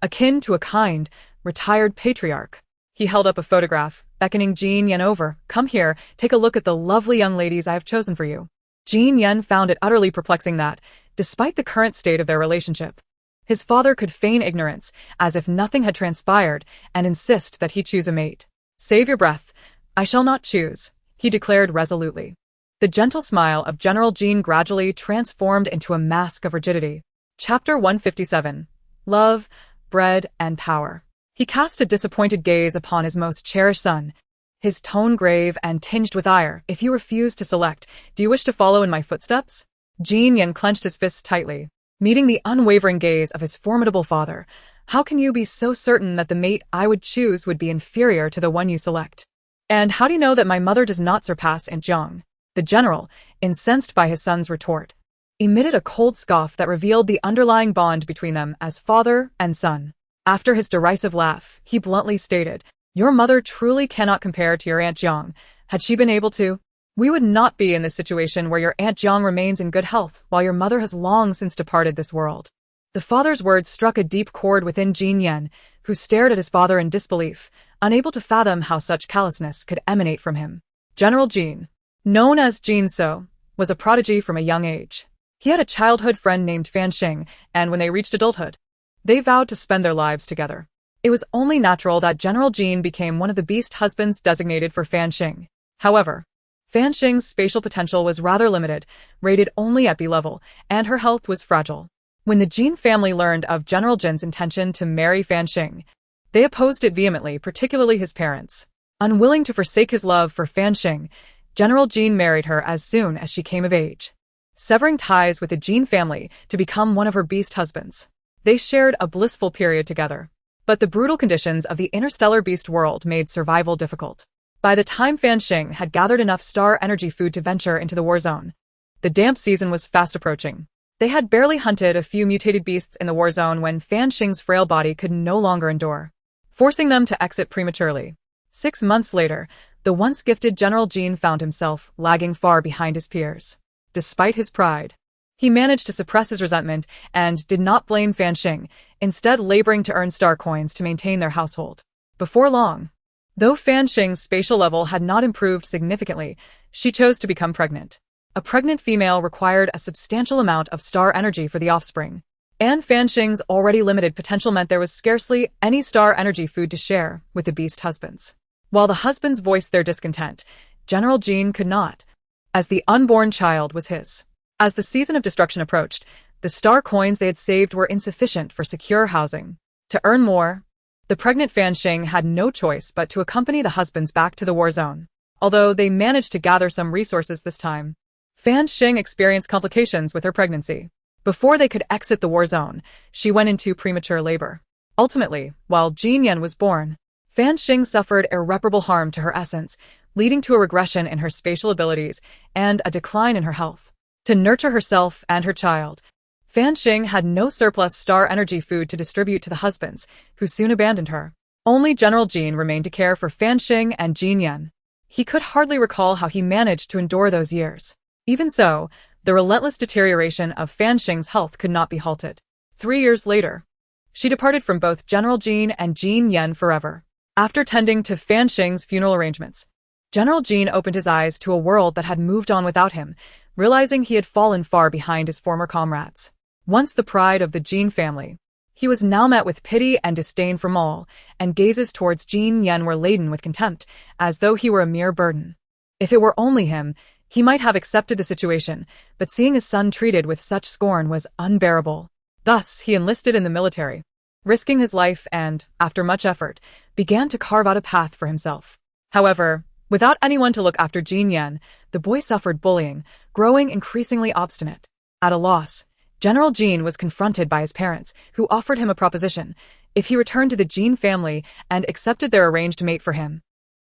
akin to a kind, retired patriarch. He held up a photograph, beckoning Jin Yan over. Come here, take a look at the lovely young ladies I have chosen for you. Jin Yan found it utterly perplexing that, despite the current state of their relationship, his father could feign ignorance, as if nothing had transpired, and insist that he choose a mate. Save your breath. I shall not choose, he declared resolutely. The gentle smile of General Jin gradually transformed into a mask of rigidity. Chapter 157. Love, Bread, and Power. He cast a disappointed gaze upon his most cherished son, his tone grave and tinged with ire. If you refuse to select, do you wish to follow in my footsteps? Jin Yan clenched his fists tightly, meeting the unwavering gaze of his formidable father. How can you be so certain that the mate I would choose would be inferior to the one you select? And how do you know that my mother does not surpass Aunt Zhang? The general, incensed by his son's retort, emitted a cold scoff that revealed the underlying bond between them as father and son. After his derisive laugh, he bluntly stated, Your mother truly cannot compare to your Aunt Jiang. Had she been able to, we would not be in this situation where your Aunt Jiang remains in good health while your mother has long since departed this world. The father's words struck a deep chord within Jin Yan, who stared at his father in disbelief, unable to fathom how such callousness could emanate from him. General Jin, known as Jin So, was a prodigy from a young age. He had a childhood friend named Fan Xing, and when they reached adulthood, they vowed to spend their lives together. It was only natural that General Jin became one of the beast husbands designated for Fan Xing. However, Fan Xing's spatial potential was rather limited, rated only at B level, and her health was fragile. When the Jin family learned of General Jin's intention to marry Fan Xing, they opposed it vehemently, particularly his parents. Unwilling to forsake his love for Fan Xing, General Jin married her as soon as she came of age, severing ties with the Jin family to become one of her beast husbands. They shared a blissful period together. But the brutal conditions of the interstellar beast world made survival difficult. By the time Fan Xing had gathered enough star energy food to venture into the war zone, the damp season was fast approaching. They had barely hunted a few mutated beasts in the war zone when Fan Xing's frail body could no longer endure, forcing them to exit prematurely. 6 months later, the once gifted General Jin found himself lagging far behind his peers. Despite his pride, he managed to suppress his resentment and did not blame Fan Xing, instead laboring to earn star coins to maintain their household. Before long, though Fan Xing's spatial level had not improved significantly, she chose to become pregnant. A pregnant female required a substantial amount of star energy for the offspring, and Fan Xing's already limited potential meant there was scarcely any star energy food to share with the beast husbands. While the husbands voiced their discontent, General Jin could not, as the unborn child was his. As the season of destruction approached, the star coins they had saved were insufficient for secure housing. To earn more, the pregnant Fan Xing had no choice but to accompany the husbands back to the war zone. Although they managed to gather some resources this time, Fan Xing experienced complications with her pregnancy. Before they could exit the war zone, she went into premature labor. Ultimately, while Jin Yan was born, Fan Xing suffered irreparable harm to her essence, leading to a regression in her spatial abilities and a decline in her health. To nurture herself and her child, Fan Xing had no surplus star energy food to distribute to the husbands, who soon abandoned her. Only General Jin remained to care for Fan Xing and Jin Yan. He could hardly recall how he managed to endure those years. Even so, the relentless deterioration of Fan Xing's health could not be halted. 3 years later, she departed from both General Jin and Jin Yan forever. After tending to Fan Xing's funeral arrangements, General Jin opened his eyes to a world that had moved on without him, realizing he had fallen far behind his former comrades. Once the pride of the Jin family, he was now met with pity and disdain from all, and gazes towards Jin Yan were laden with contempt, as though he were a mere burden. If it were only him, he might have accepted the situation, but seeing his son treated with such scorn was unbearable. Thus, he enlisted in the military, risking his life and, after much effort, began to carve out a path for himself. However, without anyone to look after Jin Yan, the boy suffered bullying, growing increasingly obstinate. At a loss, General Jin was confronted by his parents, who offered him a proposition. If he returned to the Jin family and accepted their arranged mate for him,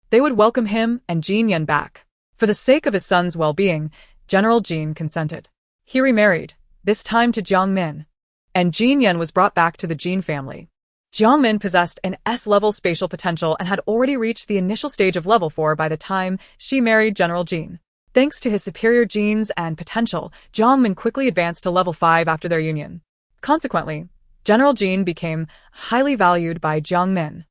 they would welcome him and Jin Yan back. For the sake of his son's well-being, General Jin consented. He remarried, this time to Jiang Min, and Jin Yan was brought back to the Jin family. Jiang Min possessed an S-level spatial potential and had already reached the initial stage of level 4 by the time she married General Jin. Thanks to his superior genes and potential, Jiang Min quickly advanced to level 5 after their union. Consequently, General Jin became highly valued by Jiang Min.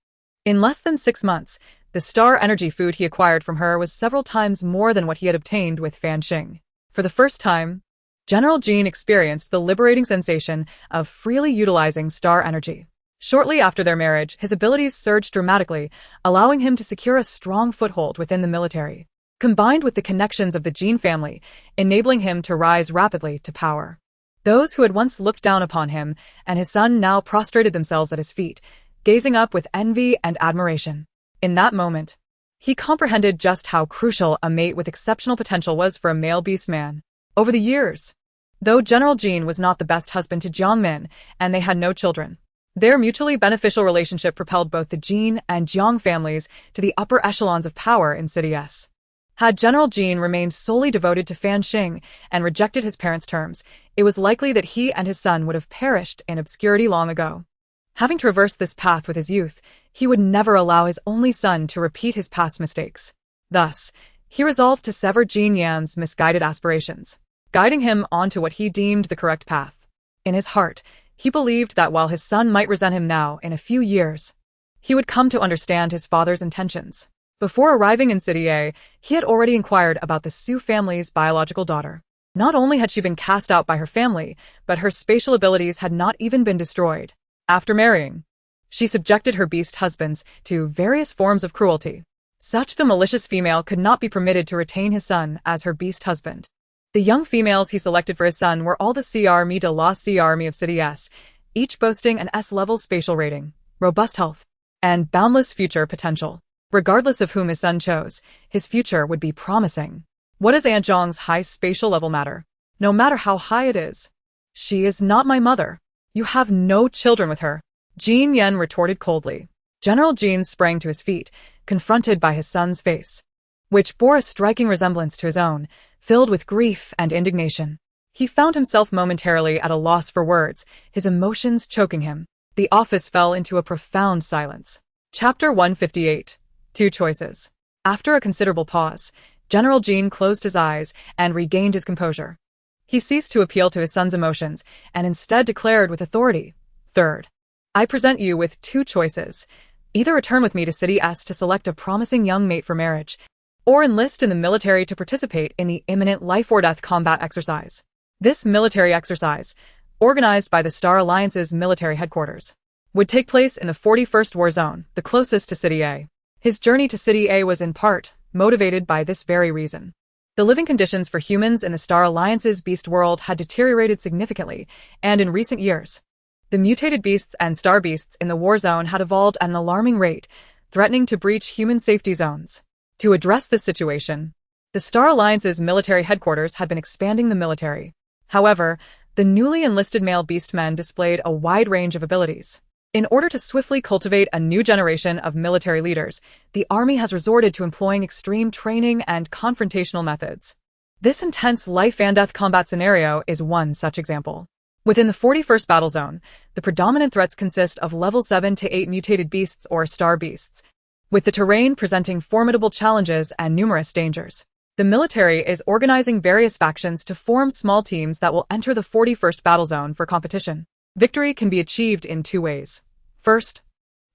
In less than 6 months, the star energy food he acquired from her was several times more than what he had obtained with Fan Xing. For the first time, General Jin experienced the liberating sensation of freely utilizing star energy. Shortly after their marriage, his abilities surged dramatically, allowing him to secure a strong foothold within the military, combined with the connections of the Jin family, enabling him to rise rapidly to power. Those who had once looked down upon him and his son now prostrated themselves at his feet, gazing up with envy and admiration. In that moment, he comprehended just how crucial a mate with exceptional potential was for a male beast man. Over the years, though General Jin was not the best husband to Jiang Min, and they had no children, their mutually beneficial relationship propelled both the Jin and Jiang families to the upper echelons of power in City S. Had General Jin remained solely devoted to Fan Xing and rejected his parents' terms, it was likely that he and his son would have perished in obscurity long ago. Having traversed this path with his youth, he would never allow his only son to repeat his past mistakes. Thus, he resolved to sever Jin Yan's misguided aspirations, guiding him onto what he deemed the correct path. In his heart, he believed that while his son might resent him now, in a few years, he would come to understand his father's intentions. Before arriving in City A, he had already inquired about the Su family's biological daughter. Not only had she been cast out by her family, but her spatial abilities had not even been destroyed. After marrying, she subjected her beast husbands to various forms of cruelty. Such a malicious female could not be permitted to retain his son as her beast husband. The young females he selected for his son were all the CRME de la CRME of City S, each boasting an S-level spatial rating, robust health, and boundless future potential. Regardless of whom his son chose, his future would be promising. What does Aunt Zhong's high spatial level matter? No matter how high it is. She is not my mother. You have no children with her, Jin Yan retorted coldly. General Jin sprang to his feet, confronted by his son's face, which bore a striking resemblance to his own, filled with grief and indignation. He found himself momentarily at a loss for words, his emotions choking him. The office fell into a profound silence. Chapter 158. Two Choices. After a considerable pause, General Jin closed his eyes and regained his composure. He ceased to appeal to his son's emotions and instead declared with authority, "Third, I present you with two choices. Either return with me to City S to select a promising young mate for marriage, or enlist in the military to participate in the imminent life-or-death combat exercise." This military exercise, organized by the Star Alliance's military headquarters, would take place in the 41st War Zone, the closest to City A. His journey to City A was in part motivated by this very reason. The living conditions for humans in the Star Alliance's beast world had deteriorated significantly, and in recent years, the mutated beasts and star beasts in the war zone had evolved at an alarming rate, threatening to breach human safety zones. To address this situation, the Star Alliance's military headquarters had been expanding the military. However, the newly enlisted male beastmen displayed a wide range of abilities. In order to swiftly cultivate a new generation of military leaders, the army has resorted to employing extreme training and confrontational methods. This intense life-and-death combat scenario is one such example. Within the 41st Battle Zone, the predominant threats consist of level 7 to 8 mutated beasts or star beasts, with the terrain presenting formidable challenges and numerous dangers. The military is organizing various factions to form small teams that will enter the 41st Battle Zone for competition. Victory can be achieved in two ways. First,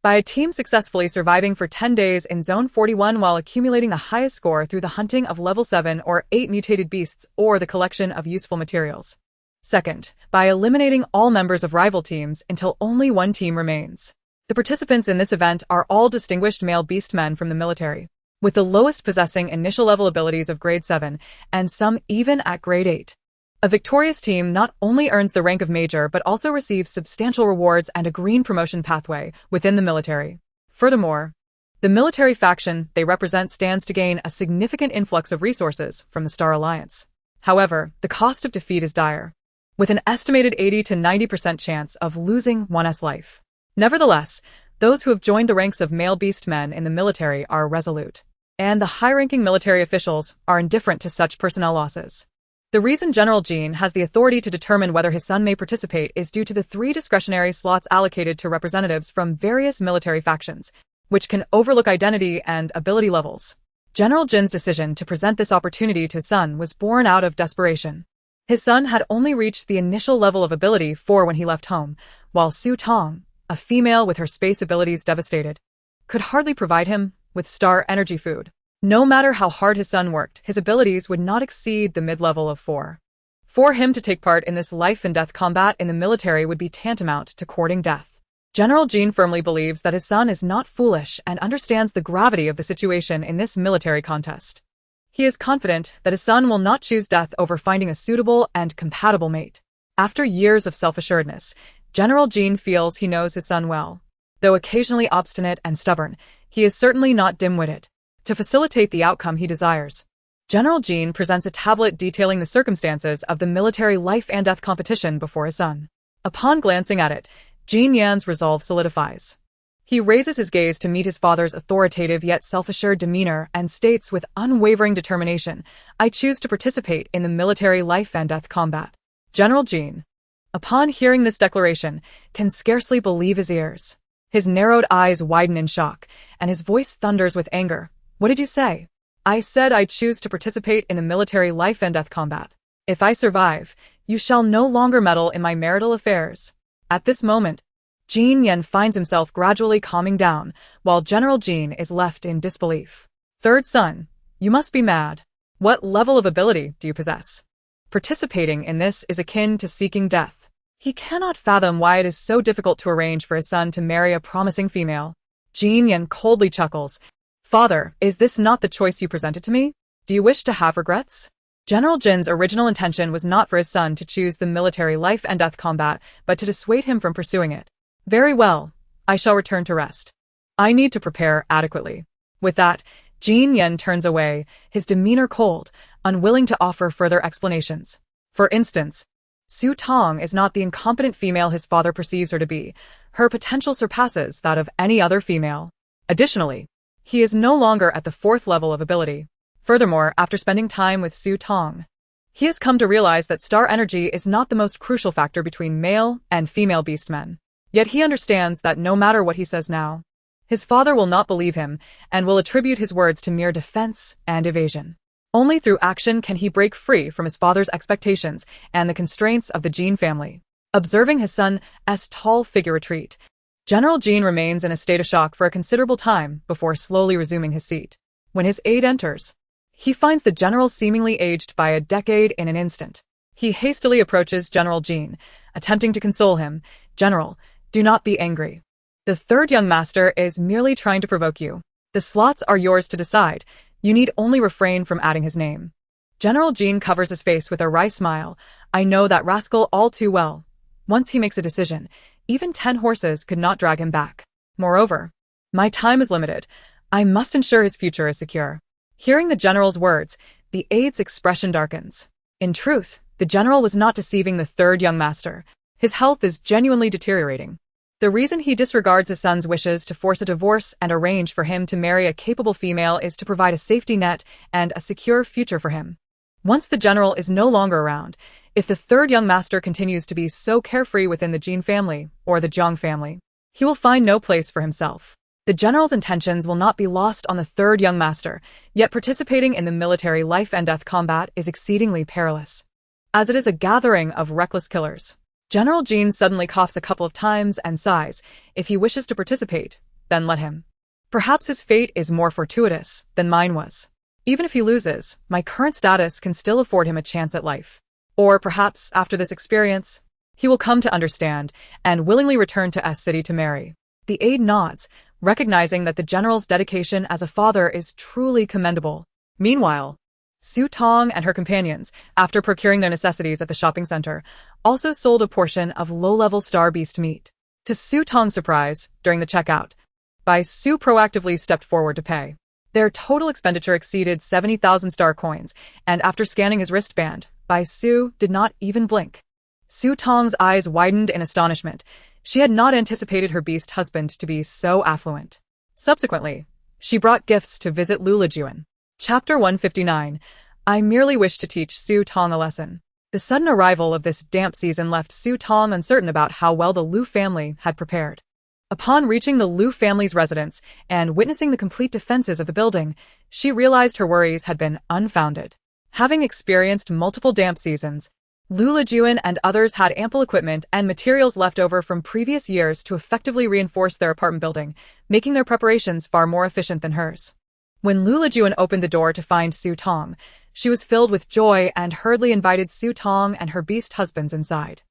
by a team successfully surviving for 10 days in Zone 41 while accumulating the highest score through the hunting of level 7 or 8 mutated beasts or the collection of useful materials. Second, by eliminating all members of rival teams until only one team remains. The participants in this event are all distinguished male beastmen from the military, with the lowest possessing initial level abilities of grade 7 and some even at grade 8. A victorious team not only earns the rank of major but also receives substantial rewards and a green promotion pathway within the military. Furthermore, the military faction they represent stands to gain a significant influx of resources from the Star Alliance. However, the cost of defeat is dire, with an estimated 80 to 90% chance of losing one's life. Nevertheless, those who have joined the ranks of male beastmen in the military are resolute, and the high-ranking military officials are indifferent to such personnel losses. The reason General Jin has the authority to determine whether his son may participate is due to the 3 discretionary slots allocated to representatives from various military factions, which can overlook identity and ability levels. General Jin's decision to present this opportunity to his son was born out of desperation. His son had only reached the initial level of ability 4 when he left home, while Tong, a female with her space abilities devastated, could hardly provide him with star energy food. No matter how hard his son worked, his abilities would not exceed the mid-level of 4. For him to take part in this life-and-death combat in the military would be tantamount to courting death. General Jin firmly believes that his son is not foolish and understands the gravity of the situation in this military contest. He is confident that his son will not choose death over finding a suitable and compatible mate. After years of self-assuredness, General Jin feels he knows his son well. Though occasionally obstinate and stubborn, he is certainly not dim-witted. To facilitate the outcome he desires, General Jin presents a tablet detailing the circumstances of the military life-and-death competition before his son. Upon glancing at it, Jin Yan's resolve solidifies. He raises his gaze to meet his father's authoritative yet self-assured demeanor and states with unwavering determination, "I choose to participate in the military life-and-death combat." General Jin, upon hearing this declaration, can scarcely believe his ears. His narrowed eyes widen in shock, and his voice thunders with anger. What did you say? I said I choose to participate in the military life and death combat. If I survive, you shall no longer meddle in my marital affairs. At this moment, Jin Yan finds himself gradually calming down, while General Jin is left in disbelief. Third son, you must be mad. What level of ability do you possess? Participating in this is akin to seeking death. He cannot fathom why it is so difficult to arrange for his son to marry a promising female. Jin Yan coldly chuckles. Father, is this not the choice you presented to me? Do you wish to have regrets? General Jin's original intention was not for his son to choose the military life and death combat, but to dissuade him from pursuing it. Very well, I shall return to rest. I need to prepare adequately. With that, Jin Yan turns away, his demeanor cold, unwilling to offer further explanations. For instance, Su Tong is not the incompetent female his father perceives her to be. Her potential surpasses that of any other female. Additionally, he is no longer at the fourth level of ability. Furthermore, after spending time with Su Tong, he has come to realize that star energy is not the most crucial factor between male and female beastmen. Yet he understands that no matter what he says now, his father will not believe him and will attribute his words to mere defense and evasion. Only through action can he break free from his father's expectations and the constraints of the Jin family. Observing his son's tall figure retreat, General Jin remains in a state of shock for a considerable time before slowly resuming his seat. When his aide enters, he finds the general seemingly aged by a decade in an instant. He hastily approaches General Jin, attempting to console him. General, do not be angry. The third young master is merely trying to provoke you. The slots are yours to decide. You need only refrain from adding his name. General Jin covers his face with a wry smile. I know that rascal all too well. Once he makes a decision, even 10 horses could not drag him back. Moreover, my time is limited. I must ensure his future is secure. Hearing the general's words, the aide's expression darkens. In truth, the general was not deceiving the third young master. His health is genuinely deteriorating. The reason he disregards his son's wishes to force a divorce and arrange for him to marry a capable female is to provide a safety net and a secure future for him. Once the general is no longer around, if the third young master continues to be so carefree within the Jin family or the Zhang family, he will find no place for himself. The general's intentions will not be lost on the third young master, yet participating in the military life and death combat is exceedingly perilous, as it is a gathering of reckless killers. General Jin suddenly coughs a couple of times and sighs. If he wishes to participate, then let him. Perhaps his fate is more fortuitous than mine was. Even if he loses, my current status can still afford him a chance at life. Or perhaps, after this experience, he will come to understand and willingly return to S City to marry. The aide nods, recognizing that the general's dedication as a father is truly commendable. Meanwhile, Su Tong and her companions, after procuring their necessities at the shopping center, also sold a portion of low-level star beast meat. To Su Tong's surprise, during the checkout, Bai Su proactively stepped forward to pay. Their total expenditure exceeded 70,000 star coins, and after scanning his wristband, Bai Su did not even blink. Su Tong's eyes widened in astonishment. She had not anticipated her beast husband to be so affluent. Subsequently, she brought gifts to visit Yuan. Chapter 159. I merely wish to teach Su Tong a lesson. The sudden arrival of this damp season left Su Tong uncertain about how well the Liu family had prepared. Upon reaching the Liu family's residence and witnessing the complete defenses of the building, she realized her worries had been unfounded. Having experienced multiple damp seasons, Yuan and others had ample equipment and materials left over from previous years to effectively reinforce their apartment building, making their preparations far more efficient than hers. When Yuan opened the door to find Su Tong, she was filled with joy and hurriedly invited Su Tong and her beast husbands inside.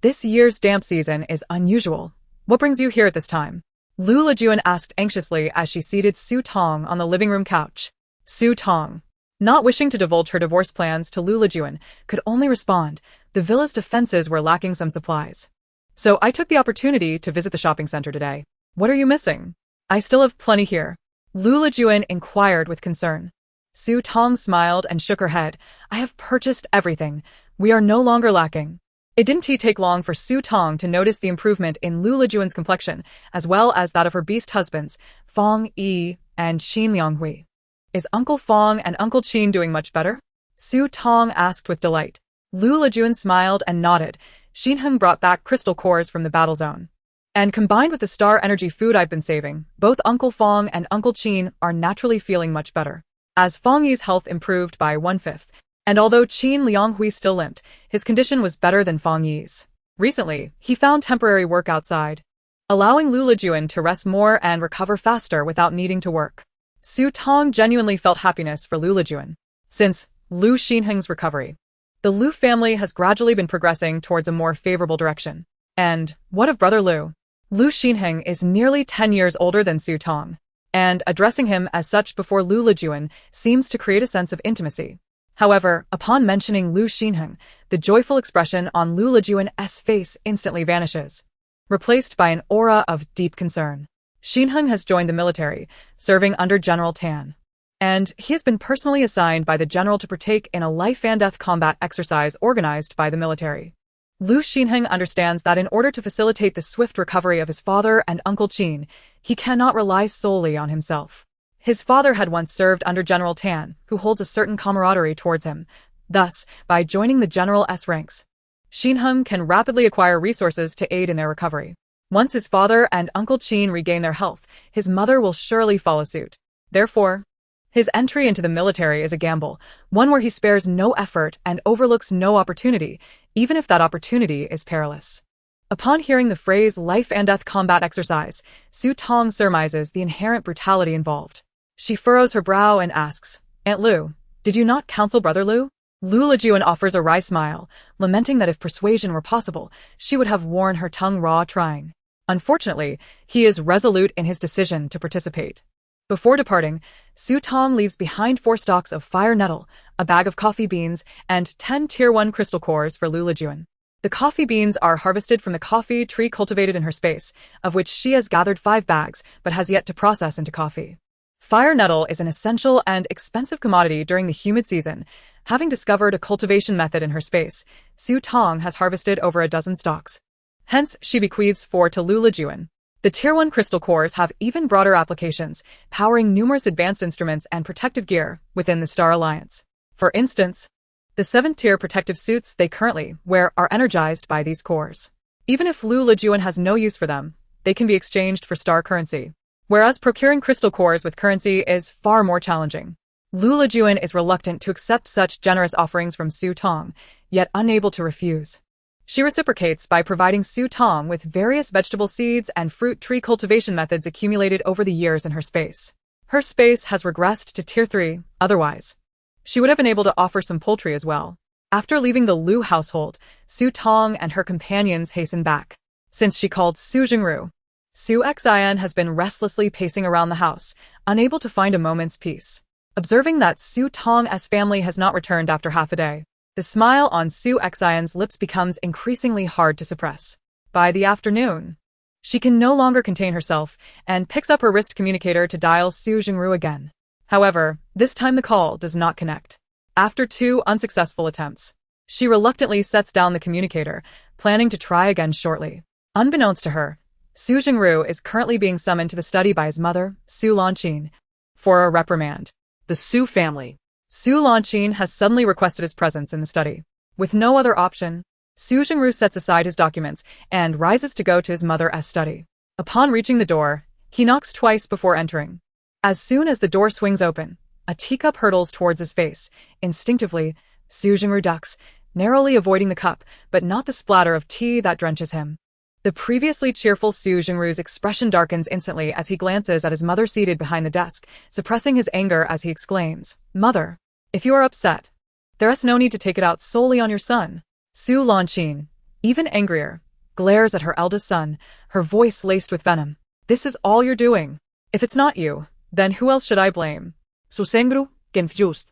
This year's damp season is unusual. What brings you here at this time? Yuan asked anxiously as she seated Su Tong on the living room couch. Su Tong, not wishing to divulge her divorce plans to Yuan, could only respond, the villa's defenses were lacking some supplies. So I took the opportunity to visit the shopping center today. What are you missing? I still have plenty here. Yuan inquired with concern. Su Tong smiled and shook her head. I have purchased everything. We are no longer lacking. It didn't take long for Su Tong to notice the improvement in Yuan's complexion, as well as that of her beast husbands, Fong Yi and Xin Lianghui. Is Uncle Fong and Uncle Qin doing much better? Su Tong asked with delight. Yuan smiled and nodded. Xinheng brought back crystal cores from the battle zone. And combined with the star energy food I've been saving, both Uncle Fong and Uncle Qin are naturally feeling much better. As Fong Yi's health improved by 1/5, and although Qin Lianghui still limped, his condition was better than Fong Yi's. Recently, he found temporary work outside, allowing Lu Lijuan to rest more and recover faster without needing to work. Su Tong genuinely felt happiness for Lu Lijuan. Since Lu Xinheng's recovery, the Lu family has gradually been progressing towards a more favorable direction. And what of brother Lu? Lu Xinheng is nearly 10 years older than Su Tong, and addressing him as such before Lu Lijuan seems to create a sense of intimacy. However, upon mentioning Lu Xinheng, the joyful expression on Lu Lijuan's face instantly vanishes, replaced by an aura of deep concern. Xinheng has joined the military, serving under General Tan, and he has been personally assigned by the general to partake in a life-and-death combat exercise organized by the military. Lu Xinheng understands that in order to facilitate the swift recovery of his father and Uncle Qin, he cannot rely solely on himself. His father had once served under General Tan, who holds a certain camaraderie towards him. Thus, by joining the General's ranks, Xinheng can rapidly acquire resources to aid in their recovery. Once his father and Uncle Qin regain their health, his mother will surely follow suit. Therefore, his entry into the military is a gamble, one where he spares no effort and overlooks no opportunity, even if that opportunity is perilous. Upon hearing the phrase life-and-death combat exercise, Su Tong surmises the inherent brutality involved. She furrows her brow and asks, "Aunt Lu, did you not counsel brother Lu?" Lu Lijuan offers a wry smile, lamenting that if persuasion were possible, she would have worn her tongue raw trying. Unfortunately, he is resolute in his decision to participate. Before departing, Su Tong leaves behind 4 stalks of fire nettle, a bag of coffee beans, and 10 Tier 1 crystal cores for Lu Lijuan. The coffee beans are harvested from the coffee tree cultivated in her space, of which she has gathered 5 bags but has yet to process into coffee. Fire nettle is an essential and expensive commodity during the humid season. Having discovered a cultivation method in her space, Su Tong has harvested over a dozen stalks. Hence, she bequeaths 4 to Lu Lijuan. The Tier 1 crystal cores have even broader applications, powering numerous advanced instruments and protective gear within the Star Alliance. For instance, the 7th tier protective suits they currently wear are energized by these cores. Even if Lu Lijuan has no use for them, they can be exchanged for star currency, whereas procuring crystal cores with currency is far more challenging. Lu Lijuan is reluctant to accept such generous offerings from Su Tong, yet unable to refuse. She reciprocates by providing Su Tong with various vegetable seeds and fruit tree cultivation methods accumulated over the years in her space. Her space has regressed to Tier 3, otherwise she would have been able to offer some poultry as well. After leaving the Lu household, Su Tong and her companions hasten back. Since she called Su Jingru, Su Xian has been restlessly pacing around the house, unable to find a moment's peace. Observing that Su Tong's family has not returned after half a day, the smile on Su Xian's lips becomes increasingly hard to suppress. By the afternoon, she can no longer contain herself and picks up her wrist communicator to dial Su Jingru again. However, this time the call does not connect. After 2 unsuccessful attempts, she reluctantly sets down the communicator, planning to try again shortly. Unbeknownst to her, Su Jingru is currently being summoned to the study by his mother, Su Lanqin, for a reprimand. The Su family. Su Lanqin has suddenly requested his presence in the study. With no other option, Su Jingru sets aside his documents and rises to go to his mother's study. Upon reaching the door, he knocks twice before entering. As soon as the door swings open, a teacup hurtles towards his face. Instinctively, Su Jingru ducks, narrowly avoiding the cup, but not the splatter of tea that drenches him. The previously cheerful Su Jingru's expression darkens instantly as he glances at his mother seated behind the desk, suppressing his anger as he exclaims, "Mother, if you are upset, there's no need to take it out solely on your son." Su Lanqin, even angrier, glares at her eldest son, her voice laced with venom. "This is all you're doing. If it's not you, then who else should I blame?" Su Sengru, confused,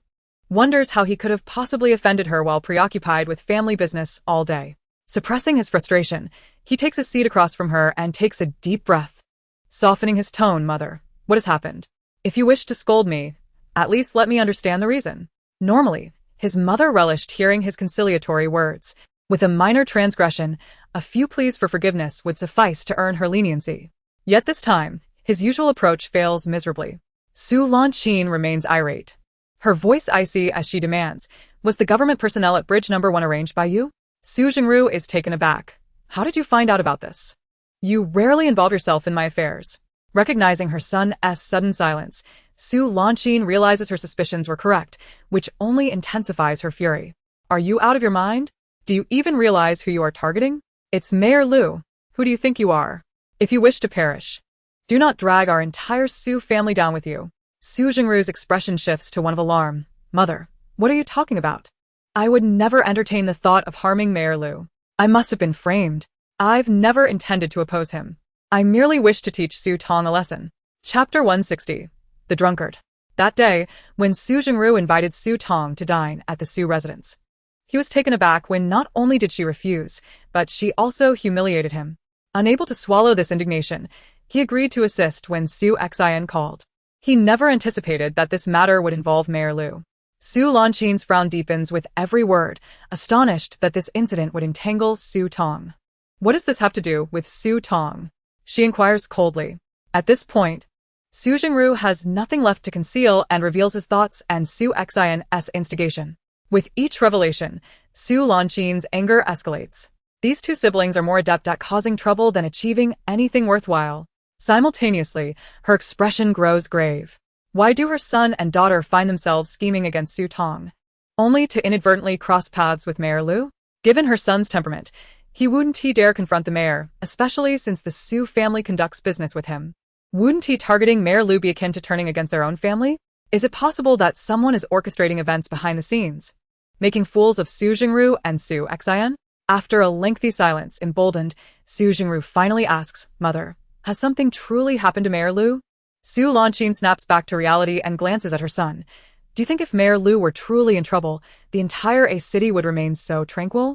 wonders how he could have possibly offended her while preoccupied with family business all day. Suppressing his frustration, he takes a seat across from her and takes a deep breath. Softening his tone, "Mother, what has happened? If you wish to scold me, at least let me understand the reason." Normally, his mother relished hearing his conciliatory words. With a minor transgression, a few pleas for forgiveness would suffice to earn her leniency. Yet this time, his usual approach fails miserably. Su Lanqin remains irate, her voice icy as she demands, "Was the government personnel at Bridge No. 1 arranged by you?" Su Jingru is taken aback. How did you find out about this? You rarely involve yourself in my affairs. Recognizing her son's sudden silence, Su Xin realizes her suspicions were correct, which only intensifies her fury. Are you out of your mind? Do you even realize who you are targeting? It's Mayor Lu. Who do you think you are? If you wish to perish, do not drag our entire Su family down with you. Su Jingru's expression shifts to one of alarm. Mother, what are you talking about? I would never entertain the thought of harming Mayor Lu. I must have been framed. I've never intended to oppose him. I merely wish to teach Su Tong a lesson. Chapter 160. The Drunkard. That day, when Su Jingru invited Su Tong to dine at the Su residence, he was taken aback when not only did she refuse, but she also humiliated him. Unable to swallow this indignation, he agreed to assist when Su Xin called. He never anticipated that this matter would involve Mayor Lu. Su Xin's frown deepens with every word, astonished that this incident would entangle Su Tong. What does this have to do with Su Tong? She inquires coldly. At this point, Su Jingru has nothing left to conceal and reveals his thoughts and Su Xin's instigation. With each revelation, Su Xin's anger escalates. These two siblings are more adept at causing trouble than achieving anything worthwhile. Simultaneously, her expression grows grave. Why do her son and daughter find themselves scheming against Su Tong? Only to inadvertently cross paths with Mayor Lu? Given her son's temperament, he wouldn't dare confront the mayor, especially since the Su family conducts business with him. Wouldn't targeting Mayor Lu be akin to turning against their own family? Is it possible that someone is orchestrating events behind the scenes, making fools of Su Jingru and Su Xin? After a lengthy silence, emboldened, Su Jingru finally asks, Mother, has something truly happened to Mayor Lu? Su Xin snaps back to reality and glances at her son. Do you think if Mayor Lu were truly in trouble, the entire city would remain so tranquil?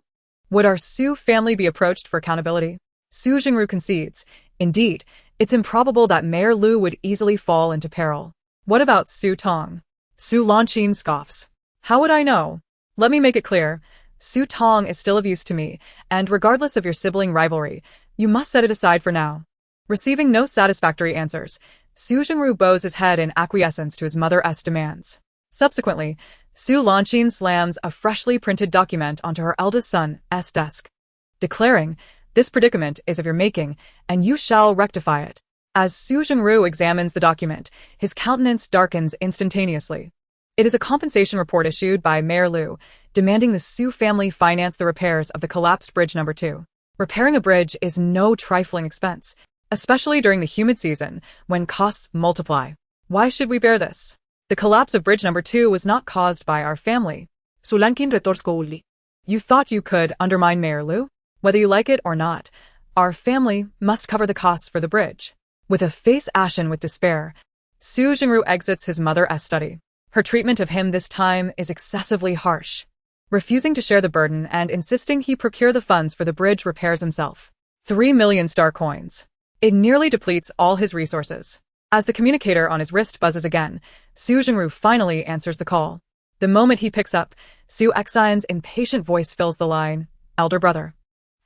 Would our Su family be approached for accountability? Su Jingru concedes. Indeed, it's improbable that Mayor Lu would easily fall into peril. What about Su Tong? Su Xin scoffs. How would I know? Let me make it clear. Su Tong is still of use to me, and regardless of your sibling rivalry, you must set it aside for now. Receiving no satisfactory answers, Su Jingru bows his head in acquiescence to his mother's demands. Subsequently, Su Xin slams a freshly printed document onto her eldest son's desk, declaring, This predicament is of your making, and you shall rectify it. As Su Jingru examines the document, his countenance darkens instantaneously. It is a compensation report issued by Mayor Lu, demanding the Su family finance the repairs of the collapsed bridge number 2. Repairing a bridge is no trifling expense, especially during the humid season, when costs multiply. Why should we bear this? The collapse of bridge number 2 was not caused by our family. Su Lankin retorsko uli. You thought you could undermine Mayor Lu? Whether you like it or not, our family must cover the costs for the bridge. With a face ashen with despair, Su Jingru exits his mother's study. Her treatment of him this time is excessively harsh, refusing to share the burden and insisting he procure the funds for the bridge repairs himself. 3 million star coins. It nearly depletes all his resources. As the communicator on his wrist buzzes again, Su Jingru finally answers the call. The moment he picks up, Su Xin's impatient voice fills the line, Elder brother.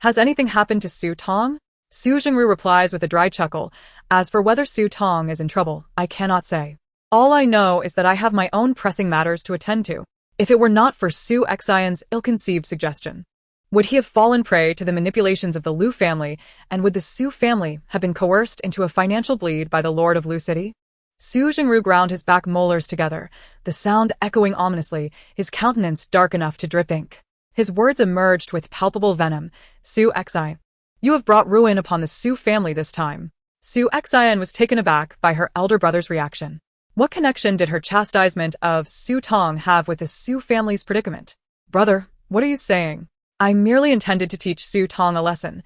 Has anything happened to Su Tong? Su Jingru replies with a dry chuckle, As for whether Su Tong is in trouble, I cannot say. All I know is that I have my own pressing matters to attend to. If it were not for Su Xin's ill-conceived suggestion, would he have fallen prey to the manipulations of the Lu family, and would the Su family have been coerced into a financial bleed by the Lord of Lu City? Su Jingru ground his back molars together, the sound echoing ominously, his countenance dark enough to drip ink. His words emerged with palpable venom. Su Xin, you have brought ruin upon the Su family this time. Su Xin was taken aback by her elder brother's reaction. What connection did her chastisement of Su Tong have with the Su family's predicament? Brother, what are you saying? I merely intended to teach Su Tong a lesson.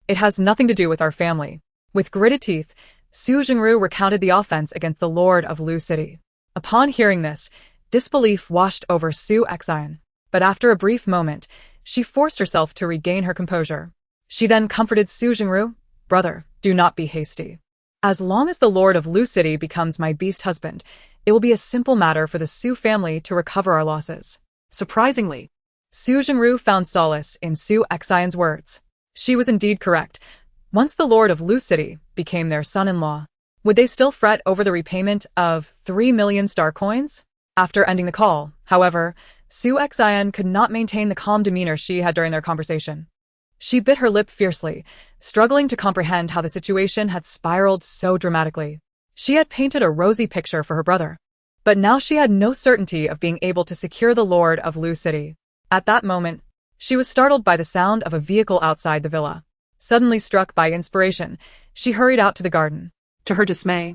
It has nothing to do with our family. With gritted teeth, Su Jingru recounted the offense against the Lord of Lu City. Upon hearing this, disbelief washed over Su Xin. But after a brief moment, she forced herself to regain her composure. She then comforted Su Jingru, Brother, do not be hasty. As long as the Lord of Lu City becomes my beast husband, it will be a simple matter for the Su family to recover our losses. Surprisingly, Su Jingru found solace in Su Xin's words. She was indeed correct. Once the Lord of Lu City became their son-in-law, would they still fret over the repayment of 3 million star coins? After ending the call, however, Su Xin could not maintain the calm demeanor she had during their conversation. She bit her lip fiercely, struggling to comprehend how the situation had spiraled so dramatically. She had painted a rosy picture for her brother, but now she had no certainty of being able to secure the Lord of Lu City. At that moment, she was startled by the sound of a vehicle outside the villa. Suddenly struck by inspiration, she hurried out to the garden. To her dismay,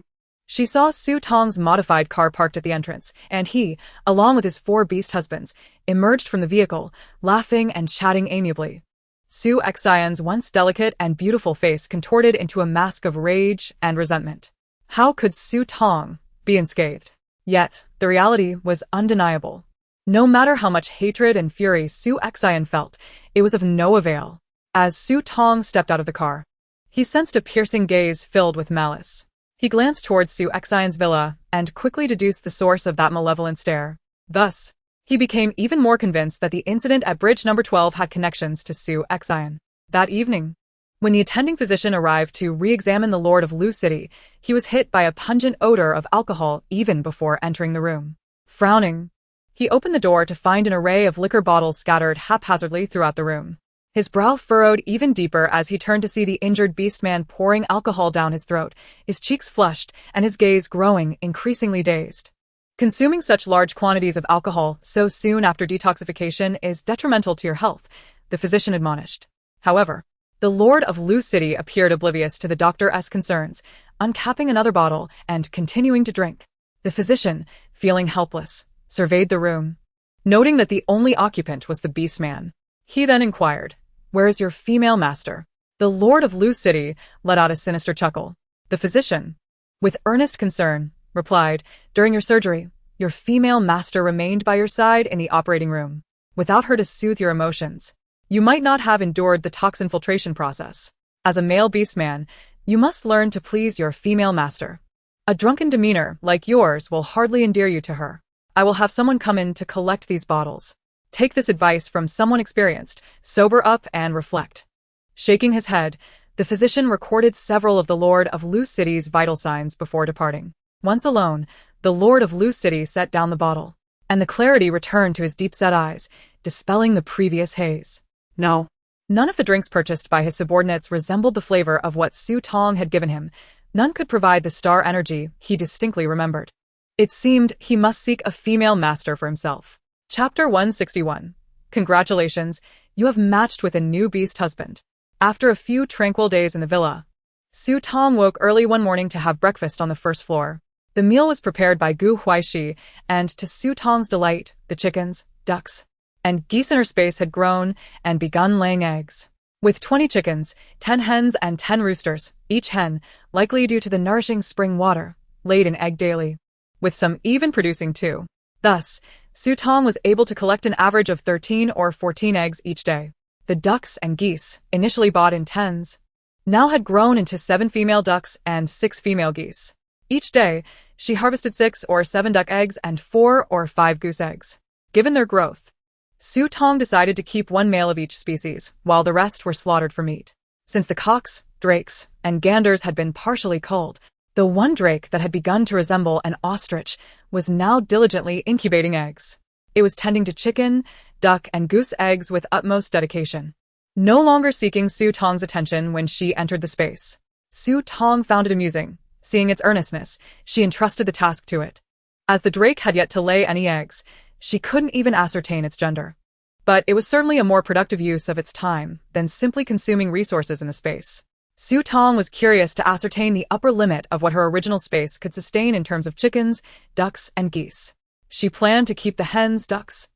She saw Su Tong's modified car parked at the entrance, and he, along with his 4 beast husbands, emerged from the vehicle, laughing and chatting amiably. Su Xion's once delicate and beautiful face contorted into a mask of rage and resentment. How could Su Tong be unscathed? Yet, the reality was undeniable. No matter how much hatred and fury Su Xion felt, it was of no avail. As Su Tong stepped out of the car, he sensed a piercing gaze filled with malice. He glanced towards Su Xion's villa and quickly deduced the source of that malevolent stare. Thus, he became even more convinced that the incident at Bridge Number 12 had connections to Su Xion. That evening, when the attending physician arrived to re-examine the Lord of Lu City, he was hit by a pungent odor of alcohol even before entering the room. Frowning, he opened the door to find an array of liquor bottles scattered haphazardly throughout the room. His brow furrowed even deeper as he turned to see the injured beastman pouring alcohol down his throat, his cheeks flushed and his gaze growing increasingly dazed. Consuming such large quantities of alcohol so soon after detoxification is detrimental to your health, the physician admonished. However, the Lord of Lu City appeared oblivious to the doctor's concerns, uncapping another bottle and continuing to drink. The physician, feeling helpless, surveyed the room. Noting that the only occupant was the beastman, he then inquired, "Where is your female master?" The Lord of Lu City let out a sinister chuckle. The physician, with earnest concern, replied, "During your surgery, your female master remained by your side in the operating room. Without her to soothe your emotions, you might not have endured the toxin filtration process. As a male beastman, you must learn to please your female master. A drunken demeanor like yours will hardly endear you to her. I will have someone come in to collect these bottles. Take this advice from someone experienced, sober up and reflect." Shaking his head, the physician recorded several of the Lord of Lu City's vital signs before departing. Once alone, the Lord of Lu City set down the bottle, and the clarity returned to his deep-set eyes, dispelling the previous haze. No. None of the drinks purchased by his subordinates resembled the flavor of what Su Tong had given him. None could provide the star energy he distinctly remembered. It seemed he must seek a female master for himself. Chapter 161. Congratulations, you have matched with a new beast husband. After a few tranquil days in the villa, Su Tong woke early one morning to have breakfast on the first floor. The meal was prepared by Gu Huaixi, and to Su Tong's delight, the chickens, ducks, and geese in her space had grown and begun laying eggs. With 20 chickens, 10 hens and 10 roosters, each hen, likely due to the nourishing spring water, laid an egg daily, with some even producing 2. Thus, Su Tong was able to collect an average of 13 or 14 eggs each day. The ducks and geese, initially bought in tens, now had grown into 7 female ducks and 6 female geese. Each day, she harvested 6 or 7 duck eggs and 4 or 5 goose eggs. Given their growth, Su Tong decided to keep 1 male of each species, while the rest were slaughtered for meat. Since the cocks, drakes, and ganders had been partially culled, the one drake that had begun to resemble an ostrich was now diligently incubating eggs. It was tending to chicken, duck, and goose eggs with utmost dedication, no longer seeking Su Tong's attention when she entered the space. Su Tong found it amusing. Seeing its earnestness, she entrusted the task to it. As the drake had yet to lay any eggs, she couldn't even ascertain its gender. But it was certainly a more productive use of its time than simply consuming resources in the space. Su Tong was curious to ascertain the upper limit of what her original space could sustain in terms of chickens, ducks, and geese. She planned to keep the hens, ducks,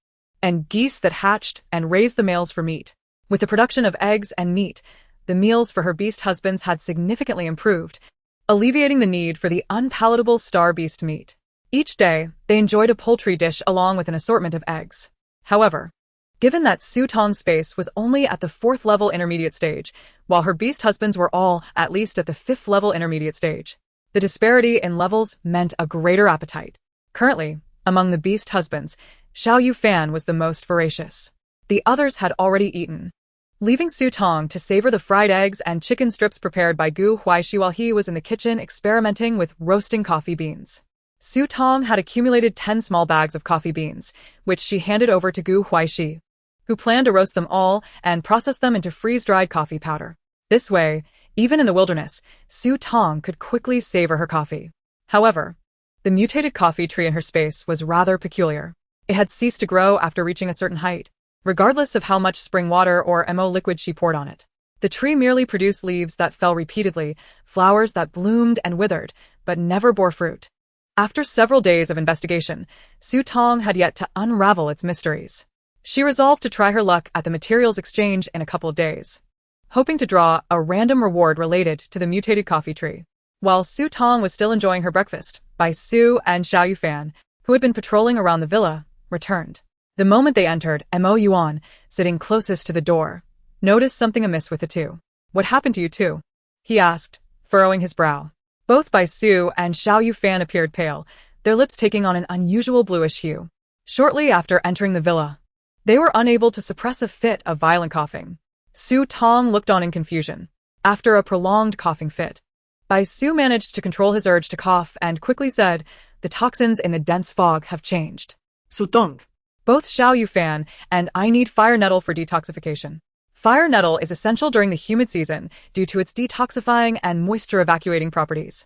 and geese that hatched and raised the males for meat. With the production of eggs and meat, the meals for her beast husbands had significantly improved, alleviating the need for the unpalatable star beast meat. Each day, they enjoyed a poultry dish along with an assortment of eggs. However, given that Su Tong's space was only at the 4th level intermediate stage, while her beast husbands were all at least at the 5th level intermediate stage, the disparity in levels meant a greater appetite. Currently, among the beast husbands, Xiao Yufan was the most voracious. The others had already eaten, leaving Su Tong to savor the fried eggs and chicken strips prepared by Gu Huaixi while he was in the kitchen experimenting with roasting coffee beans. Su Tong had accumulated 10 small bags of coffee beans, which she handed over to Gu Huaixi, who planned to roast them all and process them into freeze-dried coffee powder. This way, even in the wilderness, Su Tong could quickly savor her coffee. However, the mutated coffee tree in her space was rather peculiar. It had ceased to grow after reaching a certain height, regardless of how much spring water or mo liquid she poured on it. The tree merely produced leaves that fell repeatedly, flowers that bloomed and withered, but never bore fruit. After several days of investigation, Su Tong had yet to unravel its mysteries. She resolved to try her luck at the materials exchange in a couple of days, hoping to draw a random reward related to the mutated coffee tree. While Su Tong was still enjoying her breakfast, Bai Su and Xiao Yufan, who had been patrolling around the villa, returned. The moment they entered, Yuan, sitting closest to the door, noticed something amiss with the two. "What happened to you two?" he asked, furrowing his brow. Both Bai Su and Xiao Yufan appeared pale, their lips taking on an unusual bluish hue. Shortly after entering the villa, they were unable to suppress a fit of violent coughing. Su Tong looked on in confusion. After a prolonged coughing fit, Bai Su managed to control his urge to cough and quickly said, "The toxins in the dense fog have changed." Su Tong. Both Xiao Yufan and I need fire nettle for detoxification. Fire nettle is essential during the humid season due to its detoxifying and moisture evacuating properties.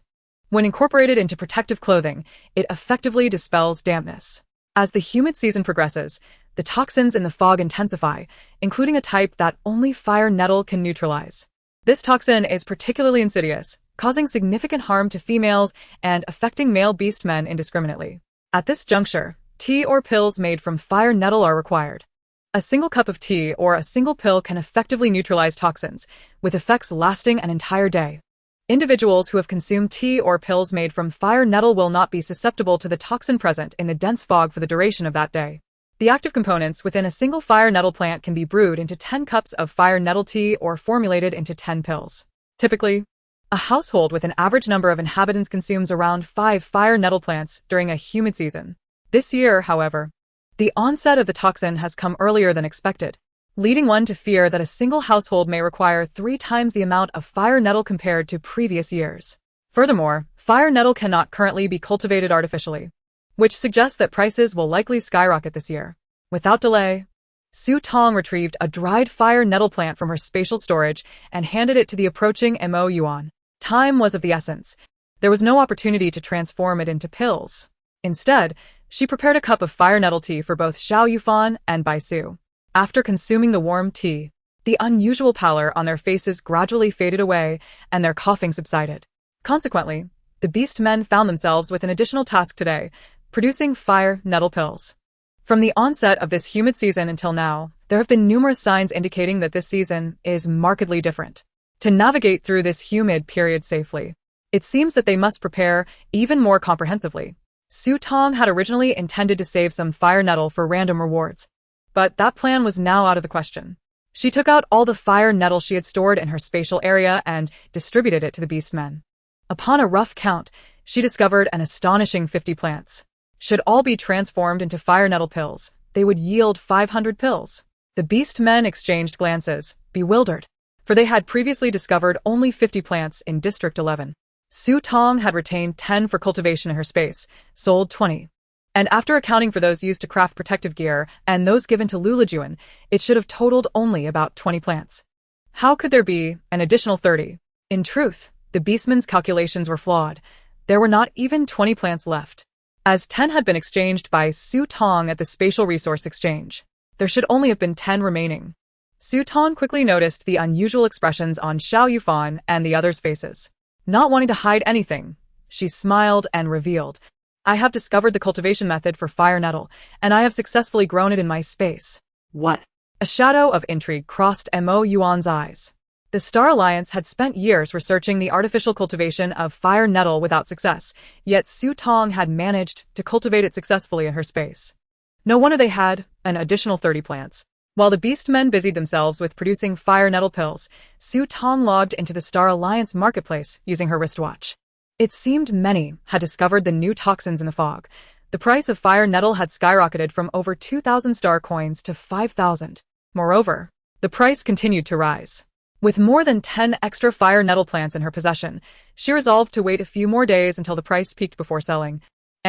When incorporated into protective clothing, it effectively dispels dampness. As the humid season progresses, the toxins in the fog intensify, including a type that only fire nettle can neutralize. This toxin is particularly insidious, causing significant harm to females and affecting male beast men indiscriminately. At this juncture, tea or pills made from fire nettle are required. A single cup of tea or a single pill can effectively neutralize toxins, with effects lasting an entire day. Individuals who have consumed tea or pills made from fire nettle will not be susceptible to the toxin present in the dense fog for the duration of that day. The active components within a single fire nettle plant can be brewed into 10 cups of fire nettle tea or formulated into 10 pills. Typically, a household with an average number of inhabitants consumes around 5 fire nettle plants during a humid season. This year, however, the onset of the toxin has come earlier than expected, leading one to fear that a single household may require 3 times the amount of fire nettle compared to previous years. Furthermore, fire nettle cannot currently be cultivated artificially, which suggests that prices will likely skyrocket this year. Without delay, Su Tong retrieved a dried fire nettle plant from her spatial storage and handed it to the approaching Yuan. Time was of the essence. There was no opportunity to transform it into pills. Instead, she prepared a cup of fire nettle tea for both Xiao Yufan and Bai Su. After consuming the warm tea, the unusual pallor on their faces gradually faded away and their coughing subsided. Consequently, the beast men found themselves with an additional task today, producing fire nettle pills. From the onset of this humid season until now, there have been numerous signs indicating that this season is markedly different. To navigate through this humid period safely, it seems that they must prepare even more comprehensively. Su Tong had originally intended to save some fire nettle for random rewards, but that plan was now out of the question. She took out all the fire nettle she had stored in her spatial area and distributed it to the beastmen. Upon a rough count, she discovered an astonishing 50 plants. Should all be transformed into fire nettle pills, they would yield 500 pills. The beastmen exchanged glances, bewildered, for they had previously discovered only 50 plants in District 11. Su Tong had retained 10 for cultivation in her space, sold 20. And after accounting for those used to craft protective gear and those given to Lulajuan, it should have totaled only about 20 plants. How could there be an additional 30? In truth, the beastman's calculations were flawed. There were not even 20 plants left. As 10 had been exchanged by Su Tong at the Spatial Resource Exchange, there should only have been 10 remaining. Su Tong quickly noticed the unusual expressions on Xiao Yufan and the others' faces. Not wanting to hide anything, she smiled and revealed, "I have discovered the cultivation method for fire nettle, and I have successfully grown it in my space." What? A shadow of intrigue crossed Yuan's eyes. The Star Alliance had spent years researching the artificial cultivation of fire nettle without success, yet Su Tong had managed to cultivate it successfully in her space. No wonder they had an additional 30 plants. While the beastmen busied themselves with producing fire nettle pills, Su Tong logged into the Star Alliance marketplace using her wristwatch. It seemed many had discovered the new toxins in the fog. The price of fire nettle had skyrocketed from over 2,000 star coins to 5,000. Moreover, the price continued to rise. With more than 10 extra fire nettle plants in her possession, she resolved to wait a few more days until the price peaked before selling.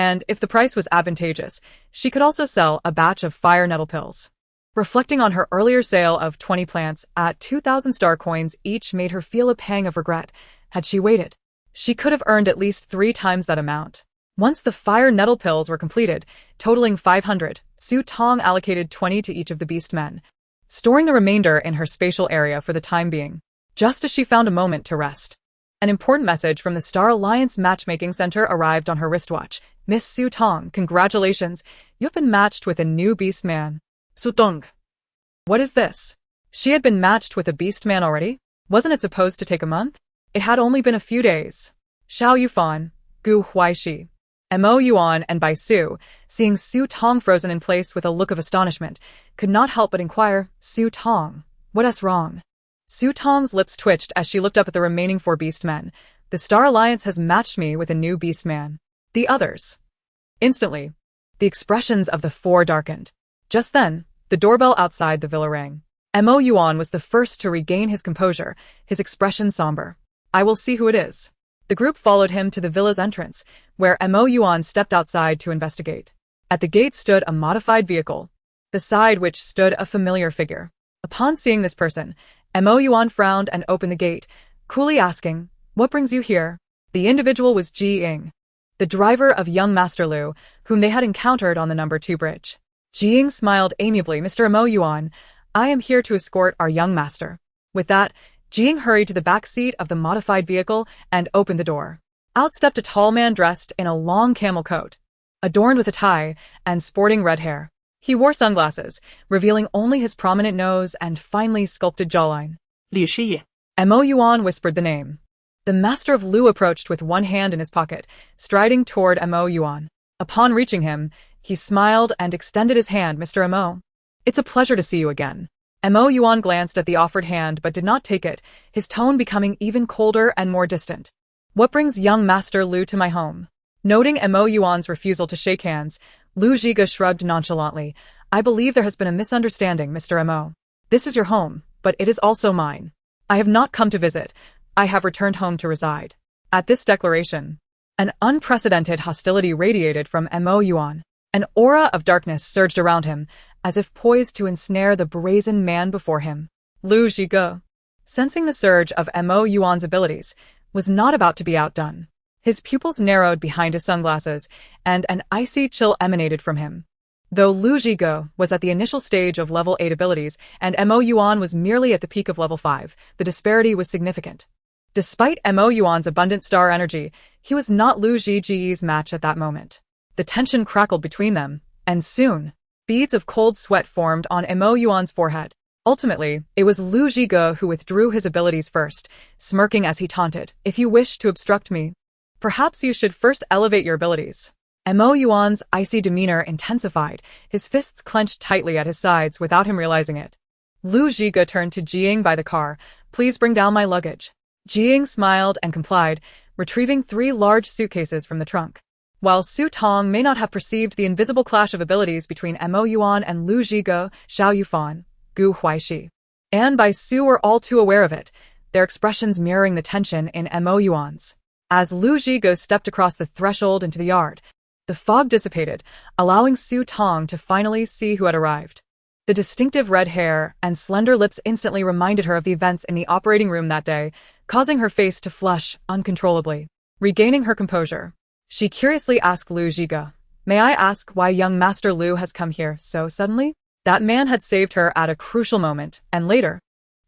And if the price was advantageous, she could also sell a batch of fire nettle pills. Reflecting on her earlier sale of 20 plants at 2,000 star coins each made her feel a pang of regret. Had she waited, she could have earned at least 3 times that amount. Once the fire nettle pills were completed, totaling 500, Su Tong allocated 20 to each of the beast men, storing the remainder in her spatial area for the time being, just as she found a moment to rest. An important message from the Star Alliance Matchmaking Center arrived on her wristwatch. Miss Su Tong, congratulations, you've been matched with a new beast man. Su Tong. What is this? She had been matched with a beast man already? Wasn't it supposed to take a month? It had only been a few days. Xiao Yufan, Gu Huaixi, Mo Yuan and Bai Su, seeing Su Tong frozen in place with a look of astonishment, could not help but inquire, Su Tong, what's wrong? Su Tong's lips twitched as she looked up at the remaining 4 beast men. The Star Alliance has matched me with a new beast man. The others. Instantly, the expressions of the 4 darkened. Just then, the doorbell outside the villa rang. Mo Yuan was the first to regain his composure, his expression somber. I will see who it is. The group followed him to the villa's entrance, where Mo Yuan stepped outside to investigate. At the gate stood a modified vehicle, beside which stood a familiar figure. Upon seeing this person, Mo Yuan frowned and opened the gate, coolly asking, "What brings you here?" The individual was Ji Ying, the driver of young Master Lu, whom they had encountered on the number 2 bridge. Ji Ying smiled amiably. "Mr. Mo Yuan, I am here to escort our young master." With that, Ji Ying hurried to the back seat of the modified vehicle and opened the door. Out stepped a tall man dressed in a long camel coat, adorned with a tie and sporting red hair. He wore sunglasses, revealing only his prominent nose and finely sculpted jawline. Liu Shi. Mo Yuan whispered the name. The master of Lu approached with one hand in his pocket, striding toward Mo Yuan. Upon reaching him, he smiled and extended his hand. "Mr. Mo, it's a pleasure to see you again." Mo Yuan glanced at the offered hand but did not take it, his tone becoming even colder and more distant. "What brings young Master Lu to my home?" Noting Mo Yuan's refusal to shake hands, Lu Zhiga shrugged nonchalantly. "I believe there has been a misunderstanding, Mr. Mo. This is your home, but it is also mine. I have not come to visit. I have returned home to reside." At this declaration, an unprecedented hostility radiated from Mo Yuan. An aura of darkness surged around him, as if poised to ensnare the brazen man before him. Lu Zhiga, sensing the surge of Mo Yuan's abilities, was not about to be outdone. His pupils narrowed behind his sunglasses, and an icy chill emanated from him. Though Lu Zhiga was at the initial stage of level 8 abilities, and Mo Yuan was merely at the peak of level 5, the disparity was significant. Despite Mo Yuan's abundant star energy, he was not Lu Zhiga's match at that moment. The tension crackled between them, and soon, beads of cold sweat formed on Mo Yuan's forehead. Ultimately, it was Lu Zhiga who withdrew his abilities first, smirking as he taunted, "If you wish to obstruct me, perhaps you should first elevate your abilities." Mo Yuan's icy demeanor intensified, his fists clenched tightly at his sides without him realizing it. Lu Zhiga turned to Jiying by the car. "Please bring down my luggage." Jiying smiled and complied, retrieving 3 large suitcases from the trunk. While Su Tong may not have perceived the invisible clash of abilities between Mo Yuan and Lu Zhiga, Xiao Yufan, Gu Huaixi, and Bai Su were all too aware of it, their expressions mirroring the tension in Mo Yuan's. As Lu Zhiga stepped across the threshold into the yard, the fog dissipated, allowing Su Tong to finally see who had arrived. The distinctive red hair and slender lips instantly reminded her of the events in the operating room that day, causing her face to flush uncontrollably. Regaining her composure, she curiously asked Lu Zhiga, "May I ask why young Master Lu has come here so suddenly?" That man had saved her at a crucial moment, and later,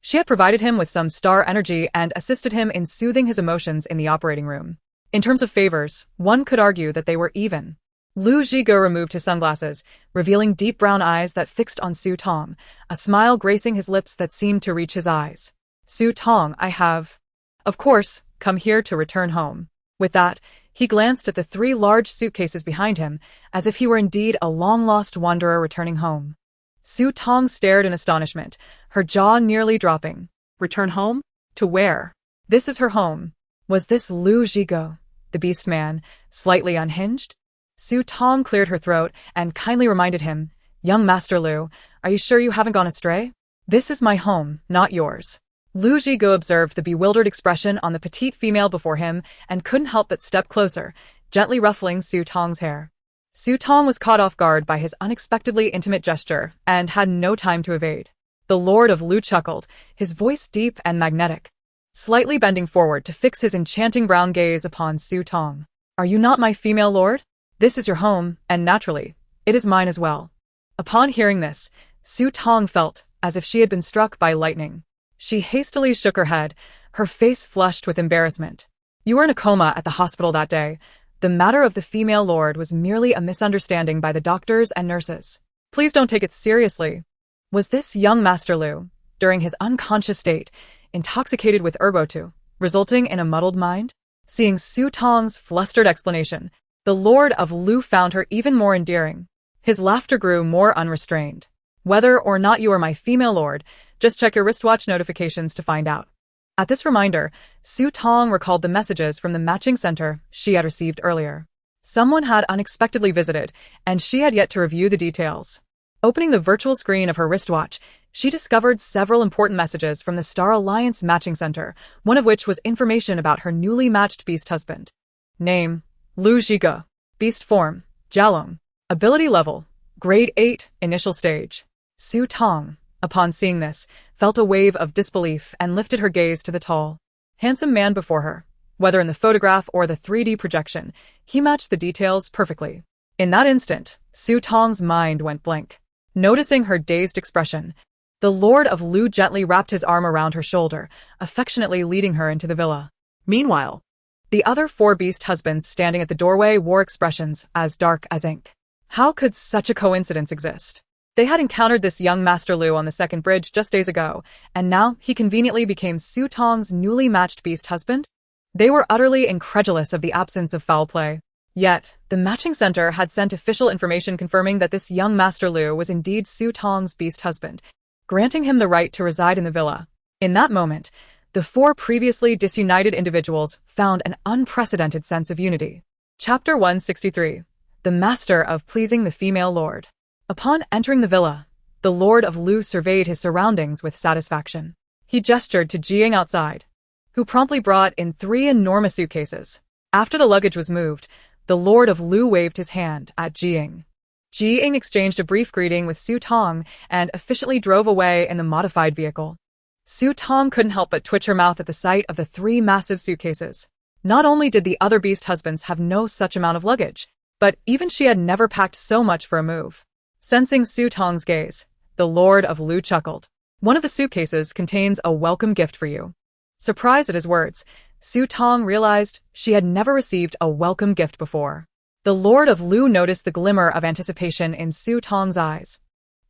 she had provided him with some star energy and assisted him in soothing his emotions in the operating room. In terms of favors, one could argue that they were even. Lu Zhiga removed his sunglasses, revealing deep brown eyes that fixed on Su Tong, a smile gracing his lips that seemed to reach his eyes. "Su Tong, I have, of course, come here to return home." With that, he glanced at the 3 large suitcases behind him, as if he were indeed a long-lost wanderer returning home. Su Tong stared in astonishment, her jaw nearly dropping. Return home? To where? This is her home. Was this Lu Zhiga, the beast man, slightly unhinged? Su Tong cleared her throat and kindly reminded him, "Young Master Lu, are you sure you haven't gone astray? This is my home, not yours." Lu Zhiga observed the bewildered expression on the petite female before him and couldn't help but step closer, gently ruffling Su Tong's hair. Su Tong was caught off guard by his unexpectedly intimate gesture and had no time to evade. The Lord of Lu chuckled, his voice deep and magnetic, slightly bending forward to fix his enchanting brown gaze upon Su Tong. "Are you not my female lord? This is your home, and naturally, it is mine as well." Upon hearing this, Su Tong felt as if she had been struck by lightning. She hastily shook her head, her face flushed with embarrassment. "You were in a coma at the hospital that day. The matter of the female lord was merely a misunderstanding by the doctors and nurses. Please don't take it seriously." Was this young Master Lu, during his unconscious state, intoxicated with erbotu, resulting in a muddled mind? Seeing Su Tong's flustered explanation, the Lord of Lu found her even more endearing. His laughter grew more unrestrained. "Whether or not you are my female lord, just check your wristwatch notifications to find out." At this reminder, Su Tong recalled the messages from the matching center she had received earlier. Someone had unexpectedly visited, and she had yet to review the details. Opening the virtual screen of her wristwatch, she discovered several important messages from the Star Alliance matching center, one of which was information about her newly matched beast husband. Name: Lu Zhiga. Beast form: Jialong. Ability level: Grade 8, initial stage. Su Tong, upon seeing this, felt a wave of disbelief and lifted her gaze to the tall, handsome man before her. Whether in the photograph or the 3D projection, he matched the details perfectly. In that instant, Su Tong's mind went blank. Noticing her dazed expression, the Lord of Lu gently wrapped his arm around her shoulder, affectionately leading her into the villa. Meanwhile, The other 4 beast husbands standing at the doorway wore expressions as dark as ink. How could such a coincidence exist? They had encountered this young Master Lu on the second bridge just days ago, and now he conveniently became Su Tong's newly matched beast husband? They were utterly incredulous of the absence of foul play. Yet, the matching center had sent official information confirming that this young Master Lu was indeed Su Tong's beast husband, granting him the right to reside in the villa. In that moment, the 4 previously disunited individuals found an unprecedented sense of unity. Chapter 163. The Master of Pleasing the Female Lord. Upon entering the villa, the Lord of Lu surveyed his surroundings with satisfaction. He gestured to Jiang outside, who promptly brought in 3 enormous suitcases. After the luggage was moved, the Lord of Lu waved his hand at Jiang. Jiang exchanged a brief greeting with Su Tong and efficiently drove away in the modified vehicle. Su Tong couldn't help but twitch her mouth at the sight of the 3 massive suitcases. Not only did the other beast husbands have no such amount of luggage, but even she had never packed so much for a move. Sensing Su Tong's gaze, the Lord of Lu chuckled. "One of the suitcases contains a welcome gift for you." Surprised at his words, Su Tong realized she had never received a welcome gift before. The Lord of Lu noticed the glimmer of anticipation in Su Tong's eyes,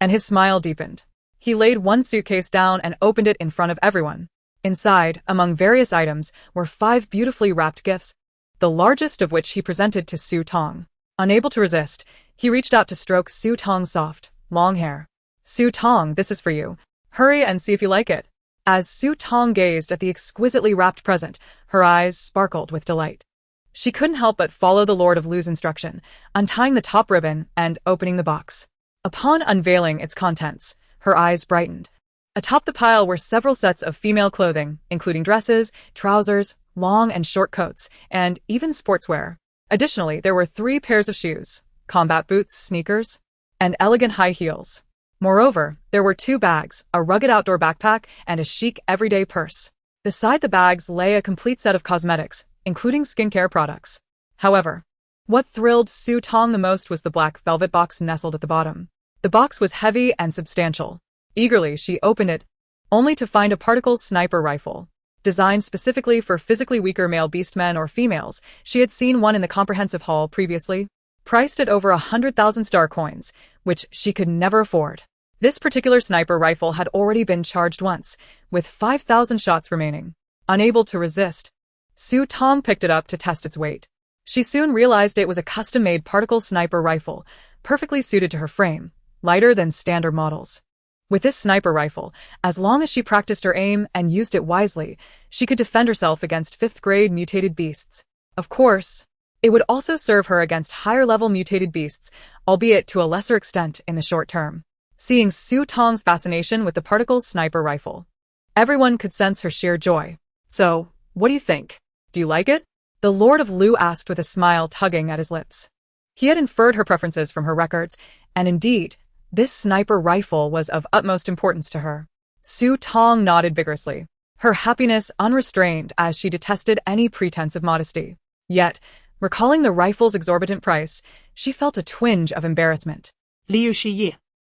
and his smile deepened. He laid one suitcase down and opened it in front of everyone. Inside, among various items, were 5 beautifully wrapped gifts, the largest of which he presented to Su Tong. Unable to resist, he reached out to stroke Su Tong's soft, long hair. "Su Tong, this is for you. Hurry and see if you like it." As Su Tong gazed at the exquisitely wrapped present, her eyes sparkled with delight. She couldn't help but follow the Lord of Lu's instruction, untying the top ribbon and opening the box. Upon unveiling its contents, her eyes brightened. Atop the pile were several sets of female clothing, including dresses, trousers, long and short coats, and even sportswear. Additionally, there were 3 pairs of shoes, combat boots, sneakers, and elegant high heels. Moreover, there were 2 bags, a rugged outdoor backpack, and a chic everyday purse. Beside the bags lay a complete set of cosmetics, including skincare products. However, what thrilled Su Tong the most was the black velvet box nestled at the bottom. The box was heavy and substantial. Eagerly, she opened it, only to find a particle sniper rifle. Designed specifically for physically weaker male beastmen or females, she had seen one in the comprehensive haul previously, priced at over 100,000 star coins, which she could never afford. This particular sniper rifle had already been charged once, with 5,000 shots remaining. Unable to resist, Su Tong picked it up to test its weight. She soon realized it was a custom-made particle sniper rifle, perfectly suited to her frame, lighter than standard models. With this sniper rifle, as long as she practiced her aim and used it wisely, she could defend herself against 5th-grade mutated beasts. Of course, it would also serve her against higher-level mutated beasts, albeit to a lesser extent in the short term. Seeing Su Tong's fascination with the particle sniper rifle, everyone could sense her sheer joy. "So, what do you think? Do you like it?" The Lord of Lu asked with a smile tugging at his lips. He had inferred her preferences from her records, and indeed, this sniper rifle was of utmost importance to her. Su Tong nodded vigorously, her happiness unrestrained as she detested any pretense of modesty. Yet, recalling the rifle's exorbitant price, she felt a twinge of embarrassment. Liu Shi.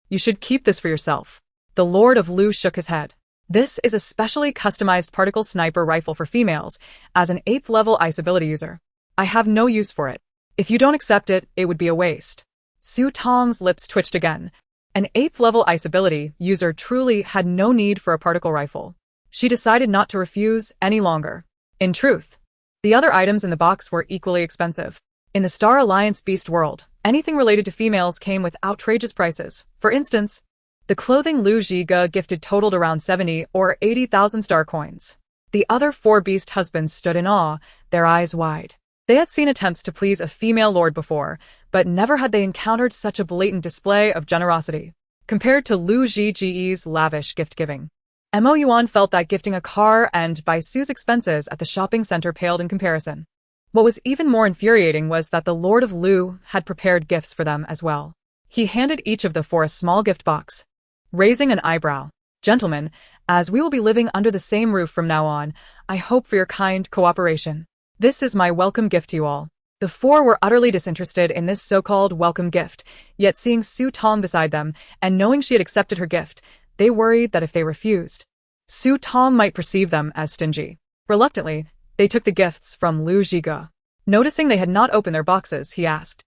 You should keep this for yourself. The Lord of Lu shook his head. This is a specially customized particle sniper rifle for females, as an 8th level ice ability user. I have no use for it. If you don't accept it, it would be a waste. Su Tong's lips twitched again. An 8th level ice ability user truly had no need for a particle rifle. She decided not to refuse any longer. In truth, the other items in the box were equally expensive. In the Star Alliance beast world, anything related to females came with outrageous prices. For instance, the clothing Lu Zhiga gifted totaled around 70 or 80,000 star coins. The other 4 beast husbands stood in awe, their eyes wide. They had seen attempts to please a female lord before, but never had they encountered such a blatant display of generosity. Compared to Lu Zhiji's lavish gift-giving, Mo Yuan felt that gifting a car and by Su's expenses at the shopping center paled in comparison. What was even more infuriating was that the Lord of Lu had prepared gifts for them as well. He handed each of the 4 a small gift box. Raising an eyebrow, "Gentlemen, as we will be living under the same roof from now on, I hope for your kind cooperation. This is my welcome gift to you all." The 4 were utterly disinterested in this so-called welcome gift, yet seeing Su Tong beside them and knowing she had accepted her gift, they worried that if they refused, Su Tong might perceive them as stingy. Reluctantly, they took the gifts from Lu Zhiga. Noticing they had not opened their boxes, he asked,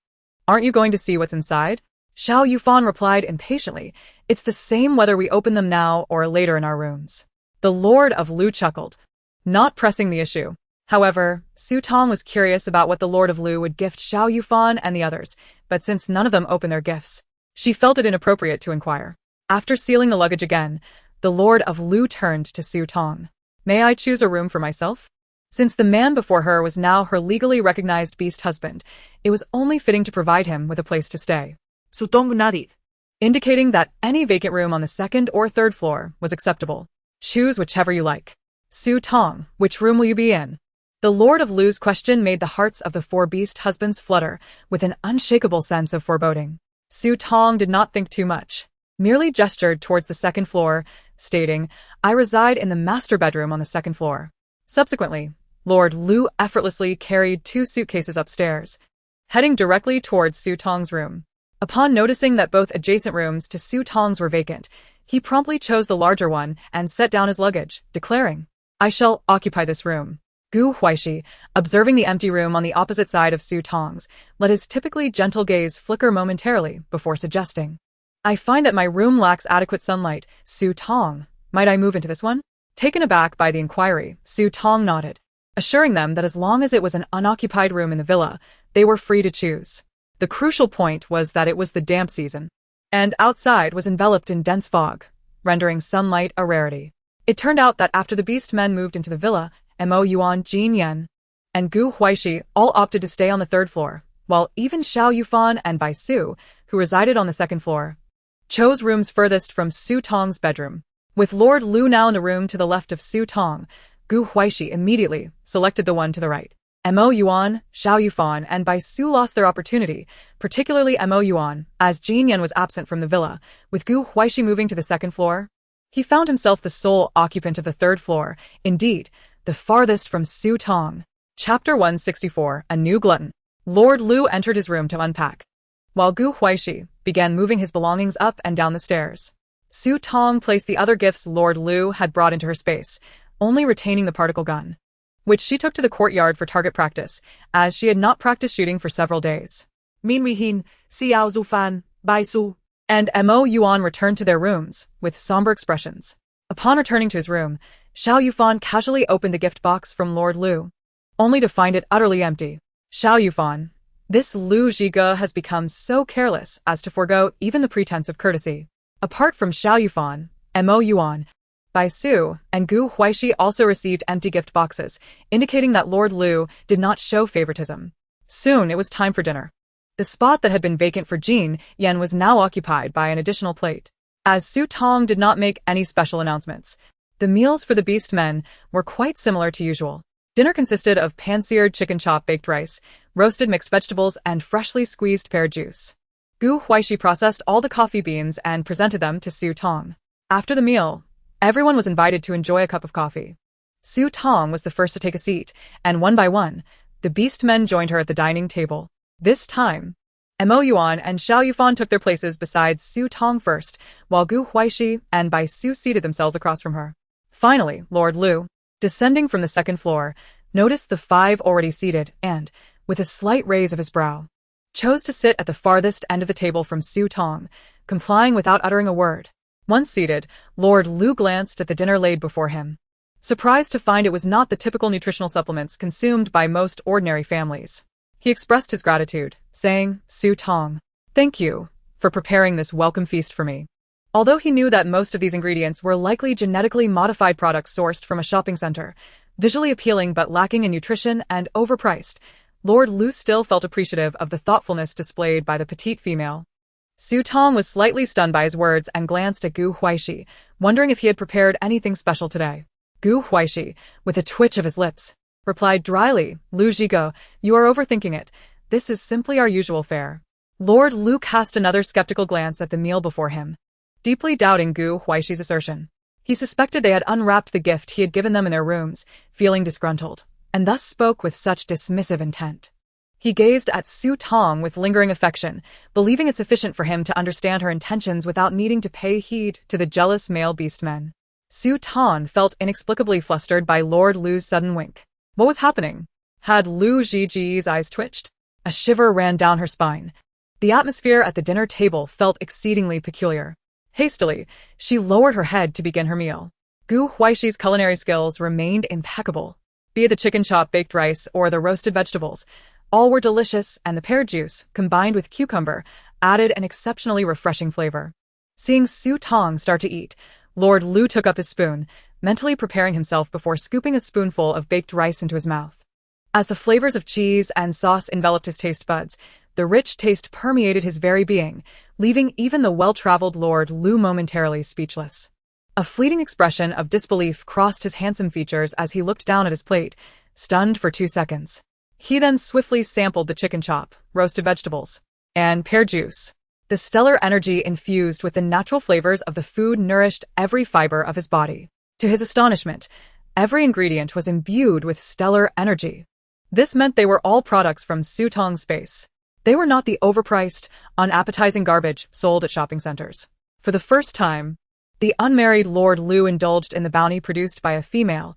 "Aren't you going to see what's inside?" Xiao Yufan replied impatiently, "It's the same whether we open them now or later in our rooms." The Lord of Lu chuckled, not pressing the issue. However, Su Tong was curious about what the Lord of Lu would gift Xiao Yufan and the others, but since none of them opened their gifts, she felt it inappropriate to inquire. After sealing the luggage again, the Lord of Lu turned to Su Tong. "May I choose a room for myself?" Since the man before her was now her legally recognized beast husband, it was only fitting to provide him with a place to stay. Su Tong nodded, indicating that any vacant room on the 2nd or 3rd floor was acceptable. "Choose whichever you like." "Su Tong, which room will you be in?" The Lord of Lu's question made the hearts of the 4 beast husbands flutter with an unshakable sense of foreboding. Su Tong did not think too much, merely gestured towards the 2nd floor, stating, "I reside in the master bedroom on the 2nd floor." Subsequently, Lord Lu effortlessly carried 2 suitcases upstairs, heading directly towards Su Tong's room. Upon noticing that both adjacent rooms to Su Tong's were vacant, he promptly chose the larger one and set down his luggage, declaring, "I shall occupy this room." Huaixi, observing the empty room on the opposite side of Su Tong's, let his typically gentle gaze flicker momentarily before suggesting, "I find that my room lacks adequate sunlight. Su Tong, might I move into this one?" Taken aback by the inquiry, Su Tong nodded, assuring them that as long as it was an unoccupied room in the villa, they were free to choose. The crucial point was that it was the damp season, and outside was enveloped in dense fog, rendering sunlight a rarity. It turned out that after the beast men moved into the villa, Mo Yuan, Jin Yan, and Huaixi all opted to stay on the 3rd floor, while even Xiao Yufan and Bai Su, who resided on the 2nd floor, chose rooms furthest from Su Tong's bedroom. With Lord Lu now in the room to the left of Su Tong, Huaixi immediately selected the one to the right. Mo Yuan, Xiao Yufan, and Bai Su lost their opportunity, particularly Mo Yuan, as Jin Yan was absent from the villa, with Huaixi moving to the 2nd floor. He found himself the sole occupant of the 3rd floor, indeed, the farthest from Su Tong. Chapter 164, A New Glutton. Lord Lu entered his room to unpack, while Huaixi began moving his belongings up and down the stairs. Su Tong placed the other gifts Lord Lu had brought into her space, only retaining the particle gun, which she took to the courtyard for target practice, as she had not practiced shooting for several days. Min Xiao Zufan, Bai Su, and Mo Yuan returned to their rooms, with somber expressions. Upon returning to his room, Xiao Yufan casually opened the gift box from Lord Lu, only to find it utterly empty. "Xiao Yufan, this Lu Zhiga has become so careless as to forego even the pretense of courtesy." Apart from Xiao Yufan, Mo Yuan, Bai Su, and Huaixi also received empty gift boxes, indicating that Lord Lu did not show favoritism. Soon it was time for dinner. The spot that had been vacant for Jin Yan was now occupied by an additional plate. As Su Tong did not make any special announcements, the meals for the beast men were quite similar to usual. Dinner consisted of pan-seared chicken chop baked rice, roasted mixed vegetables, and freshly squeezed pear juice. Gu Huaixi processed all the coffee beans and presented them to Su Tong. After the meal, everyone was invited to enjoy a cup of coffee. Su Tong was the first to take a seat, and one by one, the beast men joined her at the dining table. This time, Yuan and Xiao Yufan took their places beside Su Tong first, while Gu Huaixi and Bai Su seated themselves across from her. Finally, Lord Lu, descending from the second floor, noticed the five already seated and, with a slight raise of his brow, chose to sit at the farthest end of the table from Su Tong, complying without uttering a word. Once seated, Lord Lu glanced at the dinner laid before him, surprised to find it was not the typical nutritional supplements consumed by most ordinary families. He expressed his gratitude, saying, "Su Tong, thank you for preparing this welcome feast for me." Although he knew that most of these ingredients were likely genetically modified products sourced from a shopping center, visually appealing but lacking in nutrition and overpriced, Lord Lu still felt appreciative of the thoughtfulness displayed by the petite female. Su Tong was slightly stunned by his words and glanced at Gu Huaixi, wondering if he had prepared anything special today. Gu Huaixi, with a twitch of his lips, replied dryly, "Lu Zhigo, you are overthinking it. This is simply our usual fare." Lord Lu cast another skeptical glance at the meal before him, deeply doubting Gu Huaishi's assertion. He suspected they had unwrapped the gift he had given them in their rooms, feeling disgruntled, and thus spoke with such dismissive intent. He gazed at Su Tong with lingering affection, believing it sufficient for him to understand her intentions without needing to pay heed to the jealous male beastmen. Su Tong felt inexplicably flustered by Lord Lu's sudden wink. What was happening? Had Lu Zhiji's eyes twitched? A shiver ran down her spine. The atmosphere at the dinner table felt exceedingly peculiar. Hastily, she lowered her head to begin her meal. Gu Huaishi's culinary skills remained impeccable. Be it the chicken chop baked rice or the roasted vegetables, all were delicious, and the pear juice, combined with cucumber, added an exceptionally refreshing flavor. Seeing Su Tong start to eat, Lord Lu took up his spoon, mentally preparing himself before scooping a spoonful of baked rice into his mouth. As the flavors of cheese and sauce enveloped his taste buds, the rich taste permeated his very being, leaving even the well-traveled Lord Lu momentarily speechless. A fleeting expression of disbelief crossed his handsome features as he looked down at his plate, stunned for 2 seconds. He then swiftly sampled the chicken chop, roasted vegetables, and pear juice. The stellar energy infused with the natural flavors of the food nourished every fiber of his body. To his astonishment, every ingredient was imbued with stellar energy. This meant they were all products from Su Tong's space. They were not the overpriced, unappetizing garbage sold at shopping centers. For the first time, the unmarried Lord Lu indulged in the bounty produced by a female,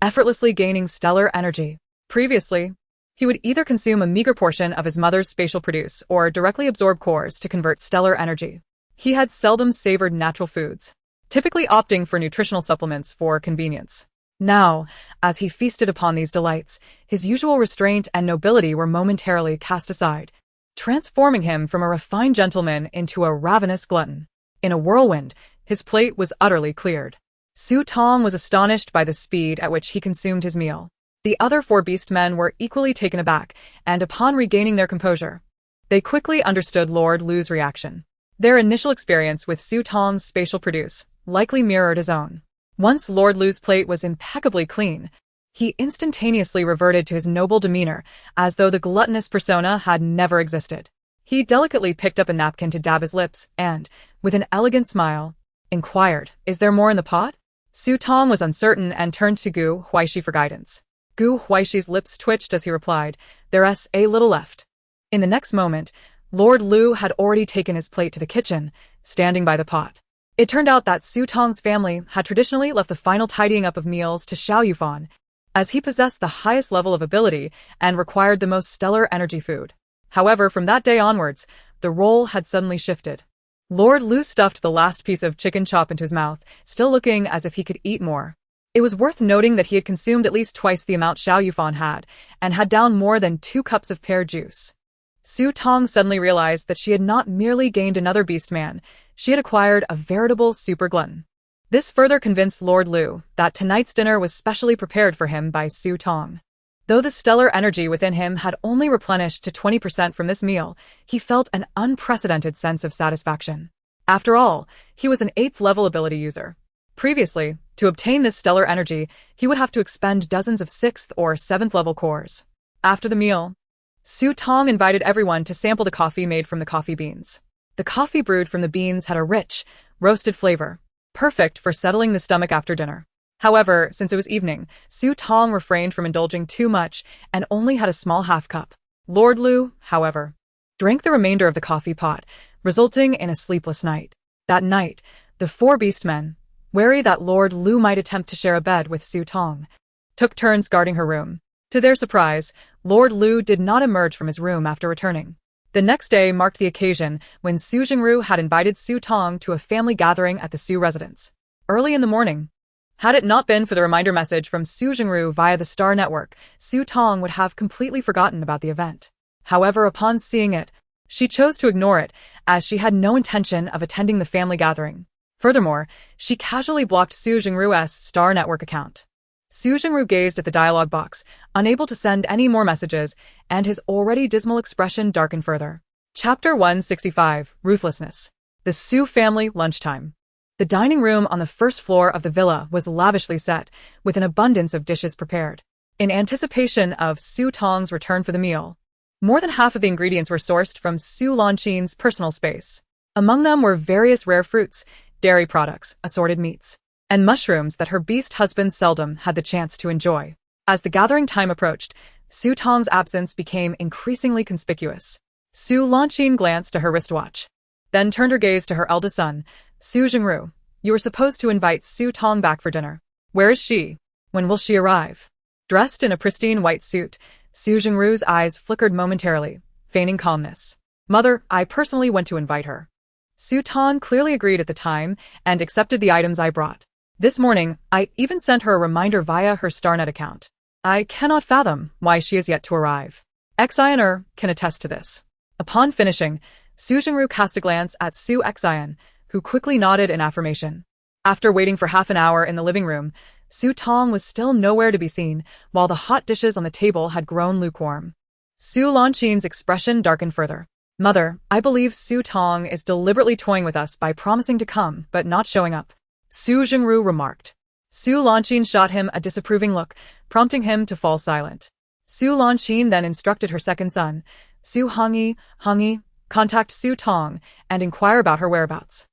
effortlessly gaining stellar energy. Previously, he would either consume a meager portion of his mother's spatial produce or directly absorb cores to convert stellar energy. He had seldom savored natural foods, typically opting for nutritional supplements for convenience. Now, as he feasted upon these delights, his usual restraint and nobility were momentarily cast aside, transforming him from a refined gentleman into a ravenous glutton. In a whirlwind, his plate was utterly cleared. Su Tong was astonished by the speed at which he consumed his meal. The other 4 beastmen were equally taken aback, and upon regaining their composure, they quickly understood Lord Lu's reaction. Their initial experience with Su Tong's spatial produce likely mirrored his own. Once Lord Lu's plate was impeccably clean, he instantaneously reverted to his noble demeanor, as though the gluttonous persona had never existed. He delicately picked up a napkin to dab his lips and, with an elegant smile, inquired, "Is there more in the pot?" Su Tong was uncertain and turned to Gu Huaixi for guidance. Gu Huaishi's lips twitched as he replied, "There's a little left." In the next moment, Lord Lu had already taken his plate to the kitchen, standing by the pot. It turned out that Su Tong's family had traditionally left the final tidying up of meals to Xiao Yufan, as he possessed the highest level of ability and required the most stellar energy food. However, from that day onwards, the role had suddenly shifted. Lord Lu stuffed the last piece of chicken chop into his mouth, still looking as if he could eat more. It was worth noting that he had consumed at least twice the amount Xiao Yufan had, and had downed more than 2 cups of pear juice. Su Tong suddenly realized that she had not merely gained another beast man, she had acquired a veritable super glutton. This further convinced Lord Lu that tonight's dinner was specially prepared for him by Su Tong. Though the stellar energy within him had only replenished to 20% from this meal, he felt an unprecedented sense of satisfaction. After all, he was an 8th level ability user. Previously, To obtain this stellar energy, he would have to expend dozens of 6th or 7th level cores. After the meal, Su Tong invited everyone to sample the coffee made from the coffee beans. The coffee brewed from the beans had a rich, roasted flavor, perfect for settling the stomach after dinner. However, since it was evening, Su Tong refrained from indulging too much and only had a small half-cup. Lord Lu, however, drank the remainder of the coffee pot, resulting in a sleepless night. That night, the 4 beastmen, wary that Lord Lu might attempt to share a bed with Su Tong, took turns guarding her room. To their surprise, Lord Lu did not emerge from his room after returning. The next day marked the occasion when Su Jingru had invited Su Tong to a family gathering at the Su residence. Early in the morning, had it not been for the reminder message from Su Jingru via the Star Network, Su Tong would have completely forgotten about the event. However, upon seeing it, she chose to ignore it, as she had no intention of attending the family gathering. Furthermore, she casually blocked Su Jingru's Star Network account. Su Jingru gazed at the dialogue box, unable to send any more messages, and his already dismal expression darkened further. Chapter 165, Ruthlessness. The Su family lunchtime. The dining room on the first floor of the villa was lavishly set, with an abundance of dishes prepared. In anticipation of Su Tong's return for the meal, more than half of the ingredients were sourced from Su Lanqin's personal space. Among them were various rare fruits, dairy products, assorted meats, and mushrooms that her beast husband seldom had the chance to enjoy. As the gathering time approached, Su Tong's absence became increasingly conspicuous. Su Lanqin glanced to her wristwatch, then turned her gaze to her eldest son, Su Jingru. You were supposed to invite Su Tong back for dinner. Where is she? When will she arrive? Dressed in a pristine white suit, Su Jingru's eyes flickered momentarily, feigning calmness. Mother, I personally went to invite her. Su Tong clearly agreed at the time and accepted the items I brought. This morning, I even sent her a reminder via her StarNet account. I cannot fathom why she is yet to arrive. Xian can attest to this. Upon finishing, Su Jingru cast a glance at Su Xian, who quickly nodded in affirmation. After waiting for half an hour in the living room, Su Tong was still nowhere to be seen, while the hot dishes on the table had grown lukewarm. Su Lanqin's expression darkened further. Mother, I believe Su Tong is deliberately toying with us by promising to come but not showing up. Su Jingru remarked. Su Lanqin shot him a disapproving look, prompting him to fall silent. Su Lanqin then instructed her second son, Su Hongyi, contact Su Tong and inquire about her whereabouts.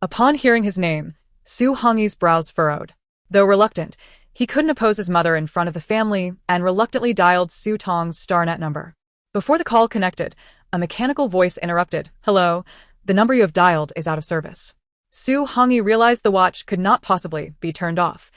Upon hearing his name, Su Hongyi's brows furrowed. Though reluctant, he couldn't oppose his mother in front of the family and reluctantly dialed Su Tong's StarNet number. Before the call connected, a mechanical voice interrupted. Hello, the number you have dialed is out of service. Su Hongyi realized the watch could not possibly be turned off.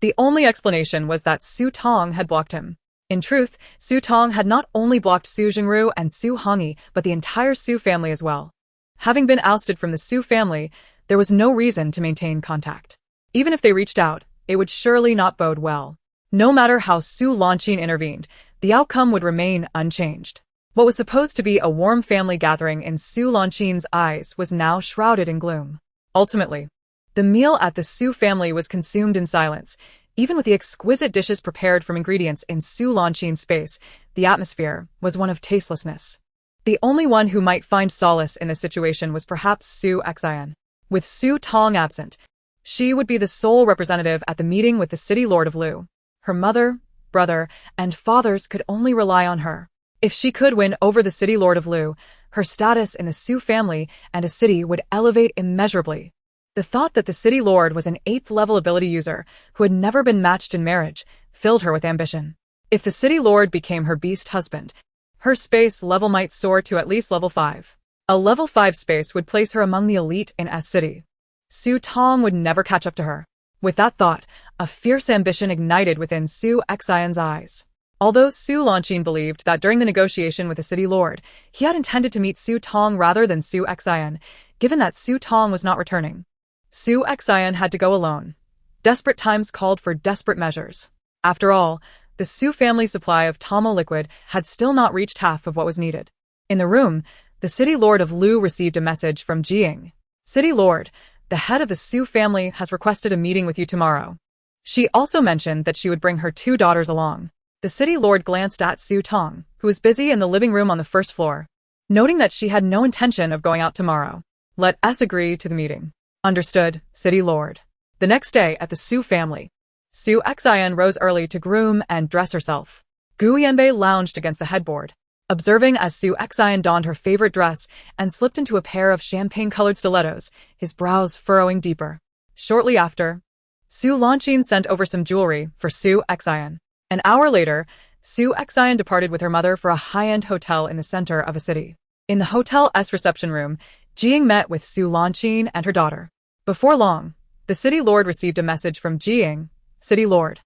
The only explanation was that Su Tong had blocked him. In truth, Su Tong had not only blocked Su Jingru and Su Hongyi, but the entire Su family as well. Having been ousted from the Su family, there was no reason to maintain contact. Even if they reached out, it would surely not bode well. No matter how Su Lanqin intervened, the outcome would remain unchanged. What was supposed to be a warm family gathering in Su Lanqin's eyes was now shrouded in gloom. Ultimately, the meal at the Su family was consumed in silence. Even with the exquisite dishes prepared from ingredients in Su Lanqin's space, the atmosphere was one of tastelessness. The only one who might find solace in this situation was perhaps Su Xian. With Su Tong absent, she would be the sole representative at the meeting with the city lord of Lu. Her mother, brother, and fathers could only rely on her. If she could win over the city lord of Lu, her status in the Su family and a city would elevate immeasurably. The thought that the city lord was an 8th-level ability user who had never been matched in marriage filled her with ambition. If the city lord became her beast husband, her space level might soar to at least level 5. A level 5 space would place her among the elite in S City. Su Tong would never catch up to her. With that thought, a fierce ambition ignited within Su Xian's eyes. Although Su Lanqin believed that during the negotiation with the city lord, he had intended to meet Su Tong rather than Su Xian, given that Su Tong was not returning, Su Xian had to go alone. Desperate times called for desperate measures. After all, the Su family supply of Tamo liquid had still not reached half of what was needed. In the room, the city lord of Lu received a message from Jiying. City lord, the head of the Su family has requested a meeting with you tomorrow. She also mentioned that she would bring her 2 daughters along. The city lord glanced at Su Tong, who was busy in the living room on the first floor, noting that she had no intention of going out tomorrow. Let us agree to the meeting. Understood, city lord. The next day at the Su family, Su Xin rose early to groom and dress herself. Gu Yanbei lounged against the headboard, observing as Su Xin donned her favorite dress and slipped into a pair of champagne-colored stilettos, his brows furrowing deeper. Shortly after, Su Xin sent over some jewelry for Su Xin. An hour later, Su Xin departed with her mother for a high-end hotel in the center of a city. In the hotel's reception room, Jing met with Su Xin and her daughter. Before long, the city lord received a message from Jing, city lord.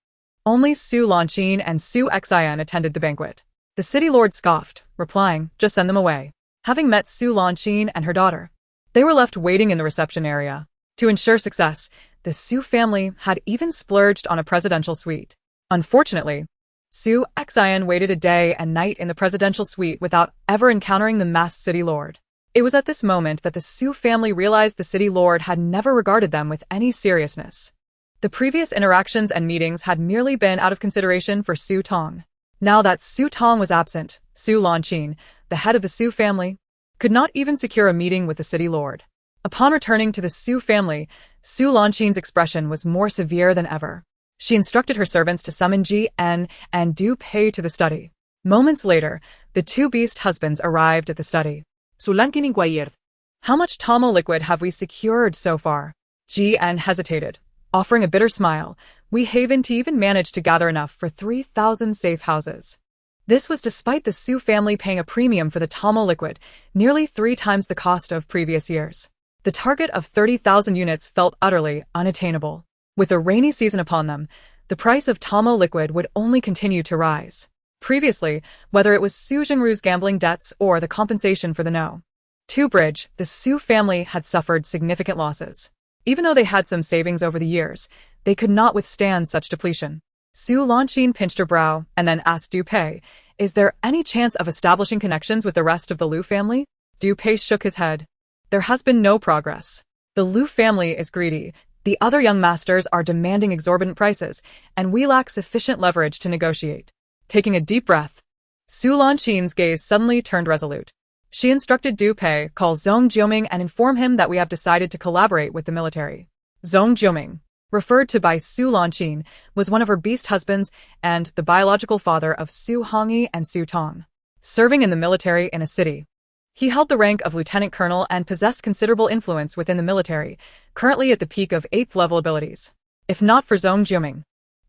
Only Su Xin and Su Xin attended the banquet. The city lord scoffed, replying, "Just send them away." Having met Su Xin and her daughter, they were left waiting in the reception area. To ensure success, the Su family had even splurged on a presidential suite. Unfortunately, Su Xin waited a day and night in the presidential suite without ever encountering the masked city lord. It was at this moment that the Su family realized the city lord had never regarded them with any seriousness. The previous interactions and meetings had merely been out of consideration for Su Tong. Now that Su Tong was absent, Su Xin, the head of the Su family, could not even secure a meeting with the city lord. Upon returning to the Su family, Su Xin's expression was more severe than ever. She instructed her servants to summon Jian and Du Pei to the study. Moments later, the two beast husbands arrived at the study. Su Xin inquired. "How much Tamil liquid have we secured so far?" Jian hesitated, offering a bitter smile. "We haven't even managed to gather enough for 3,000 safe houses." This was despite the Su family paying a premium for the Tamil liquid, nearly 3 times the cost of previous years. The target of 30,000 units felt utterly unattainable. With the rainy season upon them, the price of Tamil liquid would only continue to rise. Previously, whether it was Su Jingru's gambling debts or the compensation for the No. 2 bridge, the Su family had suffered significant losses. Even though they had some savings over the years, they could not withstand such depletion. Su Xin pinched her brow and then asked Du Pei, "Is there any chance of establishing connections with the rest of the Liu family?" Du Pei shook his head. "There has been no progress. The Liu family is greedy. The other young masters are demanding exorbitant prices, and we lack sufficient leverage to negotiate." Taking a deep breath, Su Xin's gaze suddenly turned resolute. She instructed Du Pei, "Call Zhong Jiuming and inform him that we have decided to collaborate with the military." Zhong Jiuming, referred to by Su Xin, was one of her beast husbands and the biological father of Su Hongyi and Su Tong. Serving in the military in a city, he held the rank of lieutenant colonel and possessed considerable influence within the military, currently at the peak of 8th level abilities. If not for Zhong Jiuming,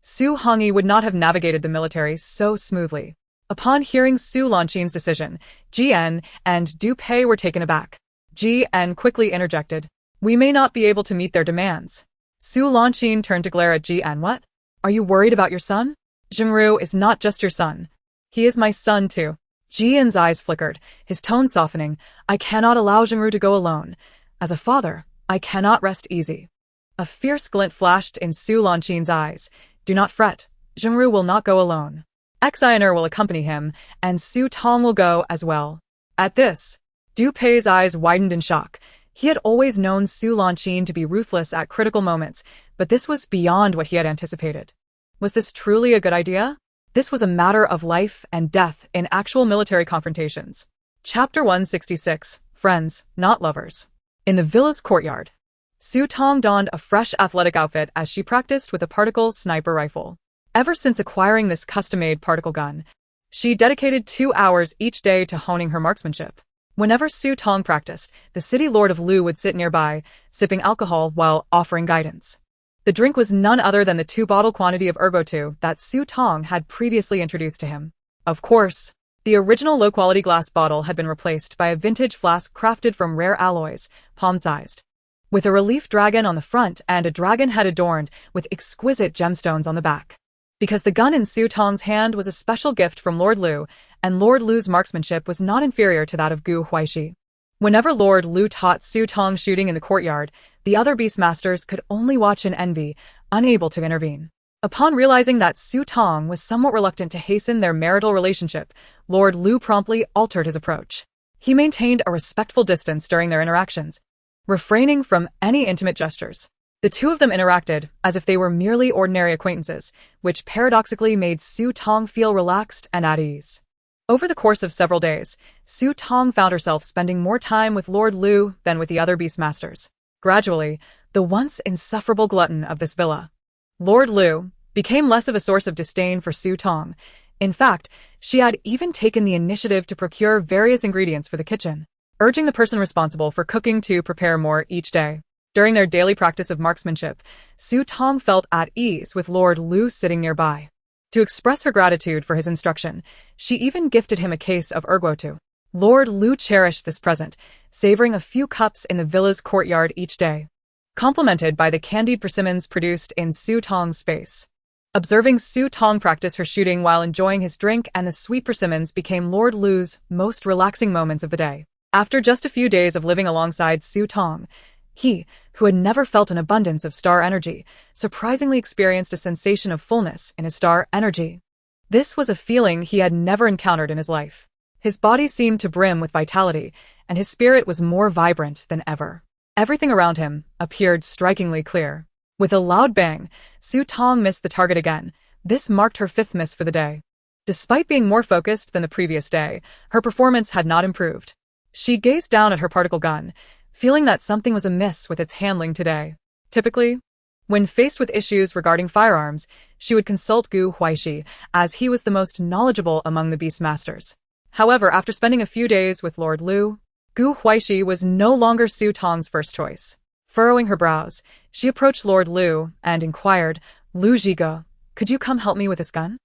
Su Hongyi would not have navigated the military so smoothly. Upon hearing Su Xin's decision, Jian and Du Pei were taken aback. Jian quickly interjected, "We may not be able to meet their demands." Su Xin turned to glare at Jian. "What? Are you worried about your son? Jingru is not just your son. He is my son too." Jian's eyes flickered, his tone softening. "I cannot allow Jingru to go alone. As a father, I cannot rest easy." A fierce glint flashed in Su Xin's eyes. "Do not fret. Jingru will not go alone. Xiner will accompany him, and Su Tong will go as well." At this, Du Pei's eyes widened in shock. He had always known Su Xin to be ruthless at critical moments, but this was beyond what he had anticipated. Was this truly a good idea? This was a matter of life and death in actual military confrontations. Chapter 166, Friends, Not Lovers. In the villa's courtyard, Su Tong donned a fresh athletic outfit as she practiced with a particle sniper rifle. Ever since acquiring this custom-made particle gun, she dedicated 2 hours each day to honing her marksmanship. Whenever Su Tong practiced, the city lord of Lu would sit nearby, sipping alcohol while offering guidance. The drink was none other than the 2-bottle quantity of Ergo-2 that Su Tong had previously introduced to him. Of course, the original low-quality glass bottle had been replaced by a vintage flask crafted from rare alloys, palm-sized, with a relief dragon on the front and a dragon head adorned with exquisite gemstones on the back. Because the gun in Su Tong's hand was a special gift from Lord Lu, and Lord Lu's marksmanship was not inferior to that of Gu Huaixi. Whenever Lord Lu taught Su Tong shooting in the courtyard, the other beastmasters could only watch in envy, unable to intervene. Upon realizing that Su Tong was somewhat reluctant to hasten their marital relationship, Lord Lu promptly altered his approach. He maintained a respectful distance during their interactions, refraining from any intimate gestures. The two of them interacted as if they were merely ordinary acquaintances, which paradoxically made Su Tong feel relaxed and at ease. Over the course of several days, Su Tong found herself spending more time with Lord Lu than with the other beastmasters. Gradually, the once insufferable glutton of this villa, Lord Lu, became less of a source of disdain for Su Tong. In fact, she had even taken the initiative to procure various ingredients for the kitchen, urging the person responsible for cooking to prepare more each day. During their daily practice of marksmanship, Su Tong felt at ease with Lord Lu sitting nearby. To express her gratitude for his instruction, she even gifted him a case of erguotu. Lord Lu cherished this present, savoring a few cups in the villa's courtyard each day, complemented by the candied persimmons produced in Su Tong's space. Observing Su Tong practice her shooting while enjoying his drink and the sweet persimmons became Lord Lu's most relaxing moments of the day. After just a few days of living alongside Su Tong, he, who had never felt an abundance of star energy, surprisingly experienced a sensation of fullness in his star energy. This was a feeling he had never encountered in his life. His body seemed to brim with vitality, and his spirit was more vibrant than ever. Everything around him appeared strikingly clear. With a loud bang, Su Tong missed the target again. This marked her 5th miss for the day. Despite being more focused than the previous day, her performance had not improved. She gazed down at her particle gun, feeling that something was amiss with its handling today. Typically, when faced with issues regarding firearms, she would consult Gu Huaixi, as he was the most knowledgeable among the beast masters. However, after spending a few days with Lord Lu, Gu Huaixi was no longer Su Tong's first choice. Furrowing her brows, she approached Lord Lu and inquired, "Lu Zhigo, could you come help me with this gun?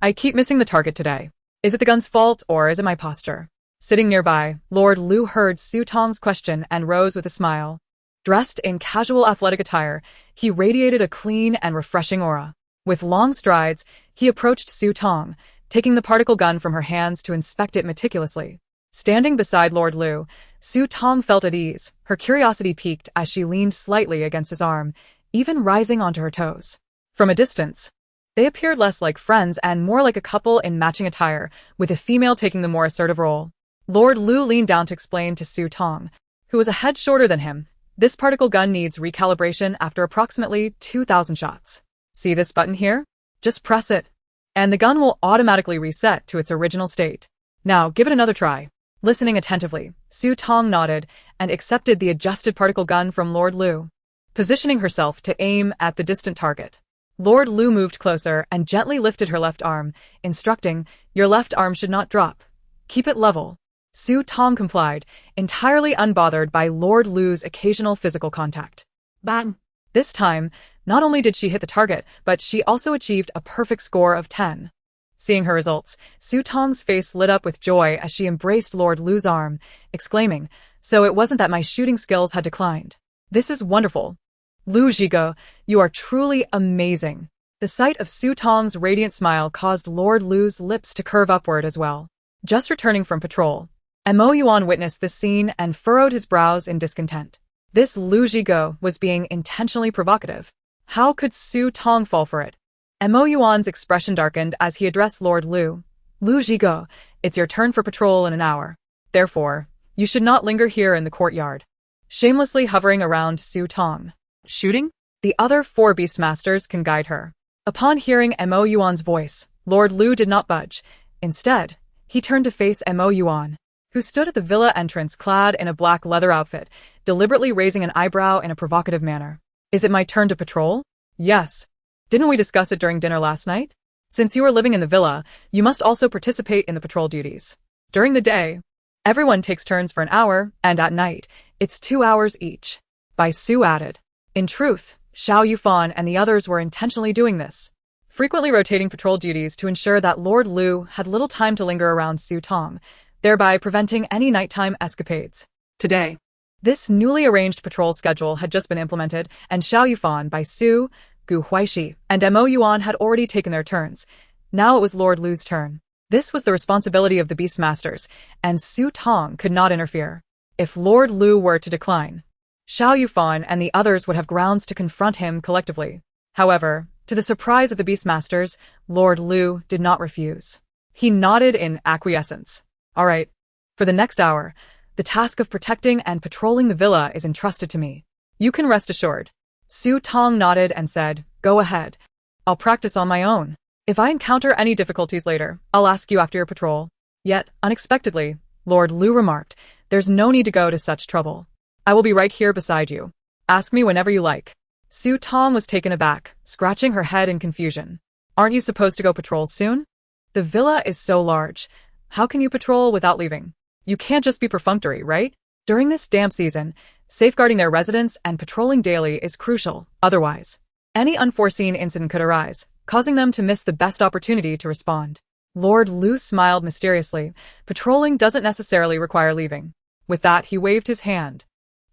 I keep missing the target today. Is it the gun's fault or is it my posture?" Sitting nearby, Lord Lu heard Su Tong's question and rose with a smile. Dressed in casual athletic attire, he radiated a clean and refreshing aura. With long strides, he approached Su Tong, taking the particle gun from her hands to inspect it meticulously. Standing beside Lord Lu, Su Tong felt at ease, her curiosity piqued as she leaned slightly against his arm, even rising onto her toes. From a distance, they appeared less like friends and more like a couple in matching attire, with the female taking the more assertive role. Lord Lu leaned down to explain to Su Tong, who was a head shorter than him, this particle gun needs recalibration after approximately 2,000 shots. See this button here? Just press it, and the gun will automatically reset to its original state. Now, give it another try. Listening attentively, Su Tong nodded and accepted the adjusted particle gun from Lord Lu, positioning herself to aim at the distant target. Lord Lu moved closer and gently lifted her left arm, instructing, "Your left arm should not drop. Keep it level." Su Tong complied, entirely unbothered by Lord Lu's occasional physical contact. Bang! This time, not only did she hit the target, but she also achieved a perfect score of 10. Seeing her results, Su Tong's face lit up with joy as she embraced Lord Lu's arm, exclaiming, "So it wasn't that my shooting skills had declined. This is wonderful. Lu Zhigo, you are truly amazing." The sight of Su Tong's radiant smile caused Lord Lu's lips to curve upward as well. Just returning from patrol, Yuan witnessed this scene and furrowed his brows in discontent. This Lu Zhigo was being intentionally provocative. How could Su Tong fall for it? Yuan's expression darkened as he addressed Lord Lu. "Lu Zhigo, it's your turn for patrol in an hour. Therefore, you should not linger here in the courtyard." Shamelessly hovering around Su Tong. Shooting? The other 4 beastmasters can guide her. Upon hearing Yuan's voice, Lord Lu did not budge. Instead, he turned to face Yuan, who stood at the villa entrance clad in a black leather outfit, deliberately raising an eyebrow in a provocative manner. "Is it my turn to patrol?" "Yes. Didn't we discuss it during dinner last night? Since you are living in the villa, you must also participate in the patrol duties. During the day, everyone takes turns for an hour, and at night, it's 2 hours each." Bai Su added. In truth, Xiao, Yufan, and the others were intentionally doing this, frequently rotating patrol duties to ensure that Lord Lu had little time to linger around Su Tong, thereby preventing any nighttime escapades. Today, this newly arranged patrol schedule had just been implemented, and Xiao Yufan, Bai Su, Gu Huaixi, and Yuan had already taken their turns. Now it was Lord Lu's turn. This was the responsibility of the Beastmasters, and Su Tong could not interfere. If Lord Lu were to decline, Xiao Yufan and the others would have grounds to confront him collectively. However, to the surprise of the Beastmasters, Lord Lu did not refuse. He nodded in acquiescence. "All right. For the next hour, the task of protecting and patrolling the villa is entrusted to me. You can rest assured." Su Tong nodded and said, "Go ahead. I'll practice on my own. If I encounter any difficulties later, I'll ask you after your patrol." Yet, unexpectedly, Lord Lu remarked, "There's no need to go to such trouble. I will be right here beside you." Ask me whenever you like. Su Tong was taken aback, scratching her head in confusion. Aren't you supposed to go patrol soon? The villa is so large. How can you patrol without leaving? You can't just be perfunctory, right? During this damp season, safeguarding their residents and patrolling daily is crucial. Otherwise, any unforeseen incident could arise, causing them to miss the best opportunity to respond. Lord Lu smiled mysteriously. Patrolling doesn't necessarily require leaving. With that, he waved his hand,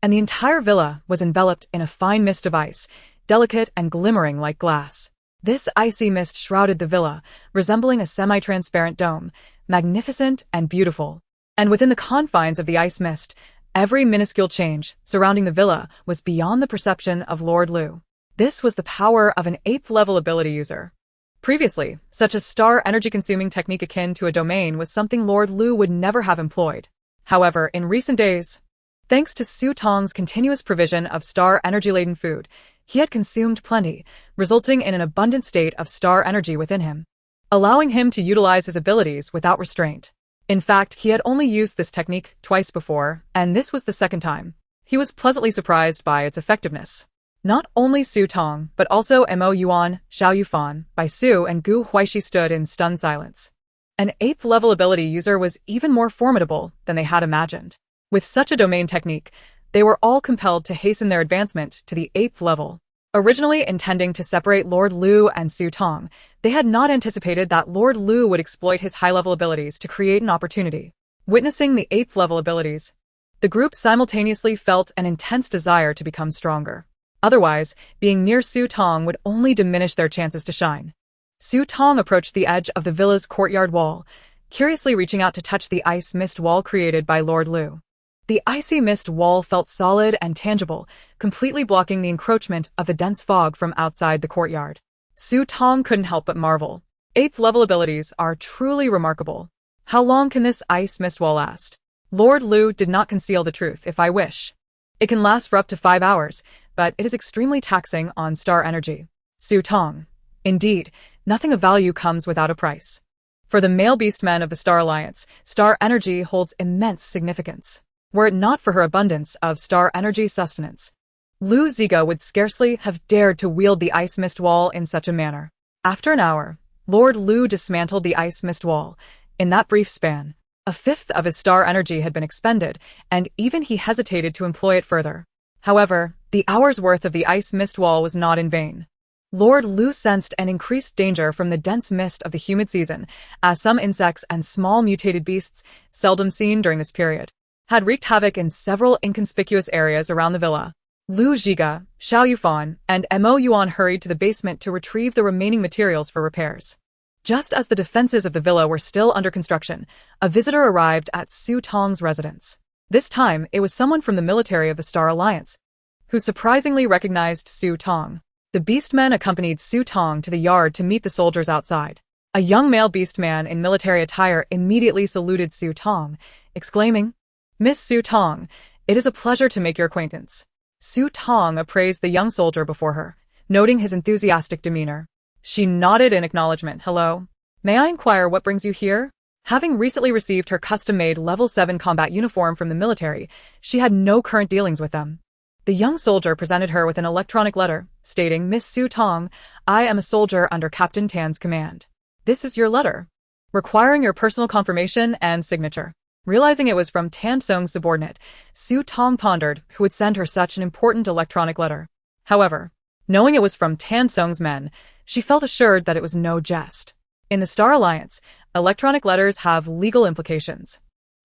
and the entire villa was enveloped in a fine mist of ice, delicate and glimmering like glass. This icy mist shrouded the villa, resembling a semi-transparent dome, magnificent and beautiful. And within the confines of the ice mist, every minuscule change surrounding the villa was beyond the perception of Lord Lu. This was the power of an 8th level ability user. Previously, such a star energy-consuming technique akin to a domain was something Lord Lu would never have employed. However, in recent days, thanks to Su Tong's continuous provision of star energy-laden food, he had consumed plenty, resulting in an abundant state of star energy within him, allowing him to utilize his abilities without restraint. In fact, he had only used this technique twice before, and this was the second time. He was pleasantly surprised by its effectiveness. Not only Su Tong, but also Mo Yuan, Xiao Yufan, Bai Su, and Gu Huaixi stood in stunned silence. An 8th level ability user was even more formidable than they had imagined. With such a domain technique, they were all compelled to hasten their advancement to the 8th level. Originally intending to separate Lord Lu and Su Tong, they had not anticipated that Lord Lu would exploit his high-level abilities to create an opportunity. Witnessing the 8th level abilities, the group simultaneously felt an intense desire to become stronger. Otherwise, being near Su Tong would only diminish their chances to shine. Su Tong approached the edge of the villa's courtyard wall, curiously reaching out to touch the ice mist wall created by Lord Lu. The icy mist wall felt solid and tangible, completely blocking the encroachment of the dense fog from outside the courtyard. Su Tong couldn't help but marvel. 8th level abilities are truly remarkable. How long can this ice mist wall last? Lord Lu did not conceal the truth. If I wish, it can last for up to 5 hours, but it is extremely taxing on star energy. Su Tong. Indeed, nothing of value comes without a price. For the male beastmen of the Star Alliance, star energy holds immense significance. Were it not for her abundance of star energy sustenance, Lu Ziga would scarcely have dared to wield the ice mist wall in such a manner. After an hour, Lord Lu dismantled the ice mist wall. In that brief span, 1/5 of his star energy had been expended, and even he hesitated to employ it further. However, the hour's worth of the ice mist wall was not in vain. Lord Lu sensed an increased danger from the dense mist of the humid season, as some insects and small mutated beasts, seldom seen during this period, had wreaked havoc in several inconspicuous areas around the villa. Lu Ziga, Xiao Yufan, and Mo Yuan hurried to the basement to retrieve the remaining materials for repairs. Just as the defenses of the villa were still under construction, a visitor arrived at Su Tong's residence. This time, it was someone from the military of the Star Alliance, who surprisingly recognized Su Tong. The beastmen accompanied Su Tong to the yard to meet the soldiers outside. A young male beastman in military attire immediately saluted Su Tong, exclaiming, "Miss Su Tong, it is a pleasure to make your acquaintance." Su Tong appraised the young soldier before her, noting his enthusiastic demeanor. She nodded in acknowledgement. "Hello. May I inquire what brings you here?" Having recently received her custom-made level 7 combat uniform from the military, she had no current dealings with them. The young soldier presented her with an electronic letter, stating, "Miss Su Tong, I am a soldier under Captain Tan's command. This is your letter, requiring your personal confirmation and signature." Realizing it was from Tan Song's subordinate, Su Tong pondered who would send her such an important electronic letter. However, knowing it was from Tan Song's men, she felt assured that it was no jest. In the Star Alliance, electronic letters have legal implications.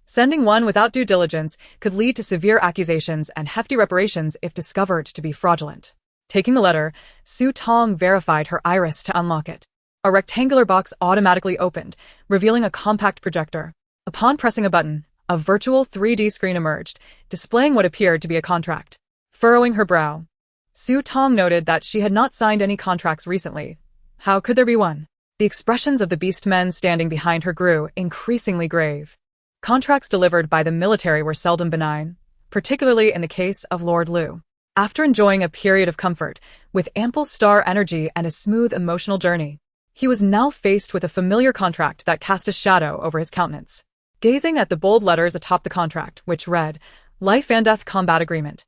Sending one without due diligence could lead to severe accusations and hefty reparations if discovered to be fraudulent. Taking the letter, Su Tong verified her iris to unlock it. A rectangular box automatically opened, revealing a compact projector. Upon pressing a button, a virtual 3D screen emerged, displaying what appeared to be a contract. Furrowing her brow, Su Tong noted that she had not signed any contracts recently. How could there be one? The expressions of the beastmen standing behind her grew increasingly grave. Contracts delivered by the military were seldom benign, particularly in the case of Lord Lu. After enjoying a period of comfort, with ample star energy and a smooth emotional journey, he was now faced with a familiar contract that cast a shadow over his countenance. Gazing at the bold letters atop the contract, which read, "Life and Death Combat Agreement,"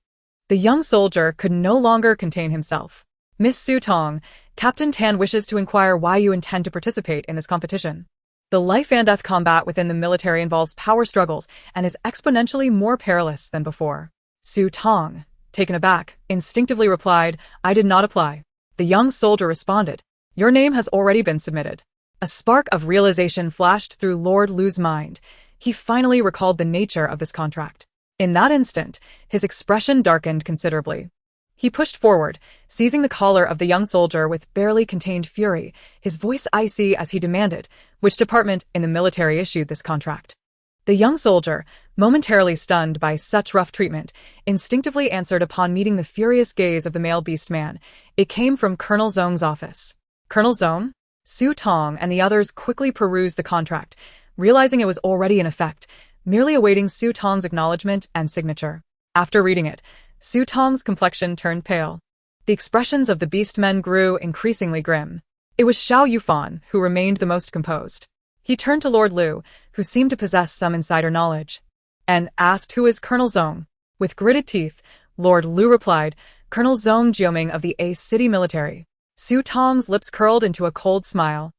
The young soldier could no longer contain himself. Miss Su Tong, Captain Tan wishes to inquire why you intend to participate in this competition. The life and death combat within the military involves power struggles and is exponentially more perilous than before. Su Tong, taken aback, instinctively replied, I did not apply. The young soldier responded, your name has already been submitted. A spark of realization flashed through Lord Lu's mind. He finally recalled the nature of this contract. In that instant, his expression darkened considerably. He pushed forward, seizing the collar of the young soldier with barely contained fury, his voice icy as he demanded, which department in the military issued this contract. The young soldier, momentarily stunned by such rough treatment, instinctively answered upon meeting the furious gaze of the male beast man. It came from Colonel Zong's office. Colonel Zong? Su Tong and the others quickly perused the contract, realizing it was already in effect, merely awaiting Su Tong's acknowledgement and signature. After reading it, Su Tong's complexion turned pale. The expressions of the beastmen grew increasingly grim. It was Xiao Yufan who remained the most composed. He turned to Lord Lu, who seemed to possess some insider knowledge, and asked who is Colonel Zong. With gritted teeth, Lord Lu replied, Colonel Zong Jioming of the A City Military. Su Tong's lips curled into a cold smile.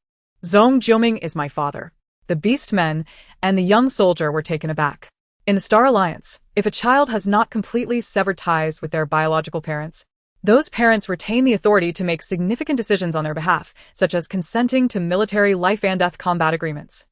Zong Jioming is my father. The beastmen and the young soldier were taken aback. In the Star Alliance, if a child has not completely severed ties with their biological parents, those parents retain the authority to make significant decisions on their behalf, such as consenting to military life and death combat agreements.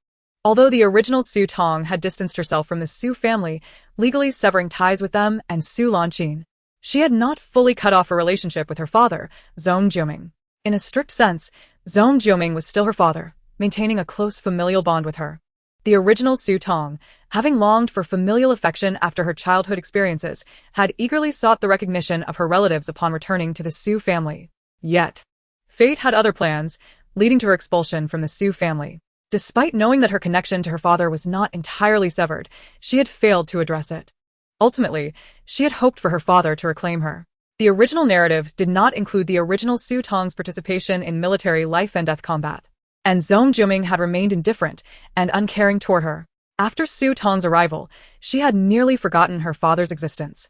Although the original Su Tong had distanced herself from the Su family, legally severing ties with them and Su Lanqin, she had not fully cut off her relationship with her father, Zong Jioming. In a strict sense, Zong Jioming was still her father, maintaining a close familial bond with her. The original Su Tong, having longed for familial affection after her childhood experiences, had eagerly sought the recognition of her relatives upon returning to the Su family. Yet, fate had other plans, leading to her expulsion from the Su family. Despite knowing that her connection to her father was not entirely severed, she had failed to address it. Ultimately, she had hoped for her father to reclaim her. The original narrative did not include the original Su Tong's participation in military life and death combat, and Zong Jioming had remained indifferent and uncaring toward her. After Su Tong's arrival, she had nearly forgotten her father's existence,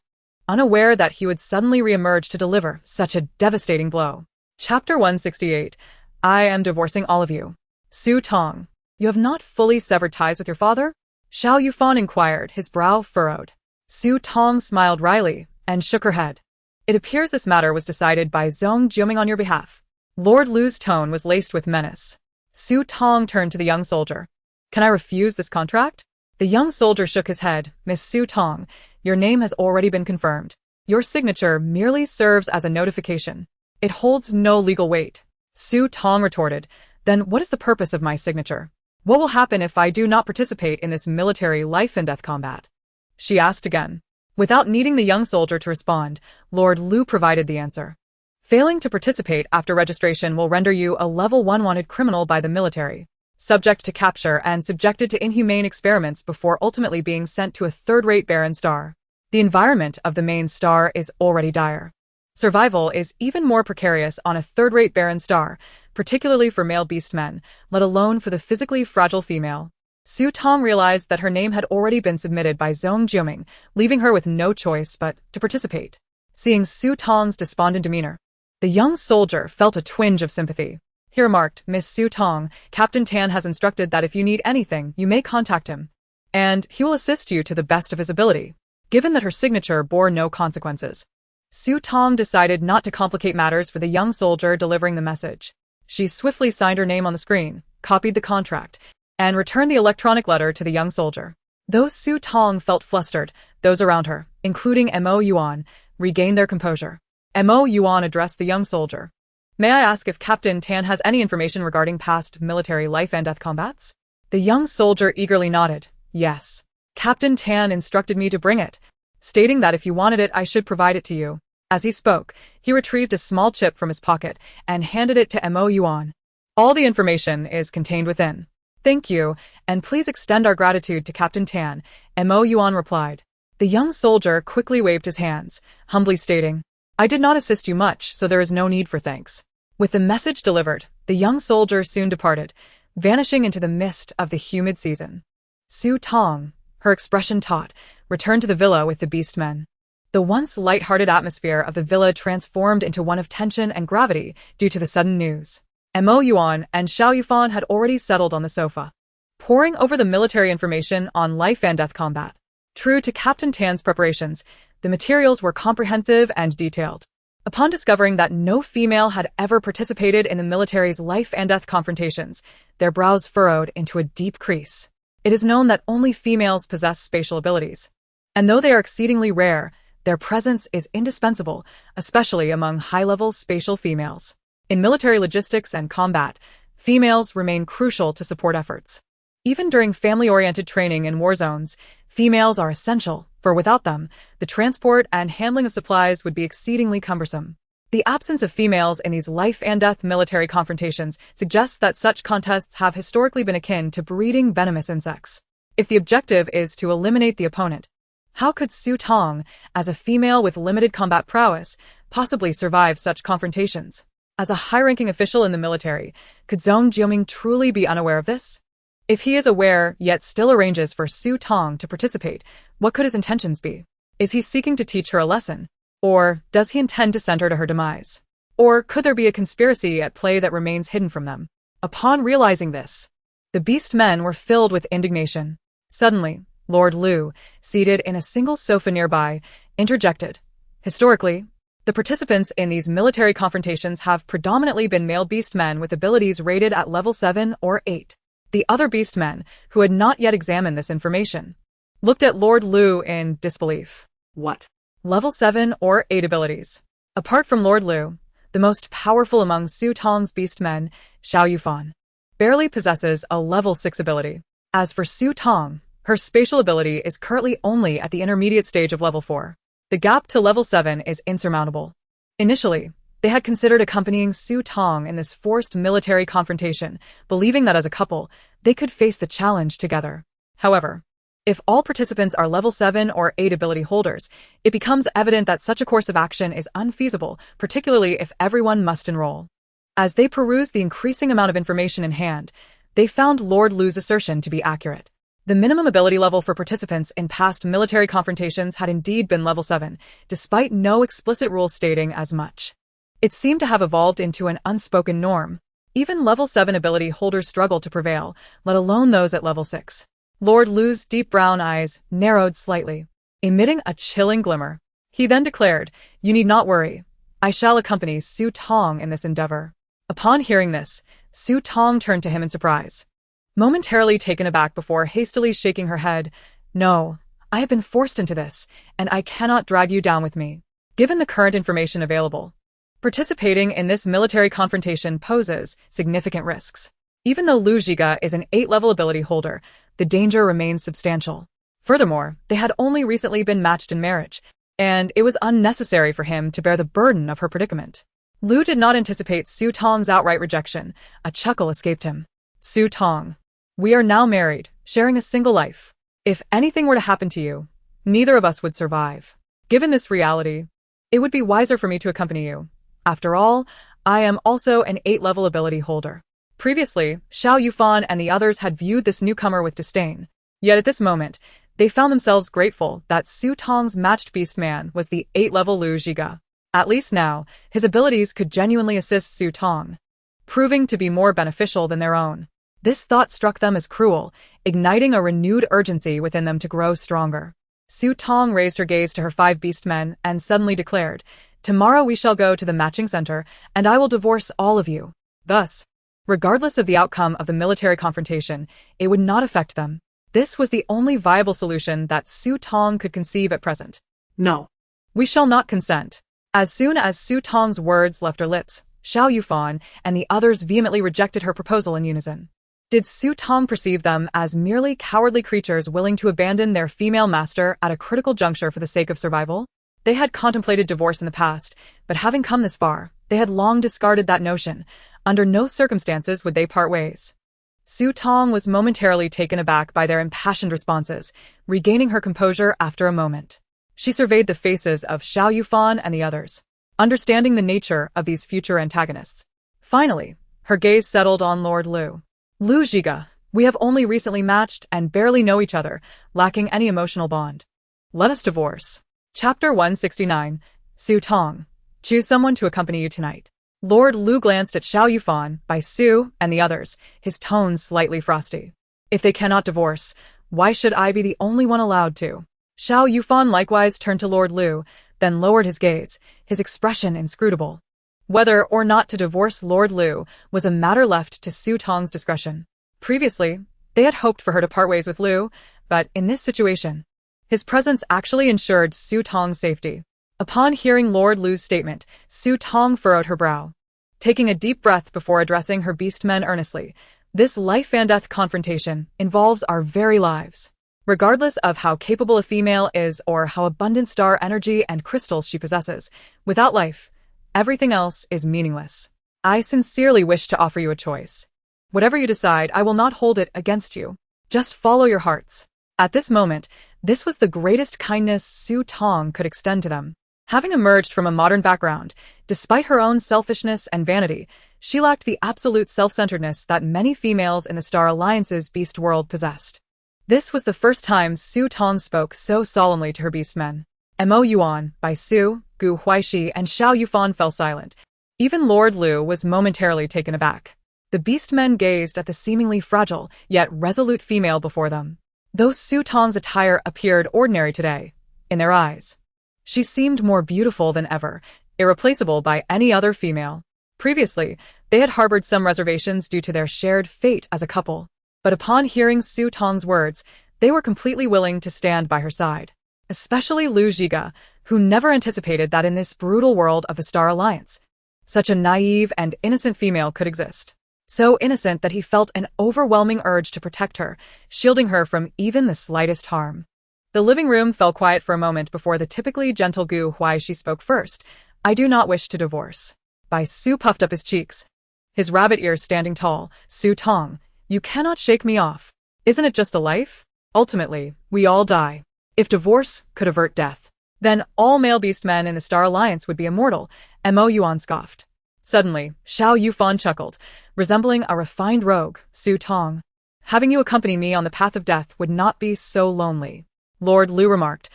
unaware that he would suddenly reemerge to deliver such a devastating blow. Chapter 168. I am divorcing all of you. Su Tong, you have not fully severed ties with your father? Xiao Yufan inquired, his brow furrowed. Su Tong smiled wryly and shook her head. It appears this matter was decided by Zong Jioming on your behalf. Lord Lu's tone was laced with menace. Su Tong turned to the young soldier. Can I refuse this contract? The young soldier shook his head. Miss Su Tong, your name has already been confirmed. Your signature merely serves as a notification. It holds no legal weight. Su Tong retorted. Then what is the purpose of my signature? What will happen if I do not participate in this military life and death combat? She asked again. Without needing the young soldier to respond, Lord Lu provided the answer. Failing to participate after registration will render you a level 1 wanted criminal by the military, subject to capture and subjected to inhumane experiments before ultimately being sent to a third-rate barren star. The environment of the main star is already dire. Survival is even more precarious on a third-rate barren star, particularly for male beast men, let alone for the physically fragile female. Su Tong realized that her name had already been submitted by Zong Jioming, leaving her with no choice but to participate. Seeing Su Tong's despondent demeanor, the young soldier felt a twinge of sympathy. He remarked, Miss Su Tong, Captain Tan has instructed that if you need anything, you may contact him, and he will assist you to the best of his ability. Given that her signature bore no consequences, Su Tong decided not to complicate matters for the young soldier delivering the message. She swiftly signed her name on the screen, copied the contract, and returned the electronic letter to the young soldier. Though Su Tong felt flustered, those around her, including Mo Yuan, regained their composure. Mo Yuan addressed the young soldier. May I ask if Captain Tan has any information regarding past military life and death combats? The young soldier eagerly nodded. Yes. Captain Tan instructed me to bring it, stating that if you wanted it I should provide it to you. As he spoke, he retrieved a small chip from his pocket and handed it to Mo Yuan. All the information is contained within. Thank you, and please extend our gratitude to Captain Tan, Mo Yuan replied. The young soldier quickly waved his hands, humbly stating, I did not assist you much, so there is no need for thanks. With the message delivered, the young soldier soon departed, vanishing into the mist of the humid season. Su Tong, her expression taut, returned to the villa with the beast men. The once light-hearted atmosphere of the villa transformed into one of tension and gravity due to the sudden news. Yuan and Xiao Yufan had already settled on the sofa, poring over the military information on life and death combat. True to Captain Tan's preparations, the materials were comprehensive and detailed. Upon discovering that no female had ever participated in the military's life and death confrontations, their brows furrowed into a deep crease. It is known that only females possess spatial abilities. And though they are exceedingly rare, their presence is indispensable, especially among high-level spatial females. In military logistics and combat, females remain crucial to support efforts. Even during family-oriented training in war zones, females are essential, for without them, the transport and handling of supplies would be exceedingly cumbersome. The absence of females in these life and death military confrontations suggests that such contests have historically been akin to breeding venomous insects. If the objective is to eliminate the opponent, how could Su Tong, as a female with limited combat prowess, possibly survive such confrontations? As a high-ranking official in the military, could Zhong Jiuming truly be unaware of this? If he is aware, yet still arranges for Su Tong to participate, what could his intentions be? Is he seeking to teach her a lesson? Or does he intend to send her to her demise? Or could there be a conspiracy at play that remains hidden from them? Upon realizing this, the beast men were filled with indignation. Suddenly, Lord Lu, seated in a single sofa nearby, interjected. Historically, the participants in these military confrontations have predominantly been male beast men with abilities rated at level 7 or 8. The other beast men, who had not yet examined this information, looked at Lord Lu in disbelief. What? Level 7 or 8 abilities. Apart from Lord Lu, the most powerful among Su Tong's beast men, Xiao Yufan, barely possesses a level 6 ability. As for Su Tong, her spatial ability is currently only at the intermediate stage of level 4. The gap to level 7 is insurmountable. Initially, they had considered accompanying Su Tong in this forced military confrontation, believing that as a couple, they could face the challenge together. However, if all participants are level 7 or 8 ability holders, it becomes evident that such a course of action is unfeasible, particularly if everyone must enroll. As they perused the increasing amount of information in hand, they found Lord Lu's assertion to be accurate. The minimum ability level for participants in past military confrontations had indeed been level 7, despite no explicit rules stating as much. It seemed to have evolved into an unspoken norm. Even level 7 ability holders struggled to prevail, let alone those at level 6. Lord Lu's deep brown eyes narrowed slightly, emitting a chilling glimmer. He then declared, "You need not worry. I shall accompany Su Tong in this endeavor." Upon hearing this, Su Tong turned to him in surprise, momentarily taken aback before hastily shaking her head. "No, I have been forced into this, and I cannot drag you down with me. Given the current information available, participating in this military confrontation poses significant risks. Even though Lu Zhiga is an 8-level ability holder, the danger remains substantial. Furthermore, they had only recently been matched in marriage, and it was unnecessary for him to bear the burden of her predicament." Lu did not anticipate Su Tong's outright rejection. A chuckle escaped him. "Su Tong, we are now married, sharing a single life. If anything were to happen to you, neither of us would survive. Given this reality, it would be wiser for me to accompany you. After all, I am also an 8-level ability holder." Previously, Xiao Yufan and the others had viewed this newcomer with disdain. Yet at this moment, they found themselves grateful that Su Tong's matched beast man was the 8-level Lu Zhiga. At least now, his abilities could genuinely assist Su Tong, proving to be more beneficial than their own. This thought struck them as cruel, igniting a renewed urgency within them to grow stronger. Su Tong raised her gaze to her 5 beast men and suddenly declared, "Tomorrow we shall go to the matching center, and I will divorce all of you." Thus, regardless of the outcome of the military confrontation, it would not affect them. This was the only viable solution that Su Tong could conceive at present. No. "We shall not consent." As soon as Su Tong's words left her lips, Xiao Yufan and the others vehemently rejected her proposal in unison. Did Su Tong perceive them as merely cowardly creatures willing to abandon their female master at a critical juncture for the sake of survival? They had contemplated divorce in the past, but having come this far, they had long discarded that notion. Under no circumstances would they part ways. Su Tong was momentarily taken aback by their impassioned responses, regaining her composure after a moment. She surveyed the faces of Xiao Yufan and the others, understanding the nature of these future antagonists. Finally, her gaze settled on Lord Lu. "Lu Zhiga, we have only recently matched and barely know each other, lacking any emotional bond. Let us divorce." Chapter 169. Su Tong. Choose someone to accompany you tonight. Lord Lu glanced at Xiao Yufan, Bai Su, and the others, his tone slightly frosty. If they cannot divorce, why should I be the only one allowed to? Xiao Yufan likewise turned to Lord Lu, then lowered his gaze, his expression inscrutable. Whether or not to divorce Lord Lu was a matter left to Su Tong's discretion. Previously, they had hoped for her to part ways with Lu, but in this situation, his presence actually ensured Su Tong's safety. Upon hearing Lord Lu's statement, Su Tong furrowed her brow. Taking a deep breath before addressing her beastmen earnestly, this life and death confrontation involves our very lives. Regardless of how capable a female is or how abundant star energy and crystals she possesses, without life, everything else is meaningless. I sincerely wish to offer you a choice. Whatever you decide, I will not hold it against you. Just follow your hearts. At this moment, this was the greatest kindness Su Tong could extend to them. Having emerged from a modern background, despite her own selfishness and vanity, she lacked the absolute self-centeredness that many females in the Star Alliance's beast world possessed. This was the first time Su Tong spoke so solemnly to her beastmen. Mo Yuan, Bai Su, Gu Huaixi, and Xiao Yufan fell silent. Even Lord Lu was momentarily taken aback. The beastmen gazed at the seemingly fragile, yet resolute female before them. Though Su Tong's attire appeared ordinary today, in their eyes, she seemed more beautiful than ever, irreplaceable by any other female. Previously, they had harbored some reservations due to their shared fate as a couple, but upon hearing Su Tong's words, they were completely willing to stand by her side. Especially Lu Zhiga, who never anticipated that in this brutal world of the Star Alliance, such a naive and innocent female could exist. So innocent that he felt an overwhelming urge to protect her, shielding her from even the slightest harm. The living room fell quiet for a moment before the typically gentle Gu Huaixi spoke first. I do not wish to divorce. Bai Su puffed up his cheeks, his rabbit ears standing tall. Su Tong, you cannot shake me off. Isn't it just a life? Ultimately, we all die. If divorce could avert death, then all male beastmen in the Star Alliance would be immortal, Mo Yuan scoffed. Suddenly, Xiao Yufan chuckled, resembling a refined rogue. Su Tong, having you accompany me on the path of death would not be so lonely. Lord Lu remarked,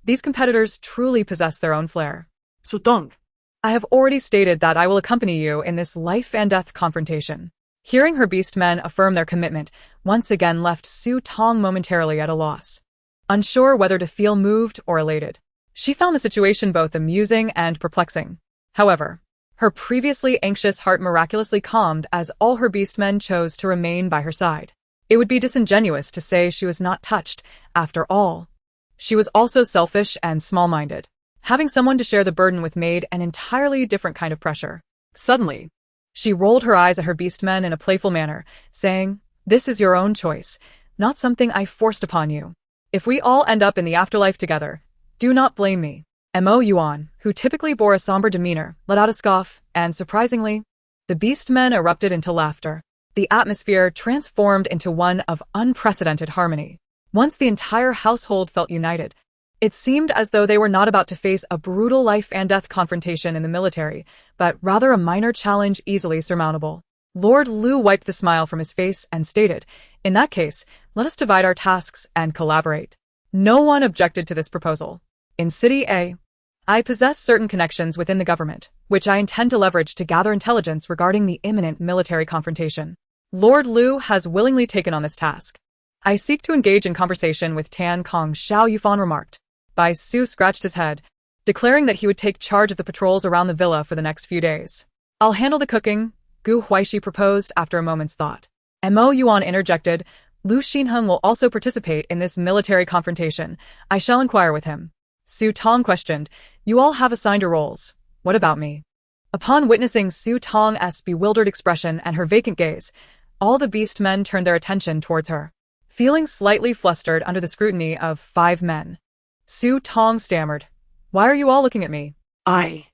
these competitors truly possess their own flair. Su Tong. I have already stated that I will accompany you in this life and death confrontation. Hearing her beastmen affirm their commitment once again left Su Tong momentarily at a loss. Unsure whether to feel moved or elated, she found the situation both amusing and perplexing. However, her previously anxious heart miraculously calmed as all her beastmen chose to remain by her side. It would be disingenuous to say she was not touched. After all, she was also selfish and small-minded. Having someone to share the burden with made an entirely different kind of pressure. Suddenly, she rolled her eyes at her beastmen in a playful manner, saying, "This is your own choice, not something I forced upon you. If we all end up in the afterlife together, do not blame me." Mo Yuan, who typically bore a somber demeanor, let out a scoff, and surprisingly, the beastmen erupted into laughter. The atmosphere transformed into one of unprecedented harmony. Once the entire household felt united, it seemed as though they were not about to face a brutal life and death confrontation in the military, but rather a minor challenge easily surmountable. Lord Lu wiped the smile from his face and stated, "In that case, let us divide our tasks and collaborate." No one objected to this proposal. In City A, I possess certain connections within the government, which I intend to leverage to gather intelligence regarding the imminent military confrontation. Lord Lu has willingly taken on this task. I seek to engage in conversation with Tan Kong, Xiao Yufan remarked. Bai Su scratched his head, declaring that he would take charge of the patrols around the villa for the next few days. I'll handle the cooking, Gu Huaixi proposed after a moment's thought. Mo Yuan interjected, Lu Xinheng will also participate in this military confrontation. I shall inquire with him. Su Tong questioned, you all have assigned your roles. What about me? Upon witnessing Su Tong's bewildered expression and her vacant gaze, all the beast men turned their attention towards her. Feeling slightly flustered under the scrutiny of 5 men, Su Tong stammered, "Why are you all looking at me?" I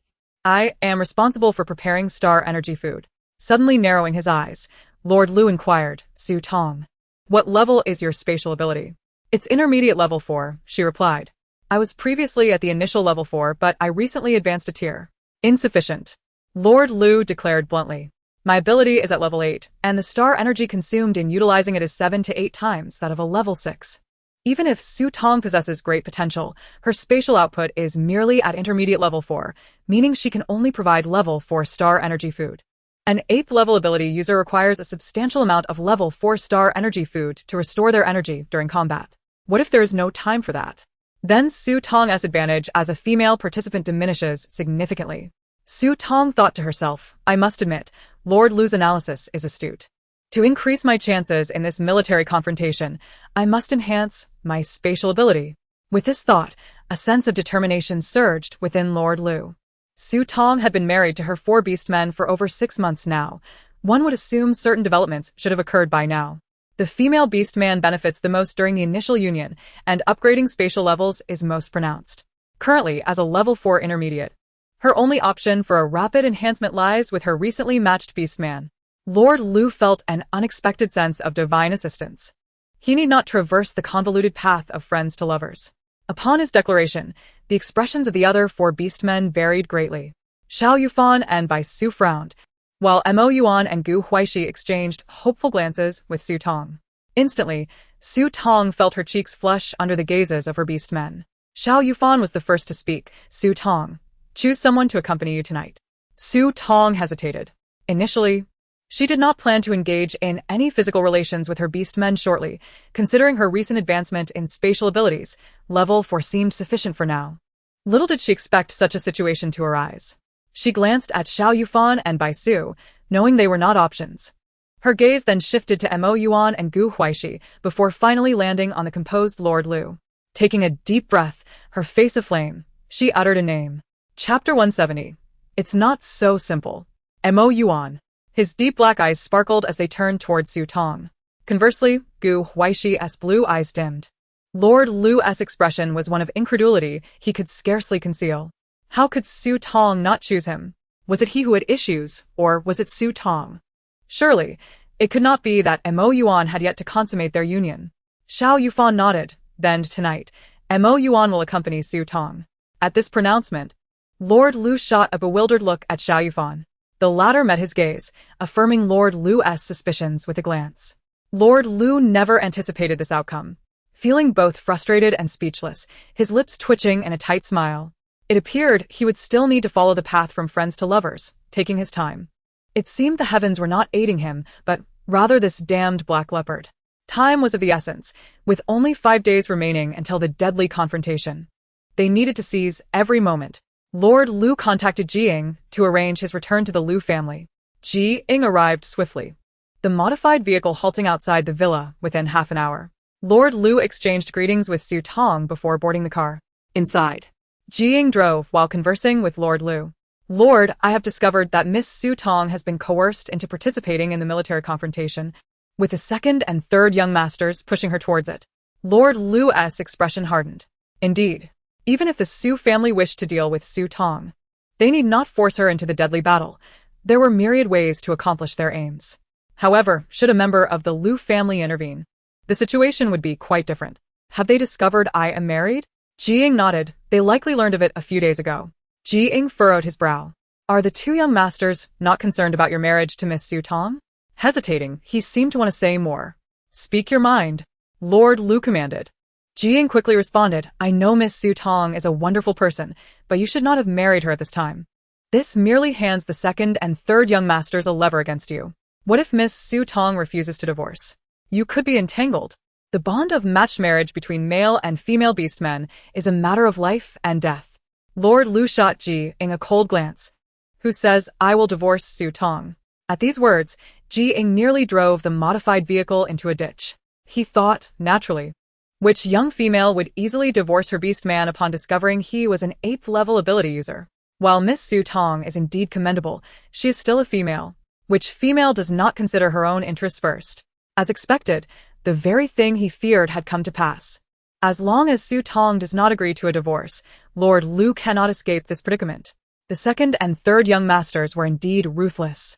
am responsible for preparing star energy food." Suddenly narrowing his eyes, Lord Lu inquired, "Su Tong, what level is your spatial ability?" "It's intermediate level 4, she replied. "I was previously at the initial level 4, but I recently advanced a tier." "Insufficient," Lord Lu declared bluntly. "My ability is at level 8, and the star energy consumed in utilizing it is 7 to 8 times that of a level 6. Even if Su Tong possesses great potential, her spatial output is merely at intermediate level 4, meaning she can only provide level 4-star energy food. An 8th level ability user requires a substantial amount of level 4-star energy food to restore their energy during combat. What if there is no time for that? Then Su Tong's advantage as a female participant diminishes significantly. Su Tong thought to herself, I must admit, Lord Lu's analysis is astute. To increase my chances in this military confrontation, I must enhance my spatial ability. With this thought, a sense of determination surged within Lord Lu. Su Tong had been married to her 4 beastmen for over 6 months now. One would assume certain developments should have occurred by now. The female beastman benefits the most during the initial union, and upgrading spatial levels is most pronounced. Currently, as a level 4 intermediate, her only option for a rapid enhancement lies with her recently matched beastman. Lord Lu felt an unexpected sense of divine assistance. He need not traverse the convoluted path of friends to lovers. Upon his declaration, the expressions of the other 4 beastmen varied greatly. Xiao Yufan and Bai Su frowned, while Mo Yuan and Gu Huaixi exchanged hopeful glances with Su Tong. Instantly, Su Tong felt her cheeks flush under the gazes of her beastmen. Xiao Yufan was the first to speak. Su Tong, choose someone to accompany you tonight. Su Tong hesitated. Initially, she did not plan to engage in any physical relations with her beastmen shortly, considering her recent advancement in spatial abilities. Level 4 seemed sufficient for now. Little did she expect such a situation to arise. She glanced at Xiao Yufan and Bai Su, knowing they were not options. Her gaze then shifted to Mo Yuan and Gu Huaixi before finally landing on the composed Lord Lu. Taking a deep breath, her face aflame, she uttered a name. Chapter 170. It's not so simple. Mo Yuan. His deep black eyes sparkled as they turned toward Su Tong. Conversely, Gu Huaixi's blue eyes dimmed. Lord Lu's expression was one of incredulity he could scarcely conceal. How could Su Tong not choose him? Was it he who had issues, or was it Su Tong? Surely, it could not be that Mo Yuan had yet to consummate their union. Xiao Yufan nodded. Then tonight, Mo Yuan will accompany Su Tong. At this pronouncement, Lord Lu shot a bewildered look at Xiao Yufan. The latter met his gaze, affirming Lord Lu's suspicions with a glance. Lord Lu never anticipated this outcome. Feeling both frustrated and speechless, his lips twitching in a tight smile, it appeared he would still need to follow the path from friends to lovers, taking his time. It seemed the heavens were not aiding him, but rather this damned black leopard. Time was of the essence, with only 5 days remaining until the deadly confrontation. They needed to seize every moment. Lord Lu contacted Jing to arrange his return to the Lu family. Jing arrived swiftly, the modified vehicle halting outside the villa within half an hour. Lord Lu exchanged greetings with Su Tong before boarding the car. Inside, Jing drove while conversing with Lord Lu. Lord, I have discovered that Miss Su Tong has been coerced into participating in the military confrontation, with the 2nd and 3rd young masters pushing her towards it. Lord Lu's expression hardened. Indeed, even if the Su family wished to deal with Su Tong, they need not force her into the deadly battle. There were myriad ways to accomplish their aims. However, should a member of the Lu family intervene, the situation would be quite different. Have they discovered I am married? Jing nodded. They likely learned of it a few days ago. Jing furrowed his brow. Are the 2 young masters not concerned about your marriage to Miss Su Tong? Hesitating, he seemed to want to say more. Speak your mind, Lord Lu commanded. Jing quickly responded, I know Miss Su Tong is a wonderful person, but you should not have married her at this time. This merely hands the 2nd and 3rd young masters a lever against you. What if Miss Su Tong refuses to divorce? You could be entangled. The bond of matched marriage between male and female beastmen is a matter of life and death. Lord Lu shot Jing a cold glance. Who says, I will divorce Su Tong? At these words, Jing nearly drove the modified vehicle into a ditch. He thought, naturally, which young female would easily divorce her beastman upon discovering he was an 8th level ability user? While Miss Su Tong is indeed commendable, she is still a female. Which female does not consider her own interests first? As expected, the very thing he feared had come to pass. As long as Su Tong does not agree to a divorce, Lord Lu cannot escape this predicament. The 2nd and 3rd young masters were indeed ruthless.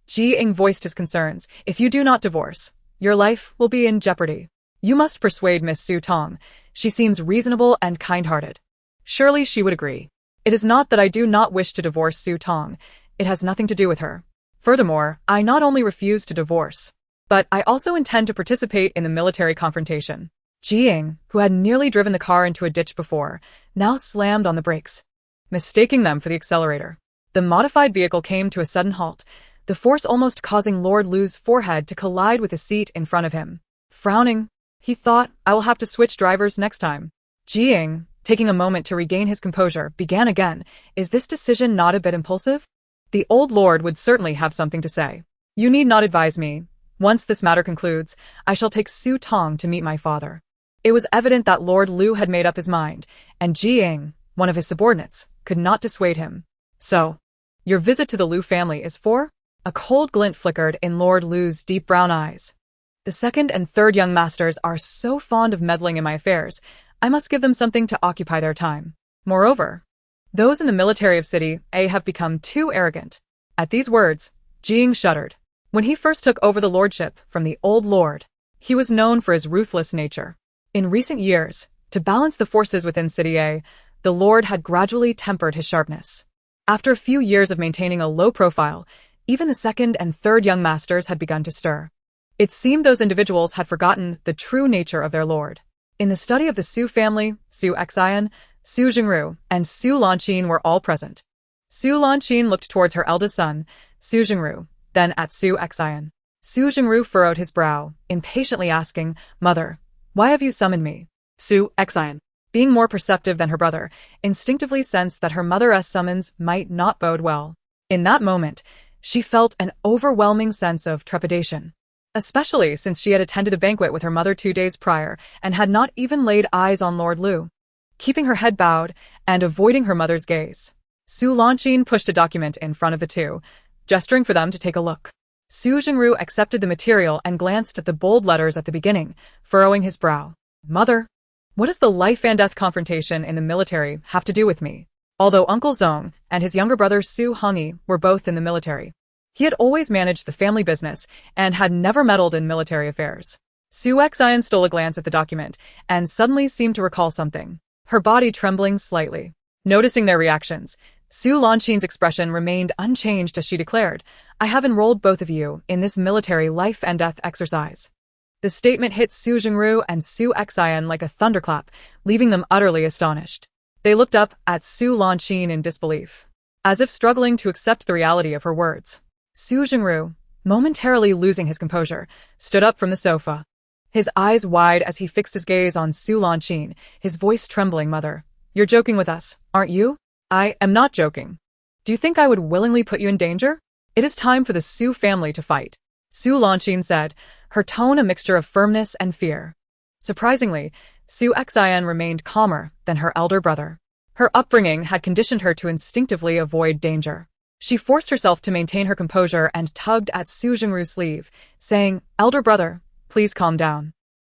Jing voiced his concerns. If you do not divorce, your life will be in jeopardy. You must persuade Miss Su Tong. She seems reasonable and kind-hearted. Surely she would agree. It is not that I do not wish to divorce Su Tong. It has nothing to do with her. Furthermore, I not only refuse to divorce, but I also intend to participate in the military confrontation. Jiying, who had nearly driven the car into a ditch before, now slammed on the brakes, mistaking them for the accelerator. The modified vehicle came to a sudden halt, the force almost causing Lord Lu's forehead to collide with the seat in front of him. Frowning, he thought, I will have to switch drivers next time. Jiying, taking a moment to regain his composure, began again. Is this decision not a bit impulsive? The old lord would certainly have something to say. You need not advise me. Once this matter concludes, I shall take Su Tong to meet my father. It was evident that Lord Lu had made up his mind, and Jiying, one of his subordinates, could not dissuade him. So, your visit to the Lu family is for? A cold glint flickered in Lord Lu's deep brown eyes. The second and third young masters are so fond of meddling in my affairs, I must give them something to occupy their time. Moreover, those in the military of City A have become too arrogant. At these words, Jiying shuddered. When he first took over the lordship from the old lord, he was known for his ruthless nature. In recent years, to balance the forces within City A, the lord had gradually tempered his sharpness. After a few years of maintaining a low profile, even the second and third young masters had begun to stir. It seemed those individuals had forgotten the true nature of their lord. In the study of the Su family, Su Xian, Su Jingru, and Su Xin were all present. Su Xin looked towards her eldest son, Su Jingru, then at Su Xian. Su Jingru furrowed his brow, impatiently asking, Mother, why have you summoned me? Su Xin, being more perceptive than her brother, instinctively sensed that her mother's summons might not bode well. In that moment, she felt an overwhelming sense of trepidation, especially since she had attended a banquet with her mother 2 days prior and had not even laid eyes on Lord Lu. Keeping her head bowed and avoiding her mother's gaze, Su Xin pushed a document in front of the two, gesturing for them to take a look. Su Jingru accepted the material and glanced at the bold letters at the beginning, furrowing his brow. Mother, what does the life and death confrontation in the military have to do with me? Although Uncle Zong and his younger brother Su Hongyi were both in the military, he had always managed the family business and had never meddled in military affairs. Su Xian stole a glance at the document and suddenly seemed to recall something, her body trembling slightly. Noticing their reactions, Su Xin's expression remained unchanged as she declared, I have enrolled both of you in this military life and death exercise. The statement hit Su Jingru and Su Xian like a thunderclap, leaving them utterly astonished. They looked up at Su Xin in disbelief, as if struggling to accept the reality of her words. Su Jingru, momentarily losing his composure, stood up from the sofa, his eyes wide as he fixed his gaze on Su Xin, his voice trembling. Mother, you're joking with us, aren't you? I am not joking. Do you think I would willingly put you in danger? It is time for the Su family to fight, Su Xin said, her tone a mixture of firmness and fear. Surprisingly, Su Xian remained calmer than her elder brother. Her upbringing had conditioned her to instinctively avoid danger. She forced herself to maintain her composure and tugged at Su Jingru's sleeve, saying, Elder brother, please calm down.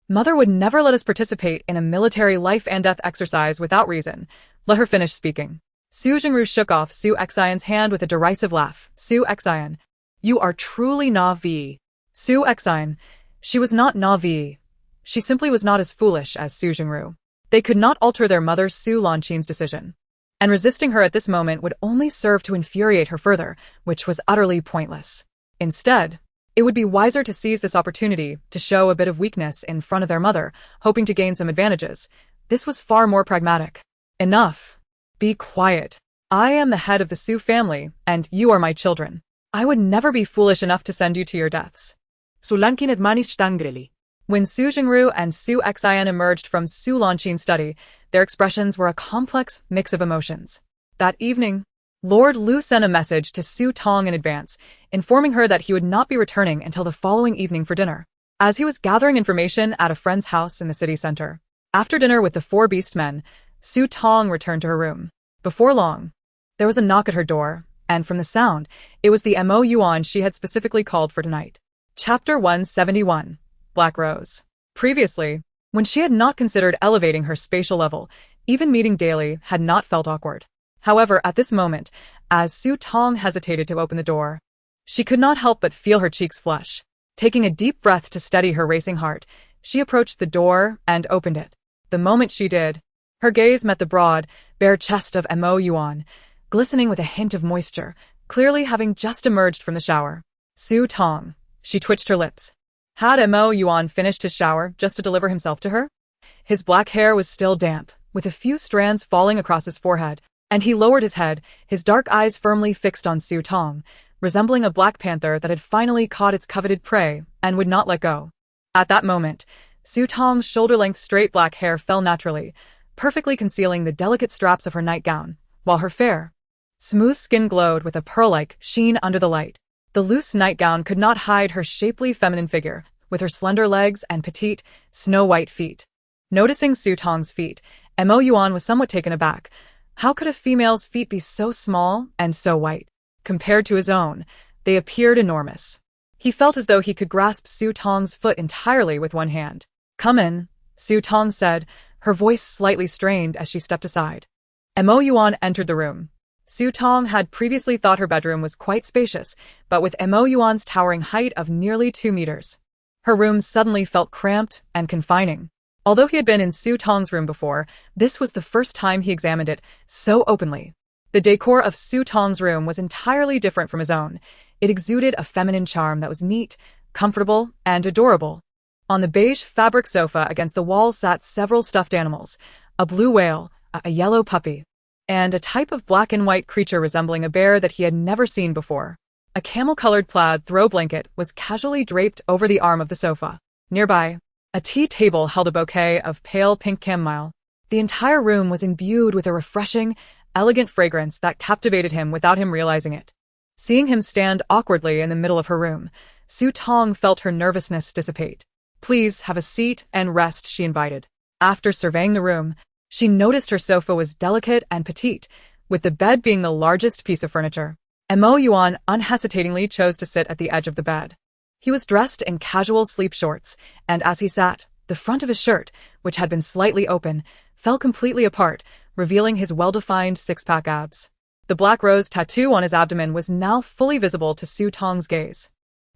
Mother would never let us participate in a military life and death exercise without reason. Let her finish speaking. Su Jingru shook off Su Xian's hand with a derisive laugh. Su Xian, you are truly naive. Su Xian, she was not naive. She simply was not as foolish as Su Jingru. They could not alter their mother Su Xin's decision, and resisting her at this moment would only serve to infuriate her further, which was utterly pointless. Instead, it would be wiser to seize this opportunity to show a bit of weakness in front of their mother, hoping to gain some advantages. This was far more pragmatic. Enough. Be quiet. I am the head of the Su family, and you are my children. I would never be foolish enough to send you to your deaths. Sulankin admanished angrily. When Su Jingru and Su Xian emerged from Su Xin's study, their expressions were a complex mix of emotions. That evening, Lord Lu sent a message to Su Tong in advance, informing her that he would not be returning until the following evening for dinner, as he was gathering information at a friend's house in the city center. After dinner with the 4 beast men, Su Tong returned to her room. Before long, there was a knock at her door, and from the sound, it was the Yuan she had specifically called for tonight. Chapter 171. Black Rose. Previously, when she had not considered elevating her spatial level, even meeting daily had not felt awkward. However, at this moment, as Su Tong hesitated to open the door, she could not help but feel her cheeks flush. Taking a deep breath to steady her racing heart, she approached the door and opened it. The moment she did, her gaze met the broad, bare chest of Yuan, glistening with a hint of moisture, clearly having just emerged from the shower. Su Tong. She twitched her lips. Had Yuan finished his shower just to deliver himself to her? His black hair was still damp, with a few strands falling across his forehead, and he lowered his head, his dark eyes firmly fixed on Su Tong, resembling a black panther that had finally caught its coveted prey and would not let go. At that moment, Su Tong's shoulder-length straight black hair fell naturally, perfectly concealing the delicate straps of her nightgown, while her fair, smooth skin glowed with a pearl-like sheen under the light. The loose nightgown could not hide her shapely feminine figure, with her slender legs and petite, snow-white feet. Noticing Su Tong's feet, Yuan was somewhat taken aback. How could a female's feet be so small and so white? Compared to his own, they appeared enormous. He felt as though he could grasp Su Tong's foot entirely with one hand. "Come in," Su Tong said, her voice slightly strained as she stepped aside. Yuan entered the room. Su Tong had previously thought her bedroom was quite spacious, but with Yuan's towering height of nearly 2 meters, her room suddenly felt cramped and confining. Although he had been in Su Tong's room before, this was the first time he examined it so openly. The decor of Su Tong's room was entirely different from his own. It exuded a feminine charm that was neat, comfortable, and adorable. On the beige fabric sofa against the wall sat several stuffed animals, a blue whale, a yellow puppy, and a type of black and white creature resembling a bear that he had never seen before. A camel-colored plaid throw blanket was casually draped over the arm of the sofa. Nearby, a tea table held a bouquet of pale pink chamomile. The entire room was imbued with a refreshing, elegant fragrance that captivated him without him realizing it. Seeing him stand awkwardly in the middle of her room, Su Tong felt her nervousness dissipate. "Please have a seat and rest," she invited. After surveying the room, she noticed her sofa was delicate and petite, with the bed being the largest piece of furniture. Yuan unhesitatingly chose to sit at the edge of the bed. He was dressed in casual sleep shorts, and as he sat, the front of his shirt, which had been slightly open, fell completely apart, revealing his well-defined six-pack abs. The black rose tattoo on his abdomen was now fully visible to Su Tong's gaze.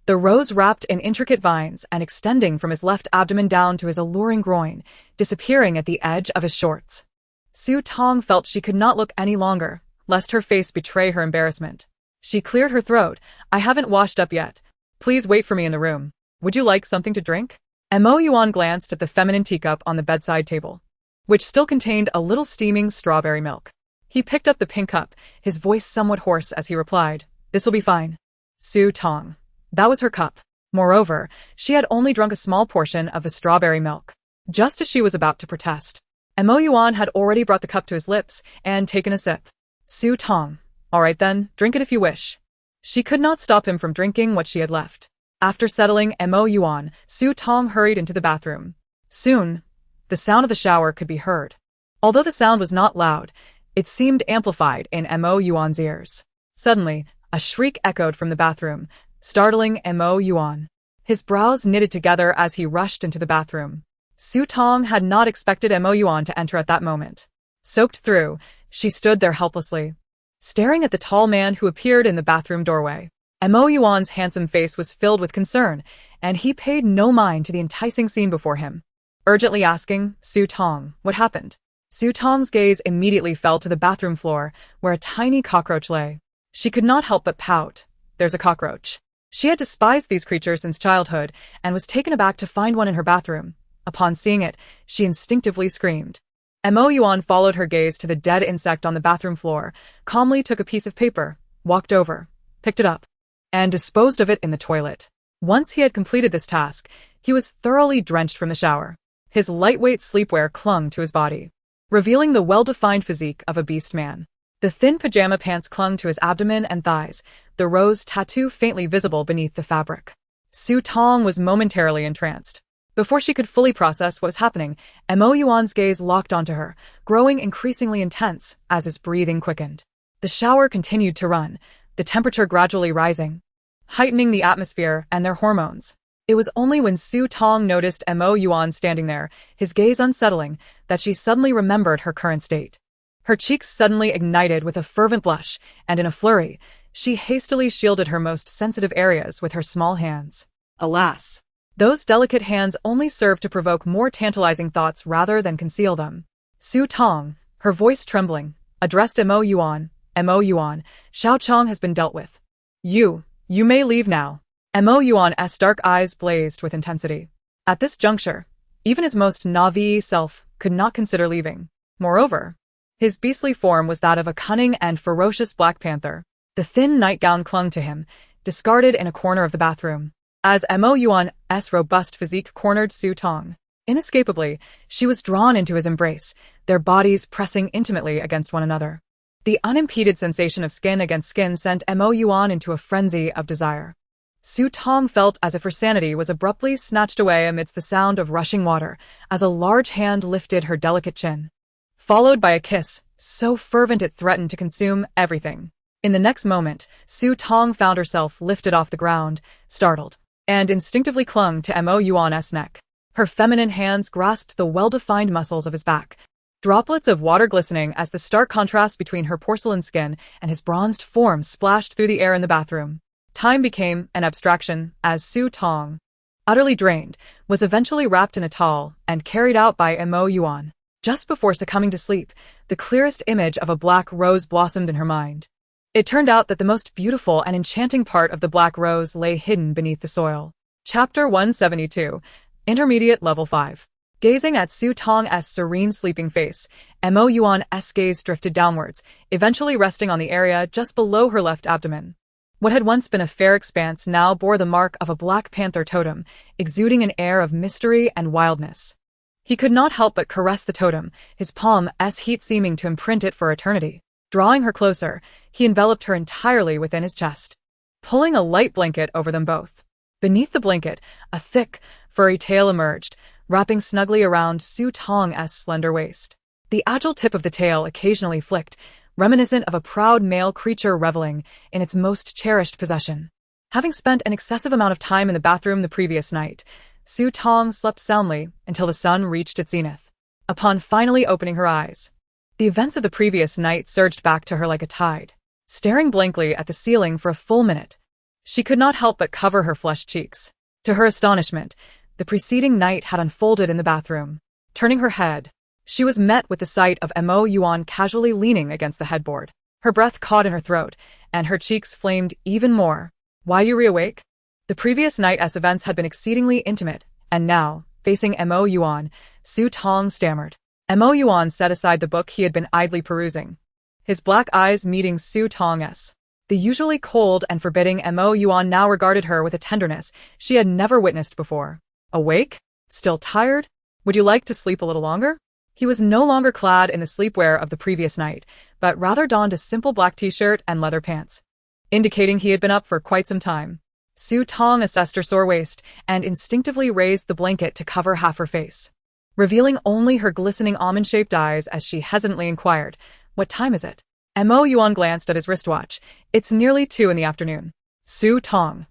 The rose wrapped in intricate vines and extending from his left abdomen down to his alluring groin, disappearing at the edge of his shorts. Su Tong felt she could not look any longer, lest her face betray her embarrassment. She cleared her throat. "I haven't washed up yet. Please wait for me in the room. Would you like something to drink?" Yuan glanced at the feminine teacup on the bedside table, which still contained a little steaming strawberry milk. He picked up the pink cup, his voice somewhat hoarse as he replied, "This will be fine." Su Tong. That was her cup. Moreover, she had only drunk a small portion of the strawberry milk. Just as she was about to protest, Yuan had already brought the cup to his lips and taken a sip. Su Tong. "All right then, drink it if you wish." She could not stop him from drinking what she had left. After settling Yuan, Su Tong hurried into the bathroom. Soon, the sound of the shower could be heard. Although the sound was not loud, it seemed amplified in Yuan's ears. Suddenly, a shriek echoed from the bathroom, startling Yuan. His brows knitted together as he rushed into the bathroom. Su Tong had not expected Yuan to enter at that moment. Soaked through, she stood there helplessly, staring at the tall man who appeared in the bathroom doorway. Yuan's handsome face was filled with concern, and he paid no mind to the enticing scene before him. Urgently asking, "Su Tong, what happened?" Su Tong's gaze immediately fell to the bathroom floor, where a tiny cockroach lay. She could not help but pout. "There's a cockroach." She had despised these creatures since childhood, and was taken aback to find one in her bathroom. Upon seeing it, she instinctively screamed. Yuan followed her gaze to the dead insect on the bathroom floor, calmly took a piece of paper, walked over, picked it up, and disposed of it in the toilet. Once he had completed this task, he was thoroughly drenched from the shower. His lightweight sleepwear clung to his body, revealing the well-defined physique of a beast man. The thin pajama pants clung to his abdomen and thighs, the rose tattoo faintly visible beneath the fabric. Su Tong was momentarily entranced. Before she could fully process what was happening, Yuan's gaze locked onto her, growing increasingly intense as his breathing quickened. The shower continued to run, the temperature gradually rising, heightening the atmosphere and their hormones. It was only when Su Tong noticed Yuan standing there, his gaze unsettling, that she suddenly remembered her current state. Her cheeks suddenly ignited with a fervent blush, and in a flurry, she hastily shielded her most sensitive areas with her small hands. Alas! Those delicate hands only served to provoke more tantalizing thoughts rather than conceal them. Su Tong, her voice trembling, addressed Yuan. "Yuan, Xiao Chong has been dealt with. You may leave now." Yuan's dark eyes blazed with intensity. At this juncture, Even his most naive self could not consider leaving. Moreover, his beastly form was that of a cunning and ferocious Black Panther. The thin nightgown clung to him, discarded in a corner of the bathroom. As Yuan's robust physique cornered Su Tong, inescapably, she was drawn into his embrace, their bodies pressing intimately against one another. The unimpeded sensation of skin against skin sent Yuan into a frenzy of desire. Su Tong felt as if her sanity was abruptly snatched away amidst the sound of rushing water, as a large hand lifted her delicate chin, followed by a kiss so fervent it threatened to consume everything. In the next moment, Su Tong found herself lifted off the ground, startled, and instinctively clung to Yuan's neck. Her feminine hands grasped the well-defined muscles of his back, droplets of water glistening as the stark contrast between her porcelain skin and his bronzed form splashed through the air in the bathroom. Time became an abstraction as Su Tong, utterly drained, was eventually wrapped in a towel and carried out by Yuan. Just before succumbing to sleep, the clearest image of a black rose blossomed in her mind. It turned out that the most beautiful and enchanting part of the black rose lay hidden beneath the soil. Chapter 172, Intermediate Level 5. Gazing at Su Tong's serene sleeping face, Yuan's gaze drifted downwards, eventually resting on the area just below her left abdomen. What had once been a fair expanse now bore the mark of a Black Panther totem, exuding an air of mystery and wildness. He could not help but caress the totem, his palm's heat seeming to imprint it for eternity. Drawing her closer, he enveloped her entirely within his chest, pulling a light blanket over them both. Beneath the blanket, a thick, furry tail emerged, wrapping snugly around Su Tong's slender waist. The agile tip of the tail occasionally flicked, reminiscent of a proud male creature reveling in its most cherished possession. Having spent an excessive amount of time in the bathroom the previous night, Su Tong slept soundly until the sun reached its zenith. Upon finally opening her eyes, the events of the previous night surged back to her like a tide. Staring blankly at the ceiling for a full minute, she could not help but cover her flushed cheeks. To her astonishment, the preceding night had unfolded in the bathroom. Turning her head, she was met with the sight of Yuan casually leaning against the headboard. Her breath caught in her throat, and her cheeks flamed even more. "Why you reawake?" The previous night's events had been exceedingly intimate, and now, facing Yuan, Su Tong stammered. Yuan set aside the book he had been idly perusing, his black eyes meeting Su Tong's. The usually cold and forbidding Yuan now regarded her with a tenderness she had never witnessed before. "Awake? Still tired? Would you like to sleep a little longer?" He was no longer clad in the sleepwear of the previous night, but rather donned a simple black t-shirt and leather pants, indicating he had been up for quite some time. Su Tong assessed her sore waist and instinctively raised the blanket to cover half her face, revealing only her glistening almond-shaped eyes as she hesitantly inquired, "What time is it?" Yuan glanced at his wristwatch. "It's nearly 2 in the afternoon." Su Tong.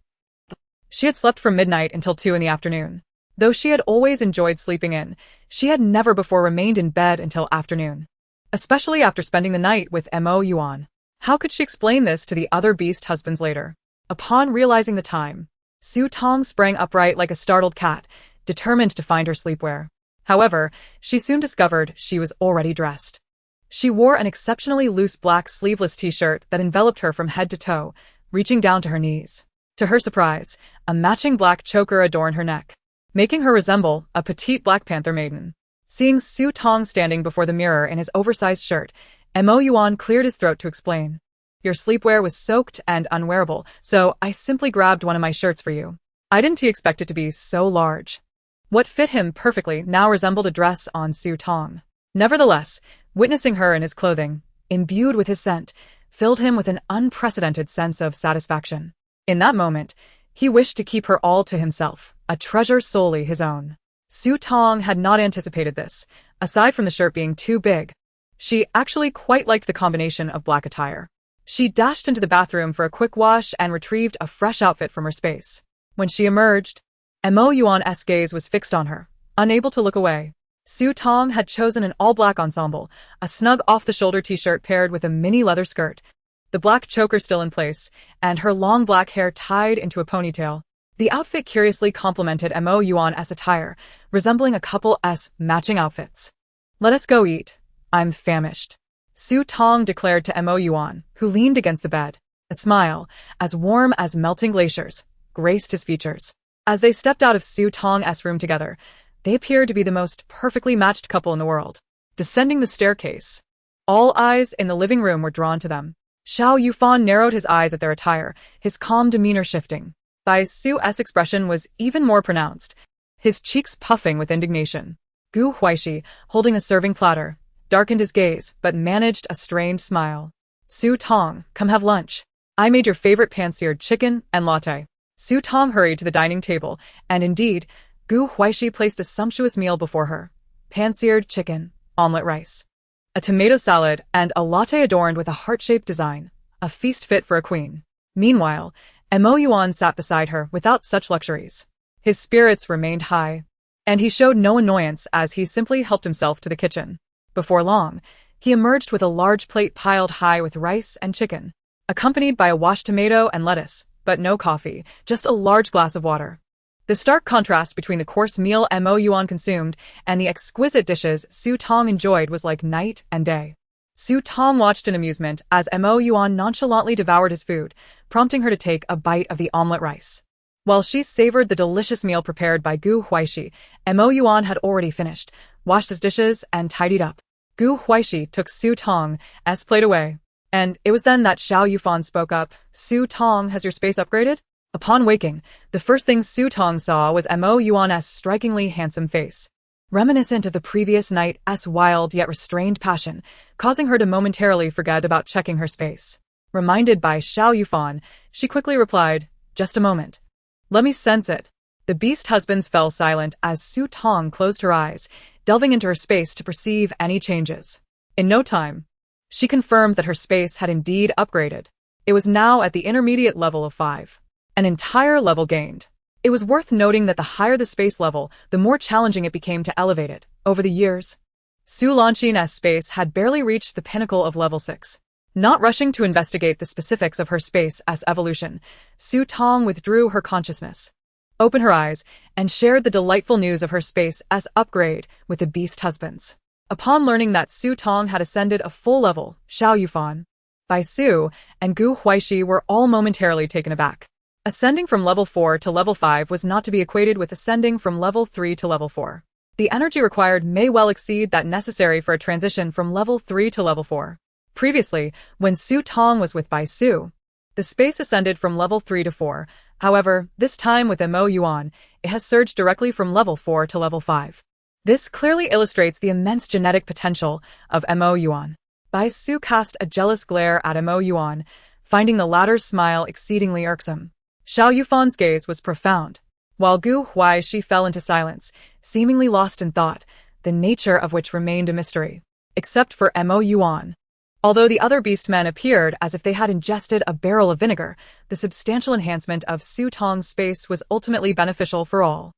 She had slept from midnight until 2 in the afternoon. Though she had always enjoyed sleeping in, she had never before remained in bed until afternoon, especially after spending the night with Yuan. How could she explain this to the other beast husbands later? Upon realizing the time, Su Tong sprang upright like a startled cat, determined to find her sleepwear. However, she soon discovered she was already dressed. She wore an exceptionally loose black sleeveless t-shirt that enveloped her from head to toe, reaching down to her knees. To her surprise, a matching black choker adorned her neck, making her resemble a petite Black Panther maiden. Seeing Su Tong standing before the mirror in his oversized shirt, Yuan cleared his throat to explain. "Your sleepwear was soaked and unwearable, so I simply grabbed one of my shirts for you. I didn't expect it to be so large." What fit him perfectly now resembled a dress on Su Tong. Nevertheless, witnessing her in his clothing, imbued with his scent, filled him with an unprecedented sense of satisfaction. In that moment, he wished to keep her all to himself, a treasure solely his own. Su Tong had not anticipated this. Aside from the shirt being too big, she actually quite liked the combination of black attire. She dashed into the bathroom for a quick wash and retrieved a fresh outfit from her space. When she emerged, Yuan's gaze was fixed on her, unable to look away. Su Tong had chosen an all-black ensemble, a snug off-the-shoulder t-shirt paired with a mini leather skirt, the black choker still in place, and her long black hair tied into a ponytail. The outfit curiously complemented Yuan's attire, resembling a couple's matching outfits. "Let us go eat. I'm famished," Su Tong declared to Yuan, who leaned against the bed. A smile, as warm as melting glaciers, graced his features. As they stepped out of Su Tong's room together, They appeared to be the most perfectly matched couple in the world. Descending the staircase, all eyes in the living room were drawn to them. Xiao Yufan narrowed his eyes at their attire, his calm demeanor shifting. Bai Su's expression was even more pronounced, his cheeks puffing with indignation. Gu Huaixi, holding a serving platter, darkened his gaze but managed a strained smile. Su Tong, come have lunch. I made your favorite pan-seared chicken and latte. Su Tong hurried to the dining table, and indeed, Gu Huaixi placed a sumptuous meal before her. Pan-seared chicken, omelette rice, a tomato salad, and a latte adorned with a heart-shaped design, a feast fit for a queen. Meanwhile, Yuan sat beside her without such luxuries. His spirits remained high, and he showed no annoyance as he simply helped himself to the kitchen. Before long, he emerged with a large plate piled high with rice and chicken, accompanied by a washed tomato and lettuce, but no coffee, just a large glass of water. The stark contrast between the coarse meal Yuan consumed and the exquisite dishes Su Tong enjoyed was like night and day. Su Tong watched in amusement as Yuan nonchalantly devoured his food, prompting her to take a bite of the omelette rice. While she savored the delicious meal prepared by Gu Huaixi, Yuan had already finished, washed his dishes, and tidied up. Gu Huaixi took Su Tong's plate away, and it was then that Xiao Yufan spoke up. Su Tong, has your space upgraded? Upon waking, the first thing Su Tong saw was Yuan's strikingly handsome face, reminiscent of the previous night's wild yet restrained passion, causing her to momentarily forget about checking her space. Reminded by Xiao Yufan, she quickly replied, just a moment. Let me sense it. The beast husbands fell silent as Su Tong closed her eyes, delving into her space to perceive any changes. In no time, she confirmed that her space had indeed upgraded. It was now at the intermediate level of 5. An entire level gained. It was worth noting that the higher the space level, the more challenging it became to elevate it. Over the years, Su Xin's space had barely reached the pinnacle of level 6. Not rushing to investigate the specifics of her space's evolution, Su Tong withdrew her consciousness, opened her eyes, and shared the delightful news of her space's upgrade with the beast husbands. Upon learning that Su Tong had ascended a full level, Xiao Yufan, Bai Su, and Gu Huaixi were all momentarily taken aback. Ascending from level 4 to level 5 was not to be equated with ascending from level 3 to level 4. The energy required may well exceed that necessary for a transition from level 3 to level 4. Previously, when Su Tong was with Bai Su, the space ascended from level 3 to 4. However, this time with Yuan, it has surged directly from level 4 to level 5. This clearly illustrates the immense genetic potential of Yuan. Bai Su cast a jealous glare at Yuan, finding the latter's smile exceedingly irksome. Xiao Yufan's gaze was profound, while Gu Huaixi fell into silence, seemingly lost in thought, the nature of which remained a mystery. Except for Yuan. Although the other beastmen appeared as if they had ingested a barrel of vinegar, the substantial enhancement of Su Tong's space was ultimately beneficial for all.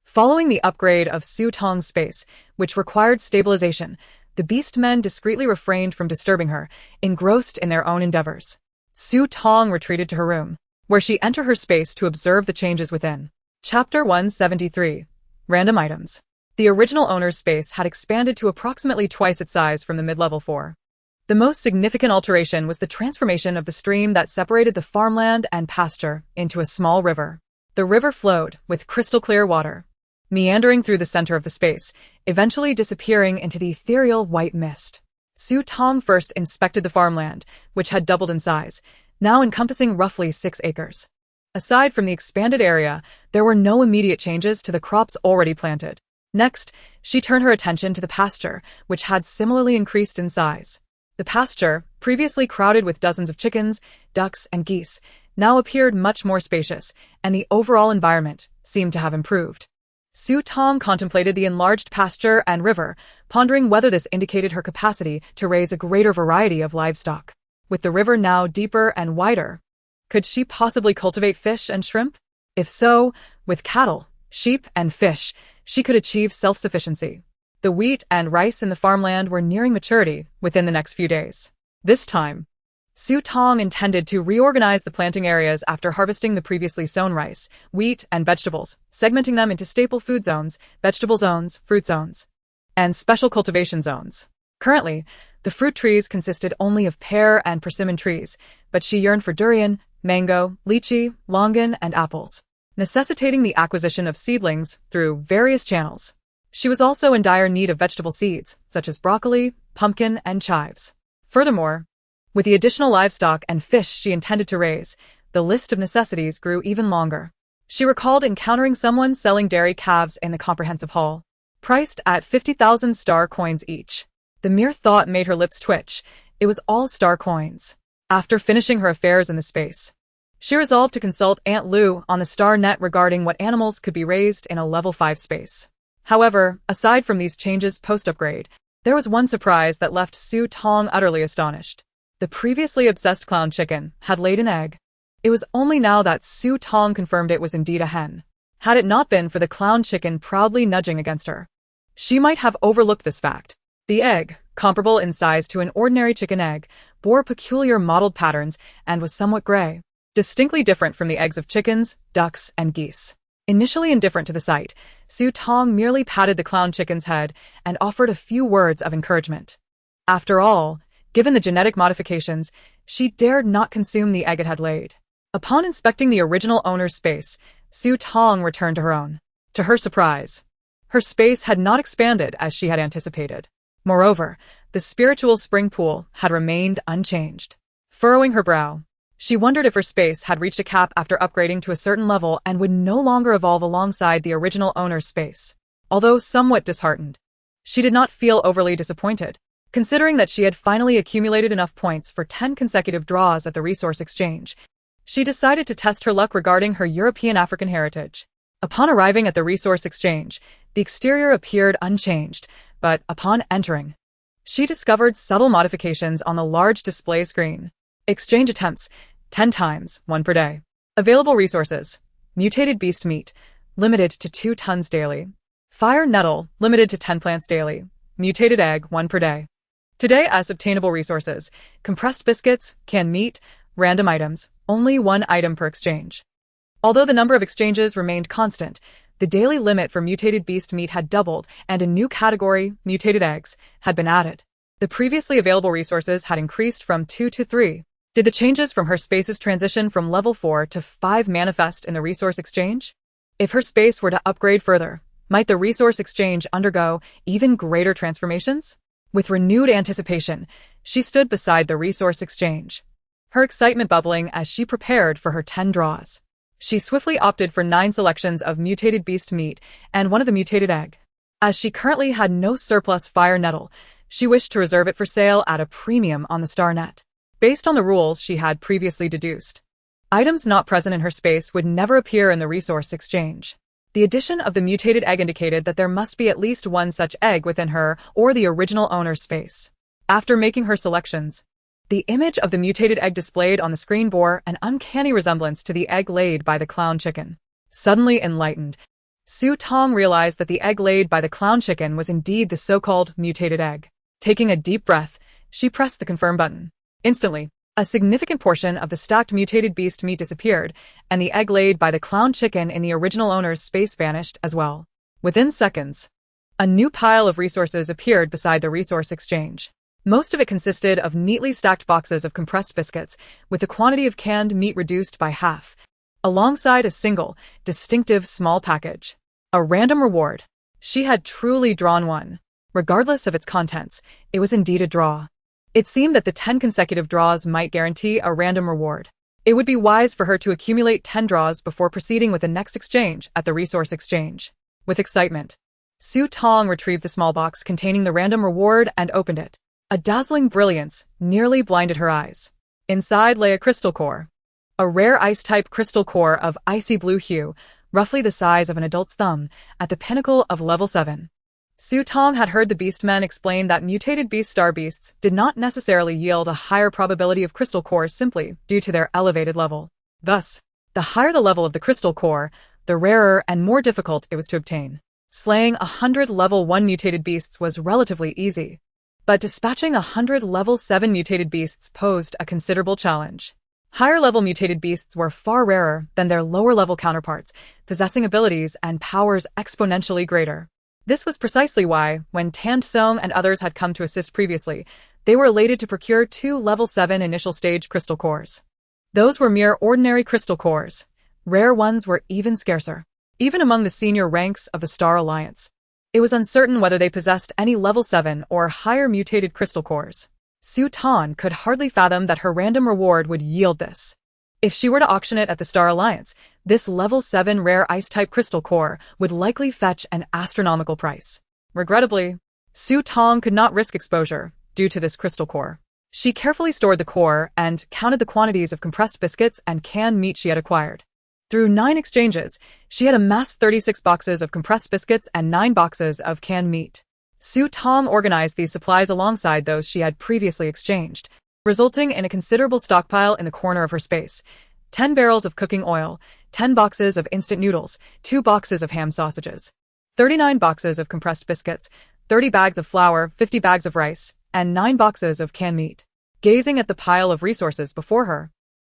Following the upgrade of Su Tong's space, which required stabilization, the beastmen discreetly refrained from disturbing her, engrossed in their own endeavors. Su Tong retreated to her room, where she entered her space to observe the changes within. Chapter 173. Random Items. The original owner's space had expanded to approximately twice its size from the mid-level 4. The most significant alteration was the transformation of the stream that separated the farmland and pasture into a small river. The river flowed with crystal-clear water, meandering through the center of the space, eventually disappearing into the ethereal white mist. Su Tong first inspected the farmland, which had doubled in size, now encompassing roughly 6 acres. Aside from the expanded area, there were no immediate changes to the crops already planted. Next, she turned her attention to the pasture, which had similarly increased in size. The pasture, previously crowded with dozens of chickens, ducks, and geese, now appeared much more spacious, and the overall environment seemed to have improved. Su Tong contemplated the enlarged pasture and river, pondering whether this indicated her capacity to raise a greater variety of livestock. With the river now deeper and wider, could she possibly cultivate fish and shrimp? If so, with cattle, sheep, and fish, she could achieve self-sufficiency. The wheat and rice in the farmland were nearing maturity within the next few days. This time, Su Tong intended to reorganize the planting areas after harvesting the previously sown rice, wheat, and vegetables, segmenting them into staple food zones, vegetable zones, fruit zones, and special cultivation zones. Currently, the fruit trees consisted only of pear and persimmon trees, but she yearned for durian, mango, lychee, longan, and apples, necessitating the acquisition of seedlings through various channels. She was also in dire need of vegetable seeds, such as broccoli, pumpkin, and chives. Furthermore, with the additional livestock and fish she intended to raise, the list of necessities grew even longer. She recalled encountering someone selling dairy calves in the comprehensive hall, priced at 50,000 star coins each. The mere thought made her lips twitch. It was all star coins. After finishing her affairs in the space, she resolved to consult Aunt Lu on the star net regarding what animals could be raised in a level 5 space. However, aside from these changes post-upgrade, there was one surprise that left Su Tong utterly astonished. The previously obsessed clown chicken had laid an egg. It was only now that Su Tong confirmed it was indeed a hen. Had it not been for the clown chicken proudly nudging against her, she might have overlooked this fact. The egg, comparable in size to an ordinary chicken egg, bore peculiar mottled patterns and was somewhat gray, distinctly different from the eggs of chickens, ducks, and geese. Initially indifferent to the sight, Su Tong merely patted the clown chicken's head and offered a few words of encouragement. After all, given the genetic modifications, she dared not consume the egg it had laid. Upon inspecting the original owner's space, Su Tong returned to her own. To her surprise, her space had not expanded as she had anticipated. Moreover, the spiritual spring pool had remained unchanged. Furrowing her brow, she wondered if her space had reached a cap after upgrading to a certain level and would no longer evolve alongside the original owner's space. Although somewhat disheartened, she did not feel overly disappointed, considering that she had finally accumulated enough points for 10 consecutive draws at the resource exchange. She decided to test her luck regarding her European African heritage. Upon arriving at the resource exchange, the exterior appeared unchanged, but upon entering, she discovered subtle modifications on the large display screen. Exchange attempts, 10 times, 1 per day. Available resources, mutated beast meat, limited to 2 tons daily. Fire nettle, limited to 10 plants daily. Mutated egg, 1 per day. Today as obtainable resources, compressed biscuits, canned meat, random items, only 1 item per exchange. Although the number of exchanges remained constant, the daily limit for mutated beast meat had doubled and a new category, mutated eggs, had been added. The previously available resources had increased from 2 to 3. Did the changes from her space's transition from level 4 to 5 manifest in the resource exchange? If her space were to upgrade further, might the resource exchange undergo even greater transformations? With renewed anticipation, she stood beside the resource exchange, her excitement bubbling as she prepared for her 10 draws. She swiftly opted for 9 selections of mutated beast meat and 1 of the mutated egg. As she currently had no surplus fire nettle, she wished to reserve it for sale at a premium on the star net. Based on the rules she had previously deduced, items not present in her space would never appear in the resource exchange. The addition of the mutated egg indicated that there must be at least 1 such egg within her or the original owner's space. After making her selections, the image of the mutated egg displayed on the screen bore an uncanny resemblance to the egg laid by the clown chicken. Suddenly enlightened, Su Tong realized that the egg laid by the clown chicken was indeed the so-called mutated egg. Taking a deep breath, she pressed the confirm button. Instantly, a significant portion of the stacked mutated beast meat disappeared, and the egg laid by the clown chicken in the original owner's space vanished as well. Within seconds, a new pile of resources appeared beside the resource exchange. Most of it consisted of neatly stacked boxes of compressed biscuits, with the quantity of canned meat reduced by half, alongside a single, distinctive small package. A random reward. She had truly drawn one. Regardless of its contents, it was indeed a draw. It seemed that the 10 consecutive draws might guarantee a random reward. It would be wise for her to accumulate 10 draws before proceeding with the next exchange at the resource exchange. With excitement, Su Tong retrieved the small box containing the random reward and opened it. A dazzling brilliance nearly blinded her eyes. Inside lay a crystal core. A rare ice-type crystal core of icy blue hue, roughly the size of an adult's thumb, at the pinnacle of level 7. Su Tong had heard the beastmen explain that mutated beast star beasts did not necessarily yield a higher probability of crystal cores simply due to their elevated level. Thus, the higher the level of the crystal core, the rarer and more difficult it was to obtain. Slaying 100 level 1 mutated beasts was relatively easy, but dispatching 100 level 7 mutated beasts posed a considerable challenge. Higher level mutated beasts were far rarer than their lower level counterparts, possessing abilities and powers exponentially greater. This was precisely why, when Tan Song and others had come to assist previously, they were elated to procure 2 level 7 initial stage crystal cores. Those were mere ordinary crystal cores. Rare ones were even scarcer. Even among the senior ranks of the Star Alliance, It was uncertain whether they possessed any level 7 or higher mutated crystal cores. Su Tan could hardly fathom that her random reward would yield this. If she were to auction it at the Star Alliance, this level 7 rare ice-type crystal core would likely fetch an astronomical price. Regrettably, Su Tong could not risk exposure due to this crystal core. She carefully stored the core and counted the quantities of compressed biscuits and canned meat she had acquired. Through 9 exchanges, she had amassed 36 boxes of compressed biscuits and 9 boxes of canned meat. Su Tong organized these supplies alongside those she had previously exchanged, resulting in a considerable stockpile in the corner of her space. 10 barrels of cooking oil, 10 boxes of instant noodles, 2 boxes of ham sausages, 39 boxes of compressed biscuits, 30 bags of flour, 50 bags of rice, and 9 boxes of canned meat. Gazing at the pile of resources before her,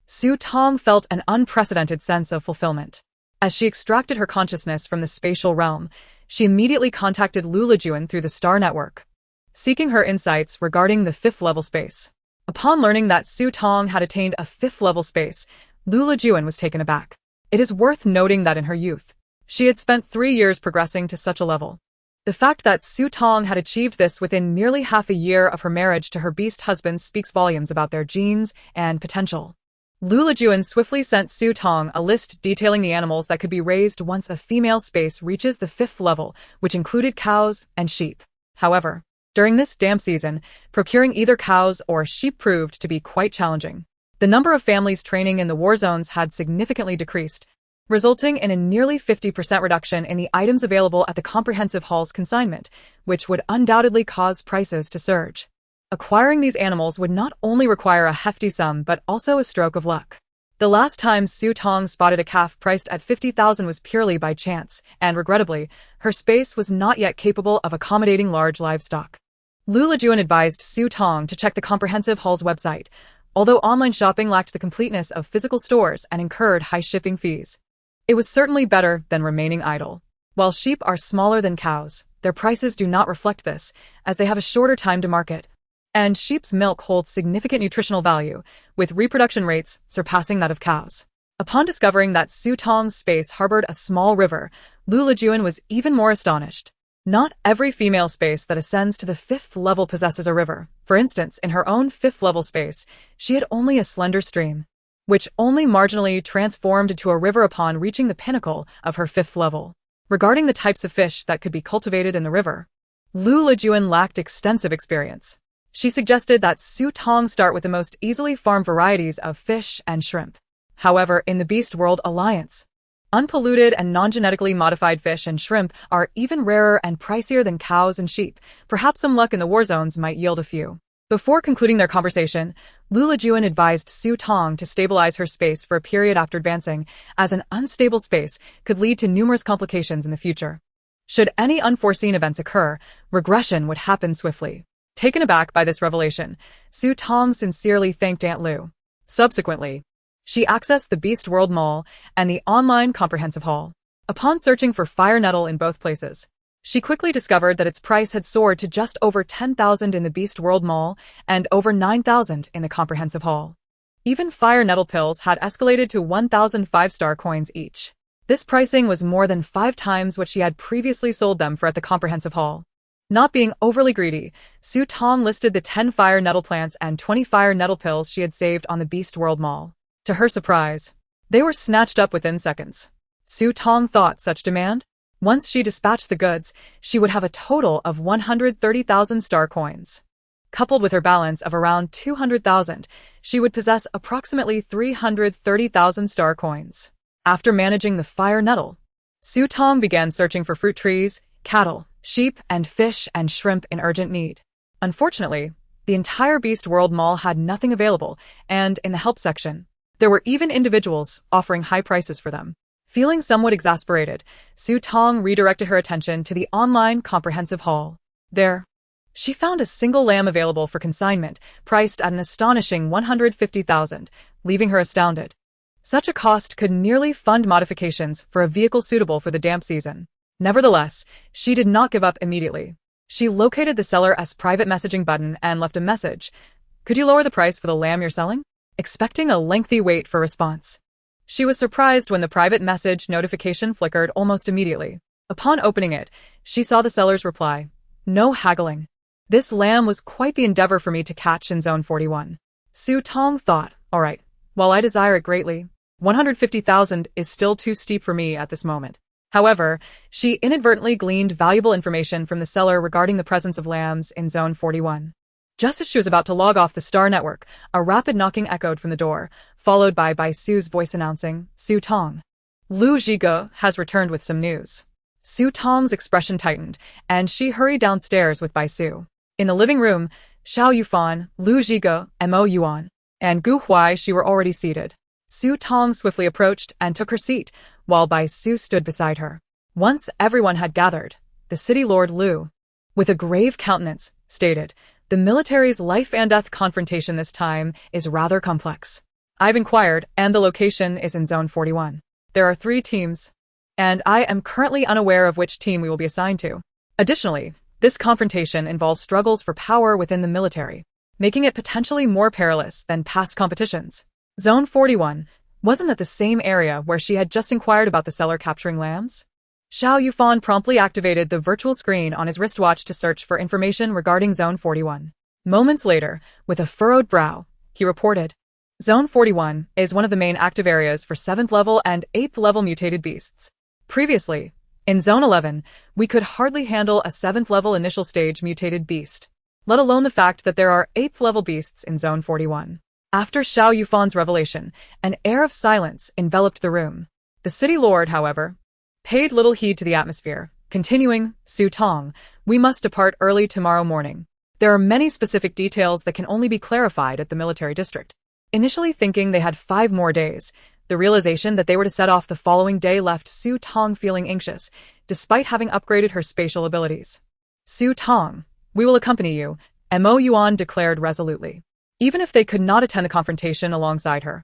Su Tong felt an unprecedented sense of fulfillment. As she extracted her consciousness from the spatial realm, she immediately contacted Yuan through the Star Network, seeking her insights regarding the 5th level space. Upon learning that Su Tong had attained a 5th level space, Yuan was taken aback. It is worth noting that in her youth, she had spent 3 years progressing to such a level. The fact that Su Tong had achieved this within merely half a year of her marriage to her beast husband speaks volumes about their genes and potential. Yuan swiftly sent Su Tong a list detailing the animals that could be raised once a female space reaches the 5th level, which included cows and sheep. However, during this damp season, procuring either cows or sheep proved to be quite challenging. The number of families training in the war zones had significantly decreased, resulting in a nearly 50% reduction in the items available at the comprehensive hall's consignment, which would undoubtedly cause prices to surge. Acquiring these animals would not only require a hefty sum but also a stroke of luck. The last time Su Tong spotted a calf priced at 50,000 was purely by chance, and regrettably, her space was not yet capable of accommodating large livestock. Yuan advised Su Tong to check the comprehensive hall's website, although online shopping lacked the completeness of physical stores and incurred high shipping fees. It was certainly better than remaining idle. While sheep are smaller than cows, their prices do not reflect this, as they have a shorter time to market. And sheep's milk holds significant nutritional value, with reproduction rates surpassing that of cows. Upon discovering that Su Tong's space harbored a small river, Yuan was even more astonished. Not every female space that ascends to the 5th level possesses a river. For instance, in her own 5th level space, she had only a slender stream, which only marginally transformed into a river upon reaching the pinnacle of her 5th level. Regarding the types of fish that could be cultivated in the river, Yuan lacked extensive experience. She suggested that Su Tong start with the most easily farmed varieties of fish and shrimp. However, in the Beast World Alliance, unpolluted and non-genetically modified fish and shrimp are even rarer and pricier than cows and sheep. Perhaps some luck in the war zones might yield a few. Before concluding their conversation, Yuan advised Su Tong to stabilize her space for a period after advancing, as an unstable space could lead to numerous complications in the future. Should any unforeseen events occur, regression would happen swiftly. Taken aback by this revelation, Su Tong sincerely thanked Aunt Lu. Subsequently, she accessed the Beast World Mall and the online comprehensive hall. Upon searching for fire nettle in both places, she quickly discovered that its price had soared to just over 10,000 in the Beast World Mall and over 9,000 in the comprehensive hall. Even fire nettle pills had escalated to 1,000 5-star coins each. This pricing was more than 5 times what she had previously sold them for at the comprehensive hall. Not being overly greedy, Su Tong listed the 10 fire nettle plants and 20 fire nettle pills she had saved on the Beast World Mall. To her surprise, they were snatched up within seconds. Su Tong thought such demand? Once she dispatched the goods, she would have a total of 130,000 star coins. Coupled with her balance of around 200,000, she would possess approximately 330,000 star coins. After managing the fire nettle, Su Tong began searching for fruit trees, cattle, sheep, and fish and shrimp in urgent need. Unfortunately, the entire Beast World Mall had nothing available, and in the help section, there were even individuals offering high prices for them. Feeling somewhat exasperated, Su Tong redirected her attention to the online comprehensive hall. There, she found a single lamb available for consignment, priced at an astonishing 150,000, leaving her astounded. Such a cost could nearly fund modifications for a vehicle suitable for the damp season. Nevertheless, she did not give up immediately. She located the seller's private messaging button and left a message. "Could you lower the price for the lamb you're selling?" Expecting a lengthy wait for response. She was surprised when the private message notification flickered almost immediately. Upon opening it, she saw the seller's reply. No haggling. This lamb was quite the endeavor for me to catch in Zone 41. Su Tong thought, all right, while I desire it greatly, 150,000 is still too steep for me at this moment. However, she inadvertently gleaned valuable information from the seller regarding the presence of lambs in Zone 41. Just as she was about to log off the Star Network, a rapid knocking echoed from the door, followed by Su's voice announcing, Su Tong. Lu Zhige has returned with some news. Su Tong's expression tightened, and she hurried downstairs with Bai Su. In the living room, Xiao Yufan, Lu Zhige, Mo Yuan, and Gu Huaixi were already seated. Su Tong swiftly approached and took her seat, while Bai Su stood beside her. Once everyone had gathered, the city lord Lu, with a grave countenance, stated, the military's life and death confrontation this time is rather complex. I've inquired, and the location is in Zone 41. There are 3 teams, and I am currently unaware of which team we will be assigned to. Additionally, this confrontation involves struggles for power within the military, making it potentially more perilous than past competitions. Zone 41 wasn't that the same area where she had just inquired about the seller capturing lambs? Xiao Yufan promptly activated the virtual screen on his wristwatch to search for information regarding Zone 41. Moments later, with a furrowed brow, he reported, Zone 41 is one of the main active areas for 7th level and 8th level mutated beasts. Previously, in Zone 11, we could hardly handle a 7th level initial stage mutated beast, let alone the fact that there are 8th level beasts in Zone 41. After Xiao Yufan's revelation, an air of silence enveloped the room. The city lord, however, paid little heed to the atmosphere, continuing, Su Tong, we must depart early tomorrow morning. There are many specific details that can only be clarified at the military district. Initially thinking they had 5 more days, the realization that they were to set off the following day left Su Tong feeling anxious, despite having upgraded her spatial abilities. Su Tong, we will accompany you, Mo Yuan declared resolutely. Even if they could not attend the confrontation alongside her.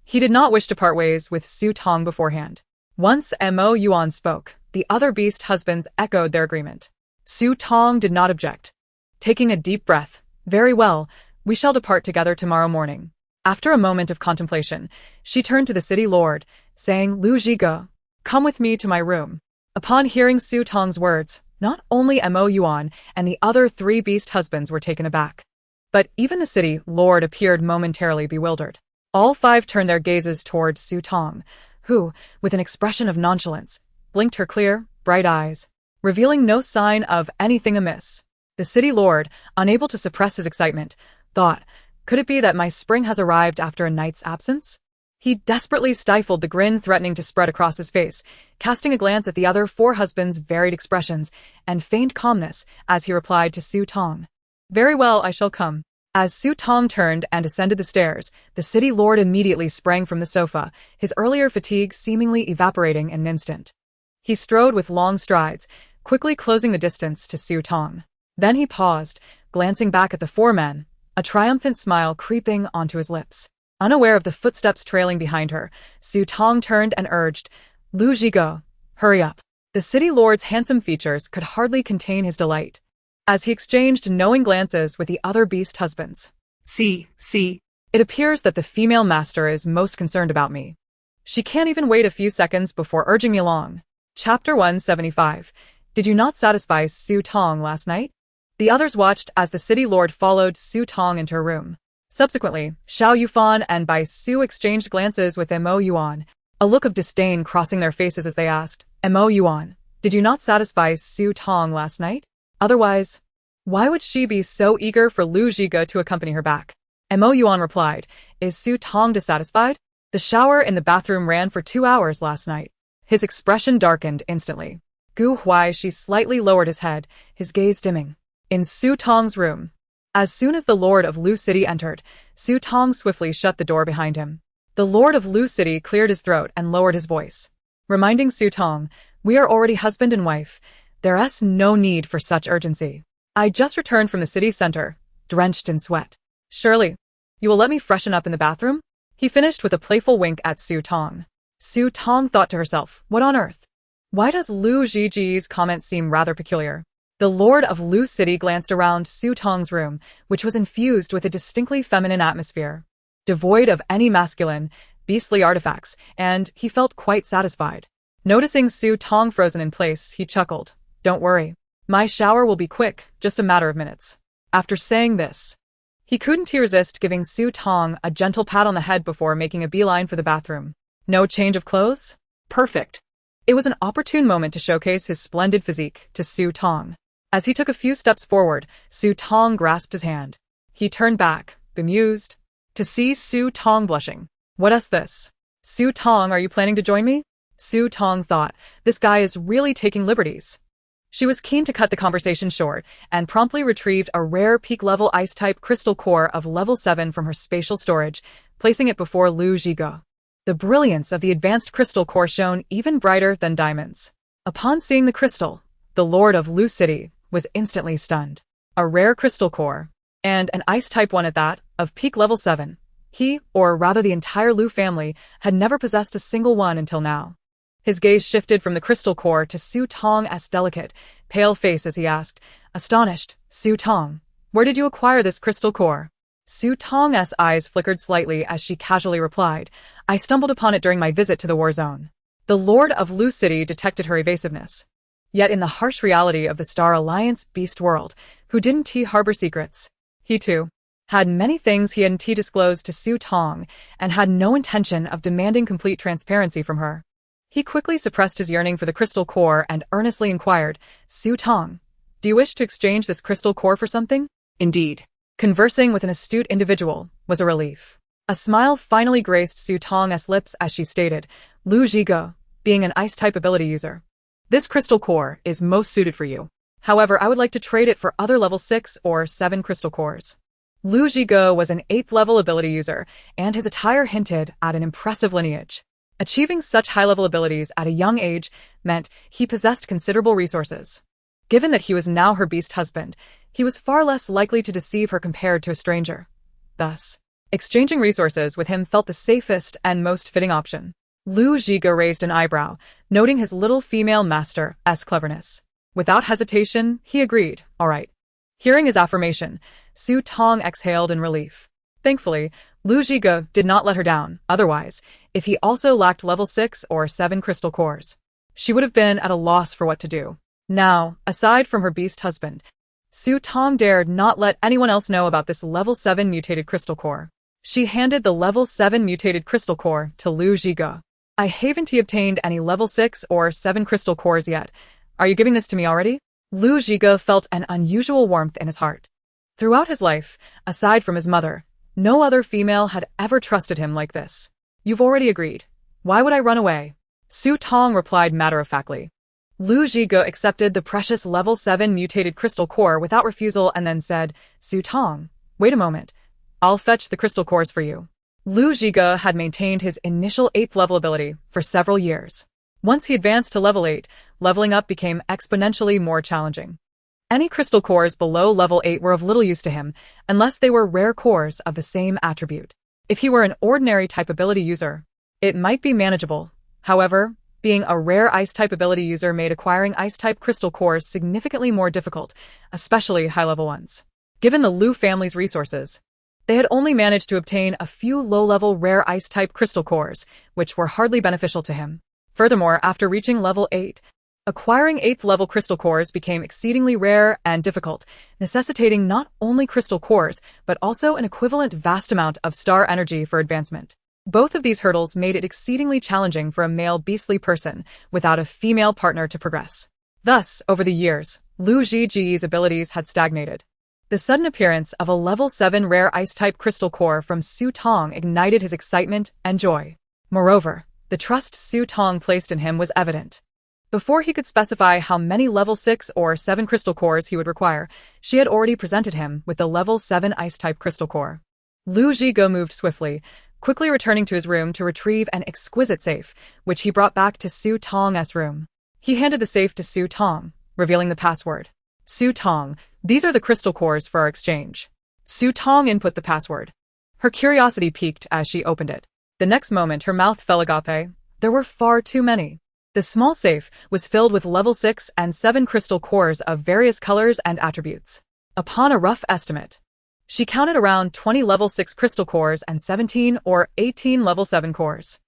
He did not wish to part ways with Su Tong beforehand. Once Mo Yuan spoke, the other beast husbands echoed their agreement. Su Tong did not object. Taking a deep breath, very well, we shall depart together tomorrow morning. After a moment of contemplation, she turned to the city lord, saying, Lu Zhige, come with me to my room. Upon hearing Su Tong's words, not only Mo Yuan and the other 3 beast husbands were taken aback, but even the city lord appeared momentarily bewildered. All 5 turned their gazes toward Su Tong, who, with an expression of nonchalance, blinked her clear, bright eyes, revealing no sign of anything amiss. The city lord, unable to suppress his excitement, thought, could it be that my spring has arrived after a night's absence? He desperately stifled the grin threatening to spread across his face, casting a glance at the other 4 husbands' varied expressions and feigned calmness as he replied to Su Tong. Very well, I shall come. As Su Tong turned and ascended the stairs, the city lord immediately sprang from the sofa, his earlier fatigue seemingly evaporating in an instant. He strode with long strides, quickly closing the distance to Su Tong. Then he paused, glancing back at the 4 men, a triumphant smile creeping onto his lips. Unaware of the footsteps trailing behind her, Su Tong turned and urged, Lu Zhige, hurry up. The city lord's handsome features could hardly contain his delight, as he exchanged knowing glances with the other beast husbands. See. It appears that the female master is most concerned about me. She can't even wait a few seconds before urging me along. Chapter 175. Did you not satisfy Su Tong last night? The others watched as the city lord followed Su Tong into her room. Subsequently, Xiao Yufan and Bai Su exchanged glances with Mo Yuan, a look of disdain crossing their faces as they asked, Mo Yuan, did you not satisfy Su Tong last night? Otherwise, why would she be so eager for Lu Zhige to accompany her back? Mo Yuan replied, is Su Tong dissatisfied? The shower in the bathroom ran for 2 hours last night. His expression darkened instantly. Gu Huaixi slightly lowered his head, his gaze dimming. In Su Tong's room. As soon as the Lord of Lu City entered, Su Tong swiftly shut the door behind him. The Lord of Lu City cleared his throat and lowered his voice, reminding Su Tong, we are already husband and wife. There's no need for such urgency. I just returned from the city center, drenched in sweat. Surely, you will let me freshen up in the bathroom? He finished with a playful wink at Su Tong. Su Tong thought to herself, what on earth? Why does Lu Zhige's comment seem rather peculiar? The Lord of Lu City glanced around Su Tong's room, which was infused with a distinctly feminine atmosphere, devoid of any masculine, beastly artifacts, and he felt quite satisfied. Noticing Su Tong frozen in place, he chuckled. Don't worry. My shower will be quick, just a matter of minutes. After saying this, he couldn't resist giving Su Tong a gentle pat on the head before making a beeline for the bathroom. No change of clothes? Perfect. It was an opportune moment to showcase his splendid physique to Su Tong. As he took a few steps forward, Su Tong grasped his hand. He turned back, bemused, to see Su Tong blushing. What's this? Su Tong, are you planning to join me? Su Tong thought, this guy is really taking liberties. She was keen to cut the conversation short and promptly retrieved a rare peak-level ice-type crystal core of level 7 from her spatial storage, placing it before Lu Zhigo. The brilliance of the advanced crystal core shone even brighter than diamonds. Upon seeing the crystal, the Lord of Lu City was instantly stunned. A rare crystal core, and an ice-type one at that, of peak level 7. He, or rather the entire Lu family, had never possessed a single one until now. His gaze shifted from the crystal core to Su Tong's delicate, pale face as he asked, astonished, Su Tong, where did you acquire this crystal core? Su Tong's eyes flickered slightly as she casually replied, I stumbled upon it during my visit to the war zone. The Lord of Lu City detected her evasiveness. Yet in the harsh reality of the Star Alliance beast world, who didn't harbor secrets? He too had many things he hadn't disclosed to Su Tong and had no intention of demanding complete transparency from her. He quickly suppressed his yearning for the crystal core and earnestly inquired, Su Tong, do you wish to exchange this crystal core for something? Indeed. Conversing with an astute individual was a relief. A smile finally graced Su Tong's lips as she stated, Lu Zhigo, being an ice-type ability user. This crystal core is most suited for you. However, I would like to trade it for other level 6 or 7 crystal cores. Lu Zhigo was an 8th level ability user, and his attire hinted at an impressive lineage. Achieving such high-level abilities at a young age meant he possessed considerable resources. Given that he was now her beast husband, he was far less likely to deceive her compared to a stranger. Thus, exchanging resources with him felt the safest and most fitting option. Lu Zhigo raised an eyebrow, noting his little female master's cleverness. Without hesitation, he agreed, all right. Hearing his affirmation, Su Tong exhaled in relief. Thankfully, Lu Zhigo did not let her down, otherwise, if he also lacked level 6 or 7 crystal cores, she would have been at a loss for what to do. Now, aside from her beast husband, Su Tong dared not let anyone else know about this level 7 mutated crystal core. She handed the level 7 mutated crystal core to Lu Zhigo. I haven't obtained any level 6 or 7 crystal cores yet. Are you giving this to me already? Lu Zhigo felt an unusual warmth in his heart. Throughout his life, aside from his mother, no other female had ever trusted him like this. You've already agreed. Why would I run away? Su Tong replied matter-of-factly. Lu Zhigo accepted the precious level 7 mutated crystal core without refusal and then said, Su Tong, wait a moment. I'll fetch the crystal cores for you. Lu Zhigo had maintained his initial 8th level ability for several years. Once he advanced to level 8, leveling up became exponentially more challenging. Any crystal cores below level 8 were of little use to him, unless they were rare cores of the same attribute. If he were an ordinary type ability user, it might be manageable. However, being a rare ice-type ability user made acquiring ice-type crystal cores significantly more difficult, especially high-level ones. Given the Lu family's resources, they had only managed to obtain a few low-level rare ice-type crystal cores, which were hardly beneficial to him. Furthermore, after reaching level 8, acquiring 8th level crystal cores became exceedingly rare and difficult, necessitating not only crystal cores, but also an equivalent vast amount of star energy for advancement. Both of these hurdles made it exceedingly challenging for a male beastly person without a female partner to progress. Thus, over the years, Lu Zhiji's abilities had stagnated. The sudden appearance of a level 7 rare ice-type crystal core from Su Tong ignited his excitement and joy. Moreover, the trust Su Tong placed in him was evident. Before he could specify how many level 6 or 7 crystal cores he would require, she had already presented him with the level 7 ice-type crystal core. Lu Zhigo moved swiftly, quickly returning to his room to retrieve an exquisite safe, which he brought back to Su Tong's room. He handed the safe to Su Tong, revealing the password. Su Tong, these are the crystal cores for our exchange. Su Tong input the password. Her curiosity piqued as she opened it. The next moment her mouth fell agape. There were far too many. The small safe was filled with level 6 and 7 crystal cores of various colors and attributes. Upon a rough estimate, she counted around 20 level 6 crystal cores and 17 or 18 level 7 cores.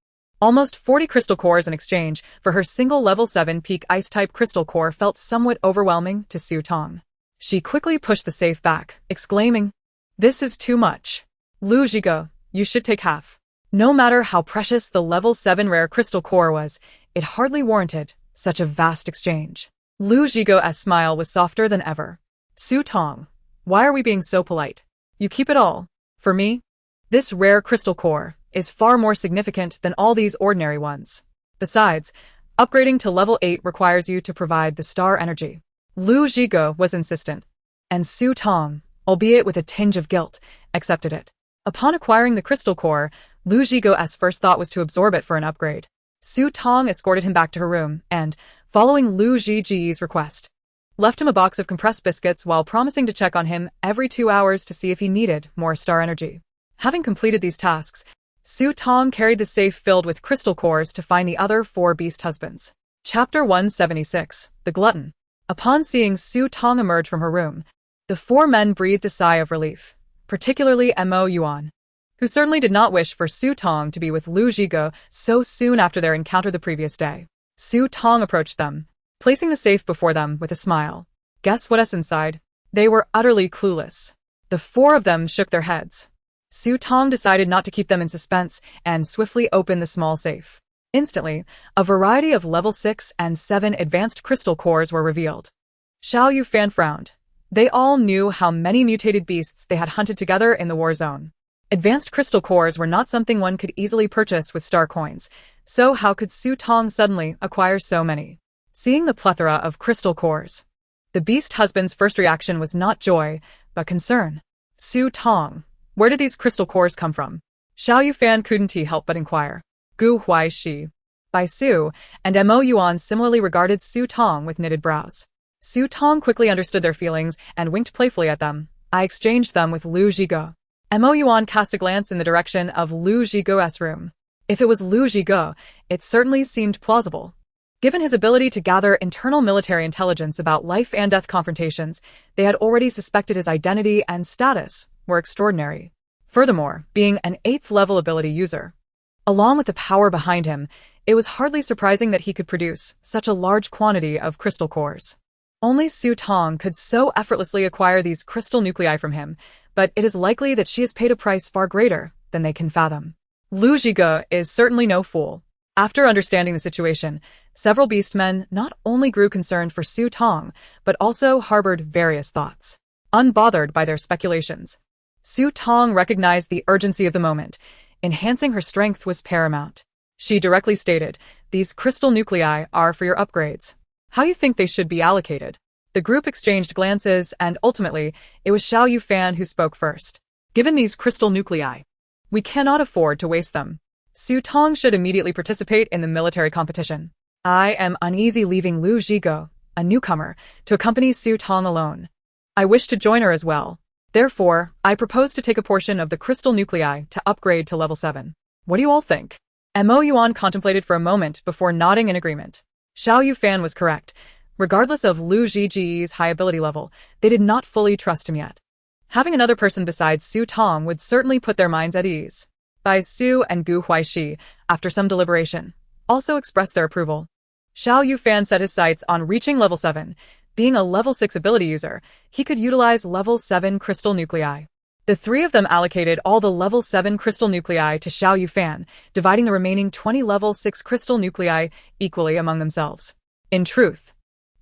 Almost 40 crystal cores in exchange for her single level 7 peak ice-type crystal core felt somewhat overwhelming to Su Tong. She quickly pushed the safe back, exclaiming, "This is too much. Lu Zhigo, you should take half." No matter how precious the level 7 rare crystal core was, it hardly warranted such a vast exchange. Lu Zhigo's smile was softer than ever. "Su Tong, why are we being so polite? You keep it all. For me, this rare crystal core is far more significant than all these ordinary ones. Besides, upgrading to level 8 requires you to provide the star energy." Lu Zhigo was insistent, and Su Tong, albeit with a tinge of guilt, accepted it. Upon acquiring the crystal core, Lu Zhigo's first thought was to absorb it for an upgrade. Su Tong escorted him back to her room and, following Lu Zhiji's request, left him a box of compressed biscuits while promising to check on him every 2 hours to see if he needed more star energy. Having completed these tasks, Su Tong carried the safe filled with crystal cores to find the other 4 beast husbands. Chapter 176, The Glutton. Upon seeing Su Tong emerge from her room, the 4 men breathed a sigh of relief, particularly Mo Yuan, who certainly did not wish for Su Tong to be with Lu Zhigo so soon after their encounter the previous day. Su Tong approached them, placing the safe before them with a smile. "Guess what's inside?" They were utterly clueless. The 4 of them shook their heads. Su Tong decided not to keep them in suspense and swiftly opened the small safe. Instantly, a variety of level 6 and 7 advanced crystal cores were revealed. Xiao Yufan frowned. They all knew how many mutated beasts they had hunted together in the war zone. Advanced crystal cores were not something one could easily purchase with star coins, so how could Su Tong suddenly acquire so many? Seeing the plethora of crystal cores, the beast husband's first reaction was not joy, but concern. "Su Tong, where did these crystal cores come from?" Xiao Yufan couldn't help but inquire. Gu Huaixi, Bai Su, and Mo Yuan similarly regarded Su Tong with knitted brows. Su Tong quickly understood their feelings and winked playfully at them. "I exchanged them with Lu Zhigo." Mo Yuan cast a glance in the direction of Lu Zhigo's room. If it was Lu Zhigo, it certainly seemed plausible. Given his ability to gather internal military intelligence about life and death confrontations, they had already suspected his identity and status were extraordinary. Furthermore, being an 8th level ability user, along with the power behind him, it was hardly surprising that he could produce such a large quantity of crystal cores. Only Su Tong could so effortlessly acquire these crystal nuclei from him, but it is likely that she has paid a price far greater than they can fathom. Lu Zhigo is certainly no fool. After understanding the situation, several beastmen not only grew concerned for Su Tong, but also harbored various thoughts. Unbothered by their speculations, Su Tong recognized the urgency of the moment. Enhancing her strength was paramount. She directly stated, "These crystal nuclei are for your upgrades. How you think they should be allocated?" The group exchanged glances, and ultimately, it was Xiao Yufan who spoke first. "Given these crystal nuclei, we cannot afford to waste them. Su Tong should immediately participate in the military competition. I am uneasy leaving Lu Zhigo, a newcomer, to accompany Su Tong alone. I wish to join her as well. Therefore, I propose to take a portion of the crystal nuclei to upgrade to level 7. What do you all think?" Mo Yuan contemplated for a moment before nodding in agreement. Xiao Yufan was correct. Regardless of Lu Zhiji's high ability level, they did not fully trust him yet. Having another person besides Su Tong would certainly put their minds at ease. Bai Su and Gu Huaixi, after some deliberation, also expressed their approval. Xiao Yufan set his sights on reaching level 7. Being a level 6 ability user, he could utilize level 7 crystal nuclei. The 3 of them allocated all the level 7 crystal nuclei to Xiao Yufan, dividing the remaining 20 level 6 crystal nuclei equally among themselves. In truth,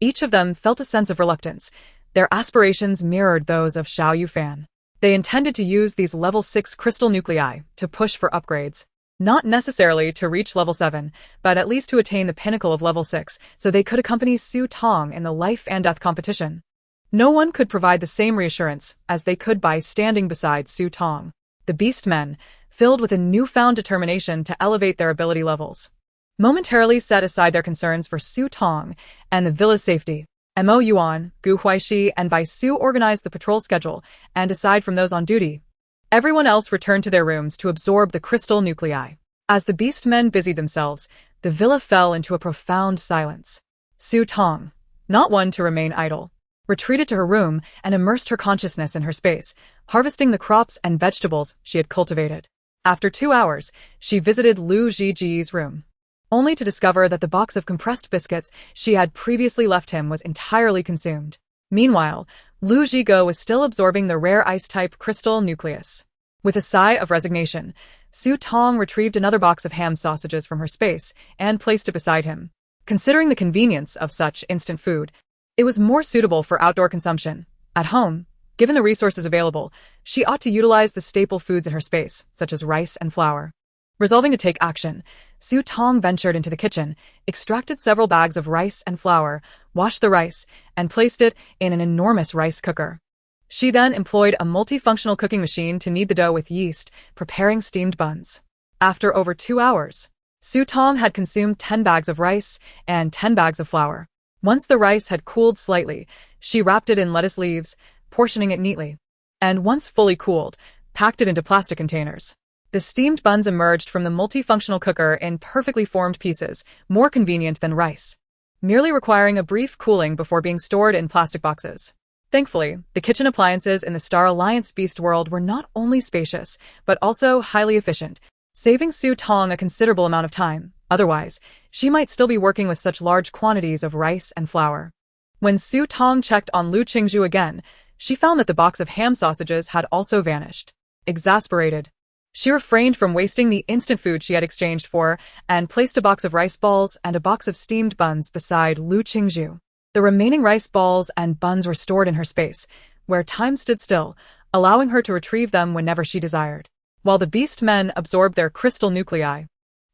each of them felt a sense of reluctance. Their aspirations mirrored those of Xiao Yufan. They intended to use these level 6 crystal nuclei to push for upgrades. Not necessarily to reach level 7, but at least to attain the pinnacle of level 6, so they could accompany Su Tong in the life and death competition. No one could provide the same reassurance as they could by standing beside Su Tong. The beastmen, filled with a newfound determination to elevate their ability levels, momentarily set aside their concerns for Su Tong and the villa's safety. Mo Yuan, Gu Huaixi, and Bai Su organized the patrol schedule, and aside from those on duty, everyone else returned to their rooms to absorb the crystal nuclei. As the beastmen busied themselves, the villa fell into a profound silence. Su Tong, not one to remain idle, retreated to her room and immersed her consciousness in her space, harvesting the crops and vegetables she had cultivated. After 2 hours, she visited Lu Ziji's room, only to discover that the box of compressed biscuits she had previously left him was entirely consumed. Meanwhile, Lu Zigo was still absorbing the rare ice-type crystal nucleus. With a sigh of resignation, Su Tong retrieved another box of ham sausages from her space and placed it beside him. Considering the convenience of such instant food, it was more suitable for outdoor consumption. At home, given the resources available, she ought to utilize the staple foods in her space, such as rice and flour. Resolving to take action, Su Tong ventured into the kitchen, extracted several bags of rice and flour, washed the rice, and placed it in an enormous rice cooker. She then employed a multifunctional cooking machine to knead the dough with yeast, preparing steamed buns. After over 2 hours, Su Tong had consumed 10 bags of rice and 10 bags of flour. Once the rice had cooled slightly, she wrapped it in lettuce leaves, portioning it neatly, and once fully cooled, packed it into plastic containers. The steamed buns emerged from the multifunctional cooker in perfectly formed pieces, more convenient than rice, merely requiring a brief cooling before being stored in plastic boxes. Thankfully, the kitchen appliances in the Star Alliance Beast world were not only spacious, but also highly efficient, saving Su Tong a considerable amount of time. Otherwise, she might still be working with such large quantities of rice and flour. When Su Tong checked on Lu Qingzhu again, she found that the box of ham sausages had also vanished. Exasperated, she refrained from wasting the instant food she had exchanged for and placed a box of rice balls and a box of steamed buns beside Lu Qingzhu. The remaining rice balls and buns were stored in her space, where time stood still, allowing her to retrieve them whenever she desired. While the beast men absorbed their crystal nuclei,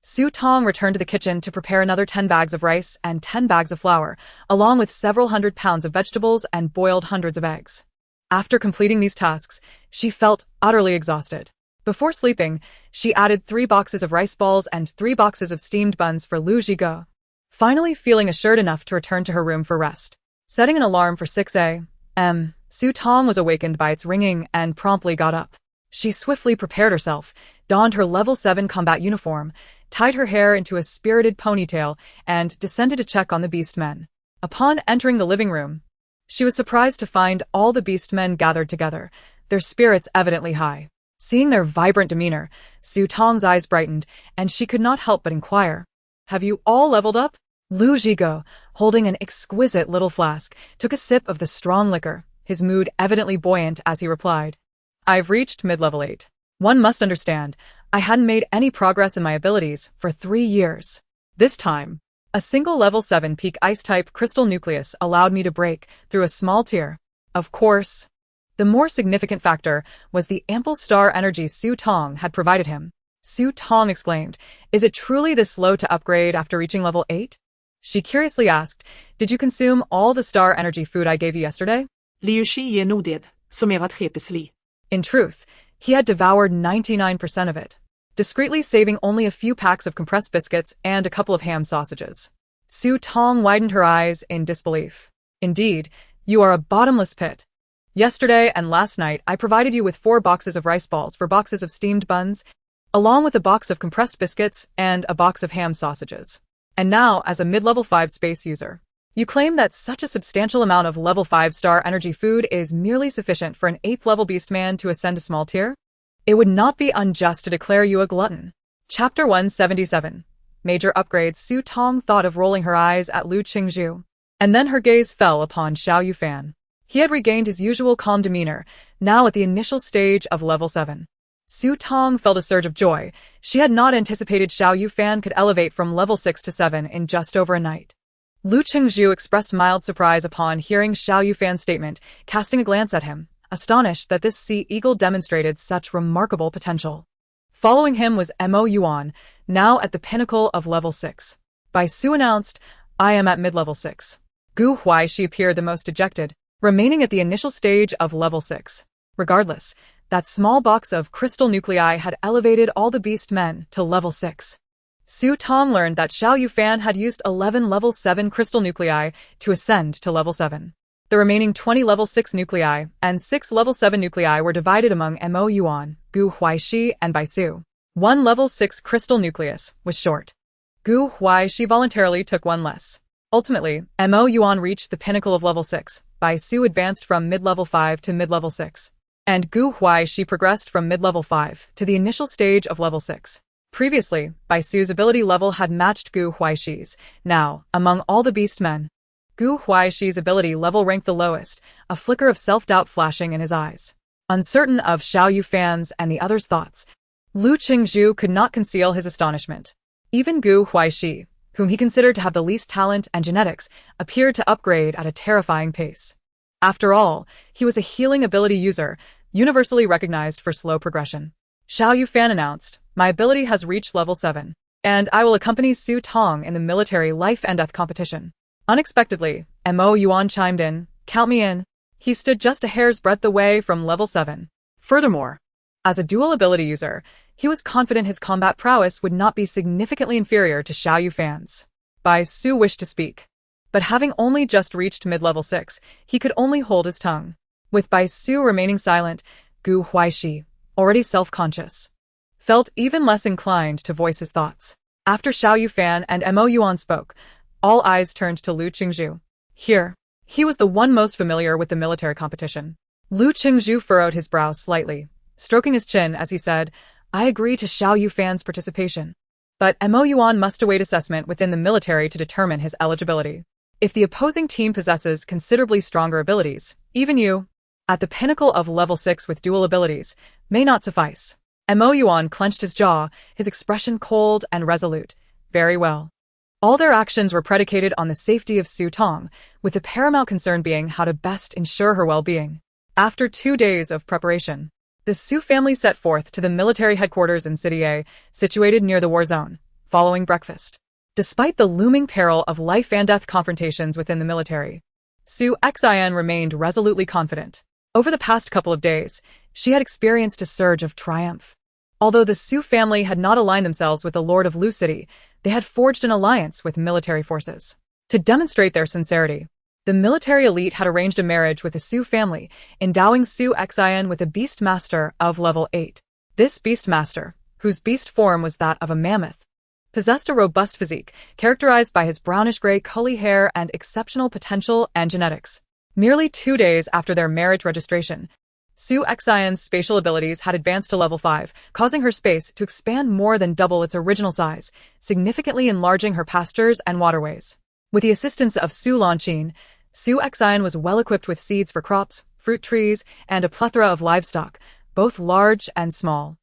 Su Tong returned to the kitchen to prepare another 10 bags of rice and 10 bags of flour, along with several hundred pounds of vegetables and boiled hundreds of eggs. After completing these tasks, she felt utterly exhausted. Before sleeping, she added 3 boxes of rice balls and 3 boxes of steamed buns for Lu Zigo, finally feeling assured enough to return to her room for rest. Setting an alarm for 6 a.m., Su Tong was awakened by its ringing and promptly got up. She swiftly prepared herself, donned her level 7 combat uniform, tied her hair into a spirited ponytail, and descended to check on the beast men. Upon entering the living room, she was surprised to find all the beast men gathered together, their spirits evidently high. Seeing their vibrant demeanor, Su Tong's eyes brightened, and she could not help but inquire, "Have you all leveled up?" Lu Zigo, holding an exquisite little flask, took a sip of the strong liquor, his mood evidently buoyant as he replied, "I've reached mid-level 8. One must understand, I hadn't made any progress in my abilities for 3 years. This time, a single level 7 peak ice-type crystal nucleus allowed me to break through a small tier. Of course, the more significant factor was the ample star energy Su Tong had provided him." Su Tong exclaimed, "Is it truly this slow to upgrade after reaching level 8? She curiously asked, "Did you consume all the star energy food I gave you yesterday?" Liu Shi nodded, somewhat sheepishly. In truth, he had devoured 99% of it, discreetly saving only a few packs of compressed biscuits and a couple of ham sausages. Su Tong widened her eyes in disbelief. "Indeed, you are a bottomless pit. Yesterday and last night I provided you with 4 boxes of rice balls for boxes of steamed buns, along with a box of compressed biscuits and a box of ham sausages. And now, as a mid-level 5 space user, you claim that such a substantial amount of level 5 star energy food is merely sufficient for an 8th level beastman to ascend a small tier? It would not be unjust to declare you a glutton." Chapter 177. Major Upgrades. Su Tong thought of rolling her eyes at Lu Qingzhu, and then her gaze fell upon Xiao Yufan. He had regained his usual calm demeanor, now at the initial stage of level 7. Su Tong felt a surge of joy. She had not anticipated Xiao Yufan could elevate from level 6 to 7 in just over a night. Lu Qingzhu expressed mild surprise upon hearing Xiao Yufan's statement, casting a glance at him, astonished that this sea eagle demonstrated such remarkable potential. Following him was Mo Yuan, now at the pinnacle of level 6. Bai Su announced, "I am at mid-level 6. Gu Huaixi appeared the most dejected, remaining at the initial stage of level 6. Regardless, that small box of crystal nuclei had elevated all the beast men to level 6. Su Tong learned that Xiao Yufan had used 11 level 7 crystal nuclei to ascend to level 7. The remaining 20 level 6 nuclei and 6 level 7 nuclei were divided among Mo Yuan, Gu Huaixi, and Bai Su. 1 level 6 crystal nucleus was short. Gu Huaixi voluntarily took 1 less. Ultimately, Mo Yuan reached the pinnacle of level 6. Bai Su advanced from mid-level 5 to mid-level 6. and Gu Huaixi progressed from mid-level 5 to the initial stage of level 6. Previously, Bai Su's ability level had matched Gu Huaixi's. Now, among all the beast men, Gu Huaixi's ability level ranked the lowest, a flicker of self-doubt flashing in his eyes. Uncertain of Xiao Yufan's and the others' thoughts, Lu Qingzhu could not conceal his astonishment. Even Gu Huaixi, whom he considered to have the least talent and genetics, appeared to upgrade at a terrifying pace. After all, he was a healing ability user, universally recognized for slow progression. Xiao Yufan announced, "My ability has reached level 7, and I will accompany Su Tong in the military life and death competition." Unexpectedly, Yuan chimed in, "Count me in." He stood just a hair's breadth away from level 7. Furthermore, as a dual ability user, he was confident his combat prowess would not be significantly inferior to Xiao Yufan's. Bai Su wished to speak, but having only just reached mid-level 6, he could only hold his tongue. With Bai Su remaining silent, Gu Huaixi, already self-conscious, felt even less inclined to voice his thoughts. After Xiao Yufan and Yuan spoke, all eyes turned to Lu Qingzhu. Here, he was the one most familiar with the military competition. Lu Qingzhu furrowed his brow slightly, stroking his chin as he said, "I agree to Xiao Yufan's participation. But Yuan must await assessment within the military to determine his eligibility. If the opposing team possesses considerably stronger abilities, even you, at the pinnacle of level 6 with dual abilities, may not suffice." Yuan clenched his jaw, his expression cold and resolute. Very well. All their actions were predicated on the safety of Su Tong, with the paramount concern being how to best ensure her well-being. After 2 days of preparation, the Su family set forth to the military headquarters in City A, situated near the war zone, following breakfast. Despite the looming peril of life and death confrontations within the military, Su Xin remained resolutely confident. Over the past couple of days, she had experienced a surge of triumph. Although the Su family had not aligned themselves with the Lord of Lu City, they had forged an alliance with military forces. To demonstrate their sincerity, the military elite had arranged a marriage with the Su family, endowing Su Xin with a beast master of level 8. This beast master, whose beast form was that of a mammoth, possessed a robust physique, characterized by his brownish-gray curly hair and exceptional potential and genetics. Merely 2 days after their marriage registration, Su Xion's spatial abilities had advanced to level 5, causing her space to expand more than double its original size, significantly enlarging her pastures and waterways. With the assistance of Su Xin, Su Xion was well-equipped with seeds for crops, fruit trees, and a plethora of livestock, both large and small.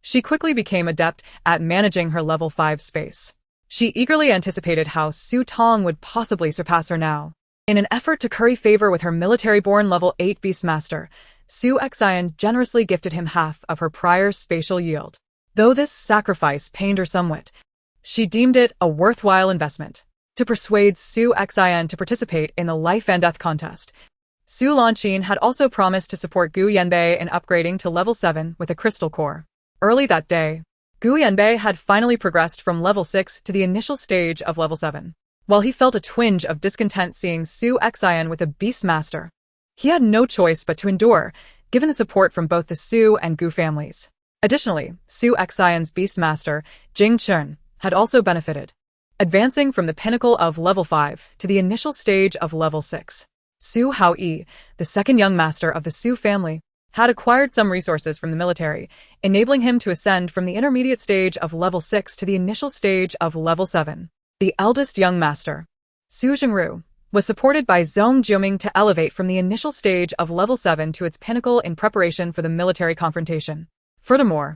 She quickly became adept at managing her level 5 space. She eagerly anticipated how Su Tong would possibly surpass her now. In an effort to curry favor with her military-born level 8 beastmaster, Su Xion generously gifted him half of her prior spatial yield. Though this sacrifice pained her somewhat, she deemed it a worthwhile investment. To persuade Su Xion to participate in the life and death contest, Su Xin had also promised to support Gu Yanbei in upgrading to level 7 with a crystal core. Early that day, Gu Yanbei had finally progressed from level 6 to the initial stage of level 7. While he felt a twinge of discontent seeing Su Xion with a beastmaster, he had no choice but to endure, given the support from both the Su and Gu families. Additionally, Su Xion's beastmaster, Jing Chun, had also benefited, advancing from the pinnacle of level 5 to the initial stage of level 6. Su Haoyi, the second young master of the Su family, had acquired some resources from the military, enabling him to ascend from the intermediate stage of level 6 to the initial stage of level 7. The eldest young master, Su Jingru, was supported by Zhong Jiuming to elevate from the initial stage of level 7 to its pinnacle in preparation for the military confrontation. Furthermore,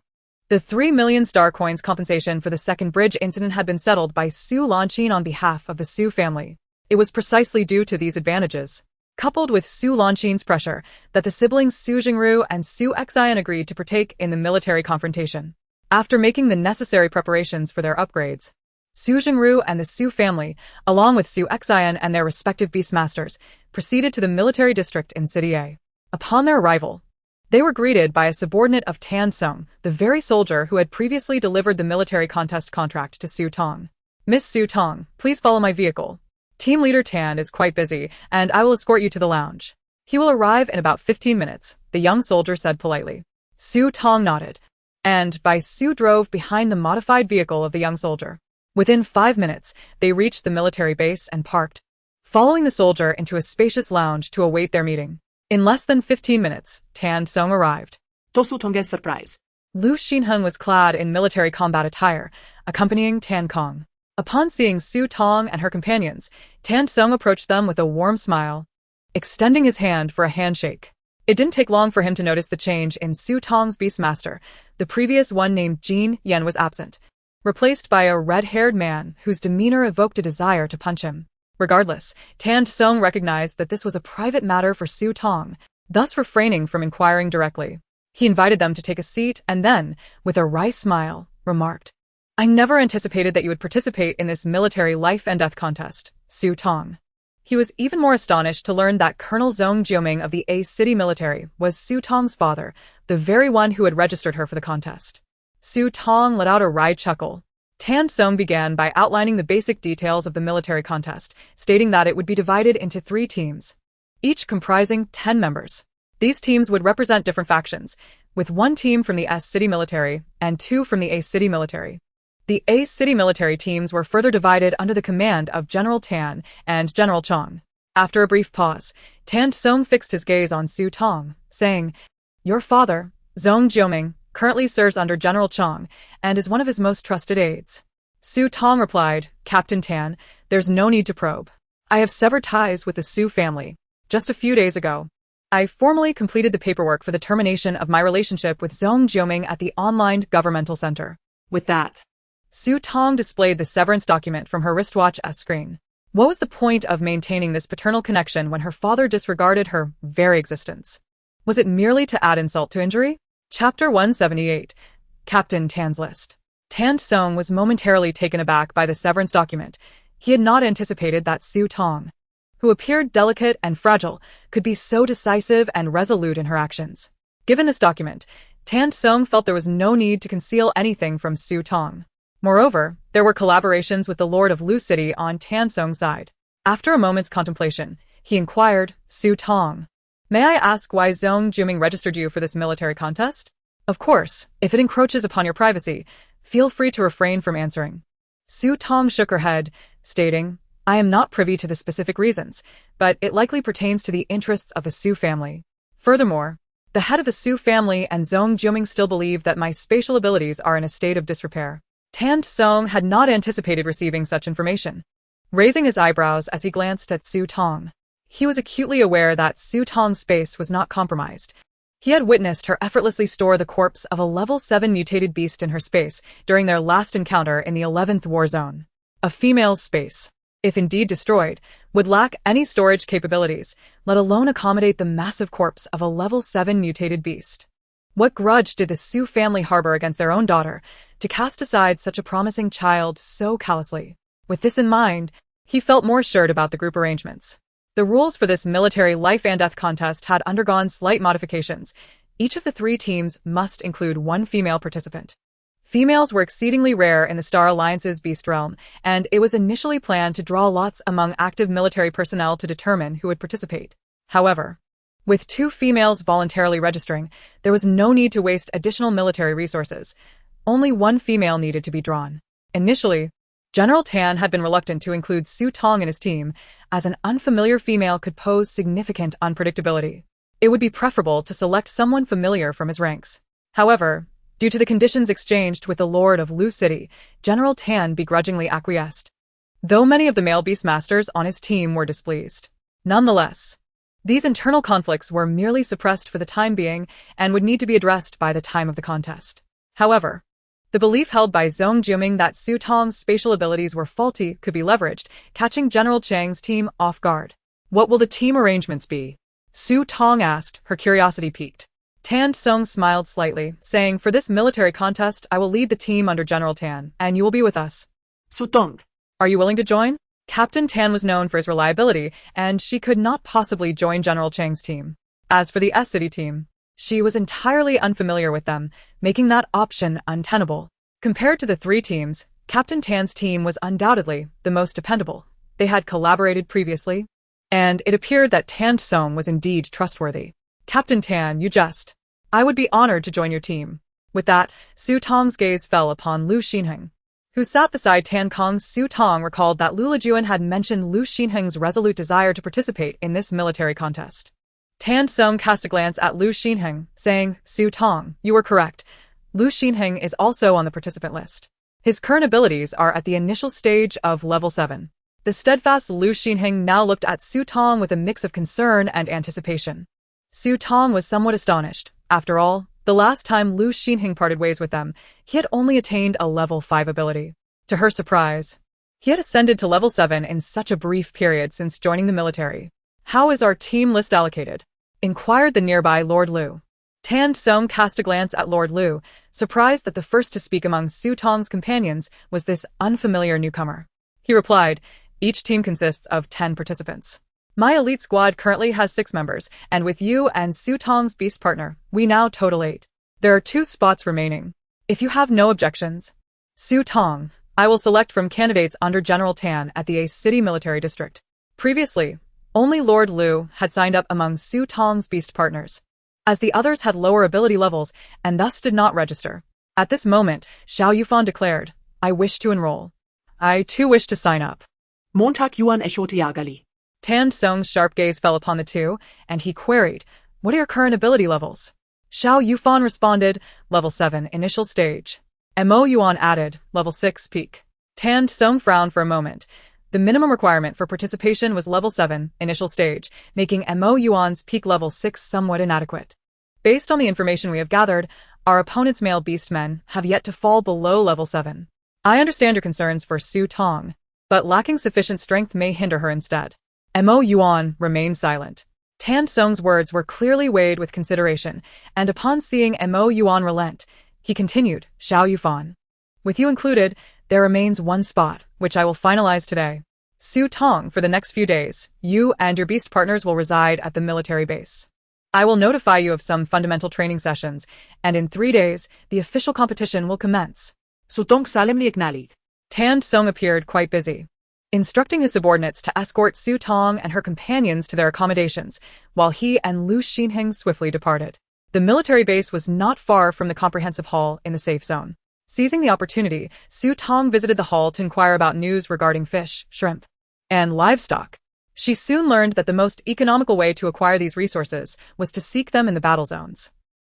the 3 million star coins compensation for the second bridge incident had been settled by Su Xin on behalf of the Su family. It was precisely due to these advantages, coupled with Su Xin's pressure, that the siblings Su Jingru and Su Xion agreed to partake in the military confrontation. After making the necessary preparations for their upgrades, Su Jingru and the Su family, along with Su Xion and their respective beastmasters, proceeded to the military district in City A. Upon their arrival, they were greeted by a subordinate of Tan Song, the very soldier who had previously delivered the military contest contract to Su Tong. "Miss Su Tong, please follow my vehicle. Team Leader Tan is quite busy, and I will escort you to the lounge. He will arrive in about 15 minutes, the young soldier said politely. Su Tong nodded, and Bai Su drove behind the modified vehicle of the young soldier. Within 5 minutes, they reached the military base and parked, following the soldier into a spacious lounge to await their meeting. In less than 15 minutes, Tan Song arrived. To Su Tong's surprise. Lu Xinheng was clad in military combat attire, accompanying Tan Kong. Upon seeing Su Tong and her companions, Tan Song approached them with a warm smile, extending his hand for a handshake. It didn't take long for him to notice the change in Su Tong's beastmaster. The previous one named Jin Yan was absent, replaced by a red-haired man whose demeanor evoked a desire to punch him. Regardless, Tan Song recognized that this was a private matter for Su Tong, thus refraining from inquiring directly. He invited them to take a seat and then, with a wry smile, remarked, "I never anticipated that you would participate in this military life and death contest, Su Tong." He was even more astonished to learn that Colonel Zhong Jiuming of the A City military was Su Tong's father, the very one who had registered her for the contest. Su Tong let out a wry chuckle. Tan Song began by outlining the basic details of the military contest, stating that it would be divided into 3 teams, each comprising 10 members. These teams would represent different factions, with 1 team from the S City military and 2 from the A City military. The A City military teams were further divided under the command of General Tan and General Chong. After a brief pause, Tan Song fixed his gaze on Su Tong, saying, "Your father, Zhong Jiuming, currently serves under General Chong and is one of his most trusted aides." Su Tong replied, "Captain Tan, there's no need to probe. I have severed ties with the Su family. Just a few days ago, I formally completed the paperwork for the termination of my relationship with Zhong Jiuming at the online governmental center." With that, Su Tong displayed the severance document from her wristwatch screen. What was the point of maintaining this paternal connection when her father disregarded her very existence? Was it merely to add insult to injury? Chapter 178. Captain Tan's List. Tan Song was momentarily taken aback by the severance document. He had not anticipated that Su Tong, who appeared delicate and fragile, could be so decisive and resolute in her actions. Given this document, Tan Song felt there was no need to conceal anything from Su Tong. Moreover, there were collaborations with the Lord of Lu City on Tan Song's side. After a moment's contemplation, he inquired, "Su Tong, may I ask why Zhong Jiuming registered you for this military contest? Of course, if it encroaches upon your privacy, feel free to refrain from answering." Su Tong shook her head, stating, "I am not privy to the specific reasons, but it likely pertains to the interests of the Su family. Furthermore, the head of the Su family and Zhong Jiuming still believe that my spatial abilities are in a state of disrepair." Tan Song had not anticipated receiving such information. Raising his eyebrows as he glanced at Su Tong, he was acutely aware that Su Tong's space was not compromised. He had witnessed her effortlessly store the corpse of a level 7 mutated beast in her space during their last encounter in the 11th War Zone. A female's space, if indeed destroyed, would lack any storage capabilities, let alone accommodate the massive corpse of a level 7 mutated beast. What grudge did the Su family harbor against their own daughter to cast aside such a promising child so callously? With this in mind, he felt more assured about the group arrangements. The rules for this military life and death contest had undergone slight modifications. Each of the 3 teams must include 1 female participant. Females were exceedingly rare in the Star Alliance's Beast Realm, and it was initially planned to draw lots among active military personnel to determine who would participate. However, with 2 females voluntarily registering, there was no need to waste additional military resources. Only 1 female needed to be drawn. Initially, General Tan had been reluctant to include Su Tong in his team, as an unfamiliar female could pose significant unpredictability. It would be preferable to select someone familiar from his ranks. However, due to the conditions exchanged with the Lord of Lu City, General Tan begrudgingly acquiesced, though many of the male beastmasters on his team were displeased. Nonetheless, these internal conflicts were merely suppressed for the time being and would need to be addressed by the time of the contest. However, the belief held by Zhong Jiuming that Su Tong's spatial abilities were faulty could be leveraged, catching General Chang's team off guard. "What will the team arrangements be?" Su Tong asked, her curiosity piqued. Tan Song smiled slightly, saying, "For this military contest, I will lead the team under General Tan, and you will be with us." Su Tong, "Are you willing to join?" Captain Tan was known for his reliability, and she could not possibly join General Chang's team. As for the S City team, she was entirely unfamiliar with them, making that option untenable. Compared to the 3 teams, Captain Tan's team was undoubtedly the most dependable. They had collaborated previously, and it appeared that Tan Song was indeed trustworthy. "Captain Tan, you jest. I would be honored to join your team." With that, Su Tong's gaze fell upon Lu Xinheng, who sat beside Tan Kong. Su Tong recalled that Lula Juan had mentioned Lu Xinheng's resolute desire to participate in this military contest. Tan Song cast a glance at Lu Xinheng, saying, Su Tong, you were correct. Lu Xinheng is also on the participant list. His current abilities are at the initial stage of level 7. The steadfast Lu Xinheng now looked at Su Tong with a mix of concern and anticipation. Su Tong was somewhat astonished. After all, the last time Lu Xinheng parted ways with them, he had only attained a level 5 ability. To her surprise, he had ascended to level 7 in such a brief period since joining the military. How is our team list allocated? Inquired the nearby Lord Lu. Tan Song cast a glance at Lord Lu, surprised that the first to speak among Su Tong's companions was this unfamiliar newcomer. He replied, each team consists of 10 participants. My elite squad currently has 6 members, and with you and Su Tong's beast partner, we now total 8. There are 2 spots remaining. If you have no objections, Su Tong, I will select from candidates under General Tan at the A City Military District. Previously, only Lord Lu had signed up among Su Tong's beast partners, as the others had lower ability levels and thus did not register. At this moment, Xiao Yufan declared, I wish to enroll. I too wish to sign up. Montag Yuan eshotiagali. Tan Song's sharp gaze fell upon the two, and he queried, what are your current ability levels? Xiao Yufan responded, level 7, initial stage. Mo Yuan added, level 6, peak. Tan Song frowned for a moment. The minimum requirement for participation was level 7, initial stage, making Mo Yuan's peak level 6 somewhat inadequate. Based on the information we have gathered, our opponent's male beastmen have yet to fall below level 7. I understand your concerns for Su Tong, but lacking sufficient strength may hinder her instead. Mo Yuan remained silent. Tan Song's words were clearly weighed with consideration, and upon seeing Mo Yuan relent, he continued, Xiao Yufan. With you included, there remains 1 spot, which I will finalize today. Su Tong, for the next few days, you and your beast partners will reside at the military base. I will notify you of some fundamental training sessions, and in 3 days, the official competition will commence. Su Tong solemnly acknowledged. Tan Song appeared quite busy, instructing his subordinates to escort Su Tong and her companions to their accommodations, while he and Lu Xinheng swiftly departed. The military base was not far from the comprehensive hall in the safe zone. Seizing the opportunity, Su Tong visited the hall to inquire about news regarding fish, shrimp, and livestock. She soon learned that the most economical way to acquire these resources was to seek them in the battle zones.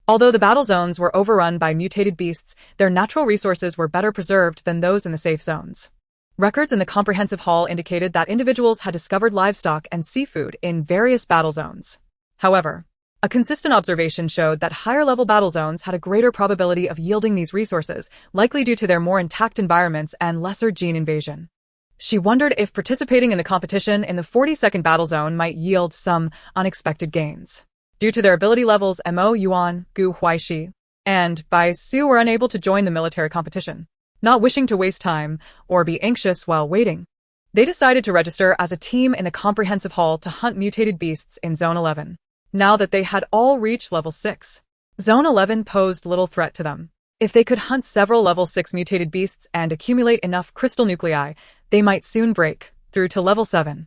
Although the battle zones were overrun by mutated beasts, their natural resources were better preserved than those in the safe zones. Records in the comprehensive hall indicated that individuals had discovered livestock and seafood in various battle zones. However, a consistent observation showed that higher-level battle zones had a greater probability of yielding these resources, likely due to their more intact environments and lesser gene invasion. She wondered if participating in the competition in the 42nd battle zone might yield some unexpected gains. Due to their ability levels, Mo Yuan, Gu Huaixi, and Bai Su were unable to join the military competition. Not wishing to waste time or be anxious while waiting, they decided to register as a team in the comprehensive hall to hunt mutated beasts in Zone 11. Now that they had all reached level 6, Zone 11 posed little threat to them. If they could hunt several level 6 mutated beasts and accumulate enough crystal nuclei, they might soon break through to level 7.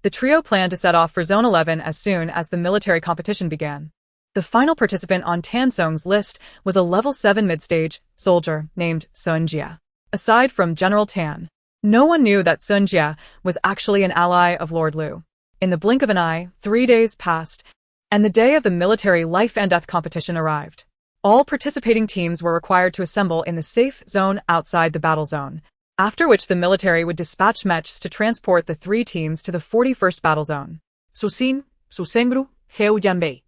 The trio planned to set off for Zone 11 as soon as the military competition began. The final participant on Tan Song's list was a level 7 mid-stage soldier named Sun Jia. Aside from General Tan, no one knew that Sun Jia was actually an ally of Lord Lu. In the blink of an eye, 3 days passed, and the day of the military life and death competition arrived. All participating teams were required to assemble in the safe zone outside the battle zone, after which the military would dispatch mechs to transport the 3 teams to the 41st battle zone. Su Xin, Su Sengru, Heu Janbei,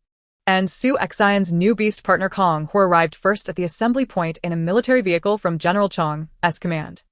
and Su Xian's new beast partner Kong, who arrived first at the assembly point in a military vehicle from General Chang's command.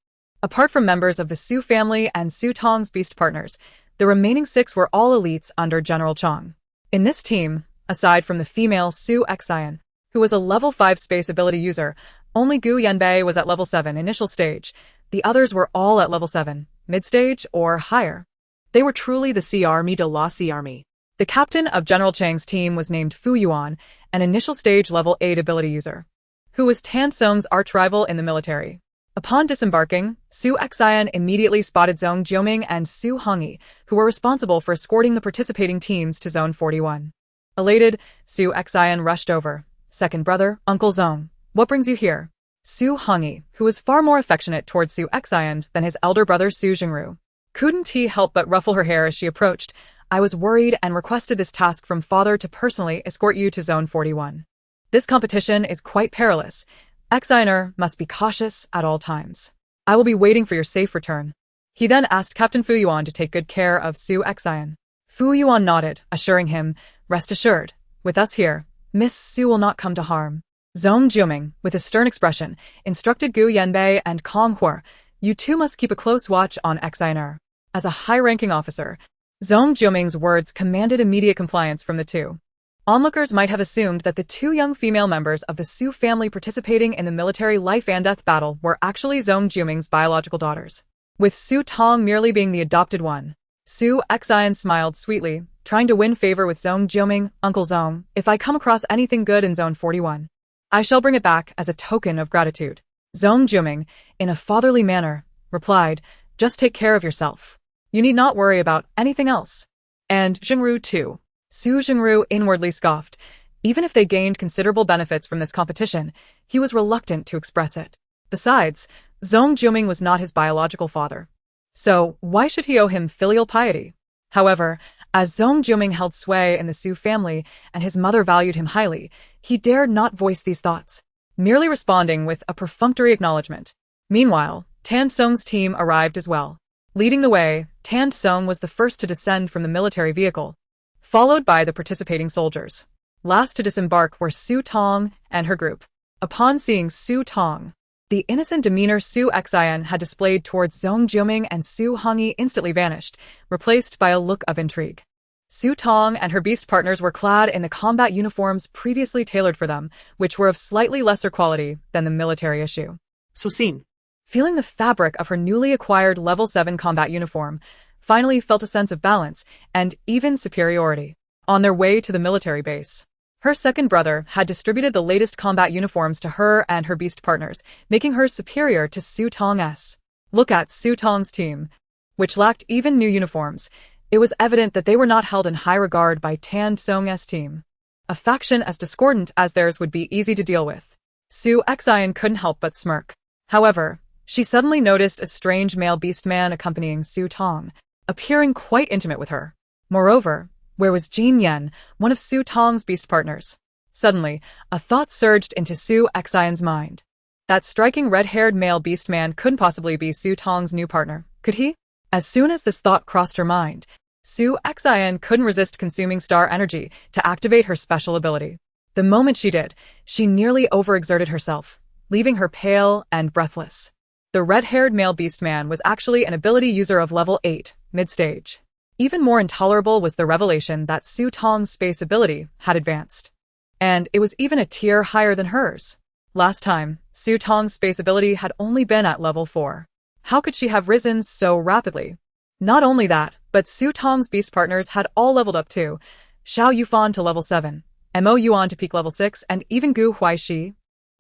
Apart from members of the Su family and Su Tong's beast partners, the remaining 6 were all elites under General Chang. In this team, aside from the female Su Xian, who was a level 5 space ability user, only Gu Yanbei was at level 7 initial stage. The others were all at level 7, mid-stage or higher. They were truly the Sea Army de la Sea Army. The captain of General Chang's team was named Fu Yuan, an initial stage level 8 ability user, who was Tan Song's arch-rival in the military. Upon disembarking, Su Xian immediately spotted Zhong Jiuming and Su Hongyi, who were responsible for escorting the participating teams to Zone 41. Elated, Su Xian rushed over. Second brother, Uncle Zhong, what brings you here? Su Hongyi, who was far more affectionate towards Su Xian than his elder brother Su Jingru, couldn't he help but ruffle her hair as she approached. I was worried and requested this task from father to personally escort you to Zone 41. This competition is quite perilous. Exiner must be cautious at all times. I will be waiting for your safe return. He then asked Captain Fu Yuan to take good care of Su Xin. Fu Yuan nodded, assuring him, rest assured, with us here, Miss Su will not come to harm. Zhong Jiuming, with a stern expression, instructed Gu Yanbei and Kong Hua, you two must keep a close watch on Xiner. As a high-ranking officer, Zhong Jiuming's words commanded immediate compliance from the two. Onlookers might have assumed that the two young female members of the Su family participating in the military life-and-death battle were actually Zhong Jiuming's biological daughters, with Su Tong merely being the adopted one. Su Xin smiled sweetly, trying to win favor with Zhong Jiuming. Uncle Zhong, if I come across anything good in Zone 41, I shall bring it back as a token of gratitude. Zhong Jiuming, in a fatherly manner, replied, just take care of yourself. You need not worry about anything else. And Xingru too. Su Xingru inwardly scoffed. Even if they gained considerable benefits from this competition, he was reluctant to express it. Besides, Zhong Jiuming was not his biological father. So, why should he owe him filial piety? However, as Zhong Jiuming held sway in the Su family and his mother valued him highly, he dared not voice these thoughts, merely responding with a perfunctory acknowledgement. Meanwhile, Tan Song's team arrived as well. Leading the way, Tan Song was the first to descend from the military vehicle, followed by the participating soldiers. Last to disembark were Su Tong and her group. Upon seeing Su Tong, the innocent demeanor Su Xin had displayed towards Zhong Jiuming and Su Hongyi instantly vanished, replaced by a look of intrigue. Su Tong and her beast partners were clad in the combat uniforms previously tailored for them, which were of slightly lesser quality than the military issue. Su Xin, feeling the fabric of her newly acquired level 7 combat uniform, finally felt a sense of balance and even superiority. On their way to the military base, her second brother had distributed the latest combat uniforms to her and her beast partners, making her superior to Su Tong's. Look at Su Tong's team, which lacked even new uniforms. It was evident that they were not held in high regard by Tan Song's team. A faction as discordant as theirs would be easy to deal with. Su Xin couldn't help but smirk. However, she suddenly noticed a strange male beast man accompanying Su Tong, appearing quite intimate with her. Moreover, where was Jin Yan, one of Su Tong's beast partners? Suddenly, a thought surged into Su Xion's mind. That striking red-haired male beast man couldn't possibly be Su Tong's new partner, could he? As soon as this thought crossed her mind, Su Xion couldn't resist consuming star energy to activate her special ability. The moment she did, she nearly overexerted herself, leaving her pale and breathless. The red-haired male beast man was actually an ability user of level 8, mid-stage. Even more intolerable was the revelation that Su Tong's space ability had advanced. And it was even a tier higher than hers. Last time, Su Tong's space ability had only been at level 4. How could she have risen so rapidly? Not only that, but Su Tong's beast partners had all leveled up too. Xiao Yufan to level 7, Mo Yuan to peak level 6, and even Gu Huaixi,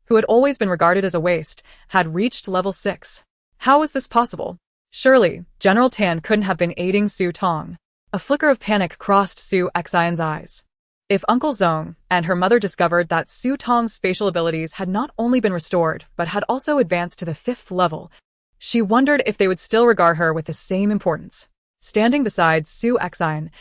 who had always been regarded as a waste, had reached level 6. How was this possible? Surely, General Tan couldn't have been aiding Su Tong. A flicker of panic crossed Su Xion's eyes. If Uncle Zhong and her mother discovered that Su Tong's spatial abilities had not only been restored but had also advanced to the 5th level, she wondered if they would still regard her with the same importance. Standing beside Su Xin,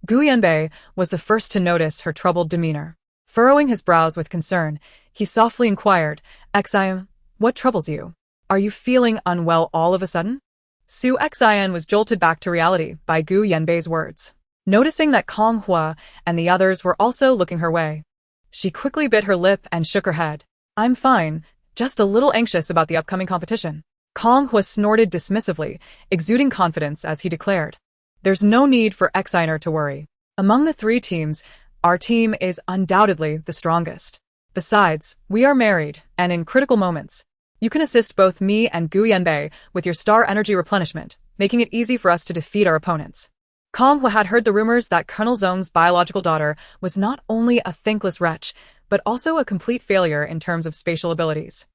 Gu Yanbei was the first to notice her troubled demeanor. Furrowing his brows with concern, he softly inquired, Xion, what troubles you? Are you feeling unwell all of a sudden? Su Xin was jolted back to reality by Gu Yanbei's words. Noticing that Kong Hua and the others were also looking her way, she quickly bit her lip and shook her head. I'm fine, just a little anxious about the upcoming competition. Kong Hua snorted dismissively, exuding confidence as he declared. There's no need for Xiner to worry. Among the 3 teams, our team is undoubtedly the strongest. Besides, we are married, and in critical moments, you can assist both me and Gu Yanbei with your star energy replenishment, making it easy for us to defeat our opponents. Kong Hua had heard the rumors that Colonel Zhong's biological daughter was not only a thankless wretch, but also a complete failure in terms of spatial abilities.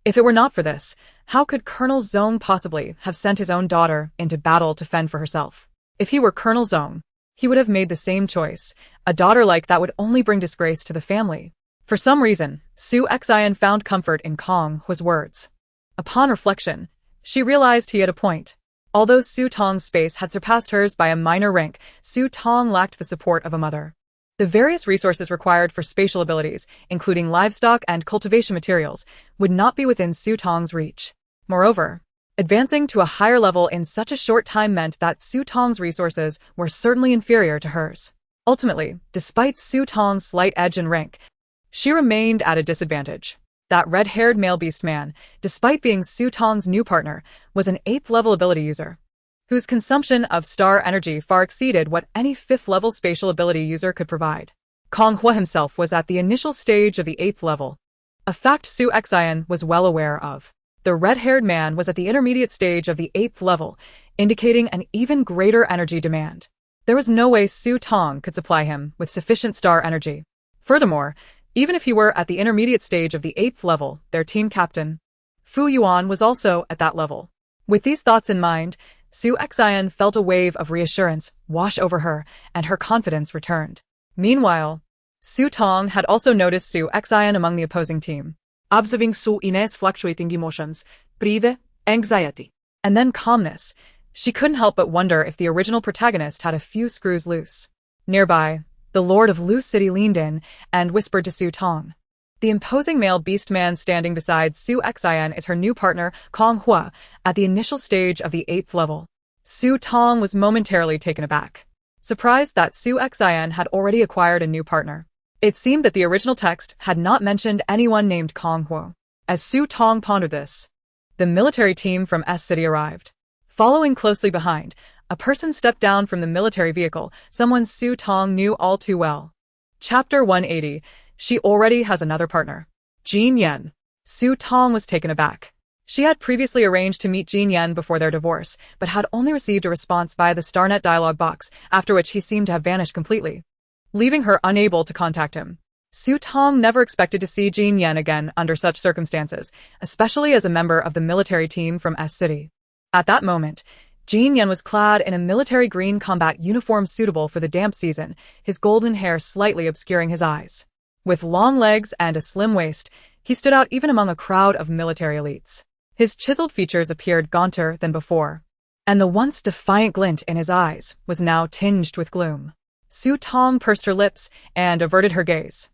If it were not for this, how could Colonel Zhong possibly have sent his own daughter into battle to fend for herself? If he were Colonel Zhong, he would have made the same choice. A daughter like that would only bring disgrace to the family. For some reason, Su Xin found comfort in Kong Hua's words. Upon reflection, she realized he had a point. Although Su Tong's space had surpassed hers by a minor rank, Su Tong lacked the support of a mother. The various resources required for spatial abilities, including livestock and cultivation materials, would not be within Su Tong's reach. Moreover, advancing to a higher level in such a short time meant that Su Tong's resources were certainly inferior to hers. Ultimately, despite Su Tong's slight edge in rank, she remained at a disadvantage. That red-haired male beast man, despite being Su Tong's new partner, was an 8th-level ability user, whose consumption of star energy far exceeded what any 5th-level spatial ability user could provide. Kong Hua himself was at the initial stage of the 8th level, a fact Su Xin was well aware of. The red-haired man was at the intermediate stage of the 8th level, indicating an even greater energy demand. There was no way Su Tong could supply him with sufficient star energy. Furthermore, even if he were at the intermediate stage of the 8th level, their team captain, Fu Yuan, was also at that level. With these thoughts in mind, Su Xin felt a wave of reassurance wash over her, and her confidence returned. Meanwhile, Su Tong had also noticed Su Xin among the opposing team. Observing Su Xin's fluctuating emotions, breathe, anxiety, and then calmness, she couldn't help but wonder if the original protagonist had a few screws loose. Nearby, the Lord of Lu City leaned in and whispered to Su Tong. The imposing male beast man standing beside Su Xin is her new partner, Kong Hua, at the initial stage of the 8th level. Su Tong was momentarily taken aback, surprised that Su Xin had already acquired a new partner. It seemed that the original text had not mentioned anyone named Kong Hua. As Su Tong pondered this, the military team from S City arrived. Following closely behind, a person stepped down from the military vehicle, someone Su Tong knew all too well. Chapter 180. She already has another partner. Jin Yan. Su Tong was taken aback. She had previously arranged to meet Jin Yan before their divorce, but had only received a response via the StarNet dialog box, after which he seemed to have vanished completely, leaving her unable to contact him. Su Tong never expected to see Jin Yan again under such circumstances, especially as a member of the military team from S City. At that moment, Jin Yan was clad in a military green combat uniform suitable for the damp season, his golden hair slightly obscuring his eyes. With long legs and a slim waist, he stood out even among a crowd of military elites. His chiseled features appeared gaunter than before, and the once defiant glint in his eyes was now tinged with gloom. Su Tong pursed her lips and averted her gaze.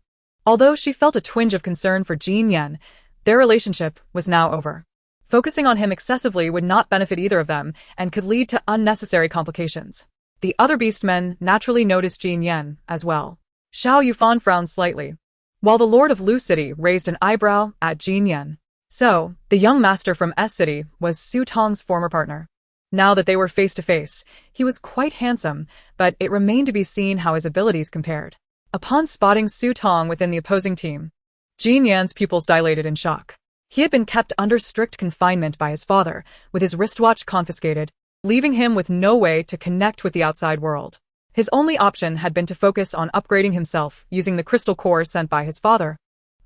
Although she felt a twinge of concern for Jin Yan, their relationship was now over. Focusing on him excessively would not benefit either of them and could lead to unnecessary complications. The other beastmen naturally noticed Jin Yan as well. Xiao Yufan frowned slightly, while the Lord of Lu City raised an eyebrow at Jin Yan. So, the young master from S City was Su Tong's former partner. Now that they were face to face, he was quite handsome, but it remained to be seen how his abilities compared. Upon spotting Su Tong within the opposing team, Jin Yan's pupils dilated in shock. He had been kept under strict confinement by his father, with his wristwatch confiscated, leaving him with no way to connect with the outside world. His only option had been to focus on upgrading himself using the crystal core sent by his father,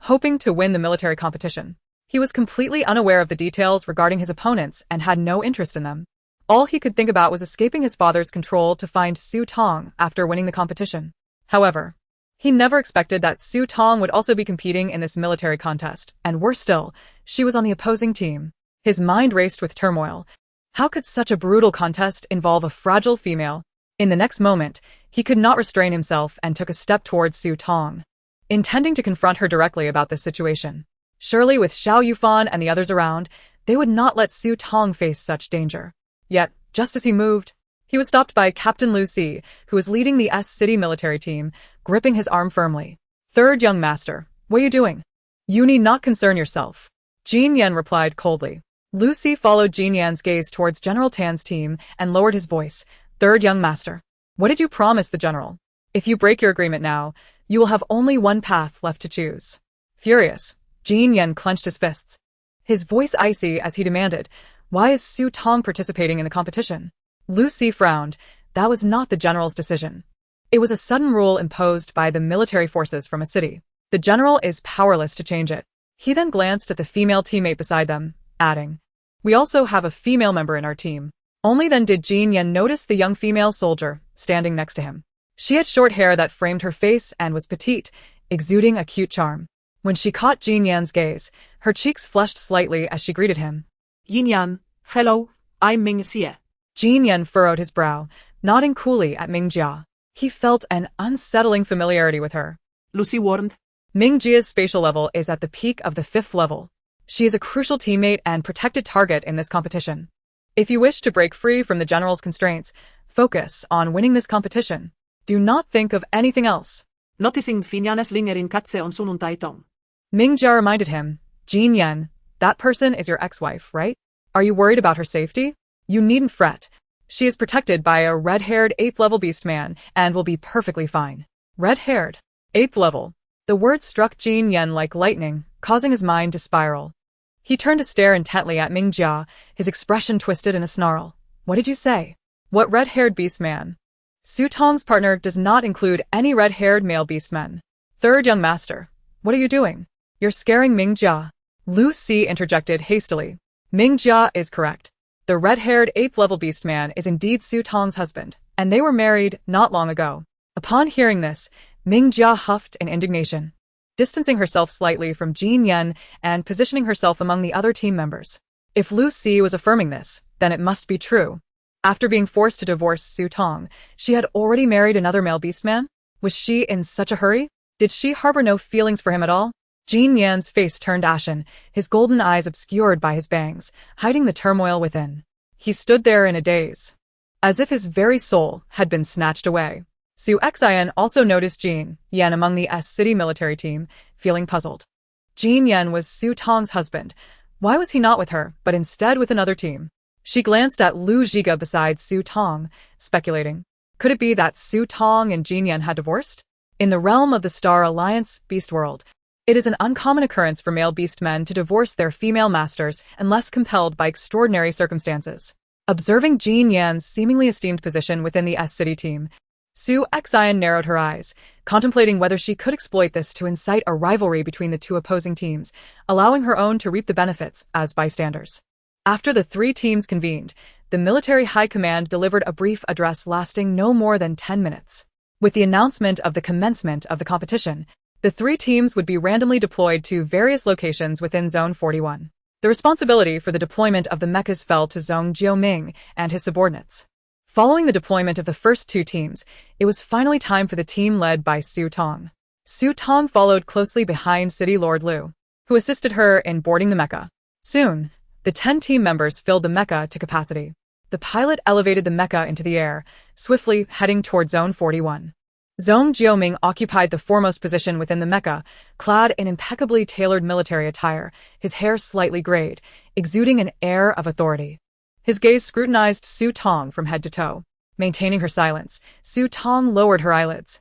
hoping to win the military competition. He was completely unaware of the details regarding his opponents and had no interest in them. All he could think about was escaping his father's control to find Su Tong after winning the competition. However, he never expected that Su Tong would also be competing in this military contest, and worse still, she was on the opposing team. His mind raced with turmoil. How could such a brutal contest involve a fragile female? In the next moment, he could not restrain himself and took a step towards Su Tong, intending to confront her directly about this situation. Surely with Xiao Yufan and the others around, they would not let Su Tong face such danger. Yet, just as he moved, he was stopped by Captain Lu Si, who was leading the S City military team, gripping his arm firmly. "Third young master, what are you doing? You need not concern yourself," Jin Yan replied coldly. Lu Si followed Jin Yan's gaze towards General Tan's team and lowered his voice. "Third young master, what did you promise the general? If you break your agreement now, you will have only one path left to choose." Furious, Jin Yan clenched his fists, his voice icy as he demanded, "Why is Su Tong participating in the competition?" Lu Si frowned. That was not the general's decision. It was a sudden rule imposed by the military forces from a city. The general is powerless to change it. He then glanced at the female teammate beside them, adding, "We also have a female member in our team." Only then did Jin Yan notice the young female soldier standing next to him. She had short hair that framed her face and was petite, exuding a cute charm. When she caught Jin Yan's gaze, her cheeks flushed slightly as she greeted him. Jin Yan, hello, I'm Ming Xie. Jin Yan furrowed his brow, nodding coolly at Mingjia. He felt an unsettling familiarity with her. Lucy warned. Mingjia's spatial level is at the peak of the 5th level. She is a crucial teammate and protected target in this competition. If you wish to break free from the general's constraints, focus on winning this competition. Do not think of anything else. Noticing Villainess lingering katse on sunnuntai Tong. Mingjia reminded him, Jin Yan, that person is your ex-wife, right? Are you worried about her safety? You needn't fret. She is protected by a red-haired 8th level beast man and will be perfectly fine. Red-haired. 8th level. The word struck Jin Yan like lightning, causing his mind to spiral. He turned to stare intently at Mingjia, his expression twisted in a snarl. What did you say? What red-haired beast man? Su Tong's partner does not include any red-haired male beastmen. Third young master. What are you doing? You're scaring Mingjia. Lu Si interjected hastily. Mingjia is correct. The red-haired 8th level beast man is indeed Su Tong's husband, and they were married not long ago. Upon hearing this, Mingjia huffed in indignation, distancing herself slightly from Jin Yan and positioning herself among the other team members. If Lu Si was affirming this, then it must be true. After being forced to divorce Su Tong, she had already married another male beastman? Was she in such a hurry? Did she harbor no feelings for him at all? Jin Yan's face turned ashen, his golden eyes obscured by his bangs, hiding the turmoil within. He stood there in a daze, as if his very soul had been snatched away. Su Xin also noticed Jin Yan among the S-City military team, feeling puzzled. Jin Yan was Su Tong's husband. Why was he not with her, but instead with another team? She glanced at Lu Zhiga beside Su Tong, speculating. Could it be that Su Tong and Jin Yan had divorced? In the realm of the Star Alliance beast world, it is an uncommon occurrence for male beastmen to divorce their female masters unless compelled by extraordinary circumstances. Observing Jin Yan's seemingly esteemed position within the S-City team, Su Xin narrowed her eyes, contemplating whether she could exploit this to incite a rivalry between the two opposing teams, allowing her own to reap the benefits as bystanders. After the 3 teams convened, the military high command delivered a brief address lasting no more than 10 minutes. With the announcement of the commencement of the competition, the 3 teams would be randomly deployed to various locations within Zone 41. The responsibility for the deployment of the mechas fell to Zhong Jiuming and his subordinates. Following the deployment of the first 2 teams, it was finally time for the team led by Su Tong. Su Tong followed closely behind City Lord Lu, who assisted her in boarding the mecha. Soon, the 10 team members filled the mecha to capacity. The pilot elevated the mecha into the air, swiftly heading toward Zone 41. Zhong Jiuming occupied the foremost position within the mecha, clad in impeccably tailored military attire, his hair slightly grayed, exuding an air of authority. His gaze scrutinized Su Tong from head to toe. Maintaining her silence, Su Tong lowered her eyelids,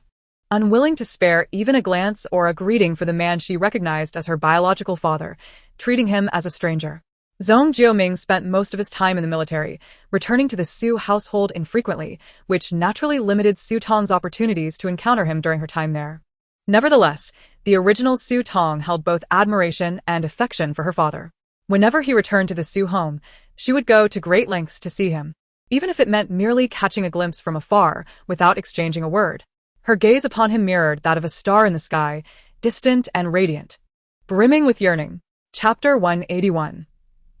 unwilling to spare even a glance or a greeting for the man she recognized as her biological father, treating him as a stranger. Zhong Jiuming spent most of his time in the military, returning to the Su household infrequently, which naturally limited Su Tong's opportunities to encounter him during her time there. Nevertheless, the original Su Tong held both admiration and affection for her father. Whenever he returned to the Su home, she would go to great lengths to see him, even if it meant merely catching a glimpse from afar without exchanging a word. Her gaze upon him mirrored that of a star in the sky, distant and radiant, brimming with yearning. Chapter 181.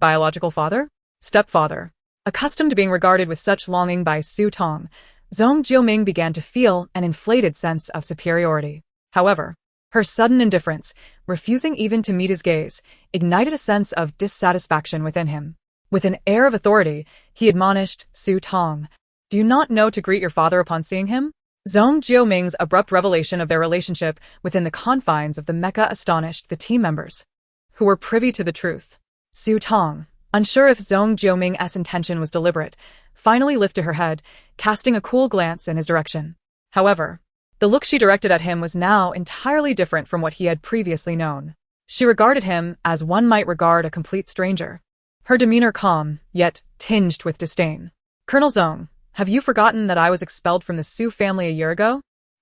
Biological father? Stepfather. Accustomed to being regarded with such longing by Su Tong, Zhong Jiuming began to feel an inflated sense of superiority. However, her sudden indifference, refusing even to meet his gaze, ignited a sense of dissatisfaction within him. With an air of authority, he admonished Su Tong, "Do you not know to greet your father upon seeing him?" Zhong Jiuming's abrupt revelation of their relationship within the confines of the mecha astonished the team members, who were privy to the truth. Su Tong, unsure if Zhong Jiuming's intention was deliberate, finally lifted her head, casting a cool glance in his direction. However, the look she directed at him was now entirely different from what he had previously known. She regarded him as one might regard a complete stranger. Her demeanor calm, yet tinged with disdain. "Colonel Zhong, have you forgotten that I was expelled from the Su family a year ago?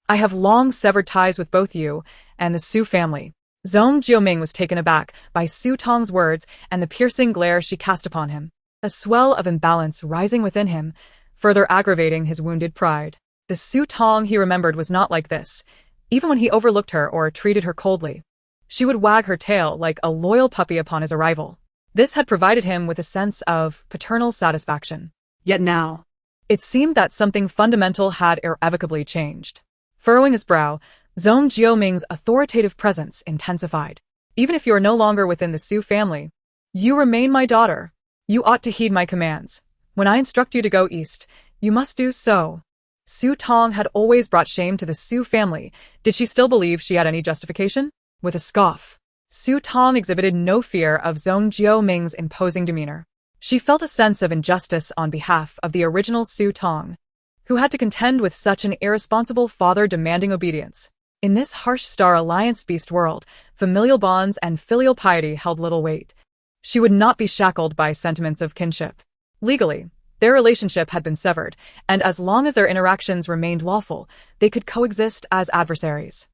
I have long severed ties with both you and the Su family." Zhong Jiuming was taken aback by Su Tong's words and the piercing glare she cast upon him, a swell of imbalance rising within him, further aggravating his wounded pride. The Su Tong he remembered was not like this, even when he overlooked her or treated her coldly. She would wag her tail like a loyal puppy upon his arrival. This had provided him with a sense of paternal satisfaction. Yet now, It seemed that something fundamental had irrevocably changed. Furrowing his brow, Zhong Jiuming's authoritative presence intensified. Even if you are no longer within the Su family, you remain my daughter. You ought to heed my commands. When I instruct you to go east, you must do so. Su Tong had always brought shame to the Su family. Did she still believe she had any justification? With a scoff, Su Tong exhibited no fear of Zhong Jiuming's imposing demeanor. She felt a sense of injustice on behalf of the original Su Tong, who had to contend with such an irresponsible father demanding obedience. In this harsh Star Alliance beast world, familial bonds and filial piety held little weight. She would not be shackled by sentiments of kinship. Legally, their relationship had been severed, and as long as their interactions remained lawful, they could coexist as adversaries.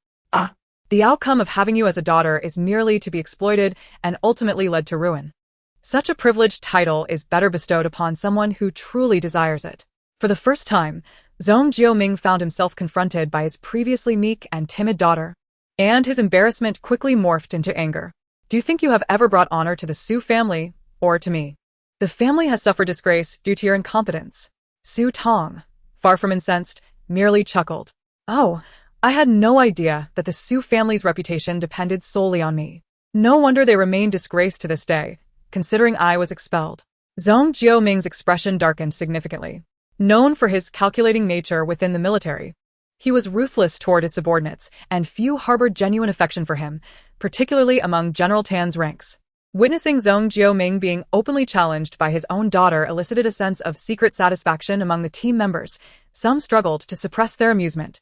The outcome of having you as a daughter is merely to be exploited and ultimately led to ruin. Such a privileged title is better bestowed upon someone who truly desires it. For the first time, Zhong Jiuming found himself confronted by his previously meek and timid daughter, and his embarrassment quickly morphed into anger. Do you think you have ever brought honor to the Su family, or to me? The family has suffered disgrace due to your incompetence. Su Tong, far from incensed, merely chuckled. Oh, I had no idea that the Su family's reputation depended solely on me. No wonder they remain disgraced to this day, considering I was expelled. Zhong Jiuming's expression darkened significantly. Known for his calculating nature within the military, he was ruthless toward his subordinates, and few harbored genuine affection for him, particularly among General Tan's ranks. Witnessing Zhong Jiuming being openly challenged by his own daughter elicited a sense of secret satisfaction among the team members. Some struggled to suppress their amusement,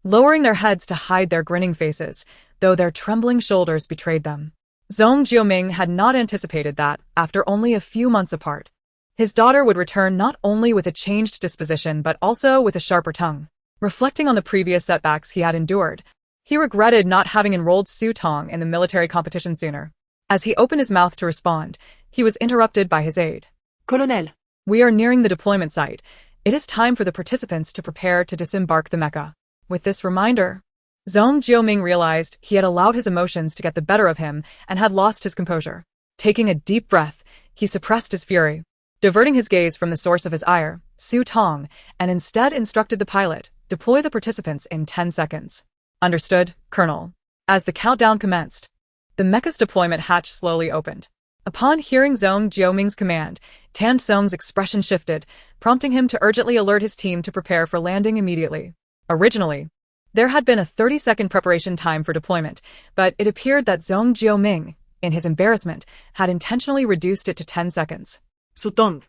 lowering their heads to hide their grinning faces, though their trembling shoulders betrayed them. Zhong Jiuming had not anticipated that, after only a few months apart, his daughter would return not only with a changed disposition but also with a sharper tongue. Reflecting on the previous setbacks he had endured, he regretted not having enrolled Su Tong in the military competition sooner. As he opened his mouth to respond, he was interrupted by his aide. Colonel. We are nearing the deployment site. It is time for the participants to prepare to disembark the Mecha. With this reminder, Zhong Jiuming realized he had allowed his emotions to get the better of him and had lost his composure. Taking a deep breath, he suppressed his fury, diverting his gaze from the source of his ire, Su Tong, and instead instructed the pilot, deploy the participants in 10 seconds. Understood, Colonel. As the countdown commenced, the mecha's deployment hatch slowly opened. Upon hearing Zhong Jiuming's command, Tan Song's expression shifted, prompting him to urgently alert his team to prepare for landing immediately. Originally, there had been a 30-second preparation time for deployment, but it appeared that Zhong Jiuming, in his embarrassment, had intentionally reduced it to 10 seconds. Su Tong,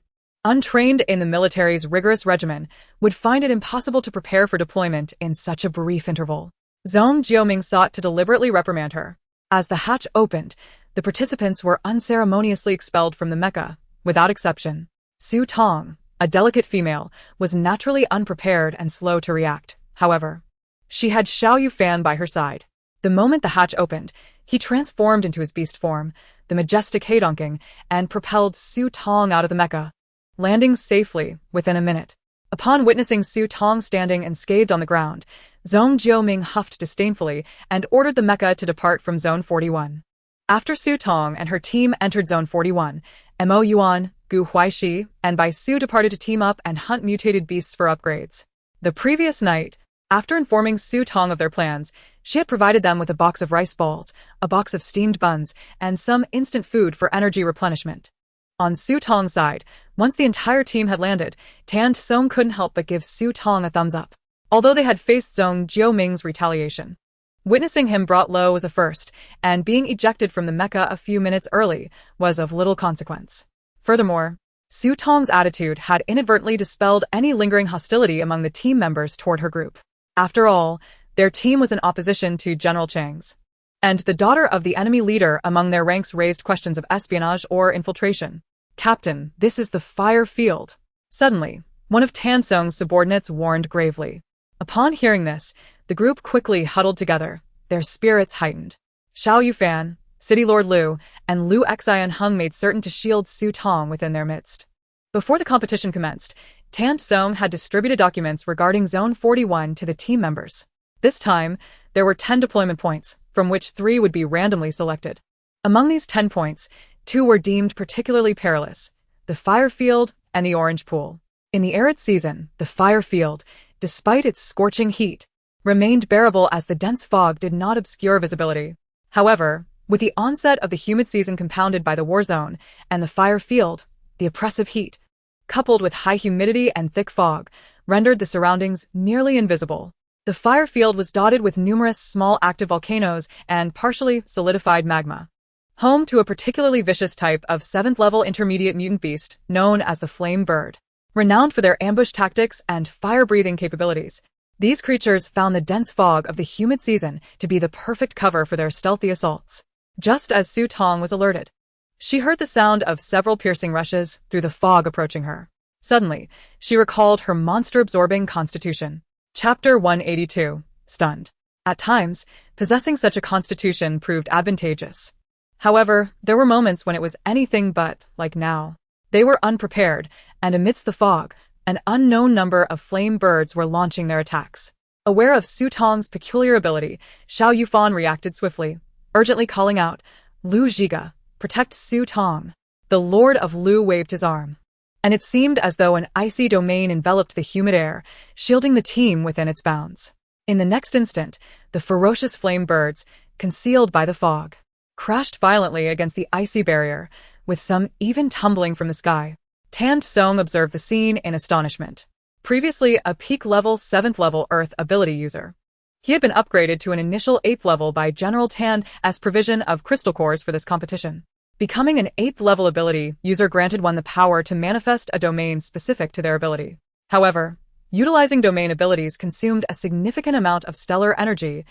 untrained in the military's rigorous regimen, would find it impossible to prepare for deployment in such a brief interval. Zhong Jiuming sought to deliberately reprimand her. As the hatch opened, the participants were unceremoniously expelled from the mecha, without exception. Su Tong, a delicate female, was naturally unprepared and slow to react. However, she had Xiao Yufan by her side. The moment the hatch opened, he transformed into his beast form, the majestic Heidonking, and propelled Su Tong out of the mecha, landing safely within a minute. Upon witnessing Su Tong standing unscathed on the ground, Zhong Jiuming huffed disdainfully and ordered the mecha to depart from Zone 41. After Su Tong and her team entered Zone 41, Mo Yuan, Gu Huaixi, and Bai Su departed to team up and hunt mutated beasts for upgrades. The previous night, after informing Su Tong of their plans, she had provided them with a box of rice balls, a box of steamed buns, and some instant food for energy replenishment. On Su Tong's side, once the entire team had landed, Tan Song couldn't help but give Su Tong a thumbs up, although they had faced Zhong Jiuming's retaliation. Witnessing him brought low as a first, and being ejected from the mecha a few minutes early was of little consequence. Furthermore, Su Tong's attitude had inadvertently dispelled any lingering hostility among the team members toward her group. After all, their team was in opposition to General Chang's, and the daughter of the enemy leader among their ranks raised questions of espionage or infiltration. Captain, this is the fire field. Suddenly, one of Tan Song's subordinates warned gravely. Upon hearing this, the group quickly huddled together, their spirits heightened. Xiao Yufan, City Lord Liu, and Liu Xian Hung made certain to shield Su Tong within their midst. Before the competition commenced, Tan Song had distributed documents regarding Zone 41 to the team members. This time, there were 10 deployment points, from which 3 would be randomly selected. Among these 10 points, 2 were deemed particularly perilous: the fire field and the orange pool. In the arid season, the fire field, despite its scorching heat, remained bearable as the dense fog did not obscure visibility. However, with the onset of the humid season compounded by the war zone and the fire field, the oppressive heat, coupled with high humidity and thick fog, rendered the surroundings nearly invisible. The fire field was dotted with numerous small active volcanoes and partially solidified magma. Home to a particularly vicious type of 7th-level intermediate mutant beast known as the Flame Bird. Renowned for their ambush tactics and fire-breathing capabilities, these creatures found the dense fog of the humid season to be the perfect cover for their stealthy assaults. Just as Su Tong was alerted, she heard the sound of several piercing rushes through the fog approaching her. Suddenly, she recalled her monster-absorbing constitution. Chapter 182. Stunned. At times, possessing such a constitution proved advantageous. However, there were moments when it was anything but like now. They were unprepared, and amidst the fog, an unknown number of flame birds were launching their attacks. Aware of Su Tong's peculiar ability, Xiao Yufan reacted swiftly, urgently calling out, "Lu Zhiga, protect Su Tong." The Lord of Lu waved his arm, and it seemed as though an icy domain enveloped the humid air, shielding the team within its bounds. In the next instant, the ferocious flame birds, concealed by the fog, crashed violently against the icy barrier, with some even tumbling from the sky. Tong observed the scene in astonishment. Previously a peak-level 7th-level Earth ability user, he had been upgraded to an initial 8th level by General Tan as provision of crystal cores for this competition. Becoming an 8th level ability user granted one the power to manifest a domain specific to their ability. However, utilizing domain abilities consumed a significant amount of stellar energy,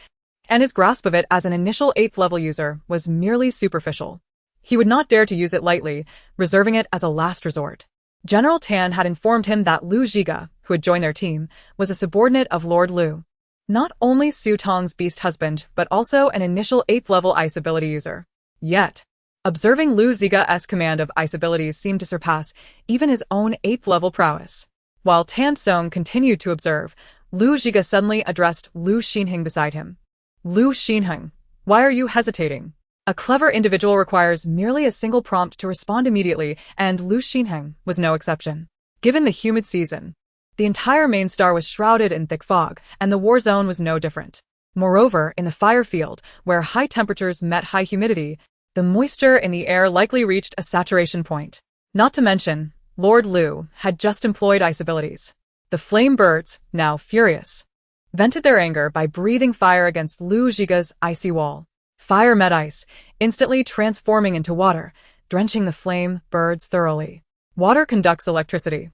and his grasp of it as an initial 8th level user was merely superficial. He would not dare to use it lightly, reserving it as a last resort. General Tan had informed him that Lu Zhiga, who had joined their team, was a subordinate of Lord Lu. Not only Su Tong's beast husband, but also an initial 8th level ice ability user. Yet, observing Lu Zhiga's command of ice abilities seemed to surpass even his own 8th level prowess. While Tong continued to observe, Lu Zhiga suddenly addressed Lu Xinheng beside him. "Lu Xinheng, why are you hesitating?" A clever individual requires merely a single prompt to respond immediately, and Lu Xinheng was no exception. Given the humid season, the entire main star was shrouded in thick fog, and the war zone was no different. Moreover, in the fire field, where high temperatures met high humidity, the moisture in the air likely reached a saturation point. Not to mention, Lord Lu had just employed ice abilities. The flame birds, now furious, vented their anger by breathing fire against Lu Zhiga's icy wall. Fire met ice, instantly transforming into water, drenching the flame birds thoroughly. Water conducts electricity,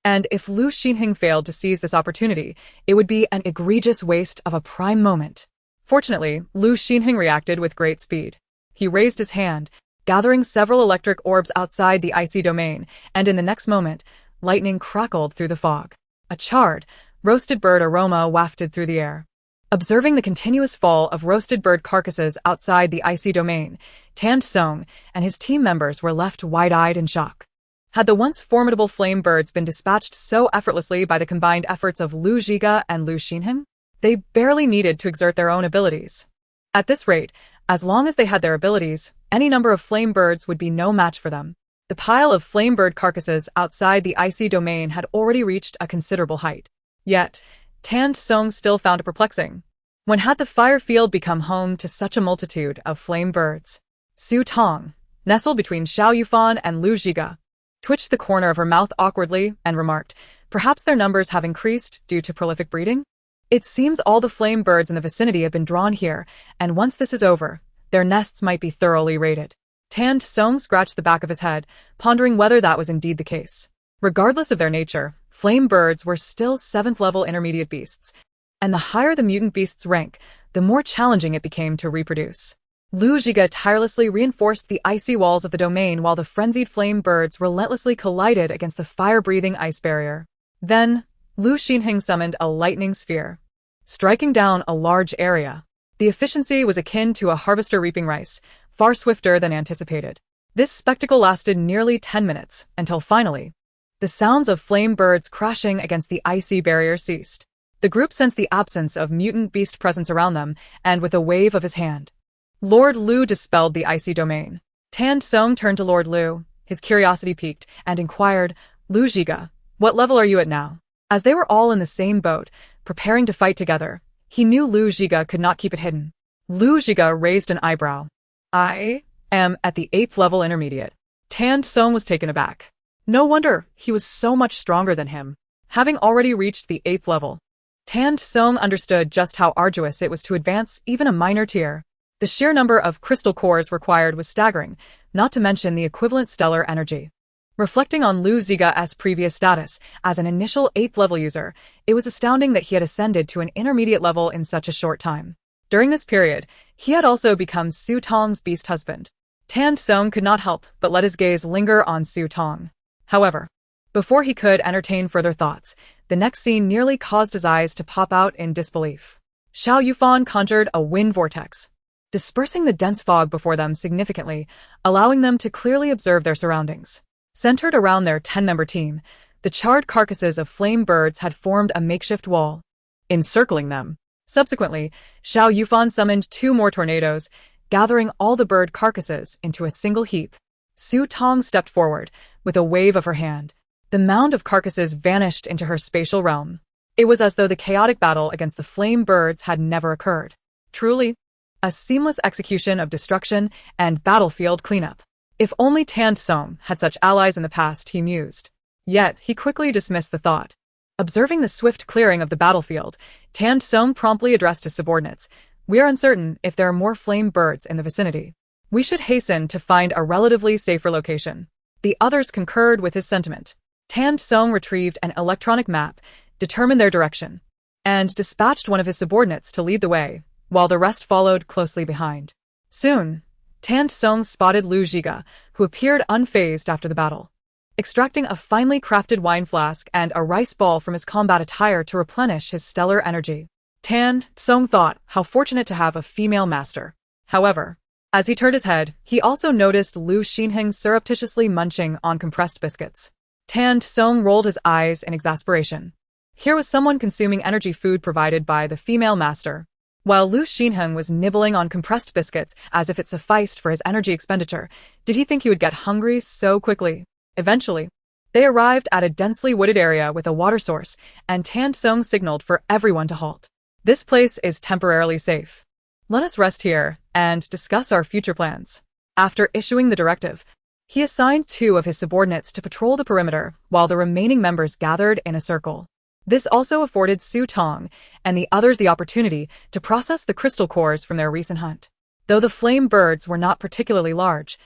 and if Lu Xinheng failed to seize this opportunity, it would be an egregious waste of a prime moment. Fortunately, Lu Xinheng reacted with great speed. He raised his hand, gathering several electric orbs outside the icy domain, and in the next moment, lightning crackled through the fog. A charred, roasted bird aroma wafted through the air. Observing the continuous fall of roasted bird carcasses outside the icy domain, Tong and his team members were left wide-eyed in shock. Had the once formidable flame birds been dispatched so effortlessly by the combined efforts of Lu Zhiga and Lu Xinheng? They barely needed to exert their own abilities. At this rate, as long as they had their abilities, any number of flame birds would be no match for them. The pile of flame bird carcasses outside the icy domain had already reached a considerable height. Yet, Tong still found it perplexing. When had the fire field become home to such a multitude of flame birds? Su Tong, nestled between Xiao Yufan and Lu Zhiga, twitched the corner of her mouth awkwardly and remarked, "Perhaps their numbers have increased due to prolific breeding? It seems all the flame birds in the vicinity have been drawn here, and once this is over, their nests might be thoroughly raided." Tong scratched the back of his head, pondering whether that was indeed the case. Regardless of their nature, flame birds were still 7th-level intermediate beasts, and the higher the mutant beast's rank, the more challenging it became to reproduce. Lu Zhiga tirelessly reinforced the icy walls of the domain while the frenzied flame birds relentlessly collided against the fire-breathing ice barrier. Then, Lu Xinheng summoned a lightning sphere, striking down a large area. The efficiency was akin to a harvester reaping rice, far swifter than anticipated. This spectacle lasted nearly 10 minutes, until finally, the sounds of flame birds crashing against the icy barrier ceased. The group sensed the absence of mutant beast presence around them, and with a wave of his hand, Lord Lu dispelled the icy domain. Tong turned to Lord Lu, his curiosity piqued, and inquired, "Lu Zhiga, What level are you at now? As they were all in the same boat, preparing to fight together, he knew Lu Zhiga could not keep it hidden. Lu Zhiga raised an eyebrow. I am at the 8th level intermediate. Tan Song was taken aback. No wonder, he was so much stronger than him. Having already reached the 8th level, Tan Song understood just how arduous it was to advance even a minor tier. The sheer number of crystal cores required was staggering, not to mention the equivalent stellar energy. Reflecting on Lu Zhiga's previous status as an initial 8th level user, it was astounding that he had ascended to an intermediate level in such a short time. During this period, he had also become Su Tong's beast husband. Tan Song could not help but let his gaze linger on Su Tong. However, before he could entertain further thoughts, the next scene nearly caused his eyes to pop out in disbelief. Xiao Yufan conjured a wind vortex, dispersing the dense fog before them significantly, allowing them to clearly observe their surroundings. Centered around their 10-member team, the charred carcasses of flame birds had formed a makeshift wall, encircling them. Subsequently, Xiao Yufan summoned 2 more tornadoes, gathering all the bird carcasses into a single heap. Su Tong stepped forward, with a wave of her hand. The mound of carcasses vanished into her spatial realm. It was as though the chaotic battle against the flame birds had never occurred. Truly, a seamless execution of destruction and battlefield cleanup. If only Tan Song had such allies in the past, he mused. Yet, he quickly dismissed the thought. Observing the swift clearing of the battlefield, Tan Song promptly addressed his subordinates. We are uncertain if there are more flame birds in the vicinity. We should hasten to find a relatively safer location. The others concurred with his sentiment. Tan Song retrieved an electronic map, determined their direction, and dispatched one of his subordinates to lead the way, while the rest followed closely behind. Soon, Tan Song spotted Lu Zhiga, who appeared unfazed after the battle. Extracting a finely crafted wine flask and a rice ball from his combat attire to replenish his stellar energy. Tan Song thought how fortunate to have a female master. However, as he turned his head, he also noticed Lu Xinheng surreptitiously munching on compressed biscuits. Tan Song rolled his eyes in exasperation. Here was someone consuming energy food provided by the female master, while Lu Xinheng was nibbling on compressed biscuits as if it sufficed for his energy expenditure. Did he think he would get hungry so quickly? Eventually, they arrived at a densely wooded area with a water source, and Tan Song signaled for everyone to halt. This place is temporarily safe. Let us rest here and discuss our future plans. After issuing the directive, he assigned 2 of his subordinates to patrol the perimeter while the remaining members gathered in a circle. This also afforded Su Tong and the others the opportunity to process the crystal cores from their recent hunt. Though the flame birds were not particularly large,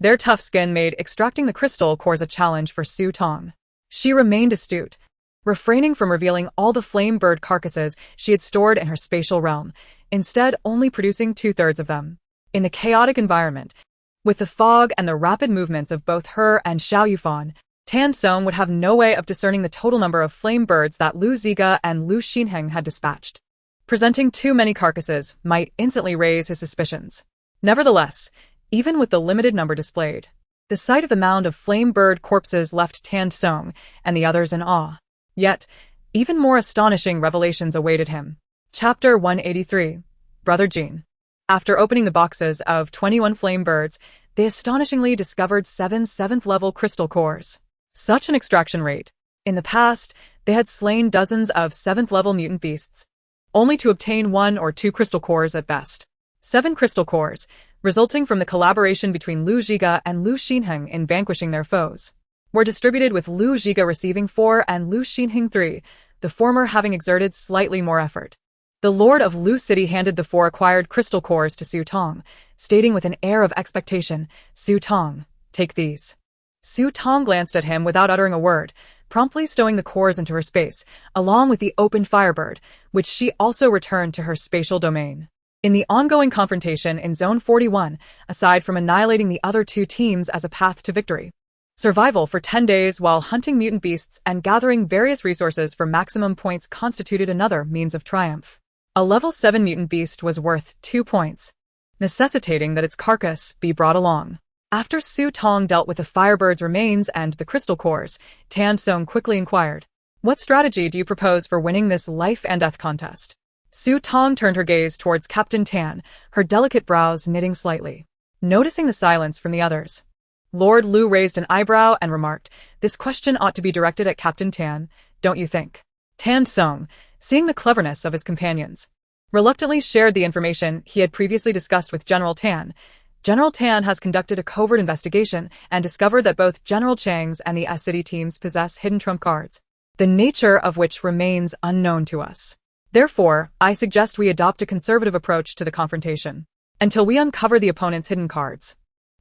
their tough skin made extracting the crystal cores a challenge for Su Tong. She remained astute, refraining from revealing all the flame bird carcasses she had stored in her spatial realm, instead only producing 2/3 of them. In the chaotic environment, with the fog and the rapid movements of both her and Xiao Yufan, Tan Song would have no way of discerning the total number of flame birds that Lu Zhiga and Lu Xinheng had dispatched. Presenting too many carcasses might instantly raise his suspicions. Nevertheless, even with the limited number displayed, the sight of the mound of flame bird corpses left Tan Song and the others in awe. Yet, even more astonishing revelations awaited him. Chapter 183. Brother Jin. After opening the boxes of 21 flame birds, they astonishingly discovered 7 7th-level crystal cores. Such an extraction rate. In the past, they had slain dozens of 7th-level mutant beasts, only to obtain 1 or 2 crystal cores at best. 7 crystal cores, resulting from the collaboration between Lu Zhiga and Lu Xinheng in vanquishing their foes, were distributed with Lu Zhiga receiving 4 and Lu Xinheng 3, the former having exerted slightly more effort. The Lord of Lu City handed the 4 acquired crystal cores to Su Tong, stating with an air of expectation, "Su Tong, take these." Su Tong glanced at him without uttering a word, promptly stowing the cores into her space, along with the open firebird, which she also returned to her spatial domain. In the ongoing confrontation in Zone 41, aside from annihilating the other 2 teams as a path to victory, survival for 10 days while hunting mutant beasts and gathering various resources for maximum points constituted another means of triumph. A level 7 mutant beast was worth 2 points, necessitating that its carcass be brought along. After Su Tong dealt with the firebird's remains and the crystal cores, Tan Song quickly inquired, "What strategy do you propose for winning this life and death contest?" Su Tong turned her gaze towards Captain Tan, her delicate brows knitting slightly. Noticing the silence from the others, Lord Lu raised an eyebrow and remarked, "This question ought to be directed at Captain Tan, don't you think?" Tan Song, seeing the cleverness of his companions, reluctantly shared the information he had previously discussed with General Tan. General Tan has conducted a covert investigation and discovered that both General Chang's and the S-City teams possess hidden trump cards, the nature of which remains unknown to us. Therefore, I suggest we adopt a conservative approach to the confrontation until we uncover the opponent's hidden cards.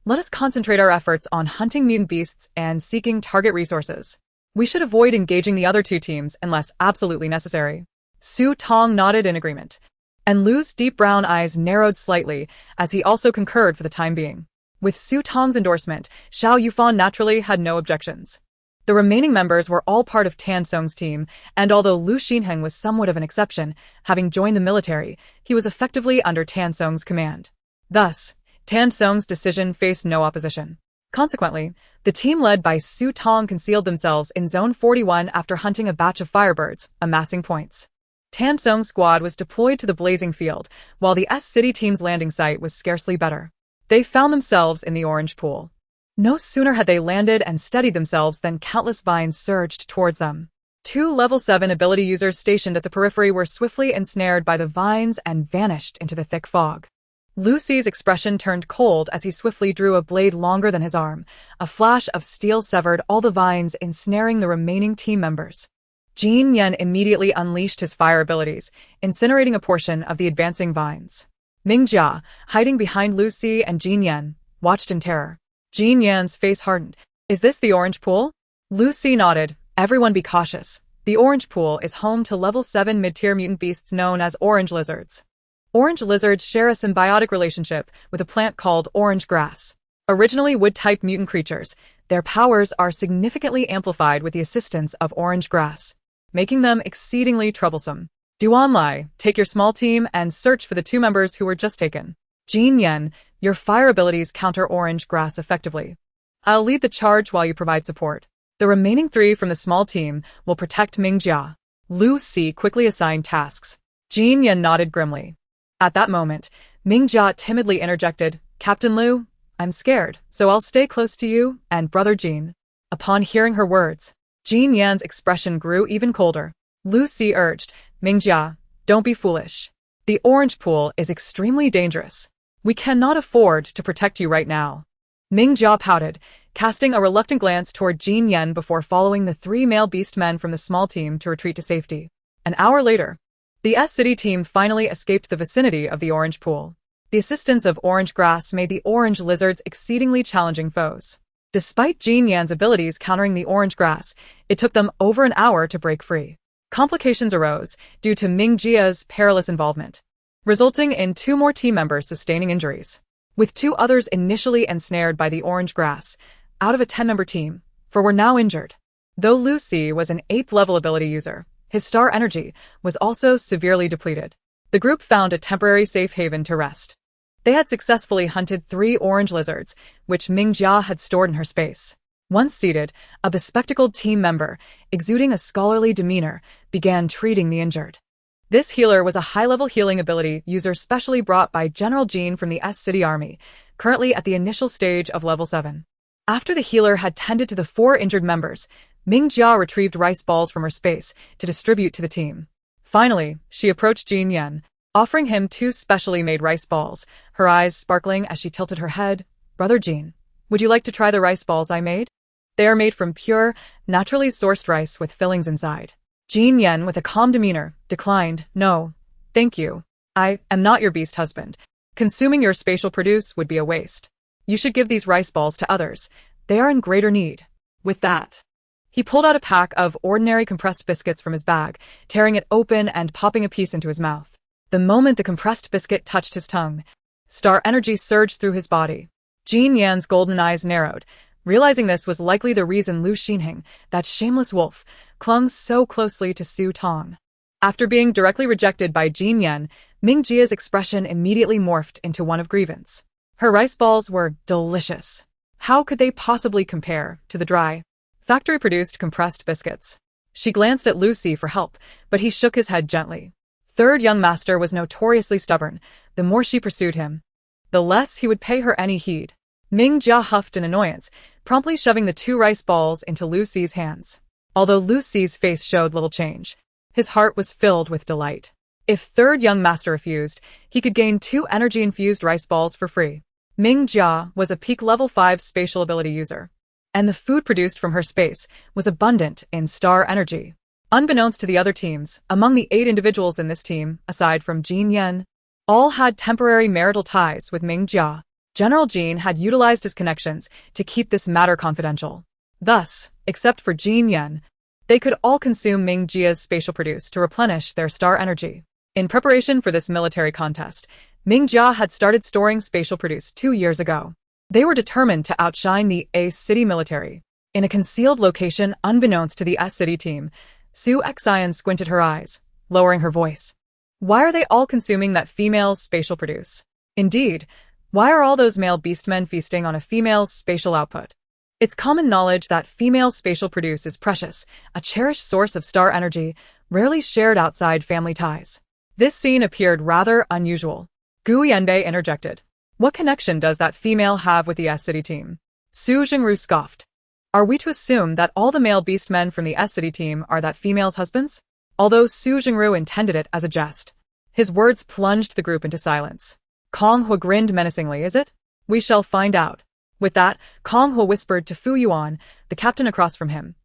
Let us concentrate our efforts on hunting mutant beasts and seeking target resources. We should avoid engaging the other two teams unless absolutely necessary. Su Tong nodded in agreement, and Lu's deep brown eyes narrowed slightly as he also concurred for the time being. With Su Tong's endorsement, Xiao Yufan naturally had no objections. The remaining members were all part of Tan Song's team, and although Lu Xinheng was somewhat of an exception, having joined the military, he was effectively under Tan Song's command. Thus, Tan Song's decision faced no opposition. Consequently, the team led by Su Tong concealed themselves in Zone 41 after hunting a batch of firebirds, amassing points. Tan Song's squad was deployed to the blazing field, while the S-City team's landing site was scarcely better. They found themselves in the orange pool. No sooner had they landed and steadied themselves than countless vines surged towards them. Two level 7 ability users stationed at the periphery were swiftly ensnared by the vines and vanished into the thick fog. Lucy's expression turned cold as he swiftly drew a blade longer than his arm. A flash of steel severed all the vines, ensnaring the remaining team members. Jin Yan immediately unleashed his fire abilities, incinerating a portion of the advancing vines. Ming Jia, hiding behind Lucy and Jin Yan, watched in terror. Jin Yan's face hardened. "Is this the orange pool?" Lucy nodded. "Everyone be cautious. The orange pool is home to level 7 mid-tier mutant beasts known as orange lizards. Orange lizards share a symbiotic relationship with a plant called orange grass. Originally wood-type mutant creatures, their powers are significantly amplified with the assistance of orange grass, making them exceedingly troublesome. Duan Lai, take your small team and search for the two members who were just taken. Jin Yan, your fire abilities counter orange grass effectively. I'll lead the charge while you provide support. The remaining 3 from the small team will protect Ming Jia." Lu Si quickly assigned tasks. Jin Yan nodded grimly. At that moment, Ming Jia timidly interjected, "Captain Lu, I'm scared, so I'll stay close to you and Brother Jin." Upon hearing her words, Jin Yan's expression grew even colder. Lu Si urged, "Ming Jia, don't be foolish. The orange pool is extremely dangerous. We cannot afford to protect you right now." Ming Jia pouted, casting a reluctant glance toward Jin Yan before following the 3 male beast men from the small team to retreat to safety. An hour later, the S-City team finally escaped the vicinity of the orange pool. The assistance of orange grass made the orange lizards exceedingly challenging foes. Despite Jin Yan's abilities countering the orange grass, it took them over an hour to break free. Complications arose due to Ming Jia's perilous involvement, resulting in 2 more team members sustaining injuries, with 2 others initially ensnared by the orange grass, out of a 10-member team, 4 were now injured. Though Lucy was an 8th level ability user, his star energy was also severely depleted. The group found a temporary safe haven to rest. They had successfully hunted 3 orange lizards, which Ming Jia had stored in her space. Once seated, a bespectacled team member, exuding a scholarly demeanor, began treating the injured. This healer was a high-level healing ability user specially brought by General Jin from the S-City Army, currently at the initial stage of level 7. After the healer had tended to the 4 injured members, Ming Jia retrieved rice balls from her space to distribute to the team. Finally, she approached Jin Yan, offering him 2 specially made rice balls, her eyes sparkling as she tilted her head. "Brother Jin, would you like to try the rice balls I made? They are made from pure, naturally sourced rice with fillings inside." Jin Yan, with a calm demeanor, declined. "No, thank you. I am not your beast husband. Consuming your spatial produce would be a waste. You should give these rice balls to others. They are in greater need." With that, he pulled out a pack of ordinary compressed biscuits from his bag, tearing it open and popping a piece into his mouth. The moment the compressed biscuit touched his tongue, star energy surged through his body. Jin Yan's golden eyes narrowed, realizing this was likely the reason Lu Xinheng, that shameless wolf, clung so closely to Su Tong. After being directly rejected by Jin Yan, Ming Jia's expression immediately morphed into one of grievance. Her rice balls were delicious. How could they possibly compare to the dry, factory-produced compressed biscuits? She glanced at Lucy for help, but he shook his head gently. Third young master was notoriously stubborn. The more she pursued him, the less he would pay her any heed. Ming Jia huffed in annoyance, promptly shoving the 2 rice balls into Lu Si's hands. Although Lu Si's face showed little change, his heart was filled with delight. If third young master refused, he could gain 2 energy-infused rice balls for free. Ming Jia was a peak level 5 spatial ability user, and the food produced from her space was abundant in star energy. Unbeknownst to the other teams, among the 8 individuals in this team, aside from Jin Yan, all had temporary marital ties with Ming Jia. General Jin had utilized his connections to keep this matter confidential. Thus, except for Jin Yan, they could all consume Ming Jia's spatial produce to replenish their star energy. In preparation for this military contest, Ming Jia had started storing spatial produce 2 years ago. They were determined to outshine the A City military. In a concealed location unbeknownst to the S City team, Su Xin squinted her eyes, lowering her voice. Why are they all consuming that female's spatial produce? Indeed, why are all those male beastmen feasting on a female's spatial output? It's common knowledge that female spatial produce is precious, a cherished source of star energy, rarely shared outside family ties. This scene appeared rather unusual. Gu Yanbei interjected. What connection does that female have with the S-City team? Su Jingru scoffed. Are we to assume that all the male beastmen from the S-City team are that female's husbands? Although Su Jingru intended it as a jest, his words plunged the group into silence. Kong Hu grinned menacingly, is it? We shall find out. With that, Kong Hu whispered to Fu Yuan, the captain across from him.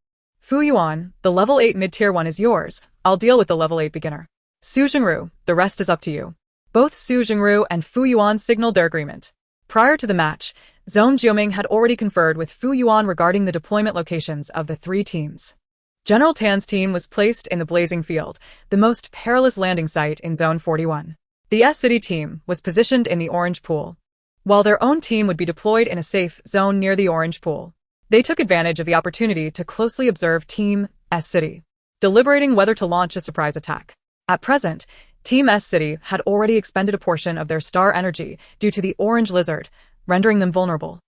Fu Yuan, the level 8 mid-tier one is yours. I'll deal with the level 8 beginner. Su Jingru, the rest is up to you. Both Su Jingru and Fu Yuan signaled their agreement. Prior to the match, Zone Jiuming had already conferred with Fu Yuan regarding the deployment locations of the 3 teams. General Tan's team was placed in the Blazing Field, the most perilous landing site in Zone 41. The S-City team was positioned in the Orange Pool, while their own team would be deployed in a safe zone near the Orange Pool. They took advantage of the opportunity to closely observe Team S-City, deliberating whether to launch a surprise attack. At present, Team S-City had already expended a portion of their star energy due to the orange lizard, rendering them vulnerable.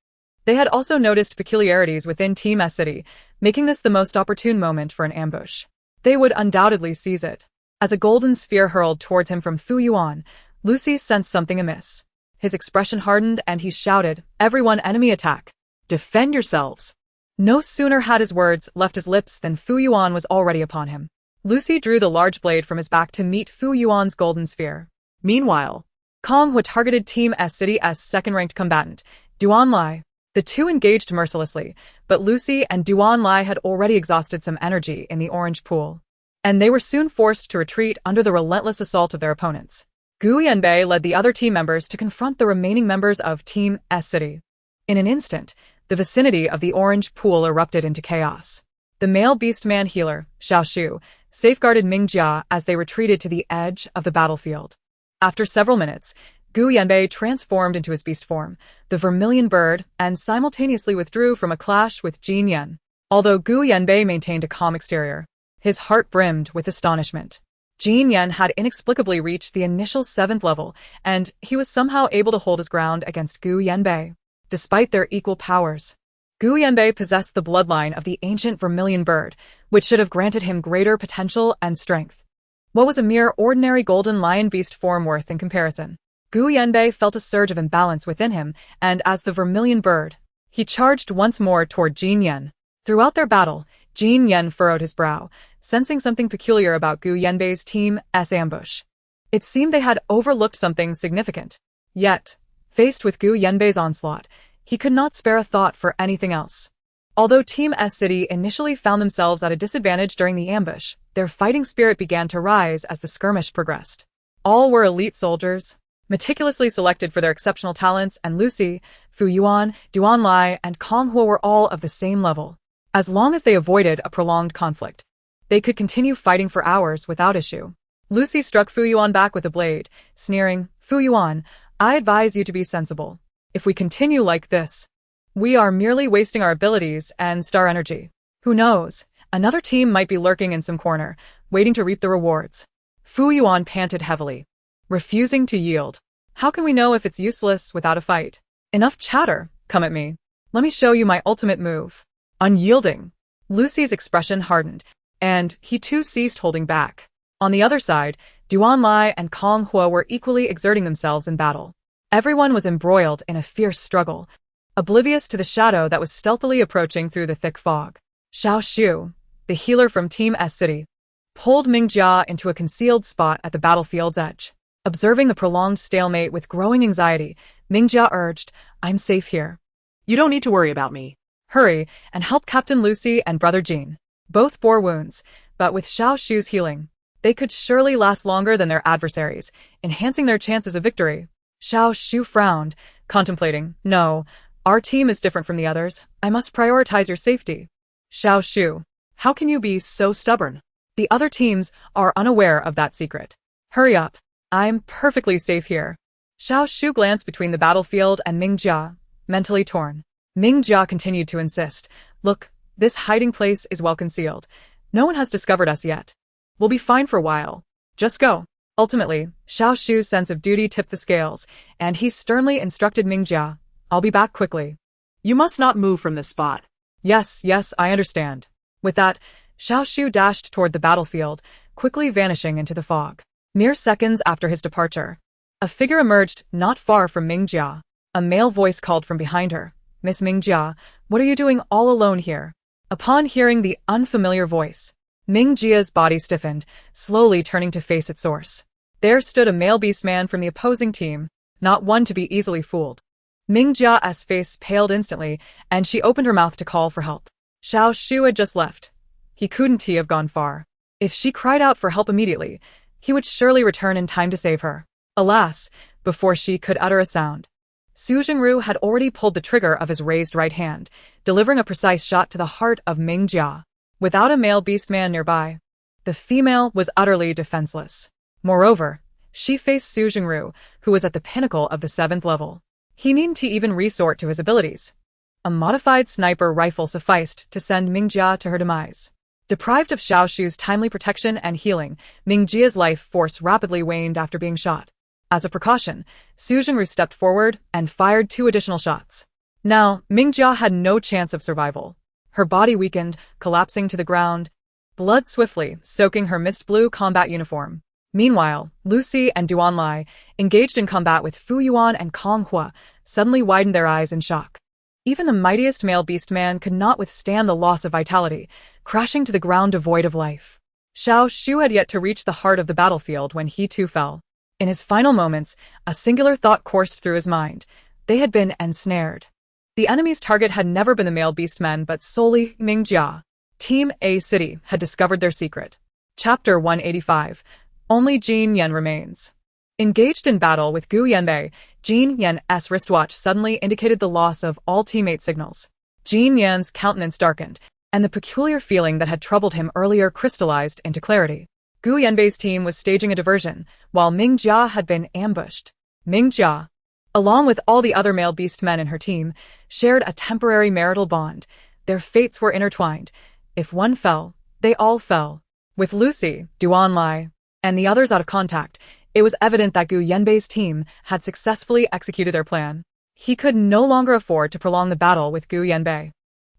They had also noticed peculiarities within Team S-City, making this the most opportune moment for an ambush. They would undoubtedly seize it. As a golden sphere hurled towards him from Fu Yuan, Lucy sensed something amiss. His expression hardened and he shouted, "Everyone, enemy attack! Defend yourselves!" No sooner had his words left his lips than Fu Yuan was already upon him. Lucy drew the large blade from his back to meet Fu Yuan's golden sphere. Meanwhile, Kong Hu targeted Team S-City's second-ranked combatant, Duan Lai. The two engaged mercilessly, but Lucy and Duan Lai had already exhausted some energy in the orange pool, and they were soon forced to retreat under the relentless assault of their opponents. Gu Yanbei led the other team members to confront the remaining members of Team S-City. In an instant, the vicinity of the orange pool erupted into chaos. The male beastman healer, Xiao, safeguarded Ming Jia as they retreated to the edge of the battlefield. After several minutes, Gu Yanbei transformed into his beast form, the vermilion bird, and simultaneously withdrew from a clash with Jin Yan. Although Gu Yanbei maintained a calm exterior, his heart brimmed with astonishment. Jin Yan had inexplicably reached the initial 7th level, and he was somehow able to hold his ground against Gu Yanbei. Despite their equal powers, Gu Yanbei possessed the bloodline of the ancient vermilion bird, which should have granted him greater potential and strength. What was a mere ordinary golden lion beast form worth in comparison? Gu Yanbei felt a surge of imbalance within him, and as the vermilion bird, he charged once more toward Jin Yan. Throughout their battle, Jin Yan furrowed his brow, sensing something peculiar about Gu Yanbei's Team's ambush. It seemed they had overlooked something significant. Yet, faced with Gu Yanbei's onslaught, he could not spare a thought for anything else. Although Team S-City initially found themselves at a disadvantage during the ambush, their fighting spirit began to rise as the skirmish progressed. All were elite soldiers, meticulously selected for their exceptional talents, and Lucy, Fu Yuan, Duan Lai, and Kong Hu were all of the same level. As long as they avoided a prolonged conflict, they could continue fighting for hours without issue. Lucy struck Fu Yuan back with a blade, sneering, "Fu Yuan, I advise you to be sensible. If we continue like this, we are merely wasting our abilities and star energy. Who knows, another team might be lurking in some corner, waiting to reap the rewards." Fu Yuan panted heavily, refusing to yield. "How can we know if it's useless without a fight? Enough chatter, come at me. Let me show you my ultimate move." Unyielding. Lucy's expression hardened, and he too ceased holding back. On the other side, Duan Lai and Kong Hu were equally exerting themselves in battle. Everyone was embroiled in a fierce struggle, oblivious to the shadow that was stealthily approaching through the thick fog. Xiao, the healer from Team S City, pulled Mingjia into a concealed spot at the battlefield's edge. Observing the prolonged stalemate with growing anxiety, Mingjia urged, "I'm safe here. You don't need to worry about me. Hurry and help Captain Lucy and Brother Jin." Both bore wounds, but with Xiao's healing, they could surely last longer than their adversaries, enhancing their chances of victory. Xiao frowned, contemplating, "No, our team is different from the others. I must prioritize your safety." Xiao, How can you be so stubborn? the other teams are unaware of that secret. Hurry up. I'm perfectly safe here. Xiao glanced between the battlefield and Mingjia, mentally torn. Mingjia continued to insist, "Look, this hiding place is well concealed. No one has discovered us yet. We'll be fine for a while. Just go." Ultimately, Xiao's sense of duty tipped the scales, and he sternly instructed Mingjia, "I'll be back quickly." You must not move from this spot. Yes, I understand." With that, Xiao dashed toward the battlefield, quickly vanishing into the fog. Mere seconds after his departure, a figure emerged not far from Mingjia. A male voice called from behind her, "Miss Mingjia, what are you doing all alone here?" Upon hearing the unfamiliar voice, Mingjia's body stiffened, slowly turning to face its source. There stood a male beastman from the opposing team, not one to be easily fooled. Mingjia's face paled instantly, and she opened her mouth to call for help. Xiao had just left. He couldn't have gone far. If she cried out for help immediately, he would surely return in time to save her. Alas, before she could utter a sound, Su Xin had already pulled the trigger of his raised right hand, delivering a precise shot to the heart of Mingjia. Without a male beastman nearby, the female was utterly defenseless. Moreover, she faced Su Xin, who was at the pinnacle of the 7th level. He needn't even resort to his abilities. A modified sniper rifle sufficed to send Mingjia to her demise. Deprived of Xiao's timely protection and healing, Mingjia's life force rapidly waned after being shot. As a precaution, Su Xin stepped forward and fired 2 additional shots. Now, Mingjia had no chance of survival. Her body weakened, collapsing to the ground, blood swiftly soaking her mist-blue combat uniform. Meanwhile, Lucy and Duanlai, engaged in combat with Fu Yuan and Kong Hua, suddenly widened their eyes in shock. Even the mightiest male beastman could not withstand the loss of vitality, crashing to the ground devoid of life. Xiao had yet to reach the heart of the battlefield when he too fell. In his final moments, a singular thought coursed through his mind. They had been ensnared. The enemy's target had never been the male beastmen but solely Mingjia. Team A City had discovered their secret. Chapter 185. Only Jin Yan remains. Engaged in battle with Gu Yanbei, Jin Yan's wristwatch suddenly indicated the loss of all teammate signals. Jin Yan's countenance darkened, and the peculiar feeling that had troubled him earlier crystallized into clarity. Gu Yanbei's team was staging a diversion, while Mingjia had been ambushed. Mingjia, along with all the other male beastmen in her team, shared a temporary marital bond. Their fates were intertwined. If one fell, they all fell. With Lucy, Duanlai, and the others out of contact, it was evident that Gu Yanbei's team had successfully executed their plan. He could no longer afford to prolong the battle with Gu Yanbei.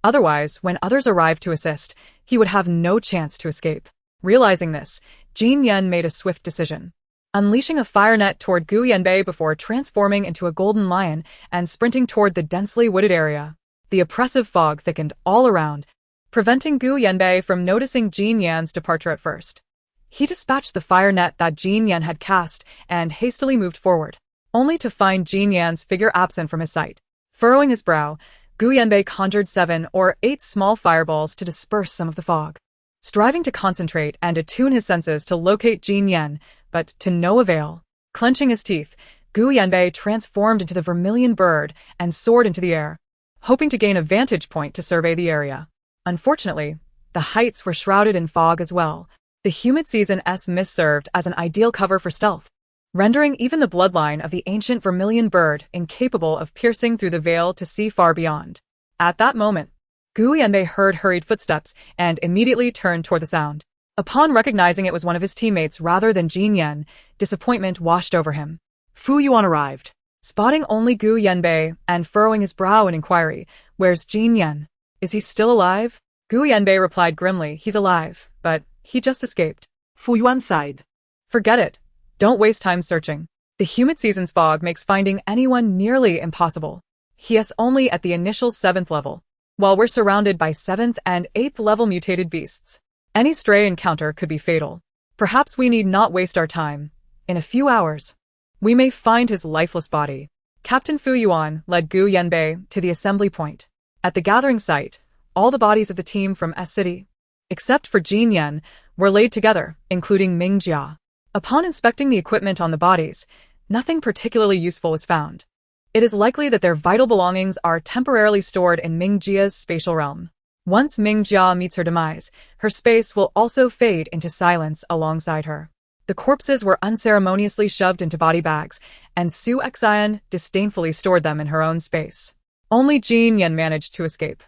Otherwise, when others arrived to assist, he would have no chance to escape. Realizing this, Jin Yan made a swift decision. Unleashing a fire net toward Gu Yanbei before transforming into a golden lion and sprinting toward the densely wooded area. The oppressive fog thickened all around, preventing Gu Yanbei from noticing Jin Yan's departure at first. He dispatched the fire net that Jin Yan had cast and hastily moved forward, only to find Jin Yan's figure absent from his sight. Furrowing his brow, Gu Yanbei conjured 7 or 8 small fireballs to disperse some of the fog. Striving to concentrate and attune his senses to locate Jin Yan, but to no avail. Clenching his teeth, Gu Yanbei transformed into the vermilion bird and soared into the air, hoping to gain a vantage point to survey the area. Unfortunately, the heights were shrouded in fog as well. The humid season's mist served as an ideal cover for stealth, rendering even the bloodline of the ancient vermilion bird incapable of piercing through the veil to see far beyond. At that moment, Gu Yanbei heard hurried footsteps and immediately turned toward the sound. Upon recognizing it was one of his teammates rather than Jin Yan, disappointment washed over him. Fu Yuan arrived. Spotting only Gu Yanbei and furrowing his brow in inquiry, "Where's Jin Yan? Is he still alive?" Gu Yanbei replied grimly, "He's alive, but he just escaped." Fu Yuan sighed. "Forget it. Don't waste time searching. The humid season's fog makes finding anyone nearly impossible." he is only at the initial 7th level, while we're surrounded by 7th and 8th level mutated beasts. Any stray encounter could be fatal. Perhaps we need not waste our time. In a few hours, we may find his lifeless body. Captain Fu Yuan led Gu Yanbei to the assembly point. At the gathering site, all the bodies of the team from S City, except for Jin Yan, were laid together, including Ming Jia. Upon inspecting the equipment on the bodies, nothing particularly useful was found. It is likely that their vital belongings are temporarily stored in Ming Jia's spatial realm. Once Ming Jia meets her demise, her space will also fade into silence alongside her. The corpses were unceremoniously shoved into body bags, and Su Xin disdainfully stored them in her own space. Only Jin Yan managed to escape.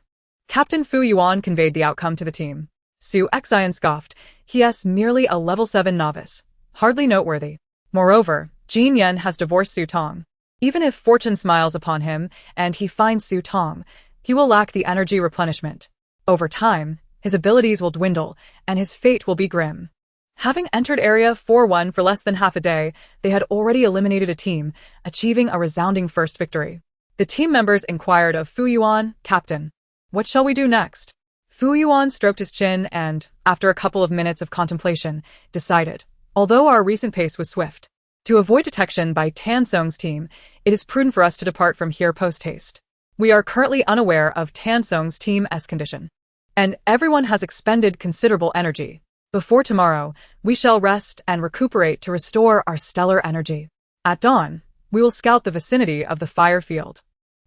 Captain Fu Yuan conveyed the outcome to the team. Su Xin scoffed. He is merely a level 7 novice. Hardly noteworthy. Moreover, Jin Yan has divorced Su Tong. Even if fortune smiles upon him and he finds Su Tong, he will lack the energy replenishment. Over time, his abilities will dwindle, and his fate will be grim. Having entered Area 4-1 for less than half a day, they had already eliminated a team, achieving a resounding first victory. The team members inquired of Fu Yuan, "Captain, what shall we do next?" Fu Yuan stroked his chin and, after a couple of minutes of contemplation, decided, although our recent pace was swift, to avoid detection by Tan Song's team, it is prudent for us to depart from here post-haste. We are currently unaware of Tan Song's team's condition, and everyone has expended considerable energy. Before tomorrow, we shall rest and recuperate to restore our stellar energy. At dawn, we will scout the vicinity of the fire field.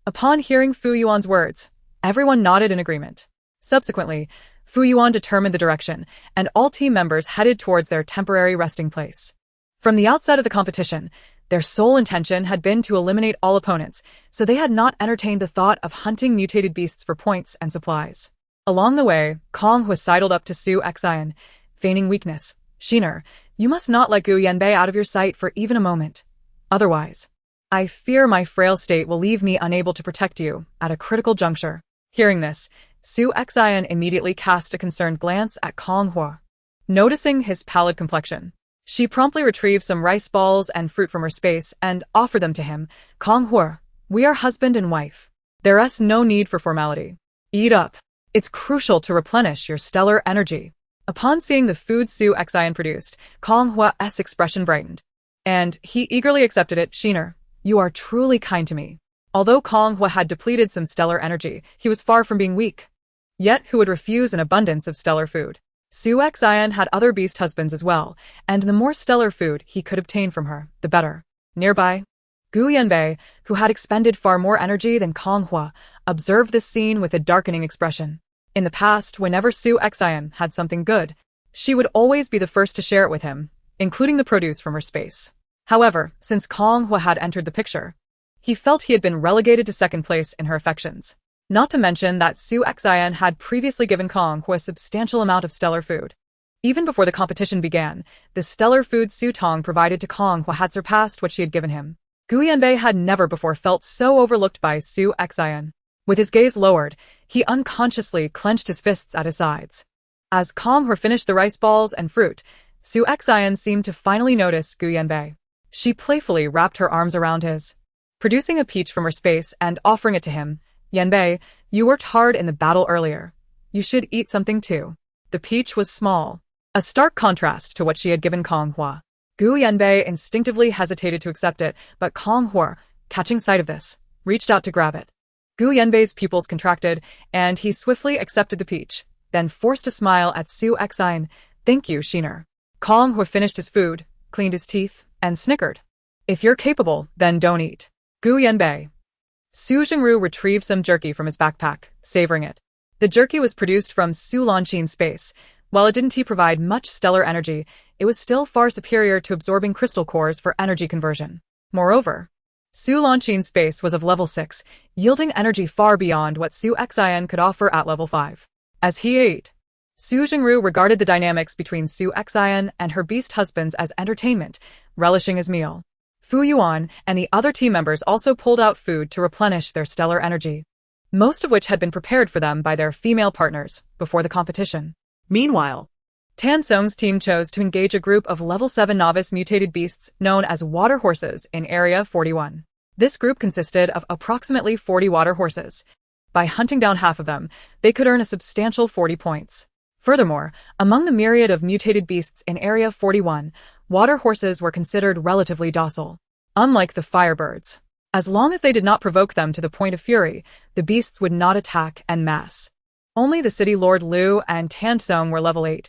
Upon hearing Fu Yuan's words, everyone nodded in agreement. Subsequently, Fu Yuan determined the direction, and all team members headed towards their temporary resting place. From the outset of the competition, their sole intention had been to eliminate all opponents, so they had not entertained the thought of hunting mutated beasts for points and supplies. Along the way, Kong was sidled up to Su Xin, feigning weakness. "Shiner, you must not let Gu Yanbei out of your sight for even a moment. Otherwise, I fear my frail state will leave me unable to protect you at a critical juncture." Hearing this, Su Xin immediately cast a concerned glance at Kong Hua. Noticing his pallid complexion, she promptly retrieved some rice balls and fruit from her space and offered them to him. "Kong Hua, we are husband and wife. There is no need for formality. Eat up. It's crucial to replenish your stellar energy." Upon seeing the food Su Xin produced, Kong Hua's expression brightened, and he eagerly accepted it. "Shiner, you are truly kind to me." Although Kong Hua had depleted some stellar energy, he was far from being weak. Yet who would refuse an abundance of stellar food? Su Xin had other beast husbands as well, and the more stellar food he could obtain from her, the better. Nearby, Gu Yanbei, who had expended far more energy than Kong Hua, observed this scene with a darkening expression. In the past, whenever Su Xin had something good, she would always be the first to share it with him, including the produce from her space. However, since Kong Hua had entered the picture, he felt he had been relegated to second place in her affections. Not to mention that Su Xin had previously given Kong Hua a substantial amount of stellar food. Even before the competition began, the stellar food Su Tong provided to Kong Hua had surpassed what she had given him. Gu Yanbei had never before felt so overlooked by Su Xin. With his gaze lowered, he unconsciously clenched his fists at his sides. As Kong Hua finished the rice balls and fruit, Su Xin seemed to finally notice Gu Yanbei. She playfully wrapped her arms around his, producing a peach from her space and offering it to him. "Yanbei, you worked hard in the battle earlier. You should eat something too." The peach was small, a stark contrast to what she had given Kong Hua. Gu Yanbei instinctively hesitated to accept it, but Kong Hua, catching sight of this, reached out to grab it. Gu Yanbei's pupils contracted, and he swiftly accepted the peach, then forced a smile at Su Xin. "Thank you, Shiner." Kong Hua finished his food, cleaned his teeth, and snickered. "If you're capable, then don't eat." Gu Yanbei. Su Jingru retrieved some jerky from his backpack, savoring it. The jerky was produced from Su Xin's space. While it didn't provide much stellar energy, it was still far superior to absorbing crystal cores for energy conversion. Moreover, Su Xin's space was of level 6, yielding energy far beyond what Su Xin could offer at level 5. As he ate, Su Jingru regarded the dynamics between Su Xin and her beast husbands as entertainment, relishing his meal. Fu Yuan and the other team members also pulled out food to replenish their stellar energy, most of which had been prepared for them by their female partners before the competition. Meanwhile, Tan Song's team chose to engage a group of level 7 novice mutated beasts known as water horses in Area 41. This group consisted of approximately 40 water horses. By hunting down half of them, they could earn a substantial 40 points. Furthermore, among the myriad of mutated beasts in Area 41, water horses were considered relatively docile. Unlike the firebirds, as long as they did not provoke them to the point of fury, the beasts would not attack en masse. Only the city lord Liu and Tan Song were level 8.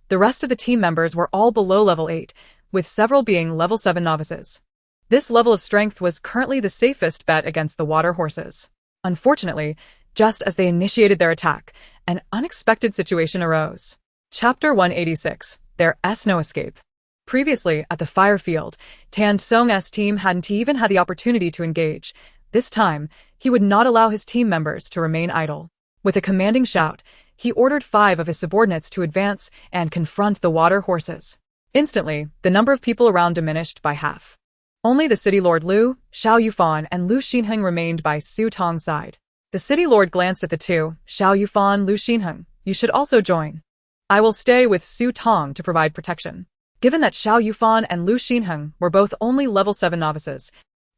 The rest of the team members were all below level 8, with several being level 7 novices. This level of strength was currently the safest bet against the water horses. Unfortunately, just as they initiated their attack, an unexpected situation arose. Chapter 186. There's no escape. Previously, at the fire field, Tan Song's team hadn't even had the opportunity to engage. This time, he would not allow his team members to remain idle. With a commanding shout, he ordered 5 of his subordinates to advance and confront the water horses. Instantly, the number of people around diminished by half. Only the city lord Liu, Xiao Yufan, and Lu Xinheng remained by Su Tong's side. The city lord glanced at the two, Xiao Yufan, Lu Xinheng. You should also join. I will stay with Su Tong to provide protection. Given that Xiao Yufan and Lu Xinheng were both only level 7 novices,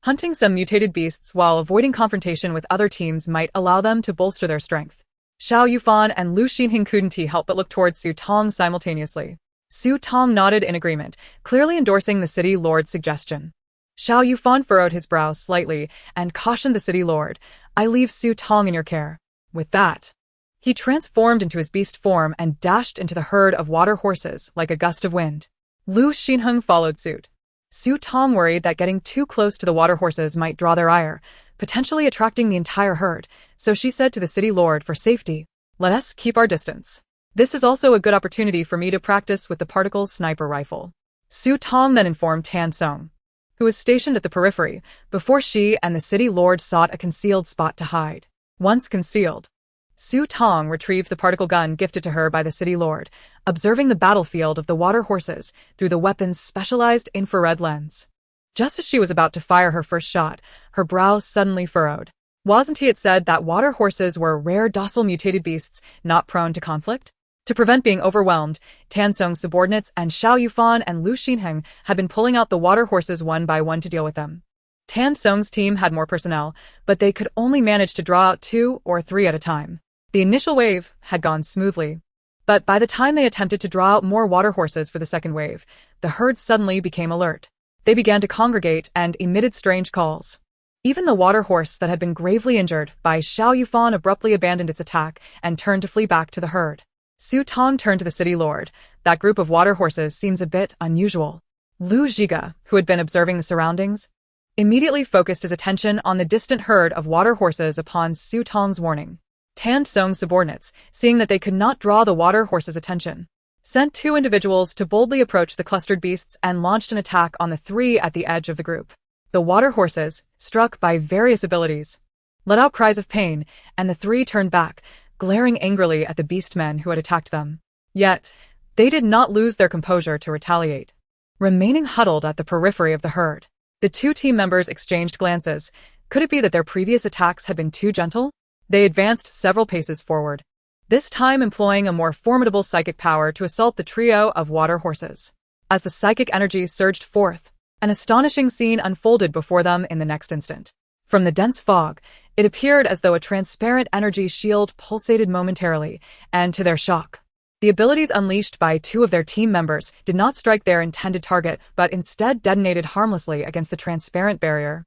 hunting some mutated beasts while avoiding confrontation with other teams might allow them to bolster their strength. Xiao Yufan and Lu Xinheng couldn't help but look towards Su Tong simultaneously. Su Tong nodded in agreement, clearly endorsing the city lord's suggestion. Xiao Yufan furrowed his brow slightly and cautioned the city lord, I leave Su Tong in your care. With that, he transformed into his beast form and dashed into the herd of water horses like a gust of wind. Lu Xinheng followed suit. Su Tong worried that getting too close to the water horses might draw their ire, potentially attracting the entire herd, so she said to the city lord for safety, let us keep our distance. This is also a good opportunity for me to practice with the particle sniper rifle. Su Tong then informed Tan Song, who was stationed at the periphery, before she and the city lord sought a concealed spot to hide. Once concealed, Su Tong retrieved the particle gun gifted to her by the city lord, observing the battlefield of the water horses through the weapon's specialized infrared lens. Just as she was about to fire her first shot, her brow suddenly furrowed. Wasn't it said that water horses were rare docile mutated beasts, not prone to conflict? To prevent being overwhelmed, Tan Song's subordinates and Xiao Yufan and Lu Xinheng had been pulling out the water horses one by one to deal with them. Tan Song's team had more personnel, but they could only manage to draw out 2 or 3 at a time. The initial wave had gone smoothly, but by the time they attempted to draw out more water horses for the second wave, the herd suddenly became alert. They began to congregate and emitted strange calls. Even the water horse that had been gravely injured by Xiao Yufan abruptly abandoned its attack and turned to flee back to the herd. Su Tong turned to the city lord. That group of water horses seems a bit unusual. Lu Zhiga, who had been observing the surroundings, immediately focused his attention on the distant herd of water horses upon Su Tong's warning. Tan Song's subordinates, seeing that they could not draw the water horses' attention, sent 2 individuals to boldly approach the clustered beasts and launched an attack on the 3 at the edge of the group. The water horses, struck by various abilities, let out cries of pain, and the 3 turned back, glaring angrily at the beastmen who had attacked them. Yet, they did not lose their composure to retaliate. Remaining huddled at the periphery of the herd, the 2 team members exchanged glances. Could it be that their previous attacks had been too gentle? They advanced several paces forward, this time employing a more formidable psychic power to assault the trio of water horses. As the psychic energy surged forth, an astonishing scene unfolded before them in the next instant. From the dense fog, it appeared as though a transparent energy shield pulsated momentarily, and to their shock, the abilities unleashed by 2 of their team members did not strike their intended target but instead detonated harmlessly against the transparent barrier.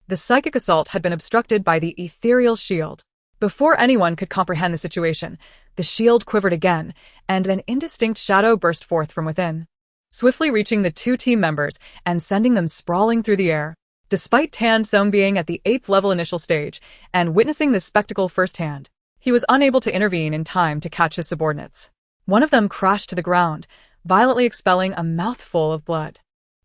The psychic assault had been obstructed by the ethereal shield. Before anyone could comprehend the situation, the shield quivered again, and an indistinct shadow burst forth from within, swiftly reaching the 2 team members and sending them sprawling through the air. Despite Tan Song being at the 8th level initial stage and witnessing this spectacle firsthand, he was unable to intervene in time to catch his subordinates. One of them crashed to the ground, violently expelling a mouthful of blood.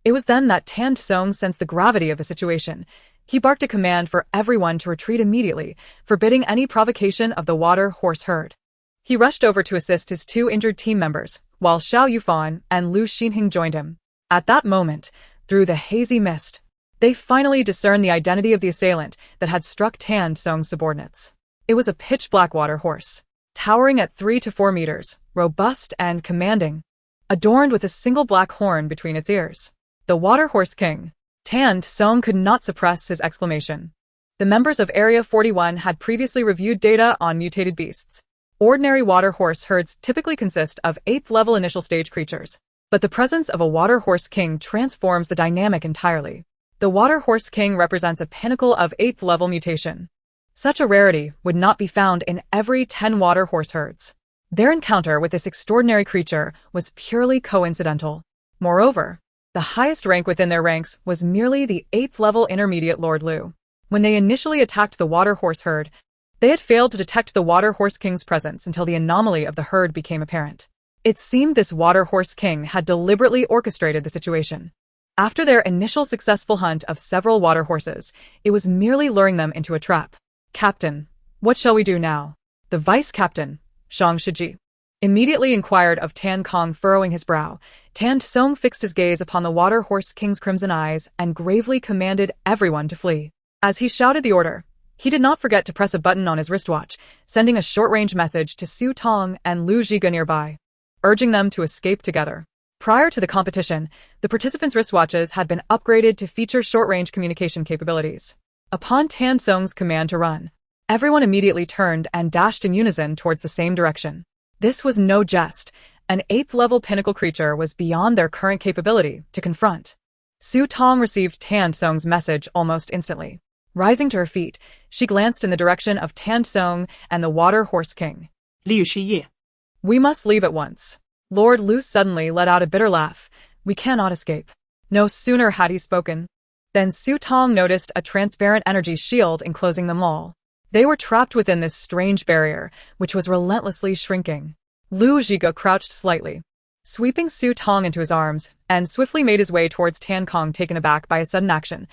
It was then that Tan Song sensed the gravity of the situation. He barked a command for everyone to retreat immediately, forbidding any provocation of the water horse herd. He rushed over to assist his 2 injured team members, while Xiao Yufan and Lu Xinheng joined him. At that moment, through the hazy mist, they finally discerned the identity of the assailant that had struck Tan Song's subordinates. It was a pitch-black water horse, towering at 3 to 4 meters, robust and commanding, adorned with a single black horn between its ears. The water horse king. Song could not suppress his exclamation. The members of Area 41 had previously reviewed data on mutated beasts. Ordinary water horse herds typically consist of 8th-level initial stage creatures, but the presence of a water horse king transforms the dynamic entirely. The water horse king represents a pinnacle of 8th-level mutation. Such a rarity would not be found in every 10 water horse herds. Their encounter with this extraordinary creature was purely coincidental. Moreover, the highest rank within their ranks was merely the 8th-level intermediate Lord Lu. When they initially attacked the water horse herd, they had failed to detect the water horse king's presence until the anomaly of the herd became apparent. It seemed this water horse king had deliberately orchestrated the situation. After their initial successful hunt of several water horses, it was merely luring them into a trap. "Captain, what shall we do now?" The vice-captain, Shang Shiji, immediately inquired of Tan Kong, furrowing his brow. Song fixed his gaze upon the water horse king's crimson eyes and gravely commanded everyone to flee. As he shouted the order, he did not forget to press a button on his wristwatch, sending a short-range message to Tong and Lu Zhiga nearby, urging them to escape together. Prior to the competition, the participants' wristwatches had been upgraded to feature short-range communication capabilities. Upon Tan Song's command to run, everyone immediately turned and dashed in unison towards the same direction. This was no jest. An 8th-level pinnacle creature was beyond their current capability to confront. Tong received Tan Song's message almost instantly. Rising to her feet, she glanced in the direction of Tan Song and the water horse king. Liu Shiye. "We must leave at once." Lord Lu suddenly let out a bitter laugh. "We cannot escape." No sooner had he spoken than Tong noticed a transparent energy shield enclosing them all. They were trapped within this strange barrier, which was relentlessly shrinking. Lu Zhiga crouched slightly, sweeping Tong into his arms, and swiftly made his way towards Tan Kong. Taken aback by a sudden action,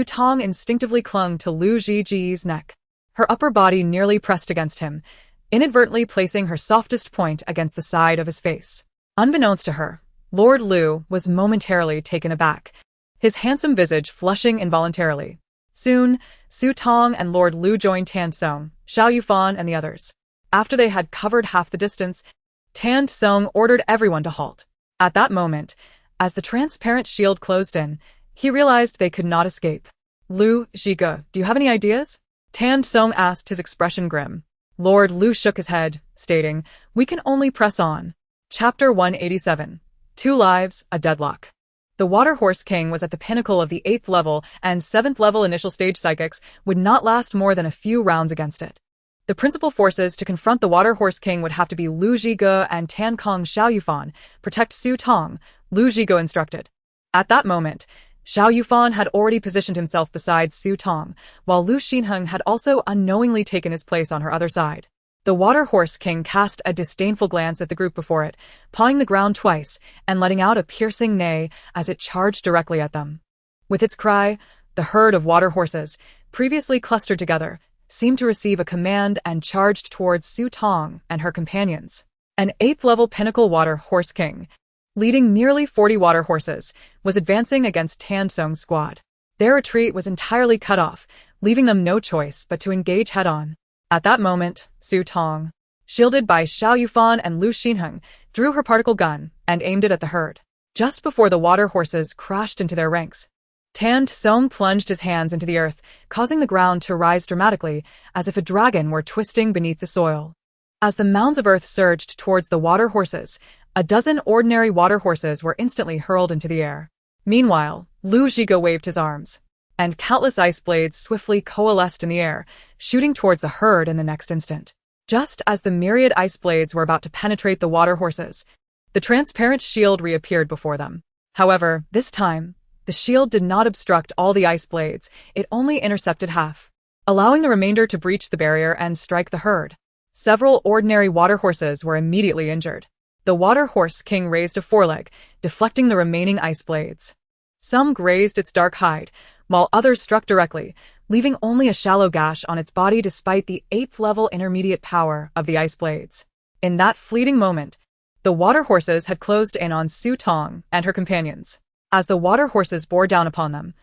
Tong instinctively clung to Lu Zhiji's neck. Her upper body nearly pressed against him, inadvertently placing her softest point against the side of his face. Unbeknownst to her, Lord Lu was momentarily taken aback, his handsome visage flushing involuntarily. Soon, Tong and Lord Lu joined Tan Song, Xiao, Yufan, and the others. After they had covered half the distance, Tan Song ordered everyone to halt. At that moment, as the transparent shield closed in, he realized they could not escape. "Lu Zhiga, do you have any ideas?" Tan Song asked, his expression grim. Lord Lu shook his head, stating, "We can only press on." Chapter 187. 2 Lives, a Deadlock. The Water Horse King was at the pinnacle of the 8th level, and 7th level initial stage psychics would not last more than a few rounds against it. The principal forces to confront the Water Horse King would have to be Lu Zhiga and Tan Kong. Xiao Yufan, protect Tong, Lu Zhiga instructed. At that moment, Xiao Yufan had already positioned himself beside Tong, while Lu Xinheng had also unknowingly taken his place on her other side. The Water Horse King cast a disdainful glance at the group before it, pawing the ground twice and letting out a piercing neigh as it charged directly at them. With its cry, the herd of water horses, previously clustered together, seemed to receive a command and charged towards Tong and her companions. An 8th-level pinnacle water horse king, leading nearly 40 water horses, was advancing against Tan Song's squad. Their retreat was entirely cut off, leaving them no choice but to engage head-on. At that moment, Tong, shielded by Xiao Yufan and Lu Xinheng, drew her particle gun and aimed it at the herd. Just before the water horses crashed into their ranks, Tan Song plunged his hands into the earth, causing the ground to rise dramatically, as if a dragon were twisting beneath the soil. As the mounds of earth surged towards the water horses, a dozen ordinary water horses were instantly hurled into the air. Meanwhile, Lu Zhiga waved his arms, and countless ice blades swiftly coalesced in the air, shooting towards the herd in the next instant. Just as the myriad ice blades were about to penetrate the water horses, the transparent shield reappeared before them. However, this time, the shield did not obstruct all the ice blades, it only intercepted half, allowing the remainder to breach the barrier and strike the herd. Several ordinary water horses were immediately injured. The Water Horse King raised a foreleg, deflecting the remaining ice blades. Some grazed its dark hide, while others struck directly, leaving only a shallow gash on its body despite the 8th-level intermediate power of the ice blades. In that fleeting moment, the water horses had closed in on Tong and her companions. As the water horses bore down upon them,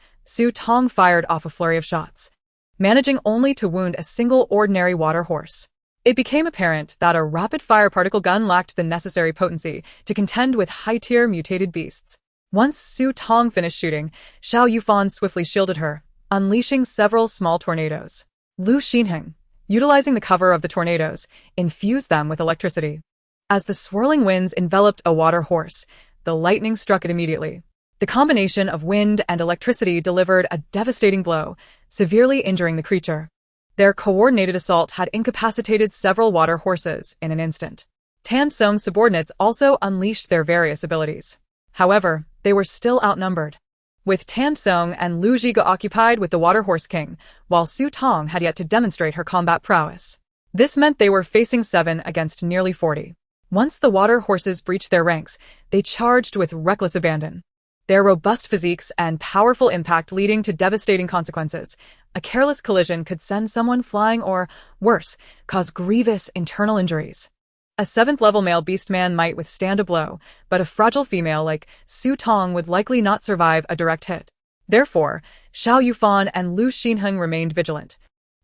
Tong fired off a flurry of shots, managing only to wound a single ordinary water horse. It became apparent that a rapid-fire particle gun lacked the necessary potency to contend with high-tier mutated beasts. Once Su Tong finished shooting, Xiao Yufan swiftly shielded her, unleashing several small tornadoes. Lu Xinheng, utilizing the cover of the tornadoes, infused them with electricity. As the swirling winds enveloped a water horse, the lightning struck it immediately. The combination of wind and electricity delivered a devastating blow, severely injuring the creature. Their coordinated assault had incapacitated several water horses in an instant. Tan Song's subordinates also unleashed their various abilities. However, they were still outnumbered. With Tan Song and Lu Zhiga occupied with the Water Horse King, while Su Tong had yet to demonstrate her combat prowess. This meant they were facing 7 against nearly 40. Once the water horses breached their ranks, they charged with reckless abandon. Their robust physiques and powerful impact leading to devastating consequences. A careless collision could send someone flying or, worse, cause grievous internal injuries. A 7th-level male beastman might withstand a blow, but a fragile female like Su Tong would likely not survive a direct hit. Therefore, Xiao Yufan and Lu Xinheng remained vigilant,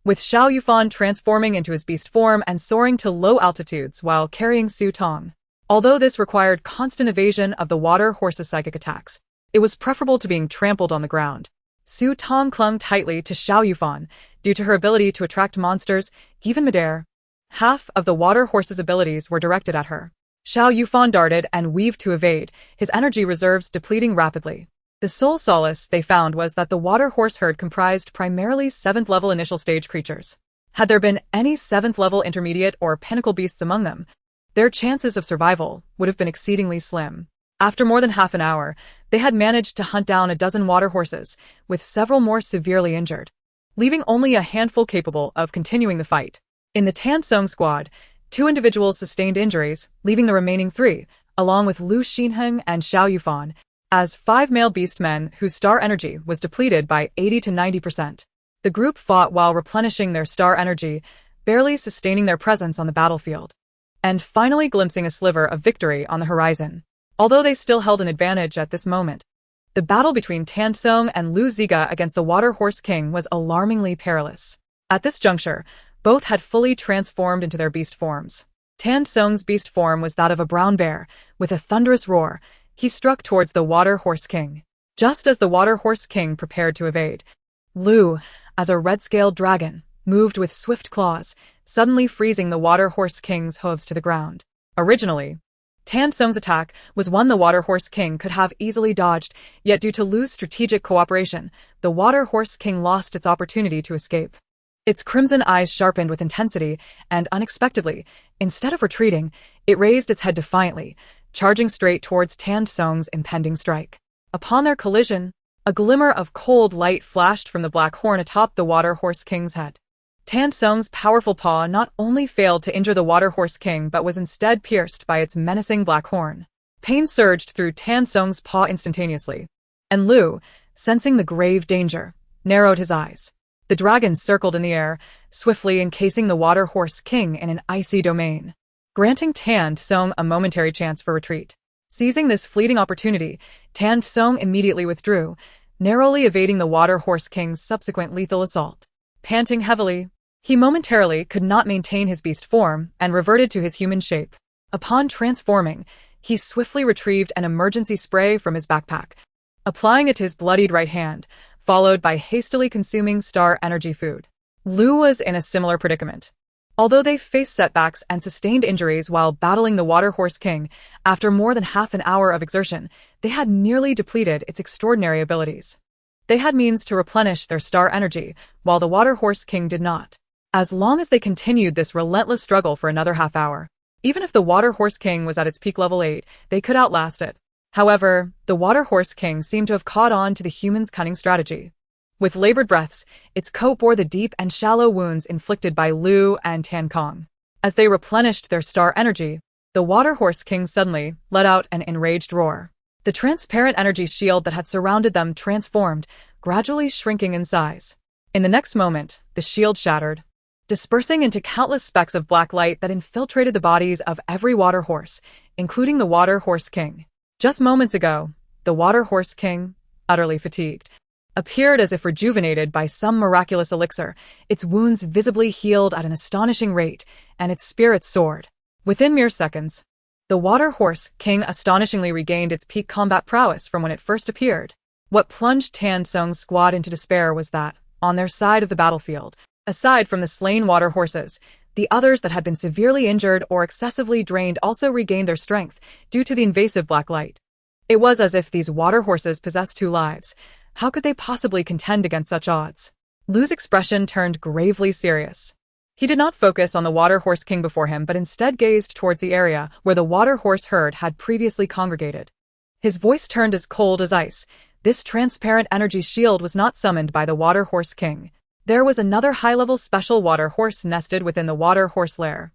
with Xiao Yufan transforming into his beast form and soaring to low altitudes while carrying Su Tong. Although this required constant evasion of the water horse's psychic attacks, it was preferable to being trampled on the ground. Su Tong clung tightly to Xiao Yufan due to her ability to attract monsters, even midair. Half of the water horse's abilities were directed at her. Xiao Yufan darted and weaved to evade, his energy reserves depleting rapidly. The sole solace they found was that the water horse herd comprised primarily 7th-level initial stage creatures. Had there been any 7th-level intermediate or pinnacle beasts among them, their chances of survival would have been exceedingly slim. After more than half an hour, they had managed to hunt down a dozen water horses, with several more severely injured, leaving only a handful capable of continuing the fight. In the Tan Song squad, 2 individuals sustained injuries, leaving the remaining 3, along with Lu Xinheng and Xiao Yufan, as 5 male beastmen whose star energy was depleted by 80 to 90%. The group fought while replenishing their star energy, barely sustaining their presence on the battlefield, and finally glimpsing a sliver of victory on the horizon. Although they still held an advantage at this moment, the battle between Tan Song and Lu Zhiga against the Water Horse King was alarmingly perilous. At this juncture, both had fully transformed into their beast forms. Tan Song's beast form was that of a brown bear. With a thunderous roar, he struck towards the Water Horse King. Just as the Water Horse King prepared to evade, Lu, as a red-scaled dragon, moved with swift claws, suddenly freezing the Water Horse King's hooves to the ground. Originally, Tan Song's attack was one the Water Horse King could have easily dodged, yet due to Lu's strategic cooperation, the Water Horse King lost its opportunity to escape. Its crimson eyes sharpened with intensity, and unexpectedly, instead of retreating, it raised its head defiantly, charging straight towards Tan Song's impending strike. Upon their collision, a glimmer of cold light flashed from the black horn atop the Water Horse King's head. Tan Song's powerful paw not only failed to injure the Water Horse King but was instead pierced by its menacing black horn. Pain surged through Tan Song's paw instantaneously, and Lu, sensing the grave danger, narrowed his eyes. The dragon circled in the air, swiftly encasing the Water Horse King in an icy domain, granting Tan Song a momentary chance for retreat. Seizing this fleeting opportunity, Tan Song immediately withdrew, narrowly evading the Water Horse King's subsequent lethal assault. Panting heavily, he momentarily could not maintain his beast form and reverted to his human shape. Upon transforming, he swiftly retrieved an emergency spray from his backpack, applying it to his bloodied right hand, followed by hastily consuming star energy food. Lu was in a similar predicament. Although they faced setbacks and sustained injuries while battling the Water Horse King, after more than half an hour of exertion, they had nearly depleted its extraordinary abilities. They had means to replenish their star energy, while the Water Horse King did not. As long as they continued this relentless struggle for another half hour, even if the Water Horse King was at its peak level 8, they could outlast it. However, the Water Horse King seemed to have caught on to the human's cunning strategy. With labored breaths, its coat bore the deep and shallow wounds inflicted by Lu and Tan Kong. As they replenished their star energy, the Water Horse King suddenly let out an enraged roar. The transparent energy shield that had surrounded them transformed, gradually shrinking in size. In the next moment, the shield shattered, dispersing into countless specks of black light that infiltrated the bodies of every water horse, including the Water Horse King. Just moments ago, the Water Horse King, utterly fatigued, appeared as if rejuvenated by some miraculous elixir, its wounds visibly healed at an astonishing rate, and its spirits soared. Within mere seconds, The Water Horse King astonishingly regained its peak combat prowess from when it first appeared. What plunged Tan Song's squad into despair was that, on their side of the battlefield, aside from the slain water horses, the others that had been severely injured or excessively drained also regained their strength due to the invasive black light. It was as if these water horses possessed two lives. How could they possibly contend against such odds? Lu's expression turned gravely serious. He did not focus on the Water Horse King before him, but instead gazed towards the area where the water horse herd had previously congregated. His voice turned as cold as ice. This transparent energy shield was not summoned by the Water Horse King. There was another high-level special water horse nested within the water horse lair.